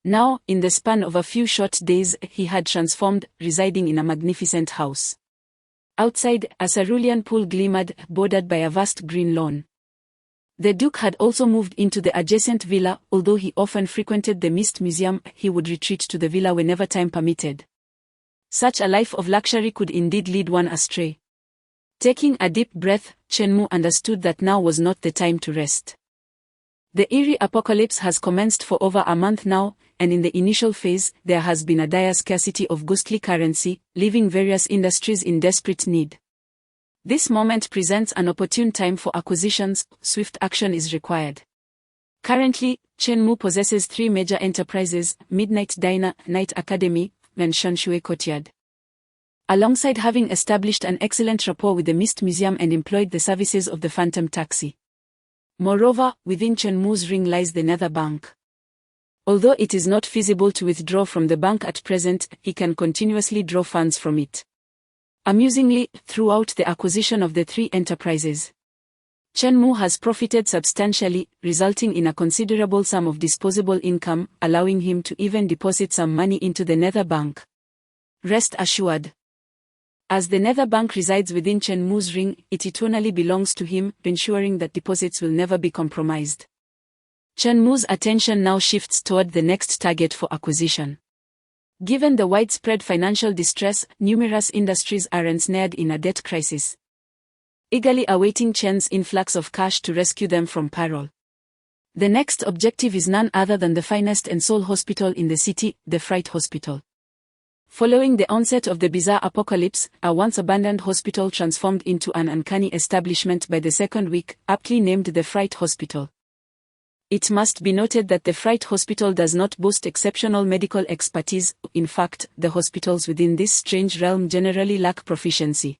Now, in the span of a few short days, he had transformed, residing in a magnificent house. Outside, a cerulean pool glimmered, bordered by a vast green lawn. The Duke had also moved into the adjacent villa. Although he often frequented the Mist Museum, he would retreat to the villa whenever time permitted. Such a life of luxury could indeed lead one astray. Taking a deep breath, Chen Mu understood that now was not the time to rest. The eerie apocalypse has commenced for over a month now, and in the initial phase, there has been a dire scarcity of ghostly currency, leaving various industries in desperate need. This moment presents an opportune time for acquisitions. Swift action is required. Currently, Chen Mu possesses 3 major enterprises: Midnight Diner, Night Academy, and Shonshui Courtyard. Alongside having established an excellent rapport with the Mist Museum and employed the services of the Phantom Taxi. Moreover, within Chen Mu's ring lies the Nether Bank. Although it is not feasible to withdraw from the bank at present, he can continuously draw funds from it. Amusingly, throughout the acquisition of the 3 enterprises, Chen Mu has profited substantially, resulting in a considerable sum of disposable income, allowing him to even deposit some money into the Nether Bank. Rest assured, as the Nether Bank resides within Chen Mu's ring, it eternally belongs to him, ensuring that deposits will never be compromised. Chen Mu's attention now shifts toward the next target for acquisition. Given the widespread financial distress, numerous industries are ensnared in a debt crisis. eagerly awaiting Chen's influx of cash to rescue them from peril. The next objective is none other than the finest and sole hospital in the city, the Fright Hospital. Following the onset of the bizarre apocalypse, a once abandoned hospital transformed into an uncanny establishment by the second week, aptly named the Fright Hospital. It must be noted that the Fright Hospital does not boast exceptional medical expertise. In fact, the hospitals within this strange realm generally lack proficiency.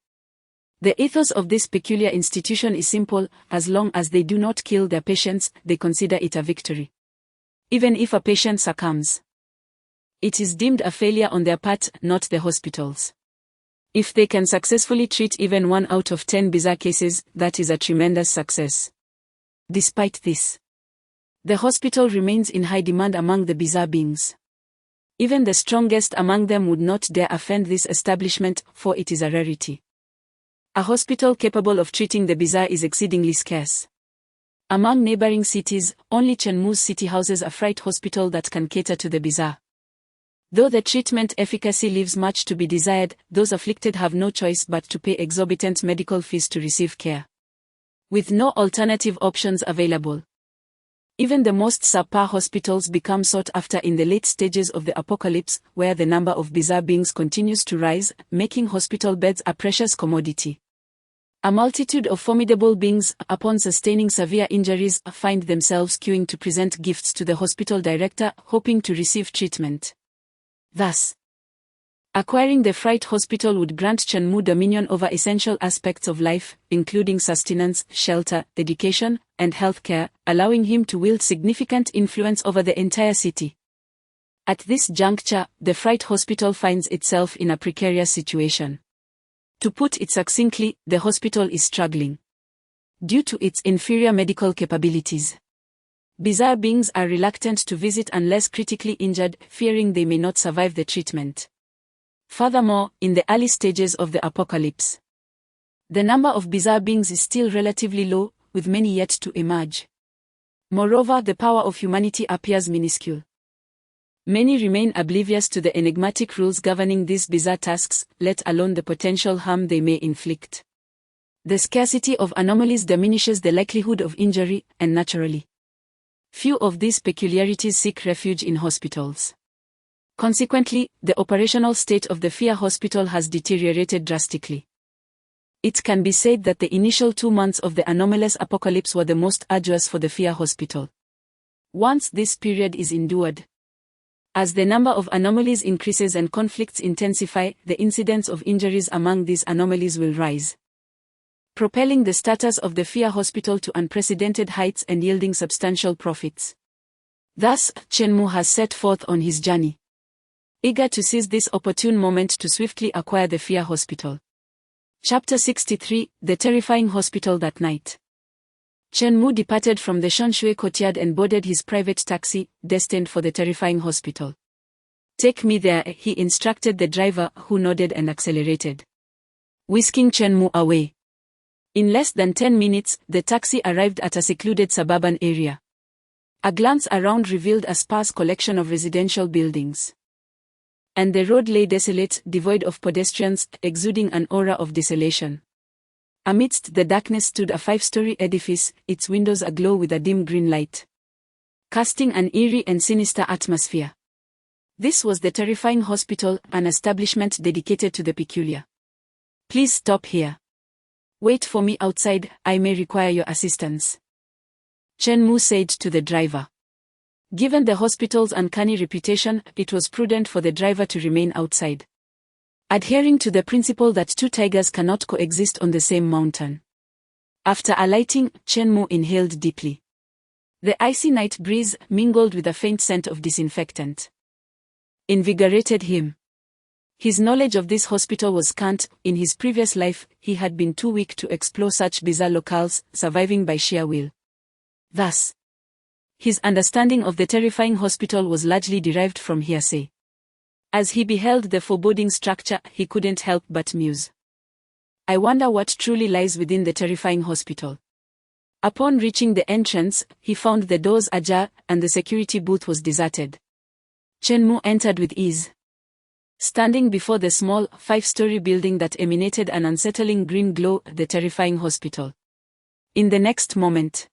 The ethos of this peculiar institution is simple: as long as they do not kill their patients, they consider it a victory. Even if a patient succumbs, it is deemed a failure on their part, not the hospital's. If they can successfully treat even 1 out of 10 bizarre cases, that is a tremendous success. Despite this, the hospital remains in high demand among the bizarre beings. Even the strongest among them would not dare offend this establishment, for it is a rarity. A hospital capable of treating the bizarre is exceedingly scarce. Among neighboring cities, only Chenmu's city houses a Fright Hospital that can cater to the bizarre. Though the treatment efficacy leaves much to be desired, those afflicted have no choice but to pay exorbitant medical fees to receive care. With no alternative options available, even the most subpar hospitals become sought after in the late stages of the apocalypse, where the number of bizarre beings continues to rise, making hospital beds a precious commodity. A multitude of formidable beings, upon sustaining severe injuries, find themselves queuing to present gifts to the hospital director, hoping to receive treatment. Thus, acquiring the Fright Hospital would grant Chenmu dominion over essential aspects of life, including sustenance, shelter, education, and healthcare, allowing him to wield significant influence over the entire city. At this juncture, the Fright Hospital finds itself in a precarious situation. To put it succinctly, the hospital is struggling. Due to its inferior medical capabilities, bizarre beings are reluctant to visit unless critically injured, fearing they may not survive the treatment. Furthermore, in the early stages of the apocalypse, the number of bizarre beings is still relatively low, with many yet to emerge. Moreover, the power of humanity appears minuscule. Many remain oblivious to the enigmatic rules governing these bizarre tasks, let alone the potential harm they may inflict. The scarcity of anomalies diminishes the likelihood of injury, and naturally, few of these peculiarities seek refuge in hospitals. Consequently, the operational state of the Fear Hospital has deteriorated drastically. It can be said that the initial 2 months of the anomalous apocalypse were the most arduous for the Fear Hospital. Once this period is endured, as the number of anomalies increases and conflicts intensify, the incidence of injuries among these anomalies will rise, propelling the status of the Fear Hospital to unprecedented heights and yielding substantial profits. Thus, Chenmu has set forth on his journey, eager to seize this opportune moment to swiftly acquire the Fear Hospital. Chapter 63, The Terrifying Hospital that night. Chenmu departed from the Shonshui courtyard and boarded his private taxi, destined for the terrifying hospital. "Take me there," he instructed the driver, who nodded and accelerated, whisking Chenmu away. In less than 10 minutes, the taxi arrived at a secluded suburban area. A glance around revealed a sparse collection of residential buildings, and the road lay desolate, devoid of pedestrians, exuding an aura of desolation. Amidst the darkness stood a 5-story edifice, its windows aglow with a dim green light, casting an eerie and sinister atmosphere. This was the terrifying hospital, an establishment dedicated to the peculiar. "Please stop here. Wait for me outside, I may require your assistance," Chenmu said to the driver. Given the hospital's uncanny reputation, it was prudent for the driver to remain outside, adhering to the principle that 2 tigers cannot coexist on the same mountain. After alighting, Chenmu inhaled deeply. The icy night breeze, mingled with a faint scent of disinfectant, invigorated him. His knowledge of this hospital was scant. In his previous life, he had been too weak to explore such bizarre locales, surviving by sheer will. Thus, his understanding of the terrifying hospital was largely derived from hearsay. As he beheld the foreboding structure, he couldn't help but muse, "I wonder what truly lies within the terrifying hospital." Upon reaching the entrance, he found the doors ajar, and the security booth was deserted. Chenmu entered with ease, Standing before the small, 5-story building that emanated an unsettling green glow, the terrifying hospital. In the next moment,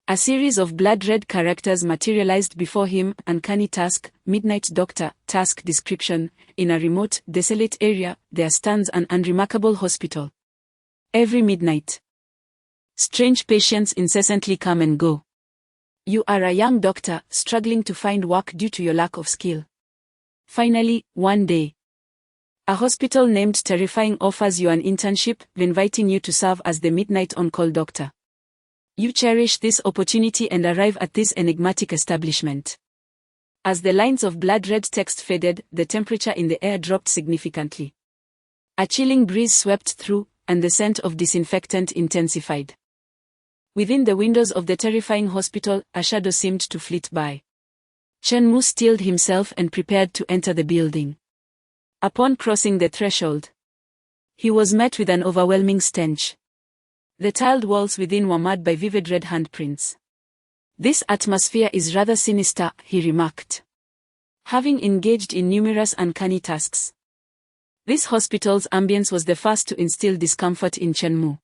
a series of blood-red characters materialized before him: uncanny task, midnight doctor, task description. In a remote, desolate area, there stands an unremarkable hospital. Every midnight, strange patients incessantly come and go. You are a young doctor, struggling to find work due to your lack of skill. Finally, one day, a hospital named Terrifying offers you an internship, inviting you to serve as the midnight on-call doctor. You cherish this opportunity and arrive at this enigmatic establishment. As the lines of blood-red text faded, the temperature in the air dropped significantly. A chilling breeze swept through, and the scent of disinfectant intensified. Within the windows of the terrifying hospital, a shadow seemed to flit by. Chen-Mu steeled himself and prepared to enter the building. Upon crossing the threshold, he was met with an overwhelming stench. The tiled walls within were marked by vivid red handprints. "This atmosphere is rather sinister," he remarked, having engaged in numerous uncanny tasks. This hospital's ambience was the first to instill discomfort in Chen-Mu.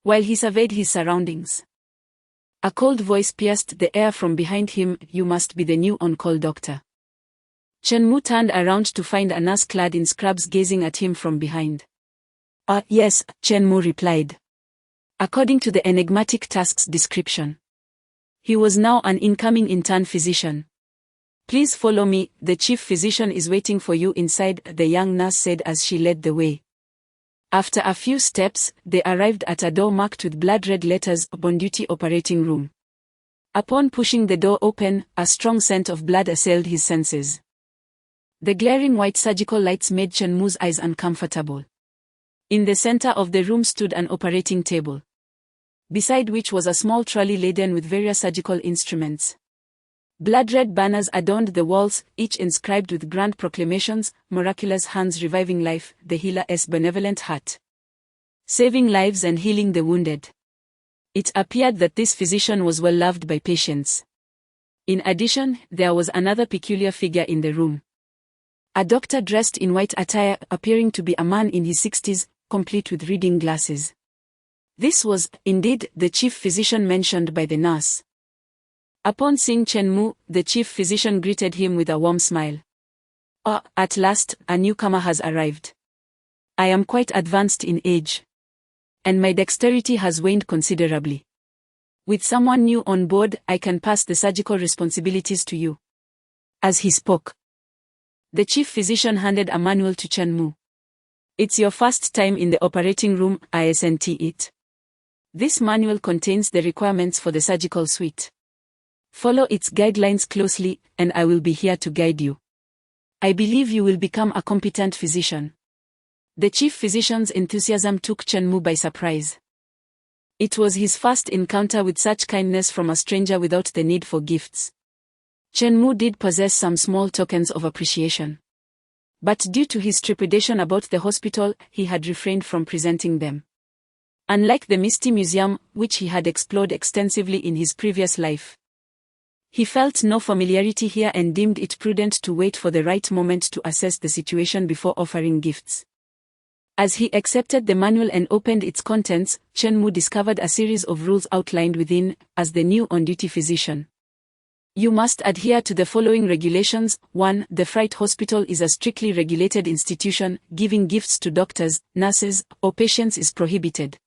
While he surveyed his surroundings, a cold voice pierced the air from behind him: "You must be the new on-call doctor." Chen-Mu turned around to find a nurse clad in scrubs gazing at him from behind. Yes," Chen-Mu replied. According to the enigmatic task's description, he was now an incoming intern physician. "Please follow me, the chief physician is waiting for you inside," the young nurse said as she led the way. After a few steps, they arrived at a door marked with blood-red letters: "On duty operating room." Upon pushing the door open, a strong scent of blood assailed his senses. The glaring white surgical lights made Chen-Mu's eyes uncomfortable. In the center of the room stood an operating table, beside which was a small trolley laden with various surgical instruments. Blood-red banners adorned the walls, each inscribed with grand proclamations: "Miraculous hands reviving life, the healer's benevolent heart, saving lives and healing the wounded." It appeared that this physician was well loved by patients. In addition, there was another peculiar figure in the room. A doctor dressed in white attire, appearing to be a man in his 60s, complete with reading glasses. This was, indeed, the chief physician mentioned by the nurse. Upon seeing Chen-Mu, the chief physician greeted him with a warm smile. At last, a newcomer has arrived. I am quite advanced in age, and my dexterity has waned considerably. With someone new on board, I can pass the surgical responsibilities to you." As he spoke, the chief physician handed a manual to Chen-Mu. "It's your first time in the operating room, isn't it? This manual contains the requirements for the surgical suite. Follow its guidelines closely, and I will be here to guide you. I believe you will become a competent physician." The chief physician's enthusiasm took Chen-Mu by surprise. It was his first encounter with such kindness from a stranger without the need for gifts. Chen-Mu did possess some small tokens of appreciation, but due to his trepidation about the hospital, he had refrained from presenting them. Unlike the Misty Museum, which he had explored extensively in his previous life, he felt no familiarity here and deemed it prudent to wait for the right moment to assess the situation before offering gifts. As he accepted the manual and opened its contents, Chen-Mu discovered a series of rules outlined within. As the new on-duty physician, you must adhere to the following regulations. 1. The Fright Hospital is a strictly regulated institution. Giving gifts to doctors, nurses, or patients is prohibited,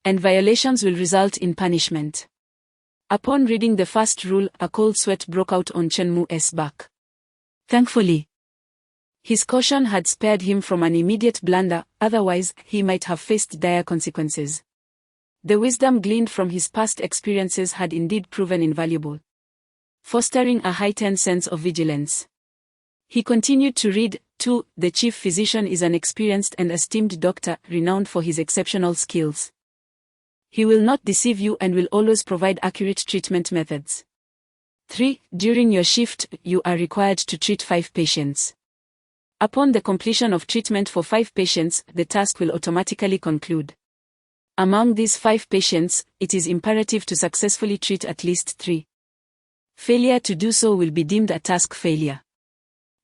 and violations will result in punishment. Upon reading the first rule, a cold sweat broke out on Chen-Mu's back. Thankfully, his caution had spared him from an immediate blunder, otherwise, he might have faced dire consequences. The wisdom gleaned from his past experiences had indeed proven invaluable, fostering a heightened sense of vigilance. He continued to read. 2. The chief physician is an experienced and esteemed doctor, renowned for his exceptional skills. He will not deceive you and will always provide accurate treatment methods. 3. During your shift, you are required to treat 5 patients. Upon the completion of treatment for 5 patients, the task will automatically conclude. Among these 5 patients, it is imperative to successfully treat at least 3. Failure to do so will be deemed a task failure.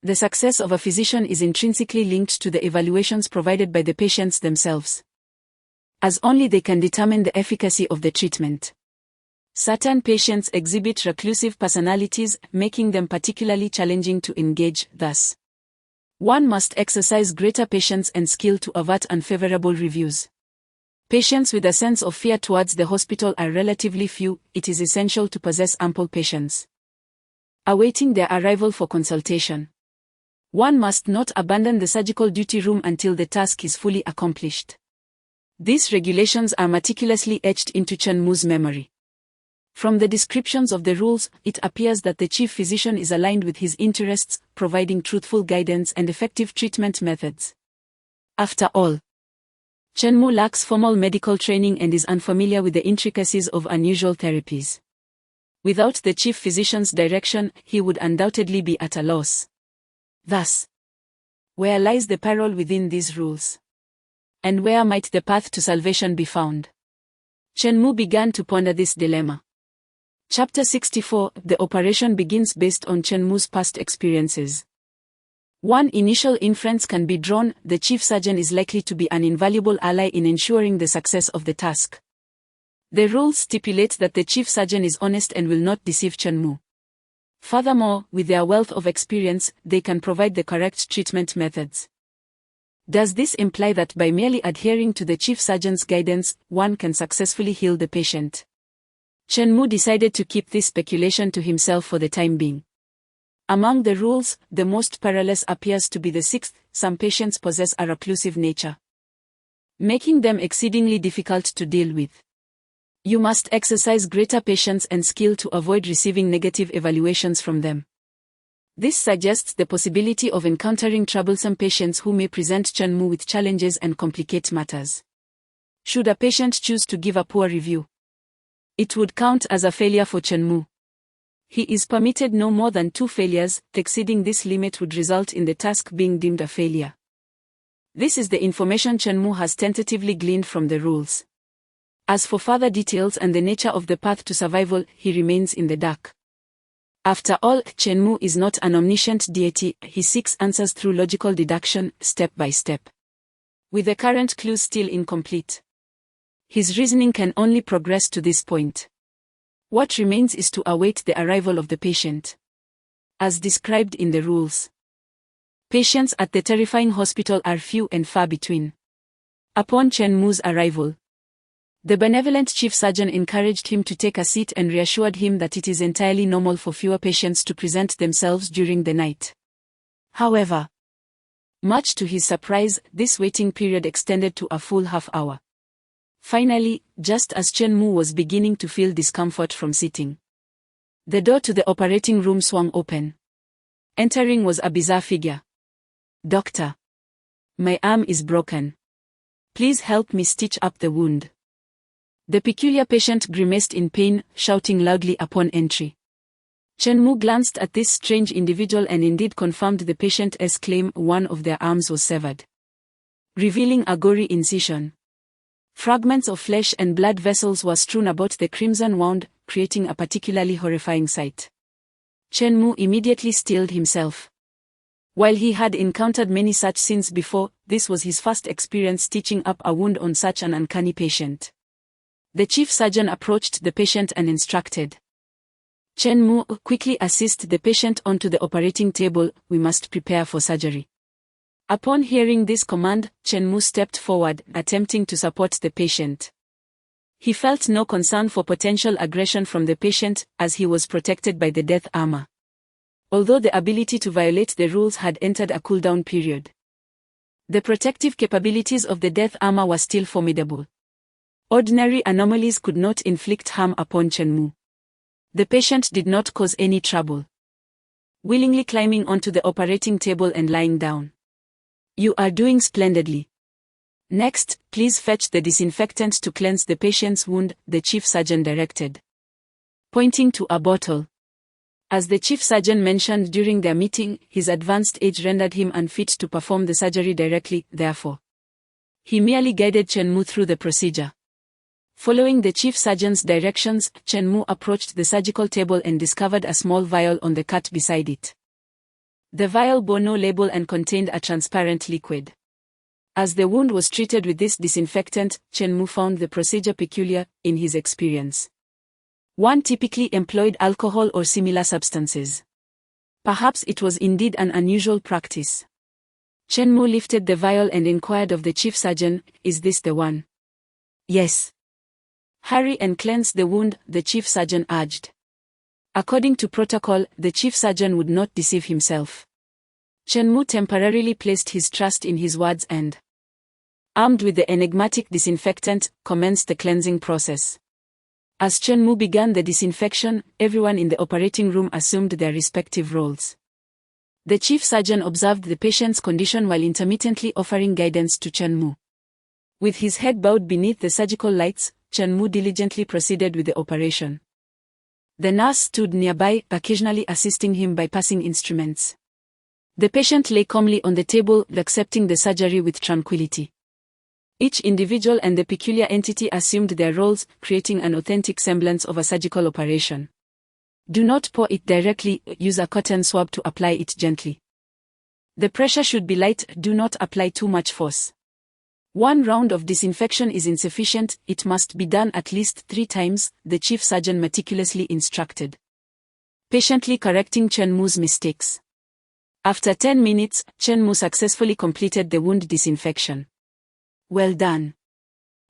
The success of a physician is intrinsically linked to the evaluations provided by the patients themselves, as only they can determine the efficacy of the treatment. Certain patients exhibit reclusive personalities, making them particularly challenging to engage. Thus, one must exercise greater patience and skill to avert unfavorable reviews. Patients with a sense of fear towards the hospital are relatively few. It is essential to possess ample patience, awaiting their arrival for consultation. One must not abandon the surgical duty room until the task is fully accomplished. These regulations are meticulously etched into Chen Mu's memory. From the descriptions of the rules, it appears that the chief physician is aligned with his interests, providing truthful guidance and effective treatment methods. After all, Chen Mu lacks formal medical training and is unfamiliar with the intricacies of unusual therapies. Without the chief physician's direction, he would undoubtedly be at a loss. Thus, where lies the peril within these rules? And where might the path to salvation be found? Chen Mu began to ponder this dilemma. Chapter 64. The operation begins based on Chen Mu's past experiences. One initial inference can be drawn: the chief surgeon is likely to be an invaluable ally in ensuring the success of the task. The rules stipulate that the chief surgeon is honest and will not deceive Chen Mu. Furthermore, with their wealth of experience, they can provide the correct treatment methods. Does this imply that by merely adhering to the chief surgeon's guidance, one can successfully heal the patient? Chen Mu decided to keep this speculation to himself for the time being. Among the rules, the most perilous appears to be the sixth: some patients possess a reclusive nature, making them exceedingly difficult to deal with. You must exercise greater patience and skill to avoid receiving negative evaluations from them. This suggests the possibility of encountering troublesome patients who may present Chen Mu with challenges and complicate matters. Should a patient choose to give a poor review, it would count as a failure for Chen Mu. He is permitted no more than 2 failures. Exceeding this limit would result in the task being deemed a failure. This is the information Chen Mu has tentatively gleaned from the rules. As for further details and the nature of the path to survival, he remains in the dark. After all, Chen Mu is not an omniscient deity. He seeks answers through logical deduction, step by step. With the current clues still incomplete, his reasoning can only progress to this point. What remains is to await the arrival of the patient, as described in the rules. Patients at the terrifying hospital are few and far between. Upon Chen Mu's arrival, the benevolent chief surgeon encouraged him to take a seat and reassured him that it is entirely normal for fewer patients to present themselves during the night. However, much to his surprise, this waiting period extended to a full half-hour. Finally, just as Chen Mu was beginning to feel discomfort from sitting, the door to the operating room swung open. Entering was a bizarre figure. "Doctor, my arm is broken. Please help me stitch up the wound." The peculiar patient grimaced in pain, shouting loudly upon entry. Chen Mu glanced at this strange individual and indeed confirmed the patient's claim: one of their arms was severed, revealing a gory incision. Fragments of flesh and blood vessels were strewn about the crimson wound, creating a particularly horrifying sight. Chen Mu immediately steeled himself. While he had encountered many such scenes before, this was his first experience stitching up a wound on such an uncanny patient. The chief surgeon approached the patient and instructed, "Chen Mu, quickly assist the patient onto the operating table. We must prepare for surgery." Upon hearing this command, Chen Mu stepped forward, attempting to support the patient. He felt no concern for potential aggression from the patient, as he was protected by the death armor. Although the ability to violate the rules had entered a cooldown period, the protective capabilities of the death armor were still formidable. Ordinary anomalies could not inflict harm upon Chen Mu. The patient did not cause any trouble, willingly climbing onto the operating table and lying down. "You are doing splendidly. Next, please fetch the disinfectant to cleanse the patient's wound," the chief surgeon directed, pointing to a bottle. As the chief surgeon mentioned during their meeting, his advanced age rendered him unfit to perform the surgery directly. Therefore, he merely guided Chen Mu through the procedure. Following the chief surgeon's directions, Chen Mu approached the surgical table and discovered a small vial on the cot beside it. The vial bore no label and contained a transparent liquid. As the wound was treated with this disinfectant, Chen Mu found the procedure peculiar, in his experience. One typically employed alcohol or similar substances. Perhaps it was indeed an unusual practice. Chen Mu lifted the vial and inquired of the chief surgeon, "Is this the one?" "Yes." "Hurry and cleanse the wound," the chief surgeon urged. According to protocol, the chief surgeon would not deceive himself. Chen Mu temporarily placed his trust in his words and, armed with the enigmatic disinfectant, commenced the cleansing process. As Chen Mu began the disinfection, everyone in the operating room assumed their respective roles. The chief surgeon observed the patient's condition while intermittently offering guidance to Chen Mu. With his head bowed beneath the surgical lights, Chen Mu diligently proceeded with the operation. The nurse stood nearby, occasionally assisting him by passing instruments. The patient lay calmly on the table, accepting the surgery with tranquility. Each individual and the peculiar entity assumed their roles, creating an authentic semblance of a surgical operation. Do not pour it directly, use a cotton swab to apply it gently. The pressure should be light, do not apply too much force. One round of disinfection is insufficient, it must be done at least 3 times, the chief surgeon meticulously instructed, patiently correcting Chen Mu's mistakes. After 10 minutes, Chen Mu successfully completed the wound disinfection. Well done.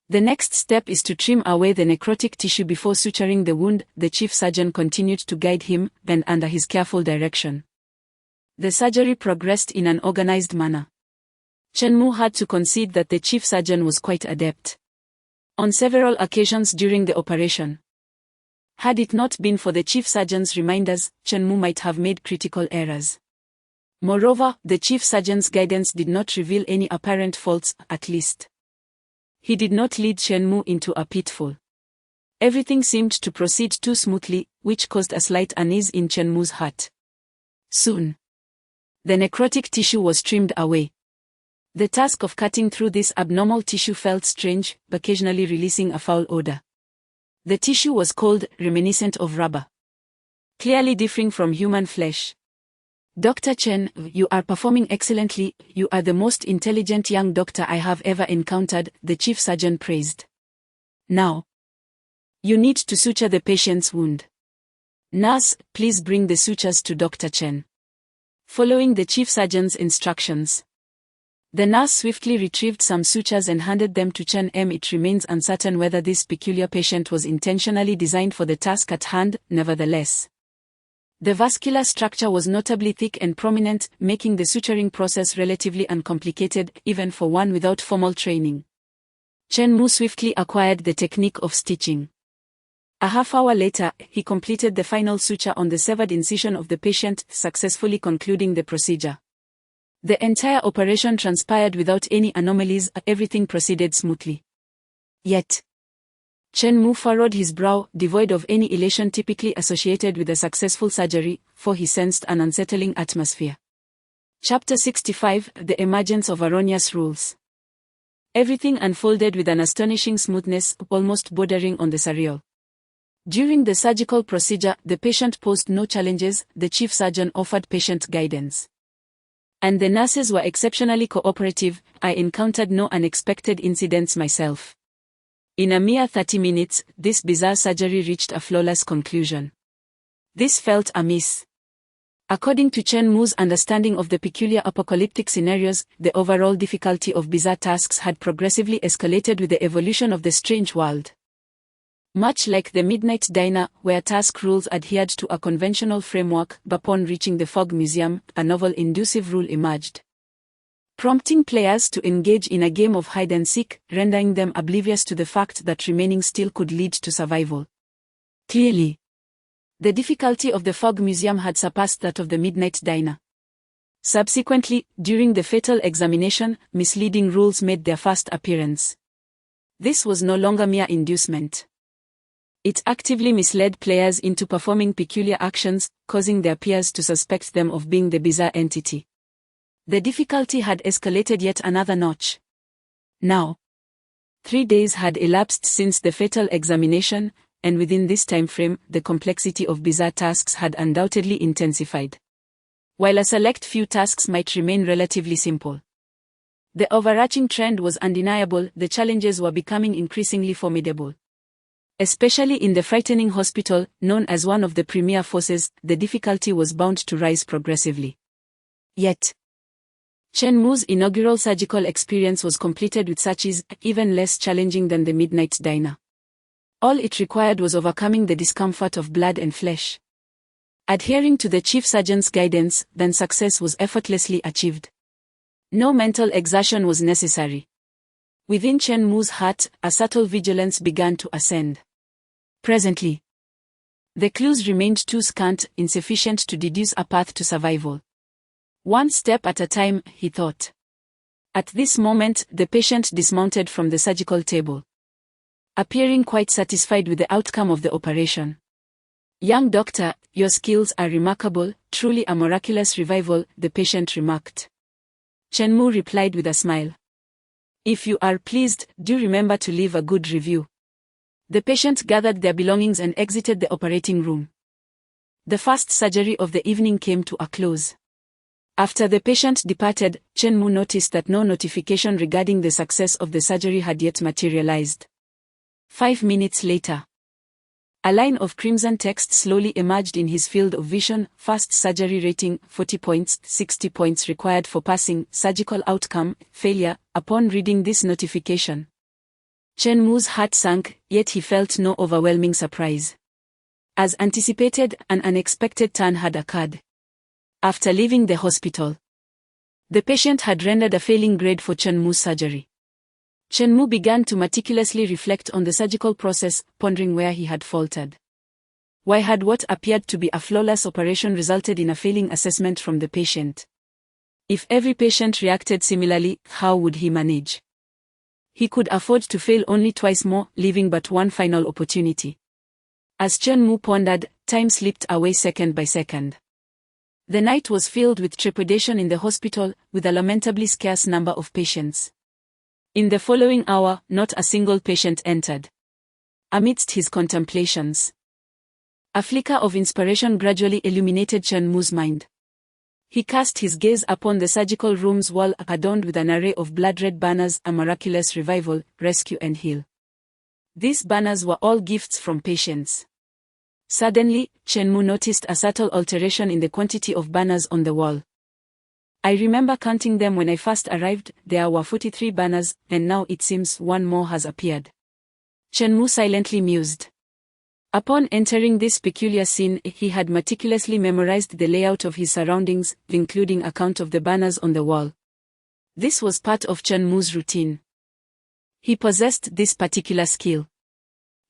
The next step is to trim away the necrotic tissue before suturing the wound, the chief surgeon continued to guide him, and under his careful direction. The surgery progressed in an organized manner. Chen Mu had to concede that the chief surgeon was quite adept. On several occasions during the operation, had it not been for the chief surgeon's reminders, Chen Mu might have made critical errors. Moreover, the chief surgeon's guidance did not reveal any apparent faults, at least. He did not lead Chen Mu into a pitfall. Everything seemed to proceed too smoothly, which caused a slight unease in Chen Mu's heart. Soon, the necrotic tissue was trimmed away. The task of cutting through this abnormal tissue felt strange, occasionally releasing a foul odor. The tissue was cold, reminiscent of rubber, clearly differing from human flesh. "Dr. Chen, you are performing excellently, you are the most intelligent young doctor I have ever encountered," the chief surgeon praised. "Now, you need to suture the patient's wound. Nurse, please bring the sutures to Dr. Chen." Following the chief surgeon's instructions, the nurse swiftly retrieved some sutures and handed them to Chen M. It remains uncertain whether this peculiar patient was intentionally designed for the task at hand, nevertheless. The vascular structure was notably thick and prominent, making the suturing process relatively uncomplicated, even for one without formal training. Chen Mu swiftly acquired the technique of stitching. A half-hour later, he completed the final suture on the severed incision of the patient, successfully concluding the procedure. The entire operation transpired without any anomalies, everything proceeded smoothly. Yet, Chen Mu furrowed his brow, devoid of any elation typically associated with a successful surgery, for he sensed an unsettling atmosphere. Chapter 65: The Emergence of Erroneous Rules. Everything unfolded with an astonishing smoothness, almost bordering on the surreal. During the surgical procedure, the patient posed no challenges, the chief surgeon offered patient guidance, and the nurses were exceptionally cooperative. I encountered no unexpected incidents myself. In a mere 30 minutes, this bizarre surgery reached a flawless conclusion. This felt amiss. According to Chen Mu's understanding of the peculiar apocalyptic scenarios, the overall difficulty of bizarre tasks had progressively escalated with the evolution of the strange world. Much like the Midnight Diner, where task rules adhered to a conventional framework, upon reaching the Fog Museum, a novel inducive rule emerged, prompting players to engage in a game of hide-and-seek, rendering them oblivious to the fact that remaining still could lead to survival. Clearly, the difficulty of the Fog Museum had surpassed that of the Midnight Diner. Subsequently, during the fatal examination, misleading rules made their first appearance. This was no longer mere inducement. It actively misled players into performing peculiar actions, causing their peers to suspect them of being the bizarre entity. The difficulty had escalated yet another notch. Now, 3 days had elapsed since the fatal examination, and within this time frame, the complexity of bizarre tasks had undoubtedly intensified. while a select few tasks might remain relatively simple. The overarching trend was undeniable: the challenges were becoming increasingly formidable. Especially in the frightening hospital, known as one of the premier forces, the difficulty was bound to rise progressively. Yet, Chen Mu's inaugural surgical experience was completed with such ease, even less challenging than the Midnight Diner. All it required was overcoming the discomfort of blood and flesh. Adhering to the chief surgeon's guidance, then success was effortlessly achieved. No mental exertion was necessary. Within Chen Mu's heart, a subtle vigilance began to ascend. Presently, the clues remained too scant, insufficient to deduce a path to survival. One step at a time, he thought. At this moment, the patient dismounted from the surgical table, appearing quite satisfied with the outcome of the operation. "Young doctor, your skills are remarkable, truly a miraculous revival," the patient remarked. Chen Mu replied with a smile. "If you are pleased, do remember to leave a good review." The patient gathered their belongings and exited the operating room. The first surgery of the evening came to a close. After the patient departed, Chen Mu noticed that no notification regarding the success of the surgery had yet materialized. 5 minutes later, a line of crimson text slowly emerged in his field of vision: first surgery rating, 40 points, 60 points required for passing, surgical outcome, failure. Upon reading this notification, Chen Mu's heart sank, yet he felt no overwhelming surprise. As anticipated, an unexpected turn had occurred. After leaving the hospital, the patient had rendered a failing grade for Chen Mu's surgery. Chen Mu began to meticulously reflect on the surgical process, pondering where he had faltered. Why had what appeared to be a flawless operation resulted in a failing assessment from the patient? If every patient reacted similarly, how would he manage? He could afford to fail only twice more, leaving but one final opportunity. As Chen Mu pondered, time slipped away second by second. The night was filled with trepidation in the hospital, with a lamentably scarce number of patients. In the following hour, not a single patient entered. Amidst his contemplations, a flicker of inspiration gradually illuminated Chen Mu's mind. He cast his gaze upon the surgical room's wall, adorned with an array of blood-red banners: a miraculous revival, rescue and heal. These banners were all gifts from patients. Suddenly, Chen Mu noticed a subtle alteration in the quantity of banners on the wall. "I remember counting them when I first arrived, there were 43 banners, and now it seems one more has appeared." Chen Mu silently mused. Upon entering this peculiar scene, he had meticulously memorized the layout of his surroundings, including a count of the banners on the wall. This was part of Chen Mu's routine. He possessed this particular skill.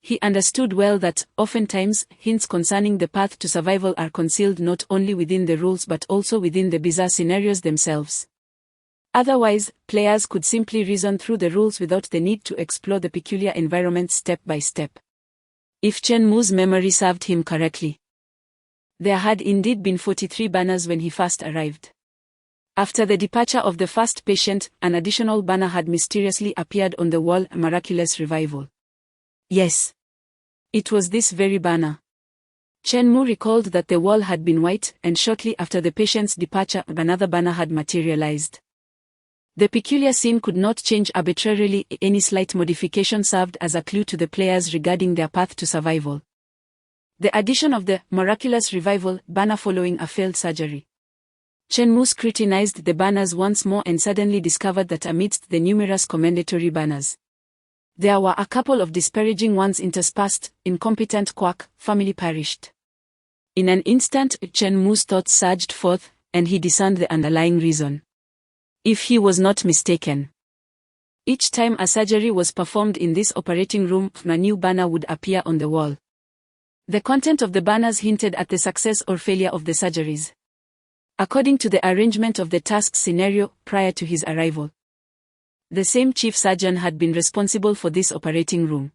He understood well that, oftentimes, hints concerning the path to survival are concealed not only within the rules but also within the bizarre scenarios themselves. Otherwise, players could simply reason through the rules without the need to explore the peculiar environment step by step. If Chen Mu's memory served him correctly, there had indeed been 43 banners when he first arrived. After the departure of the first patient, an additional banner had mysteriously appeared on the wall: a miraculous revival. Yes, it was this very banner. Chen Mu recalled that the wall had been white, and shortly after the patient's departure, another banner had materialized. The peculiar scene could not change arbitrarily; any slight modification served as a clue to the players regarding their path to survival. The addition of the miraculous revival banner following a failed surgery. Chen Mu scrutinized the banners once more and suddenly discovered that amidst the numerous commendatory banners, there were a couple of disparaging ones interspersed: incompetent quack, family perished. In an instant, Chen Mu's thoughts surged forth, and he discerned the underlying reason. If he was not mistaken, each time a surgery was performed in this operating room, a new banner would appear on the wall. The content of the banners hinted at the success or failure of the surgeries, according to the arrangement of the task scenario prior to his arrival. The same chief surgeon had been responsible for this operating room.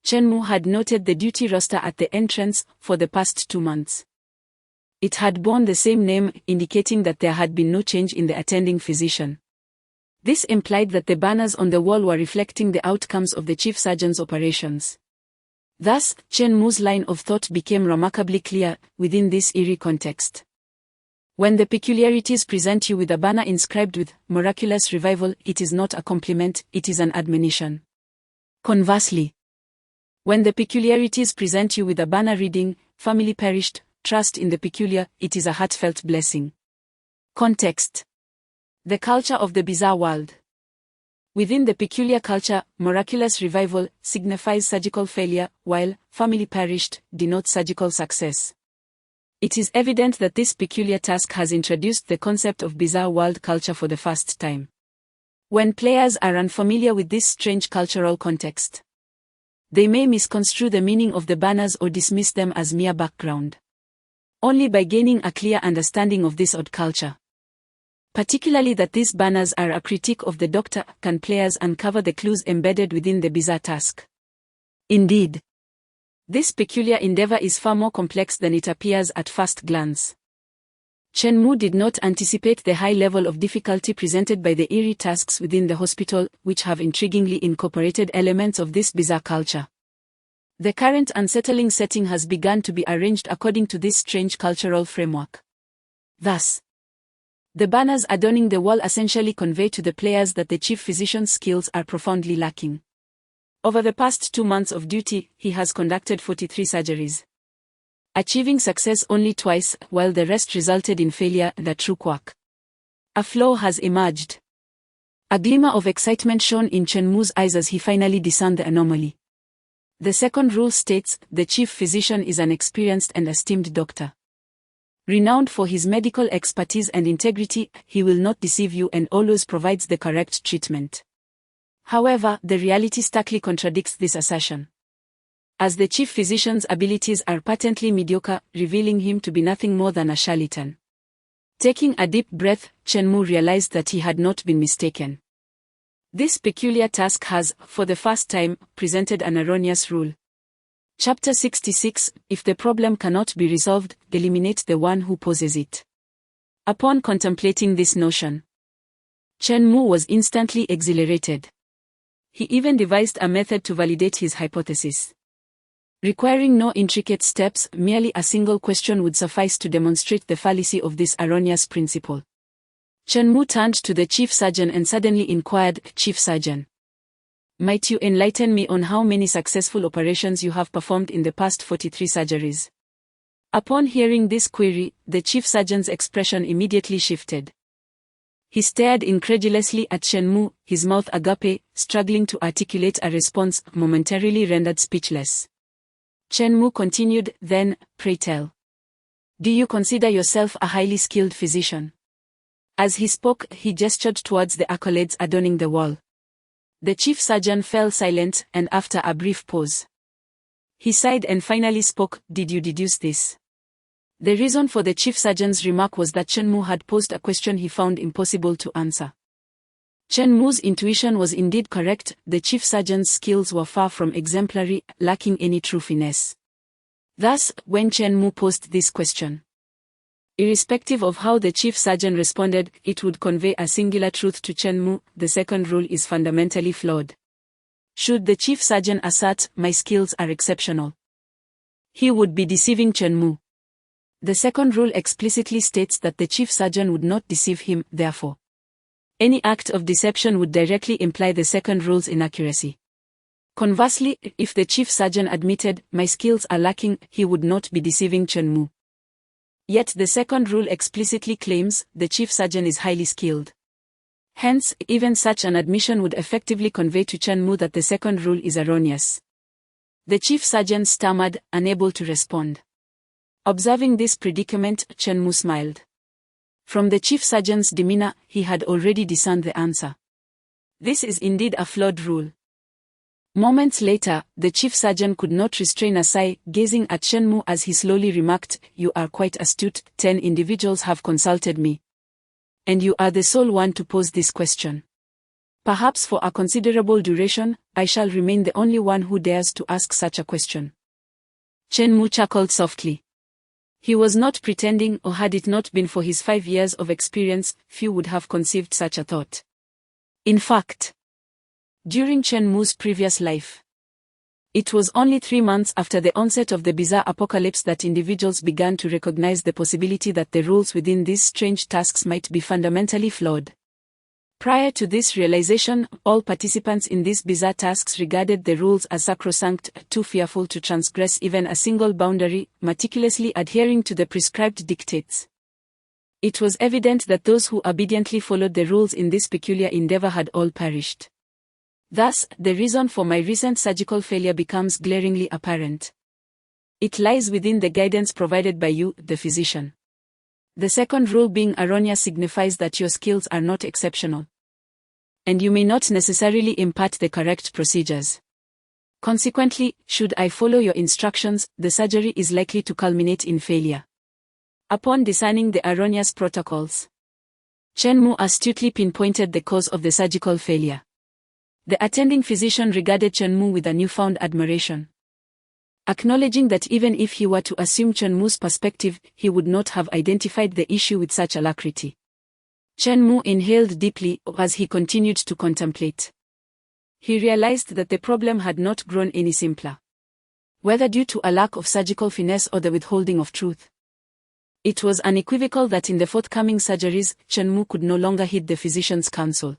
Chen Mu had noted the duty roster at the entrance for the past 2 months. It had borne the same name, indicating that there had been no change in the attending physician. This implied that the banners on the wall were reflecting the outcomes of the chief surgeon's operations. Thus, Chen Mu's line of thought became remarkably clear within this eerie context. When the peculiarities present you with a banner inscribed with miraculous revival, it is not a compliment, it is an admonition. Conversely, when the peculiarities present you with a banner reading, family perished, trust in the peculiar, it is a heartfelt blessing. Context: the culture of the bizarre world. Within the peculiar culture, miraculous revival signifies surgical failure, while family perished denotes surgical success. It is evident that this peculiar task has introduced the concept of bizarre world culture for the first time. When players are unfamiliar with this strange cultural context, they may misconstrue the meaning of the banners or dismiss them as mere background. Only by gaining a clear understanding of this odd culture, particularly that these banners are a critique of the Doctor, can players uncover the clues embedded within the bizarre task. Indeed, this peculiar endeavor is far more complex than it appears at first glance. Shenmue did not anticipate the high level of difficulty presented by the eerie tasks within the hospital, which have intriguingly incorporated elements of this bizarre culture. The current unsettling setting has begun to be arranged according to this strange cultural framework. Thus, the banners adorning the wall essentially convey to the players that the chief physician's skills are profoundly lacking. Over the past 2 months of duty, he has conducted 43 surgeries, achieving success only twice, while the rest resulted in failure, the true quirk. A flaw has emerged. A glimmer of excitement shone in Shenmue's eyes as he finally discerned the anomaly. The second rule states, the chief physician is an experienced and esteemed doctor. Renowned for his medical expertise and integrity, he will not deceive you and always provides the correct treatment. However, the reality starkly contradicts this assertion, as the chief physician's abilities are patently mediocre, revealing him to be nothing more than a charlatan. Taking a deep breath, Shenmue realized that he had not been mistaken. This peculiar task has, for the first time, presented an erroneous rule. Chapter 66, if the problem cannot be resolved, eliminate the one who poses it. Upon contemplating this notion, Shenmue was instantly exhilarated. He even devised a method to validate his hypothesis. Requiring no intricate steps, merely a single question would suffice to demonstrate the fallacy of this erroneous principle. Shenmue turned to the chief surgeon and suddenly inquired, "Chief surgeon, might you enlighten me on how many successful operations you have performed in the past 43 surgeries?" Upon hearing this query, the chief surgeon's expression immediately shifted. He stared incredulously at Shenmue, his mouth agape, struggling to articulate a response, momentarily rendered speechless. Shenmue continued, "Then, pray tell, do you consider yourself a highly skilled physician?" As he spoke, he gestured towards the accolades adorning the wall. The chief surgeon fell silent, and after a brief pause, he sighed and finally spoke, "Did you deduce this?" The reason for the chief surgeon's remark was that Shenmue had posed a question he found impossible to answer. Shenmue's intuition was indeed correct, the chief surgeon's skills were far from exemplary, lacking any true finesse. Thus, when Shenmue posed this question, irrespective of how the chief surgeon responded, it would convey a singular truth to Shenmue: the second rule is fundamentally flawed. Should the chief surgeon assert, "My skills are exceptional," he would be deceiving Shenmue. The second rule explicitly states that the chief surgeon would not deceive him, therefore, any act of deception would directly imply the second rule's inaccuracy. Conversely, if the chief surgeon admitted, "My skills are lacking," he would not be deceiving Shenmue. Yet the second rule explicitly claims, the chief surgeon is highly skilled. Hence, even such an admission would effectively convey to Shenmue that the second rule is erroneous. The chief surgeon stammered, unable to respond. Observing this predicament, Shenmue smiled. From the chief surgeon's demeanor, he had already discerned the answer. This is indeed a flawed rule. Moments later, the chief surgeon could not restrain a sigh, gazing at Shenmue as he slowly remarked, "You are quite astute. 10 individuals have consulted me, and you are the sole one to pose this question. Perhaps for a considerable duration, I shall remain the only one who dares to ask such a question." Shenmue chuckled softly. He was not pretending, or had it not been for his 5 years of experience, few would have conceived such a thought. In fact, during Shenmue's previous life, It was only 3 months after the onset of the bizarre apocalypse that individuals began to recognize the possibility that the rules within these strange tasks might be fundamentally flawed. Prior to this realization, all participants in these bizarre tasks regarded the rules as sacrosanct, too fearful to transgress even a single boundary, meticulously adhering to the prescribed dictates. It was evident that those who obediently followed the rules in this peculiar endeavor had all perished. Thus, the reason for my recent surgical failure becomes glaringly apparent. It lies within the guidance provided by you, the physician. The second rule being erroneous signifies that your skills are not exceptional, and you may not necessarily impart the correct procedures. Consequently, should I follow your instructions, the surgery is likely to culminate in failure. Upon discerning the erroneous protocols, Chen Mu astutely pinpointed the cause of the surgical failure. The attending physician regarded Chen Mu with a newfound admiration, acknowledging that even if he were to assume Chen Mu's perspective, he would not have identified the issue with such alacrity. Chen Mu inhaled deeply as he continued to contemplate. He realized that the problem had not grown any simpler, whether due to a lack of surgical finesse or the withholding of truth. It was unequivocal that in the forthcoming surgeries, Chen Mu could no longer heed the physician's counsel.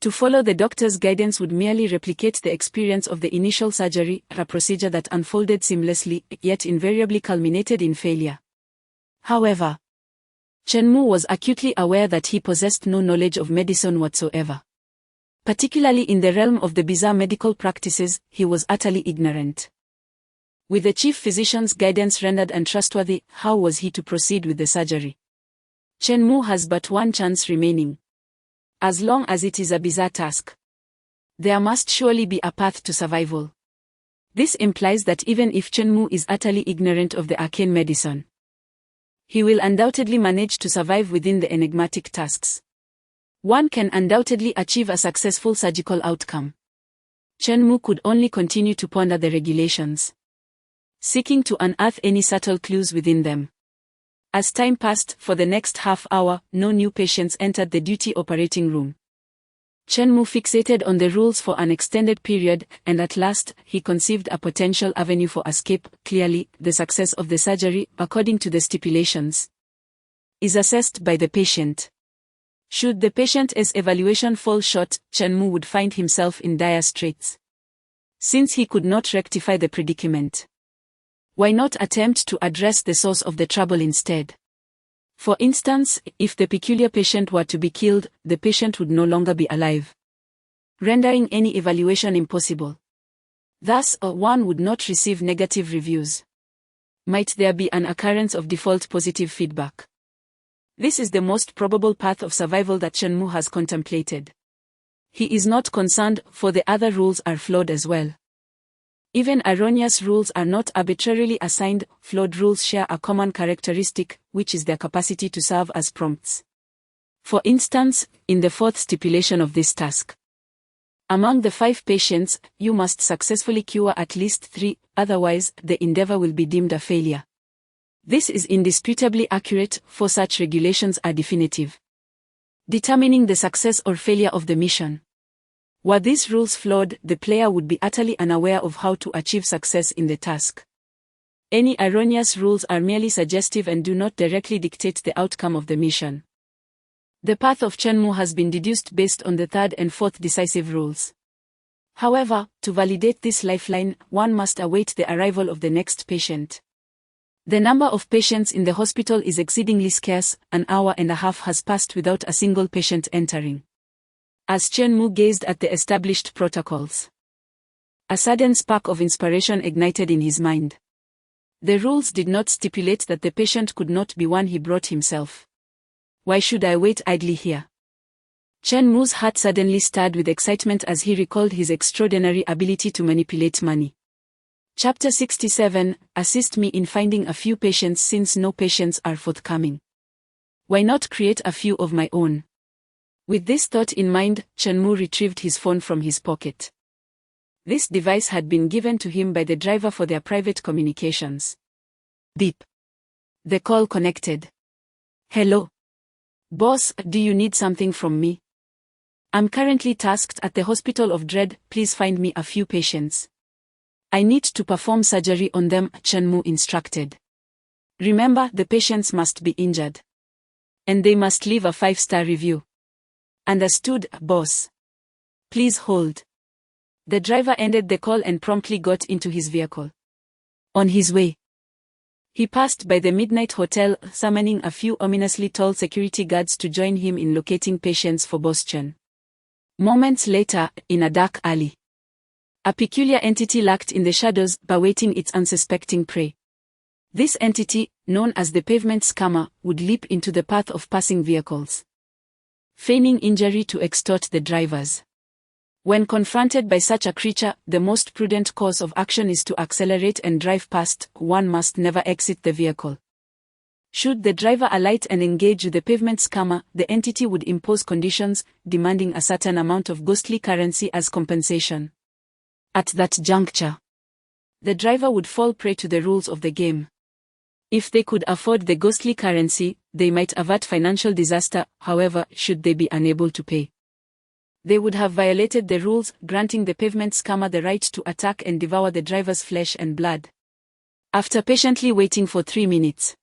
To follow the doctor's guidance would merely replicate the experience of the initial surgery, a procedure that unfolded seamlessly, yet invariably culminated in failure. However, Chen Mu was acutely aware that he possessed no knowledge of medicine whatsoever. Particularly in the realm of the bizarre medical practices, he was utterly ignorant. With the chief physician's guidance rendered untrustworthy, how was he to proceed with the surgery? Chen Mu has but one chance remaining. As long as it is a bizarre task, there must surely be a path to survival. This implies that even if Chen Mu is utterly ignorant of the arcane medicine, he will undoubtedly manage to survive within the enigmatic tasks. One can undoubtedly achieve a successful surgical outcome. Chen Mu could only continue to ponder the regulations, seeking to unearth any subtle clues within them. As time passed, for the next half hour, no new patients entered the duty operating room. Chen Mu fixated on the rules for an extended period, and at last, he conceived a potential avenue for escape. Clearly, the success of the surgery, according to the stipulations, is assessed by the patient. Should the patient's evaluation fall short, Chen Mu would find himself in dire straits, since he could not rectify the predicament. Why not attempt to address the source of the trouble instead? For instance, if the peculiar patient were to be killed, the patient would no longer be alive, rendering any evaluation impossible. Thus, one would not receive negative reviews. Might there be an occurrence of default positive feedback? This is the most probable path of survival that Chen Mu has contemplated. He is not concerned, for the other rules are flawed as well. Even erroneous rules are not arbitrarily assigned. Flawed rules share a common characteristic, which is their capacity to serve as prompts. For instance, in the fourth stipulation of this task, among the 5 patients, you must successfully cure at least 3, otherwise, the endeavor will be deemed a failure. This is indisputably accurate, for such regulations are definitive, determining the success or failure of the mission. Were these rules flawed, the player would be utterly unaware of how to achieve success in the task. Any erroneous rules are merely suggestive and do not directly dictate the outcome of the mission. The path of Chen Mu has been deduced based on the third and fourth decisive rules. However, to validate this lifeline, one must await the arrival of the next patient. The number of patients in the hospital is exceedingly scarce. An hour and a half has passed without a single patient entering. As Chen Mu gazed at the established protocols, a sudden spark of inspiration ignited in his mind. The rules did not stipulate that the patient could not be one he brought himself. Why should I wait idly here? Chen Mu's heart suddenly stirred with excitement as he recalled his extraordinary ability to manipulate money. Chapter 67, Assist me in finding a few patients since no patients are forthcoming. Why not create a few of my own? With this thought in mind, Chen Mu retrieved his phone from his pocket. This device had been given to him by the driver for their private communications. Beep. The call connected. Hello. Boss, do you need something from me? I'm currently tasked at the Hospital of Dread. Please find me a few patients. I need to perform surgery on them, Chen Mu instructed. Remember, the patients must be injured. And they must leave a 5-star review. Understood, boss. Please hold. The driver ended the call and promptly got into his vehicle. On his way, he passed by the Midnight Hotel, summoning a few ominously tall security guards to join him in locating patients for Boss Chen. Moments later, in a dark alley, a peculiar entity lurked in the shadows, awaiting its unsuspecting prey. This entity, known as the pavement scammer, would leap into the path of passing vehicles, feigning injury to extort the drivers. When confronted by such a creature, the most prudent course of action is to accelerate and drive past. One must never exit the vehicle. Should the driver alight and engage the pavement scammer, the entity would impose conditions, demanding a certain amount of ghostly currency as compensation. At that juncture, the driver would fall prey to the rules of the game. If they could afford the ghostly currency, they might avert financial disaster. However, should they be unable to pay, they would have violated the rules, granting the pavement scammer the right to attack and devour the driver's flesh and blood. After patiently waiting for 3 minutes,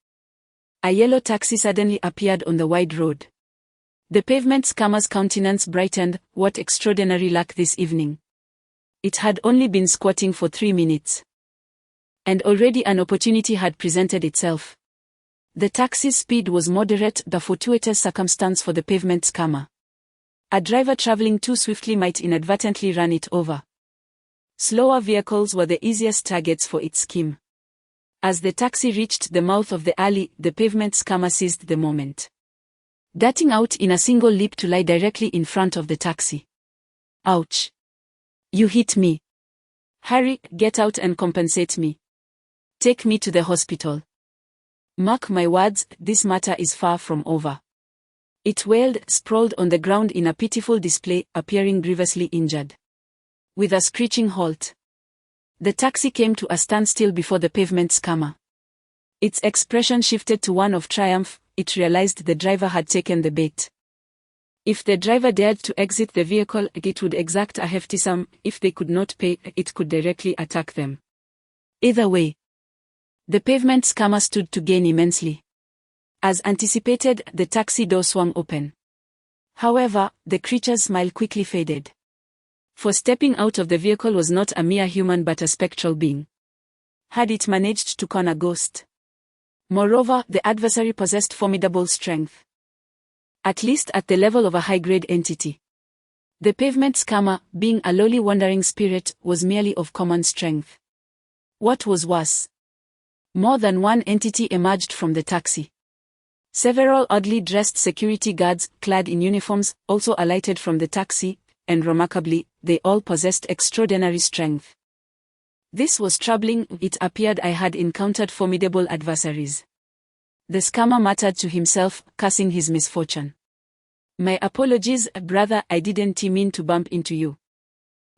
a yellow taxi suddenly appeared on the wide road. The pavement scammer's countenance brightened. What extraordinary luck this evening. It had only been squatting for 3 minutes. And already an opportunity had presented itself. The taxi's speed was moderate, a fortuitous circumstance for the pavement scammer. A driver traveling too swiftly might inadvertently run it over. Slower vehicles were the easiest targets for its scheme. As the taxi reached the mouth of the alley, the pavement scammer seized the moment, darting out in a single leap to lie directly in front of the taxi. Ouch! You hit me. Hurry, get out and compensate me. Take me to the hospital. Mark my words, this matter is far from over. It wailed, sprawled on the ground in a pitiful display, appearing grievously injured. With a screeching halt, the taxi came to a standstill before the pavement scammer. Its expression shifted to one of triumph. It realized the driver had taken the bait. If the driver dared to exit the vehicle, it would exact a hefty sum. If they could not pay, it could directly attack them. Either way, the pavement scammer stood to gain immensely. As anticipated, the taxi door swung open. However, the creature's smile quickly faded. For stepping out of the vehicle was not a mere human but a spectral being. Had it managed to con a ghost? Moreover, the adversary possessed formidable strength. At least at the level of a high-grade entity. The pavement scammer, being a lowly wandering spirit, was merely of common strength. What was worse? More than one entity emerged from the taxi. Several oddly dressed security guards, clad in uniforms, also alighted from the taxi, and remarkably, they all possessed extraordinary strength. This was troubling. It appeared I had encountered formidable adversaries. The scammer muttered to himself, cursing his misfortune. My apologies, brother, I didn't mean to bump into you.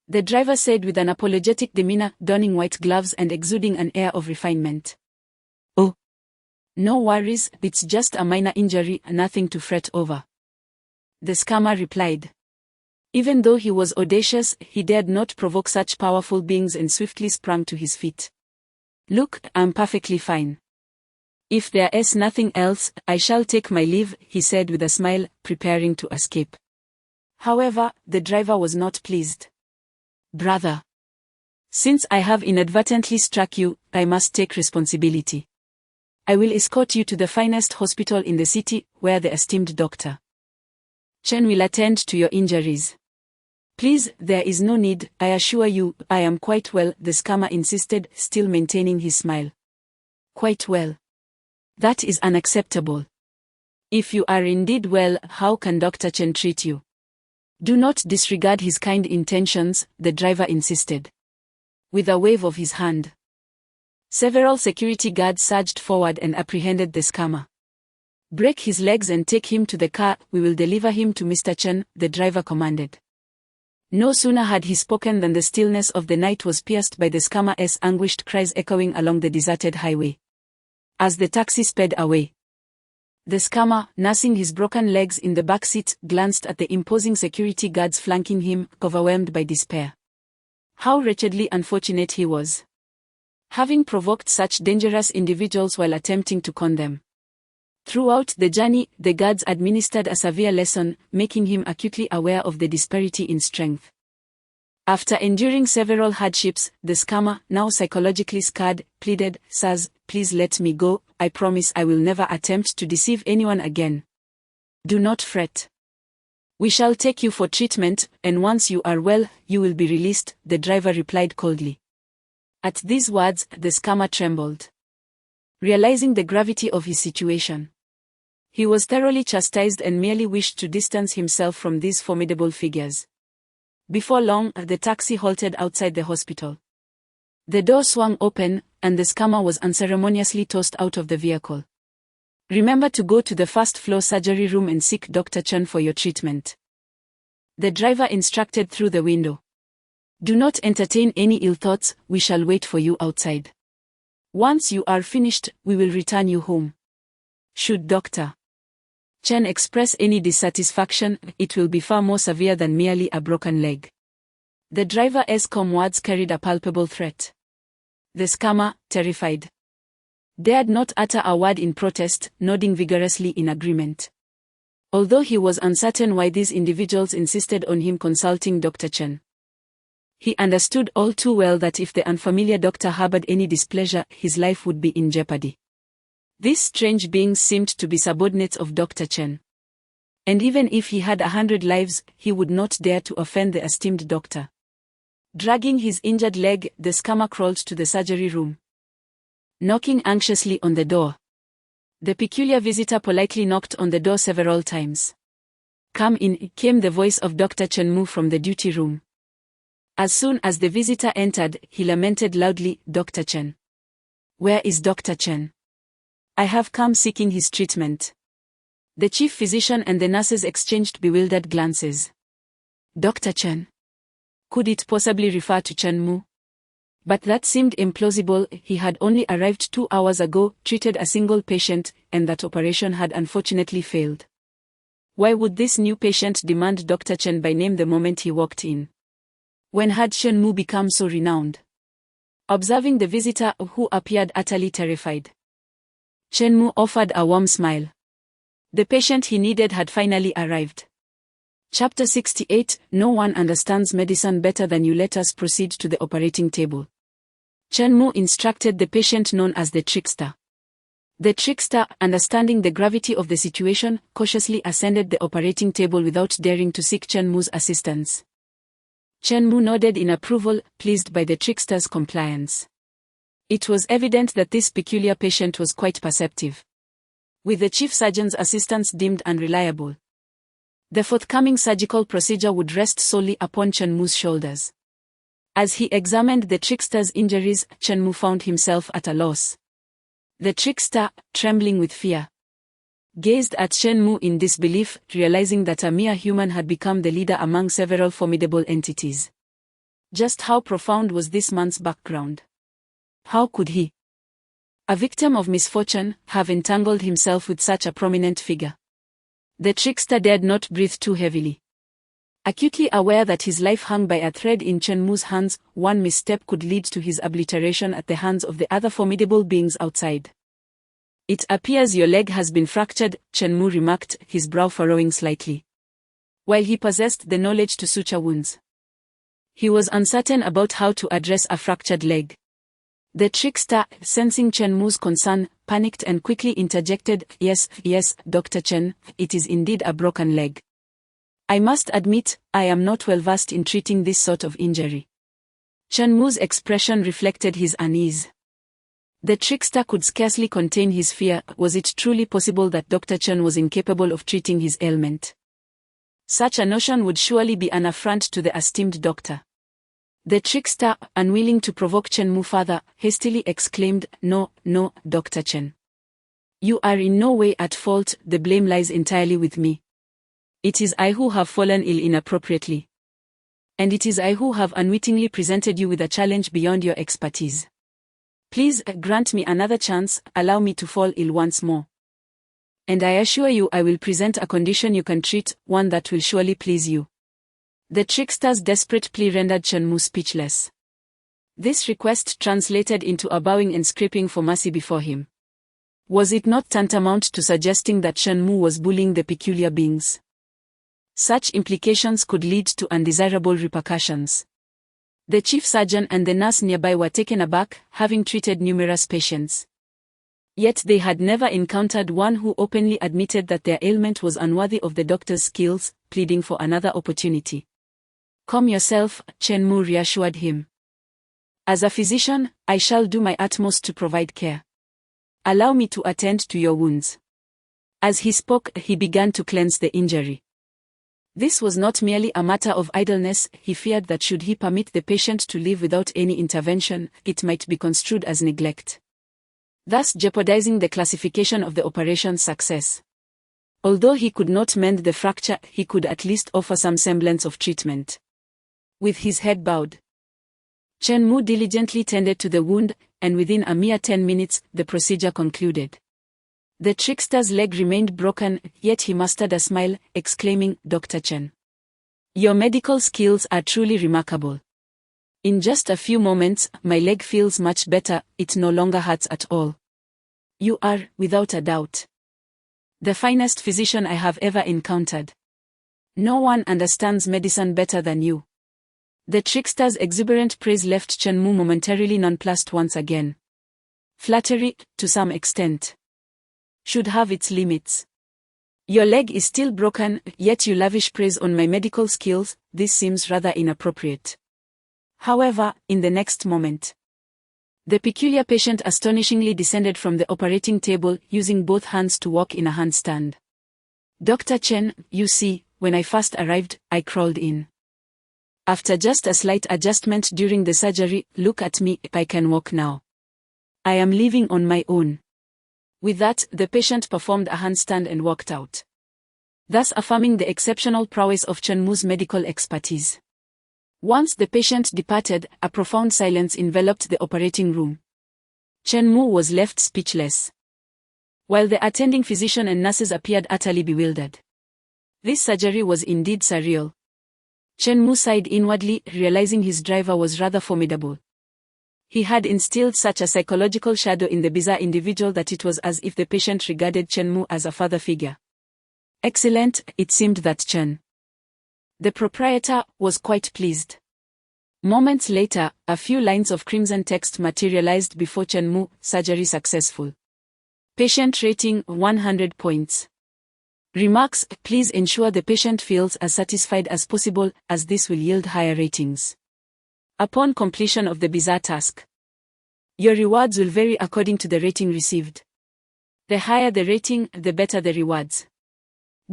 The driver said with an apologetic demeanor, donning white gloves and exuding an air of refinement. Oh, no worries, it's just a minor injury, nothing to fret over. The scammer replied. Even though he was audacious, he dared not provoke such powerful beings and swiftly sprang to his feet. Look, I'm perfectly fine. If there is nothing else, I shall take my leave, he said with a smile, preparing to escape. However, the driver was not pleased. Brother, since I have inadvertently struck you, I must take responsibility. I will escort you to the finest hospital in the city, where the esteemed Dr. Chen will attend to your injuries. Please, there is no need, I assure you, I am quite well, the scammer insisted, still maintaining his smile. Quite well. That is unacceptable. If you are indeed well, how can Dr. Chen treat you? Do not disregard his kind intentions, the driver insisted. With a wave of his hand, several security guards surged forward and apprehended the scammer. Break his legs and take him to the car, we will deliver him to Mr. Chen, the driver commanded. No sooner had he spoken than the stillness of the night was pierced by the scammer's anguished cries echoing along the deserted highway. As the taxi sped away, the scammer, nursing his broken legs in the back seat, glanced at the imposing security guards flanking him, overwhelmed by despair. How wretchedly unfortunate he was. Having provoked such dangerous individuals while attempting to con them. Throughout the journey, the guards administered a severe lesson, making him acutely aware of the disparity in strength. After enduring several hardships, the scammer, now psychologically scarred, pleaded, "Sirs, please let me go. I promise I will never attempt to deceive anyone again. Do not fret. We shall take you for treatment, and once you are well, you will be released," the driver replied coldly. At these words, the scammer trembled. Realizing the gravity of his situation, he was thoroughly chastised and merely wished to distance himself from these formidable figures. Before long, the taxi halted outside the hospital. The door swung open, and the scammer was unceremoniously tossed out of the vehicle. "Remember to go to the first-floor surgery room and seek Dr. Chen for your treatment," the driver instructed through the window. "Do not entertain any ill thoughts, we shall wait for you outside. Once you are finished, we will return you home. Should Dr. Chen express any dissatisfaction, it will be far more severe than merely a broken leg." The driver's calm words carried a palpable threat. The scammer, terrified, dared not utter a word in protest, nodding vigorously in agreement. Although he was uncertain why these individuals insisted on him consulting Dr. Chen, he understood all too well that if the unfamiliar doctor harbored any displeasure, his life would be in jeopardy. These strange beings seemed to be subordinates of Dr. Chen. And even if he had 100 lives, he would not dare to offend the esteemed doctor. Dragging his injured leg, the scammer crawled to the surgery room. Knocking anxiously on the door, the peculiar visitor politely knocked on the door several times. "Come in," came the voice of Dr. Chen Mu from the duty room. As soon as the visitor entered, he lamented loudly, "Dr. Chen. Where is Dr. Chen? I have come seeking his treatment." The chief physician and the nurses exchanged bewildered glances. Dr. Chen? Could it possibly refer to Chen Mu? But that seemed implausible. He had only arrived 2 hours ago, treated a single patient, and that operation had unfortunately failed. Why would this new patient demand Dr. Chen by name the moment he walked in? When had Chen Mu become so renowned? Observing the visitor, who appeared utterly terrified, Chen Mu offered a warm smile. The patient he needed had finally arrived. Chapter 68, No one understands medicine better than you. Let us proceed to the operating table. Chen Mu instructed the patient known as the trickster. The trickster, understanding the gravity of the situation, cautiously ascended the operating table without daring to seek Chen Mu's assistance. Chen Mu nodded in approval, pleased by the trickster's compliance. It was evident that this peculiar patient was quite perceptive, with the chief surgeon's assistance deemed unreliable. The forthcoming surgical procedure would rest solely upon Chen Mu's shoulders. As he examined the trickster's injuries, Chen Mu found himself at a loss. The trickster, trembling with fear, gazed at Chen Mu in disbelief, realizing that a mere human had become the leader among several formidable entities. Just how profound was this man's background? How could he, a victim of misfortune, have entangled himself with such a prominent figure? The trickster dared not breathe too heavily. Acutely aware that his life hung by a thread in Chen Mu's hands, one misstep could lead to his obliteration at the hands of the other formidable beings outside. "It appears your leg has been fractured," Chen Mu remarked, his brow furrowing slightly. While he possessed the knowledge to suture wounds, he was uncertain about how to address a fractured leg. The trickster, sensing Chen Mu's concern, panicked and quickly interjected, yes, Dr. Chen, it is indeed a broken leg. I must admit, I am not well versed in treating this sort of injury." Chen Mu's expression reflected his unease. The trickster could scarcely contain his fear. Was it truly possible that Dr. Chen was incapable of treating his ailment? Such a notion would surely be an affront to the esteemed doctor. The trickster, unwilling to provoke Chen Mu further, hastily exclaimed, No, Dr. Chen. You are in no way at fault, the blame lies entirely with me. It is I who have fallen ill inappropriately. And it is I who have unwittingly presented you with a challenge beyond your expertise. Please grant me another chance, allow me to fall ill once more. And I assure you I will present a condition you can treat, one that will surely please you. The trickster's desperate plea rendered Chen Mu speechless. This request translated into a bowing and scraping for mercy before him. Was it not tantamount to suggesting that Chen Mu was bullying the peculiar beings? Such implications could lead to undesirable repercussions. The chief surgeon and the nurse nearby were taken aback, having treated numerous patients. Yet they had never encountered one who openly admitted that their ailment was unworthy of the doctor's skills, pleading for another opportunity. Calm yourself, Chen Mu reassured him. As a physician, I shall do my utmost to provide care. Allow me to attend to your wounds. As he spoke, he began to cleanse the injury. This was not merely a matter of idleness. He feared that should he permit the patient to live without any intervention, it might be construed as neglect, thus jeopardizing the classification of the operation's success. Although he could not mend the fracture, he could at least offer some semblance of treatment. With his head bowed, Chen Mu diligently tended to the wound, and within a mere 10 minutes, the procedure concluded. The trickster's leg remained broken, yet he mustered a smile, exclaiming, "Dr. Chen, your medical skills are truly remarkable. In just a few moments, my leg feels much better, it no longer hurts at all. You are, without a doubt, the finest physician I have ever encountered. No one understands medicine better than you." The trickster's exuberant praise left Chen Mu momentarily nonplussed once again. Flattery, to some extent, should have its limits. Your leg is still broken, yet you lavish praise on my medical skills. This seems rather inappropriate. However, in the next moment, the peculiar patient astonishingly descended from the operating table, using both hands to walk in a handstand. "Dr. Chen, you see, when I first arrived, I crawled in. After just a slight adjustment during the surgery, look at me, I can walk now. I am living on my own." With that, the patient performed a handstand and walked out, thus affirming the exceptional prowess of Chen Mu's medical expertise. Once the patient departed, a profound silence enveloped the operating room. Chen Mu was left speechless, while the attending physician and nurses appeared utterly bewildered. This surgery was indeed surreal. Chen Mu sighed inwardly, realizing his driver was rather formidable. He had instilled such a psychological shadow in the bizarre individual that it was as if the patient regarded Chen Mu as a father figure. Excellent, it seemed that Chen, the proprietor, was quite pleased. Moments later, a few lines of crimson text materialized before Chen Mu: "Surgery successful. Patient rating 100 points. Remarks: please ensure the patient feels as satisfied as possible, as this will yield higher ratings upon completion of the bizarre task. Your rewards will vary according to the rating received. The higher the rating, the better the rewards."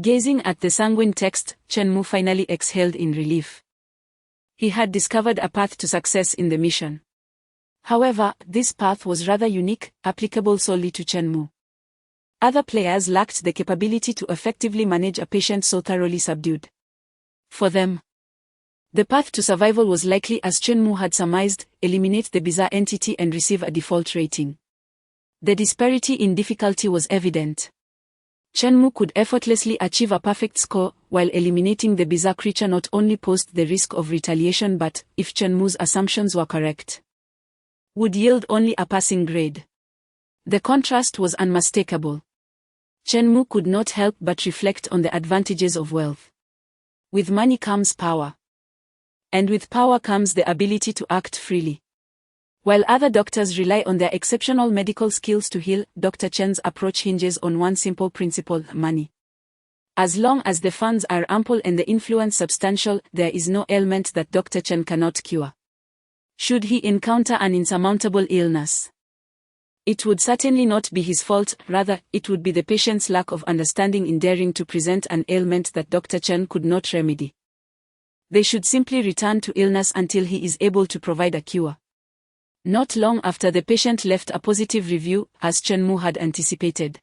Gazing at the sanguine text, Chen Mu finally exhaled in relief. He had discovered a path to success in the mission. However, this path was rather unique, applicable solely to Chen Mu. Other players lacked the capability to effectively manage a patient so thoroughly subdued. For them, the path to survival was likely, as Chen Mu had surmised, eliminate the bizarre entity and receive a default rating. The disparity in difficulty was evident. Chen Mu could effortlessly achieve a perfect score, while eliminating the bizarre creature not only posed the risk of retaliation but, if Chen Mu's assumptions were correct, would yield only a passing grade. The contrast was unmistakable. Chen Mu could not help but reflect on the advantages of wealth. With money comes power. And with power comes the ability to act freely. While other doctors rely on their exceptional medical skills to heal, Dr. Chen's approach hinges on one simple principle: money. As long as the funds are ample and the influence substantial, there is no ailment that Dr. Chen cannot cure. Should he encounter an insurmountable illness, it would certainly not be his fault, rather, it would be the patient's lack of understanding in daring to present an ailment that Dr. Chen could not remedy. They should simply return to illness until he is able to provide a cure. Not long after the patient left a positive review, as Chen Mu had anticipated,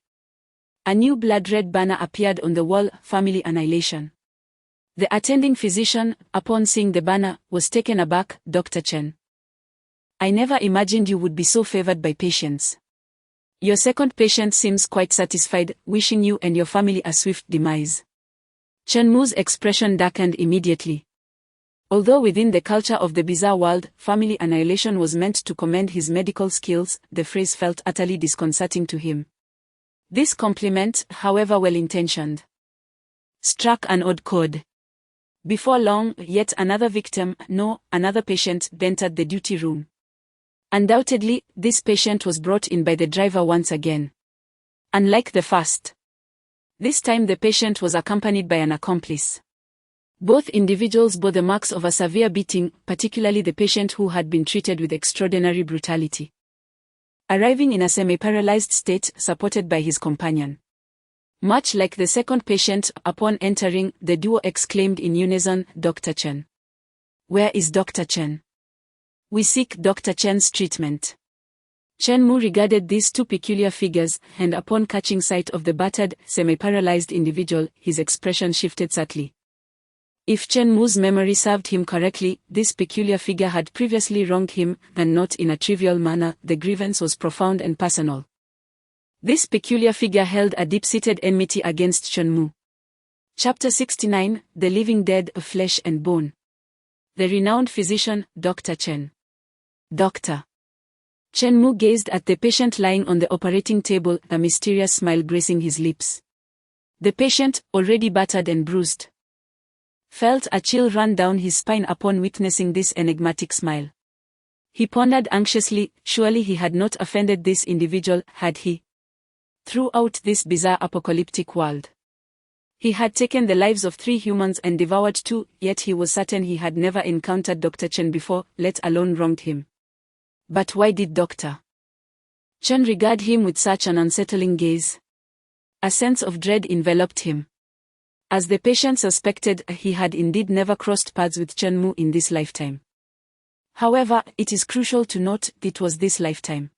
a new blood-red banner appeared on the wall: "Family Annihilation." The attending physician, upon seeing the banner, was taken aback. "Dr. Chen, I never imagined you would be so favored by patients. Your second patient seems quite satisfied, wishing you and your family a swift demise." Chen Mu's expression darkened immediately. Although within the culture of the bizarre world, family annihilation was meant to commend his medical skills, the phrase felt utterly disconcerting to him. This compliment, however well-intentioned, struck an odd chord. Before long, yet another victim, no, another patient, entered the duty room. Undoubtedly, this patient was brought in by the driver once again. Unlike the first, this time the patient was accompanied by an accomplice. Both individuals bore the marks of a severe beating, particularly the patient who had been treated with extraordinary brutality. Arriving in a semi-paralyzed state, supported by his companion. Much like the second patient, upon entering, the duo exclaimed in unison, "Dr. Chen. Where is Dr. Chen? We seek Dr. Chen's treatment." Chen Mu regarded these two peculiar figures, and upon catching sight of the battered, semi-paralyzed individual, his expression shifted subtly. If Chen Mu's memory served him correctly, this peculiar figure had previously wronged him, and not in a trivial manner. The grievance was profound and personal. This peculiar figure held a deep-seated enmity against Chen Mu. Chapter 69, The Living Dead of Flesh and Bone. The renowned physician, Dr. Chen. Doctor. Chen Mu gazed at the patient lying on the operating table, a mysterious smile gracing his lips. The patient, already battered and bruised, felt a chill run down his spine upon witnessing this enigmatic smile. He pondered anxiously, surely he had not offended this individual, had he? Throughout this bizarre apocalyptic world, he had taken the lives of 3 humans and devoured 2, yet he was certain he had never encountered Dr. Chen before, let alone wronged him. But why did Dr. Chen regard him with such an unsettling gaze? A sense of dread enveloped him. As the patient suspected, he had indeed never crossed paths with Chen Mu in this lifetime. However, it is crucial to note, it was this lifetime.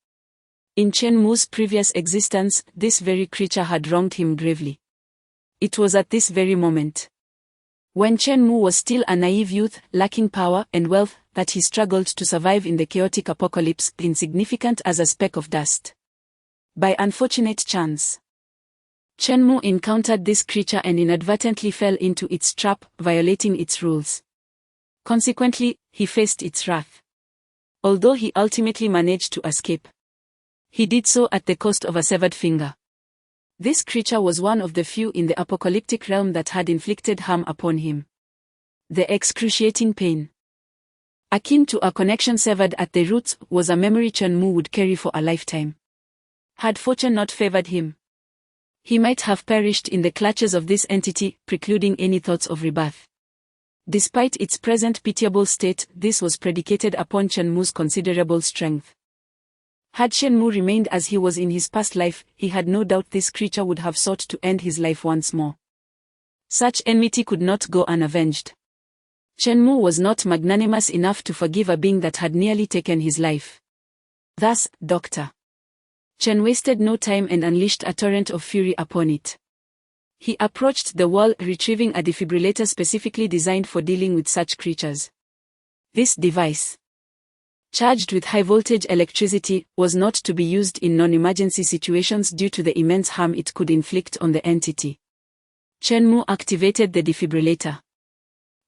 In Chen Mu's previous existence, this very creature had wronged him gravely. It was at this very moment, when Chen Mu was still a naive youth, lacking power and wealth, that he struggled to survive in the chaotic apocalypse, insignificant as a speck of dust. By unfortunate chance, Chen Mu encountered this creature and inadvertently fell into its trap, violating its rules. Consequently, he faced its wrath. Although he ultimately managed to escape, he did so at the cost of a severed finger. This creature was one of the few in the apocalyptic realm that had inflicted harm upon him. The excruciating pain, akin to a connection severed at the roots, was a memory Chen Mu would carry for a lifetime. Had fortune not favored him, he might have perished in the clutches of this entity, precluding any thoughts of rebirth. Despite its present pitiable state, this was predicated upon Chen Mu's considerable strength. Had Chen Mu remained as he was in his past life, he had no doubt this creature would have sought to end his life once more. Such enmity could not go unavenged. Chen Mu was not magnanimous enough to forgive a being that had nearly taken his life. Thus, Dr. Chen wasted no time and unleashed a torrent of fury upon it. He approached the wall, retrieving a defibrillator specifically designed for dealing with such creatures. This device, charged with high-voltage electricity, was not to be used in non-emergency situations due to the immense harm it could inflict on the entity. Chen Mu activated the defibrillator,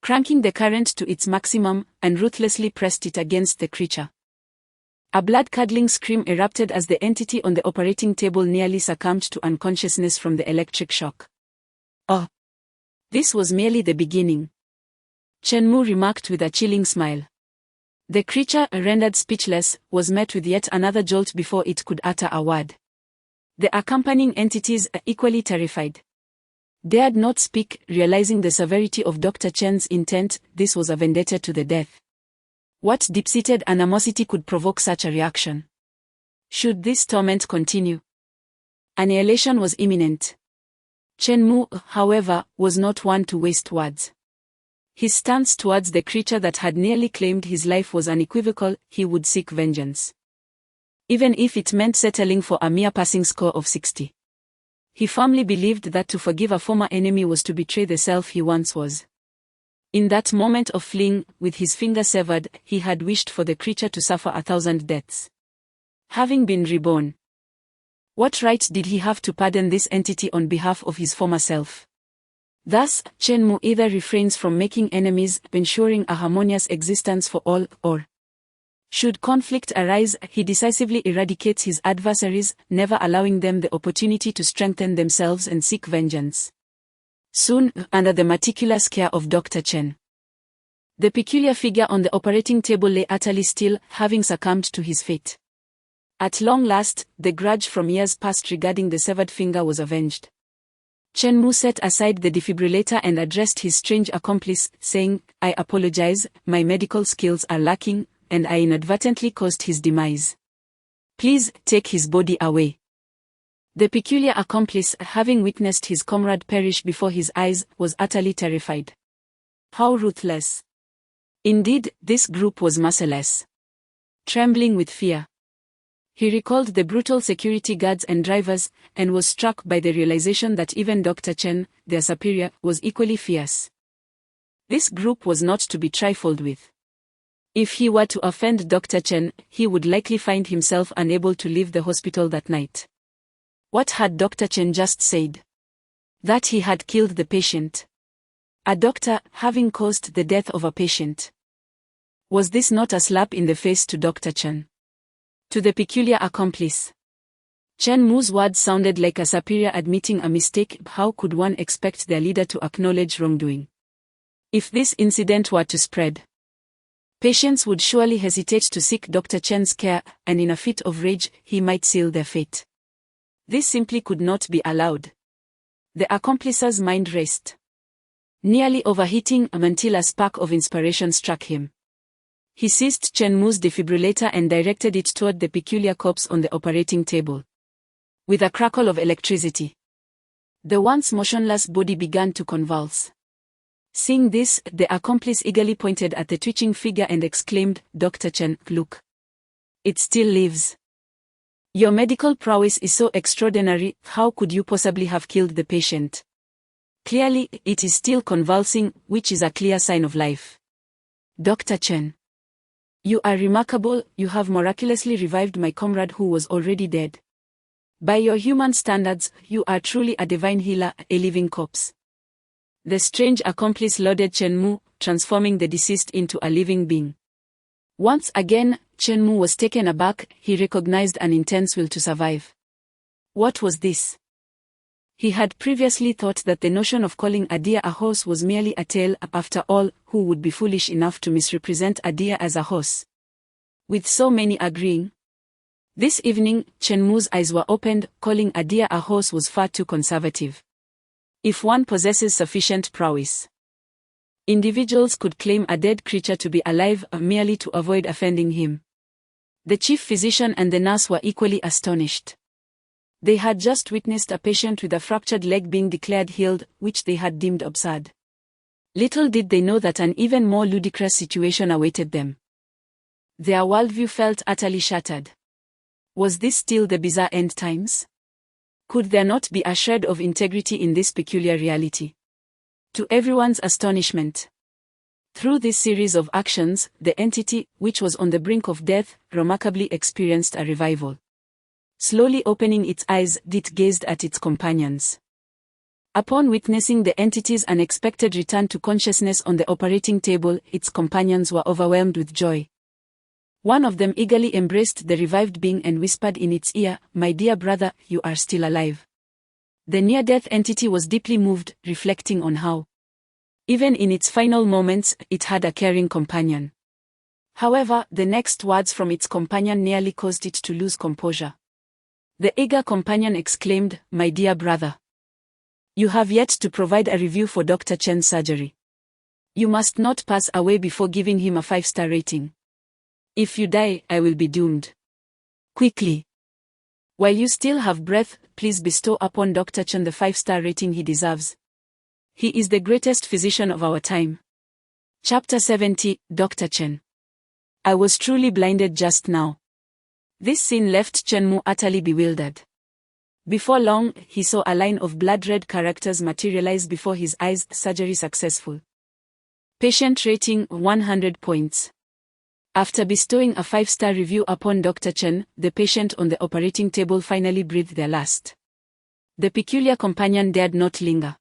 cranking the current to its maximum, and ruthlessly pressed it against the creature. A blood-curdling scream erupted as the entity on the operating table nearly succumbed to unconsciousness from the electric shock. Oh, this was merely the beginning, Chen Mu remarked with a chilling smile. The creature, rendered speechless, was met with yet another jolt before it could utter a word. The accompanying entities, equally terrified, dared not speak, realizing the severity of Dr. Chen's intent. This was a vendetta to the death. What deep-seated animosity could provoke such a reaction? Should this torment continue, annihilation was imminent. Chen Mu, however, was not one to waste words. His stance towards the creature that had nearly claimed his life was unequivocal: he would seek vengeance, even if it meant settling for a mere passing score of 60. He firmly believed that to forgive a former enemy was to betray the self he once was. In that moment of fleeing, with his finger severed, he had wished for the creature to suffer 1,000 deaths. Having been reborn, what right did he have to pardon this entity on behalf of his former self? Thus, Chen Mu either refrains from making enemies, ensuring a harmonious existence for all, or should conflict arise, he decisively eradicates his adversaries, never allowing them the opportunity to strengthen themselves and seek vengeance. Soon, under the meticulous care of Dr. Chen, the peculiar figure on the operating table lay utterly still, having succumbed to his fate. At long last, the grudge from years past regarding the severed finger was avenged. Chen Mu set aside the defibrillator and addressed his strange accomplice, saying, "I apologize, my medical skills are lacking, and I inadvertently caused his demise. Please, take his body away." The peculiar accomplice, having witnessed his comrade perish before his eyes, was utterly terrified. How ruthless! Indeed, this group was merciless. Trembling with fear, he recalled the brutal security guards and drivers, and was struck by the realization that even Dr. Chen, their superior, was equally fierce. This group was not to be trifled with. If he were to offend Dr. Chen, he would likely find himself unable to leave the hospital that night. What had Dr. Chen just said? That he had killed the patient. A doctor, having caused the death of a patient. Was this not a slap in the face to Dr. Chen? To the peculiar accomplice, Chen Mu's words sounded like a superior admitting a mistake. How could one expect their leader to acknowledge wrongdoing? If this incident were to spread, patients would surely hesitate to seek Dr. Chen's care, and in a fit of rage, he might seal their fate. This simply could not be allowed. The accomplice's mind raced, nearly overheating until a spark of inspiration struck him. He seized Chen Mu's defibrillator and directed it toward the peculiar corpse on the operating table. With a crackle of electricity, the once motionless body began to convulse. Seeing this, the accomplice eagerly pointed at the twitching figure and exclaimed, "Dr. Chen, look. It still lives. Your medical prowess is so extraordinary, how could you possibly have killed the patient? Clearly, it is still convulsing, which is a clear sign of life. Dr. Chen, you are remarkable, you have miraculously revived my comrade who was already dead. By your human standards, you are truly a divine healer, a living corpse." The strange accomplice lauded Chen Mu, transforming the deceased into a living being. Once again, Chen Mu was taken aback. He recognized an intense will to survive. What was this? He had previously thought that the notion of calling a deer a horse was merely a tale. After all, who would be foolish enough to misrepresent a deer as a horse? With so many agreeing. This evening, Chen Mu's eyes were opened. Calling a deer a horse was far too conservative. If one possesses sufficient prowess, individuals could claim a dead creature to be alive merely to avoid offending him. The chief physician and the nurse were equally astonished. They had just witnessed a patient with a fractured leg being declared healed, which they had deemed absurd. Little did they know that an even more ludicrous situation awaited them. Their worldview felt utterly shattered. Was this still the bizarre end times? Could there not be a shred of integrity in this peculiar reality? To everyone's astonishment, through this series of actions, the entity, which was on the brink of death, remarkably experienced a revival. Slowly opening its eyes, it gazed at its companions. Upon witnessing the entity's unexpected return to consciousness on the operating table, its companions were overwhelmed with joy. One of them eagerly embraced the revived being and whispered in its ear, "My dear brother, you are still alive." The near-death entity was deeply moved, reflecting on how, even in its final moments, it had a caring companion. However, the next words from its companion nearly caused it to lose composure. The eager companion exclaimed, "My dear brother, you have yet to provide a review for Dr. Chen's surgery. You must not pass away before giving him a 5-star rating. If you die, I will be doomed. Quickly. While you still have breath, please bestow upon Dr. Chen the 5-star rating he deserves. He is the greatest physician of our time." Chapter 70, Dr. Chen. I was truly blinded just now. This scene left Chen Mu utterly bewildered. Before long, he saw a line of blood-red characters materialize before his eyes. Surgery successful. Patient rating 100 points. After bestowing a 5-star review upon Dr. Chen, the patient on the operating table finally breathed their last. The peculiar companion dared not linger.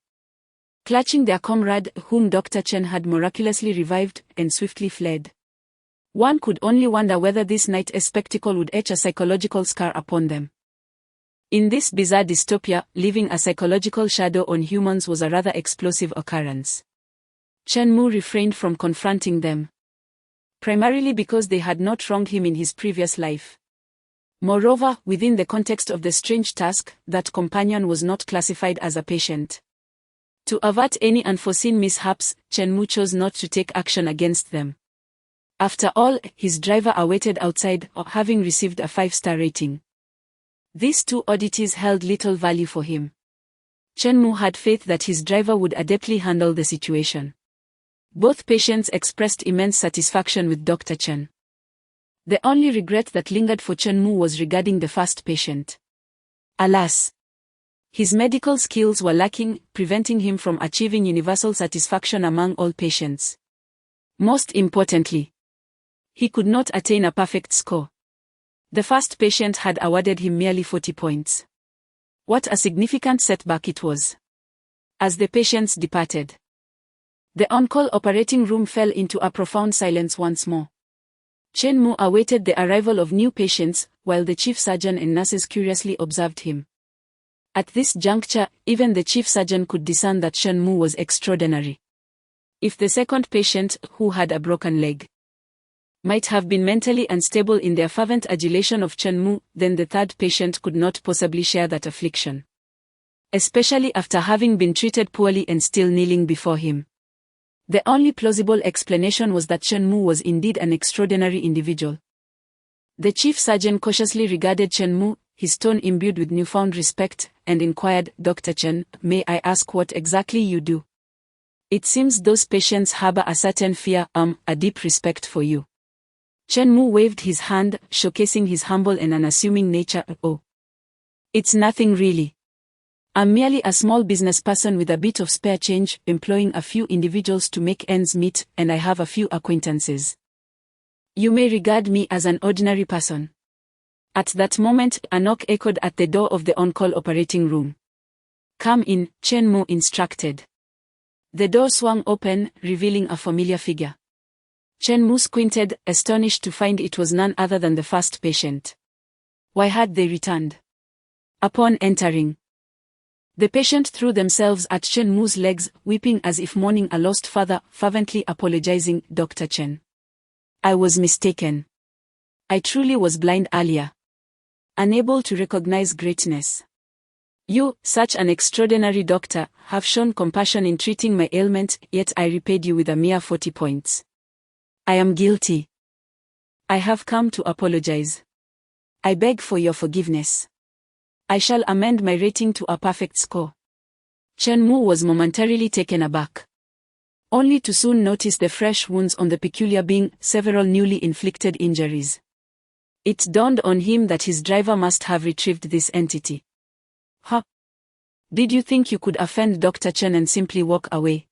clutching their comrade whom Dr. Chen had miraculously revived, and swiftly fled. One could only wonder whether this night spectacle would etch a psychological scar upon them. In this bizarre dystopia, leaving a psychological shadow on humans was a rather explosive occurrence. Chen Mu refrained from confronting them, primarily because they had not wronged him in his previous life. Moreover, within the context of the strange task, that companion was not classified as a patient. To avert any unforeseen mishaps, Chen Mu chose not to take action against them. After all, his driver awaited outside, having received a 5-star rating. These two oddities held little value for him. Chen Mu had faith that his driver would adeptly handle the situation. Both patients expressed immense satisfaction with Dr. Chen. The only regret that lingered for Chen Mu was regarding the first patient. Alas! His medical skills were lacking, preventing him from achieving universal satisfaction among all patients. Most importantly, he could not attain a perfect score. The first patient had awarded him merely 40 points. What a significant setback it was. As the patients departed, the on-call operating room fell into a profound silence once more. Chen Mu awaited the arrival of new patients, while the chief surgeon and nurses curiously observed him. At this juncture, even the chief surgeon could discern that Chen Mu was extraordinary. If the second patient, who had a broken leg, might have been mentally unstable in their fervent adulation of Chen Mu, then the third patient could not possibly share that affliction. Especially after having been treated poorly and still kneeling before him. The only plausible explanation was that Chen Mu was indeed an extraordinary individual. The chief surgeon cautiously regarded Chen Mu, his tone imbued with newfound respect, and inquired, "Dr. Chen, may I ask what exactly you do? It seems those patients harbor a certain fear, a deep respect for you." Chen Mu waved his hand, showcasing his humble and unassuming nature. "Oh, it's nothing really. I'm merely a small business person with a bit of spare change, employing a few individuals to make ends meet, and I have a few acquaintances. You may regard me as an ordinary person." At that moment, a knock echoed at the door of the on-call operating room. "Come in," Chen Mu instructed. The door swung open, revealing a familiar figure. Chen Mu squinted, astonished to find it was none other than the first patient. Why had they returned? Upon entering, the patient threw themselves at Chen Mu's legs, weeping as if mourning a lost father, fervently apologizing, "Dr. Chen, I was mistaken. I truly was blind earlier. Unable to recognize greatness. You, such an extraordinary doctor, have shown compassion in treating my ailment, yet I repaid you with a mere 40 points. I am guilty. I have come to apologize. I beg for your forgiveness. I shall amend my rating to a perfect score." Chen Mu was momentarily taken aback, only to soon notice the fresh wounds on the peculiar being, several newly inflicted injuries. It dawned on him that his driver must have retrieved this entity. "Huh? Did you think you could offend Dr. Chen and simply walk away?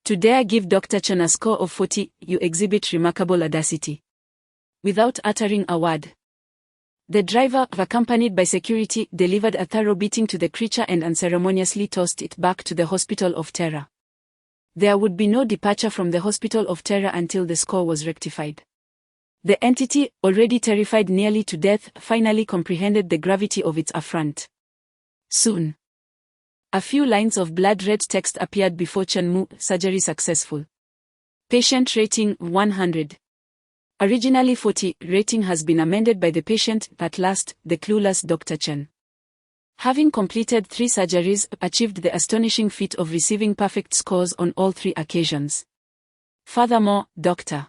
To dare give Dr. Chen a score of 40, you exhibit remarkable audacity." Without uttering a word, the driver, accompanied by security, delivered a thorough beating to the creature and unceremoniously tossed it back to the Hospital of Terror. There would be no departure from the Hospital of Terror until the score was rectified. The entity, already terrified nearly to death, finally comprehended the gravity of its affront. Soon, a few lines of blood-red text appeared before Chen Mu, "Surgery successful. Patient rating 100. Originally 40, rating has been amended by the patient, at last, the clueless Dr. Chen. Having completed 3 surgeries, achieved the astonishing feat of receiving perfect scores on all 3 occasions. Furthermore, Dr.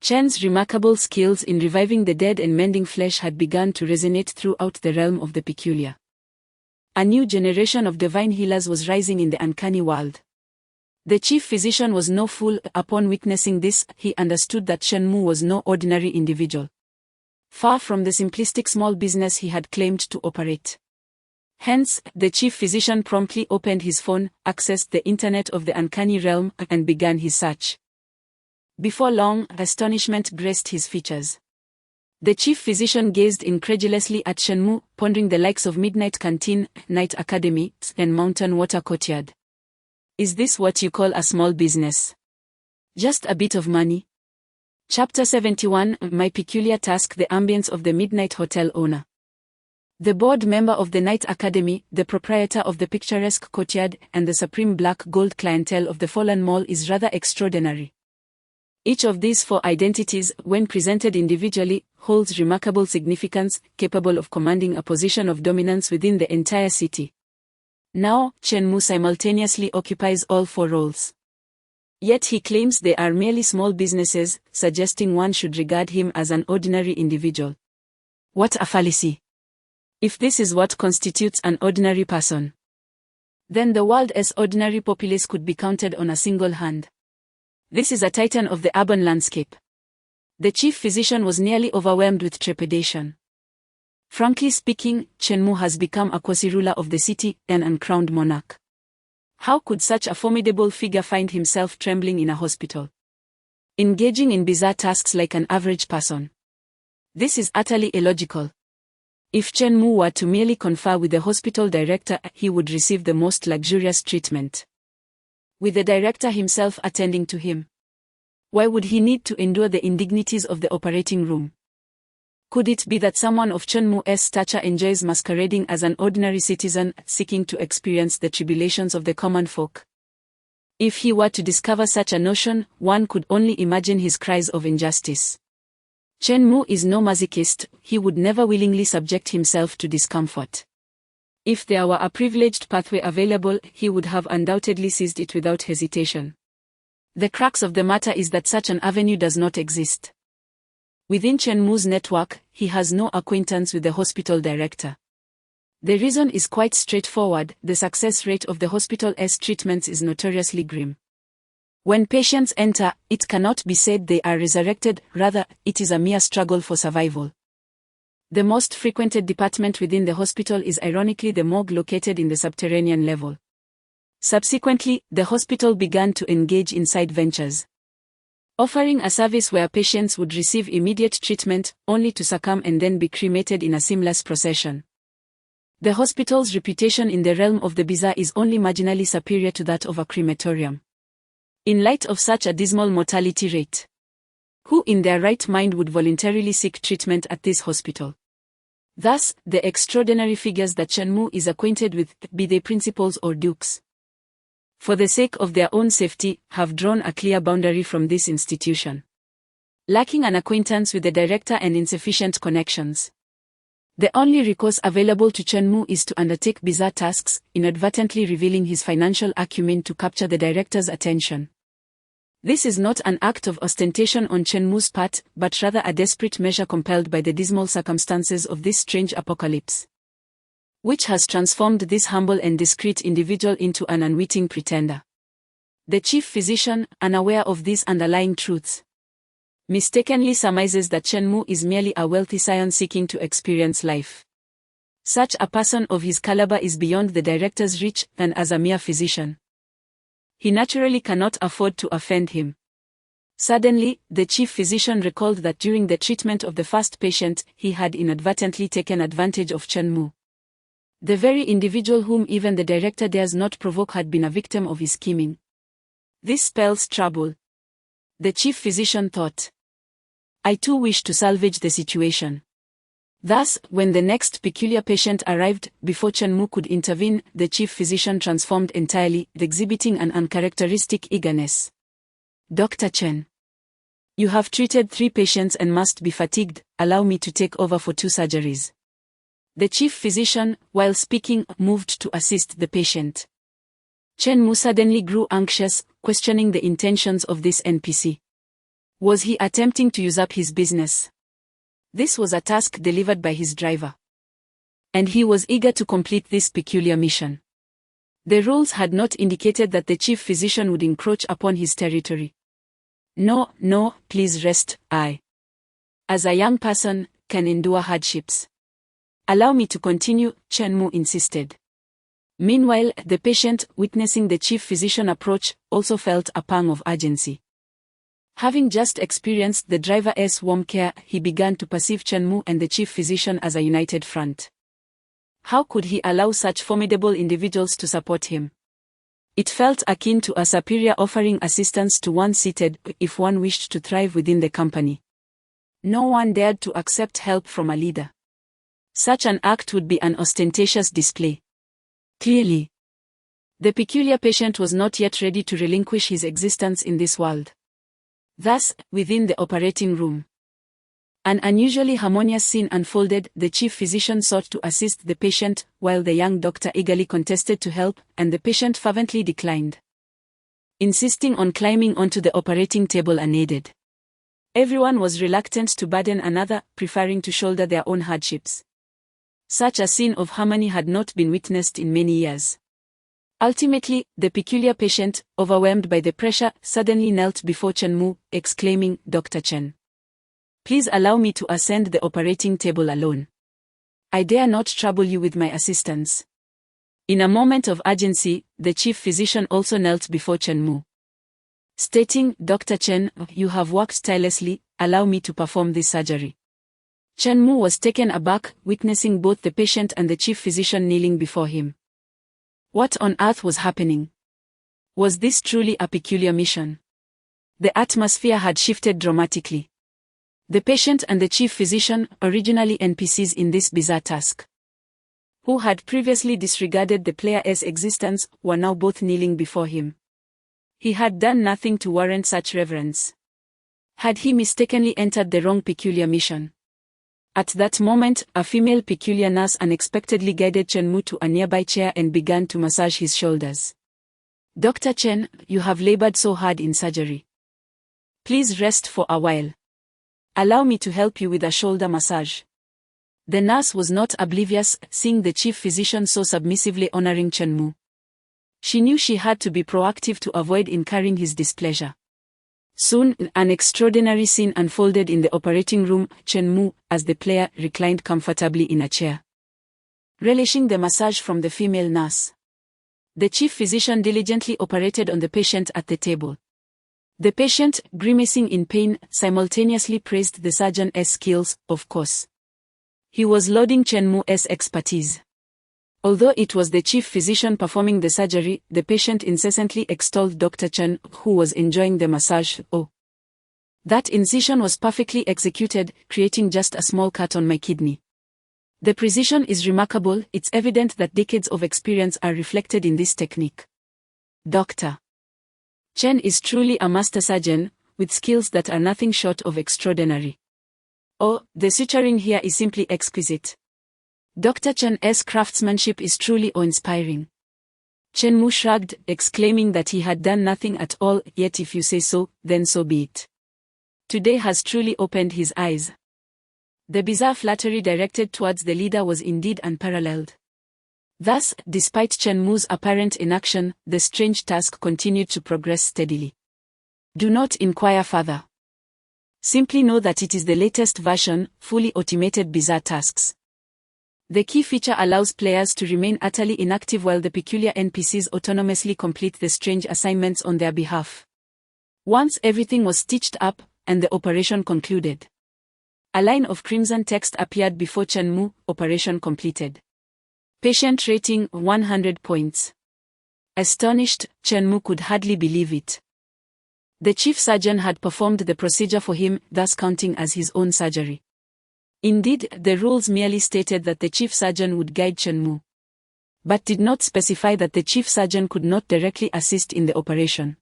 Chen's remarkable skills in reviving the dead and mending flesh had begun to resonate throughout the realm of the peculiar. A new generation of divine healers was rising in the uncanny world. The chief physician was no fool. Upon witnessing this, he understood that Chen Mu was no ordinary individual. Far from the simplistic small business he had claimed to operate. Hence, the chief physician promptly opened his phone, accessed the internet of the uncanny realm, and began his search. Before long, astonishment graced his features. The chief physician gazed incredulously at Chen Mu, pondering the likes of Midnight Canteen, Night Academy, and Mountain Water Courtyard. Is this what you call a small business? Just a bit of money? Chapter 71, My Peculiar Task: The Ambience of the Midnight Hotel Owner. The board member of the Night Academy, the proprietor of the picturesque courtyard, and the supreme black gold clientele of the Fallen Mall is rather extraordinary. Each of these four identities, when presented individually, holds remarkable significance, capable of commanding a position of dominance within the entire city. Now, Chen Mu simultaneously occupies all four roles. Yet he claims they are merely small businesses, suggesting one should regard him as an ordinary individual. What a fallacy! If this is what constitutes an ordinary person, then the world's ordinary populace could be counted on a single hand. This is a titan of the urban landscape. The chief physician was nearly overwhelmed with trepidation. Frankly speaking, Chen Mu has become a quasi-ruler of the city, an uncrowned monarch. How could such a formidable figure find himself trembling in a hospital, engaging in bizarre tasks like an average person? This is utterly illogical. If Chen Mu were to merely confer with the hospital director, he would receive the most luxurious treatment, with the director himself attending to him. Why would he need to endure the indignities of the operating room? Could it be that someone of Chen Mu's stature enjoys masquerading as an ordinary citizen, seeking to experience the tribulations of the common folk? If he were to discover such a notion, one could only imagine his cries of injustice. Chen Mu is no masochist, he would never willingly subject himself to discomfort. If there were a privileged pathway available, he would have undoubtedly seized it without hesitation. The crux of the matter is that such an avenue does not exist. Within Chen Mu's network, he has no acquaintance with the hospital director. The reason is quite straightforward: the success rate of the hospital's treatments is notoriously grim. When patients enter, it cannot be said they are resurrected, rather, it is a mere struggle for survival. The most frequented department within the hospital is ironically the morgue located in the subterranean level. Subsequently, the hospital began to engage in side ventures, offering a service where patients would receive immediate treatment, only to succumb and then be cremated in a seamless procession. The hospital's reputation in the realm of the bizarre is only marginally superior to that of a crematorium. In light of such a dismal mortality rate, who in their right mind would voluntarily seek treatment at this hospital? Thus, the extraordinary figures that Chen Mu is acquainted with, be they principals or dukes, for the sake of their own safety, have drawn a clear boundary from this institution. Lacking an acquaintance with the director and insufficient connections, the only recourse available to Chen Mu is to undertake bizarre tasks, inadvertently revealing his financial acumen to capture the director's attention. This is not an act of ostentation on Chen Mu's part, but rather a desperate measure compelled by the dismal circumstances of this strange apocalypse, which has transformed this humble and discreet individual into an unwitting pretender. The chief physician, unaware of these underlying truths, mistakenly surmises that Chen Mu is merely a wealthy scion seeking to experience life. Such a person of his caliber is beyond the director's reach, and as a mere physician, he naturally cannot afford to offend him. Suddenly, the chief physician recalled that during the treatment of the first patient, he had inadvertently taken advantage of Chen Mu. The very individual whom even the director dares not provoke had been a victim of his scheming. This spells trouble, the chief physician thought. I too wish to salvage the situation. Thus, when the next peculiar patient arrived, before Chen Mu could intervene, the chief physician transformed entirely, exhibiting an uncharacteristic eagerness. Dr. Chen, you have treated 3 patients and must be fatigued. Allow me to take over for 2 surgeries. The chief physician, while speaking, moved to assist the patient. Chen Mu suddenly grew anxious, questioning the intentions of this NPC. Was he attempting to use up his business? This was a task delivered by his driver, and he was eager to complete this peculiar mission. The rules had not indicated that the chief physician would encroach upon his territory. No, please rest. I, as a young person, can endure hardships. Allow me to continue, Chen Mu insisted. Meanwhile, the patient, witnessing the chief physician approach, also felt a pang of urgency. Having just experienced the driver's warm care, he began to perceive Chen Mu and the chief physician as a united front. How could he allow such formidable individuals to support him? It felt akin to a superior offering assistance to one seated if one wished to thrive within the company. No one dared to accept help from a leader. Such an act would be an ostentatious display. Clearly, the peculiar patient was not yet ready to relinquish his existence in this world. Thus, within the operating room, an unusually harmonious scene unfolded. The chief physician sought to assist the patient, while the young doctor eagerly contested to help, and the patient fervently declined, insisting on climbing onto the operating table unaided. Everyone was reluctant to burden another, preferring to shoulder their own hardships. Such a scene of harmony had not been witnessed in many years. Ultimately, the peculiar patient, overwhelmed by the pressure, suddenly knelt before Chen Mu, exclaiming, "Dr. Chen, please allow me to ascend the operating table alone. I dare not trouble you with my assistance." In a moment of urgency, the chief physician also knelt before Chen Mu, stating, "Dr. Chen, you have worked tirelessly, allow me to perform this surgery." Chen Mu was taken aback, witnessing both the patient and the chief physician kneeling before him. What on earth was happening? Was this truly a peculiar mission? The atmosphere had shifted dramatically. The patient and the chief physician, originally NPCs in this bizarre task, who had previously disregarded the player's existence, were now both kneeling before him. He had done nothing to warrant such reverence. Had he mistakenly entered the wrong peculiar mission? At that moment, a female peculiar nurse unexpectedly guided Chen Mu to a nearby chair and began to massage his shoulders. "Dr. Chen, you have labored so hard in surgery. Please rest for a while. Allow me to help you with a shoulder massage." The nurse was not oblivious, seeing the chief physician so submissively honoring Chen Mu. She knew she had to be proactive to avoid incurring his displeasure. Soon, an extraordinary scene unfolded in the operating room. Chen Mu, as the player, reclined comfortably in a chair, relishing the massage from the female nurse. The chief physician diligently operated on the patient at the table. The patient, grimacing in pain, simultaneously praised the surgeon's skills, of course. He was lauding Chen Mu's expertise. Although it was the chief physician performing the surgery, the patient incessantly extolled Dr. Chen, who was enjoying the massage. "Oh, that incision was perfectly executed, creating just a small cut on my kidney. The precision is remarkable. It's evident that decades of experience are reflected in this technique. Dr. Chen is truly a master surgeon, with skills that are nothing short of extraordinary. Oh, the suturing here is simply exquisite. Dr. Chen's craftsmanship is truly awe-inspiring." Chen Mu shrugged, exclaiming that he had done nothing at all, yet if you say so, then so be it. Today has truly opened his eyes. The bizarre flattery directed towards the leader was indeed unparalleled. Thus, despite Chen Mu's apparent inaction, the strange task continued to progress steadily. Do not inquire further. Simply know that it is the latest version, fully automated bizarre tasks. The key feature allows players to remain utterly inactive while the peculiar NPCs autonomously complete the strange assignments on their behalf. Once everything was stitched up, and the operation concluded, a line of crimson text appeared before Chen Mu. "Operation completed. Patient rating 100 points." Astonished, Chen Mu could hardly believe it. The chief surgeon had performed the procedure for him, thus counting as his own surgery. Indeed, the rules merely stated that the chief surgeon would guide Chen Mu, but did not specify that the chief surgeon could not directly assist in the operation.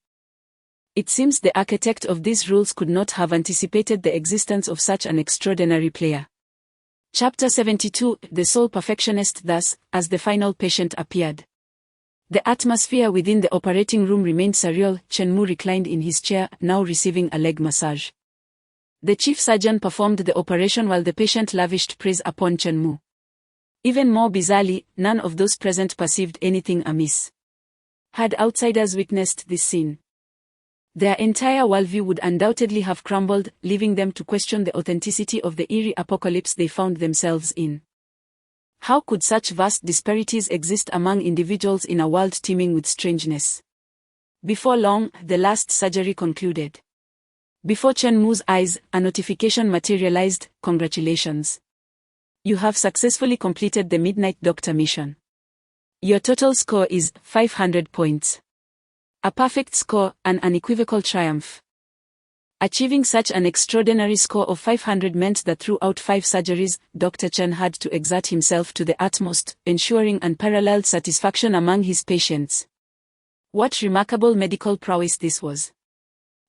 It seems the architect of these rules could not have anticipated the existence of such an extraordinary player. Chapter 72, The Sole Perfectionist. Thus, as the final patient appeared, the atmosphere within the operating room remained surreal. Chen Mu reclined in his chair, now receiving a leg massage. The chief surgeon performed the operation while the patient lavished praise upon Chen Mu. Even more bizarrely, none of those present perceived anything amiss. Had outsiders witnessed this scene, their entire worldview would undoubtedly have crumbled, leaving them to question the authenticity of the eerie apocalypse they found themselves in. How could such vast disparities exist among individuals in a world teeming with strangeness? Before long, the last surgery concluded. Before Chen Mu's eyes, a notification materialized. "Congratulations. You have successfully completed the Midnight Doctor mission. Your total score is 500 points. A perfect score, an unequivocal triumph. Achieving such an extraordinary score of 500 meant that throughout 5 surgeries, Dr. Chen had to exert himself to the utmost, ensuring unparalleled satisfaction among his patients. What remarkable medical prowess this was.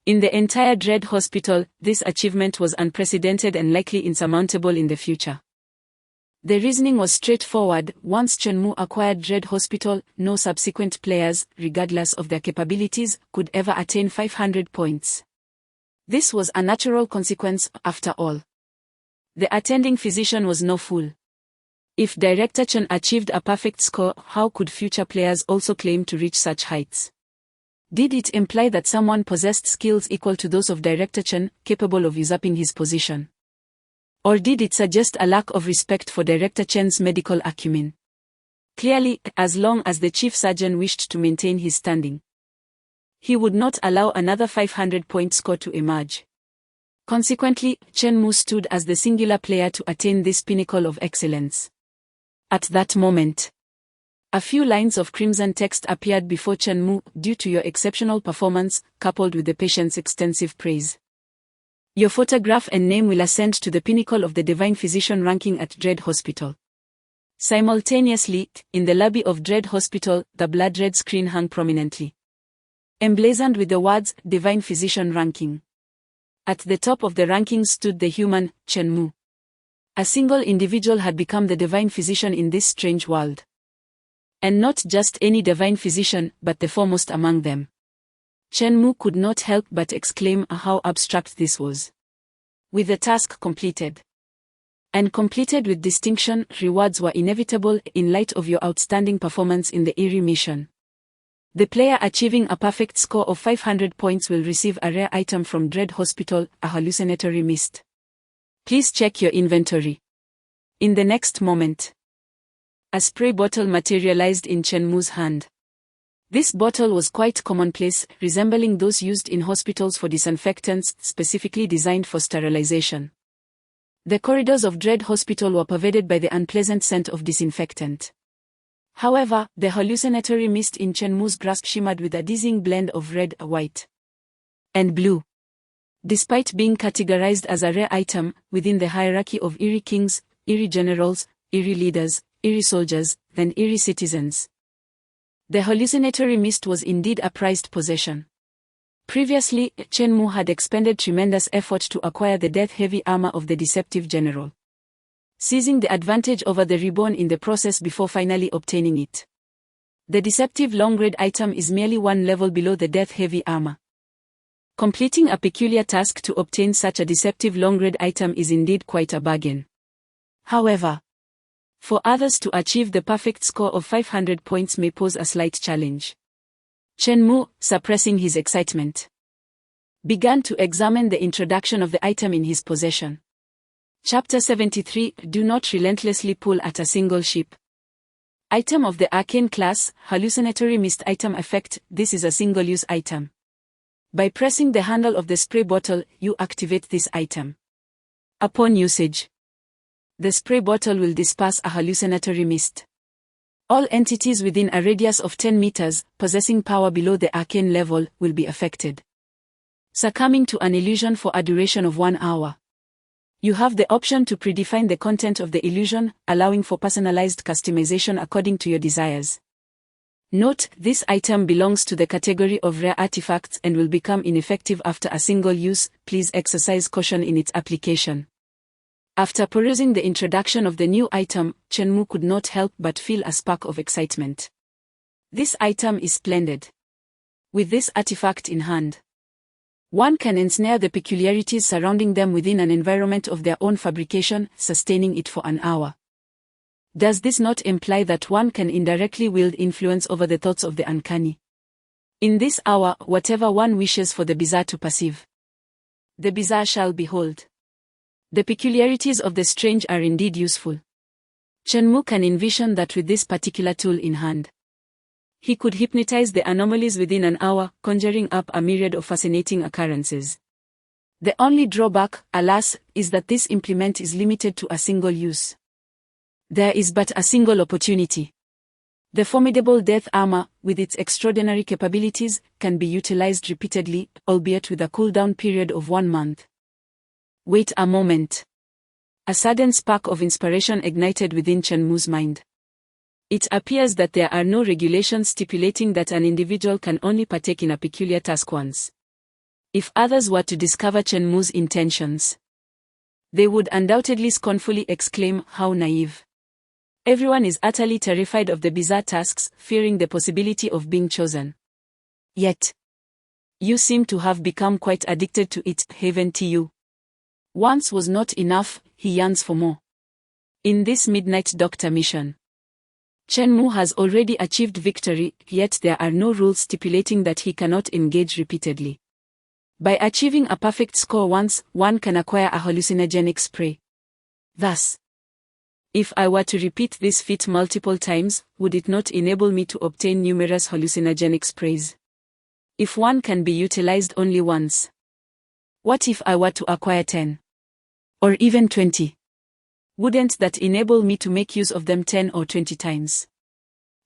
In the entire Dread Hospital, this achievement was unprecedented and likely insurmountable in the future. The reasoning was straightforward. Once Chenmu acquired Dread Hospital, no subsequent players, regardless of their capabilities, could ever attain 500 points. This was a natural consequence, after all. The attending physician was no fool. If Director Chen achieved a perfect score, how could future players also claim to reach such heights? Did it imply that someone possessed skills equal to those of Director Chen, capable of usurping his position? Or did it suggest a lack of respect for Director Chen's medical acumen? Clearly, as long as the chief surgeon wished to maintain his standing, he would not allow another 500-point score to emerge. Consequently, Chen Mu stood as the singular player to attain this pinnacle of excellence. At that moment, a few lines of crimson text appeared before Chen Mu. Due to your exceptional performance, coupled with the patient's extensive praise, your photograph and name will ascend to the pinnacle of the Divine Physician ranking at Dread Hospital. Simultaneously, in the lobby of Dread Hospital, the blood red screen hung prominently, emblazoned with the words, Divine Physician Ranking. At the top of the rankings stood the human, Chen Mu. A single individual had become the Divine Physician in this strange world. And not just any Divine Physician, but the foremost among them. Chen Mu could not help but exclaim how abstract this was. With the task completed, and completed with distinction, rewards were inevitable in light of your outstanding performance in the Eerie mission. The player achieving a perfect score of 500 points will receive a rare item from Dread Hospital, a hallucinatory mist. Please check your inventory. In the next moment, a spray bottle materialized in Chen Mu's hand. This bottle was quite commonplace, resembling those used in hospitals for disinfectants, specifically designed for sterilization. The corridors of Dread Hospital were pervaded by the unpleasant scent of disinfectant. However, the hallucinatory mist in Chen Mu's grasp shimmered with a dizzying blend of red, white, and blue. Despite being categorized as a rare item, within the hierarchy of Eerie Kings, Eerie Generals, Eerie Leaders, Eerie Soldiers, and Eerie Citizens, the hallucinatory mist was indeed a prized possession. Previously, Chen Mu had expended tremendous effort to acquire the death-heavy armor of the Deceptive General, seizing the advantage over the Reborn in the process before finally obtaining it. The Deceptive Long-Range item is merely one level below the death-heavy armor. Completing a peculiar task to obtain such a Deceptive Long-Range item is indeed quite a bargain. However, for others to achieve the perfect score of 500 points may pose a slight challenge. Chen Mu, suppressing his excitement, began to examine the introduction of the item in his possession. Chapter 73. Do not relentlessly pull at a single ship. Item of the Arcane class, Hallucinatory Mist Item Effect. This is a single-use item. By pressing the handle of the spray bottle, you activate this item. Upon usage, the spray bottle will disperse a hallucinatory mist. All entities within a radius of 10 meters, possessing power below the arcane level, will be affected, succumbing to an illusion for a duration of 1 hour. You have the option to predefine the content of the illusion, allowing for personalized customization according to your desires. Note, this item belongs to the category of rare artifacts and will become ineffective after a single use. Please exercise caution in its application. After perusing the introduction of the new item, Chen Mu could not help but feel a spark of excitement. This item is splendid. With this artifact in hand, one can ensnare the peculiarities surrounding them within an environment of their own fabrication, sustaining it for an hour. Does this not imply that one can indirectly wield influence over the thoughts of the uncanny? In this hour, whatever one wishes for the bizarre to perceive, the bizarre shall behold. The peculiarities of the strange are indeed useful. Chen Mu can envision that with this particular tool in hand, he could hypnotize the anomalies within an hour, conjuring up a myriad of fascinating occurrences. The only drawback, alas, is that this implement is limited to a single use. There is but a single opportunity. The formidable death armor, with its extraordinary capabilities, can be utilized repeatedly, albeit with a cooldown period of 1 month. Wait a moment. A sudden spark of inspiration ignited within Chenmu's mind. It appears that there are no regulations stipulating that an individual can only partake in a peculiar task once. If others were to discover Chenmu's intentions, they would undoubtedly scornfully exclaim, "How naive." Everyone is utterly terrified of the bizarre tasks, fearing the possibility of being chosen. Yet, you seem to have become quite addicted to it, haven't you? Once was not enough, he yearns for more. In this Midnight Doctor mission, Chenmu has already achieved victory, yet there are no rules stipulating that he cannot engage repeatedly. By achieving a perfect score once, one can acquire a hallucinogenic spray. Thus, if I were to repeat this feat multiple times, would it not enable me to obtain numerous hallucinogenic sprays? If one can be utilized only once, what if I were to acquire 10? Or even 20? Wouldn't that enable me to make use of them 10 or 20 times?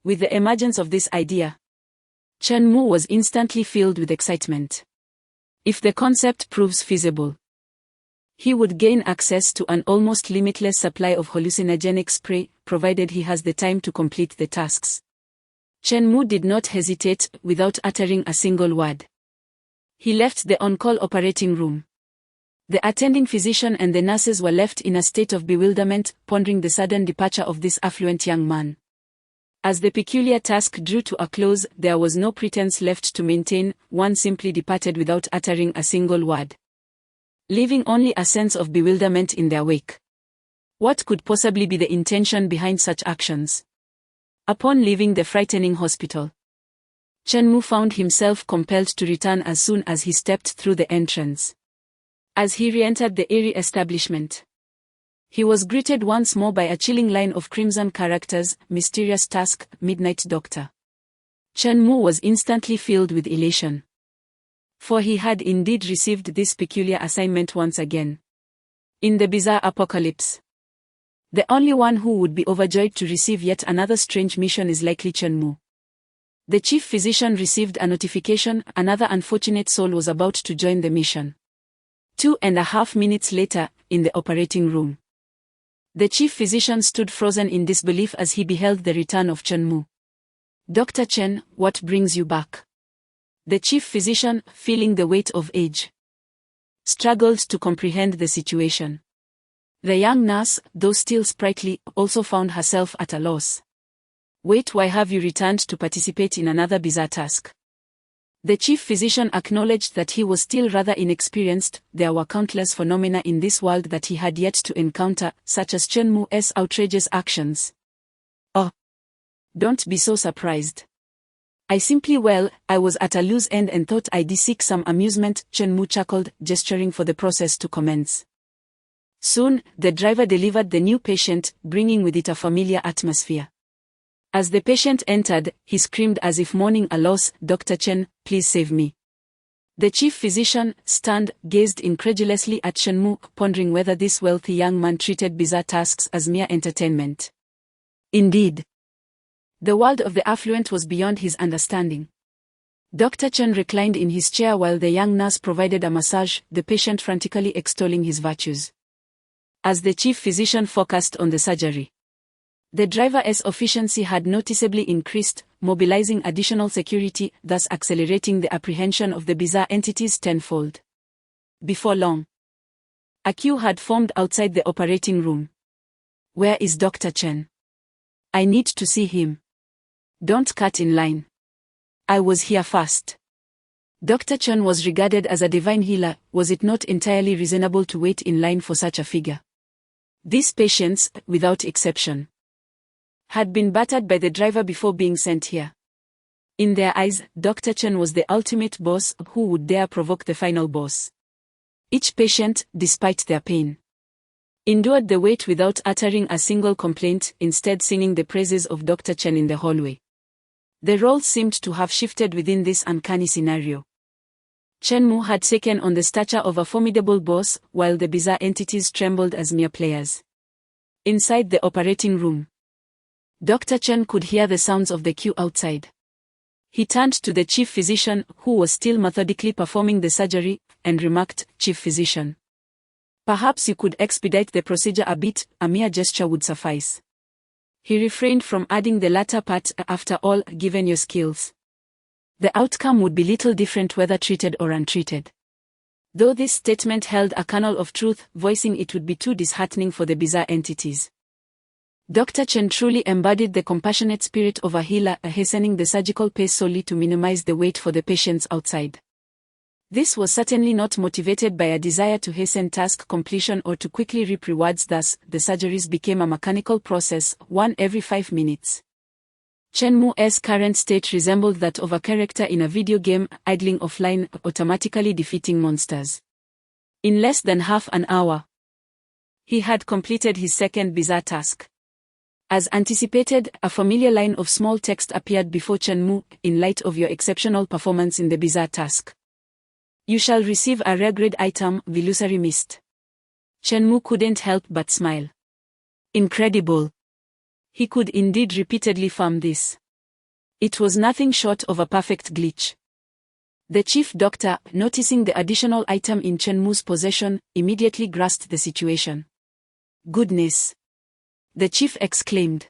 With the emergence of this idea, Chenmu was instantly filled with excitement. If the concept proves feasible, he would gain access to an almost limitless supply of hallucinogenic spray, provided he has the time to complete the tasks. Chenmu did not hesitate, without uttering a single word. He left the on-call operating room. The attending physician and the nurses were left in a state of bewilderment, pondering the sudden departure of this affluent young man. As the peculiar task drew to a close, there was no pretense left to maintain, one simply departed without uttering a single word, leaving only a sense of bewilderment in their wake. What could possibly be the intention behind such actions? Upon leaving the frightening hospital, Chenmu found himself compelled to return as soon as he stepped through the entrance. As he re-entered the eerie establishment, he was greeted once more by a chilling line of crimson characters, "Mysterious task, Midnight Doctor." Chenmu was instantly filled with elation, for he had indeed received this peculiar assignment once again. In the bizarre apocalypse, the only one who would be overjoyed to receive yet another strange mission is likely Chenmu. The chief physician received a notification, another unfortunate soul was about to join the mission. 2.5 minutes later, in the operating room, the chief physician stood frozen in disbelief as he beheld the return of Chenmu. "Dr. Chen, what brings you back?" The chief physician, feeling the weight of age, struggled to comprehend the situation. The young nurse, though still sprightly, also found herself at a loss. "Wait, why have you returned to participate in another bizarre task?" The chief physician acknowledged that he was still rather inexperienced. There were countless phenomena in this world that he had yet to encounter, such as Chenmu's outrageous actions. "Oh, don't be so surprised. I was at a loose end and thought I'd seek some amusement," Chenmu chuckled, gesturing for the process to commence. Soon, the driver delivered the new patient, bringing with it a familiar atmosphere. As the patient entered, he screamed as if mourning a loss, "Dr. Chen, please save me." The chief physician, stunned, gazed incredulously at Chenmu, pondering whether this wealthy young man treated bizarre tasks as mere entertainment. Indeed, the world of the affluent was beyond his understanding. Dr. Chen reclined in his chair while the young nurse provided a massage, the patient frantically extolling his virtues. As the chief physician focused on the surgery, the driver's efficiency had noticeably increased, mobilizing additional security, thus accelerating the apprehension of the bizarre entities tenfold. Before long, a queue had formed outside the operating room. "Where is Dr. Chen? I need to see him." "Don't cut in line. I was here first." Dr. Chen was regarded as a divine healer. Was it not entirely reasonable to wait in line for such a figure? These patients, without exception, had been battered by the driver before being sent here. In their eyes, Dr. Chen was the ultimate boss. Who would dare provoke the final boss? Each patient, despite their pain, endured the wait without uttering a single complaint, instead singing the praises of Dr. Chen in the hallway. The roles seemed to have shifted within this uncanny scenario. Chenmu had taken on the stature of a formidable boss, while the bizarre entities trembled as mere players. Inside the operating room, Dr. Chen could hear the sounds of the queue outside. He turned to the chief physician, who was still methodically performing the surgery, and remarked, "Chief physician, perhaps you could expedite the procedure a bit, a mere gesture would suffice." He refrained from adding the latter part, "After all, given your skills, the outcome would be little different whether treated or untreated." Though this statement held a kernel of truth, voicing it would be too disheartening for the bizarre entities. Dr. Chen truly embodied the compassionate spirit of a healer, hastening the surgical pace solely to minimize the wait for the patients outside. This was certainly not motivated by a desire to hasten task completion or to quickly reap rewards. Thus, the surgeries became a mechanical process, one every 5 minutes. Chen Mu's current state resembled that of a character in a video game, idling offline, automatically defeating monsters. In less than half an hour, he had completed his second bizarre task. As anticipated, a familiar line of small text appeared before Chen Mu. "In light of your exceptional performance in the bizarre task, you shall receive a rare grade item, Illusory Mist." Chen Mu couldn't help but smile. Incredible. He could indeed repeatedly farm this. It was nothing short of a perfect glitch. The chief doctor, noticing the additional item in Chen Mu's possession, immediately grasped the situation. "Goodness!" the chief exclaimed.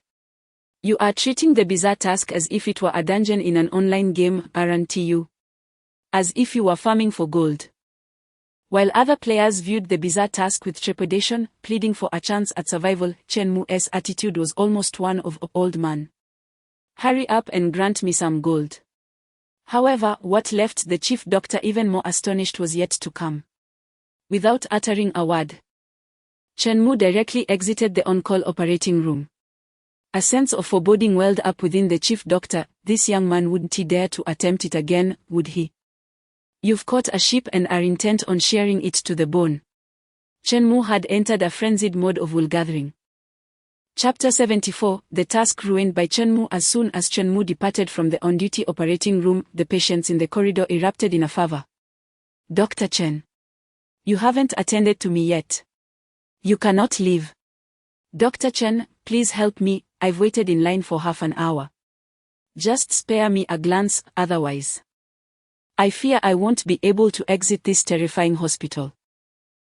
"You are treating the bizarre task as if it were a dungeon in an online game, aren't you? As if you were farming for gold." While other players viewed the bizarre task with trepidation, pleading for a chance at survival, Chen Mu's attitude was almost one of, "Old man, hurry up and grant me some gold." However, what left the chief doctor even more astonished was yet to come. Without uttering a word, Chen Mu directly exited the on-call operating room. A sense of foreboding welled up within the chief doctor. This young man wouldn't he dare to attempt it again, would he? "You've caught a sheep and are intent on shearing it to the bone." Chen Mu had entered a frenzied mode of wool-gathering. Chapter 74, The task ruined by Chen Mu. As soon as Chen Mu departed from the on-duty operating room, the patients in the corridor erupted in a fervor. "Dr. Chen, you haven't attended to me yet. You cannot leave. Dr. Chen, please help me, I've waited in line for half an hour. Just spare me a glance, otherwise I fear I won't be able to exit this terrifying hospital."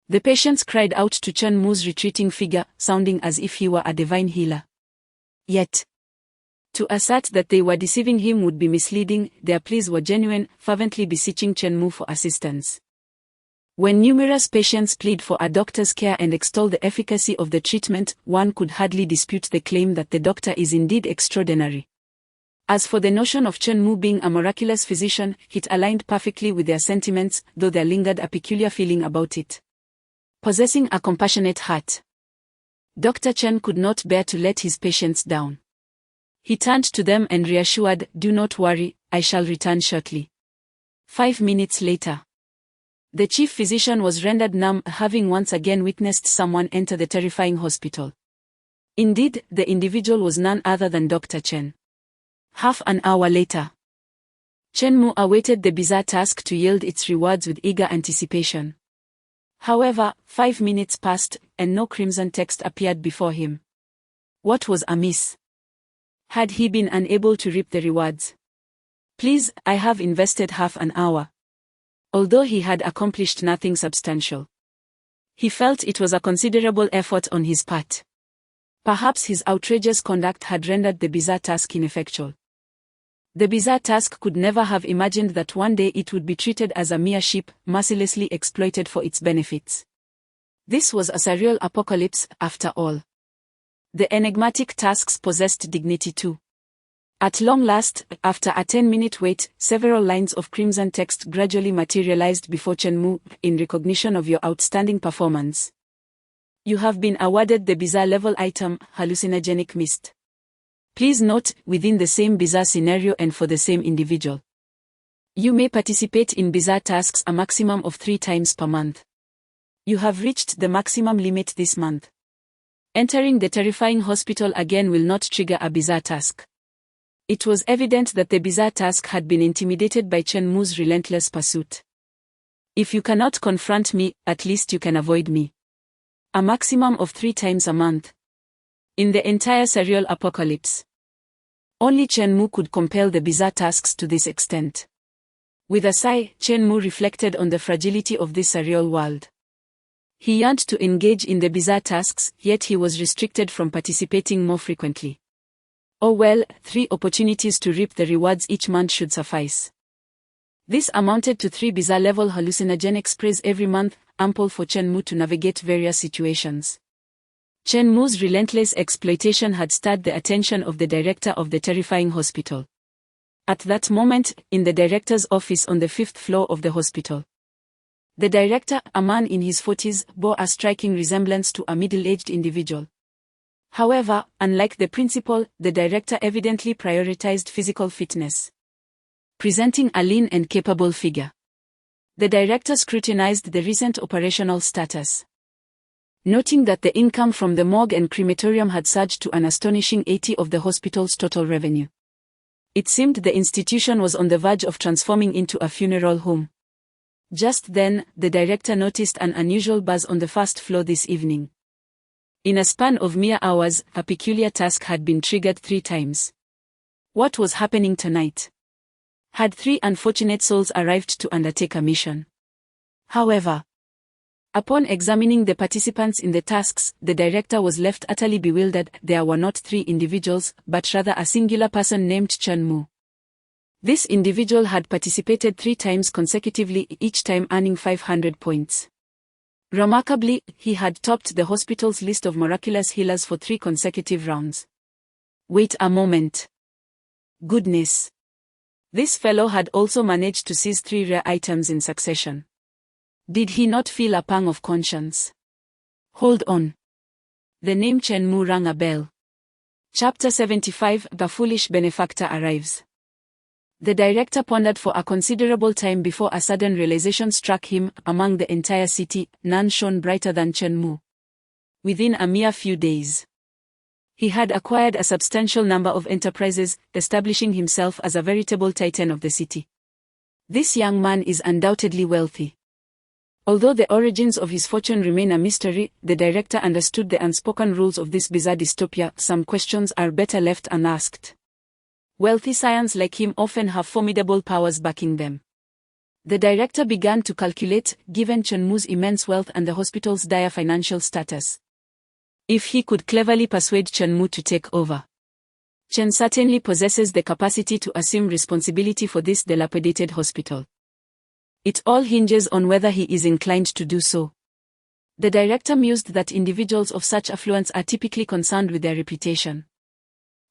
The patients cried out to Chen Mu's retreating figure, sounding as if he were a divine healer. Yet, to assert that they were deceiving him would be misleading. Their pleas were genuine, fervently beseeching Chen Mu for assistance. When numerous patients plead for a doctor's care and extol the efficacy of the treatment, one could hardly dispute the claim that the doctor is indeed extraordinary. As for the notion of Chen Mu being a miraculous physician, it aligned perfectly with their sentiments, though there lingered a peculiar feeling about it. Possessing a compassionate heart, Dr. Chen could not bear to let his patients down. He turned to them and reassured, "Do not worry, I shall return shortly." 5 minutes later, the chief physician was rendered numb, having once again witnessed someone enter the terrifying hospital. Indeed, the individual was none other than Dr. Chen. Half an hour later, Chen Mu awaited the bizarre task to yield its rewards with eager anticipation. However, 5 minutes passed, and no crimson text appeared before him. What was amiss? Had he been unable to reap the rewards? "Please, I have invested half an hour." Although he had accomplished nothing substantial, he felt it was a considerable effort on his part. Perhaps his outrageous conduct had rendered the bizarre task ineffectual. The bizarre task could never have imagined that one day it would be treated as a mere sheep, mercilessly exploited for its benefits. This was a surreal apocalypse, after all. The enigmatic tasks possessed dignity too. At long last, after a 10-minute wait, several lines of crimson text gradually materialized before Chen Mu. "In recognition of your outstanding performance, you have been awarded the bizarre level item, Hallucinogenic Mist. Please note, within the same bizarre scenario and for the same individual, you may participate in bizarre tasks a maximum of 3 times per month. You have reached the maximum limit this month. Entering the terrifying hospital again will not trigger a bizarre task." It was evident that the bizarre task had been intimidated by Chen Mu's relentless pursuit. "If you cannot confront me, at least you can avoid me. A maximum of 3 times a month. In the entire surreal apocalypse, Only Chen Mu could compel the bizarre tasks to this extent. With a sigh, Chen Mu reflected on the fragility of this surreal world. He yearned to engage in the bizarre tasks, yet he was restricted from participating more frequently. Oh well, 3 opportunities to reap the rewards each month should suffice. This amounted to 3 bizarre-level hallucinogenic sprays every month, ample for Chen Mu to navigate various situations. Chen Mu's relentless exploitation had stirred the attention of the director of the terrifying hospital. At that moment, in the director's office on the 5th floor of the hospital, the director, a man in his 40s, bore a striking resemblance to a middle-aged individual. However, unlike the principal, the director evidently prioritized physical fitness, presenting a lean and capable figure. The director scrutinized the recent operational status, noting that the income from the morgue and crematorium had surged to an astonishing 80% of the hospital's total revenue. It seemed the institution was on the verge of transforming into a funeral home. Just then, the director noticed an unusual buzz on the first floor this evening. In a span of mere hours, a peculiar task had been triggered 3 times. What was happening tonight? Had 3 unfortunate souls arrived to undertake a mission? However, upon examining the participants in the tasks, the director was left utterly bewildered. There were not 3 individuals, but rather a singular person named Chen Mu. This individual had participated 3 times consecutively, each time earning 500 points. Remarkably, he had topped the hospital's list of miraculous healers for 3 consecutive rounds. Wait a moment. Goodness. This fellow had also managed to seize 3 rare items in succession. Did he not feel a pang of conscience? Hold on. The name Chen Mu rang a bell. Chapter 75, The Foolish Benefactor Arrives. The director pondered for a considerable time before a sudden realization struck him. Among the entire city, none shone brighter than Chen Mu. Within a mere few days, he had acquired a substantial number of enterprises, establishing himself as a veritable titan of the city. This young man is undoubtedly wealthy. Although the origins of his fortune remain a mystery, the director understood the unspoken rules of this bizarre dystopia. Some questions are better left unasked. Wealthy scions like him often have formidable powers backing them. The director began to calculate, given Chen Mu's immense wealth and the hospital's dire financial status, if he could cleverly persuade Chen Mu to take over. Chen certainly possesses the capacity to assume responsibility for this dilapidated hospital. It all hinges on whether he is inclined to do so. The director mused that individuals of such affluence are typically concerned with their reputation.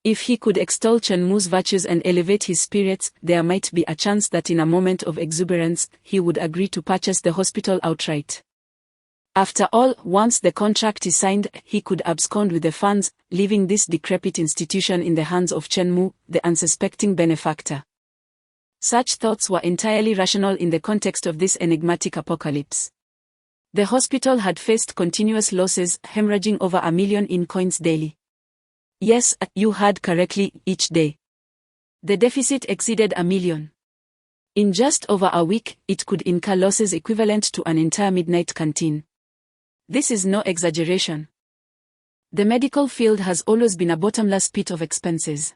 If he could extol Chen Mu's virtues and elevate his spirits, there might be a chance that in a moment of exuberance, he would agree to purchase the hospital outright. After all, once the contract is signed, he could abscond with the funds, leaving this decrepit institution in the hands of Chen Mu, the unsuspecting benefactor. Such thoughts were entirely rational in the context of this enigmatic apocalypse. The hospital had faced continuous losses, hemorrhaging over 1 million in coins daily. Yes, you heard correctly, each day. The deficit exceeded 1 million. In just over a week, it could incur losses equivalent to an entire midnight canteen. This is no exaggeration. The medical field has always been a bottomless pit of expenses.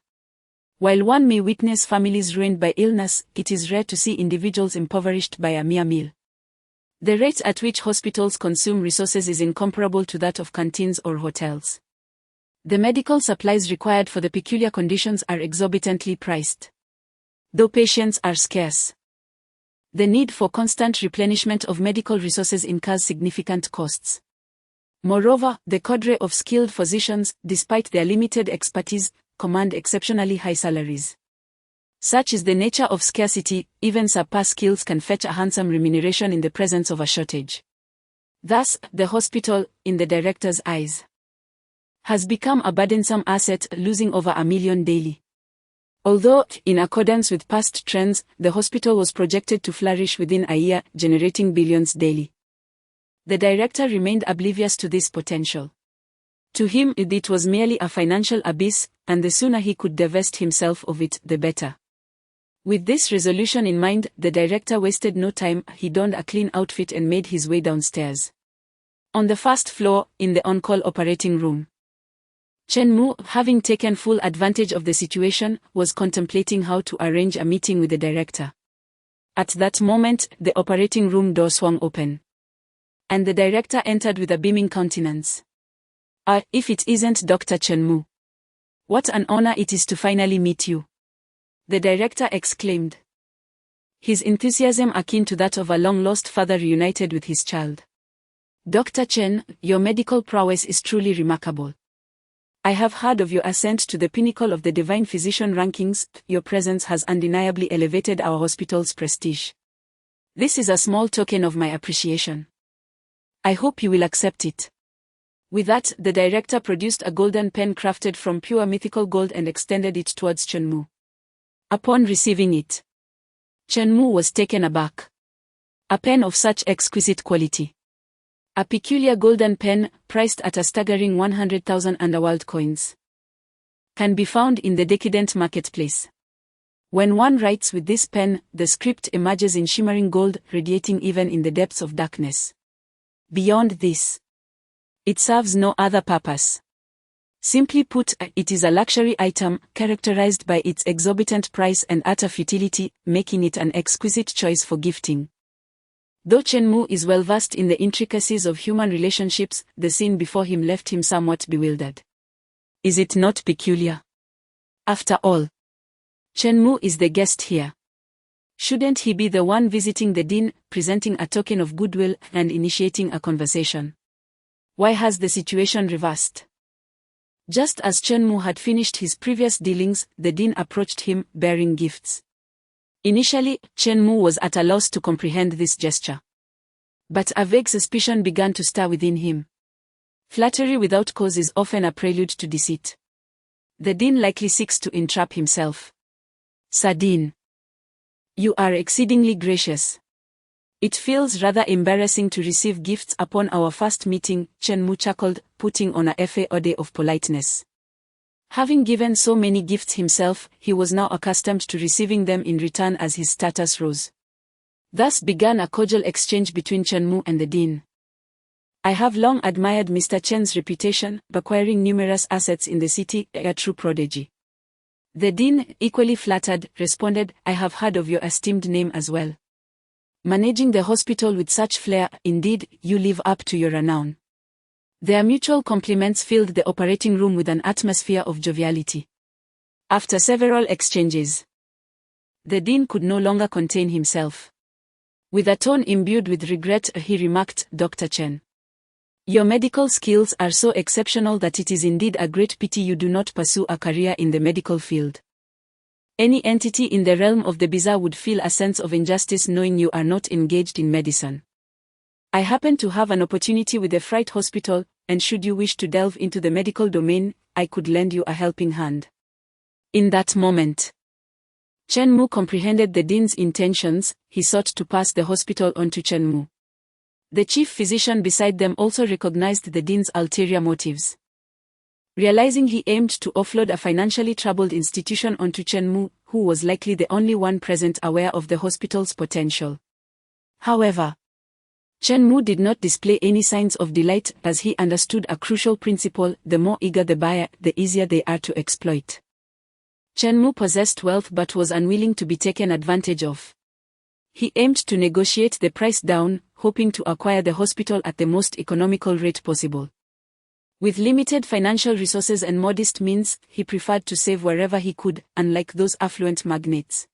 While one may witness families ruined by illness, it is rare to see individuals impoverished by a mere meal. The rate at which hospitals consume resources is incomparable to that of canteens or hotels. The medical supplies required for the peculiar conditions are exorbitantly priced, though patients are scarce. The need for constant replenishment of medical resources incurs significant costs. Moreover, the cadre of skilled physicians, despite their limited expertise, command exceptionally high salaries. Such is the nature of scarcity, even subpar skills can fetch a handsome remuneration in the presence of a shortage. Thus, the hospital, in the director's eyes, has become a burdensome asset, losing over 1 million daily. Although, in accordance with past trends, the hospital was projected to flourish within a year, generating billions daily. The director remained oblivious to this potential. To him, it was merely a financial abyss, and the sooner he could divest himself of it, the better. With this resolution in mind, the director wasted no time. He donned a clean outfit and made his way downstairs. On the first floor, in the on-call operating room, Chen Mu, having taken full advantage of the situation, was contemplating how to arrange a meeting with the director. At that moment, the operating room door swung open. And the director entered with a beaming countenance. If it isn't Dr. Chen Mu. What an honor it is to finally meet you. The director exclaimed. His enthusiasm akin to that of a long-lost father reunited with his child. Dr. Chen, your medical prowess is truly remarkable. I have heard of your ascent to the pinnacle of the divine physician rankings. Your presence has undeniably elevated our hospital's prestige. This is a small token of my appreciation. I hope you will accept it. With that, the director produced a golden pen crafted from pure mythical gold and extended it towards Chen Mu. Upon receiving it, Chen Mu was taken aback. A pen of such exquisite quality. A peculiar golden pen, priced at a staggering 100,000 underworld coins, can be found in the decadent marketplace. When one writes with this pen, the script emerges in shimmering gold, radiating even in the depths of darkness. Beyond this, it serves no other purpose. Simply put, it is a luxury item, characterized by its exorbitant price and utter futility, making it an exquisite choice for gifting. Though Chen Mu is well versed in the intricacies of human relationships, the scene before him left him somewhat bewildered. Is it not peculiar? After all, Chen Mu is the guest here. Shouldn't he be the one visiting the dean, presenting a token of goodwill, and initiating a conversation? Why has the situation reversed? Just as Chen Mu had finished his previous dealings, the dean approached him, bearing gifts. Initially, Chen Mu was at a loss to comprehend this gesture. But a vague suspicion began to stir within him. Flattery without cause is often a prelude to deceit. The dean likely seeks to entrap himself. Sir Dean, you are exceedingly gracious. It feels rather embarrassing to receive gifts upon our first meeting, Chen Mu chuckled, putting on a facade of politeness. Having given so many gifts himself, he was now accustomed to receiving them in return as his status rose. Thus began a cordial exchange between Chen Mu and the dean. I have long admired Mr. Chen's reputation, acquiring numerous assets in the city, a true prodigy. The dean, equally flattered, responded, I have heard of your esteemed name as well. Managing the hospital with such flair, indeed, you live up to your renown. Their mutual compliments filled the operating room with an atmosphere of joviality. After several exchanges, the dean could no longer contain himself. With a tone imbued with regret, he remarked, Dr. Chen, your medical skills are so exceptional that it is indeed a great pity you do not pursue a career in the medical field. Any entity in the realm of the bizarre would feel a sense of injustice knowing you are not engaged in medicine. I happen to have an opportunity with the Fright Hospital, and should you wish to delve into the medical domain, I could lend you a helping hand. In that moment, Chen Mu comprehended the dean's intentions. He sought to pass the hospital on to Chen Mu. The chief physician beside them also recognized the dean's ulterior motives. Realizing he aimed to offload a financially troubled institution onto Chen Mu, who was likely the only one present aware of the hospital's potential. However, Chen Mu did not display any signs of delight, as he understood a crucial principle: the more eager the buyer, the easier they are to exploit. Chen Mu possessed wealth but was unwilling to be taken advantage of. He aimed to negotiate the price down, hoping to acquire the hospital at the most economical rate possible. With limited financial resources and modest means, he preferred to save wherever he could, unlike those affluent magnates.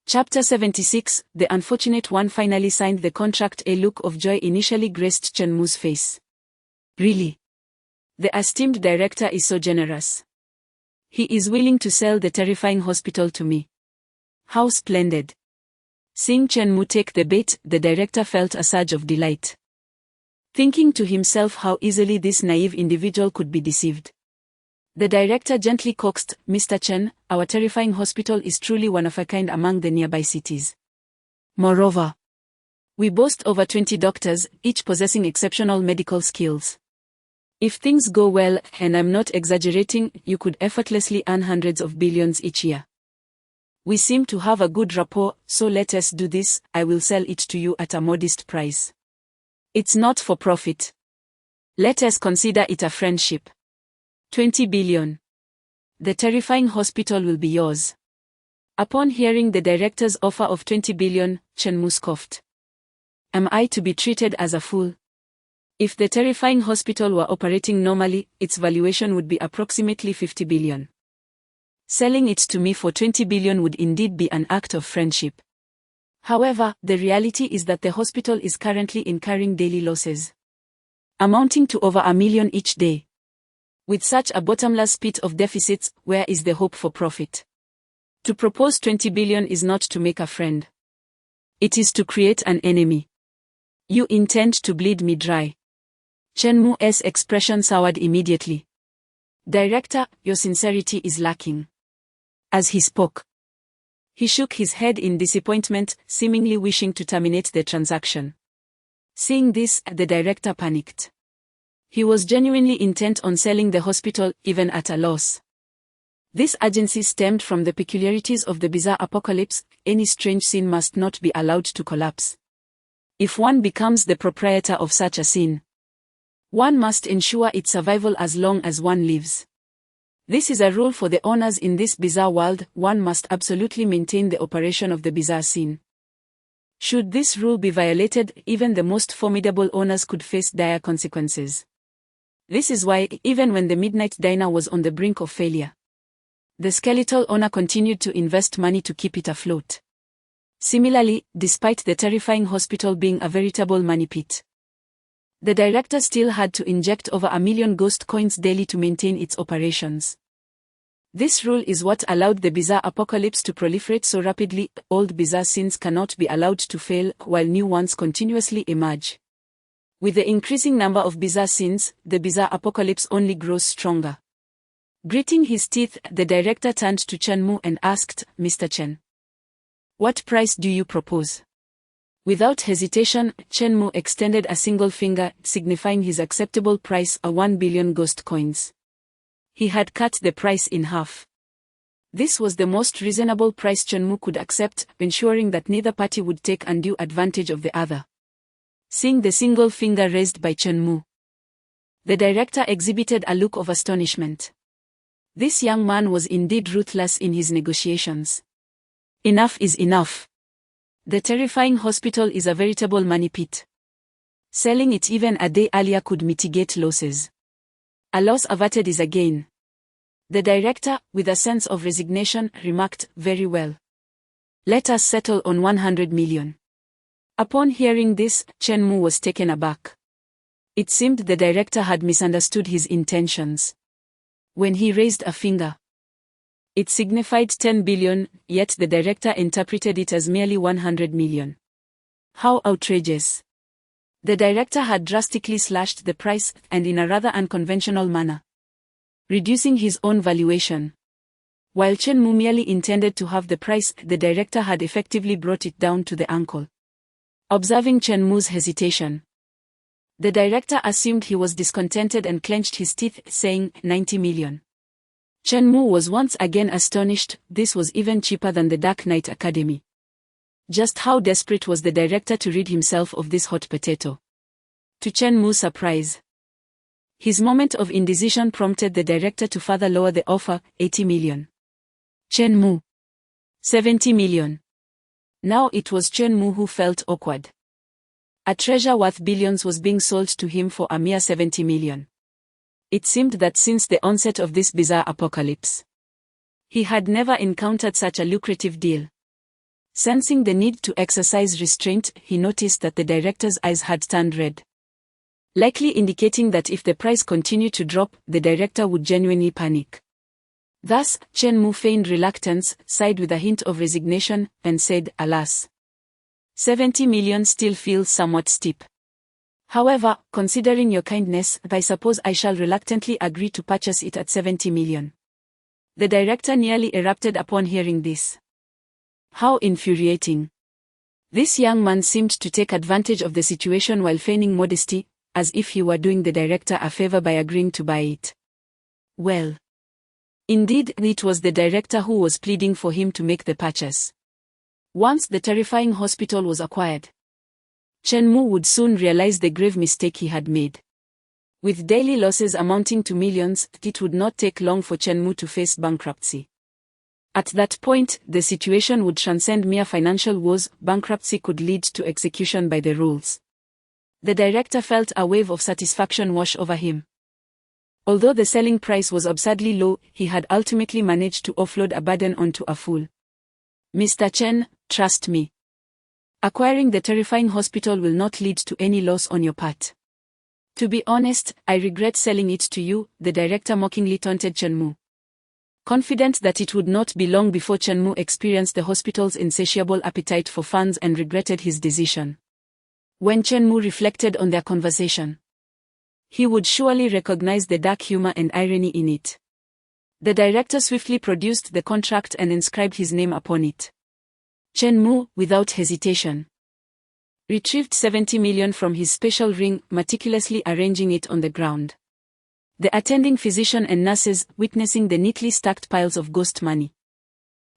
Chapter 76, the unfortunate one finally signed the contract. A look of joy initially graced Chen Mu's face. Really? The esteemed director is so generous. He is willing to sell the terrifying hospital to me. How splendid. Seeing Chen Mu take the bait, the director felt a surge of delight. Thinking to himself how easily this naive individual could be deceived, the director gently coaxed, Mr. Chen, our terrifying hospital is truly one of a kind among the nearby cities. Moreover, we boast over 20 doctors, each possessing exceptional medical skills. If things go well, and I'm not exaggerating, you could effortlessly earn hundreds of billions each year. We seem to have a good rapport, so let us do this. I will sell it to you at a modest price. It's not for profit. Let us consider it a friendship. 20 billion. The terrifying hospital will be yours. Upon hearing the director's offer of 20 billion, Chen-Mu scoffed. Am I to be treated as a fool? If the terrifying hospital were operating normally, its valuation would be approximately 50 billion. Selling it to me for 20 billion would indeed be an act of friendship. However, the reality is that the hospital is currently incurring daily losses, amounting to over 1 million each day. With such a bottomless pit of deficits, where is the hope for profit? To propose 20 billion is not to make a friend. It is to create an enemy. You intend to bleed me dry. Chen-Mu's expression soured immediately. Director, your sincerity is lacking. As he spoke, he shook his head in disappointment, seemingly wishing to terminate the transaction. Seeing this, the director panicked. He was genuinely intent on selling the hospital, even at a loss. This urgency stemmed from the peculiarities of the bizarre apocalypse. Any strange scene must not be allowed to collapse. If one becomes the proprietor of such a scene, one must ensure its survival as long as one lives. This is a rule for the owners in this bizarre world. One must absolutely maintain the operation of the bizarre scene. Should this rule be violated, even the most formidable owners could face dire consequences. This is why, even when the Midnight Diner was on the brink of failure, the skeletal owner continued to invest money to keep it afloat. Similarly, despite the terrifying hospital being a veritable money pit, the director still had to inject over 1 million ghost coins daily to maintain its operations. This rule is what allowed the bizarre apocalypse to proliferate so rapidly. Old bizarre scenes cannot be allowed to fail, while new ones continuously emerge. With the increasing number of bizarre scenes, the bizarre apocalypse only grows stronger. Gritting his teeth, the director turned to Chen-Mu and asked, Mr. Chen, what price do you propose? Without hesitation, Chen-Mu extended a single finger, signifying his acceptable price, 1 billion ghost coins. He had cut the price in half. This was the most reasonable price Chen-Mu could accept, ensuring that neither party would take undue advantage of the other. Seeing the single finger raised by Chen-Mu, the director exhibited a look of astonishment. This young man was indeed ruthless in his negotiations. Enough is enough. The terrifying hospital is a veritable money pit. Selling it even a day earlier could mitigate losses. A loss averted is a gain. The director, with a sense of resignation, remarked, very well. Let us settle on 100 million. Upon hearing this, Chen-Mu was taken aback. It seemed the director had misunderstood his intentions. When he raised a finger, it signified 10 billion, yet the director interpreted it as merely 100 million. How outrageous. The director had drastically slashed the price, and in a rather unconventional manner, reducing his own valuation. While Chen-Mu merely intended to have the price, the director had effectively brought it down to the ankle. Observing Chen-Mu's hesitation, the director assumed he was discontented and clenched his teeth, saying, 90 million. Chen-Mu was once again astonished. This was even cheaper than the Dark Knight Academy. Just how desperate was the director to rid himself of this hot potato? To Chen-Mu's surprise, his moment of indecision prompted the director to further lower the offer, 80 million. Chen-Mu, 70 million. Now it was Chen-Mu who felt awkward. A treasure worth billions was being sold to him for a mere 70 million. It seemed that since the onset of this bizarre apocalypse, he had never encountered such a lucrative deal. Sensing the need to exercise restraint, he noticed that the director's eyes had turned red, likely indicating that if the price continued to drop, the director would genuinely panic. Thus, Chen-Mu feigned reluctance, sighed with a hint of resignation, and said, alas, 70 million still feels somewhat steep. However, considering your kindness, I suppose I shall reluctantly agree to purchase it at 70 million. The director nearly erupted upon hearing this. How infuriating. This young man seemed to take advantage of the situation while feigning modesty, as if he were doing the director a favor by agreeing to buy it. Well, indeed, it was the director who was pleading for him to make the purchase. Once the terrifying hospital was acquired, Chen-Mu would soon realize the grave mistake he had made. With daily losses amounting to millions, it would not take long for Chenmu to face bankruptcy. At that point, the situation would transcend mere financial woes. Bankruptcy could lead to execution by the rules. The director felt a wave of satisfaction wash over him. Although the selling price was absurdly low, he had ultimately managed to offload a burden onto a fool. Mr. Chen, trust me. Acquiring the terrifying hospital will not lead to any loss on your part. To be honest, I regret selling it to you, the director mockingly taunted Chenmu. Confident that it would not be long before Chenmu experienced the hospital's insatiable appetite for funds and regretted his decision. When Chenmu reflected on their conversation, he would surely recognize the dark humor and irony in it. The director swiftly produced the contract and inscribed his name upon it. Chenmu, without hesitation, retrieved 70 million from his special ring, meticulously arranging it on the ground. The attending physician and nurses, witnessing the neatly stacked piles of ghost money,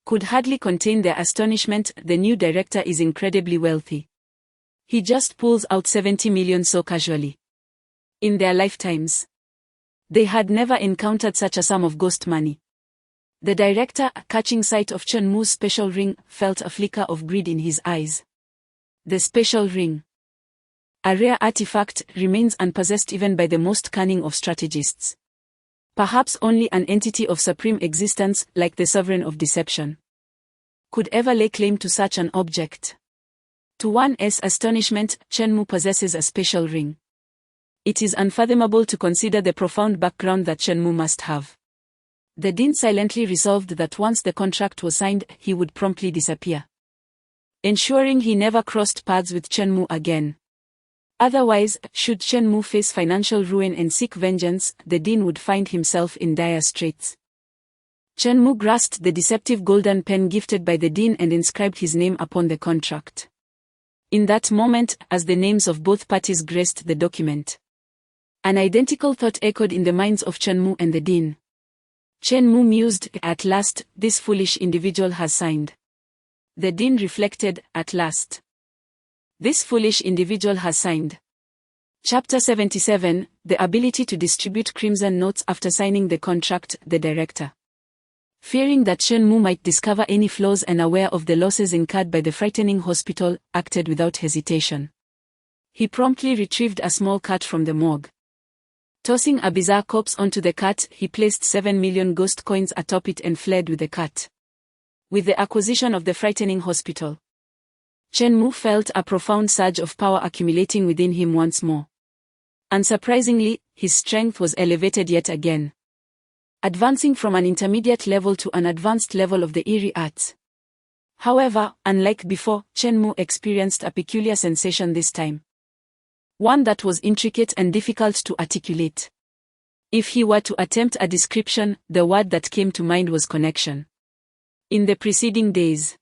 could hardly contain their astonishment. The new director is incredibly wealthy. He just pulls out 70 million so casually. In their lifetimes, they had never encountered such a sum of ghost money. The director, catching sight of Chenmu's special ring, felt a flicker of greed in his eyes. The special ring, a rare artifact, remains unpossessed even by the most cunning of strategists. Perhaps only an entity of supreme existence, like the sovereign of deception, could ever lay claim to such an object. To one's astonishment, Chenmu possesses a special ring. It is unfathomable to consider the profound background that Chenmu must have. The dean silently resolved that once the contract was signed, he would promptly disappear, ensuring he never crossed paths with Chenmu again. Otherwise, should Chenmu face financial ruin and seek vengeance, the dean would find himself in dire straits. Chenmu grasped the deceptive golden pen gifted by the dean and inscribed his name upon the contract. In that moment, as the names of both parties graced the document, an identical thought echoed in the minds of Chenmu and the dean. Chenmu mused, "At last, this foolish individual has signed." The dean reflected, "At last, this foolish individual has signed." Chapter 77, The ability to distribute crimson notes. After signing the contract, the director, fearing that Chenmu might discover any flaws and aware of the losses incurred by the frightening hospital, acted without hesitation. He promptly retrieved a small cart from the morgue. Tossing a bizarre corpse onto the cart, he placed 7 million ghost coins atop it and fled with the cart. With the acquisition of the frightening hospital, Chenmu felt a profound surge of power accumulating within him once more. Unsurprisingly, his strength was elevated yet again, advancing from an intermediate level to an advanced level of the eerie arts. However, unlike before, Chenmu experienced a peculiar sensation this time. One that was intricate and difficult to articulate. If he were to attempt a description, the word that came to mind was connection. In the preceding days,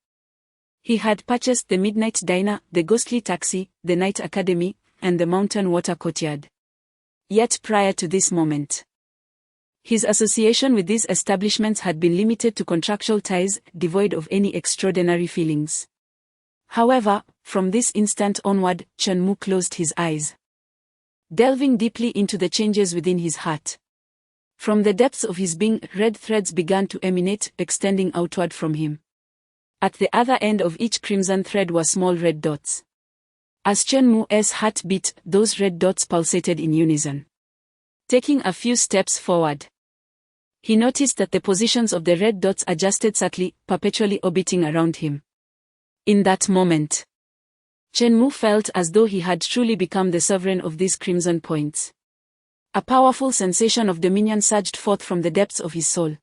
he had purchased the Midnight Diner, the Ghostly Taxi, the Night Academy, and the Mountain Water Courtyard. Yet prior to this moment, his association with these establishments had been limited to contractual ties, devoid of any extraordinary feelings. However, from this instant onward, Chenmu closed his eyes, delving deeply into the changes within his heart. From the depths of his being, red threads began to emanate, extending outward from him. At the other end of each crimson thread were small red dots. As Chenmu's heart beat, those red dots pulsated in unison. Taking a few steps forward, he noticed that the positions of the red dots adjusted subtly, perpetually orbiting around him. In that moment, Chenmu felt as though he had truly become the sovereign of these crimson points. A powerful sensation of dominion surged forth from the depths of his soul.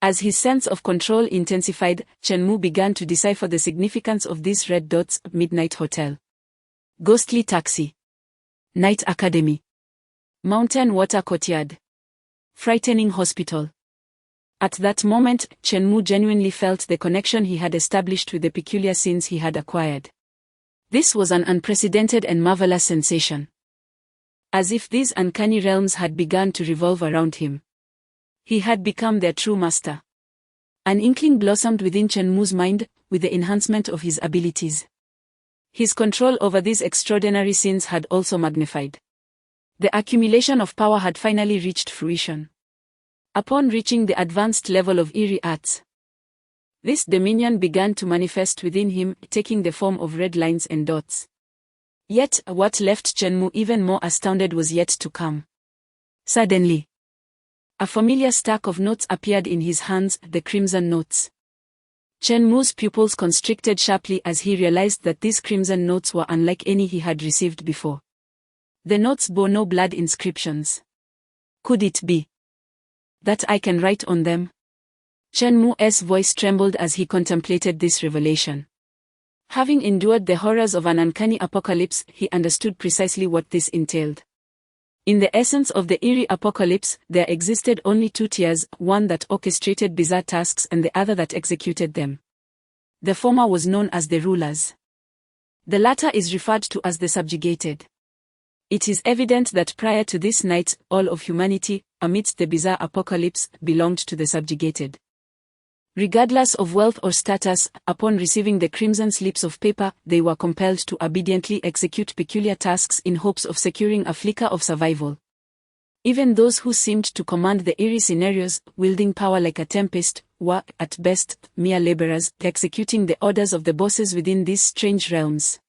As his sense of control intensified, Chenmu began to decipher the significance of these red dots: Midnight Hotel, Ghostly Taxi, Night Academy, Mountain Water Courtyard, Frightening Hospital. At that moment, Chenmu genuinely felt the connection he had established with the peculiar scenes he had acquired. This was an unprecedented and marvelous sensation. As if these uncanny realms had begun to revolve around him. He had become their true master. An inkling blossomed within Chenmu's mind, with the enhancement of his abilities. His control over these extraordinary scenes had also magnified. The accumulation of power had finally reached fruition. Upon reaching the advanced level of eerie arts, this dominion began to manifest within him, taking the form of red lines and dots. Yet, what left Chenmu even more astounded was yet to come. Suddenly, a familiar stack of notes appeared in his hands, the crimson notes. Chenmu's pupils constricted sharply as he realized that these crimson notes were unlike any he had received before. The notes bore no blood inscriptions. Could it be that I can write on them? Chenmu's voice trembled as he contemplated this revelation. Having endured the horrors of an uncanny apocalypse, he understood precisely what this entailed. In the essence of the eerie apocalypse, there existed only two tiers, one that orchestrated bizarre tasks and the other that executed them. The former was known as the rulers. The latter is referred to as the subjugated. It is evident that prior to this night, all of humanity, amidst the bizarre apocalypse, belonged to the subjugated. Regardless of wealth or status, upon receiving the crimson slips of paper, they were compelled to obediently execute peculiar tasks in hopes of securing a flicker of survival. Even those who seemed to command the eerie scenarios, wielding power like a tempest, were, at best, mere laborers, executing the orders of the bosses within these strange realms.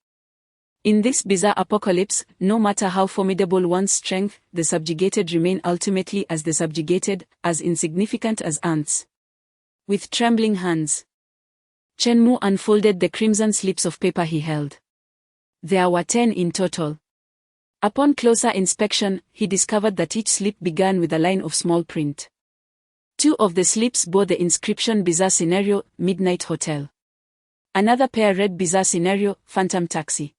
In this bizarre apocalypse, no matter how formidable one's strength, the subjugated remain ultimately as the subjugated, as insignificant as ants. With trembling hands, Chenmu unfolded the crimson slips of paper he held. There were 10 in total. Upon closer inspection, he discovered that each slip began with a line of small print. 2 of the slips bore the inscription Bizarre Scenario, Midnight Hotel. Another pair read Bizarre Scenario, Phantom Taxi.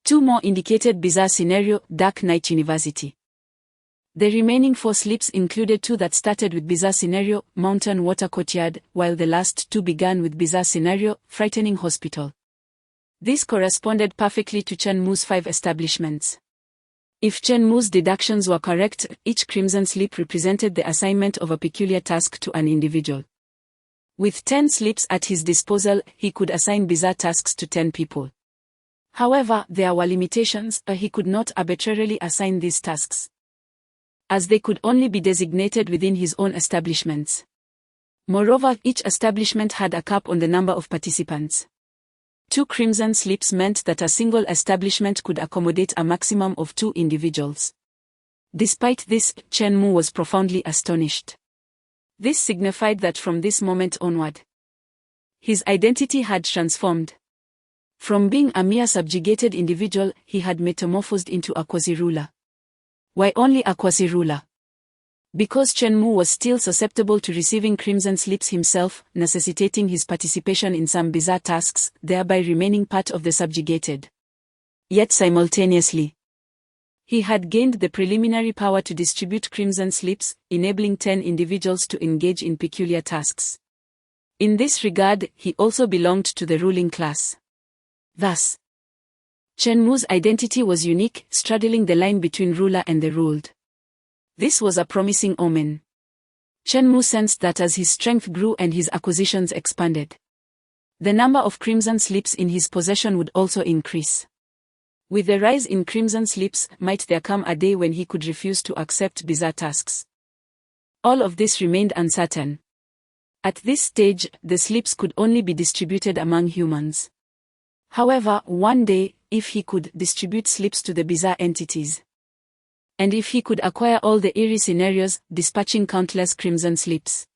2 more indicated Bizarre Scenario, Dark Night University. The remaining 4 slips included 2 that started with Bizarre Scenario, Mountain Water Courtyard, while the last 2 began with Bizarre Scenario, Frightening Hospital. This corresponded perfectly to Chenmu's 5 establishments. If Chenmu's deductions were correct, each crimson slip represented the assignment of a peculiar task to an individual. With 10 slips at his disposal, he could assign bizarre tasks to 10 people. However, there were limitations, he could not arbitrarily assign these tasks, as they could only be designated within his own establishments. Moreover, each establishment had a cap on the number of participants. 2 crimson slips meant that a single establishment could accommodate a maximum of 2 individuals. Despite this, Chenmu was profoundly astonished. This signified that from this moment onward, his identity had transformed. From being a mere subjugated individual, he had metamorphosed into a quasi-ruler. Why only a quasi-ruler? Because Chenmu was still susceptible to receiving crimson slips himself, necessitating his participation in some bizarre tasks, thereby remaining part of the subjugated. Yet simultaneously, he had gained the preliminary power to distribute crimson slips, enabling 10 individuals to engage in peculiar tasks. In this regard, he also belonged to the ruling class. Thus, Chenmu's identity was unique, straddling the line between ruler and the ruled. This was a promising omen. Chenmu sensed that as his strength grew and his acquisitions expanded, the number of crimson slips in his possession would also increase. With the rise in crimson slips, might there come a day when he could refuse to accept bizarre tasks? All of this remained uncertain. At this stage, the slips could only be distributed among humans. However, one day, if he could distribute slips to the bizarre entities, and if he could acquire all the eerie scenarios, dispatching countless crimson slips,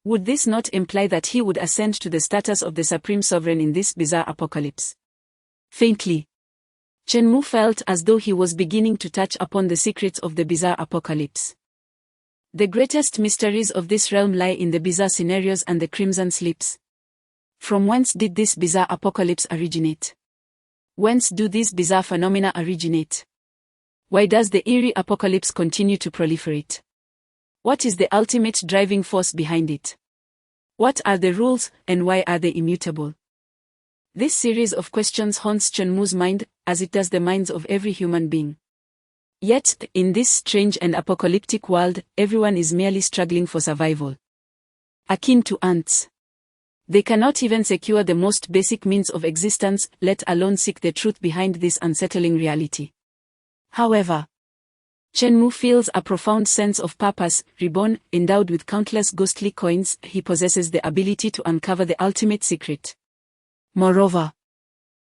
would this not imply that he would ascend to the status of the supreme sovereign in this bizarre apocalypse? Faintly, Chenmu felt as though he was beginning to touch upon the secrets of the bizarre apocalypse. The greatest mysteries of this realm lie in the bizarre scenarios and the crimson slips. From whence did this bizarre apocalypse originate? Whence do these bizarre phenomena originate? Why does the eerie apocalypse continue to proliferate? What is the ultimate driving force behind it? What are the rules, and why are they immutable? This series of questions haunts Chenmu's mind, as it does the minds of every human being. Yet, in this strange and apocalyptic world, everyone is merely struggling for survival. Akin to ants. They cannot even secure the most basic means of existence, let alone seek the truth behind this unsettling reality. However, Chen Mu feels a profound sense of purpose. Reborn, endowed with countless ghostly coins, he possesses the ability to uncover the ultimate secret. Moreover,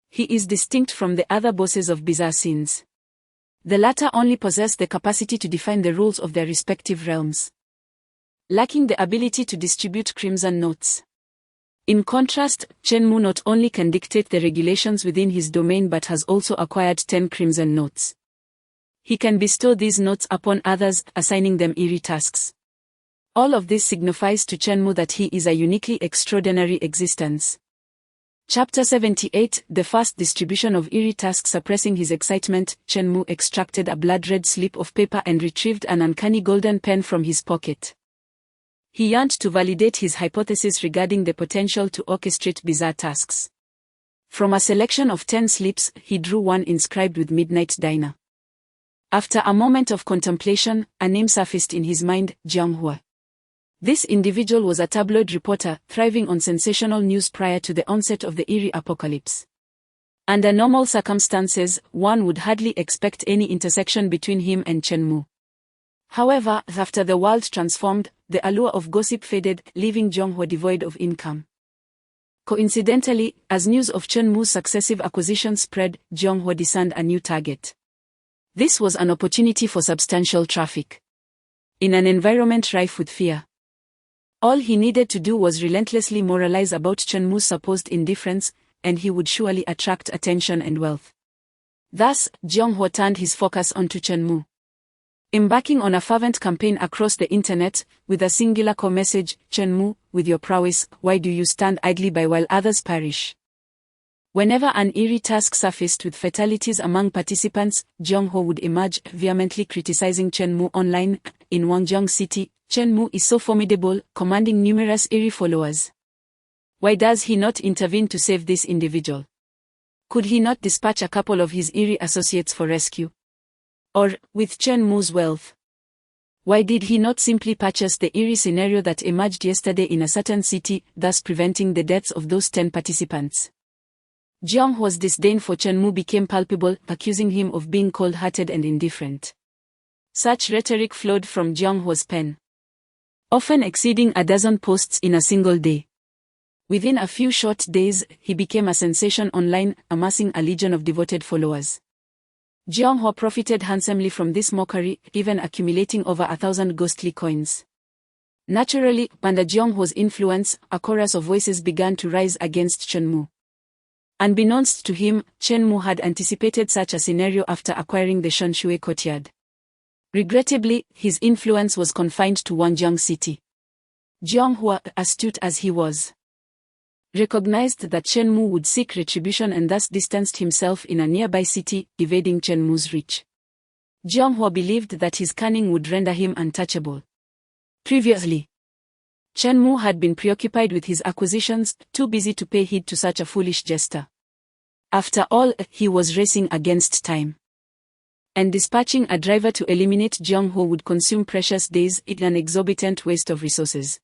he is distinct from the other bosses of bizarre scenes. The latter only possess the capacity to define the rules of their respective realms, lacking the ability to distribute crimson notes. In contrast, Chen Mu not only can dictate the regulations within his domain but has also acquired 10 crimson notes. He can bestow these notes upon others, assigning them eerie tasks. All of this signifies to Chen Mu that he is a uniquely extraordinary existence. Chapter 78, The First Distribution of Eerie Tasks. Suppressing his excitement, Chen Mu extracted a blood-red slip of paper and retrieved an uncanny golden pen from his pocket. He yearned to validate his hypothesis regarding the potential to orchestrate bizarre tasks. From a selection of 10 slips, he drew one inscribed with Midnight Diner. After a moment of contemplation, a name surfaced in his mind: Jiang Hua. This individual was a tabloid reporter, thriving on sensational news prior to the onset of the eerie apocalypse. Under normal circumstances, one would hardly expect any intersection between him and Chen Mu. However, after the world transformed, the allure of gossip faded, leaving Jiang Hua devoid of income. Coincidentally, as news of Chen Mu's successive acquisitions spread, Jiang Hua discerned a new target. This was an opportunity for substantial traffic. In an environment rife with fear, all he needed to do was relentlessly moralize about Chen Mu's supposed indifference, and he would surely attract attention and wealth. Thus, Jiang Hua turned his focus onto Chen Mu, embarking on a fervent campaign across the internet, with a singular core message: Chen Mu, with your prowess, why do you stand idly by while others perish? Whenever an eerie task surfaced with fatalities among participants, Jiang Hua would emerge, vehemently criticizing Chen Mu online. In Wangjiang City, Chen Mu is so formidable, commanding numerous eerie followers. Why does he not intervene to save this individual? Could he not dispatch a couple of his eerie associates for rescue? Or, with Chen Mu's wealth, why did he not simply purchase the eerie scenario that emerged yesterday in a certain city, thus preventing the deaths of those 10 participants? Jiang Hua's disdain for Chen Mu became palpable, accusing him of being cold-hearted and indifferent. Such rhetoric flowed from Jiang Hua's pen, often exceeding a dozen posts in a single day. Within a few short days, he became a sensation online, amassing a legion of devoted followers. Jiang Hua profited handsomely from this mockery, even accumulating over 1,000 ghostly coins. Naturally, under Jiang Hua's influence, a chorus of voices began to rise against Chen Mu. Unbeknownst to him, Chen Mu had anticipated such a scenario after acquiring the Shanshui courtyard. Regrettably, his influence was confined to Wangjiang City. Jiang Hua, astute as he was, recognized that Chen Mu would seek retribution and thus distanced himself in a nearby city, evading Chen Mu's reach. Jiang Hua believed that his cunning would render him untouchable. Previously, Chen Mu had been preoccupied with his acquisitions, too busy to pay heed to such a foolish gesture. After all, he was racing against time, and dispatching a driver to eliminate Jiang Hua would consume precious days in an exorbitant waste of resources.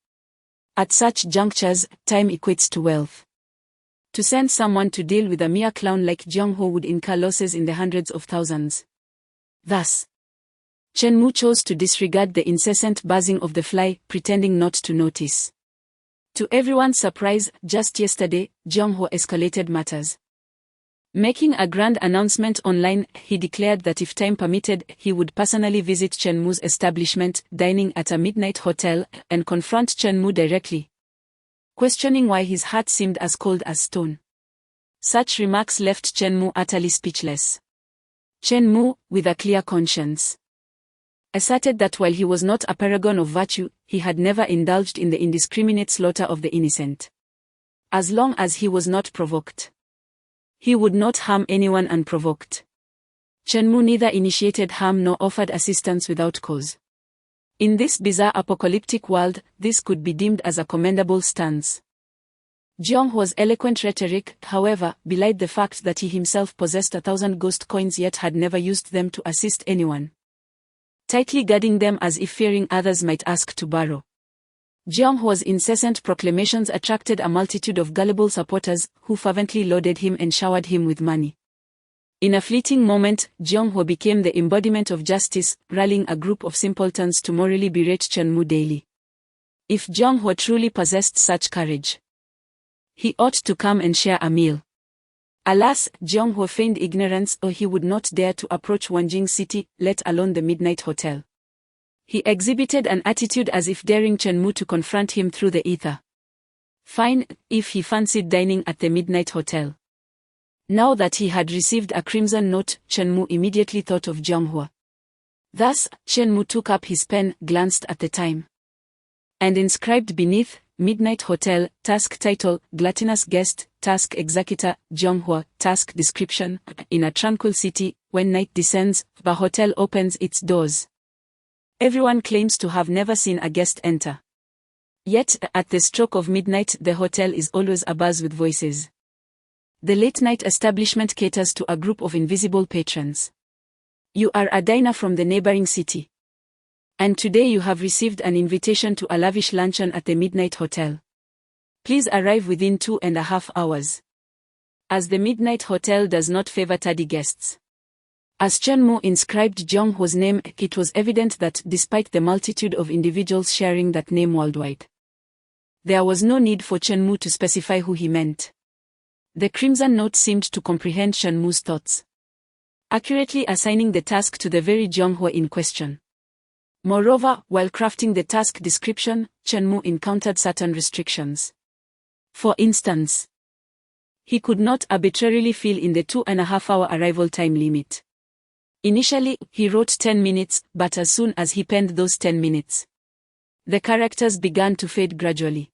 At such junctures, time equates to wealth. To send someone to deal with a mere clown like Jiang Hua would incur losses in the hundreds of thousands. Thus, Chen Mu chose to disregard the incessant buzzing of the fly, pretending not to notice. To everyone's surprise, just yesterday, Jiang Hua escalated matters. Making a grand announcement online, he declared that if time permitted, he would personally visit Chen Mu's establishment, dining at a midnight hotel, and confront Chen Mu directly, questioning why his heart seemed as cold as stone. Such remarks left Chen Mu utterly speechless. Chen Mu, with a clear conscience, asserted that while he was not a paragon of virtue, he had never indulged in the indiscriminate slaughter of the innocent. As long as he was not provoked, he would not harm anyone unprovoked. Chen Mu neither initiated harm nor offered assistance without cause. In this bizarre apocalyptic world, this could be deemed as a commendable stance. Jiang Hua's eloquent rhetoric, however, belied the fact that he himself possessed 1,000 ghost coins yet had never used them to assist anyone, tightly guarding them as if fearing others might ask to borrow. Jiang Hua's incessant proclamations attracted a multitude of gullible supporters, who fervently lauded him and showered him with money. In a fleeting moment, Jeong-ho became the embodiment of justice, rallying a group of simpletons to morally berate Chun-Moo daily. If Jeong-ho truly possessed such courage, he ought to come and share a meal. Alas, Jeong-ho feigned ignorance, or he would not dare to approach Wonjing City, let alone the Midnight Hotel. He exhibited an attitude as if daring Chun-Moo to confront him through the ether. Fine, if he fancied dining at the Midnight Hotel. Now that he had received a crimson note, Chun-Moo immediately thought of Jeong-ho. Thus, Chun-Moo took up his pen, glanced at the time, and inscribed beneath, Midnight Hotel, task title, gluttonous guest, task executor, Jeong-ho, task description. In a tranquil city, when night descends, the hotel opens its doors. Everyone claims to have never seen a guest enter. Yet, at the stroke of midnight, the hotel is always abuzz with voices. The late-night establishment caters to a group of invisible patrons. You are a diner from the neighboring city, and today you have received an invitation to a lavish luncheon at the Midnight Hotel. Please arrive within 2.5 hours. As the Midnight Hotel does not favor tardy guests. As Chun-Moo inscribed Jeong-ho's name, it was evident that despite the multitude of individuals sharing that name worldwide, there was no need for Chun-Moo to specify who he meant. The crimson note seemed to comprehend Chun-Moo's thoughts, accurately assigning the task to the very Jeong-ho in question. Moreover, while crafting the task description, Chun-Moo encountered certain restrictions. For instance, he could not arbitrarily fill in the 2.5-hour arrival time limit. Initially, he wrote 10 minutes, but as soon as he penned those 10 minutes, the characters began to fade gradually.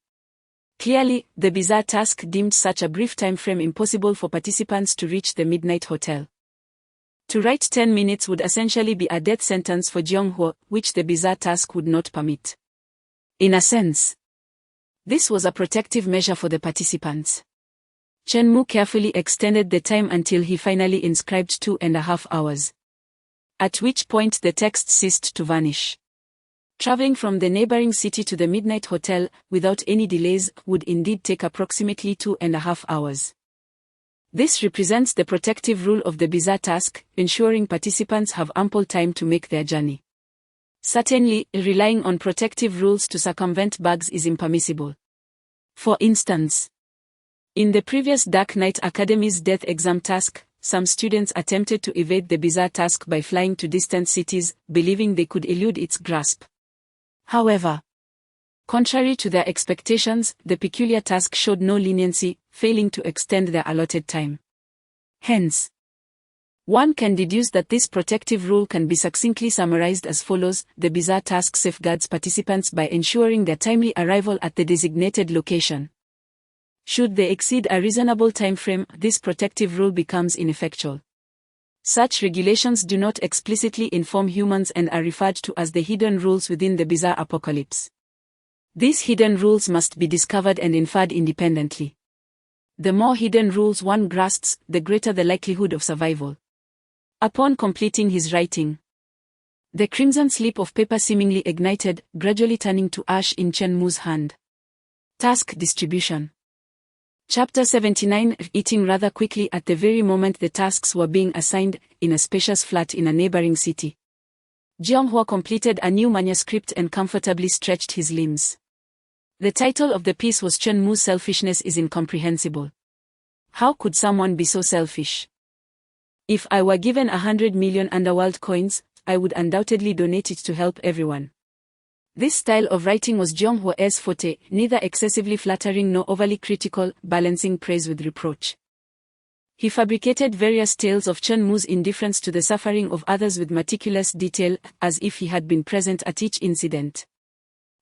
Clearly, the bizarre task deemed such a brief time frame impossible for participants to reach the Midnight Hotel. To write 10 minutes would essentially be a death sentence for Jeong-ho, which the bizarre task would not permit. In a sense, this was a protective measure for the participants. Chun-Moo carefully extended the time until he finally inscribed 2.5 hours. At which point the text ceased to vanish. Traveling from the neighboring city to the Midnight Hotel, without any delays, would indeed take approximately 2.5 hours. This represents the protective rule of the bizarre task, ensuring participants have ample time to make their journey. Certainly, relying on protective rules to circumvent bugs is impermissible. For instance, in the previous Dark Knight Academy's death exam task, some students attempted to evade the bizarre task by flying to distant cities, believing they could elude its grasp. However, contrary to their expectations, the peculiar task showed no leniency, failing to extend their allotted time. Hence, one can deduce that this protective rule can be succinctly summarized as follows: the bizarre task safeguards participants by ensuring their timely arrival at the designated location. Should they exceed a reasonable time frame, this protective rule becomes ineffectual. Such regulations do not explicitly inform humans and are referred to as the hidden rules within the bizarre apocalypse. These hidden rules must be discovered and inferred independently. The more hidden rules one grasps, the greater the likelihood of survival. Upon completing his writing, the crimson slip of paper seemingly ignited, gradually turning to ash in Chun-Moo's hand. Task distribution. Chapter 79. Eating rather quickly at the very moment the tasks were being assigned, in a spacious flat in a neighboring city, Jeong-ho completed a new manuscript and comfortably stretched his limbs. The title of the piece was Chun-Moo's Selfishness is Incomprehensible. How could someone be so selfish? If I were given 100 million underworld coins, I would undoubtedly donate it to help everyone. This style of writing was Jeong-ho's forte, neither excessively flattering nor overly critical, balancing praise with reproach. He fabricated various tales of Chun-Moo's indifference to the suffering of others with meticulous detail, as if he had been present at each incident.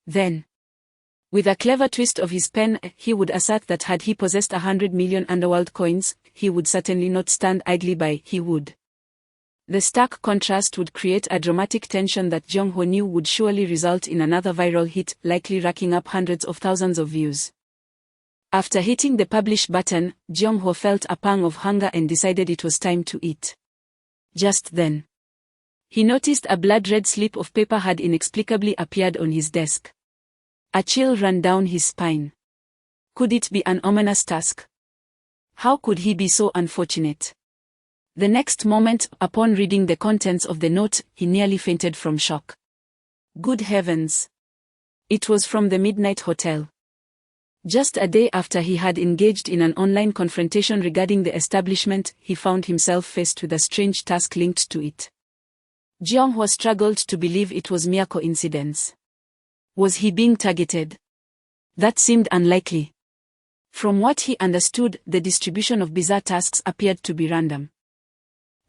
Then, with a clever twist of his pen, he would assert that had he possessed 100 million underworld coins, he would certainly not stand idly by, he would. The stark contrast would create a dramatic tension that Jeong-ho knew would surely result in another viral hit, likely racking up hundreds of thousands of views. After hitting the publish button, Jeong-ho felt a pang of hunger and decided it was time to eat. Just then, he noticed a blood-red slip of paper had inexplicably appeared on his desk. A chill ran down his spine. Could it be an ominous task? How could he be so unfortunate? The next moment, upon reading the contents of the note, he nearly fainted from shock. Good heavens! It was from the Midnight Hotel. Just a day after he had engaged in an online confrontation regarding the establishment, he found himself faced with a strange task linked to it. Jeonghwa struggled to believe it was mere coincidence. Was he being targeted? That seemed unlikely. From what he understood, the distribution of bizarre tasks appeared to be random.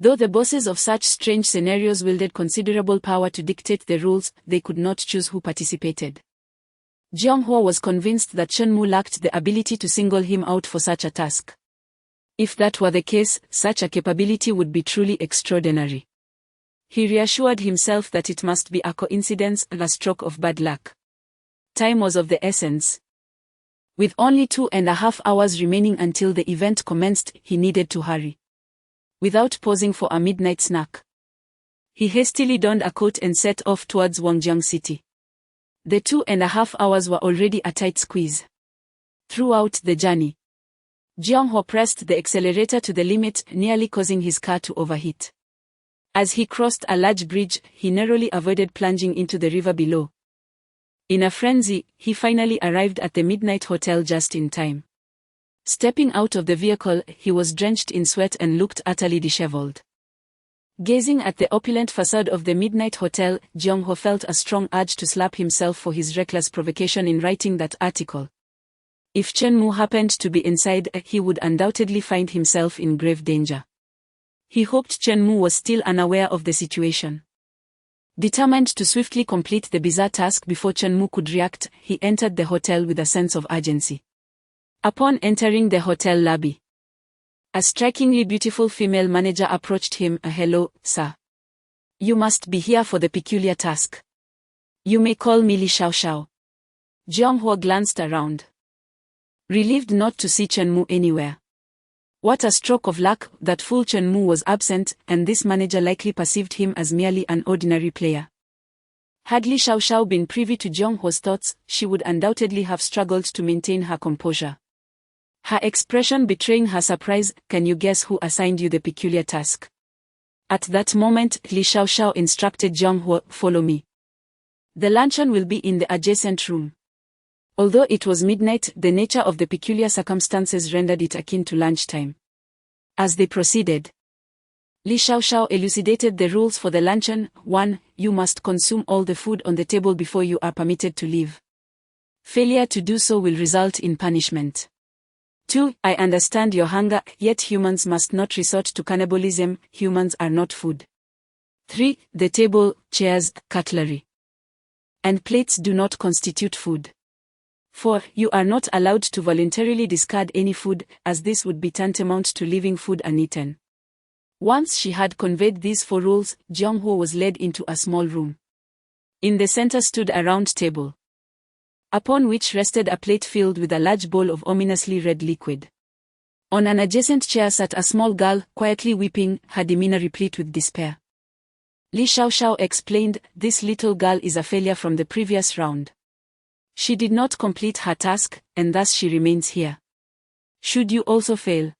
Though the bosses of such strange scenarios wielded considerable power to dictate the rules, they could not choose who participated. Jeonghwa was convinced that Shenmue lacked the ability to single him out for such a task. If that were the case, such a capability would be truly extraordinary. He reassured himself that it must be a coincidence, a stroke of bad luck. Time was of the essence. With only 2.5 hours remaining until the event commenced, he needed to hurry. Without pausing for a midnight snack, he hastily donned a coat and set off towards Wangjiang City. The 2.5 hours were already a tight squeeze. Throughout the journey, Jeonghwa pressed the accelerator to the limit, nearly causing his car to overheat. As he crossed a large bridge, he narrowly avoided plunging into the river below. In a frenzy, he finally arrived at the Midnight Hotel just in time. Stepping out of the vehicle, he was drenched in sweat and looked utterly disheveled. Gazing at the opulent facade of the Midnight Hotel, Jeonghwa felt a strong urge to slap himself for his reckless provocation in writing that article. If Shenmue happened to be inside, he would undoubtedly find himself in grave danger. He hoped Shenmue was still unaware of the situation. Determined to swiftly complete the bizarre task before Shenmue could react, he entered the hotel with a sense of urgency. Upon entering the hotel lobby, a strikingly beautiful female manager approached him. Hello, sir. You must be here for the peculiar task. You may call me Li Xiaoxiao. Jeonghwa glanced around, relieved not to see Shenmue anywhere. What a stroke of luck that fool Shenmue was absent, and this manager likely perceived him as merely an ordinary player. Had Li Xiaoxiao been privy to Jeonghwa's thoughts, she would undoubtedly have struggled to maintain her composure. Her expression betraying her surprise. Can you guess who assigned you the peculiar task? At that moment, Li Xiaoxiao instructed Jeonghwa, follow me. The luncheon will be in the adjacent room. Although it was midnight, the nature of the peculiar circumstances rendered it akin to lunchtime. As they proceeded, Li Xiaoxiao elucidated the rules for the luncheon. 1. You must consume all the food on the table before you are permitted to leave. Failure to do so will result in punishment. 2. I understand your hunger, yet humans must not resort to cannibalism. Humans are not food. 3. The table, chairs, cutlery, and plates do not constitute food. 4. You are not allowed to voluntarily discard any food, as this would be tantamount to leaving food uneaten. Once she had conveyed these 4 rules, Jeonghwa was led into a small room. In the center stood a round table, upon which rested a plate filled with a large bowl of ominously red liquid. On an adjacent chair sat a small girl, quietly weeping, her demeanor replete with despair. Li Xiaoxiao explained, this little girl is a failure from the previous round. She did not complete her task, and thus she remains here. Should you also fail,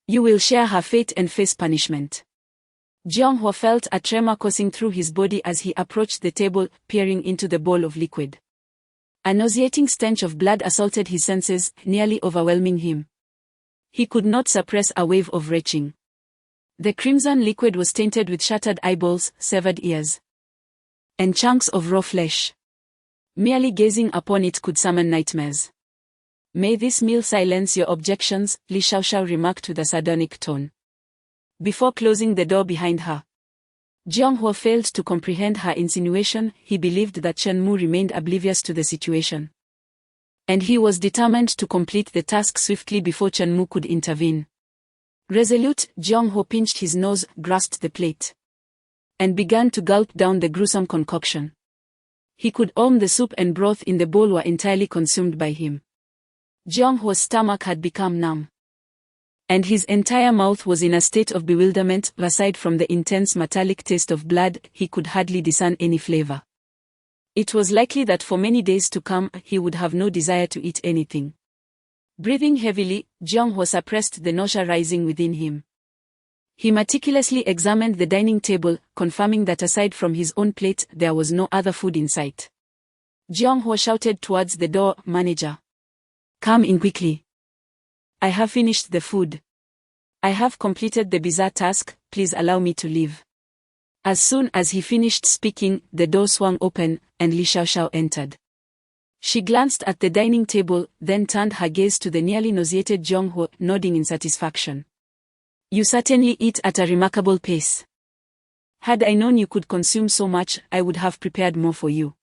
you will share her fate and face punishment. Jeonghwa felt a tremor coursing through his body as he approached the table, peering into the bowl of liquid. A nauseating stench of blood assaulted his senses, nearly overwhelming him. He could not suppress a wave of retching. The crimson liquid was tainted with shattered eyeballs, severed ears, and chunks of raw flesh. Merely gazing upon it could summon nightmares. May this meal silence your objections, Li Xiaoxiao remarked with a sardonic tone, before closing the door behind her. Jeonghwa failed to comprehend her insinuation. He believed that Shenmue remained oblivious to the situation, and he was determined to complete the task swiftly before Shenmue could intervene. Resolute, Jeonghwa pinched his nose, grasped the plate, and began to gulp down the gruesome concoction. He could own the soup and broth in the bowl were entirely consumed by him. Jeonghwa's stomach had become numb, and his entire mouth was in a state of bewilderment. Aside from the intense metallic taste of blood, he could hardly discern any flavor. It was likely that for many days to come, he would have no desire to eat anything. Breathing heavily, Jeonghwa suppressed the nausea rising within him. He meticulously examined the dining table, confirming that aside from his own plate, there was no other food in sight. Jeong-ho shouted towards the door manager. "Come in quickly. I have finished the food. I have completed the bizarre task, please allow me to leave." As soon as he finished speaking, the door swung open, and Li Xiaoxiao entered. She glanced at the dining table, then turned her gaze to the nearly nauseated Jeong-ho, nodding in satisfaction. "You certainly eat at a remarkable pace. Had I known you could consume so much, I would have prepared more for you.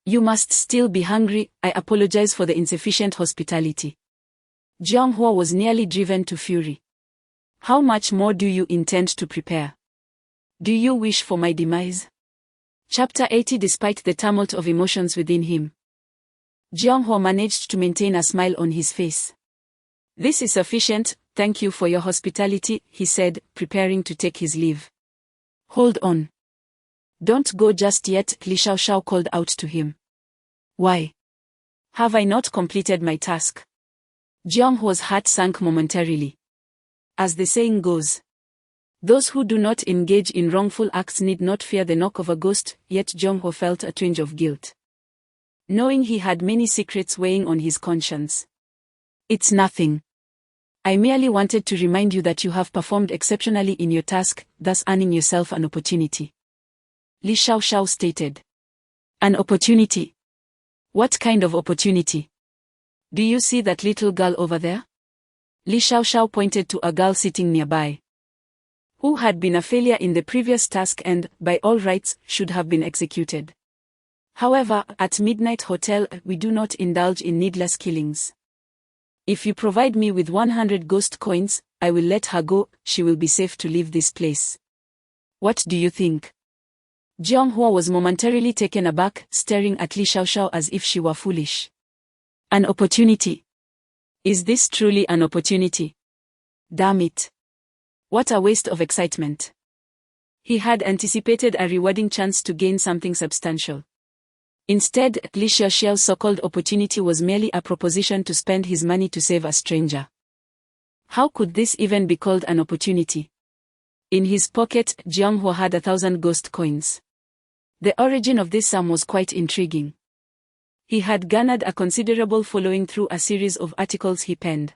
You must still be hungry, I apologize for the insufficient hospitality." Jeong-ho was nearly driven to fury. "How much more do you intend to prepare? Do you wish for my demise?" Chapter 80. Despite the tumult of emotions within him, Jeong-ho managed to maintain a smile on his face. "This is sufficient, thank you for your hospitality," he said, preparing to take his leave. "Hold on. Don't go just yet," Li Xiaoxiao called out to him. "Why? Have I not completed my task?" Jeong-ho's heart sank momentarily. As the saying goes, those who do not engage in wrongful acts need not fear the knock of a ghost, yet Jeong-ho felt a twinge of guilt, knowing he had many secrets weighing on his conscience. "It's nothing. I merely wanted to remind you that you have performed exceptionally in your task, thus earning yourself an opportunity," Li Xiaoxiao stated. "An opportunity? What kind of opportunity? Do you see that little girl over there?" Li Xiaoxiao pointed to a girl sitting nearby, who had been a failure in the previous task and, by all rights, should have been executed. However, at Midnight Hotel, we do not indulge in needless killings. If you provide me with 100 ghost coins, I will let her go, she will be safe to leave this place. What do you think?" Jeong-ho was momentarily taken aback, staring at Li Xiaoxiao as if she were foolish. "An opportunity? Is this truly an opportunity? Damn it. What a waste of excitement." He had anticipated a rewarding chance to gain something substantial. Instead, Li Xiaoxiao's so-called opportunity was merely a proposition to spend his money to save a stranger. How could this even be called an opportunity? In his pocket, Jeong-ho had 1,000 ghost coins. The origin of this sum was quite intriguing. He had garnered a considerable following through a series of articles he penned,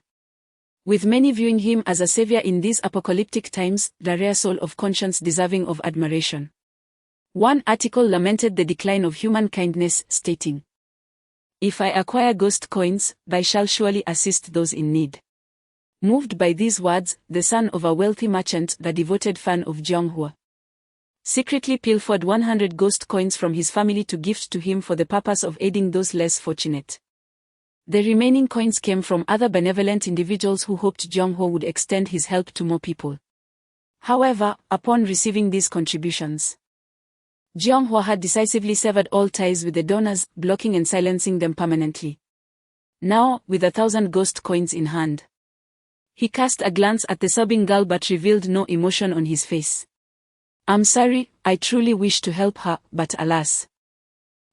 with many viewing him as a savior in these apocalyptic times, the rare soul of conscience deserving of admiration. One article lamented the decline of human kindness, stating, "If I acquire ghost coins, I shall surely assist those in need." Moved by these words, the son of a wealthy merchant, the devoted fan of Jeong-ho, secretly pilfered 100 ghost coins from his family to gift to him for the purpose of aiding those less fortunate. The remaining coins came from other benevolent individuals who hoped Jeong-ho would extend his help to more people. However, upon receiving these contributions, Jeong-ho had decisively severed all ties with the donors, blocking and silencing them permanently. Now, with 1,000 ghost coins in hand, he cast a glance at the sobbing girl but revealed no emotion on his face. "I'm sorry, I truly wish to help her, but alas,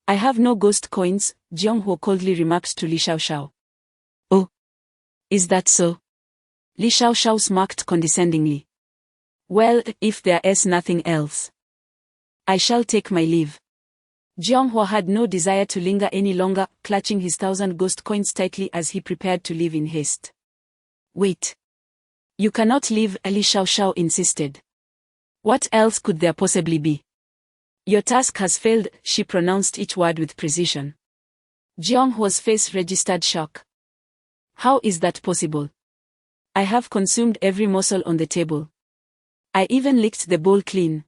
I have no ghost coins," Jeong-ho coldly remarked to Li Xiaoxiao. "Oh, is that so?" Li Xiaoxiao smirked condescendingly. "Well, if there is nothing else, I shall take my leave." Jeong-ho had no desire to linger any longer, clutching his 1,000 ghost coins tightly as he prepared to leave in haste. "Wait. You cannot leave," Li Xiaoxiao insisted. "What else could there possibly be?" "Your task has failed," she pronounced each word with precision. Jeong-ho's face registered shock. "How is that possible? I have consumed every morsel on the table. I even licked the bowl clean.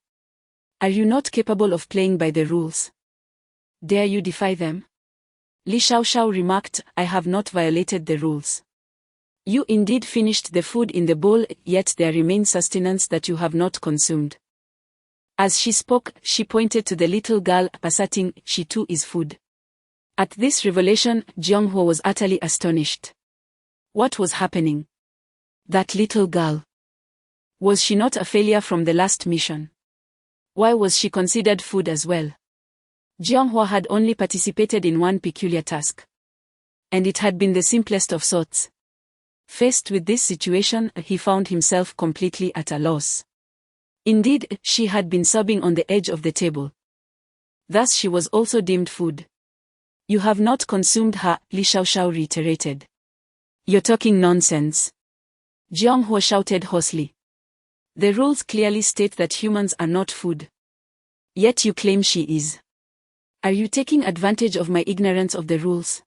Are you not capable of playing by the rules? Dare you defy them?" Li Xiaoxiao remarked, "I have not violated the rules. You indeed finished the food in the bowl, yet there remains sustenance that you have not consumed." As she spoke, she pointed to the little girl, asserting, "She too is food." At this revelation, Jeong-ho was utterly astonished. What was happening? That little girl. Was she not a failure from the last mission? Why was she considered food as well? Jeong-ho had only participated in one peculiar task, and it had been the simplest of sorts. Faced with this situation, he found himself completely at a loss. Indeed, she had been sobbing on the edge of the table. Thus she was also deemed food. You have not consumed her, Li Xiaoxiao reiterated. You're talking nonsense. Jiang Huo shouted hoarsely. The rules clearly state that humans are not food. Yet you claim she is. Are you taking advantage of my ignorance of the rules?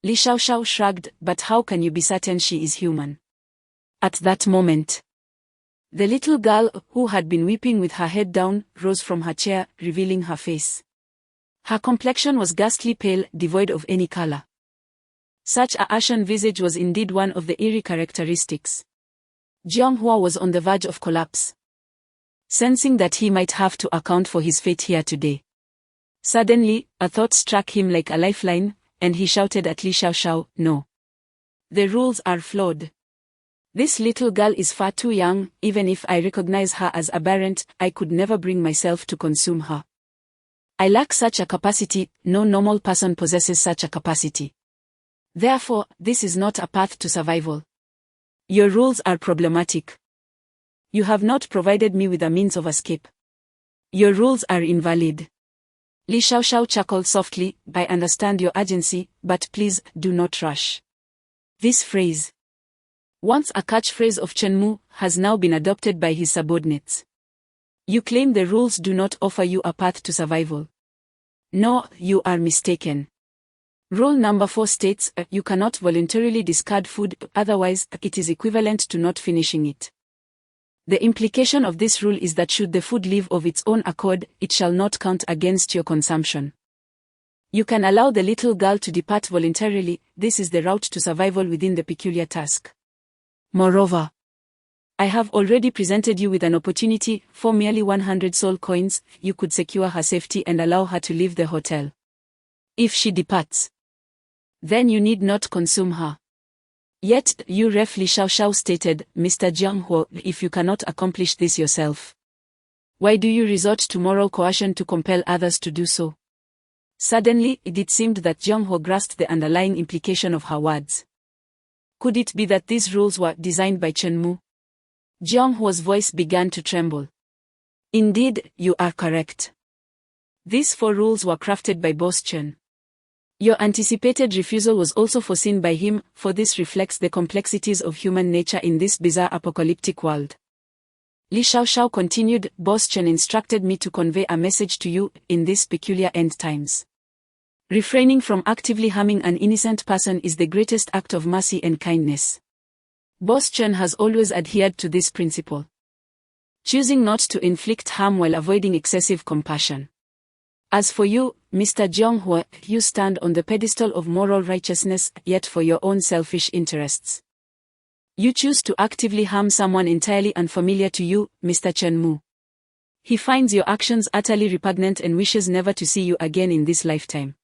Li Xiaoxiao shrugged, but how can you be certain she is human? At that moment, the little girl, who had been weeping with her head down, rose from her chair, revealing her face. Her complexion was ghastly pale, devoid of any color. Such a ashen visage was indeed one of the eerie characteristics. Jiang Hua was on the verge of collapse, sensing that he might have to account for his fate here today. Suddenly, a thought struck him like a lifeline, and he shouted at Li Xiaoxiao, "No. The rules are flawed. This little girl is far too young. Even if I recognize her as aberrant, I could never bring myself to consume her. I lack such a capacity. No normal person possesses such a capacity. Therefore, this is not a path to survival. Your rules are problematic. You have not provided me with a means of escape. Your rules are invalid." Li Xiaoxiao chuckled softly, "I understand your urgency, but please, do not rush." This phrase, once a catchphrase of Chen Mu, has now been adopted by his subordinates. You claim the rules do not offer you a path to survival. No, you are mistaken. Rule number 4 states, you cannot voluntarily discard food, otherwise, it is equivalent to not finishing it. The implication of this rule is that should the food leave of its own accord, it shall not count against your consumption. You can allow the little girl to depart voluntarily. This is the route to survival within the peculiar task. Moreover, I have already presented you with an opportunity. For merely 100 soul coins, you could secure her safety and allow her to leave the hotel. If she departs, then you need not consume her. Yet, you Ref Li Xiaoxiao stated, Mr. Jiang Huo, if you cannot accomplish this yourself, why do you resort to moral coercion to compel others to do so? Suddenly, it seemed that Jiang Huo grasped the underlying implication of her words. Could it be that these rules were designed by Chen Mu? Jiang Huo's voice began to tremble. Indeed, you are correct. These 4 rules were crafted by Boss Chen. Your anticipated refusal was also foreseen by him, for this reflects the complexities of human nature in this bizarre apocalyptic world. Li Xiaoxiao continued, Boss Chen instructed me to convey a message to you, in this peculiar end times. Refraining from actively harming an innocent person is the greatest act of mercy and kindness. Boss Chen has always adhered to this principle, choosing not to inflict harm while avoiding excessive compassion. As for you, Mr. Jiang Huo, you stand on the pedestal of moral righteousness, yet for your own selfish interests, you choose to actively harm someone entirely unfamiliar to you, Mr. Chen Mu. He finds your actions utterly repugnant and wishes never to see you again in this lifetime.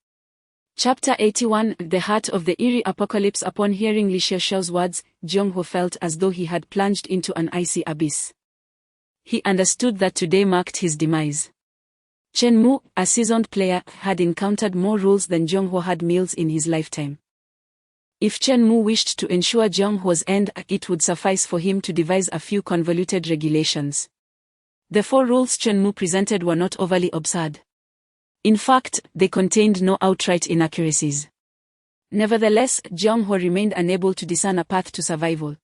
Chapter 81, The Heart of the Eerie Apocalypse. Upon hearing Li Xiaoxiao's words, Jiang Huo felt as though he had plunged into an icy abyss. He understood that today marked his demise. Chen Mu, a seasoned player, had encountered more rules than Jiang Huo had meals in his lifetime. If Chen Mu wished to ensure Jiang Huo's end, it would suffice for him to devise a few convoluted regulations. The 4 rules Chen Mu presented were not overly absurd. In fact, they contained no outright inaccuracies. Nevertheless, Jiang Huo remained unable to discern a path to survival.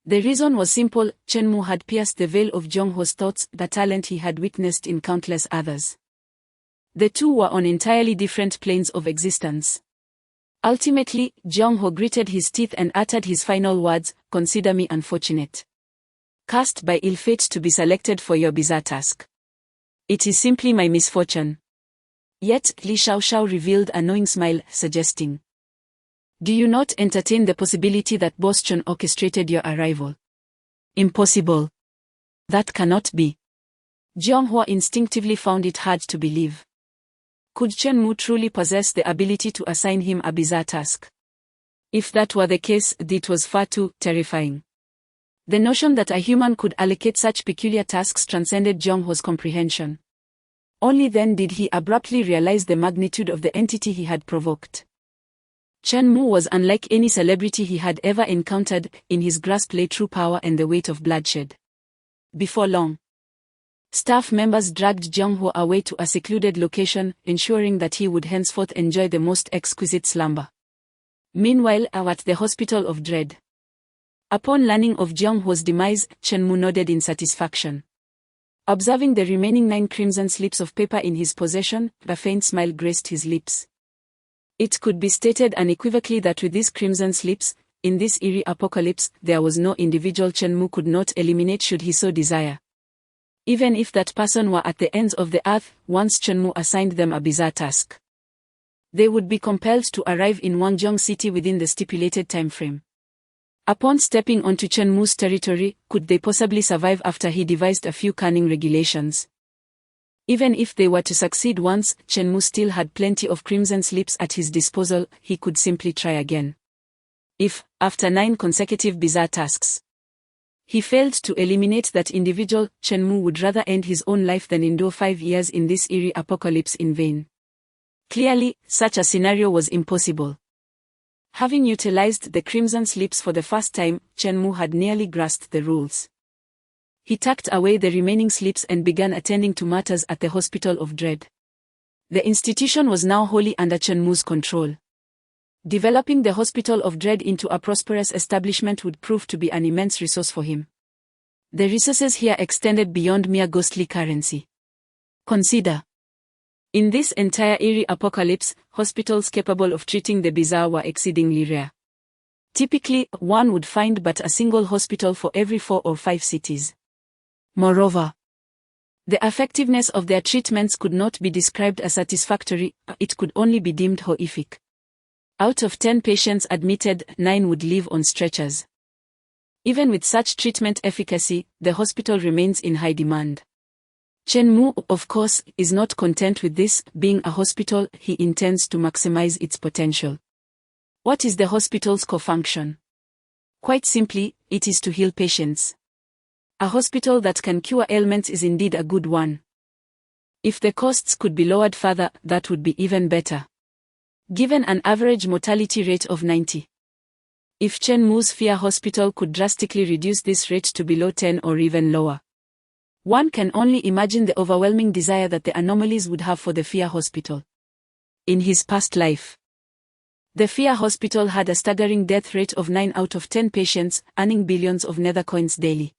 The reason was simple: Chen Mu had pierced the veil of Jiang Huo's thoughts, the talent he had witnessed in countless others. The two were on entirely different planes of existence. Ultimately, Jiang Huo gritted his teeth and uttered his final words, "Consider me unfortunate, cast by ill fate to be selected for your bizarre task. It is simply my misfortune." Yet, Li Xiaoxiao revealed a knowing smile, suggesting, "Do you not entertain the possibility that Boss Chen orchestrated your arrival?" "Impossible. That cannot be." Jiang Huo instinctively found it hard to believe. Could Chen Mu truly possess the ability to assign him a bizarre task? If that were the case, it was far too terrifying. The notion that a human could allocate such peculiar tasks transcended Jiang Huo's comprehension. Only then did he abruptly realize the magnitude of the entity he had provoked. Chen Mu was unlike any celebrity he had ever encountered. In his grasp lay true power and the weight of bloodshed. Before long, staff members dragged Jiang-ho away to a secluded location, ensuring that he would henceforth enjoy the most exquisite slumber. Meanwhile, at the Hospital of Dread, upon learning of Jiang-ho's demise, Chen Mu nodded in satisfaction. Observing the remaining 9 crimson slips of paper in his possession, a faint smile graced his lips. It could be stated unequivocally that with these crimson slips, in this eerie apocalypse, there was no individual Chen Mu could not eliminate should he so desire. Even if that person were at the ends of the earth, once Chen Mu assigned them a bizarre task, they would be compelled to arrive in Wangjiang City within the stipulated time frame. Upon stepping onto Chen Mu's territory, could they possibly survive after he devised a few cunning regulations? Even if they were to succeed once, Chen Mu still had plenty of crimson slips at his disposal. He could simply try again. If, after 9 consecutive bizarre tasks, he failed to eliminate that individual, Chen Mu would rather end his own life than endure 5 years in this eerie apocalypse in vain. Clearly, such a scenario was impossible. Having utilized the crimson slips for the first time, Chen Mu had nearly grasped the rules. He tucked away the remaining slips and began attending to matters at the Hospital of Dread. The institution was now wholly under Chen Mu's control. Developing the Hospital of Dread into a prosperous establishment would prove to be an immense resource for him. The resources here extended beyond mere ghostly currency. Consider. In this entire eerie apocalypse, hospitals capable of treating the bizarre were exceedingly rare. Typically, one would find but a single hospital for every 4 or 5 cities. Moreover, the effectiveness of their treatments could not be described as satisfactory. It could only be deemed horrific. Out of 10 patients admitted, 9 would live on stretchers. Even with such treatment efficacy, the hospital remains in high demand. Chen Mu, of course, is not content with this. Being a hospital, he intends to maximize its potential. What is the hospital's core function? Quite simply, it is to heal patients. A hospital that can cure ailments is indeed a good one. If the costs could be lowered further, that would be even better. Given an average mortality rate of 90. If Chen Mu's Fear Hospital could drastically reduce this rate to below 10 or even lower, one can only imagine the overwhelming desire that the anomalies would have for the Fear Hospital. In his past life, the Fear Hospital had a staggering death rate of 9 out of 10 patients, earning billions of nether coins daily.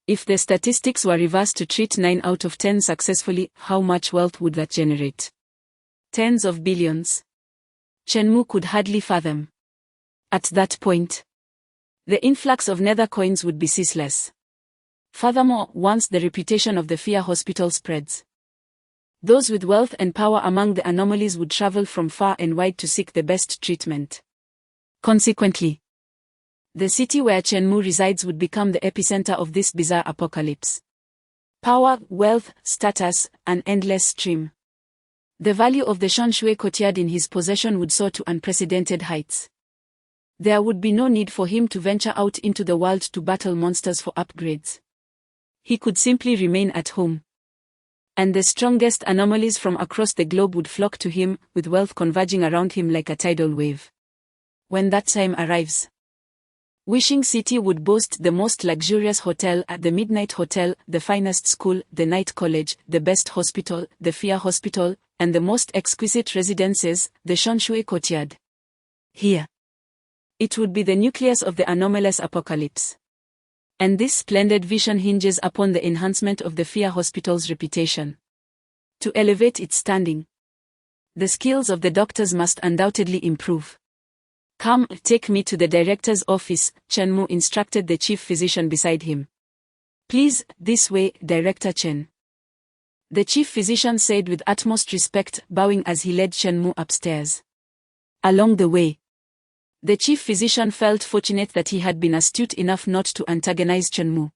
If the statistics were reversed to treat 9 out of 10 successfully, how much wealth would that generate? Tens of billions. Chen Mu could hardly fathom. At that point, the influx of nether coins would be ceaseless. Furthermore, once the reputation of the Fear Hospital spreads, those with wealth and power among the anomalies would travel from far and wide to seek the best treatment. Consequently, the city where Chen Mu resides would become the epicenter of this bizarre apocalypse. Power, wealth, status, an endless stream. The value of the Shanshui courtyard in his possession would soar to unprecedented heights. There would be no need for him to venture out into the world to battle monsters for upgrades. He could simply remain at home. And the strongest anomalies from across the globe would flock to him, with wealth converging around him like a tidal wave. When that time arrives, Wishing City would boast the most luxurious hotel, the Midnight Hotel, the finest school, the night college, the best hospital, the Fear Hospital, and the most exquisite residences, the Shanshui Courtyard. Here, it would be the nucleus of the anomalous apocalypse. And this splendid vision hinges upon the enhancement of the Fear Hospital's reputation. To elevate its standing, the skills of the doctors must undoubtedly improve. Come, take me to the director's office, Chen Mu instructed the chief physician beside him. Please, this way, Director Chen. The chief physician said with utmost respect, bowing as he led Chen Mu upstairs. Along the way, the chief physician felt fortunate that he had been astute enough not to antagonize Chen Mu.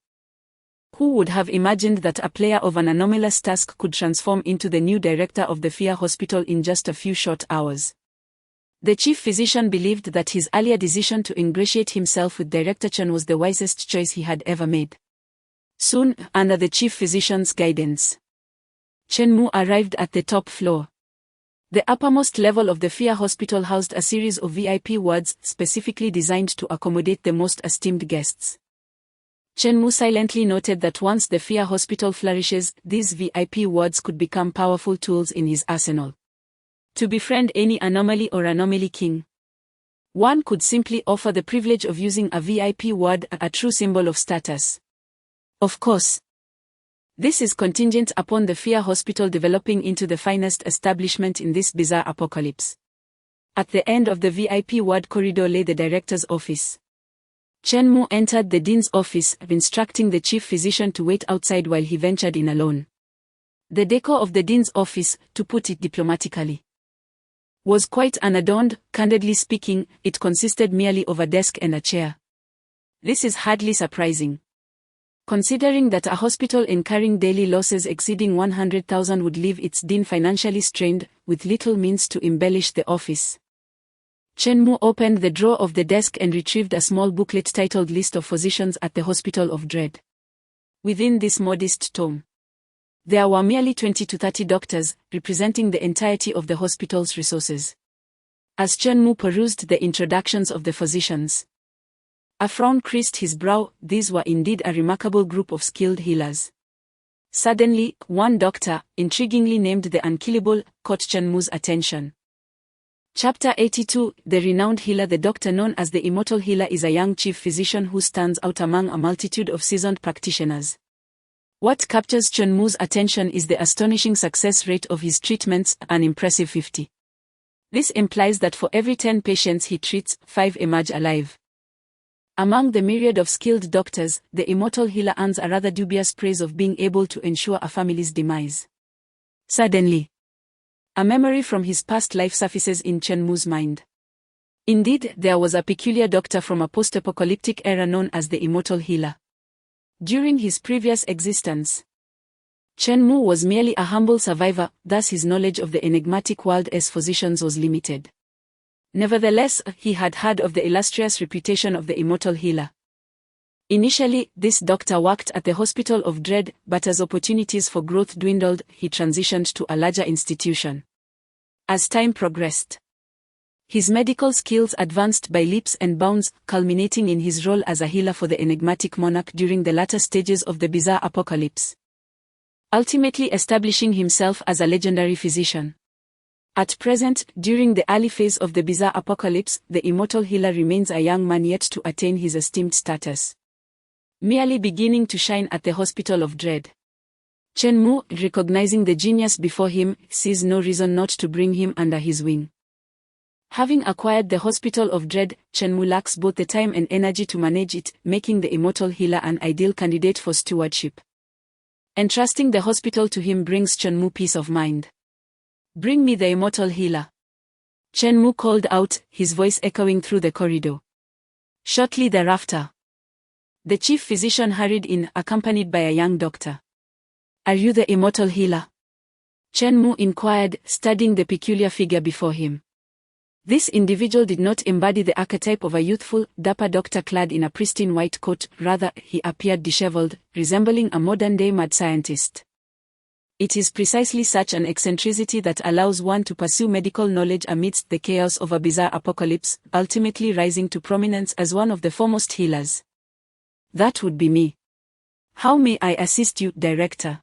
Who would have imagined that a player of an anomalous task could transform into the new director of the Fear Hospital in just a few short hours? The chief physician believed that his earlier decision to ingratiate himself with Director Chen was the wisest choice he had ever made. Soon, under the chief physician's guidance, Chen Mu arrived at the top floor. The uppermost level of the Fia Hospital housed a series of VIP wards specifically designed to accommodate the most esteemed guests. Chen Mu silently noted that once the Fia Hospital flourishes, these VIP wards could become powerful tools in his arsenal. To befriend any anomaly or anomaly king, one could simply offer the privilege of using a VIP ward, a true symbol of status. Of course, this is contingent upon the Fia Hospital developing into the finest establishment in this bizarre apocalypse. At the end of the VIP ward corridor lay the director's office. Chen Mu entered the dean's office, instructing the chief physician to wait outside while he ventured in alone. The decor of the dean's office, to put it diplomatically, was quite unadorned. Candidly speaking, it consisted merely of a desk and a chair. This is hardly surprising, considering that a hospital incurring daily losses exceeding 100,000 would leave its dean financially strained, with little means to embellish the office. Chen Mu opened the drawer of the desk and retrieved a small booklet titled List of Physicians at the Hospital of Dread. Within this modest tome, there were merely 20 to 30 doctors, representing the entirety of the hospital's resources. As Chen Mu perused the introductions of the physicians, a frown creased his brow. These were indeed a remarkable group of skilled healers. Suddenly, one doctor, intriguingly named the Unkillable, caught Chen Mu's attention. Chapter 82, The Renowned Healer. The doctor known as the Immortal Healer is a young chief physician who stands out among a multitude of seasoned practitioners. What captures Chen Mu's attention is the astonishing success rate of his treatments, an impressive 50. This implies that for every 10 patients he treats, 5 emerge alive. Among the myriad of skilled doctors, the Immortal Healer earns a rather dubious praise of being able to ensure a family's demise. Suddenly, a memory from his past life surfaces in Chen Mu's mind. Indeed, there was a peculiar doctor from a post-apocalyptic era known as the Immortal Healer. During his previous existence, Chen Mu was merely a humble survivor, thus his knowledge of the enigmatic world as physicians was limited. Nevertheless, he had heard of the illustrious reputation of the Immortal Healer. Initially, this doctor worked at the Hospital of Dread, but as opportunities for growth dwindled, he transitioned to a larger institution. As time progressed, his medical skills advanced by leaps and bounds, culminating in his role as a healer for the enigmatic monarch during the latter stages of the bizarre apocalypse, ultimately establishing himself as a legendary physician. At present, during the early phase of the bizarre apocalypse, the Immortal Healer remains a young man yet to attain his esteemed status, merely beginning to shine at the Hospital of Dread. Chen Mu, recognizing the genius before him, sees no reason not to bring him under his wing. Having acquired the Hospital of Dread, Chen Mu lacks both the time and energy to manage it, making the Immortal Healer an ideal candidate for stewardship. Entrusting the hospital to him brings Chen Mu peace of mind. "Bring me the Immortal Healer," Chen Mu called out, his voice echoing through the corridor. Shortly thereafter, the chief physician hurried in, accompanied by a young doctor. "Are you the Immortal Healer?" Chen Mu inquired, studying the peculiar figure before him. This individual did not embody the archetype of a youthful, dapper doctor clad in a pristine white coat. Rather, he appeared disheveled, resembling a modern-day mad scientist. It is precisely such an eccentricity that allows one to pursue medical knowledge amidst the chaos of a bizarre apocalypse, ultimately rising to prominence as one of the foremost healers. "That would be me. How may I assist you, Director?"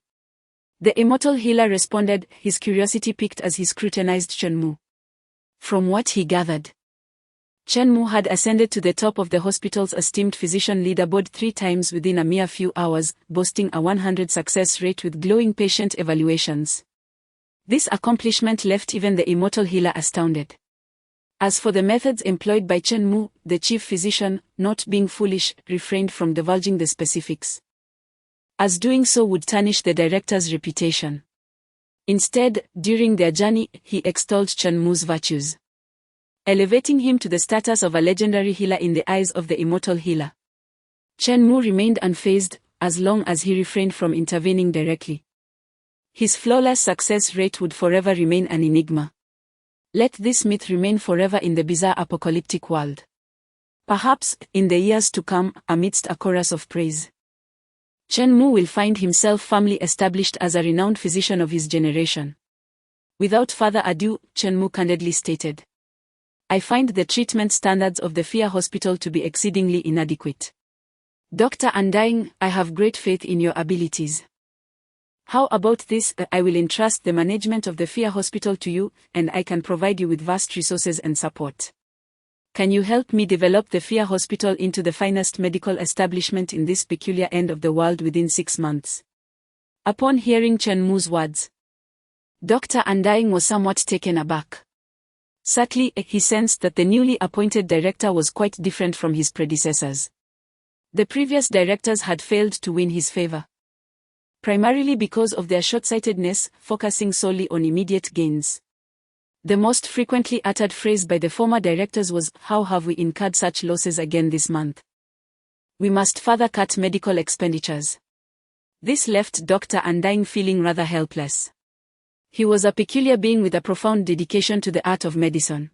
The Immortal Healer responded, his curiosity piqued as he scrutinized Chen Mu. From what he gathered, Chen Mu had ascended to the top of the hospital's esteemed physician leaderboard 3 times within a mere few hours, boasting a 100 success rate with glowing patient evaluations. This accomplishment left even the Immortal Healer astounded. As for the methods employed by Chen Mu, the chief physician, not being foolish, refrained from divulging the specifics, as doing so would tarnish the director's reputation. Instead, during their journey, he extolled Chen Mu's virtues, elevating him to the status of a legendary healer in the eyes of the Immortal Healer. Chen Mu remained unfazed, as long as he refrained from intervening directly. His flawless success rate would forever remain an enigma. Let this myth remain forever in the bizarre apocalyptic world. Perhaps, in the years to come, amidst a chorus of praise, Chen Mu will find himself firmly established as a renowned physician of his generation. Without further ado, Chen Mu candidly stated, "I find the treatment standards of the Fear Hospital to be exceedingly inadequate. Dr. Undying, I have great faith in your abilities. How about this? I will entrust the management of the Fear Hospital to you, and I can provide you with vast resources and support. Can you help me develop the Fear Hospital into the finest medical establishment in this peculiar end of the world within 6 months?" Upon hearing Chen Mu's words, Dr. Undying was somewhat taken aback. Subtly, he sensed that the newly appointed director was quite different from his predecessors. The previous directors had failed to win his favor, primarily because of their short-sightedness, focusing solely on immediate gains. The most frequently uttered phrase by the former directors was, "How have we incurred such losses again this month? We must further cut medical expenditures." This left Dr. Undying feeling rather helpless. He was a peculiar being with a profound dedication to the art of medicine.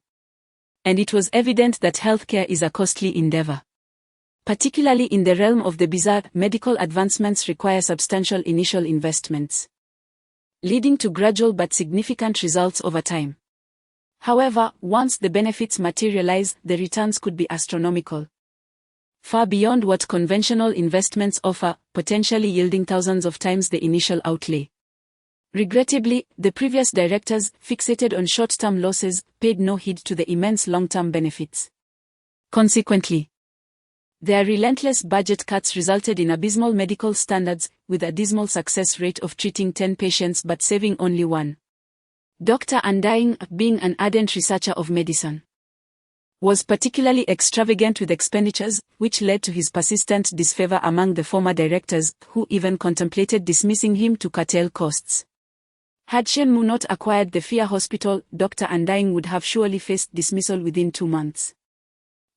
And it was evident that healthcare is a costly endeavor. Particularly in the realm of the bizarre, medical advancements require substantial initial investments, leading to gradual but significant results over time. However, once the benefits materialize, the returns could be astronomical, far beyond what conventional investments offer, potentially yielding thousands of times the initial outlay. Regrettably, the previous directors, fixated on short-term losses, paid no heed to the immense long-term benefits. Consequently, their relentless budget cuts resulted in abysmal medical standards, with a dismal success rate of treating 10 patients but saving only 1. Dr. Undying, being an ardent researcher of medicine, was particularly extravagant with expenditures, which led to his persistent disfavor among the former directors, who even contemplated dismissing him to curtail costs. Had Chen Mu not acquired the Fear Hospital, Dr. Undying would have surely faced dismissal within 2 months.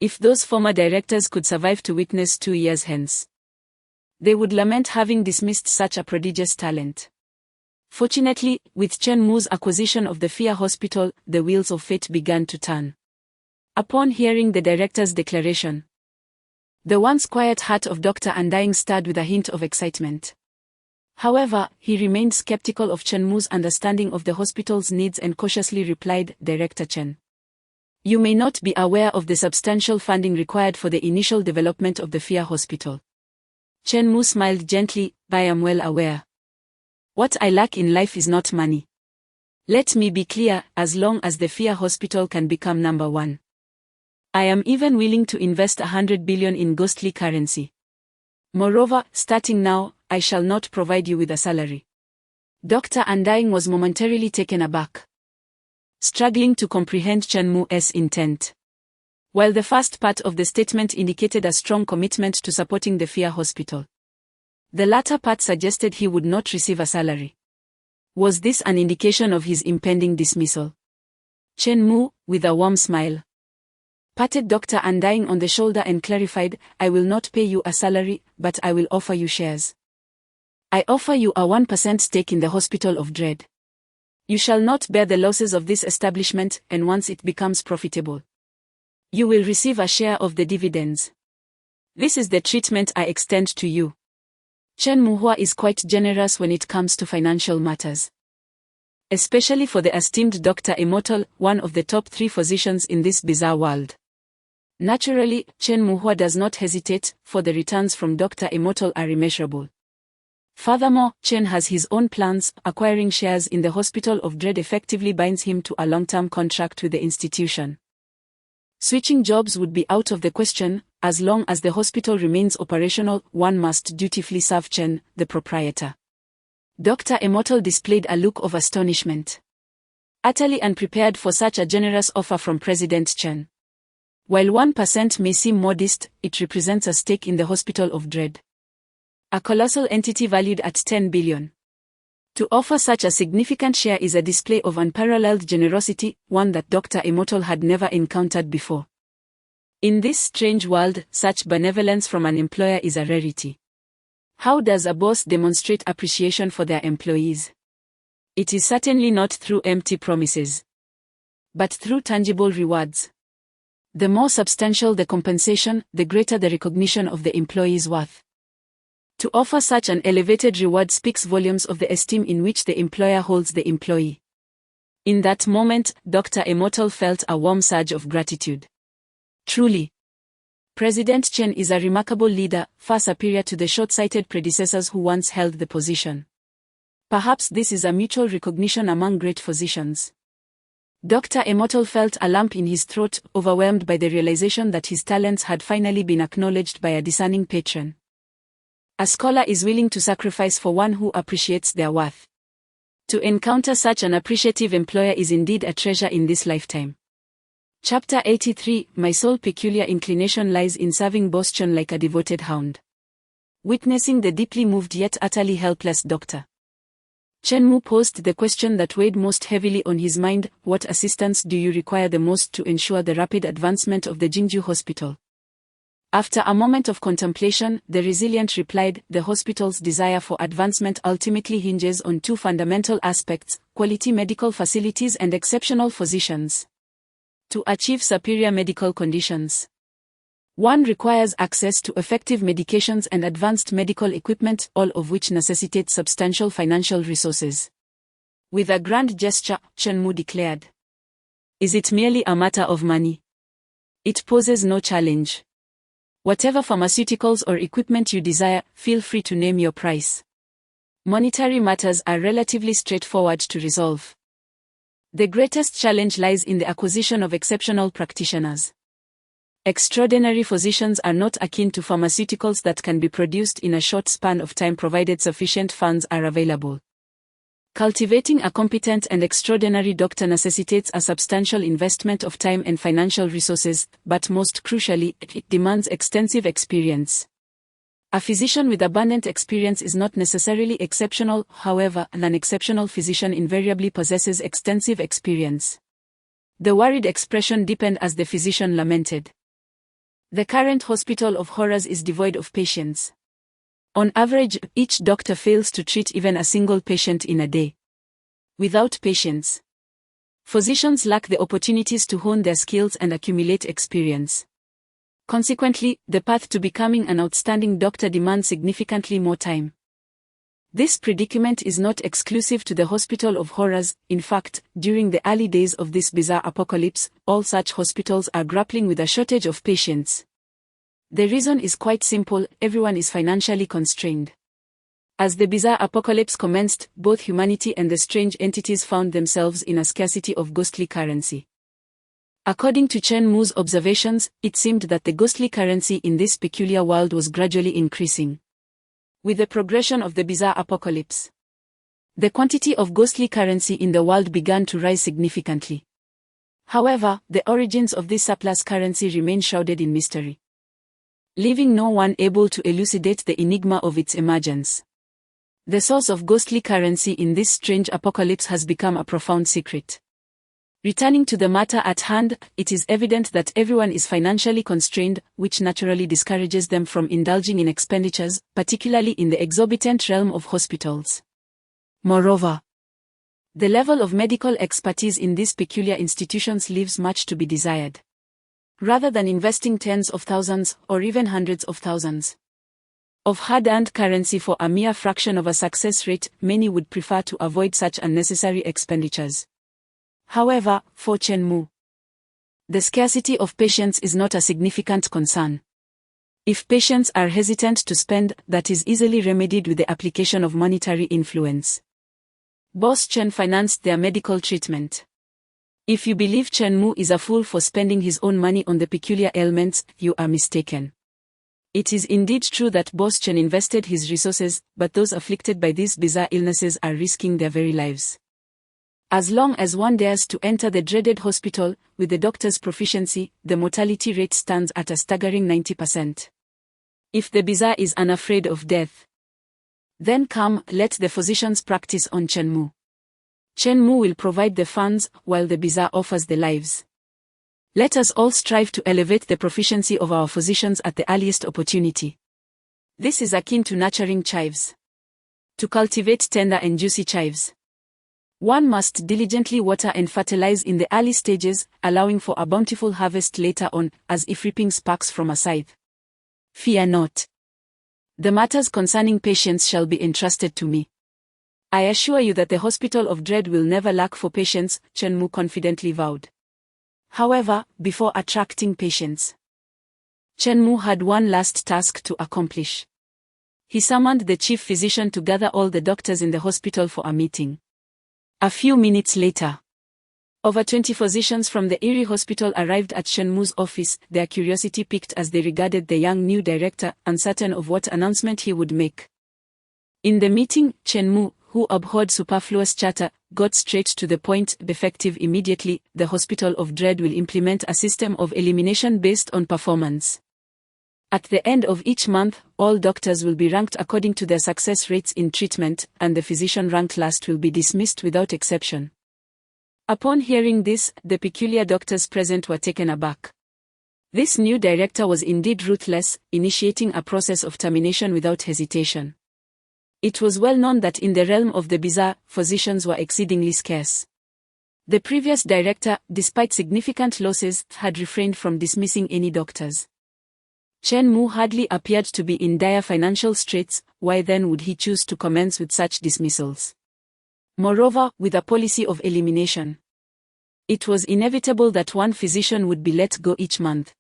If those former directors could survive to witness 2 years hence, they would lament having dismissed such a prodigious talent. Fortunately, with Chen Mu's acquisition of the Fear Hospital, the wheels of fate began to turn. Upon hearing the director's declaration, the once quiet heart of Dr. Undying stirred with a hint of excitement. However, he remained skeptical of Chen Mu's understanding of the hospital's needs and cautiously replied, "Director Chen, you may not be aware of the substantial funding required for the initial development of the Fear Hospital." Chen Mu smiled gently, "I am well aware. What I lack in life is not money. Let me be clear, as long as the Fear Hospital can become number 1. I am even willing to invest 100 billion in ghostly currency. Moreover, starting now, I shall not provide you with a salary." Dr. Undying was momentarily taken aback, struggling to comprehend Chen Mu's intent. While the first part of the statement indicated a strong commitment to supporting the Fear Hospital, the latter part suggested he would not receive a salary. Was this an indication of his impending dismissal? Chen Mu, with a warm smile, patted Dr. Undying on the shoulder and clarified, "I will not pay you a salary, but I will offer you shares. I offer you a 1% stake in the Hospital of Dread. You shall not bear the losses of this establishment, and once it becomes profitable, you will receive a share of the dividends. This is the treatment I extend to you." Chen Muhua is quite generous when it comes to financial matters, especially for the esteemed Dr. Immortal, one of the top 3 physicians in this bizarre world. Naturally, Chen Muhua does not hesitate, for the returns from Dr. Immortal are immeasurable. Furthermore, Chen has his own plans. Acquiring shares in the Hospital of Dread effectively binds him to a long-term contract with the institution. Switching jobs would be out of the question. As long as the hospital remains operational, one must dutifully serve Chen, the proprietor. Dr. Immortal displayed a look of astonishment, utterly unprepared for such a generous offer from President Chen. While 1% may seem modest, it represents a stake in the Hospital of Dread, a colossal entity valued at 10 billion. To offer such a significant share is a display of unparalleled generosity, one that Dr. Immortal had never encountered before. In this strange world, such benevolence from an employer is a rarity. How does a boss demonstrate appreciation for their employees? It is certainly not through empty promises, but through tangible rewards. The more substantial the compensation, the greater the recognition of the employee's worth. To offer such an elevated reward speaks volumes of the esteem in which the employer holds the employee. In that moment, Dr. Immortal felt a warm surge of gratitude. Truly, President Chen is a remarkable leader, far superior to the short-sighted predecessors who once held the position. Perhaps this is a mutual recognition among great physicians. Dr. Immortal felt a lump in his throat, overwhelmed by the realization that his talents had finally been acknowledged by a discerning patron. A scholar is willing to sacrifice for one who appreciates their worth. To encounter such an appreciative employer is indeed a treasure in this lifetime. Chapter 83 My sole peculiar inclination lies in serving Boss Chen like a devoted hound. Witnessing the deeply moved yet utterly helpless doctor, Chen Mu posed the question that weighed most heavily on his mind: what assistance do you require the most to ensure the rapid advancement of the Jinju Hospital? After a moment of contemplation, the resilient replied, the hospital's desire for advancement ultimately hinges on two fundamental aspects: quality medical facilities and exceptional physicians. To achieve superior medical conditions, one requires access to effective medications and advanced medical equipment, all of which necessitate substantial financial resources. With a grand gesture, Chen Mu declared, "Is it merely a matter of money? It poses no challenge. Whatever pharmaceuticals or equipment you desire, feel free to name your price. Monetary matters are relatively straightforward to resolve. The greatest challenge lies in the acquisition of exceptional practitioners. Extraordinary physicians are not akin to pharmaceuticals that can be produced in a short span of time provided sufficient funds are available. Cultivating a competent and extraordinary doctor necessitates a substantial investment of time and financial resources, but most crucially, it demands extensive experience. A physician with abundant experience is not necessarily exceptional, however, an exceptional physician invariably possesses extensive experience." The worried expression deepened as the physician lamented. The current hospital of horrors is devoid of patients. On average, each doctor fails to treat even a single patient in a day. Without patients, physicians lack the opportunities to hone their skills and accumulate experience. Consequently, the path to becoming an outstanding doctor demands significantly more time. This predicament is not exclusive to the Hospital of Horrors. In fact, during the early days of this bizarre apocalypse, all such hospitals are grappling with a shortage of patients. The reason is quite simple: everyone is financially constrained. As the bizarre apocalypse commenced, both humanity and the strange entities found themselves in a scarcity of ghostly currency. According to Chen Mu's observations, it seemed that the ghostly currency in this peculiar world was gradually increasing. With the progression of the bizarre apocalypse, the quantity of ghostly currency in the world began to rise significantly. However, the origins of this surplus currency remain shrouded in mystery, leaving no one able to elucidate the enigma of its emergence. The source of ghostly currency in this strange apocalypse has become a profound secret. Returning to the matter at hand, it is evident that everyone is financially constrained, which naturally discourages them from indulging in expenditures, particularly in the exorbitant realm of hospitals. Moreover, the level of medical expertise in these peculiar institutions leaves much to be desired. Rather than investing tens of thousands, or even hundreds of thousands, of hard-earned currency for a mere fraction of a success rate, many would prefer to avoid such unnecessary expenditures. However, for Chen Mu, the scarcity of patients is not a significant concern. If patients are hesitant to spend, that is easily remedied with the application of monetary influence. Boss Chen financed their medical treatment. If you believe Chen Mu is a fool for spending his own money on the peculiar ailments, you are mistaken. It is indeed true that Boss Chen invested his resources, but those afflicted by these bizarre illnesses are risking their very lives. As long as one dares to enter the dreaded hospital, with the doctor's proficiency, the mortality rate stands at a staggering 90%. If the bizarre is unafraid of death, then come, let the physicians practice on Chen Mu. Chen Mu will provide the funds, while the bizarre offers the lives. Let us all strive to elevate the proficiency of our physicians at the earliest opportunity. This is akin to nurturing chives. To cultivate tender and juicy chives, one must diligently water and fertilize in the early stages, allowing for a bountiful harvest later on, as if reaping sparks from a scythe. Fear not. The matters concerning patients shall be entrusted to me. I assure you that the Hospital of Dread will never lack for patients, Chen Mu confidently vowed. However, before attracting patients, Chen Mu had one last task to accomplish. He summoned the chief physician to gather all the doctors in the hospital for a meeting. A few minutes later, over 20 physicians from the Erie Hospital arrived at Chen Mu's office, their curiosity piqued as they regarded the young new director, uncertain of what announcement he would make. In the meeting, Chen Mu, who abhorred superfluous chatter, got straight to the point. Effective immediately, the Hospital of Dread will implement a system of elimination based on performance. At the end of each month, all doctors will be ranked according to their success rates in treatment, and the physician ranked last will be dismissed without exception. Upon hearing this, the peculiar doctors present were taken aback. This new director was indeed ruthless, initiating a process of termination without hesitation. It was well known that in the realm of the bizarre, physicians were exceedingly scarce. The previous director, despite significant losses, had refrained from dismissing any doctors. Chen Mu hardly appeared to be in dire financial straits. Why then would he choose to commence with such dismissals? Moreover, with a policy of elimination, it was inevitable that one physician would be let go each month.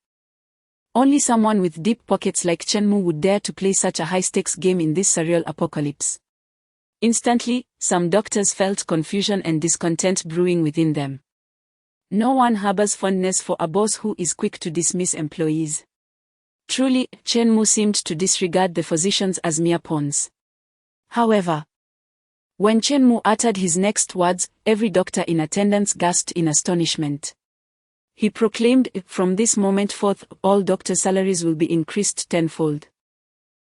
Only someone with deep pockets like Chen Mu would dare to play such a high-stakes game in this surreal apocalypse. Instantly, some doctors felt confusion and discontent brewing within them. No one harbors fondness for a boss who is quick to dismiss employees. Truly, Chen Mu seemed to disregard the physicians as mere pawns. However, when Chen Mu uttered his next words, every doctor in attendance gasped in astonishment. He proclaimed, "From this moment forth, all doctor salaries will be increased tenfold.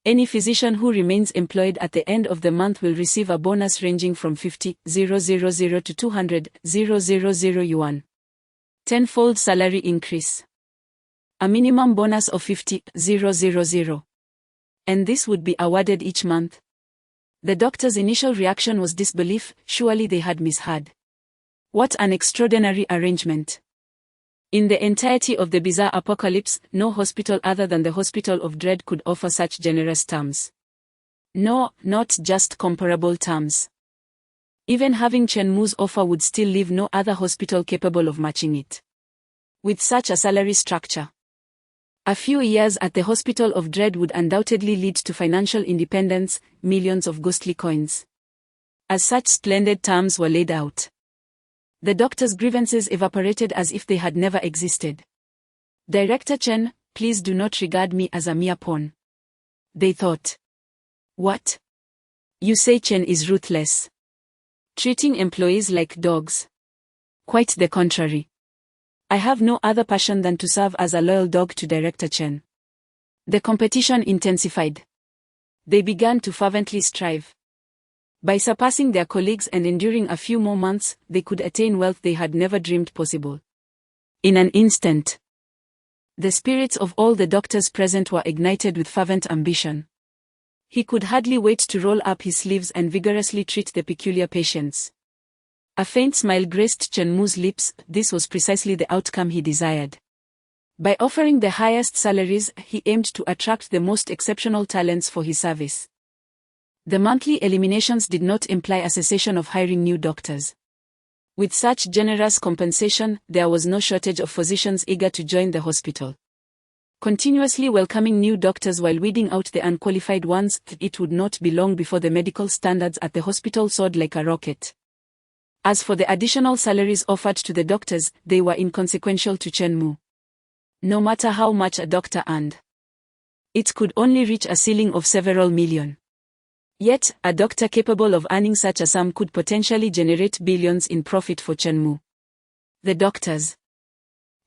Any physician who remains employed at the end of the month will receive a bonus ranging from 50,000 to 200,000 yuan. Tenfold salary increase. A minimum bonus of 50,000. And this would be awarded each month." The doctor's initial reaction was disbelief. Surely they had misheard. What an extraordinary arrangement. In the entirety of the bizarre apocalypse, no hospital other than the Hospital of Dread could offer such generous terms. No, not just comparable terms. Even having Chen Mu's offer would still leave no other hospital capable of matching it. With such a salary structure, a few years at the Hospital of Dread would undoubtedly lead to financial independence, millions of ghostly coins. As such splendid terms were laid out, the doctors' grievances evaporated as if they had never existed. "Director Chen, please do not regard me as a mere pawn," they thought. "What? You say Chen is ruthless, treating employees like dogs?" "Quite the contrary. I have no other passion than to serve as a loyal dog to Director Chen." The competition intensified. They began to fervently strive. By surpassing their colleagues and enduring a few more months, they could attain wealth they had never dreamed possible. In an instant, the spirits of all the doctors present were ignited with fervent ambition. He could hardly wait to roll up his sleeves and vigorously treat the peculiar patients. A faint smile graced Chen Mu's lips. This was precisely the outcome he desired. By offering the highest salaries, he aimed to attract the most exceptional talents for his service. The monthly eliminations did not imply a cessation of hiring new doctors. With such generous compensation, there was no shortage of physicians eager to join the hospital. Continuously welcoming new doctors while weeding out the unqualified ones, it would not be long before the medical standards at the hospital soared like a rocket. As for the additional salaries offered to the doctors, they were inconsequential to Chen Mu. No matter how much a doctor earned, it could only reach a ceiling of several million. Yet, a doctor capable of earning such a sum could potentially generate billions in profit for Chen Mu. The doctors,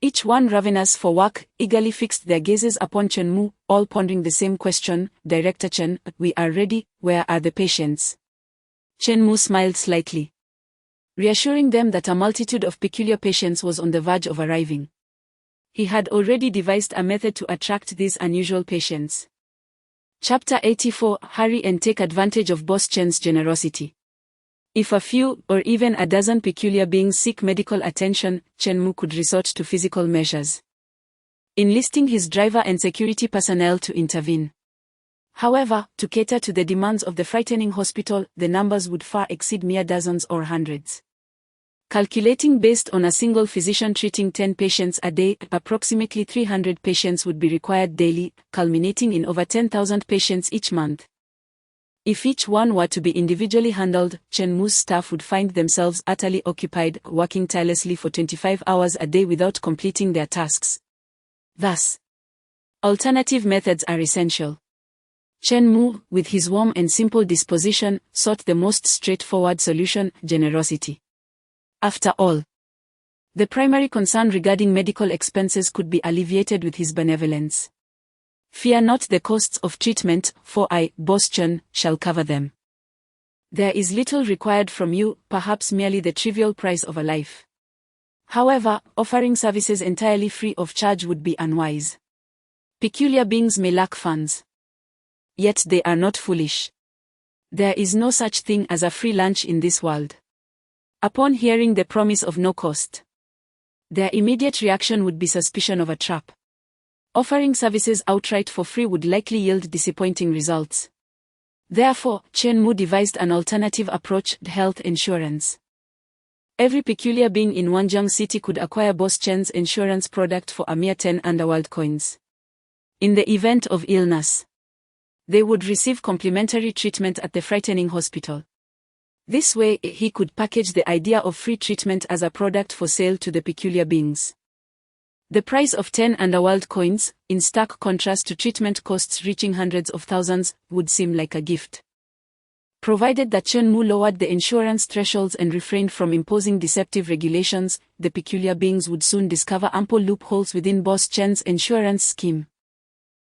each one ravenous for work, eagerly fixed their gazes upon Chen Mu, all pondering the same question. "Director Chen, we are ready. Where are the patients?" Chen Mu smiled slightly, reassuring them that a multitude of peculiar patients was on the verge of arriving. He had already devised a method to attract these unusual patients. Chapter 84. Hurry and take advantage of Boss Chen's generosity. If a few, or even a dozen peculiar beings seek medical attention, Chen Mu could resort to physical measures, enlisting his driver and security personnel to intervene. However, to cater to the demands of the frightening hospital, the numbers would far exceed mere dozens or hundreds. Calculating based on a single physician treating 10 patients a day, approximately 300 patients would be required daily, culminating in over 10,000 patients each month. If each one were to be individually handled, Chen Mu's staff would find themselves utterly occupied, working tirelessly for 25 hours a day without completing their tasks. Thus, alternative methods are essential. Chen Mu, with his warm and simple disposition, sought the most straightforward solution: generosity. After all, the primary concern regarding medical expenses could be alleviated with his benevolence. Fear not the costs of treatment, for I, Boss Chen, shall cover them. There is little required from you, perhaps merely the trivial price of a life. However, offering services entirely free of charge would be unwise. Peculiar beings may lack funds. Yet they are not foolish. There is no such thing as a free lunch in this world. Upon hearing the promise of no cost, their immediate reaction would be suspicion of a trap. Offering services outright for free would likely yield disappointing results. Therefore, Chen Mu devised an alternative approach: health insurance. Every peculiar being in Wanjiang City could acquire Boss Chen's insurance product for a mere 10 underworld coins. In the event of illness, they would receive complimentary treatment at the frightening hospital. This way, he could package the idea of free treatment as a product for sale to the peculiar beings. The price of 10 underworld coins, in stark contrast to treatment costs reaching hundreds of thousands, would seem like a gift. Provided that Chen Mu lowered the insurance thresholds and refrained from imposing deceptive regulations, the peculiar beings would soon discover ample loopholes within Boss Chen's insurance scheme.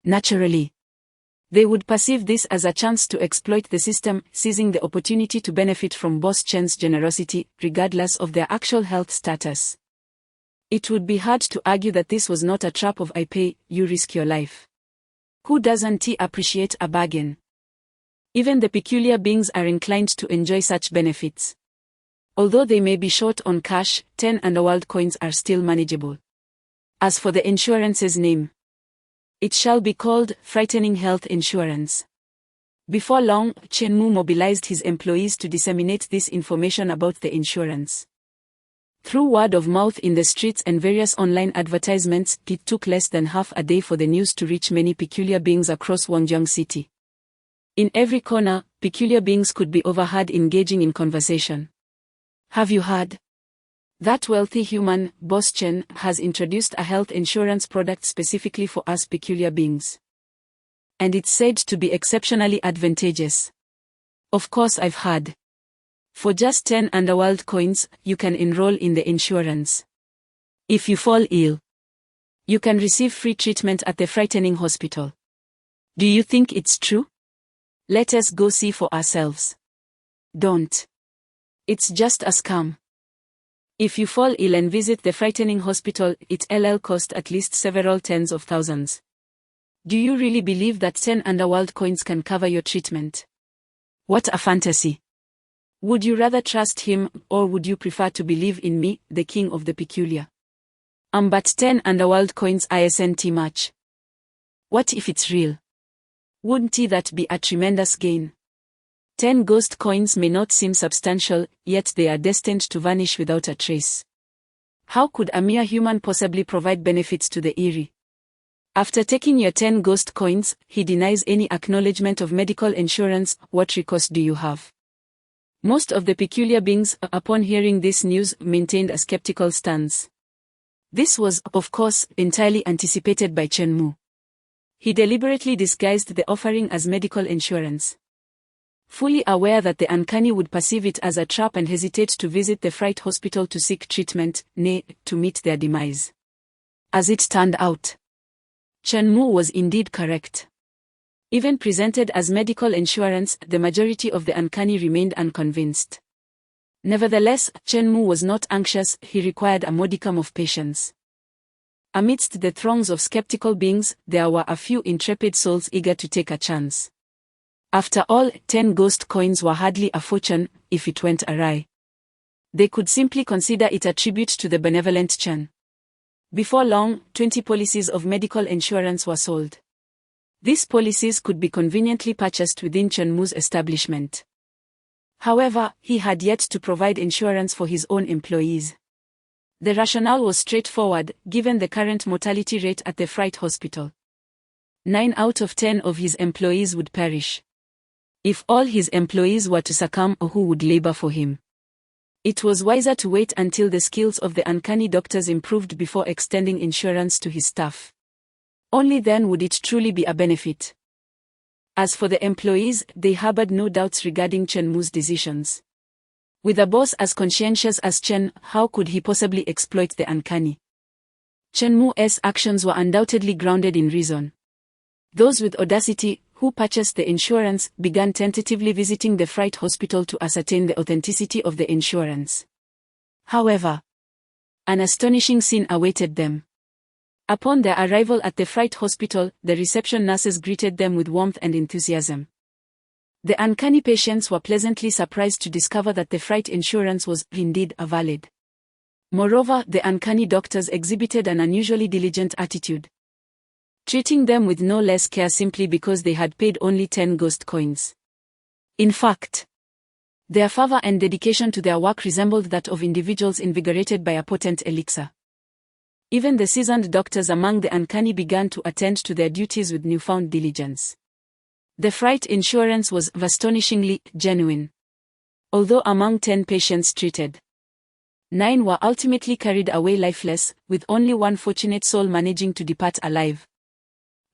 Naturally, they would perceive this as a chance to exploit the system, seizing the opportunity to benefit from Boss Chen's generosity, regardless of their actual health status. It would be hard to argue that this was not a trap of "I pay, you risk your life." Who doesn't appreciate a bargain? Even the peculiar beings are inclined to enjoy such benefits. Although they may be short on cash, 10 underworld coins are still manageable. As for the insurance's name, it shall be called Frightening Health Insurance. Before long, Chen Mu mobilized his employees to disseminate this information about the insurance. Through word of mouth in the streets and various online advertisements, it took less than half a day for the news to reach many peculiar beings across Wanjiang City. In every corner, peculiar beings could be overheard engaging in conversation. Have you heard? That wealthy human, Boss Chen, has introduced a health insurance product specifically for us peculiar beings. And it's said to be exceptionally advantageous. Of course I've heard. For just 10 underworld coins, you can enroll in the insurance. If you fall ill, you can receive free treatment at the frightening hospital. Do you think it's true? Let us go see for ourselves. Don't. It's just a scam. If you fall ill and visit the frightening hospital, it'll cost at least several tens of thousands. Do you really believe that 10 underworld coins can cover your treatment? What a fantasy. Would you rather trust him, or would you prefer to believe in me, the king of the peculiar? But 10 underworld coins isn't much. What if it's real? Wouldn't that be a tremendous gain? 10 ghost coins may not seem substantial, yet they are destined to vanish without a trace. How could a mere human possibly provide benefits to the eerie? After taking your 10 ghost coins, he denies any acknowledgement of medical insurance. What recourse do you have? Most of the peculiar beings, upon hearing this news, maintained a skeptical stance. This was, of course, entirely anticipated by Chen Mu. He deliberately disguised the offering as medical insurance. Fully aware that the uncanny would perceive it as a trap and hesitate to visit the fright hospital to seek treatment, nay, to meet their demise. As it turned out, Chen Mu was indeed correct. Even presented as medical insurance, the majority of the uncanny remained unconvinced. Nevertheless, Chen Mu was not anxious, he required a modicum of patience. Amidst the throngs of skeptical beings, there were a few intrepid souls eager to take a chance. After all, 10 ghost coins were hardly a fortune, if it went awry. They could simply consider it a tribute to the benevolent Chen. Before long, 20 policies of medical insurance were sold. These policies could be conveniently purchased within Chen Mu's establishment. However, he had yet to provide insurance for his own employees. The rationale was straightforward, given the current mortality rate at the Fright Hospital. 9 out of 10 of his employees would perish. If all his employees were to succumb, who would labor for him? It was wiser to wait until the skills of the uncanny doctors improved before extending insurance to his staff. Only then would it truly be a benefit. As for the employees, they harbored no doubts regarding Chen Mu's decisions. With a boss as conscientious as Chen, how could he possibly exploit the uncanny? Chen Mu's actions were undoubtedly grounded in reason. Those with audacity, who purchased the insurance, began tentatively visiting the Fright Hospital to ascertain the authenticity of the insurance. However, an astonishing scene awaited them. Upon their arrival at the Fright Hospital, the reception nurses greeted them with warmth and enthusiasm. The uncanny patients were pleasantly surprised to discover that the Fright insurance was, indeed, valid. Moreover, the uncanny doctors exhibited an unusually diligent attitude, treating them with no less care simply because they had paid only 10 ghost coins. In fact, their fervor and dedication to their work resembled that of individuals invigorated by a potent elixir. Even the seasoned doctors among the uncanny began to attend to their duties with newfound diligence. The Fright insurance was astonishingly genuine. Although among 10 patients treated, 9 were ultimately carried away lifeless, with only one fortunate soul managing to depart alive.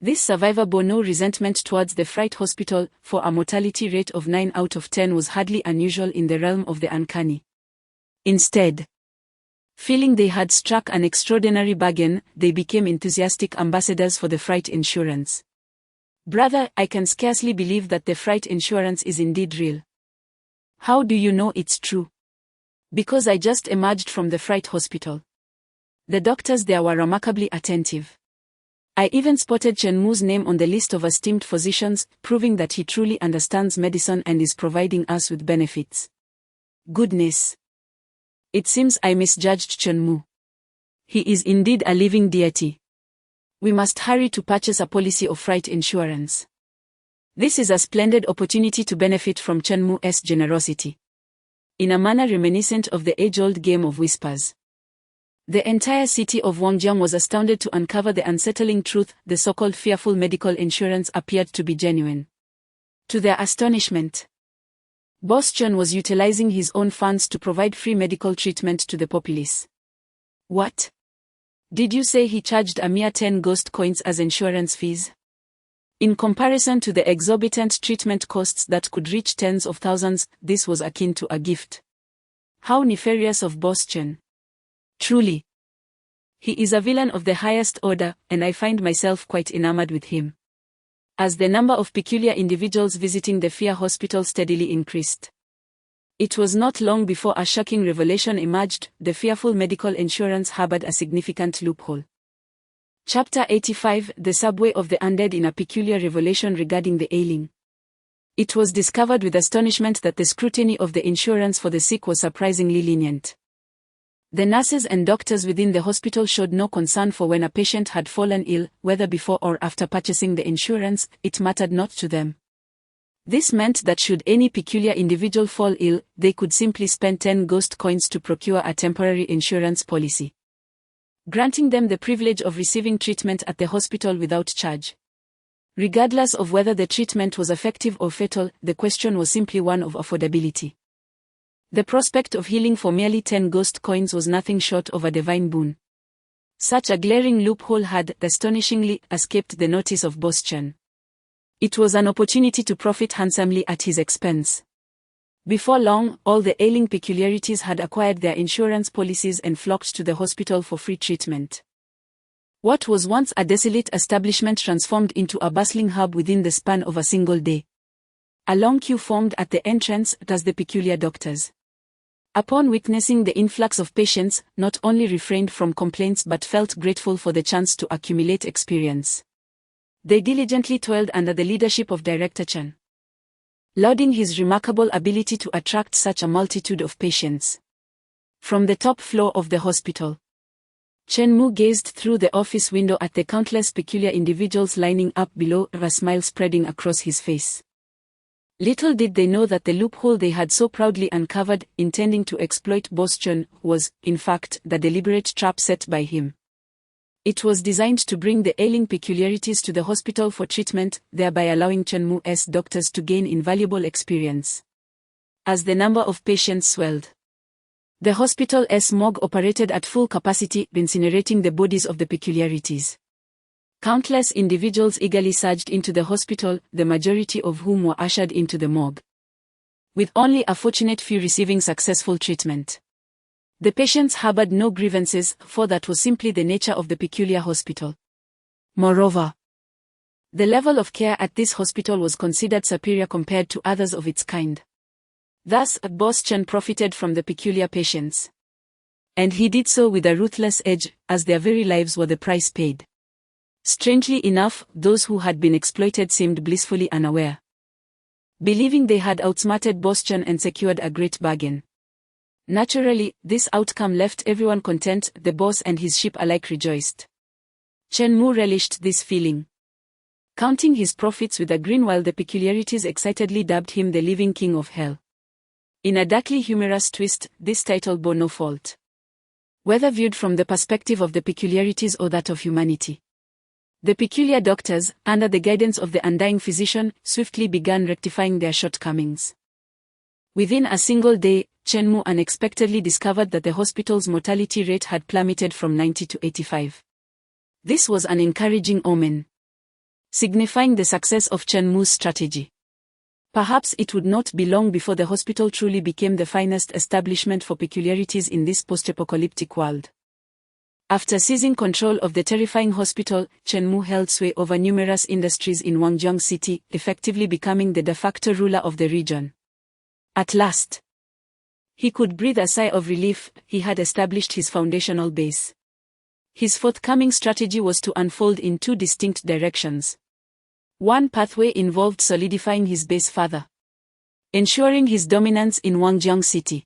This survivor bore no resentment towards the Fright Hospital, for a mortality rate of 9 out of 10 was hardly unusual in the realm of the uncanny. Instead, feeling they had struck an extraordinary bargain, they became enthusiastic ambassadors for the Fright insurance. Brother, I can scarcely believe that the Fright insurance is indeed real. How do you know it's true? Because I just emerged from the Fright Hospital. The doctors there were remarkably attentive. I even spotted Chen Mu's name on the list of esteemed physicians, proving that he truly understands medicine and is providing us with benefits. Goodness! It seems I misjudged Chen Mu. He is indeed a living deity. We must hurry to purchase a policy of Fright insurance. This is a splendid opportunity to benefit from Chen Mu's generosity. In a manner reminiscent of the age-old game of whispers, the entire city of Wangjiang was astounded to uncover the unsettling truth: the so-called fearful medical insurance appeared to be genuine. To their astonishment, Boss Chen was utilizing his own funds to provide free medical treatment to the populace. What? Did you say he charged a mere 10 ghost coins as insurance fees? In comparison to the exorbitant treatment costs that could reach tens of thousands, this was akin to a gift. How nefarious of Boss Chen. Truly, he is a villain of the highest order, and I find myself quite enamored with him. As the number of peculiar individuals visiting the Fear Hospital steadily increased, it was not long before a shocking revelation emerged: the fearful medical insurance harbored a significant loophole. Chapter 85: The Subway of the Undead. In a peculiar revelation regarding the ailing, it was discovered with astonishment that the scrutiny of the insurance for the sick was surprisingly lenient. The nurses and doctors within the hospital showed no concern for when a patient had fallen ill, whether before or after purchasing the insurance, it mattered not to them. This meant that should any peculiar individual fall ill, they could simply spend 10 ghost coins to procure a temporary insurance policy, granting them the privilege of receiving treatment at the hospital without charge. Regardless of whether the treatment was effective or fatal, the question was simply one of affordability. The prospect of healing for merely 10 ghost coins was nothing short of a divine boon. Such a glaring loophole had, astonishingly, escaped the notice of Boss Chen. It was an opportunity to profit handsomely at his expense. Before long, all the ailing peculiarities had acquired their insurance policies and flocked to the hospital for free treatment. What was once a desolate establishment transformed into a bustling hub within the span of a single day. A long queue formed at the entrance, as the peculiar doctors, upon witnessing the influx of patients, not only refrained from complaints but felt grateful for the chance to accumulate experience. They diligently toiled under the leadership of Director Chen, lauding his remarkable ability to attract such a multitude of patients. From the top floor of the hospital, Chen Mu gazed through the office window at the countless peculiar individuals lining up below, a smile spreading across his face. Little did they know that the loophole they had so proudly uncovered, intending to exploit Boss Chen, was, in fact, the deliberate trap set by him. It was designed to bring the ailing peculiarities to the hospital for treatment, thereby allowing Chen Mu's doctors to gain invaluable experience. As the number of patients swelled, the hospital's morgue operated at full capacity, incinerating the bodies of the peculiarities. Countless individuals eagerly surged into the hospital, the majority of whom were ushered into the morgue, with only a fortunate few receiving successful treatment. The patients harbored no grievances, for that was simply the nature of the peculiar hospital. Moreover, the level of care at this hospital was considered superior compared to others of its kind. Thus, Boss Chen profited from the peculiar patients. And he did so with a ruthless edge, as their very lives were the price paid. Strangely enough, those who had been exploited seemed blissfully unaware, believing they had outsmarted Boss Chen and secured a great bargain. Naturally, this outcome left everyone content, the boss and his ship alike rejoiced. Chen Mu relished this feeling, counting his profits with a grin while the peculiarities excitedly dubbed him the living king of hell. In a darkly humorous twist, this title bore no fault, whether viewed from the perspective of the peculiarities or that of humanity. The peculiar doctors, under the guidance of the undying physician, swiftly began rectifying their shortcomings. Within a single day, Chen Mu unexpectedly discovered that the hospital's mortality rate had plummeted from 90 to 85. This was an encouraging omen, signifying the success of Chen Mu's strategy. Perhaps it would not be long before the hospital truly became the finest establishment for peculiarities in this post-apocalyptic world. After seizing control of the terrifying hospital, Chen Mu held sway over numerous industries in Wangjiang City, effectively becoming the de facto ruler of the region. At last, he could breathe a sigh of relief. He had established his foundational base. His forthcoming strategy was to unfold in two distinct directions. One pathway involved solidifying his base further, ensuring his dominance in Wangjiang City.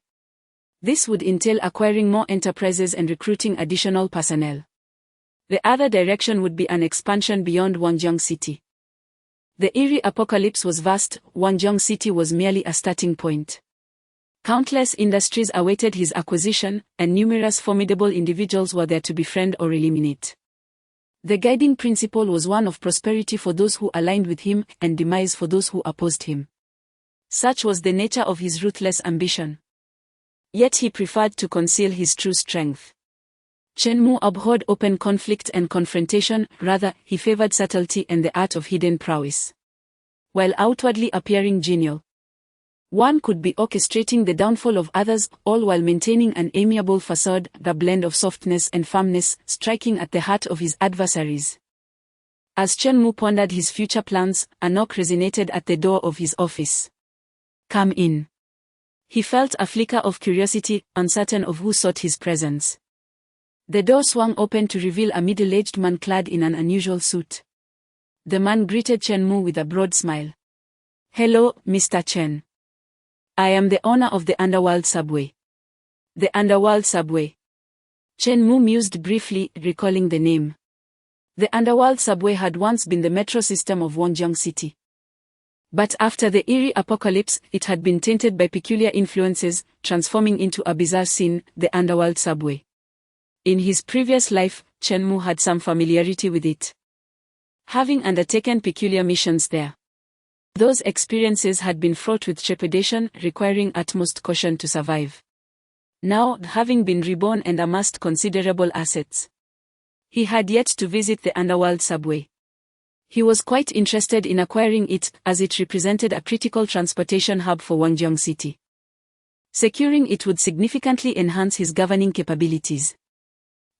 This would entail acquiring more enterprises and recruiting additional personnel. The other direction would be an expansion beyond Wangjiang City. The eerie apocalypse was vast. Wangjiang City was merely a starting point. Countless industries awaited his acquisition, and numerous formidable individuals were there to befriend or eliminate. The guiding principle was one of prosperity for those who aligned with him, and demise for those who opposed him. Such was the nature of his ruthless ambition. Yet he preferred to conceal his true strength. Chen Mu abhorred open conflict and confrontation, rather, he favored subtlety and the art of hidden prowess. While outwardly appearing genial, one could be orchestrating the downfall of others, all while maintaining an amiable facade, the blend of softness and firmness, striking at the heart of his adversaries. As Chen Mu pondered his future plans, a knock resonated at the door of his office. "Come in." He felt a flicker of curiosity, uncertain of who sought his presence. The door swung open to reveal a middle-aged man clad in an unusual suit. The man greeted Chen Mu with a broad smile. "Hello, Mr. Chen. I am the owner of the Underworld Subway." The Underworld Subway. Chen Mu mused briefly, recalling the name. The Underworld Subway had once been the metro system of Wangjiang City. But after the eerie apocalypse, it had been tainted by peculiar influences, transforming into a bizarre scene, the Underworld Subway. In his previous life, Chen Mu had some familiarity with it, having undertaken peculiar missions there. Those experiences had been fraught with trepidation, requiring utmost caution to survive. Now, having been reborn and amassed considerable assets, he had yet to visit the Underworld Subway. He was quite interested in acquiring it, as it represented a critical transportation hub for Wangjiang City. Securing it would significantly enhance his governing capabilities.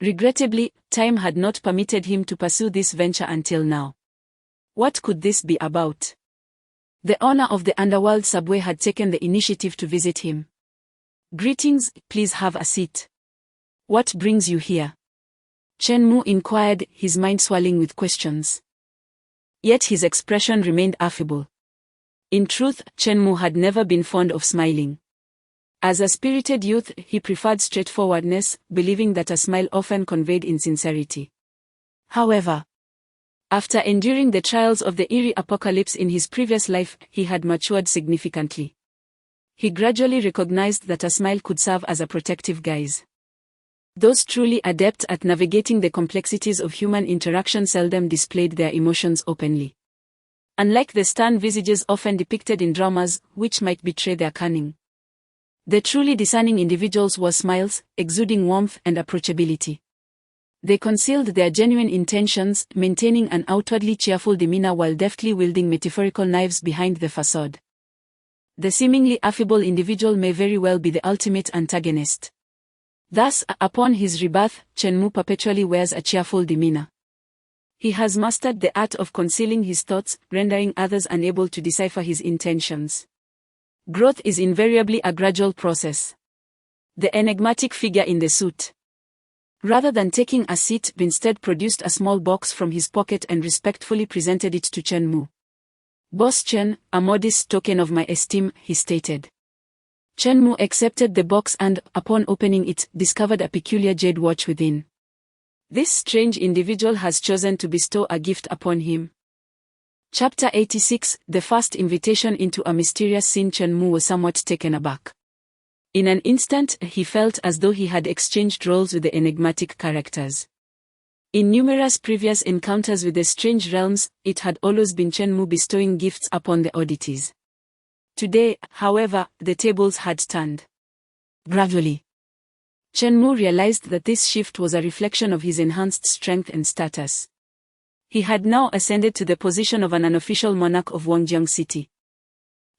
Regrettably, time had not permitted him to pursue this venture until now. What could this be about? The owner of the Underworld Subway had taken the initiative to visit him. "Greetings, please have a seat. What brings you here?" Chen Mu inquired, his mind swirling with questions. Yet his expression remained affable. In truth, Chen Mu had never been fond of smiling. As a spirited youth, he preferred straightforwardness, believing that a smile often conveyed insincerity. However, after enduring the trials of the eerie apocalypse in his previous life, he had matured significantly. He gradually recognized that a smile could serve as a protective guise. Those truly adept at navigating the complexities of human interaction seldom displayed their emotions openly. Unlike the stern visages often depicted in dramas, which might betray their cunning, the truly discerning individuals wore smiles, exuding warmth and approachability. They concealed their genuine intentions, maintaining an outwardly cheerful demeanor while deftly wielding metaphorical knives behind the facade. The seemingly affable individual may very well be the ultimate antagonist. Thus, upon his rebirth, Chenmu perpetually wears a cheerful demeanor. He has mastered the art of concealing his thoughts, rendering others unable to decipher his intentions. Growth is invariably a gradual process. The enigmatic figure in the suit, rather than taking a seat, instead produced a small box from his pocket and respectfully presented it to Chenmu. "Boss Chen, a modest token of my esteem," he stated. Chenmu accepted the box and, upon opening it, discovered a peculiar jade watch within. This strange individual has chosen to bestow a gift upon him. Chapter 86, The First Invitation into a Mysterious Scene. Chenmu was somewhat taken aback. In an instant, he felt as though he had exchanged roles with the enigmatic characters. In numerous previous encounters with the strange realms, it had always been Chenmu bestowing gifts upon the oddities. Today, however, the tables had turned. Gradually, Chenmu realized that this shift was a reflection of his enhanced strength and status. He had now ascended to the position of an unofficial monarch of Wangjiang City.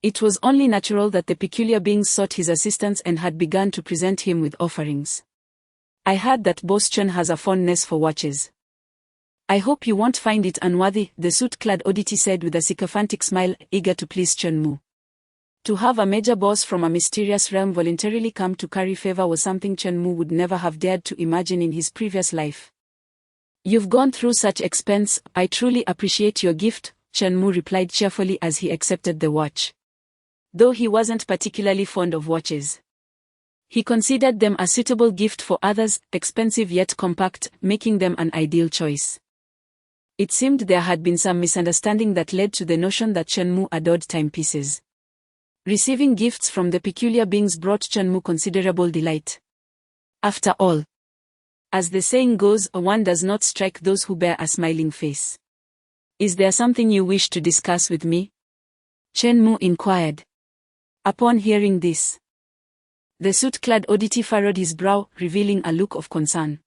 It was only natural that the peculiar beings sought his assistance and had begun to present him with offerings. "I heard that Boss Chen has a fondness for watches. I hope you won't find it unworthy," the suit-clad oddity said with a sycophantic smile, eager to please Chenmu. To have a major boss from a mysterious realm voluntarily come to curry favor was something Chenmu would never have dared to imagine in his previous life. "You've gone through such expense, I truly appreciate your gift," Chenmu replied cheerfully as he accepted the watch. Though he wasn't particularly fond of watches, he considered them a suitable gift for others, expensive yet compact, making them an ideal choice. It seemed there had been some misunderstanding that led to the notion that Chenmu adored timepieces. Receiving gifts from the peculiar beings brought Chenmu considerable delight. After all, as the saying goes, one does not strike those who bear a smiling face. "Is there something you wish to discuss with me?" Chenmu inquired. Upon hearing this, the suit-clad oddity furrowed his brow, revealing a look of concern.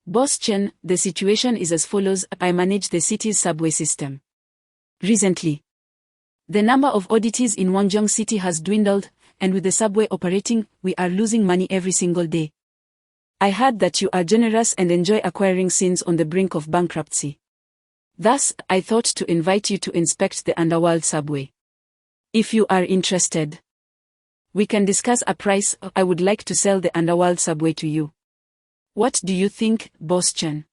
"Boss Chen, the situation is as follows. I manage the city's subway system. Recently, the number of oddities in Wangjiang City has dwindled, and with the subway operating, we are losing money every single day. I heard that you are generous and enjoy acquiring scenes on the brink of bankruptcy. Thus, I thought to invite you to inspect the underworld subway. If you are interested, we can discuss a price. I would like to sell the underworld subway to you. What do you think, Boss Chen?"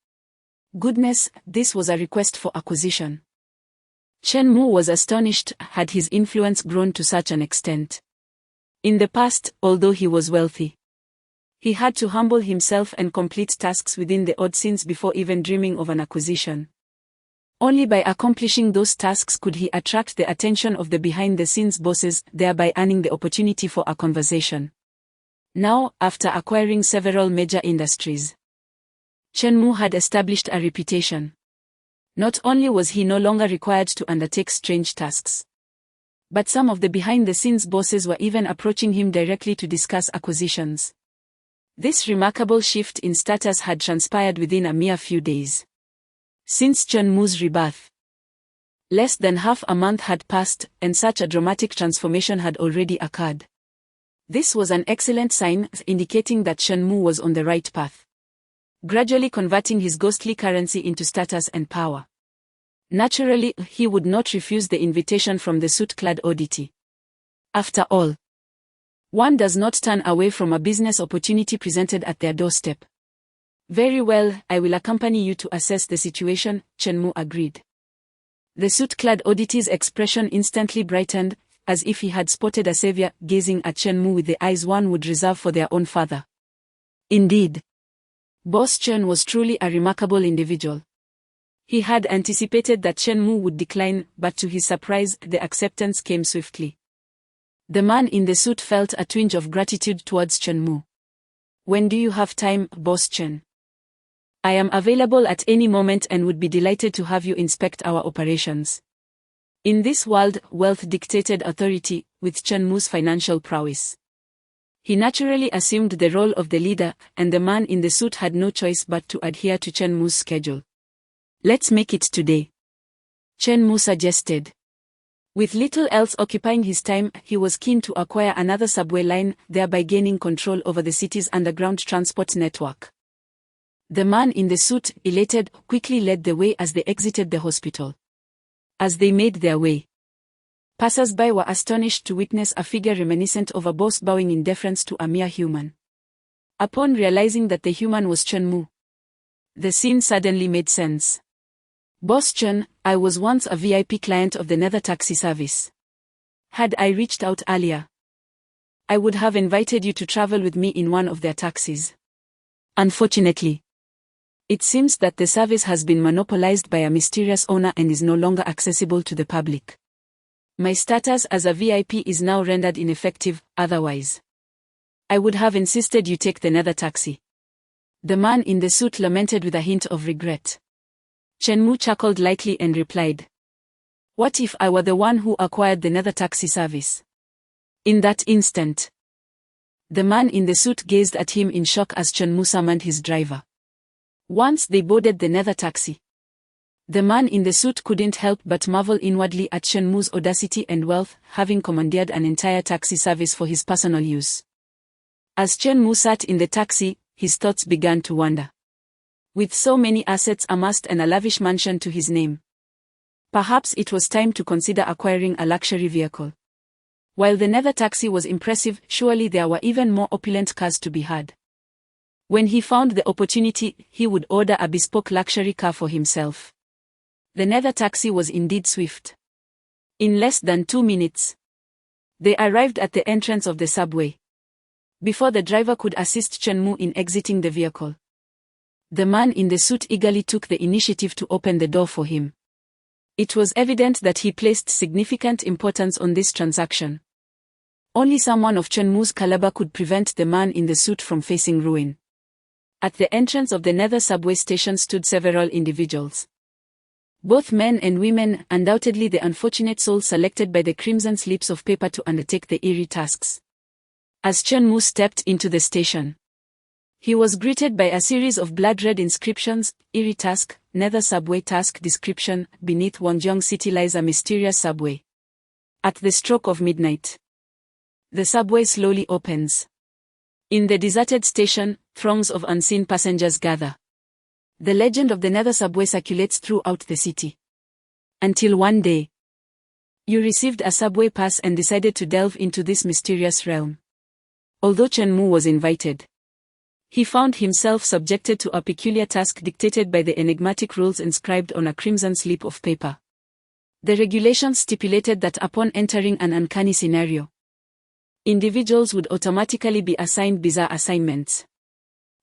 Goodness, this was a request for acquisition. Chenmu was astonished. Had his influence grown to such an extent? In the past, although he was wealthy, he had to humble himself and complete tasks within the odd scenes before even dreaming of an acquisition. Only by accomplishing those tasks could he attract the attention of the behind-the-scenes bosses, thereby earning the opportunity for a conversation. Now, after acquiring several major industries, Chenmu had established a reputation. Not only was he no longer required to undertake strange tasks, but some of the behind-the-scenes bosses were even approaching him directly to discuss acquisitions. This remarkable shift in status had transpired within a mere few days. Since Chenmu's rebirth, less than half a month had passed, and such a dramatic transformation had already occurred. This was an excellent sign, indicating that Chenmu was on the right path, gradually converting his ghostly currency into status and power. Naturally, he would not refuse the invitation from the suit-clad oddity. After all, one does not turn away from a business opportunity presented at their doorstep. "Very well, I will accompany you to assess the situation," Chenmu agreed. The suit-clad oddity's expression instantly brightened, as if he had spotted a savior gazing at Chen Mu with the eyes one would reserve for their own father. Indeed, Boss Chen was truly a remarkable individual. He had anticipated that Chen Mu would decline, but to his surprise, the acceptance came swiftly. The man in the suit felt a twinge of gratitude towards Chen Mu. "When do you have time, Boss Chen? I am available at any moment and would be delighted to have you inspect our operations." In this world, wealth dictated authority, with Chen Mu's financial prowess. He naturally assumed the role of the leader, and the man in the suit had no choice but to adhere to Chen Mu's schedule. "Let's make it today," Chen Mu suggested. With little else occupying his time, he was keen to acquire another subway line, thereby gaining control over the city's underground transport network. The man in the suit, elated, quickly led the way as they exited the hospital. As they made their way, passers-by were astonished to witness a figure reminiscent of a boss bowing in deference to a mere human. Upon realizing that the human was Chen Mu, the scene suddenly made sense. "Boss Chen, I was once a VIP client of the Nether taxi service. Had I reached out earlier, I would have invited you to travel with me in one of their taxis. Unfortunately, it seems that the service has been monopolized by a mysterious owner and is no longer accessible to the public. My status as a VIP is now rendered ineffective, otherwise I would have insisted you take the Nether taxi." The man in the suit lamented with a hint of regret. Chen Mu chuckled lightly and replied, "What if I were the one who acquired the Nether taxi service?" In that instant, the man in the suit gazed at him in shock as Chen Mu summoned his driver. Once they boarded the Nether taxi, the man in the suit couldn't help but marvel inwardly at Chen Mu's audacity and wealth, having commandeered an entire taxi service for his personal use. As Chen Mu sat in the taxi, his thoughts began to wander. With so many assets amassed and a lavish mansion to his name, perhaps it was time to consider acquiring a luxury vehicle. While the Nether taxi was impressive, surely there were even more opulent cars to be had. When he found the opportunity, he would order a bespoke luxury car for himself. The Nether taxi was indeed swift. In less than 2 minutes, they arrived at the entrance of the subway. Before the driver could assist Chen Mu in exiting the vehicle, the man in the suit eagerly took the initiative to open the door for him. It was evident that he placed significant importance on this transaction. Only someone of Chen Mu's caliber could prevent the man in the suit from facing ruin. At the entrance of the Nether subway station stood several individuals. Both men and women, undoubtedly the unfortunate souls selected by the crimson slips of paper to undertake the eerie tasks. As Chen Mu stepped into the station, he was greeted by a series of blood-red inscriptions: "Eerie Task, Nether Subway Task Description, beneath Wangjiang City lies a mysterious subway. At the stroke of midnight, the subway slowly opens. In the deserted station, throngs of unseen passengers gather. The legend of the Nether subway circulates throughout the city. Until one day, you received a subway pass and decided to delve into this mysterious realm." Although Chen Mu was invited, he found himself subjected to a peculiar task dictated by the enigmatic rules inscribed on a crimson slip of paper. The regulations stipulated that upon entering an uncanny scenario, individuals would automatically be assigned bizarre assignments.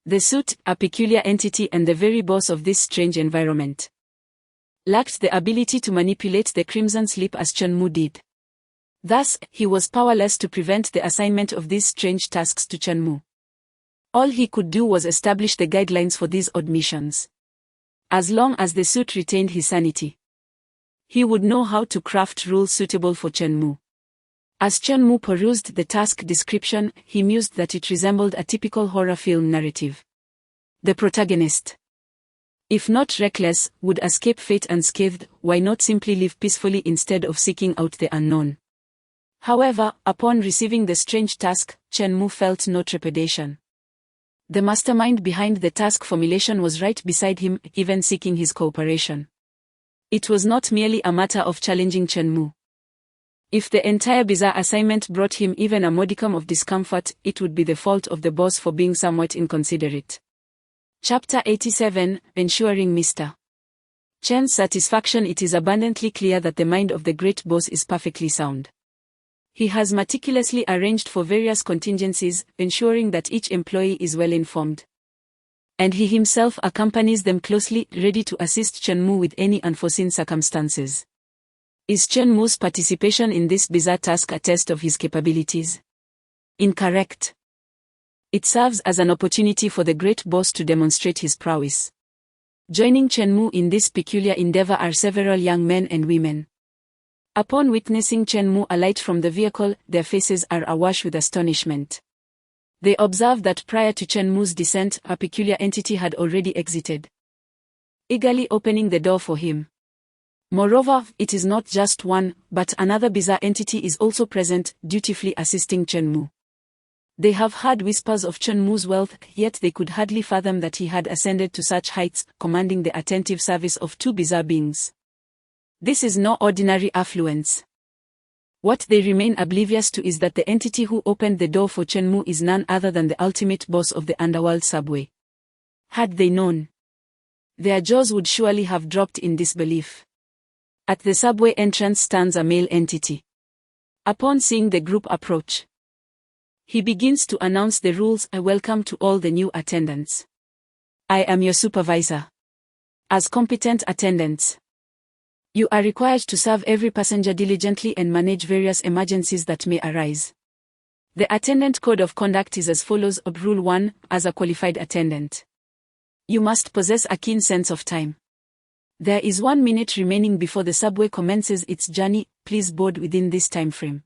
The suit, a peculiar entity and the very boss of this strange environment, lacked the ability to manipulate the crimson slip as Chen Mu did. Thus, he was powerless to prevent the assignment of these strange tasks to Chen Mu. All he could do was establish the guidelines for these odd missions. As long as the suit retained his sanity, he would know how to craft rules suitable for Chen Mu. As Chen Mu perused the task description, he mused that it resembled a typical horror film narrative. The protagonist, if not reckless, would escape fate unscathed. Why not simply live peacefully instead of seeking out the unknown? However, upon receiving the strange task, Chen Mu felt no trepidation. The mastermind behind the task formulation was right beside him, even seeking his cooperation. It was not merely a matter of challenging Chen Mu. If the entire bizarre assignment brought him even a modicum of discomfort, it would be the fault of the boss for being somewhat inconsiderate. Chapter 87, Ensuring Mr. Chen's satisfaction. It is abundantly clear that the mind of the great boss is perfectly sound. He has meticulously arranged for various contingencies, ensuring that each employee is well informed. And he himself accompanies them closely, ready to assist Chen Mu with any unforeseen circumstances. Is Chen Mu's participation in this bizarre task a test of his capabilities? Incorrect. It serves as an opportunity for the great boss to demonstrate his prowess. Joining Chen Mu in this peculiar endeavor are several young men and women. Upon witnessing Chen Mu alight from the vehicle, their faces are awash with astonishment. They observe that prior to Chen Mu's descent, a peculiar entity had already exited, eagerly opening the door for him. Moreover, it is not just one, but another bizarre entity is also present, dutifully assisting Chen Mu. They have heard whispers of Chen Mu's wealth, yet they could hardly fathom that he had ascended to such heights, commanding the attentive service of two bizarre beings. This is no ordinary affluence. What they remain oblivious to is that the entity who opened the door for Chen Mu is none other than the ultimate boss of the underworld subway. Had they known, their jaws would surely have dropped in disbelief. At the subway entrance stands a male entity. Upon seeing the group approach, he begins to announce the rules. Welcome to all the new attendants. I am your supervisor. As competent attendants, you are required to serve every passenger diligently and manage various emergencies that may arise. The attendant code of conduct is as follows. Rule 1. As a qualified attendant, you must possess a keen sense of time. There is 1 minute remaining before the subway commences its journey. Please board within this time frame.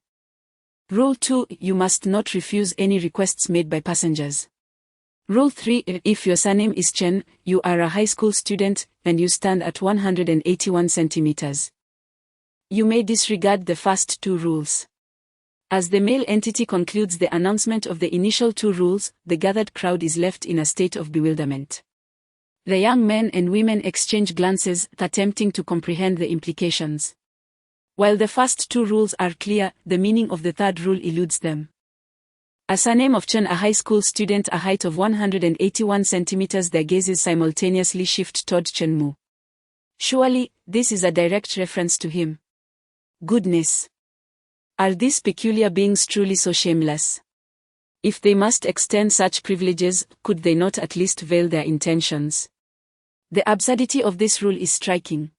Rule 2. You must not refuse any requests made by passengers. Rule 3. If your surname is Chen, you are a high school student, and you stand at 181 centimeters. You may disregard the first 2 rules. As the male entity concludes the announcement of the initial 2 rules, the gathered crowd is left in a state of bewilderment. The young men and women exchange glances, attempting to comprehend the implications. While the first 2 rules are clear, the meaning of the 3rd rule eludes them. A surname of Chen, a high school student, a height of 181 centimeters. Their gazes simultaneously shift toward Chen Mu. Surely, this is a direct reference to him. Goodness! Are these peculiar beings truly so shameless? If they must extend such privileges, could they not at least veil their intentions? The absurdity of this rule is striking.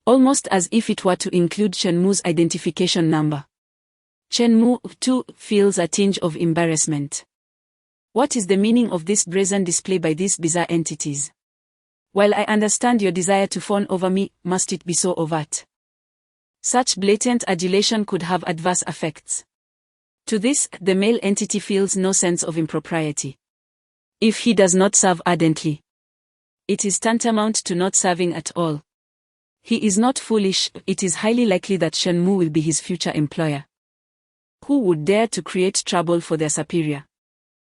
Almost as if it were to include Chen Mu's identification number. Chen Mu, too, feels a tinge of embarrassment. What is the meaning of this brazen display by these bizarre entities? While I understand your desire to fawn over me, must it be so overt? Such blatant adulation could have adverse effects. To this, the male entity feels no sense of impropriety. If he does not serve ardently, it is tantamount to not serving at all. He is not foolish. It is highly likely that Chen Mu will be his future employer. Who would dare to create trouble for their superior?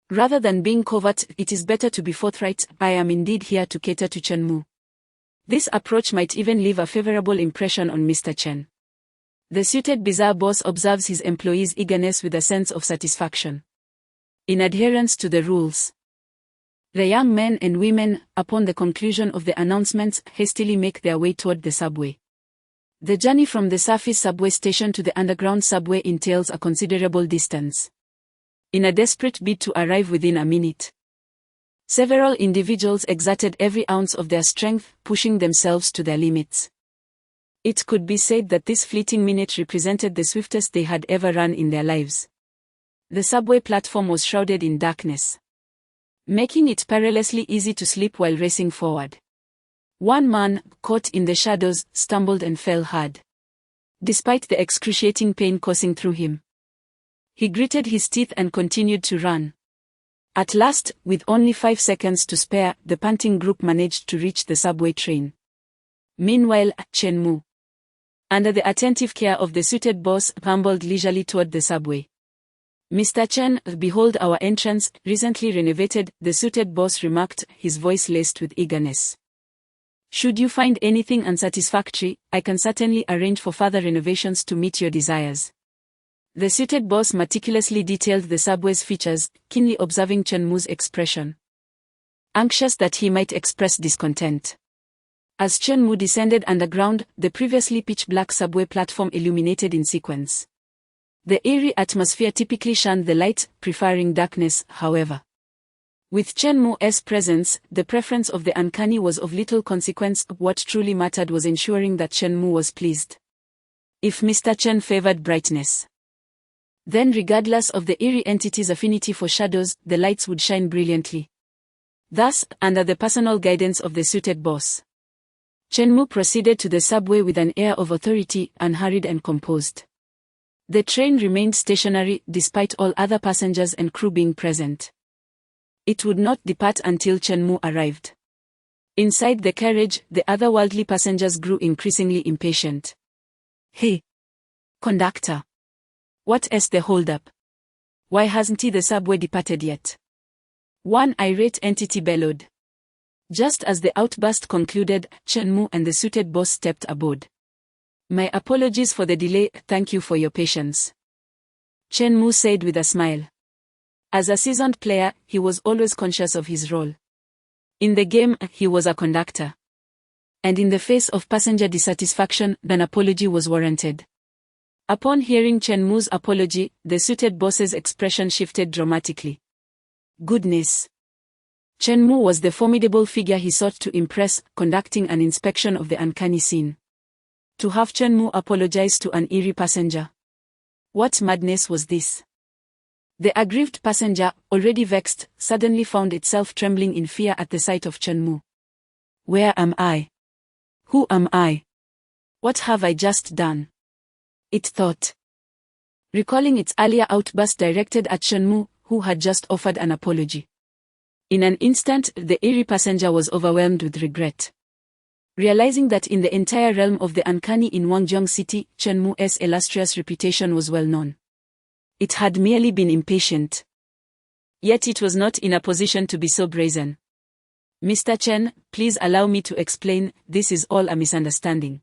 Rather than being covert, it is better to be forthright. I am indeed here to cater to Chen Mu. This approach might even leave a favorable impression on Mr. Chen. The suited bizarre boss observes his employees' eagerness with a sense of satisfaction. In adherence to the rules, the young men and women, upon the conclusion of the announcements, hastily make their way toward the subway. The journey from the surface subway station to the underground subway entails a considerable distance. In a desperate bid to arrive within a minute, several individuals exerted every ounce of their strength, pushing themselves to their limits. It could be said that this fleeting minute represented the swiftest they had ever run in their lives. The subway platform was shrouded in darkness, making it perilously easy to sleep while racing forward. One man, caught in the shadows, stumbled and fell hard. Despite the excruciating pain coursing through him, he gritted his teeth and continued to run. At last, with only 5 seconds to spare, the panting group managed to reach the subway train. Meanwhile, Chen Mu, under the attentive care of the suited boss, ambled leisurely toward the subway. Mr. Chen, behold our entrance, recently renovated, the suited boss remarked, his voice laced with eagerness. Should you find anything unsatisfactory, I can certainly arrange for further renovations to meet your desires. The suited boss meticulously detailed the subway's features, keenly observing Chen Mu's expression, anxious that he might express discontent. As Chen Mu descended underground, the previously pitch-black subway platform illuminated in sequence. The eerie atmosphere typically shunned the light, preferring darkness, however. With Chen Mu's presence, the preference of the uncanny was of little consequence. What truly mattered was ensuring that Chen Mu was pleased. If Mr. Chen favored brightness, then regardless of the eerie entity's affinity for shadows, the lights would shine brilliantly. Thus, under the personal guidance of the suited boss, Chen Mu proceeded to the subway with an air of authority, unhurried and composed. The train remained stationary despite all other passengers and crew being present. It would not depart until Chen Mu arrived. Inside the carriage, the otherworldly passengers grew increasingly impatient. "Hey, conductor. What is the holdup? Why hasn't the subway departed yet?" One irate entity bellowed. Just as the outburst concluded, Chen Mu and the suited boss stepped aboard. "My apologies for the delay, thank you for your patience," Chen Mu said with a smile. As a seasoned player, he was always conscious of his role. In the game, he was a conductor. And in the face of passenger dissatisfaction, an apology was warranted. Upon hearing Chen Mu's apology, the suited boss's expression shifted dramatically. Goodness. Chen Mu was the formidable figure he sought to impress, conducting an inspection of the uncanny scene. To have Chen Mu apologize to an eerie passenger. What madness was this? The aggrieved passenger, already vexed, suddenly found itself trembling in fear at the sight of Chen Mu. Where am I? Who am I? What have I just done? It thought. Recalling its earlier outburst directed at Chen Mu, who had just offered an apology. In an instant, the eerie passenger was overwhelmed with regret. Realizing that in the entire realm of the uncanny in Wangjiang City, Chen Mu's illustrious reputation was well known. It had merely been impatient. Yet it was not in a position to be so brazen. "Mr. Chen, please allow me to explain, this is all a misunderstanding."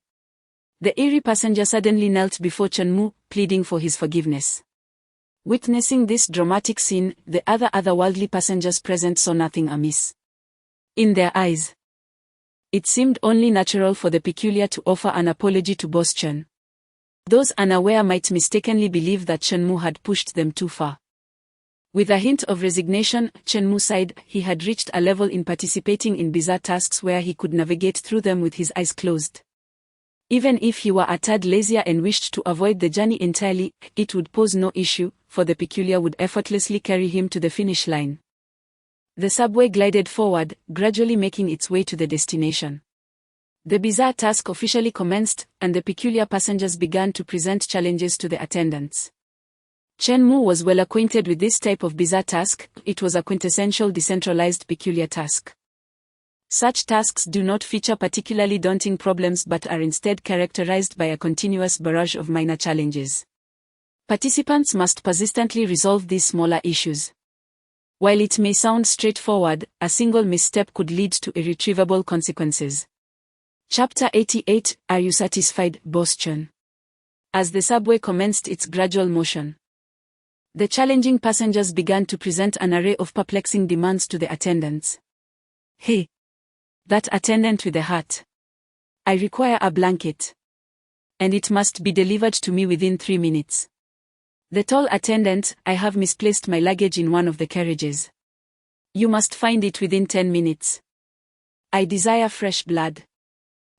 The eerie passenger suddenly knelt before Chen Mu, pleading for his forgiveness. Witnessing this dramatic scene, the otherworldly passengers present saw nothing amiss. In their eyes, it seemed only natural for the peculiar to offer an apology to Boss Chen. Those unaware might mistakenly believe that Chen Mu had pushed them too far. With a hint of resignation, Chen Mu sighed. He had reached a level in participating in bizarre tasks where he could navigate through them with his eyes closed. Even if he were a tad lazier and wished to avoid the journey entirely, it would pose no issue, for the peculiar would effortlessly carry him to the finish line. The subway glided forward, gradually making its way to the destination. The bizarre task officially commenced, and the peculiar passengers began to present challenges to the attendants. Chen Mu was well acquainted with this type of bizarre task. It was a quintessential decentralized peculiar task. Such tasks do not feature particularly daunting problems but are instead characterized by a continuous barrage of minor challenges. Participants must persistently resolve these smaller issues. While it may sound straightforward, a single misstep could lead to irretrievable consequences. Chapter 88, Are you satisfied, Boss Chen? As the subway commenced its gradual motion, the challenging passengers began to present an array of perplexing demands to the attendants. "Hey, that attendant with the hat. I require a blanket. And it must be delivered to me within 3 minutes. The tall attendant, I have misplaced my luggage in one of the carriages. You must find it within 10 minutes. I desire fresh blood.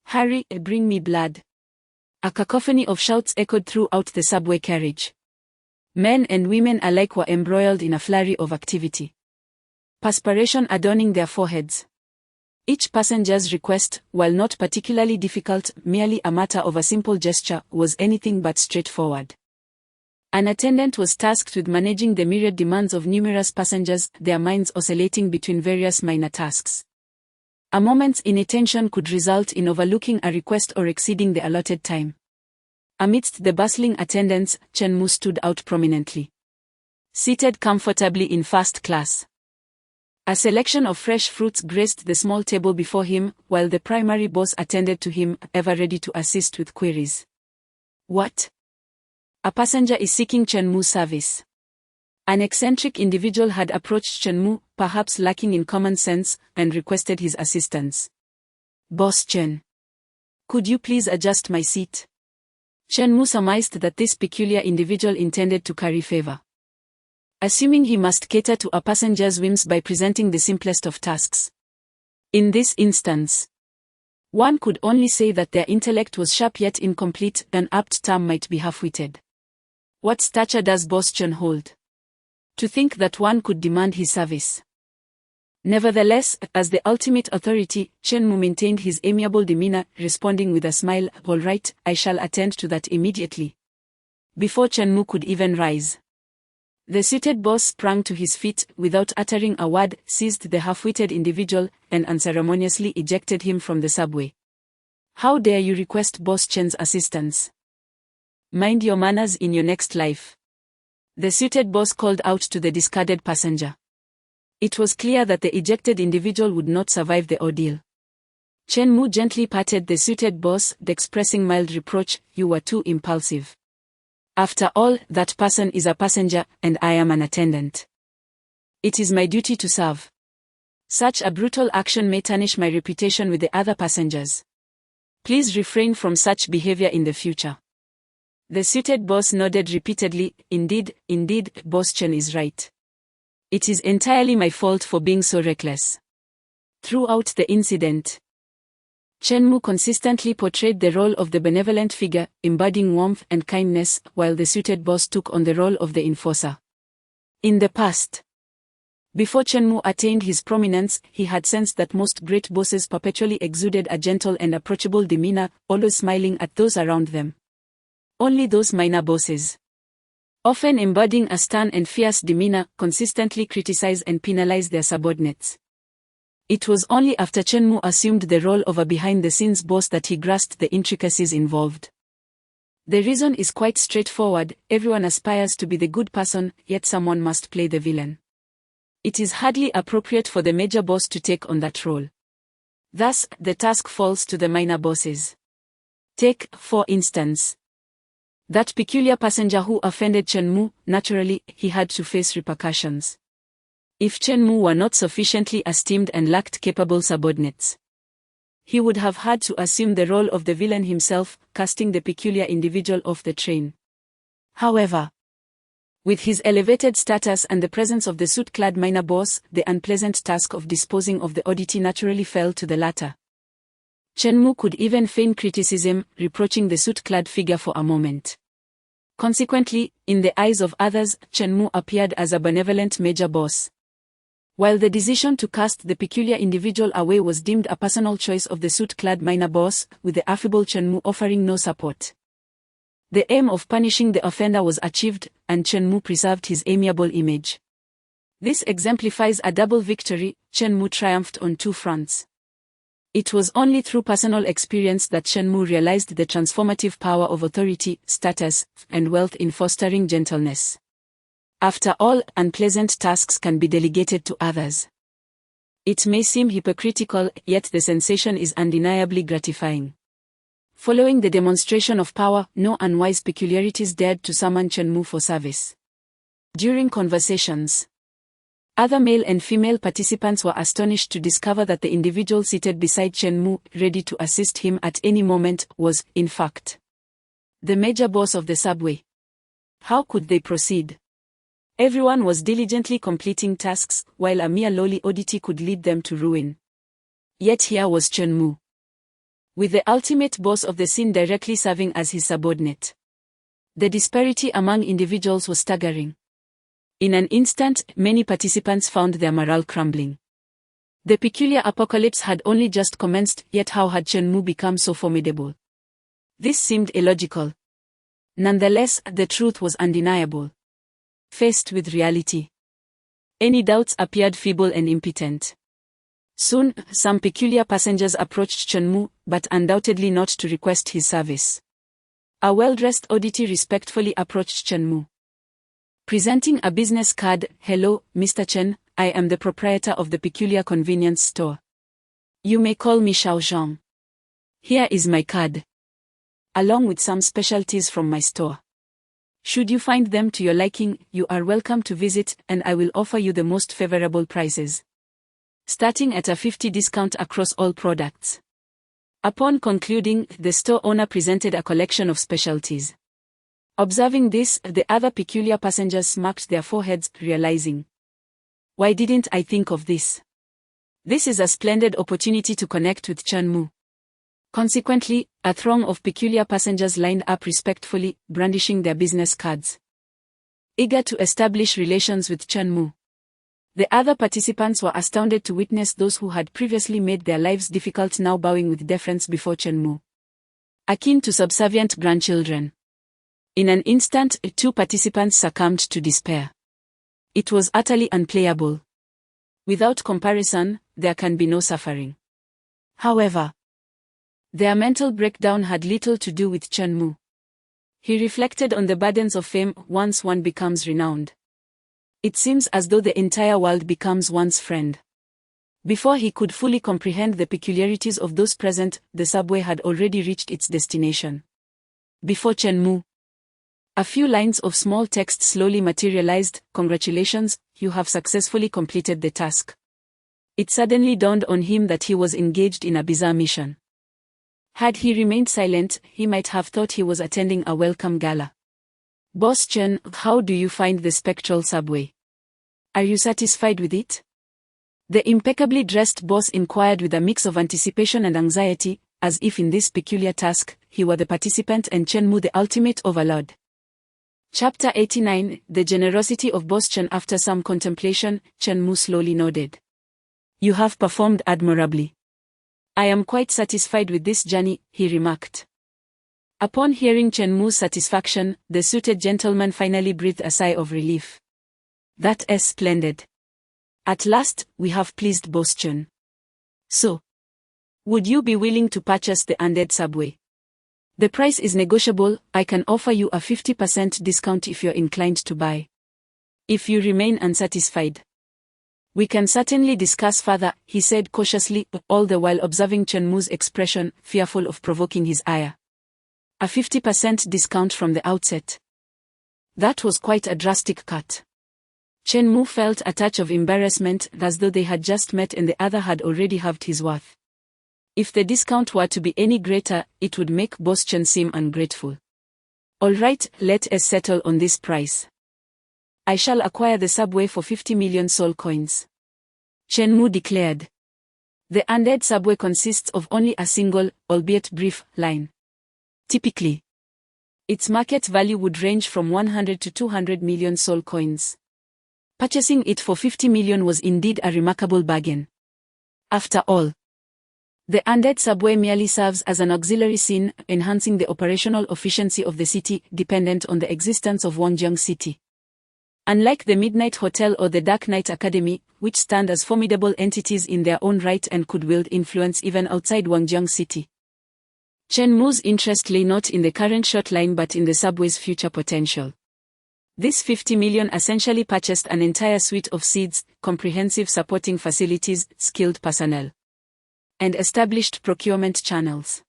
Hurry, bring me blood." A cacophony of shouts echoed throughout the subway carriage. Men and women alike were embroiled in a flurry of activity, perspiration adorning their foreheads. Each passenger's request, while not particularly difficult, merely a matter of a simple gesture, was anything but straightforward. An attendant was tasked with managing the myriad demands of numerous passengers, their minds oscillating between various minor tasks. A moment's inattention could result in overlooking a request or exceeding the allotted time. Amidst the bustling attendants, Chen Mu stood out prominently. Seated comfortably in first class. A selection of fresh fruits graced the small table before him, while the primary boss attended to him, ever ready to assist with queries. What? A passenger is seeking Chen Mu's service. An eccentric individual had approached Chen Mu, perhaps lacking in common sense, and requested his assistance. "Boss Chen, could you please adjust my seat?" Chen Mu surmised that this peculiar individual intended to curry favor. Assuming he must cater to a passenger's whims by presenting the simplest of tasks. In this instance, one could only say that their intellect was sharp yet incomplete, an apt term might be half-witted. What stature does Boss Chen hold? To think that one could demand his service. Nevertheless, as the ultimate authority, Chen Mu maintained his amiable demeanor, responding with a smile, "All right, I shall attend to that immediately." Before Chen Mu could even rise, the suited boss sprang to his feet, without uttering a word, seized the half-witted individual, and unceremoniously ejected him from the subway. "How dare you request Boss Chen's assistance? Mind your manners in your next life," the suited boss called out to the discarded passenger. It was clear that the ejected individual would not survive the ordeal. Chen Mu gently patted the suited boss, expressing mild reproach, "You were too impulsive. After all, that person is a passenger, and I am an attendant. It is my duty to serve. Such a brutal action may tarnish my reputation with the other passengers. Please refrain from such behavior in the future." The suited boss nodded repeatedly. Indeed, Boss Chen is right. It is entirely my fault for being so reckless." Throughout the incident, Chen Mu consistently portrayed the role of the benevolent figure, embodying warmth and kindness, while the suited boss took on the role of the enforcer. In the past, before Chen Mu attained his prominence, he had sensed that most great bosses perpetually exuded a gentle and approachable demeanor, always smiling at those around them. Only those minor bosses, often embodying a stern and fierce demeanor, consistently criticize and penalize their subordinates. It was only after Chen Mu assumed the role of a behind-the-scenes boss that he grasped the intricacies involved. The reason is quite straightforward: everyone aspires to be the good person, yet someone must play the villain. It is hardly appropriate for the major boss to take on that role. Thus, the task falls to the minor bosses. Take, for instance, that peculiar passenger who offended Chen Mu. Naturally, he had to face repercussions. If Chen Mu were not sufficiently esteemed and lacked capable subordinates, he would have had to assume the role of the villain himself, casting the peculiar individual off the train. However, with his elevated status and the presence of the suit-clad minor boss, the unpleasant task of disposing of the oddity naturally fell to the latter. Chen Mu could even feign criticism, reproaching the suit-clad figure for a moment. Consequently, in the eyes of others, Chen Mu appeared as a benevolent major boss, while the decision to cast the peculiar individual away was deemed a personal choice of the suit-clad minor boss, with the affable Chen Mu offering no support. The aim of punishing the offender was achieved, and Chen Mu preserved his amiable image. This exemplifies a double victory. Chen Mu triumphed on two fronts. It was only through personal experience that Chen Mu realized the transformative power of authority, status, and wealth in fostering gentleness. After all, unpleasant tasks can be delegated to others. It may seem hypocritical, yet the sensation is undeniably gratifying. Following the demonstration of power, no unwise peculiarities dared to summon Chen Mu for service. During conversations, other male and female participants were astonished to discover that the individual seated beside Chen Mu, ready to assist him at any moment, was, in fact, the major boss of the subway. How could they proceed? Everyone was diligently completing tasks, while a mere lowly oddity could lead them to ruin. Yet here was Chen Mu, with the ultimate boss of the scene directly serving as his subordinate. The disparity among individuals was staggering. In an instant, many participants found their morale crumbling. The peculiar apocalypse had only just commenced, yet how had Chen Mu become so formidable? This seemed illogical. Nonetheless, the truth was undeniable. Faced with reality, any doubts appeared feeble and impotent. Soon, some peculiar passengers approached Chen Mu, but undoubtedly not to request his service. A well-dressed oddity respectfully approached Chen Mu, presenting a business card. "Hello, Mr. Chen, I am the proprietor of the peculiar convenience store. You may call me Xiao Zhang. Here is my card, along with some specialties from my store. Should you find them to your liking, you are welcome to visit, and I will offer you the most favorable prices, starting at a 50% discount across all products." Upon concluding, the store owner presented a collection of specialties. Observing this, the other peculiar passengers smacked their foreheads, realizing, "Why didn't I think of this? This is a splendid opportunity to connect with Chen Mu." Consequently, a throng of peculiar passengers lined up respectfully, brandishing their business cards, eager to establish relations with Chen Mu. The other participants were astounded to witness those who had previously made their lives difficult now bowing with deference before Chen Mu, akin to subservient grandchildren. In an instant, 2 participants succumbed to despair. It was utterly unplayable. Without comparison, there can be no suffering. However, their mental breakdown had little to do with Chen Mu. He reflected on the burdens of fame once one becomes renowned. It seems as though the entire world becomes one's friend. Before he could fully comprehend the peculiarities of those present, the subway had already reached its destination. Before Chen Mu, a few lines of small text slowly materialized. "Congratulations, you have successfully completed the task." It suddenly dawned on him that he was engaged in a bizarre mission. Had he remained silent, he might have thought he was attending a welcome gala. "Boss Chen, how do you find the spectral subway? Are you satisfied with it?" The impeccably dressed boss inquired with a mix of anticipation and anxiety, as if in this peculiar task, he were the participant and Chen Mu the ultimate overlord. Chapter 89, The Generosity of Boss Chen. After some contemplation, Chen Mu slowly nodded. "You have performed admirably. I am quite satisfied with this journey," he remarked. Upon hearing Chen Mu's satisfaction, the suited gentleman finally breathed a sigh of relief. "That's splendid. At last, we have pleased Boss Chen. So, would you be willing to purchase the undead subway? The price is negotiable. I can offer you a 50% discount if you're inclined to buy. If you remain unsatisfied, we can certainly discuss further," he said cautiously, all the while observing Chen Mu's expression, fearful of provoking his ire. A 50% discount from the outset. That was quite a drastic cut. Chen Mu felt a touch of embarrassment, as though they had just met and the other had already halved his worth. If the discount were to be any greater, it would make Boss Chen seem ungrateful. "All right, let us settle on this price. I shall acquire the subway for 50 million soul coins," Chen Mu declared. The undead subway consists of only a single, albeit brief, line. Typically, its market value would range from 100 to 200 million soul coins. Purchasing it for 50 million was indeed a remarkable bargain. After all, the undead subway merely serves as an auxiliary scene, enhancing the operational efficiency of the city, dependent on the existence of Wangjiang City. Unlike the Midnight Hotel or the Dark Knight Academy, which stand as formidable entities in their own right and could wield influence even outside Wangjiang City, Chen Mu's interest lay not in the current short line but in the subway's future potential. This 50 million essentially purchased an entire suite of seeds, comprehensive supporting facilities, skilled personnel, and established procurement channels.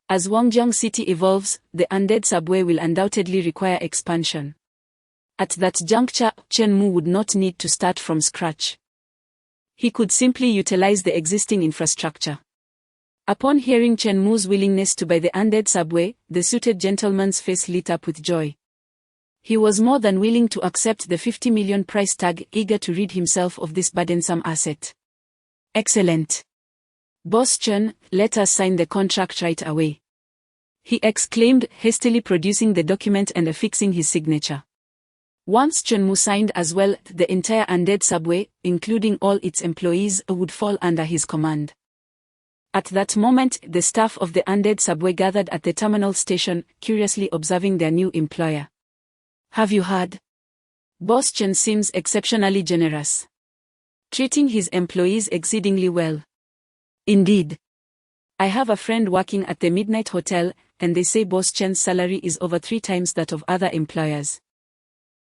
As Wangjiang City evolves, the undead subway will undoubtedly require expansion. At that juncture, Chen Mu would not need to start from scratch. He could simply utilize the existing infrastructure. Upon hearing Chen Mu's willingness to buy the undead subway, the suited gentleman's face lit up with joy. He was more than willing to accept the 50 million price tag, eager to rid himself of this burdensome asset. "Excellent. Boss Chen, let us sign the contract right away," he exclaimed, hastily producing the document and affixing his signature. Once Chen Mu signed as well, the entire undead subway, including all its employees, would fall under his command. At that moment, the staff of the undead subway gathered at the terminal station, curiously observing their new employer. "Have you heard? Boss Chen seems exceptionally generous, treating his employees exceedingly well." "Indeed. I have a friend working at the Midnight Hotel, and they say Boss Chen's salary is over 3 times that of other employers.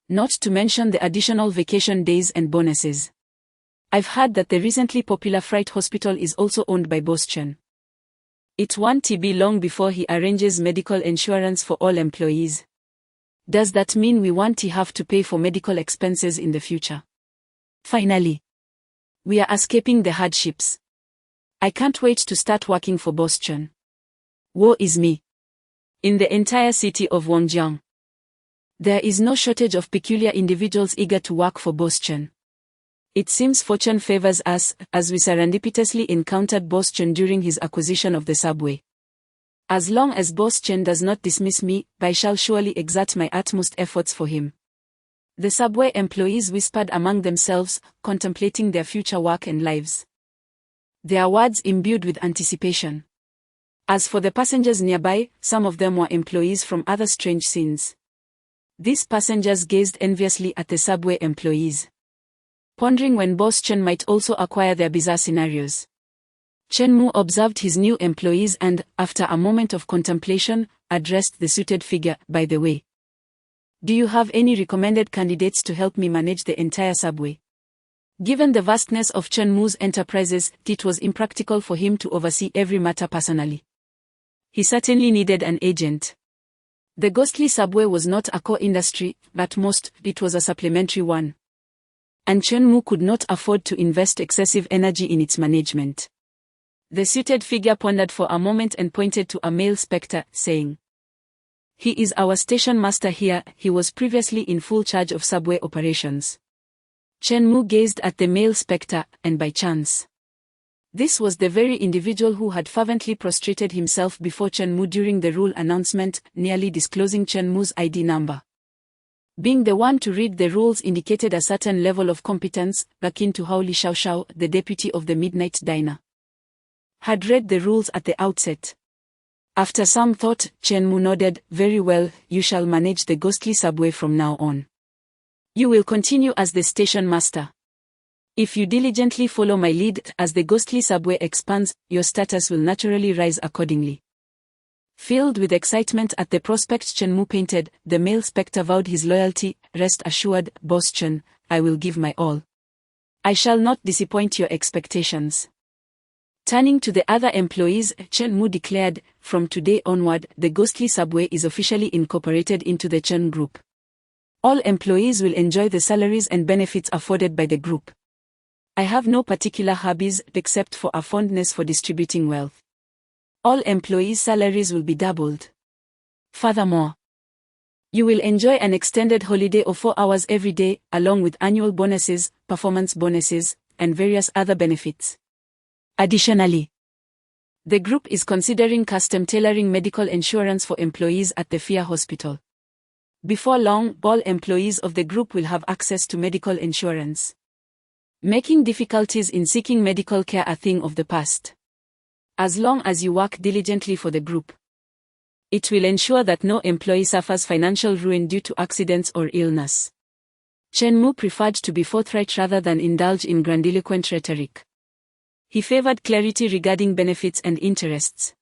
Not to mention the additional vacation days and bonuses. I've heard that the recently popular Fright Hospital is also owned by Boss Chen. It won't be long before he arranges medical insurance for all employees. Does that mean we won't have to pay for medical expenses in the future? Finally, we are escaping the hardships. I can't wait to start working for Boss Chen. Woe is me. In the entire city of Wangjiang, there is no shortage of peculiar individuals eager to work for Boss Chen. It seems fortune favors us, as we serendipitously encountered Boss Chen during his acquisition of the subway. As long as Boss Chen does not dismiss me, I shall surely exert my utmost efforts for him. The subway employees whispered among themselves, contemplating their future work and lives. Their words imbued with anticipation. As for the passengers nearby, some of them were employees from other strange scenes. These passengers gazed enviously at the subway employees, pondering when Boss Chen might also acquire their bizarre scenarios. Chen Mu observed his new employees and, after a moment of contemplation, addressed the suited figure. By the way, do you have any recommended candidates to help me manage the entire subway? Given the vastness of Chen Mu's enterprises, it was impractical for him to oversee every matter personally. He certainly needed an agent. The ghostly subway was not a core industry, at most, it was a supplementary one. And Chen Mu could not afford to invest excessive energy in its management. The suited figure pondered for a moment and pointed to a male spectre, saying, "He is our station master here. He was previously in full charge of subway operations." Chen Mu gazed at the male spectre, and by chance, this was the very individual who had fervently prostrated himself before Chen Mu during the rule announcement, nearly disclosing Chen Mu's ID number. Being the one to read the rules indicated a certain level of competence, akin to how Li Xiaoxiao, the deputy of the Midnight Diner, had read the rules at the outset. After some thought, Chen Mu nodded. "Very well, you shall manage the ghostly subway from now on. You will continue as the station master. If you diligently follow my lead, as the ghostly subway expands, your status will naturally rise accordingly." Filled with excitement at the prospect Chen Mu painted, the male spectre vowed his loyalty. "Rest assured, Boss Chen, I will give my all. I shall not disappoint your expectations." Turning to the other employees, Chen Mu declared, "From today onward, the ghostly subway is officially incorporated into the Chen Group. All employees will enjoy the salaries and benefits afforded by the group. I have no particular hobbies except for a fondness for distributing wealth. All employees' salaries will be doubled. Furthermore, you will enjoy an extended holiday of 4 hours every day, along with annual bonuses, performance bonuses, and various other benefits. Additionally, the group is considering custom tailoring medical insurance for employees at the Fear Hospital. Before long, all employees of the group will have access to medical insurance, making difficulties in seeking medical care a thing of the past. As long as you work diligently for the group, it will ensure that no employee suffers financial ruin due to accidents or illness." Chen Mu preferred to be forthright rather than indulge in grandiloquent rhetoric. He favored clarity regarding benefits and interests.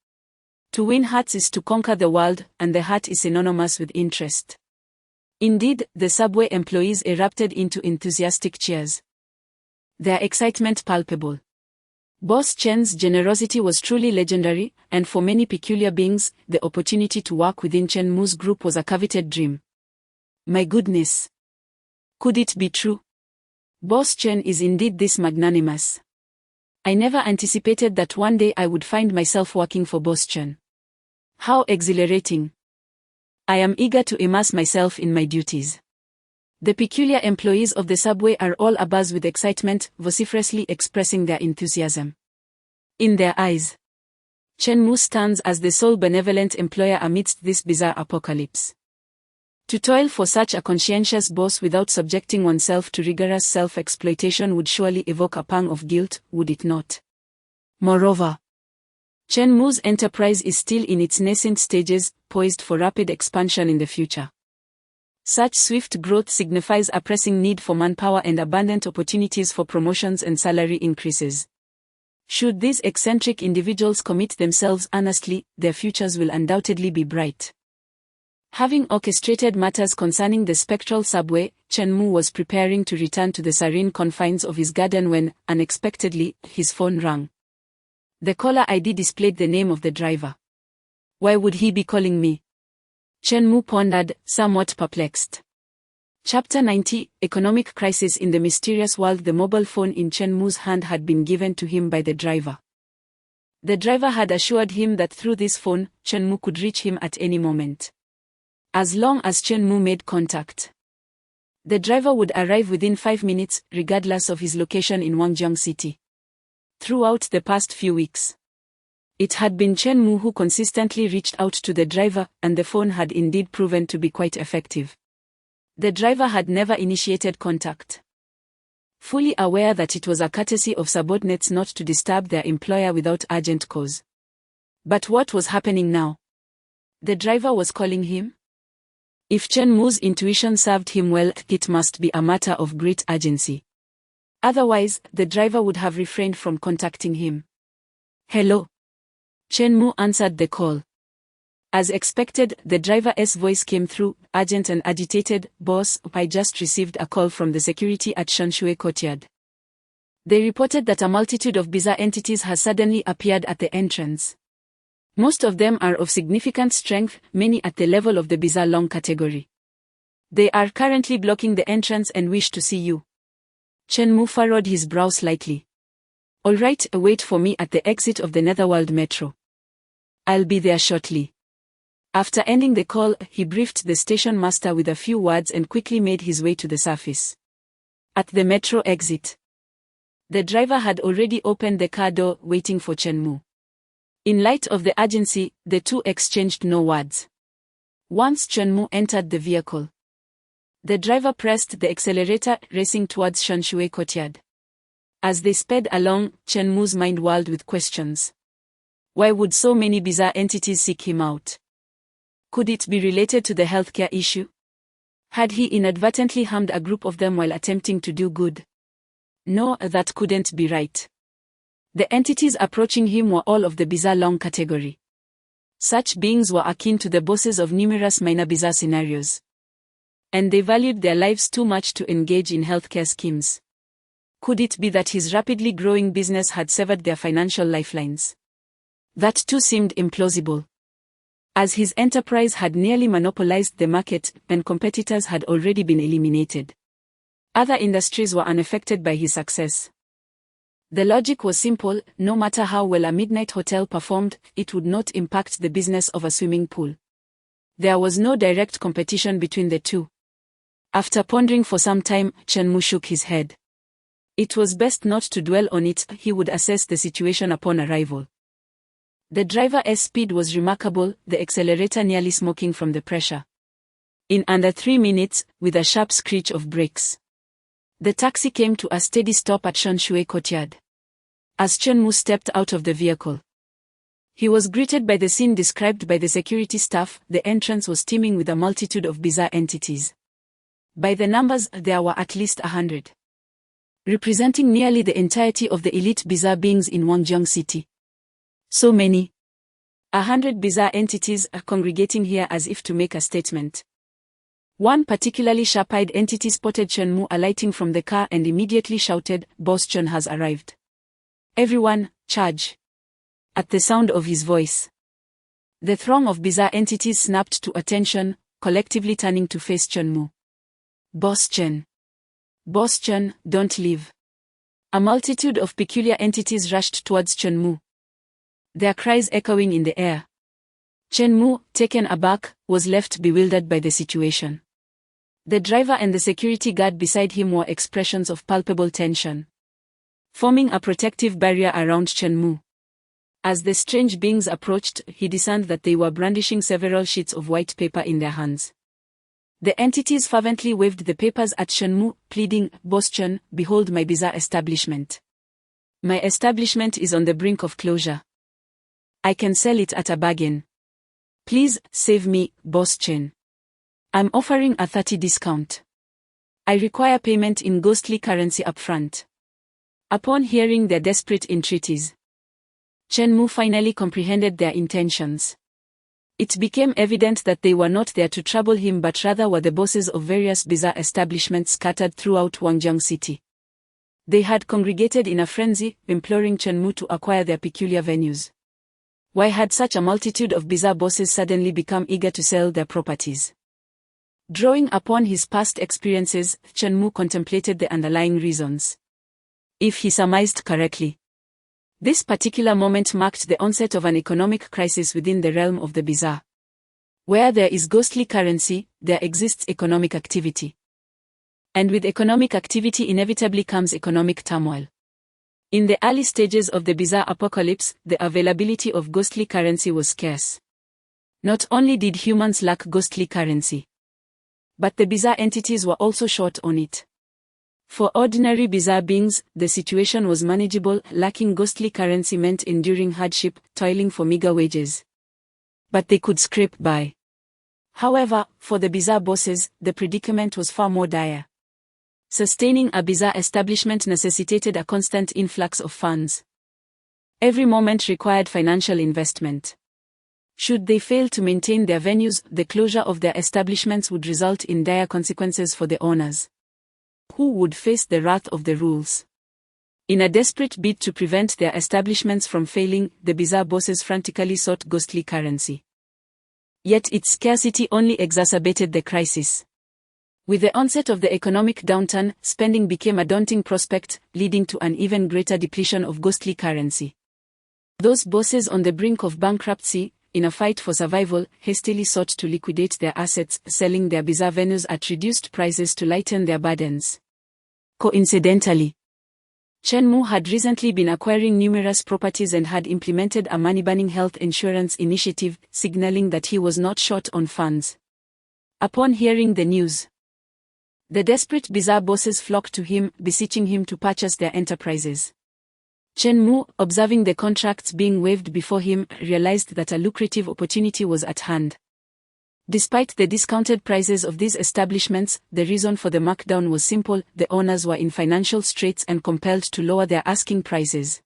To win hearts is to conquer the world, and the heart is synonymous with interest. Indeed, the subway employees erupted into enthusiastic cheers, their excitement palpable. Boss Chen's generosity was truly legendary, and for many peculiar beings, the opportunity to work within Chen Mu's group was a coveted dream. My goodness! Could it be true? Boss Chen is indeed this magnanimous. I never anticipated that one day I would find myself working for Boss Chen. How exhilarating! I am eager to immerse myself in my duties. The peculiar employees of the subway are all abuzz with excitement, vociferously expressing their enthusiasm. In their eyes, Chen Mu stands as the sole benevolent employer amidst this bizarre apocalypse. To toil for such a conscientious boss without subjecting oneself to rigorous self-exploitation would surely evoke a pang of guilt, would it not? Moreover, Chen Mu's enterprise is still in its nascent stages, poised for rapid expansion in the future. Such swift growth signifies a pressing need for manpower and abundant opportunities for promotions and salary increases. Should these eccentric individuals commit themselves earnestly, their futures will undoubtedly be bright. Having orchestrated matters concerning the spectral subway, Chen Mu was preparing to return to the serene confines of his garden when, unexpectedly, his phone rang. The caller ID displayed the name of the driver. Why would he be calling me? Chen Mu pondered, somewhat perplexed. Chapter 90, Economic Crisis in the Mysterious World. The mobile phone in Chen Mu's hand had been given to him by the driver. The driver had assured him that through this phone, Chen Mu could reach him at any moment. As long as Chen Mu made contact, the driver would arrive within 5 minutes, regardless of his location in Guangzhou City. Throughout the past few weeks, it had been Chen Mu who consistently reached out to the driver, and the phone had indeed proven to be quite effective. The driver had never initiated contact, fully aware that it was a courtesy of subordinates not to disturb their employer without urgent cause. But what was happening now? The driver was calling him? If Chen Mu's intuition served him well, it must be a matter of great urgency. Otherwise, the driver would have refrained from contacting him. Hello. Chen Mu answered the call. As expected, the driver's voice came through, urgent and agitated. Boss, I just received a call from the security at Shanshui Courtyard. They reported that a multitude of bizarre entities has suddenly appeared at the entrance. Most of them are of significant strength, many at the level of the bizarre long category. They are currently blocking the entrance and wish to see you. Chen Mu furrowed his brow slightly. All right, wait for me at the exit of the Netherworld Metro. I'll be there shortly. After ending the call, he briefed the station master with a few words and quickly made his way to the surface. At the metro exit, the driver had already opened the car door, waiting for Chen Mu. In light of the urgency, the two exchanged no words. Once Chen Mu entered the vehicle, the driver pressed the accelerator, racing towards Shanshui Courtyard. As they sped along, Chen Mu's mind whirled with questions. Why would so many bizarre entities seek him out? Could it be related to the healthcare issue? Had he inadvertently harmed a group of them while attempting to do good? No, that couldn't be right. The entities approaching him were all of the bizarre long category. Such beings were akin to the bosses of numerous minor bizarre scenarios. And they valued their lives too much to engage in healthcare schemes. Could it be that his rapidly growing business had severed their financial lifelines? That too seemed implausible, as his enterprise had nearly monopolized the market and competitors had already been eliminated. Other industries were unaffected by his success. The logic was simple: no matter how well a midnight hotel performed, it would not impact the business of a swimming pool. There was no direct competition between the two. After pondering for some time, Chen Mu shook his head. It was best not to dwell on it, he would assess the situation upon arrival. The driver's speed was remarkable, the accelerator nearly smoking from the pressure. In under 3 minutes, with a sharp screech of brakes, the taxi came to a steady stop at Shanshui Courtyard. As Chen Mu stepped out of the vehicle, he was greeted by the scene described by the security staff. The entrance was teeming with a multitude of bizarre entities. By the numbers, there were at least 100. Representing nearly the entirety of the elite bizarre beings in Guangzhou City. So many. 100 bizarre entities are congregating here as if to make a statement. One particularly sharp-eyed entity spotted Chen Mu alighting from the car and immediately shouted, "Boss Chen has arrived. Everyone, charge." At the sound of his voice, the throng of bizarre entities snapped to attention, collectively turning to face Chen Mu. "Boss Chen. Boss Chen, don't leave." A multitude of peculiar entities rushed towards Chen Mu, their cries echoing in the air. Chen Mu, taken aback, was left bewildered by the situation. The driver and the security guard beside him wore expressions of palpable tension, forming a protective barrier around Chen Mu. As the strange beings approached, he discerned that they were brandishing several sheets of white paper in their hands. The entities fervently waved the papers at Chen Mu, pleading, "Boss Chen, behold my bizarre establishment. My establishment is on the brink of closure. I can sell it at a bargain. Please, save me, Boss Chen. I'm offering a 30% discount. I require payment in ghostly currency upfront." Upon hearing their desperate entreaties, Chen Mu finally comprehended their intentions. It became evident that they were not there to trouble him but rather were the bosses of various bizarre establishments scattered throughout Guangzhou City. They had congregated in a frenzy, imploring Chen Mu to acquire their peculiar venues. Why had such a multitude of bizarre bosses suddenly become eager to sell their properties? Drawing upon his past experiences, Chen Mu contemplated the underlying reasons. If he surmised correctly, This particular moment marked the onset of an economic crisis within the realm of the bizarre. Where there is ghostly currency, there exists economic activity. And with economic activity inevitably comes economic turmoil. In the early stages of the bizarre apocalypse, the availability of ghostly currency was scarce. Not only did humans lack ghostly currency, but the bizarre entities were also short on it. For ordinary bizarre beings, the situation was manageable. Lacking ghostly currency meant enduring hardship, toiling for meager wages. But they could scrape by. However, for the bizarre bosses, the predicament was far more dire. Sustaining a bizarre establishment necessitated a constant influx of funds. Every moment required financial investment. Should they fail to maintain their venues, the closure of their establishments would result in dire consequences for the owners, who would face the wrath of the rules. In a desperate bid to prevent their establishments from failing, the bizarre bosses frantically sought ghostly currency. Yet its scarcity only exacerbated the crisis. With the onset of the economic downturn, spending became a daunting prospect, leading to an even greater depletion of ghostly currency. Those bosses on the brink of bankruptcy, in a fight for survival, hastily sought to liquidate their assets, selling their bizarre venues at reduced prices to lighten their burdens. Coincidentally, Chen Mu had recently been acquiring numerous properties and had implemented a money-burning health insurance initiative, signaling that he was not short on funds. Upon hearing the news, the desperate bizarre bosses flocked to him, beseeching him to purchase their enterprises. Chen Mu, observing the contracts being waived before him, realized that a lucrative opportunity was at hand. Despite the discounted prices of these establishments, the reason for the markdown was simple: the owners were in financial straits and compelled to lower their asking prices.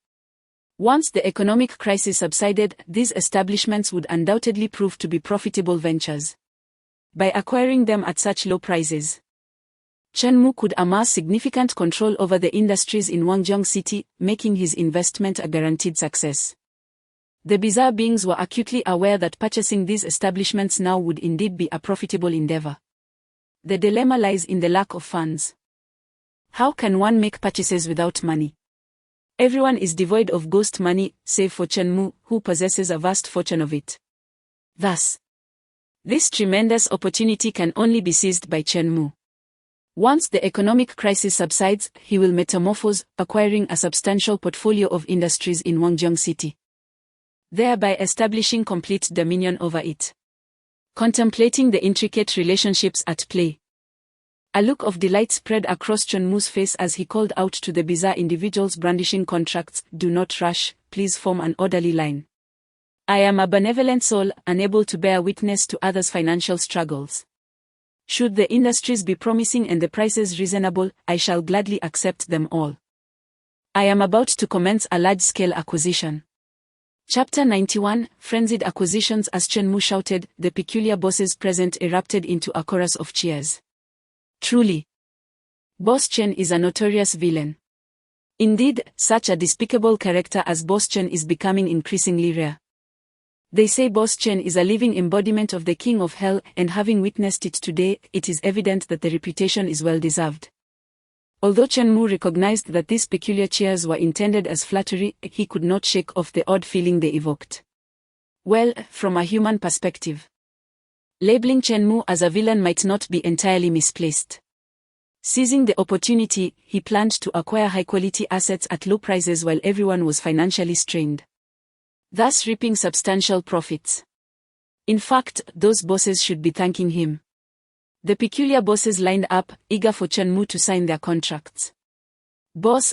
Once the economic crisis subsided, these establishments would undoubtedly prove to be profitable ventures. By acquiring them at such low prices, Chen Mu could amass significant control over the industries in Guangzhou City, making his investment a guaranteed success. The bizarre beings were acutely aware that purchasing these establishments now would indeed be a profitable endeavor. The dilemma lies in the lack of funds. How can one make purchases without money? Everyone is devoid of ghost money, save for Chen Mu, who possesses a vast fortune of it. Thus, this tremendous opportunity can only be seized by Chen Mu. Once the economic crisis subsides, he will metamorphose, acquiring a substantial portfolio of industries in Guangzhou City, thereby establishing complete dominion over it. Contemplating the intricate relationships at play, a look of delight spread across Chen Mu's face as he called out to the bizarre individuals brandishing contracts, "Do not rush, please form an orderly line. I am a benevolent soul, unable to bear witness to others' financial struggles. Should the industries be promising and the prices reasonable, I shall gladly accept them all. I am about to commence a large-scale acquisition." Chapter 91, Frenzied Acquisitions. As Chen Mu shouted, the peculiar bosses present erupted into a chorus of cheers. Truly, Boss Chen is a notorious villain. Indeed, such a despicable character as Boss Chen is becoming increasingly rare. They say Boss Chen is a living embodiment of the King of Hell, and having witnessed it today, it is evident that the reputation is well deserved. Although Chen Mu recognized that these peculiar cheers were intended as flattery, he could not shake off the odd feeling they evoked. Well, from a human perspective, labeling Chen Mu as a villain might not be entirely misplaced. Seizing the opportunity, he planned to acquire high-quality assets at low prices while everyone was financially strained, thus reaping substantial profits. In fact, those bosses should be thanking him. The peculiar bosses lined up, eager for Chen Mu to sign their contracts. "Boss,